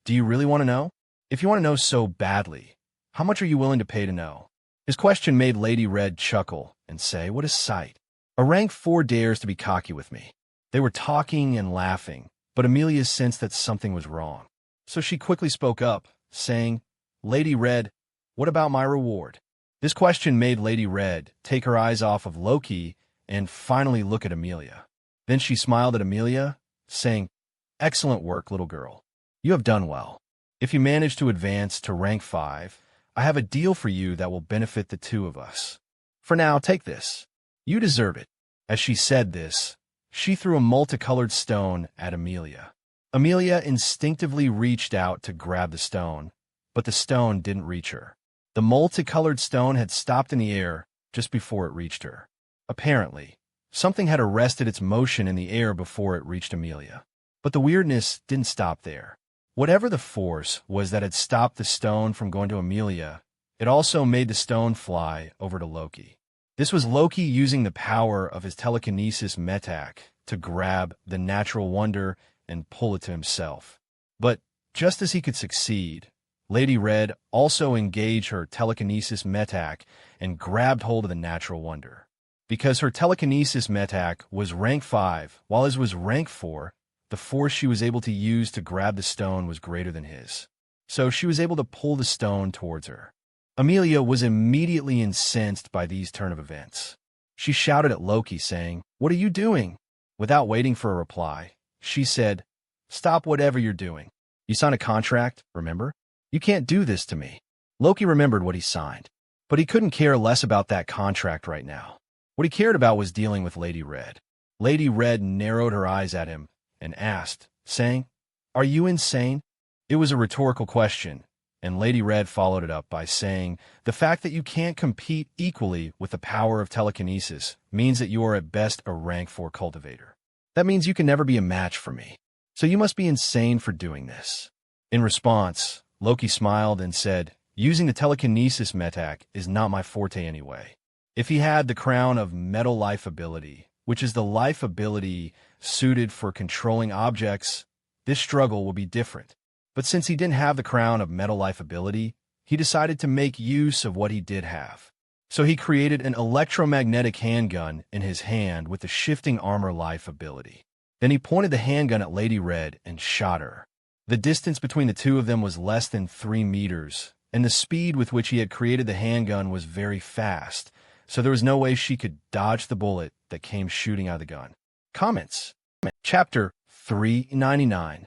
B: "Do you really want to know? If you want to know so badly, how much are you willing to pay to know?" His question made Lady Red chuckle and say, "What a sight! A rank 4 dares to be cocky with me." They were talking and laughing, but Amelia sensed that something was wrong. So she quickly spoke up, saying, "Lady Red, what about my reward?" This question made Lady Red take her eyes off of Loki and finally look at Amelia. Then she smiled at Amelia, saying, "Excellent work, little girl. You have done well. If you manage to advance to rank 5, I have a deal for you that will benefit the two of us. For now, take this. You deserve it." As she said this, she threw a multicolored stone at Amelia. Amelia instinctively reached out to grab the stone, but the stone didn't reach her. The multicolored stone had stopped in the air just before it reached her. Apparently, something had arrested its motion in the air before it reached Amelia. But the weirdness didn't stop there. Whatever the force was that had stopped the stone from going to Amelia, it also made the stone fly over to Loki. This was Loki using the power of his telekinesis metak to grab the natural wonder and pull it to himself. But just as he could succeed, Lady Red also engaged her telekinesis metak and grabbed hold of the natural wonder. Because her telekinesis metak was rank 5, while his was rank 4, the force she was able to use to grab the stone was greater than his. So she was able to pull the stone towards her. Amelia was immediately incensed by these turn of events. She shouted at Loki, saying, "What are you doing?" Without waiting for a reply, she said, "Stop whatever you're doing. You signed a contract, remember? You can't do this to me." Loki remembered what he signed, but he couldn't care less about that contract right now. What he cared about was dealing with Lady Red. Lady Red narrowed her eyes at him and asked, saying, "Are you insane?" It was a rhetorical question, and Lady Red followed it up by saying, "The fact that you can't compete equally with the power of telekinesis means that you are at best a rank 4 cultivator. That means you can never be a match for me. So you must be insane for doing this." In response, Loki smiled and said, "Using the telekinesis metak is not my forte anyway. If he had the crown of metal life ability, which is the life ability suited for controlling objects, this struggle would be different. But since he didn't have the crown of metal life ability, he decided to make use of what he did have. So he created an electromagnetic handgun in his hand with the shifting armor life ability. Then he pointed the handgun at Lady Red and shot her. The distance between the two of them was less than 3 meters, and the speed with which he had created the handgun was very fast, so there was no way she could dodge the bullet that came shooting out of the gun. Comments. Chapter 399.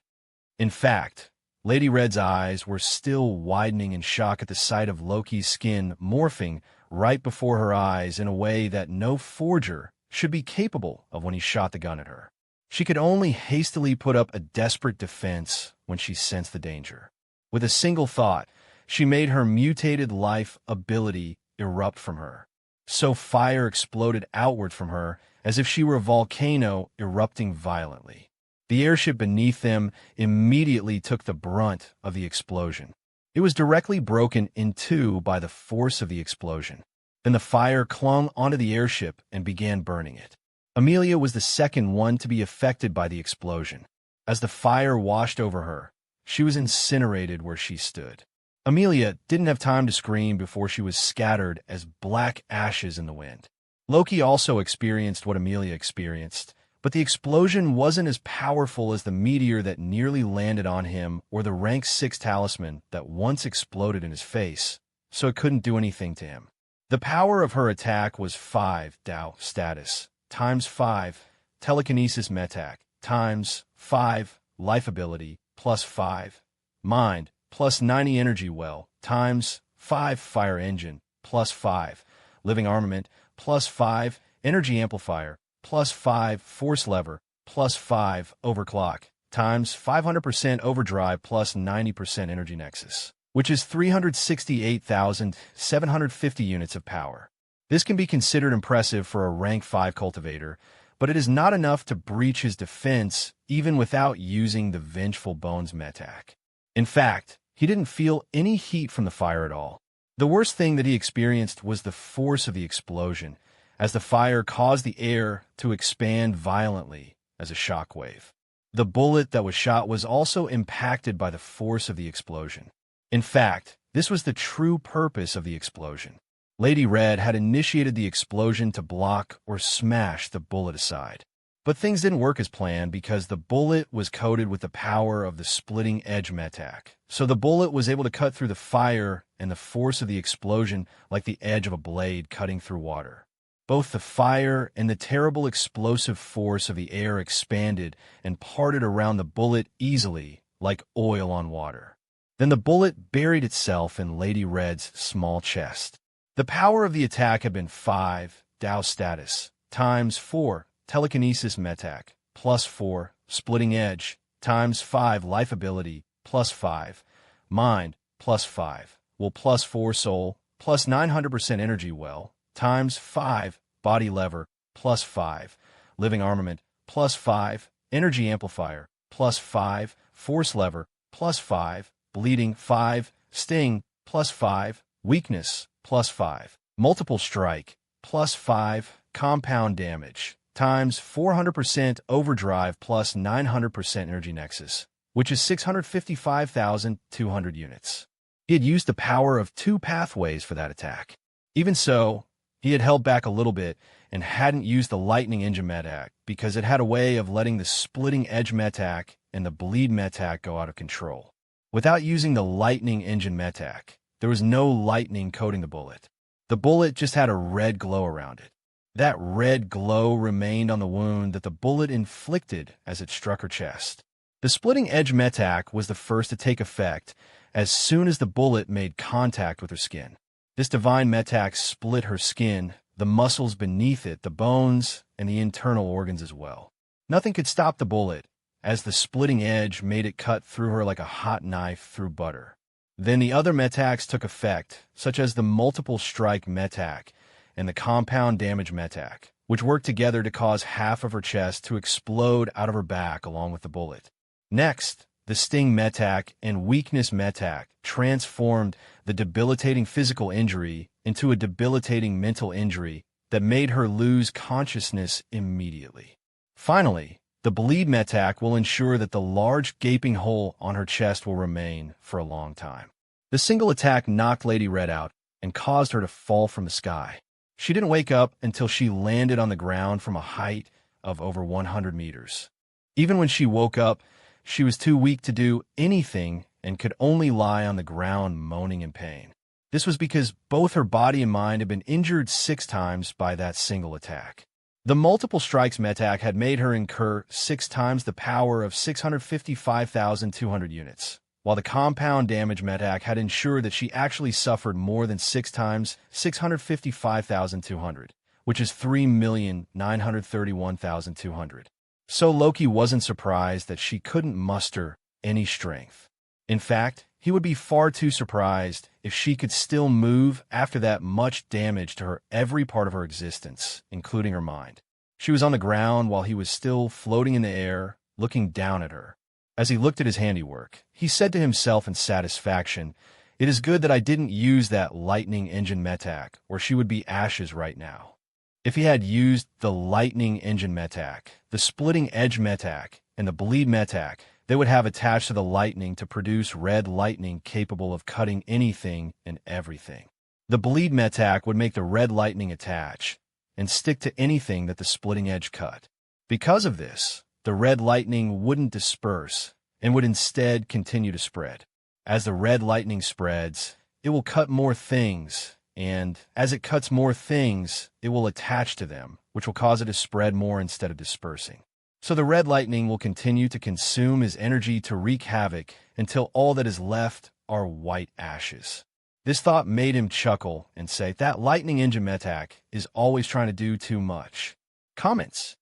B: In fact, Lady Red's eyes were still widening in shock at the sight of Loki's skin morphing right before her eyes in a way that no forger should be capable of when he shot the gun at her. She could only hastily put up a desperate defense when she sensed the danger. With a single thought, she made her mutated life ability erupt from her. So fire exploded outward from her as if she were a volcano erupting violently. The airship beneath them immediately took the brunt of the explosion. It was directly broken in two by the force of the explosion. Then the fire clung onto the airship and began burning it. Amelia was the second one to be affected by the explosion. As the fire washed over her, she was incinerated where she stood. Amelia didn't have time to scream before she was scattered as black ashes in the wind. Loki also experienced what Amelia experienced, But the explosion wasn't as powerful as the meteor that nearly landed on him or the rank 6 talisman that once exploded in his face, so it couldn't do anything to him. The power of her attack was 5 Dao status times 5 telekinesis metak times 5 life ability plus 5 mind plus 90 energy well times 5 fire engine plus 5 living armament plus 5 energy amplifier plus 5 force lever plus 5 overclock times 500% overdrive plus 90% energy nexus, which is 368,750 units of power. This can be considered impressive for a rank 5 cultivator, but it is not enough to breach his defense even without using the Vengeful Bones metak. In fact, he didn't feel any heat from the fire at all. The worst thing that he experienced was the force of the explosion, as the fire caused the air to expand violently as a shockwave. The bullet that was shot was also impacted by the force of the explosion. In fact, this was the true purpose of the explosion. Lady Red had initiated the explosion to block or smash the bullet aside. But things didn't work as planned because the bullet was coated with the power of the Splitting Edge metak. So the bullet was able to cut through the fire and the force of the explosion like the edge of a blade cutting through water. Both the fire and the terrible explosive force of the air expanded and parted around the bullet easily like oil on water. Then the bullet buried itself in Lady Red's small chest. The power of the attack had been 5 Dao status times 4 telekinesis metak plus 4 splitting edge times 5 life ability plus 5 mind plus 5 will plus 4 soul plus 900% energy well times 5 body lever plus 5 living armament plus 5 energy amplifier plus 5 force lever plus 5 bleeding 5 sting plus 5 weakness plus 5 multiple strike plus 5 compound damage times 400% overdrive plus 900% energy nexus, which is 655,200 units. He had used the power of 2 pathways for that attack. Even so, he had held back a little bit and hadn't used the Lightning Engine metak because it had a way of letting the Splitting Edge metak and the Bleed metak go out of control. Without using the Lightning Engine metak, there was no lightning coating the bullet. The bullet just had a red glow around it. That red glow remained on the wound that the bullet inflicted as it struck her chest. The Splitting Edge metak was the first to take effect as soon as the bullet made contact with her skin. This divine metak split her skin, the muscles beneath it, the bones, and the internal organs as well. Nothing could stop the bullet, as the Splitting Edge made it cut through her like a hot knife through butter. Then the other metaks took effect, such as the Multiple Strike metak and the Compound Damage metak, which worked together to cause half of her chest to explode out of her back along with the bullet. Next, the Sting metak and Weakness metak transformed the debilitating physical injury into a debilitating mental injury that made her lose consciousness immediately. Finally, the Bleed metak will ensure that the large gaping hole on her chest will remain for a long time. The single attack knocked Lady Red out and caused her to fall from the sky. She didn't wake up until she landed on the ground from a height of over 100 meters. Even when she woke up, she was too weak to do anything and could only lie on the ground moaning in pain. This was because both her body and mind had been injured 6 times by that single attack. The Multiple Strikes metak had made her incur 6 times the power of 655,200 units, while the Compound Damage metak had ensured that she actually suffered more than 6 times 655,200, which is 3,931,200. So Loki wasn't surprised that she couldn't muster any strength. In fact, he would be far too surprised if she could still move after that much damage to her every part of her existence, including her mind. She was on the ground while he was still floating in the air, looking down at her. As he looked at his handiwork, he said to himself in satisfaction, "It is good that I didn't use that Lightning Engine metak, or she would be ashes right now." If he had used the Lightning Engine metak, the Splitting Edge metak, and the Bleed metak, they would have attached to the lightning to produce red lightning capable of cutting anything and everything. The Bleed metak would make the red lightning attach and stick to anything that the Splitting Edge cut. Because of this, the red lightning wouldn't disperse and would instead continue to spread. As the red lightning spreads, it will cut more things, and as it cuts more things, it will attach to them, which will cause it to spread more instead of dispersing. So the red lightning will continue to consume his energy to wreak havoc until all that is left are white ashes. This thought made him chuckle and say, that lightning engine metak is always trying to do too much. Comments.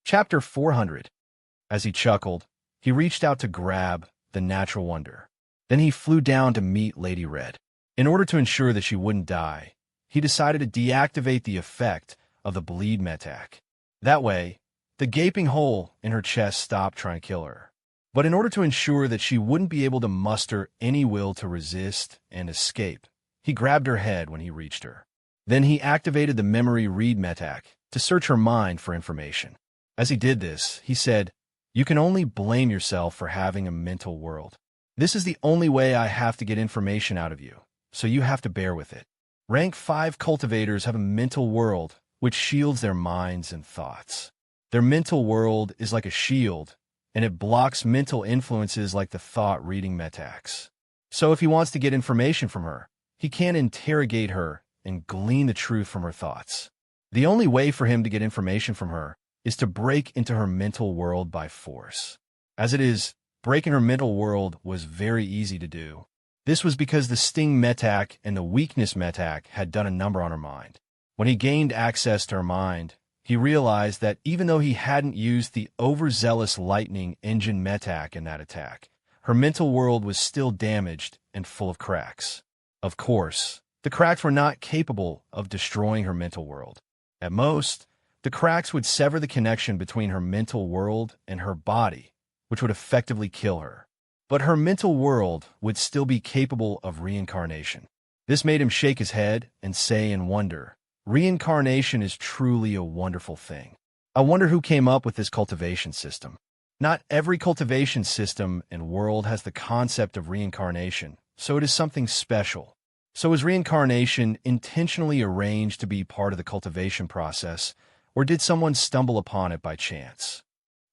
B: Chapter 400. As he chuckled, he reached out to grab the natural wonder. Then he flew down to meet Lady Red. In order to ensure that she wouldn't die, he decided to deactivate the effect of the bleed metak. That way, the gaping hole in her chest stopped trying to kill her. But in order to ensure that she wouldn't be able to muster any will to resist and escape, he grabbed her head when he reached her. Then he activated the memory read metak to search her mind for information. As he did this, he said, "You can only blame yourself for having a mental world. This is the only way I have to get information out of you, so you have to bear with it." Rank 5 cultivators have a mental world which shields their minds and thoughts. Their mental world is like a shield, and it blocks mental influences like the thought-reading metaks. So if he wants to get information from her, he can't interrogate her and glean the truth from her thoughts. The only way for him to get information from her is to break into her mental world by force. As it is, breaking her mental world was very easy to do. This was because the sting metak and the weakness metak had done a number on her mind. When he gained access to her mind, he realized that even though he hadn't used the overzealous lightning engine metak in that attack, her mental world was still damaged and full of cracks. Of course, the cracks were not capable of destroying her mental world. At most, the cracks would sever the connection between her mental world and her body, which would effectively kill her. But her mental world would still be capable of reincarnation. This made him shake his head and say in wonder, "Reincarnation is truly a wonderful thing. I wonder who came up with this cultivation system." Not every cultivation system and world has the concept of reincarnation, so it is something special. So is reincarnation intentionally arranged to be part of the cultivation process, or did someone stumble upon it by chance?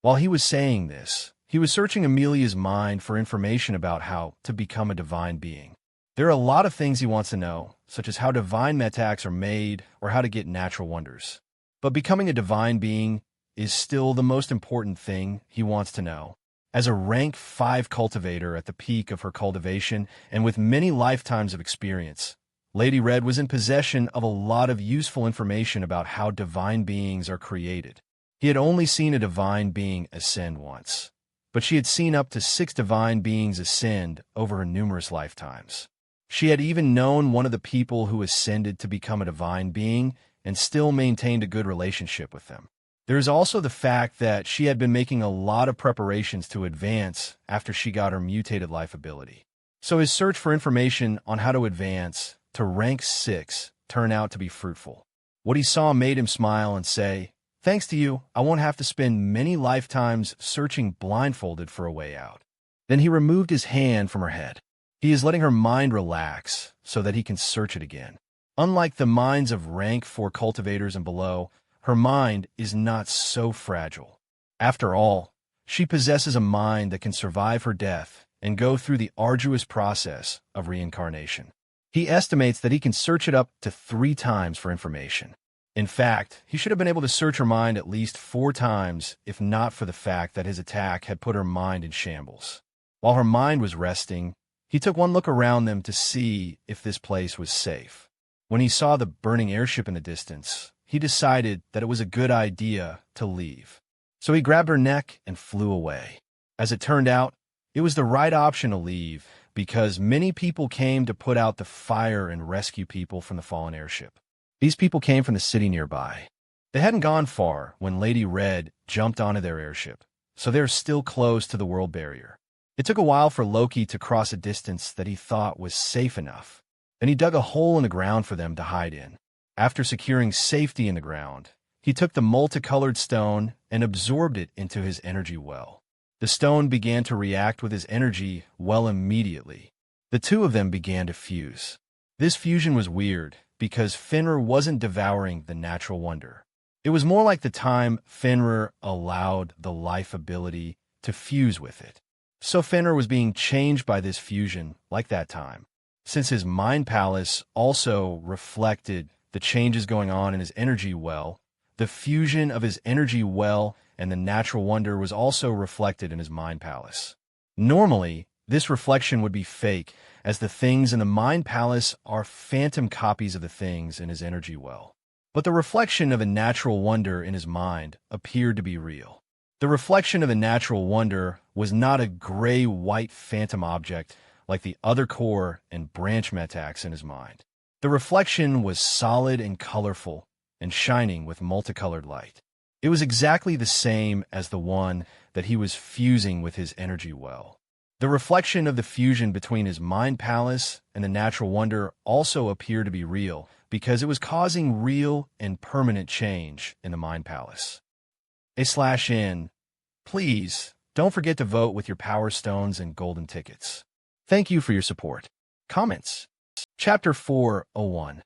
B: While he was saying this, he was searching Amelia's mind for information about how to become a divine being. There are a lot of things he wants to know, such as how divine metaks are made or how to get natural wonders. But becoming a divine being is still the most important thing he wants to know. As a rank 5 cultivator at the peak of her cultivation and with many lifetimes of experience, Lady Red was in possession of a lot of useful information about how divine beings are created. He had only seen a divine being ascend once, but she had seen up to 6 divine beings ascend over her numerous lifetimes. She had even known one of the people who ascended to become a divine being and still maintained a good relationship with them. There is also the fact that she had been making a lot of preparations to advance after she got her mutated life ability. So his search for information on how to advance to rank 6 turned out to be fruitful. What he saw made him smile and say, "Thanks to you, I won't have to spend many lifetimes searching blindfolded for a way out." Then he removed his hand from her head. He is letting her mind relax so that he can search it again. Unlike the minds of rank 4 cultivators and below, her mind is not so fragile. After all, she possesses a mind that can survive her death and go through the arduous process of reincarnation. He estimates that he can search it up to 3 times for information. In fact, he should have been able to search her mind at least 4 times if not for the fact that his attack had put her mind in shambles. While her mind was resting, he took one look around them to see if this place was safe. When he saw the burning airship in the distance, he decided that it was a good idea to leave. So he grabbed her neck and flew away. As it turned out, it was the right option to leave because many people came to put out the fire and rescue people from the fallen airship. These people came from the city nearby. They hadn't gone far when Lady Red jumped onto their airship, so they're still close to the world barrier. It took a while for Loki to cross a distance that he thought was safe enough. Then he dug a hole in the ground for them to hide in. After securing safety in the ground, he took the multicolored stone and absorbed it into his energy well. The stone began to react with his energy well immediately. The two of them began to fuse. This fusion was weird because Fenrir wasn't devouring the natural wonder. It was more like the time Fenrir allowed the life ability to fuse with it. So Fenrir was being changed by this fusion like that time. Since his mind palace also reflected the changes going on in his energy well, the fusion of his energy well and the natural wonder was also reflected in his mind palace. Normally, this reflection would be fake, as the things in the mind palace are phantom copies of the things in his energy well. But the reflection of a natural wonder in his mind appeared to be real. The reflection of a natural wonder was not a gray-white phantom object like the other core and branch metacs in his mind. The reflection was solid and colorful and shining with multicolored light. It was exactly the same as the one that he was fusing with his energy well. The reflection of the fusion between his mind palace and the natural wonder also appeared to be real because it was causing real and permanent change in the mind palace. /N. Please, don't forget to vote with your power stones and golden tickets. Thank you for your support. Comments. Chapter 4:01.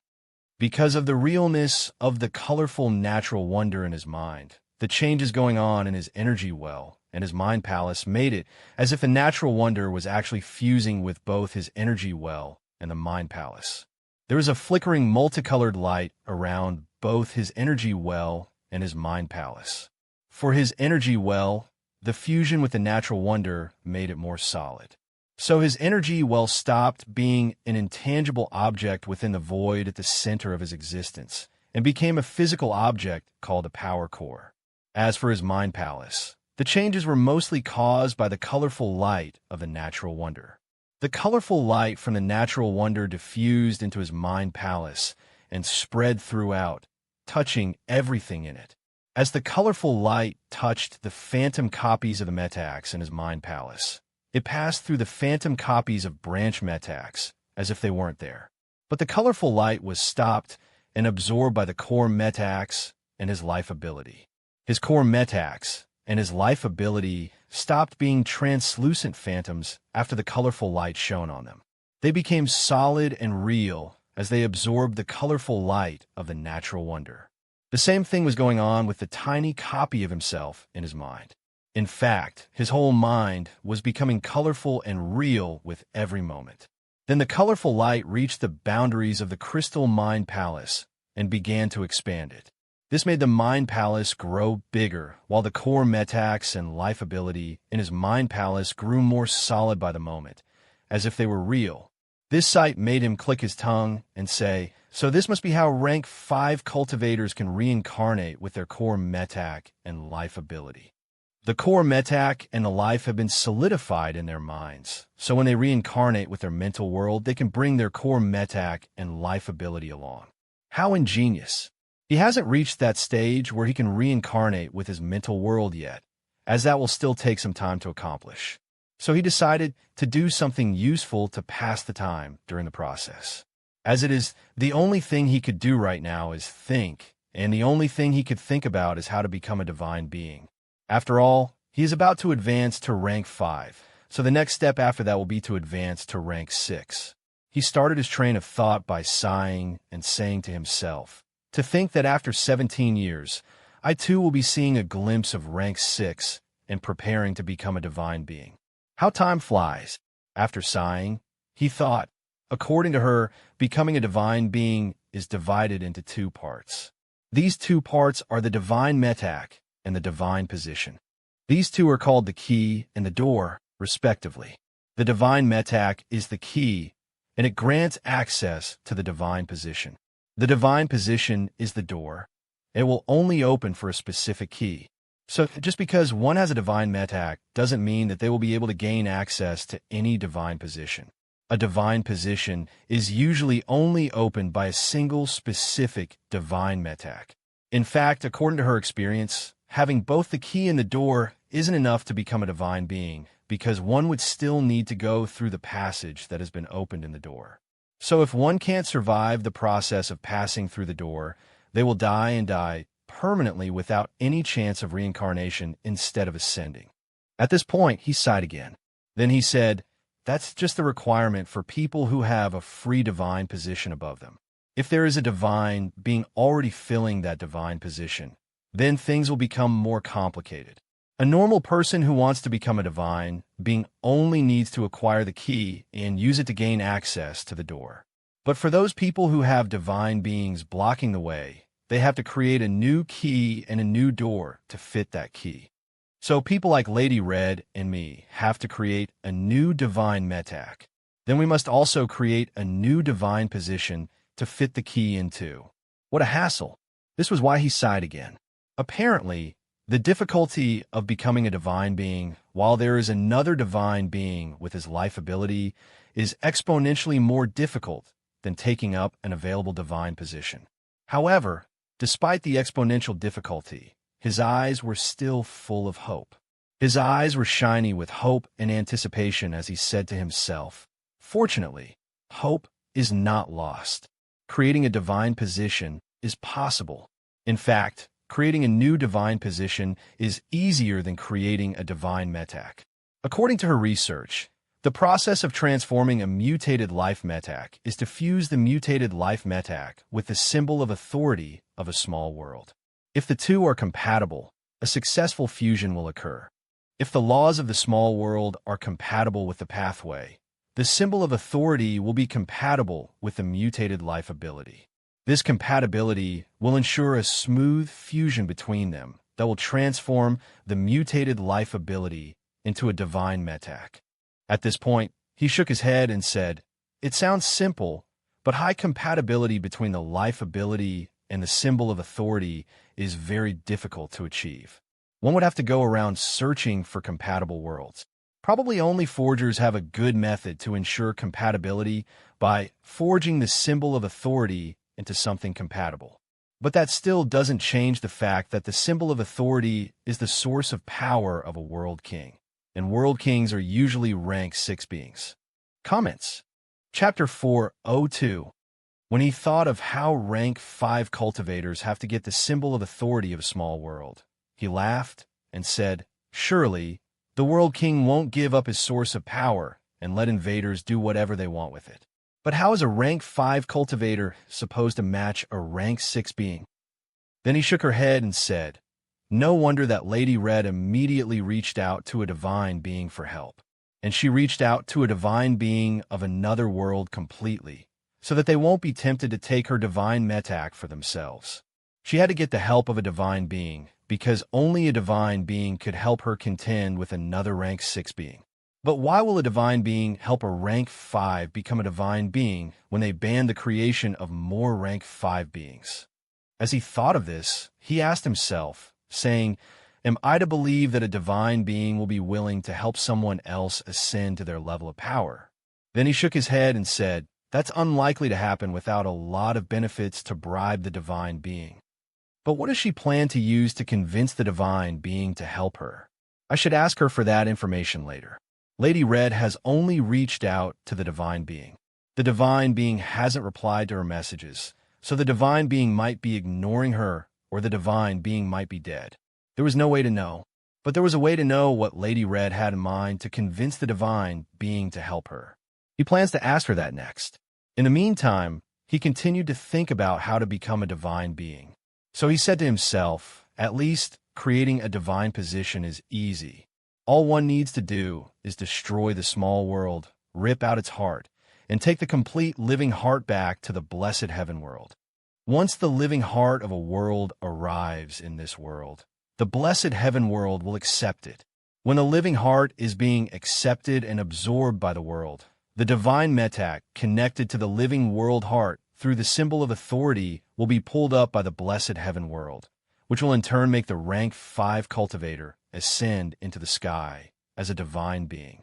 B: Because of the realness of the colorful natural wonder in his mind, the changes going on in his energy well and his mind palace made it as if the natural wonder was actually fusing with both his energy well and the mind palace. There was a flickering multicolored light around both his energy well and his mind palace. For his energy well, the fusion with the natural wonder made it more solid. So his energy well stopped being an intangible object within the void at the center of his existence and became a physical object called a power core. As for his mind palace, the changes were mostly caused by the colorful light of the natural wonder. The colorful light from the natural wonder diffused into his mind palace and spread throughout, touching everything in it. As the colorful light touched the phantom copies of the metacs in his mind palace, it passed through the phantom copies of branch metacs as if they weren't there. But the colorful light was stopped and absorbed by the core metacs and his life ability. His core metacs and his life ability stopped being translucent phantoms after the colorful light shone on them. They became solid and real as they absorbed the colorful light of the natural wonder. The same thing was going on with the tiny copy of himself in his mind. In fact, his whole mind was becoming colorful and real with every moment. Then the colorful light reached the boundaries of the crystal mind palace and began to expand it. This made the mind palace grow bigger, while the core metacs and life ability in his mind palace grew more solid by the moment, as if they were real. This sight made him click his tongue and say, "So this must be how rank 5 cultivators can reincarnate with their core metac and life ability." The core metac and the life have been solidified in their minds, so when they reincarnate with their mental world, they can bring their core metac and life ability along. How ingenious! He hasn't reached that stage where he can reincarnate with his mental world yet, as that will still take some time to accomplish. So he decided to do something useful to pass the time during the process. As it is, the only thing he could do right now is think, and the only thing he could think about is how to become a divine being. After all, he is about to advance to rank 5, so the next step after that will be to advance to rank 6. He started his train of thought by sighing and saying to himself, "To think that after 17 years, I too will be seeing a glimpse of rank 6 and preparing to become a divine being. How time flies." After sighing, he thought, according to her, becoming a divine being is divided into 2 parts. These 2 parts are the divine metac and the divine position. These 2 are called the key and the door, respectively. The divine metac is the key, and it grants access to the divine position. The divine position is the door. It will only open for a specific key. So just because one has a divine metac doesn't mean that they will be able to gain access to any divine position. A divine position is usually only opened by a single specific divine metac. In fact, according to her experience, having both the key and the door isn't enough to become a divine being, because one would still need to go through the passage that has been opened in the door. So if one can't survive the process of passing through the door, they will die and die permanently without any chance of reincarnation instead of ascending. At this point, he sighed again. Then he said, "That's just the requirement for people who have a free divine position above them. If there is a divine being already filling that divine position, then things will become more complicated. A normal person who wants to become a divine being only needs to acquire the key and use it to gain access to the door. But for those people who have divine beings blocking the way, they have to create a new key and a new door to fit that key. So people like Lady Red and me have to create a new divine metak. Then we must also create a new divine position to fit the key into. What a hassle. This was why he sighed again. Apparently, the difficulty of becoming a divine being, while there is another divine being with his life ability, is exponentially more difficult than taking up an available divine position. However, despite the exponential difficulty, his eyes were still full of hope. His eyes were shiny with hope and anticipation as he said to himself, "Fortunately, hope is not lost. Creating a divine position is possible. In fact, creating a new divine position is easier than creating a divine metak." According to her research, the process of transforming a mutated life metak is to fuse the mutated life metak with the symbol of authority of a small world. If the two are compatible, a successful fusion will occur. If the laws of the small world are compatible with the pathway, the symbol of authority will be compatible with the mutated life ability. This compatibility will ensure a smooth fusion between them that will transform the mutated life ability into a divine metak. At this point, he shook his head and said, "It sounds simple, but high compatibility between the life ability and the symbol of authority is very difficult to achieve. One would have to go around searching for compatible worlds. Probably only forgers have a good method to ensure compatibility by forging the symbol of authority into something compatible. But that still doesn't change the fact that the symbol of authority is the source of power of a world king, and world kings are usually rank 6 beings." Comments. Chapter 402. When he thought of how rank 5 cultivators have to get the symbol of authority of a small world, he laughed and said, "Surely, the world king won't give up his source of power and let invaders do whatever they want with it. But how is a rank 5 cultivator supposed to match a rank 6 being?" Then he shook her head and said, "No wonder that Lady Red immediately reached out to a divine being for help. And she reached out to a divine being of another world completely, so that they won't be tempted to take her divine metak for themselves. She had to get the help of a divine being, because only a divine being could help her contend with another rank 6 being. But why will a divine being help a rank 5 become a divine being when they ban the creation of more rank 5 beings?" As he thought of this, he asked himself, saying, "Am I to believe that a divine being will be willing to help someone else ascend to their level of power?" Then he shook his head and said, "That's unlikely to happen without a lot of benefits to bribe the divine being. But what does she plan to use to convince the divine being to help her? I should ask her for that information later." Lady Red has only reached out to the divine being. The divine being hasn't replied to her messages, so the divine being might be ignoring her, or the divine being might be dead. There was no way to know, but there was a way to know what Lady Red had in mind to convince the divine being to help her. He plans to ask her that next. In the meantime, he continued to think about how to become a divine being. So he said to himself, "At least creating a divine position is easy. All one needs to do is destroy the small world, rip out its heart, and take the complete living heart back to the blessed heaven world. Once the living heart of a world arrives in this world, the blessed heaven world will accept it. When the living heart is being accepted and absorbed by the world, the divine metak connected to the living world heart through the symbol of authority will be pulled up by the blessed heaven world, which will in turn make the rank 5 cultivator ascend into the sky as a divine being.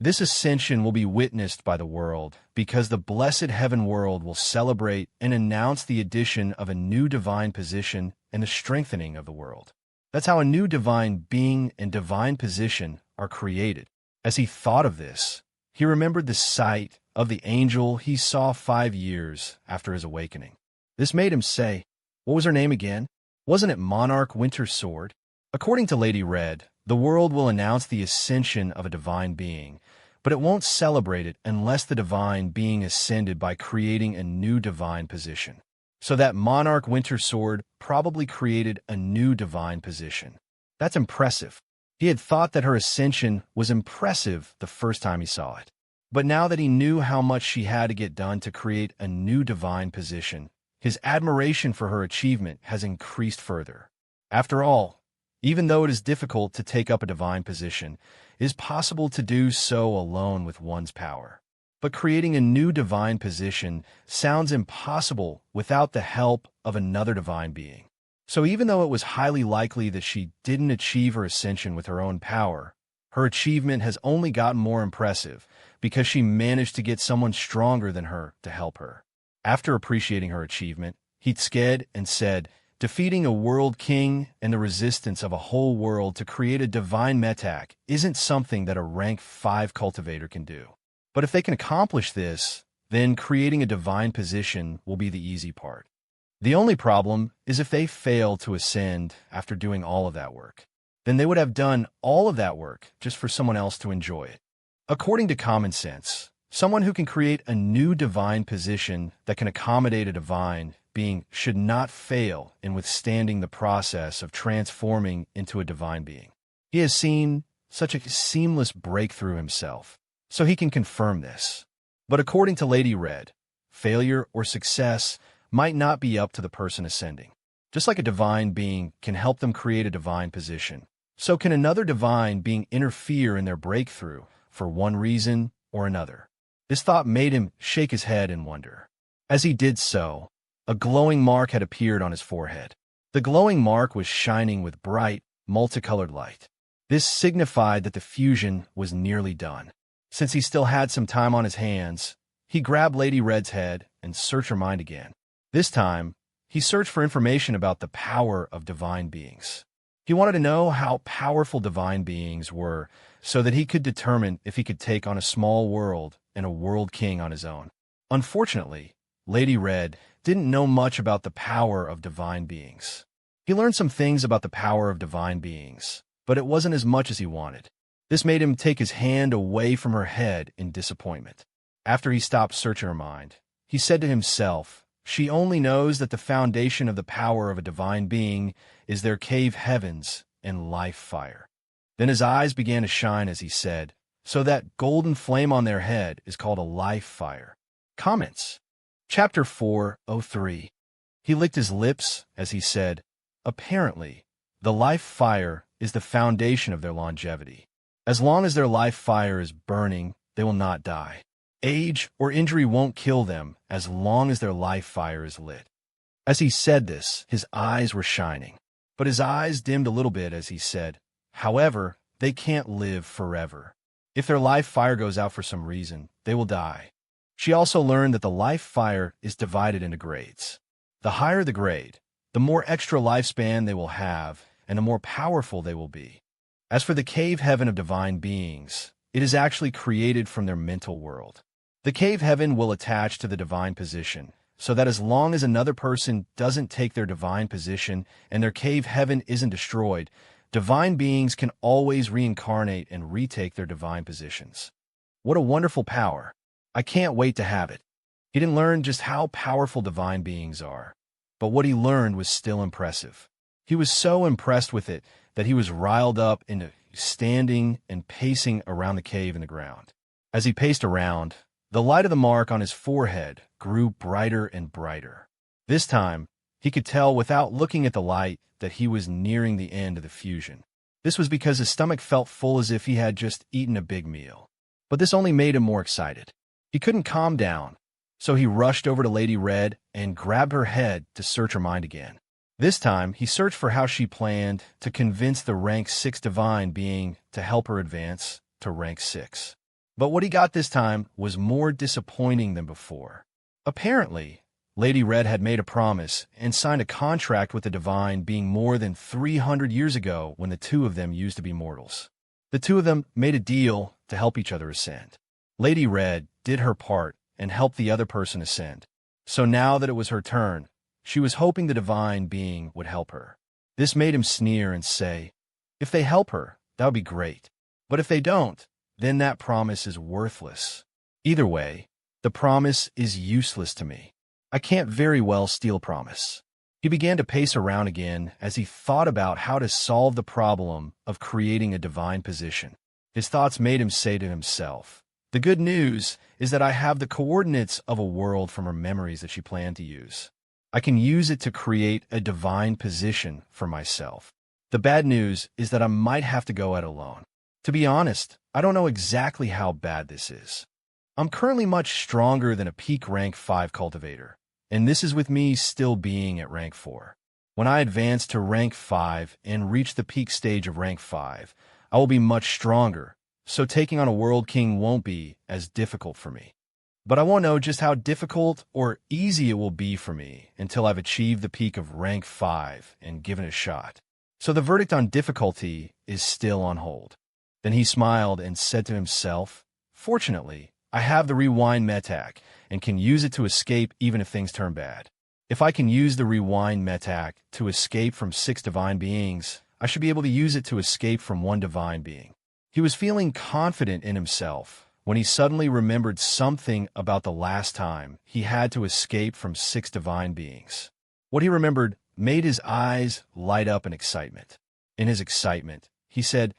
B: This ascension will be witnessed by the world because the blessed heaven world will celebrate and announce the addition of a new divine position and the strengthening of the world. That's how a new divine being and divine position are created. As he thought of this, he remembered the sight of the angel he saw 5 years after his awakening. This made him say, "What was her name again? Wasn't it Monarch Winter Sword?" According to Lady Red, the world will announce the ascension of a divine being, but it won't celebrate it unless the divine being ascended by creating a new divine position. So that monarch winter sword probably created a new divine position. That's impressive. He had thought that her ascension was impressive the first time he saw it. But now that he knew how much she had to get done to create a new divine position, his admiration for her achievement has increased further. After all, even though it is difficult to take up a divine position, it is possible to do so alone with one's power. But creating a new divine position sounds impossible without the help of another divine being. So even though it was highly likely that she didn't achieve her ascension with her own power, her achievement has only gotten more impressive because she managed to get someone stronger than her to help her. After appreciating her achievement, he sked and said, defeating a world king and the resistance of a whole world to create a divine metak isn't something that a rank 5 cultivator can do. But if they can accomplish this, then creating a divine position will be the easy part. The only problem is if they fail to ascend after doing all of that work. Then they would have done all of that work just for someone else to enjoy it. According to common sense, someone who can create a new divine position that can accommodate a divine being should not fail in withstanding the process of transforming into a divine being. He has seen such a seamless breakthrough himself, so he can confirm this. But according to Lady Red, failure or success might not be up to the person ascending. Just like a divine being can help them create a divine position, so can another divine being interfere in their breakthrough for one reason or another. This thought made him shake his head in wonder. As he did so, a glowing mark had appeared on his forehead. The glowing mark was shining with bright, multicolored light. This signified that the fusion was nearly done. Since he still had some time on his hands, he grabbed Lady Red's head and searched her mind again. This time, he searched for information about the power of divine beings. He wanted to know how powerful divine beings were so that he could determine if he could take on a small world and a world king on his own. Unfortunately, Lady Red didn't know much about the power of divine beings. He learned some things about the power of divine beings, but it wasn't as much as he wanted. This made him take his hand away from her head in disappointment. After he stopped searching her mind, he said to himself, she only knows that the foundation of the power of a divine being is their cave heavens and life fire. Then his eyes began to shine as he said, so that golden flame on their head is called a life fire. Comments. Chapter 4:03. He licked his lips as he said, apparently, the life fire is the foundation of their longevity. As long as their life fire is burning, they will not die. Age or injury won't kill them as long as their life fire is lit. As he said this, his eyes were shining, but his eyes dimmed a little bit as he said, however, they can't live forever. If their life fire goes out for some reason, they will die. She also learned that the life fire is divided into grades. The higher the grade, the more extra lifespan they will have, and the more powerful they will be. As for the cave heaven of divine beings, it is actually created from their mental world. The cave heaven will attach to the divine position, so that as long as another person doesn't take their divine position and their cave heaven isn't destroyed, divine beings can always reincarnate and retake their divine positions. What a wonderful power. I can't wait to have it. He didn't learn just how powerful divine beings are, but what he learned was still impressive. He was so impressed with it that he was riled up into standing and pacing around the cave in the ground. As he paced around, the light of the mark on his forehead grew brighter and brighter. This time, he could tell without looking at the light that he was nearing the end of the fusion. This was because his stomach felt full as if he had just eaten a big meal. But this only made him more excited. He couldn't calm down, so he rushed over to Lady Red and grabbed her head to search her mind again. This time, he searched for how she planned to convince the rank 6 divine being to help her advance to rank 6. But what he got this time was more disappointing than before. Apparently, Lady Red had made a promise and signed a contract with the divine being more than 300 years ago when the two of them used to be mortals. The two of them made a deal to help each other ascend. Lady Red did her part and helped the other person ascend. So now that it was her turn, she was hoping the divine being would help her. This made him sneer and say, if they help her, that would be great. But if they don't, then that promise is worthless. Either way, the promise is useless to me. I can't very well steal a promise. He began to pace around again as he thought about how to solve the problem of creating a divine position. His thoughts made him say to himself, "The good news is that I have the coordinates of a world from her memories that she planned to use. I can use it to create a divine position for myself. The bad news is that I might have to go it alone. To be honest, I don't know exactly how bad this is. I'm currently much stronger than a peak rank 5 cultivator, and this is with me still being at rank 4. When I advance to rank 5 and reach the peak stage of rank 5, I will be much stronger, so taking on a World King won't be as difficult for me. But I won't know just how difficult or easy it will be for me until I've achieved the peak of rank 5 and given it a shot. So the verdict on difficulty is still on hold." Then he smiled and said to himself, "Fortunately, I have the rewind metac and can use it to escape even if things turn bad. If I can use the rewind metac to escape from 6 divine beings, I should be able to use it to escape from 1 divine being." He was feeling confident in himself when he suddenly remembered something about the last time he had to escape from 6 divine beings. What he remembered made his eyes light up in excitement. In his excitement, he said,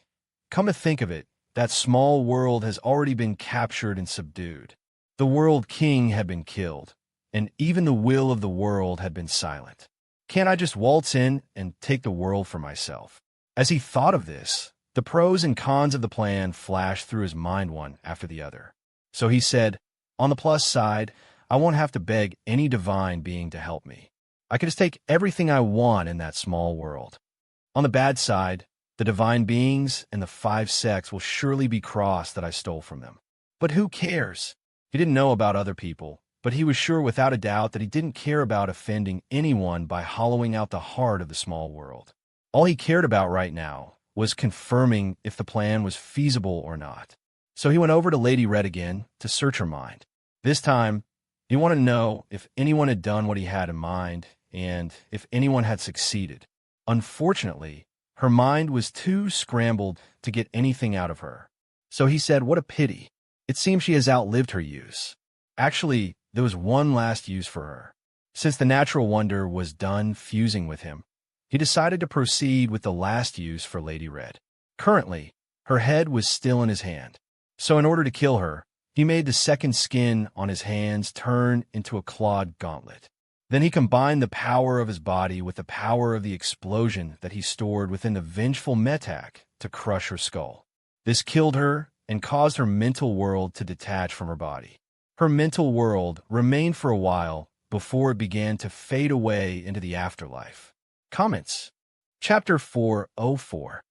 B: "Come to think of it, that small world has already been captured and subdued. The World King had been killed, and even the will of the world had been silent. Can't I just waltz in and take the world for myself?" As he thought of this, the pros and cons of the plan flashed through his mind one after the other. So he said, "On the plus side, I won't have to beg any divine being to help me. I can just take everything I want in that small world. On the bad side, the divine beings and the 5 sects will surely be cross that I stole from them. But who cares?" He didn't know about other people, but he was sure without a doubt that he didn't care about offending anyone by hollowing out the heart of the small world. All he cared about right now was confirming if the plan was feasible or not. So he went over to Lady Red again to search her mind. This time, he wanted to know if anyone had done what he had in mind and if anyone had succeeded. Unfortunately, her mind was too scrambled to get anything out of her. So he said, "What a pity. It seems she has outlived her use." Actually, there was one last use for her. Since the natural wonder was done fusing with him, he decided to proceed with the last use for Lady Red. Currently, her head was still in his hand. So in order to kill her, he made the second skin on his hands turn into a clawed gauntlet. Then he combined the power of his body with the power of the explosion that he stored within the vengeful metac to crush her skull. This killed her and caused her mental world to detach from her body. Her mental world remained for a while before it began to fade away into the afterlife. Comments. Chapter 404.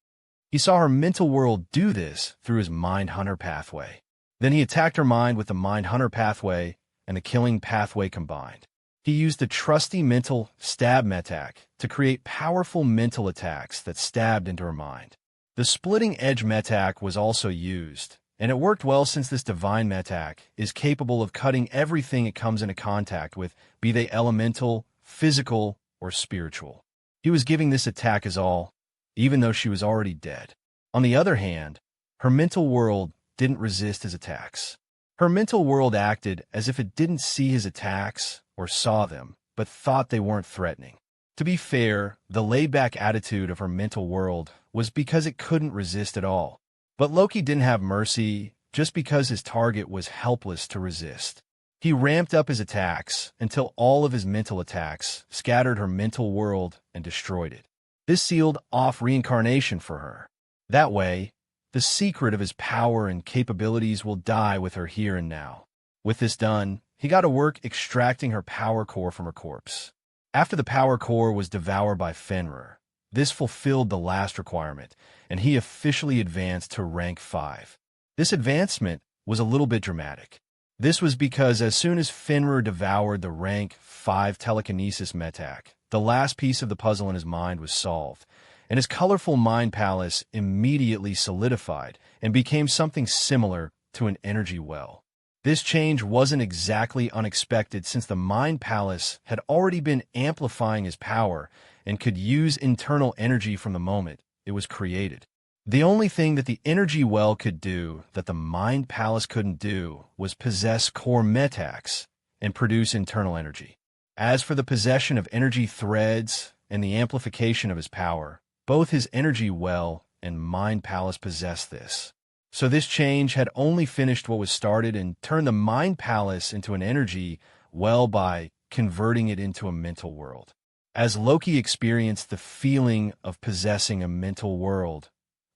B: He saw her mental world do this through his Mind Hunter pathway. Then he attacked her mind with the Mind Hunter pathway and the Killing pathway combined. He used the trusty mental stab metac to create powerful mental attacks that stabbed into her mind. The splitting edge metac was also used, and it worked well since this divine metac is capable of cutting everything it comes into contact with, be they elemental, physical, or spiritual. He was giving this attack as all, even though she was already dead. On the other hand, her mental world didn't resist his attacks. Her mental world acted as if it didn't see his attacks or saw them, but thought they weren't threatening. To be fair, the laid-back attitude of her mental world was because it couldn't resist at all. But Loki didn't have mercy just because his target was helpless to resist. He ramped up his attacks until all of his mental attacks scattered her mental world and destroyed it. This sealed off reincarnation for her. That way, the secret of his power and capabilities will die with her here and now. With this done, he got to work extracting her power core from her corpse. After the power core was devoured by Fenrir, this fulfilled the last requirement, and he officially advanced to rank 5. This advancement was a little bit dramatic. This was because as soon as Fenrir devoured the rank 5 telekinesis metac, the last piece of the puzzle in his mind was solved, and his colorful mind palace immediately solidified and became something similar to an energy well. This change wasn't exactly unexpected since the mind palace had already been amplifying his power and could use internal energy from the moment it was created. The only thing that the energy well could do that the mind palace couldn't do was possess core metacs and produce internal energy. As for the possession of energy threads and the amplification of his power, both his energy well and mind palace possess this. So this change had only finished what was started and turned the mind palace into an energy well by converting it into a mental world. As Loki experienced the feeling of possessing a mental world,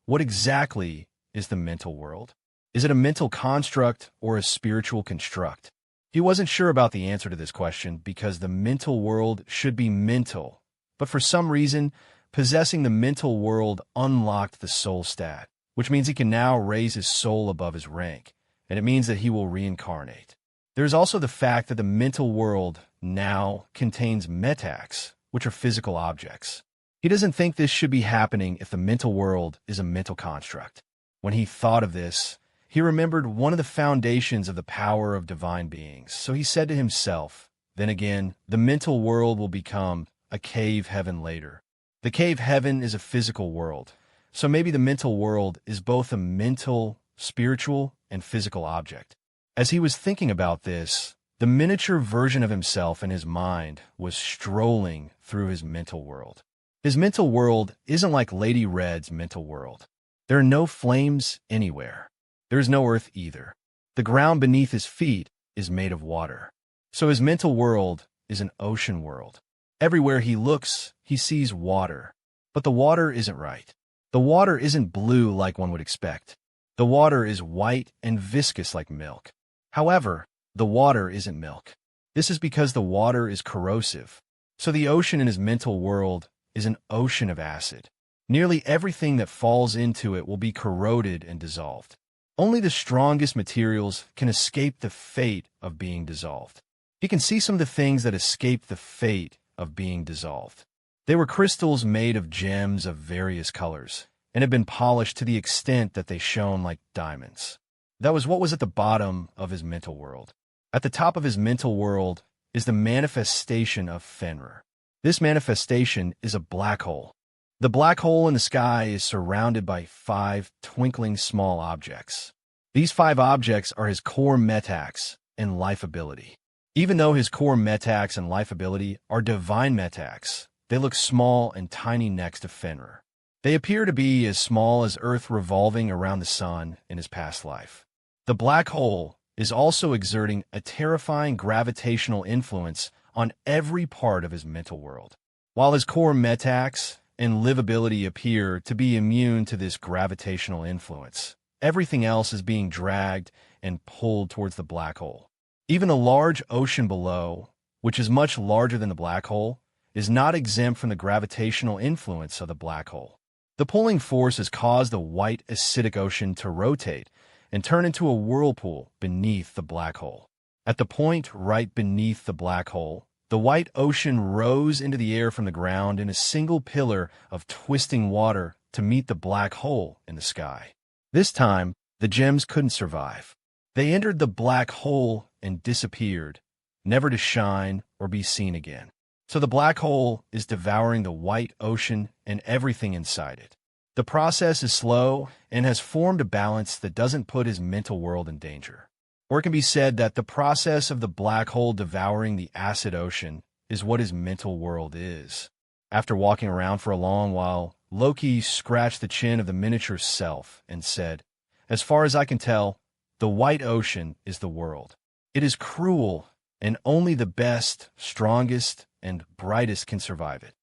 B: what exactly is the mental world? Is it a mental construct or a spiritual construct? He wasn't sure about the answer to this question because the mental world should be mental, but for some reason, possessing the mental world unlocked the soul stat, which means he can now raise his soul above his rank, and it means that he will reincarnate. There's also the fact that the mental world now contains metacs, which are physical objects. He doesn't think this should be happening if the mental world is a mental construct. When he thought of this, he remembered one of the foundations of the power of divine beings, so he said to himself, then again, the mental world will become a cave heaven later. The cave heaven is a physical world, so maybe the mental world is both a mental, spiritual, and physical object. As he was thinking about this, the miniature version of himself in his mind was strolling through his mental world. His mental world isn't like Lady Red's mental world. There are no flames anywhere. There is no earth either. The ground beneath his feet is made of water. So his mental world is an ocean world. Everywhere he looks, he sees water. But the water isn't right. The water isn't blue like one would expect. The water is white and viscous like milk. However, the water isn't milk. This is because the water is corrosive. So the ocean in his mental world is an ocean of acid. Nearly everything that falls into it will be corroded and dissolved. Only the strongest materials can escape the fate of being dissolved. You can see some of the things that escaped the fate of being dissolved. They were crystals made of gems of various colors and had been polished to the extent that they shone like diamonds. That was what was at the bottom of his mental world. At the top of his mental world is the manifestation of Fenrir. This manifestation is a black hole. The black hole in the sky is surrounded by 5 twinkling small objects. These 5 objects are his core metacs and life ability. Even though his core metacs and life ability are divine metacs, they look small and tiny next to Fenrir. They appear to be as small as Earth revolving around the sun in his past life. The black hole is also exerting a terrifying gravitational influence on every part of his mental world. While his core metacs and livability appear to be immune to this gravitational influence, everything else is being dragged and pulled towards the black hole. Even a large ocean below, which is much larger than the black hole, is not exempt from the gravitational influence of the black hole. The pulling force has caused the white acidic ocean to rotate and turn into a whirlpool beneath the black hole. At the point right beneath the black hole, the white ocean rose into the air from the ground in a single pillar of twisting water to meet the black hole in the sky. This time, the gems couldn't survive. They entered the black hole and disappeared, never to shine or be seen again. So the black hole is devouring the white ocean and everything inside it. The process is slow and has formed a balance that doesn't put his mental world in danger. Or it can be said that the process of the black hole devouring the acid ocean is what his mental world is. After walking around for a long while, Loki scratched the chin of the miniature self and said, "As far as I can tell, the white ocean is the world. It is cruel, and only the best, strongest, and brightest can survive it."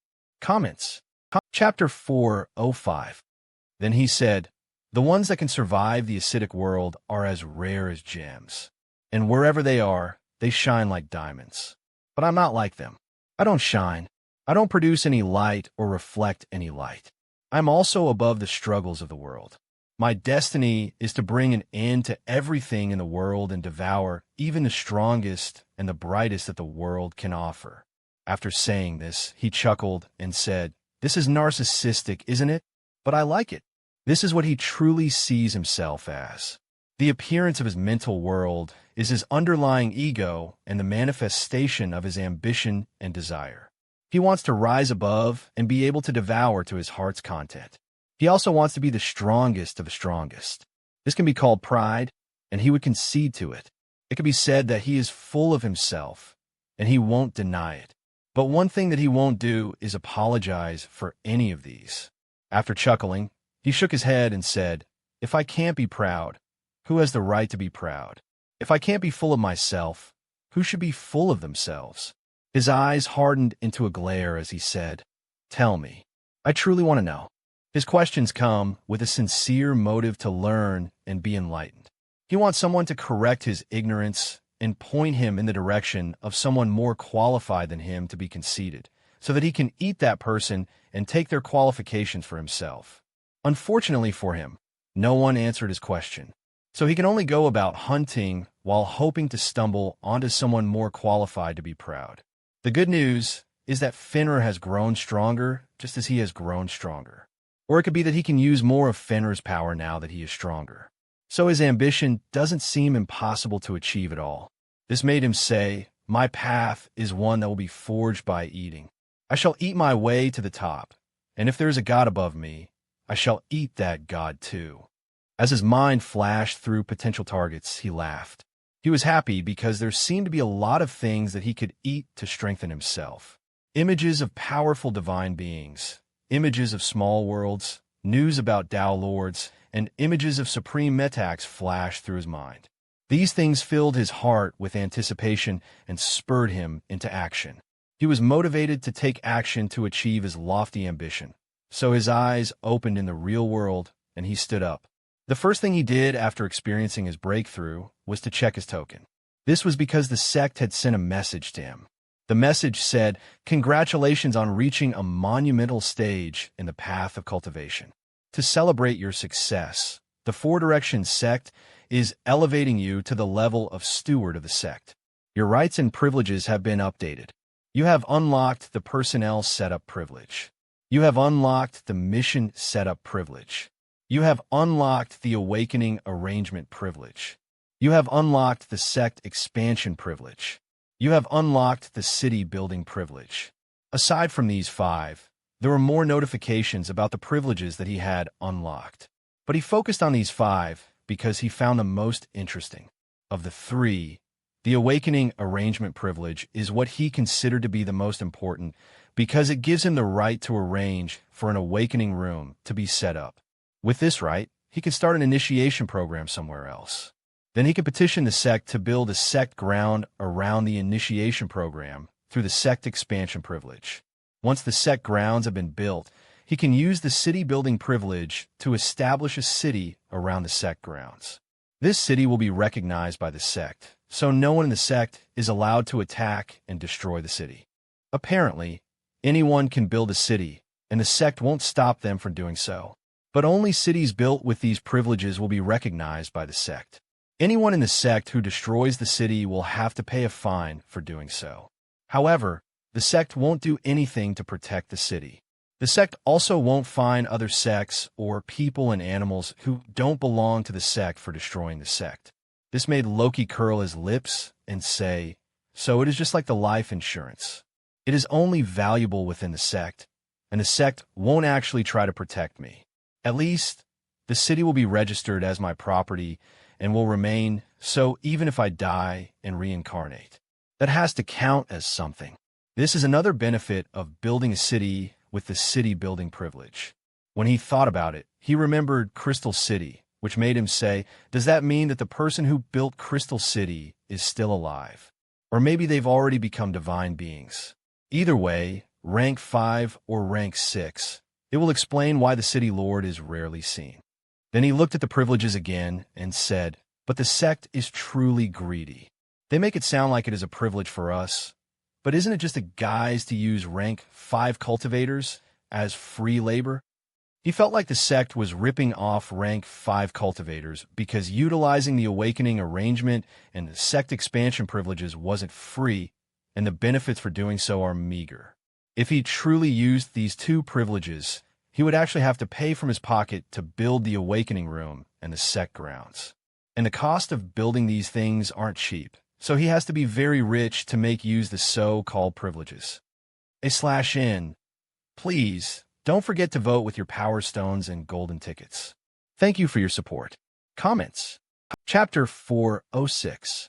B: Comments. Chapter 4:05. Then he said, "The ones that can survive the acidic world are as rare as gems, and wherever they are, they shine like diamonds. But I'm not like them. I don't shine. I don't produce any light or reflect any light. I'm also above the struggles of the world. My destiny is to bring an end to everything in the world and devour even the strongest and the brightest that the world can offer." After saying this, he chuckled and said, "This is narcissistic, isn't it? But I like it." This is what he truly sees himself as. The appearance of his mental world is his underlying ego and the manifestation of his ambition and desire. He wants to rise above and be able to devour to his heart's content. He also wants to be the strongest of the strongest. This can be called pride, and he would concede to it. It can be said that he is full of himself, and he won't deny it. But one thing that he won't do is apologize for any of these. After chuckling, he shook his head and said, "If I can't be proud, who has the right to be proud? If I can't be full of myself, who should be full of themselves?" His eyes hardened into a glare as he said, "Tell me. I truly want to know." His questions come with a sincere motive to learn and be enlightened. He wants someone to correct his ignorance and point him in the direction of someone more qualified than him to be conceited, so that he can eat that person and take their qualifications for himself. Unfortunately for him, no one answered his question, so he can only go about hunting while hoping to stumble onto someone more qualified to be proud. The good news is that Fenrir has grown stronger just as he has grown stronger. Or it could be that he can use more of Fenrir's power now that he is stronger. So his ambition doesn't seem impossible to achieve at all. This made him say, "My path is one that will be forged by eating. I shall eat my way to the top, and if there is a God above me, I shall eat that God too." As his mind flashed through potential targets, he laughed. He was happy because there seemed to be a lot of things that he could eat to strengthen himself. Images of powerful divine beings, images of small worlds, news about DMadLords, and images of supreme metax flashed through his mind. These things filled his heart with anticipation and spurred him into action. He was motivated to take action to achieve his lofty ambition. So his eyes opened in the real world, and he stood up. The first thing he did after experiencing his breakthrough was to check his token. This was because the sect had sent a message to him. The message said, "Congratulations on reaching a monumental stage in the path of cultivation. To celebrate your success, the Four Directions sect is elevating you to the level of steward of the sect. Your rights and privileges have been updated. You have unlocked the personnel setup privilege. You have unlocked the mission setup privilege. You have unlocked the awakening arrangement privilege. You have unlocked the sect expansion privilege. You have unlocked the city building privilege." Aside from these 5, there were more notifications about the privileges that he had unlocked. But he focused on these 5 because he found them most interesting. Of the 3, the awakening arrangement privilege is what he considered to be the most important because it gives him the right to arrange for an awakening room to be set up. With this right, he can start an initiation program somewhere else. Then he can petition the sect to build a sect ground around the initiation program through the sect expansion privilege. Once the sect grounds have been built, he can use the city building privilege to establish a city around the sect grounds. This city will be recognized by the sect, so no one in the sect is allowed to attack and destroy the city. Apparently, anyone can build a city, and the sect won't stop them from doing so. But only cities built with these privileges will be recognized by the sect. Anyone in the sect who destroys the city will have to pay a fine for doing so. However, the sect won't do anything to protect the city. The sect also won't fine other sects or people and animals who don't belong to the sect for destroying the sect. This made Loki curl his lips and say, "So it is just like the life insurance. It is only valuable within the sect, and the sect won't actually try to protect me. At least, the city will be registered as my property and will remain so even if I die and reincarnate. That has to count as something." This is another benefit of building a city with the city building privilege. When he thought about it, he remembered Crystal City, which made him say, does that mean that the person who built Crystal City is still alive? Or maybe they've already become divine beings. Either way, rank 5 or rank 6, it will explain why the city lord is rarely seen. Then he looked at the privileges again and said, but the sect is truly greedy. They make it sound like it is a privilege for us, but isn't it just a guise to use rank 5 cultivators as free labor? He felt like the sect was ripping off rank 5 cultivators because utilizing the awakening arrangement and the sect expansion privileges wasn't free, and the benefits for doing so are meager. If he truly used these 2 privileges, he would actually have to pay from his pocket to build the awakening room and the sect grounds. And the cost of building these things aren't cheap, so he has to be very rich to make use the so-called privileges. /N. Please, don't forget to vote with your power stones and golden tickets. Thank you for your support. Comments. Chapter 406.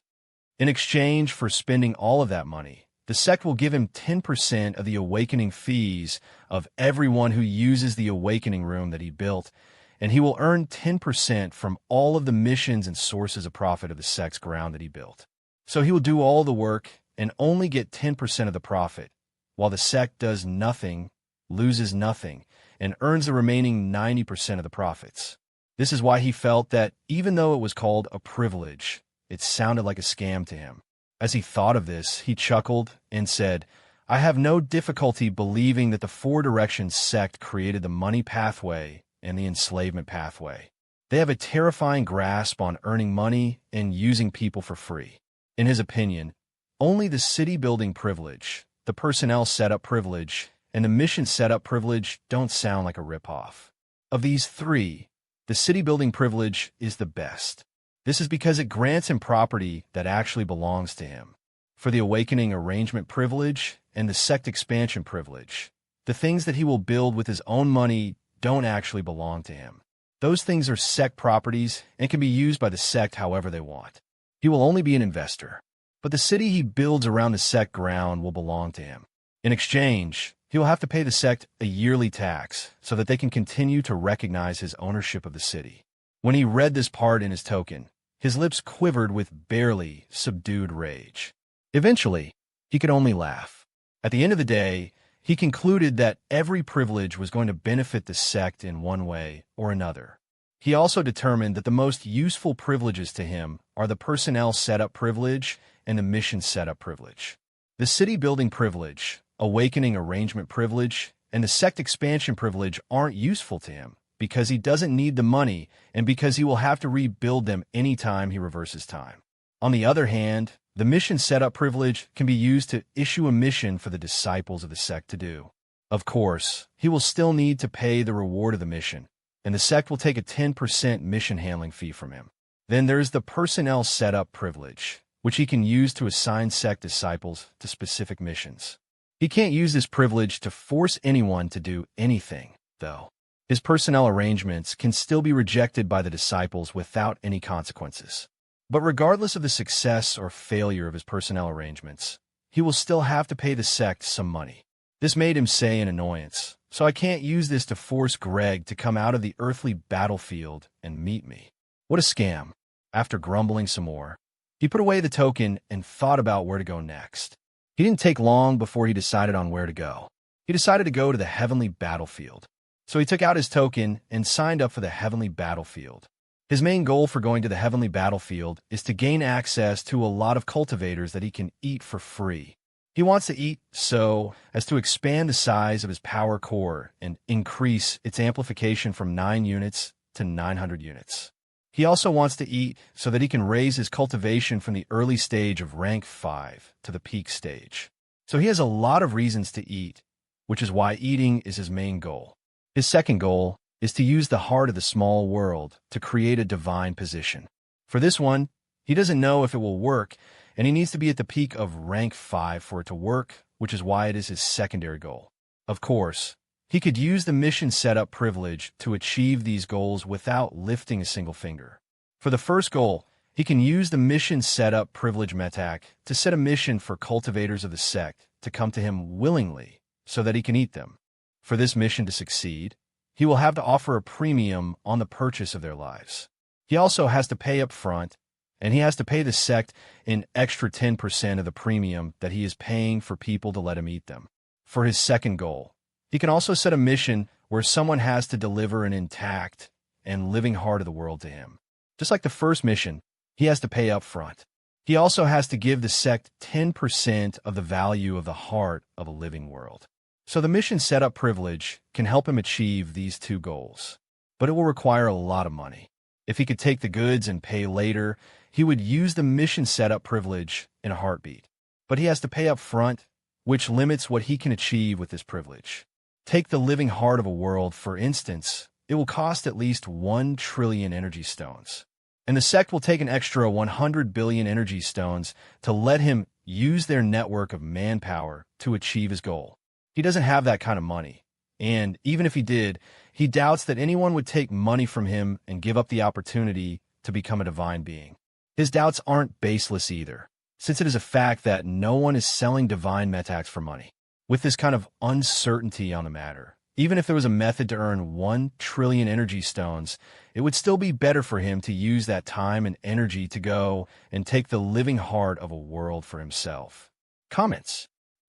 B: In exchange for spending all of that money, the sect will give him 10% of the awakening fees of everyone who uses the awakening room that he built, and he will earn 10% from all of the missions and sources of profit of the sect's ground that he built. So he will do all the work and only get 10% of the profit, while the sect does nothing, loses nothing, and earns the remaining 90% of the profits. This is why he felt that even though it was called a privilege, it sounded like a scam to him. As he thought of this, he chuckled and said, "I have no difficulty believing that the Four Directions sect created the money pathway and the enslavement pathway. They have a terrifying grasp on earning money and using people for free." In his opinion, only the city building privilege, the personnel setup privilege, and the mission setup privilege don't sound like a ripoff. Of these three, the city building privilege is the best. This is because it grants him property that actually belongs to him. For the awakening arrangement privilege and the sect expansion privilege, the things that he will build with his own money don't actually belong to him. Those things are sect properties and can be used by the sect however they want. He will only be an investor. But the city he builds around the sect ground will belong to him. In exchange, he will have to pay the sect a yearly tax so that they can continue to recognize his ownership of the city. When he read this part in his token, his lips quivered with barely subdued rage. Eventually, he could only laugh. At the end of the day, he concluded that every privilege was going to benefit the sect in one way or another. He also determined that the most useful privileges to him are the personnel setup privilege and the mission setup privilege. The city building privilege, awakening arrangement privilege, and the sect expansion privilege aren't useful to him because he doesn't need the money and because he will have to rebuild them anytime he reverses time. On the other hand, the mission setup privilege can be used to issue a mission for the disciples of the sect to do. Of course, he will still need to pay the reward of the mission, and the sect will take a 10% mission handling fee from him. Then there's the personnel setup privilege, which he can use to assign sect disciples to specific missions. He can't use this privilege to force anyone to do anything, though. His personnel arrangements can still be rejected by the disciples without any consequences. But regardless of the success or failure of his personnel arrangements, he will still have to pay the sect some money. This made him say in annoyance, "So I can't use this to force Greg to come out of the earthly battlefield and meet me. What a scam." After grumbling some more, he put away the token and thought about where to go next. He didn't take long before he decided on where to go. He decided to go to the heavenly battlefield. So he took out his token and signed up for the heavenly battlefield. His main goal for going to the heavenly battlefield is to gain access to a lot of cultivators that he can eat for free. He wants to eat so as to expand the size of his power core and increase its amplification from 9 units to 900 units. He also wants to eat so that he can raise his cultivation from the early stage of rank 5 to the peak stage. So he has a lot of reasons to eat, which is why eating is his main goal. His second goal is to use the heart of the small world to create a divine position. For this one, he doesn't know if it will work, and he needs to be at the peak of rank 5 for it to work, which is why it is his secondary goal. Of course, he could use the mission setup privilege to achieve these goals without lifting a single finger. For the first goal, he can use the mission setup privilege metak to set a mission for cultivators of the sect to come to him willingly so that he can eat them. For this mission to succeed, he will have to offer a premium on the purchase of their lives. He also has to pay up front, and he has to pay the sect an extra 10% of the premium that he is paying for people to let him eat them. For his second goal, he can also set a mission where someone has to deliver an intact and living heart of the world to him. Just like the first mission, he has to pay up front. He also has to give the sect 10% of the value of the heart of a living world. So the mission setup privilege can help him achieve these two goals, but it will require a lot of money. If he could take the goods and pay later, he would use the mission setup privilege in a heartbeat. But he has to pay up front, which limits what he can achieve with this privilege. Take the living heart of a world, for instance. It will cost at least 1 trillion energy stones. And the sect will take an extra 100 billion energy stones to let him use their network of manpower to achieve his goal. He doesn't have that kind of money, and even if he did, he doubts that anyone would take money from him and give up the opportunity to become a divine being. His doubts aren't baseless either. since it is a fact that no one is selling divine metax for money. With this kind of uncertainty on the matter, even if there was a method to earn 1 trillion energy stones, it would still be better for him to use that time and energy to go and take the living heart of a world for himself. Comments.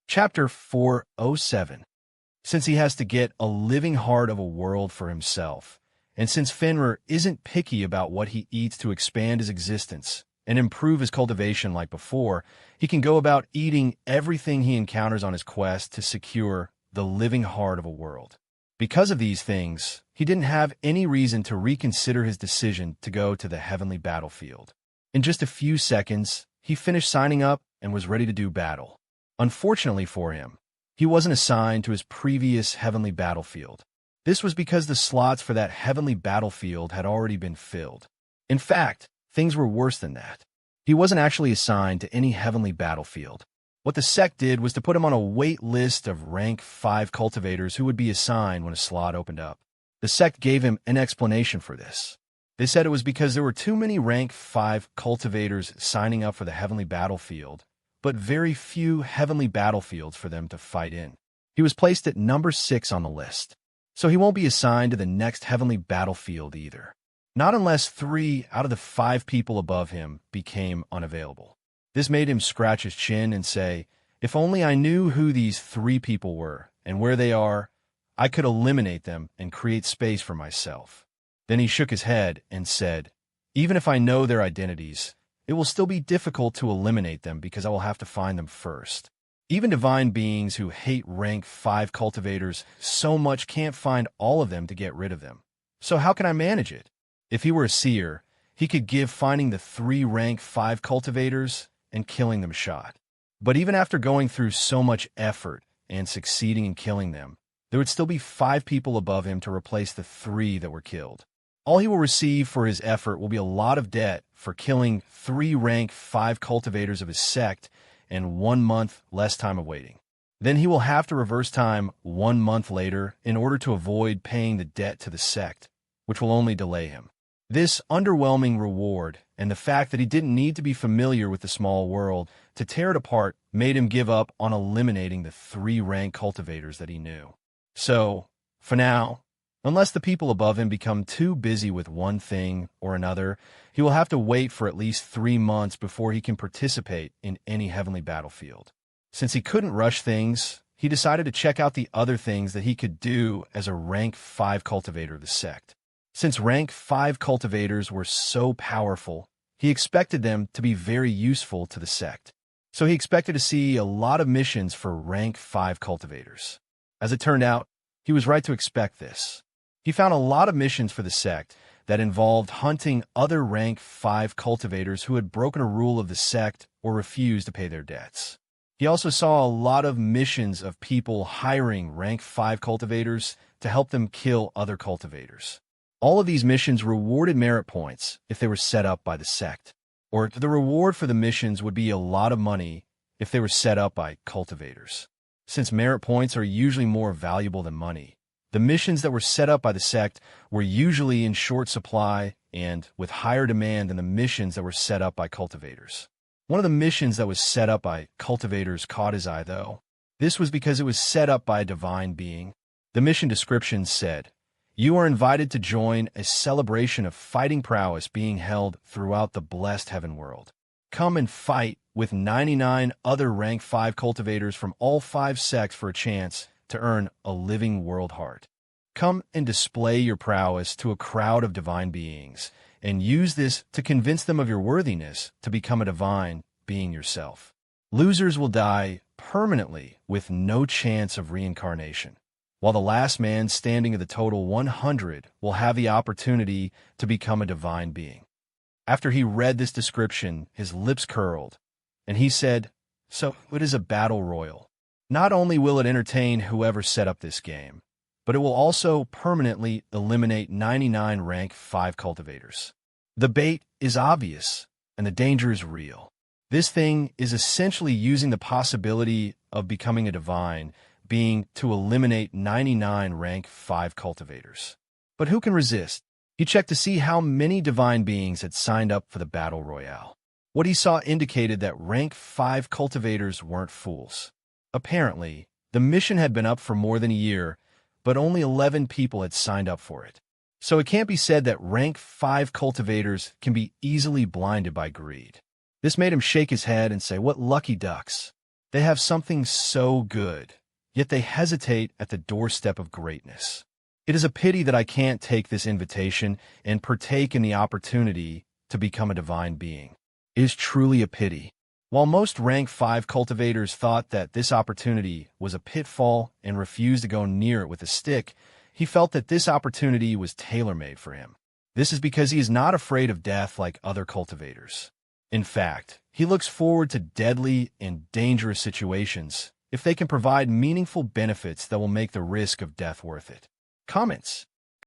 B: Chapter 407. Since he has to get a living heart of a world for himself, and since Fenrir isn't picky about what he eats to expand his existence and improve his cultivation like before, he can go about eating everything he encounters on his quest to secure the living heart of a world. Because of these things, he didn't have any reason to reconsider his decision to go to the heavenly battlefield. In just a few seconds, he finished signing up and was ready to do battle. Unfortunately for him, he wasn't assigned to his previous heavenly battlefield. This was because the slots for that heavenly battlefield had already been filled. In fact, things were worse than that. He wasn't actually assigned to any heavenly battlefield. What the sect did was to put him on a wait list of rank 5 cultivators who would be assigned when a slot opened up. The sect gave him an explanation for this. They said it was because there were too many rank 5 cultivators signing up for the heavenly battlefield, but very few heavenly battlefields for them to fight in. He was placed at number 6 on the list, so he won't be assigned to the next heavenly battlefield either. Not unless 3 out of the 5 people above him became unavailable. This made him scratch his chin and say, "If only I knew who these 3 people were and where they are, I could eliminate them and create space for myself." Then he shook his head and said, "Even if I know their identities, it will still be difficult to eliminate them because I will have to find them first. Even divine beings who hate rank 5 cultivators so much can't find all of them to get rid of them. So how can I manage it?" If he were a seer, he could give finding the 3 rank 5 cultivators and killing them a shot. But even after going through so much effort and succeeding in killing them, there would still be 5 people above him to replace the 3 that were killed. All he will receive for his effort will be a lot of debt for killing 3 rank 5 cultivators of his sect and 1 month less time of waiting. Then he will have to reverse time 1 month later in order to avoid paying the debt to the sect, which will only delay him. This underwhelming reward and the fact that he didn't need to be familiar with the small world to tear it apart made him give up on eliminating the 3 rank cultivators that he knew. So, for now, unless the people above him become too busy with one thing or another, he will have to wait for at least 3 months before he can participate in any heavenly battlefield. Since he couldn't rush things, he decided to check out the other things that he could do as a rank 5 cultivator of the sect. Since rank 5 cultivators were so powerful, he expected them to be very useful to the sect. So he expected to see a lot of missions for rank 5 cultivators. As it turned out, he was right to expect this. He found a lot of missions for the sect that involved hunting other rank 5 cultivators who had broken a rule of the sect or refused to pay their debts. He also saw a lot of missions of people hiring rank 5 cultivators to help them kill other cultivators. All of these missions rewarded merit points if they were set up by the sect, or the reward for the missions would be a lot of money if they were set up by cultivators. Since merit points are usually more valuable than money, the missions that were set up by the sect were usually in short supply and with higher demand than the missions that were set up by cultivators. One of the missions that was set up by cultivators caught his eye, though. This was because it was set up by a divine being. The mission description said, "You are invited to join a celebration of fighting prowess being held throughout the blessed heaven world. Come and fight with 99 other rank 5 cultivators from all 5 sects for a chance to earn a living world heart. Come and display your prowess to a crowd of divine beings, and use this to convince them of your worthiness to become a divine being yourself. Losers will die permanently with no chance of reincarnation, while the last man standing of the total 100 will have the opportunity to become a divine being." After he read this description, his lips curled, and he said, "So it is a battle royal. Not only will it entertain whoever set up this game, but it will also permanently eliminate 99 rank 5 cultivators. The bait is obvious, and the danger is real. This thing is essentially using the possibility of becoming a divine being to eliminate 99 rank 5 cultivators. But who can resist?" He checked to see how many divine beings had signed up for the battle royale. What he saw indicated that rank 5 cultivators weren't fools. Apparently, the mission had been up for more than a year, but only 11 people had signed up for it. So it can't be said that rank 5 cultivators can be easily blinded by greed. This made him shake his head and say, "What lucky ducks. They have something so good, yet they hesitate at the doorstep of greatness. It is a pity that I can't take this invitation and partake in the opportunity to become a divine being. It is truly a pity." While most rank 5 cultivators thought that this opportunity was a pitfall and refused to go near it with a stick, he felt that this opportunity was tailor-made for him. This is because he is not afraid of death like other cultivators. In fact, he looks forward to deadly and dangerous situations if they can provide meaningful benefits that will make the risk of death worth it. Comments.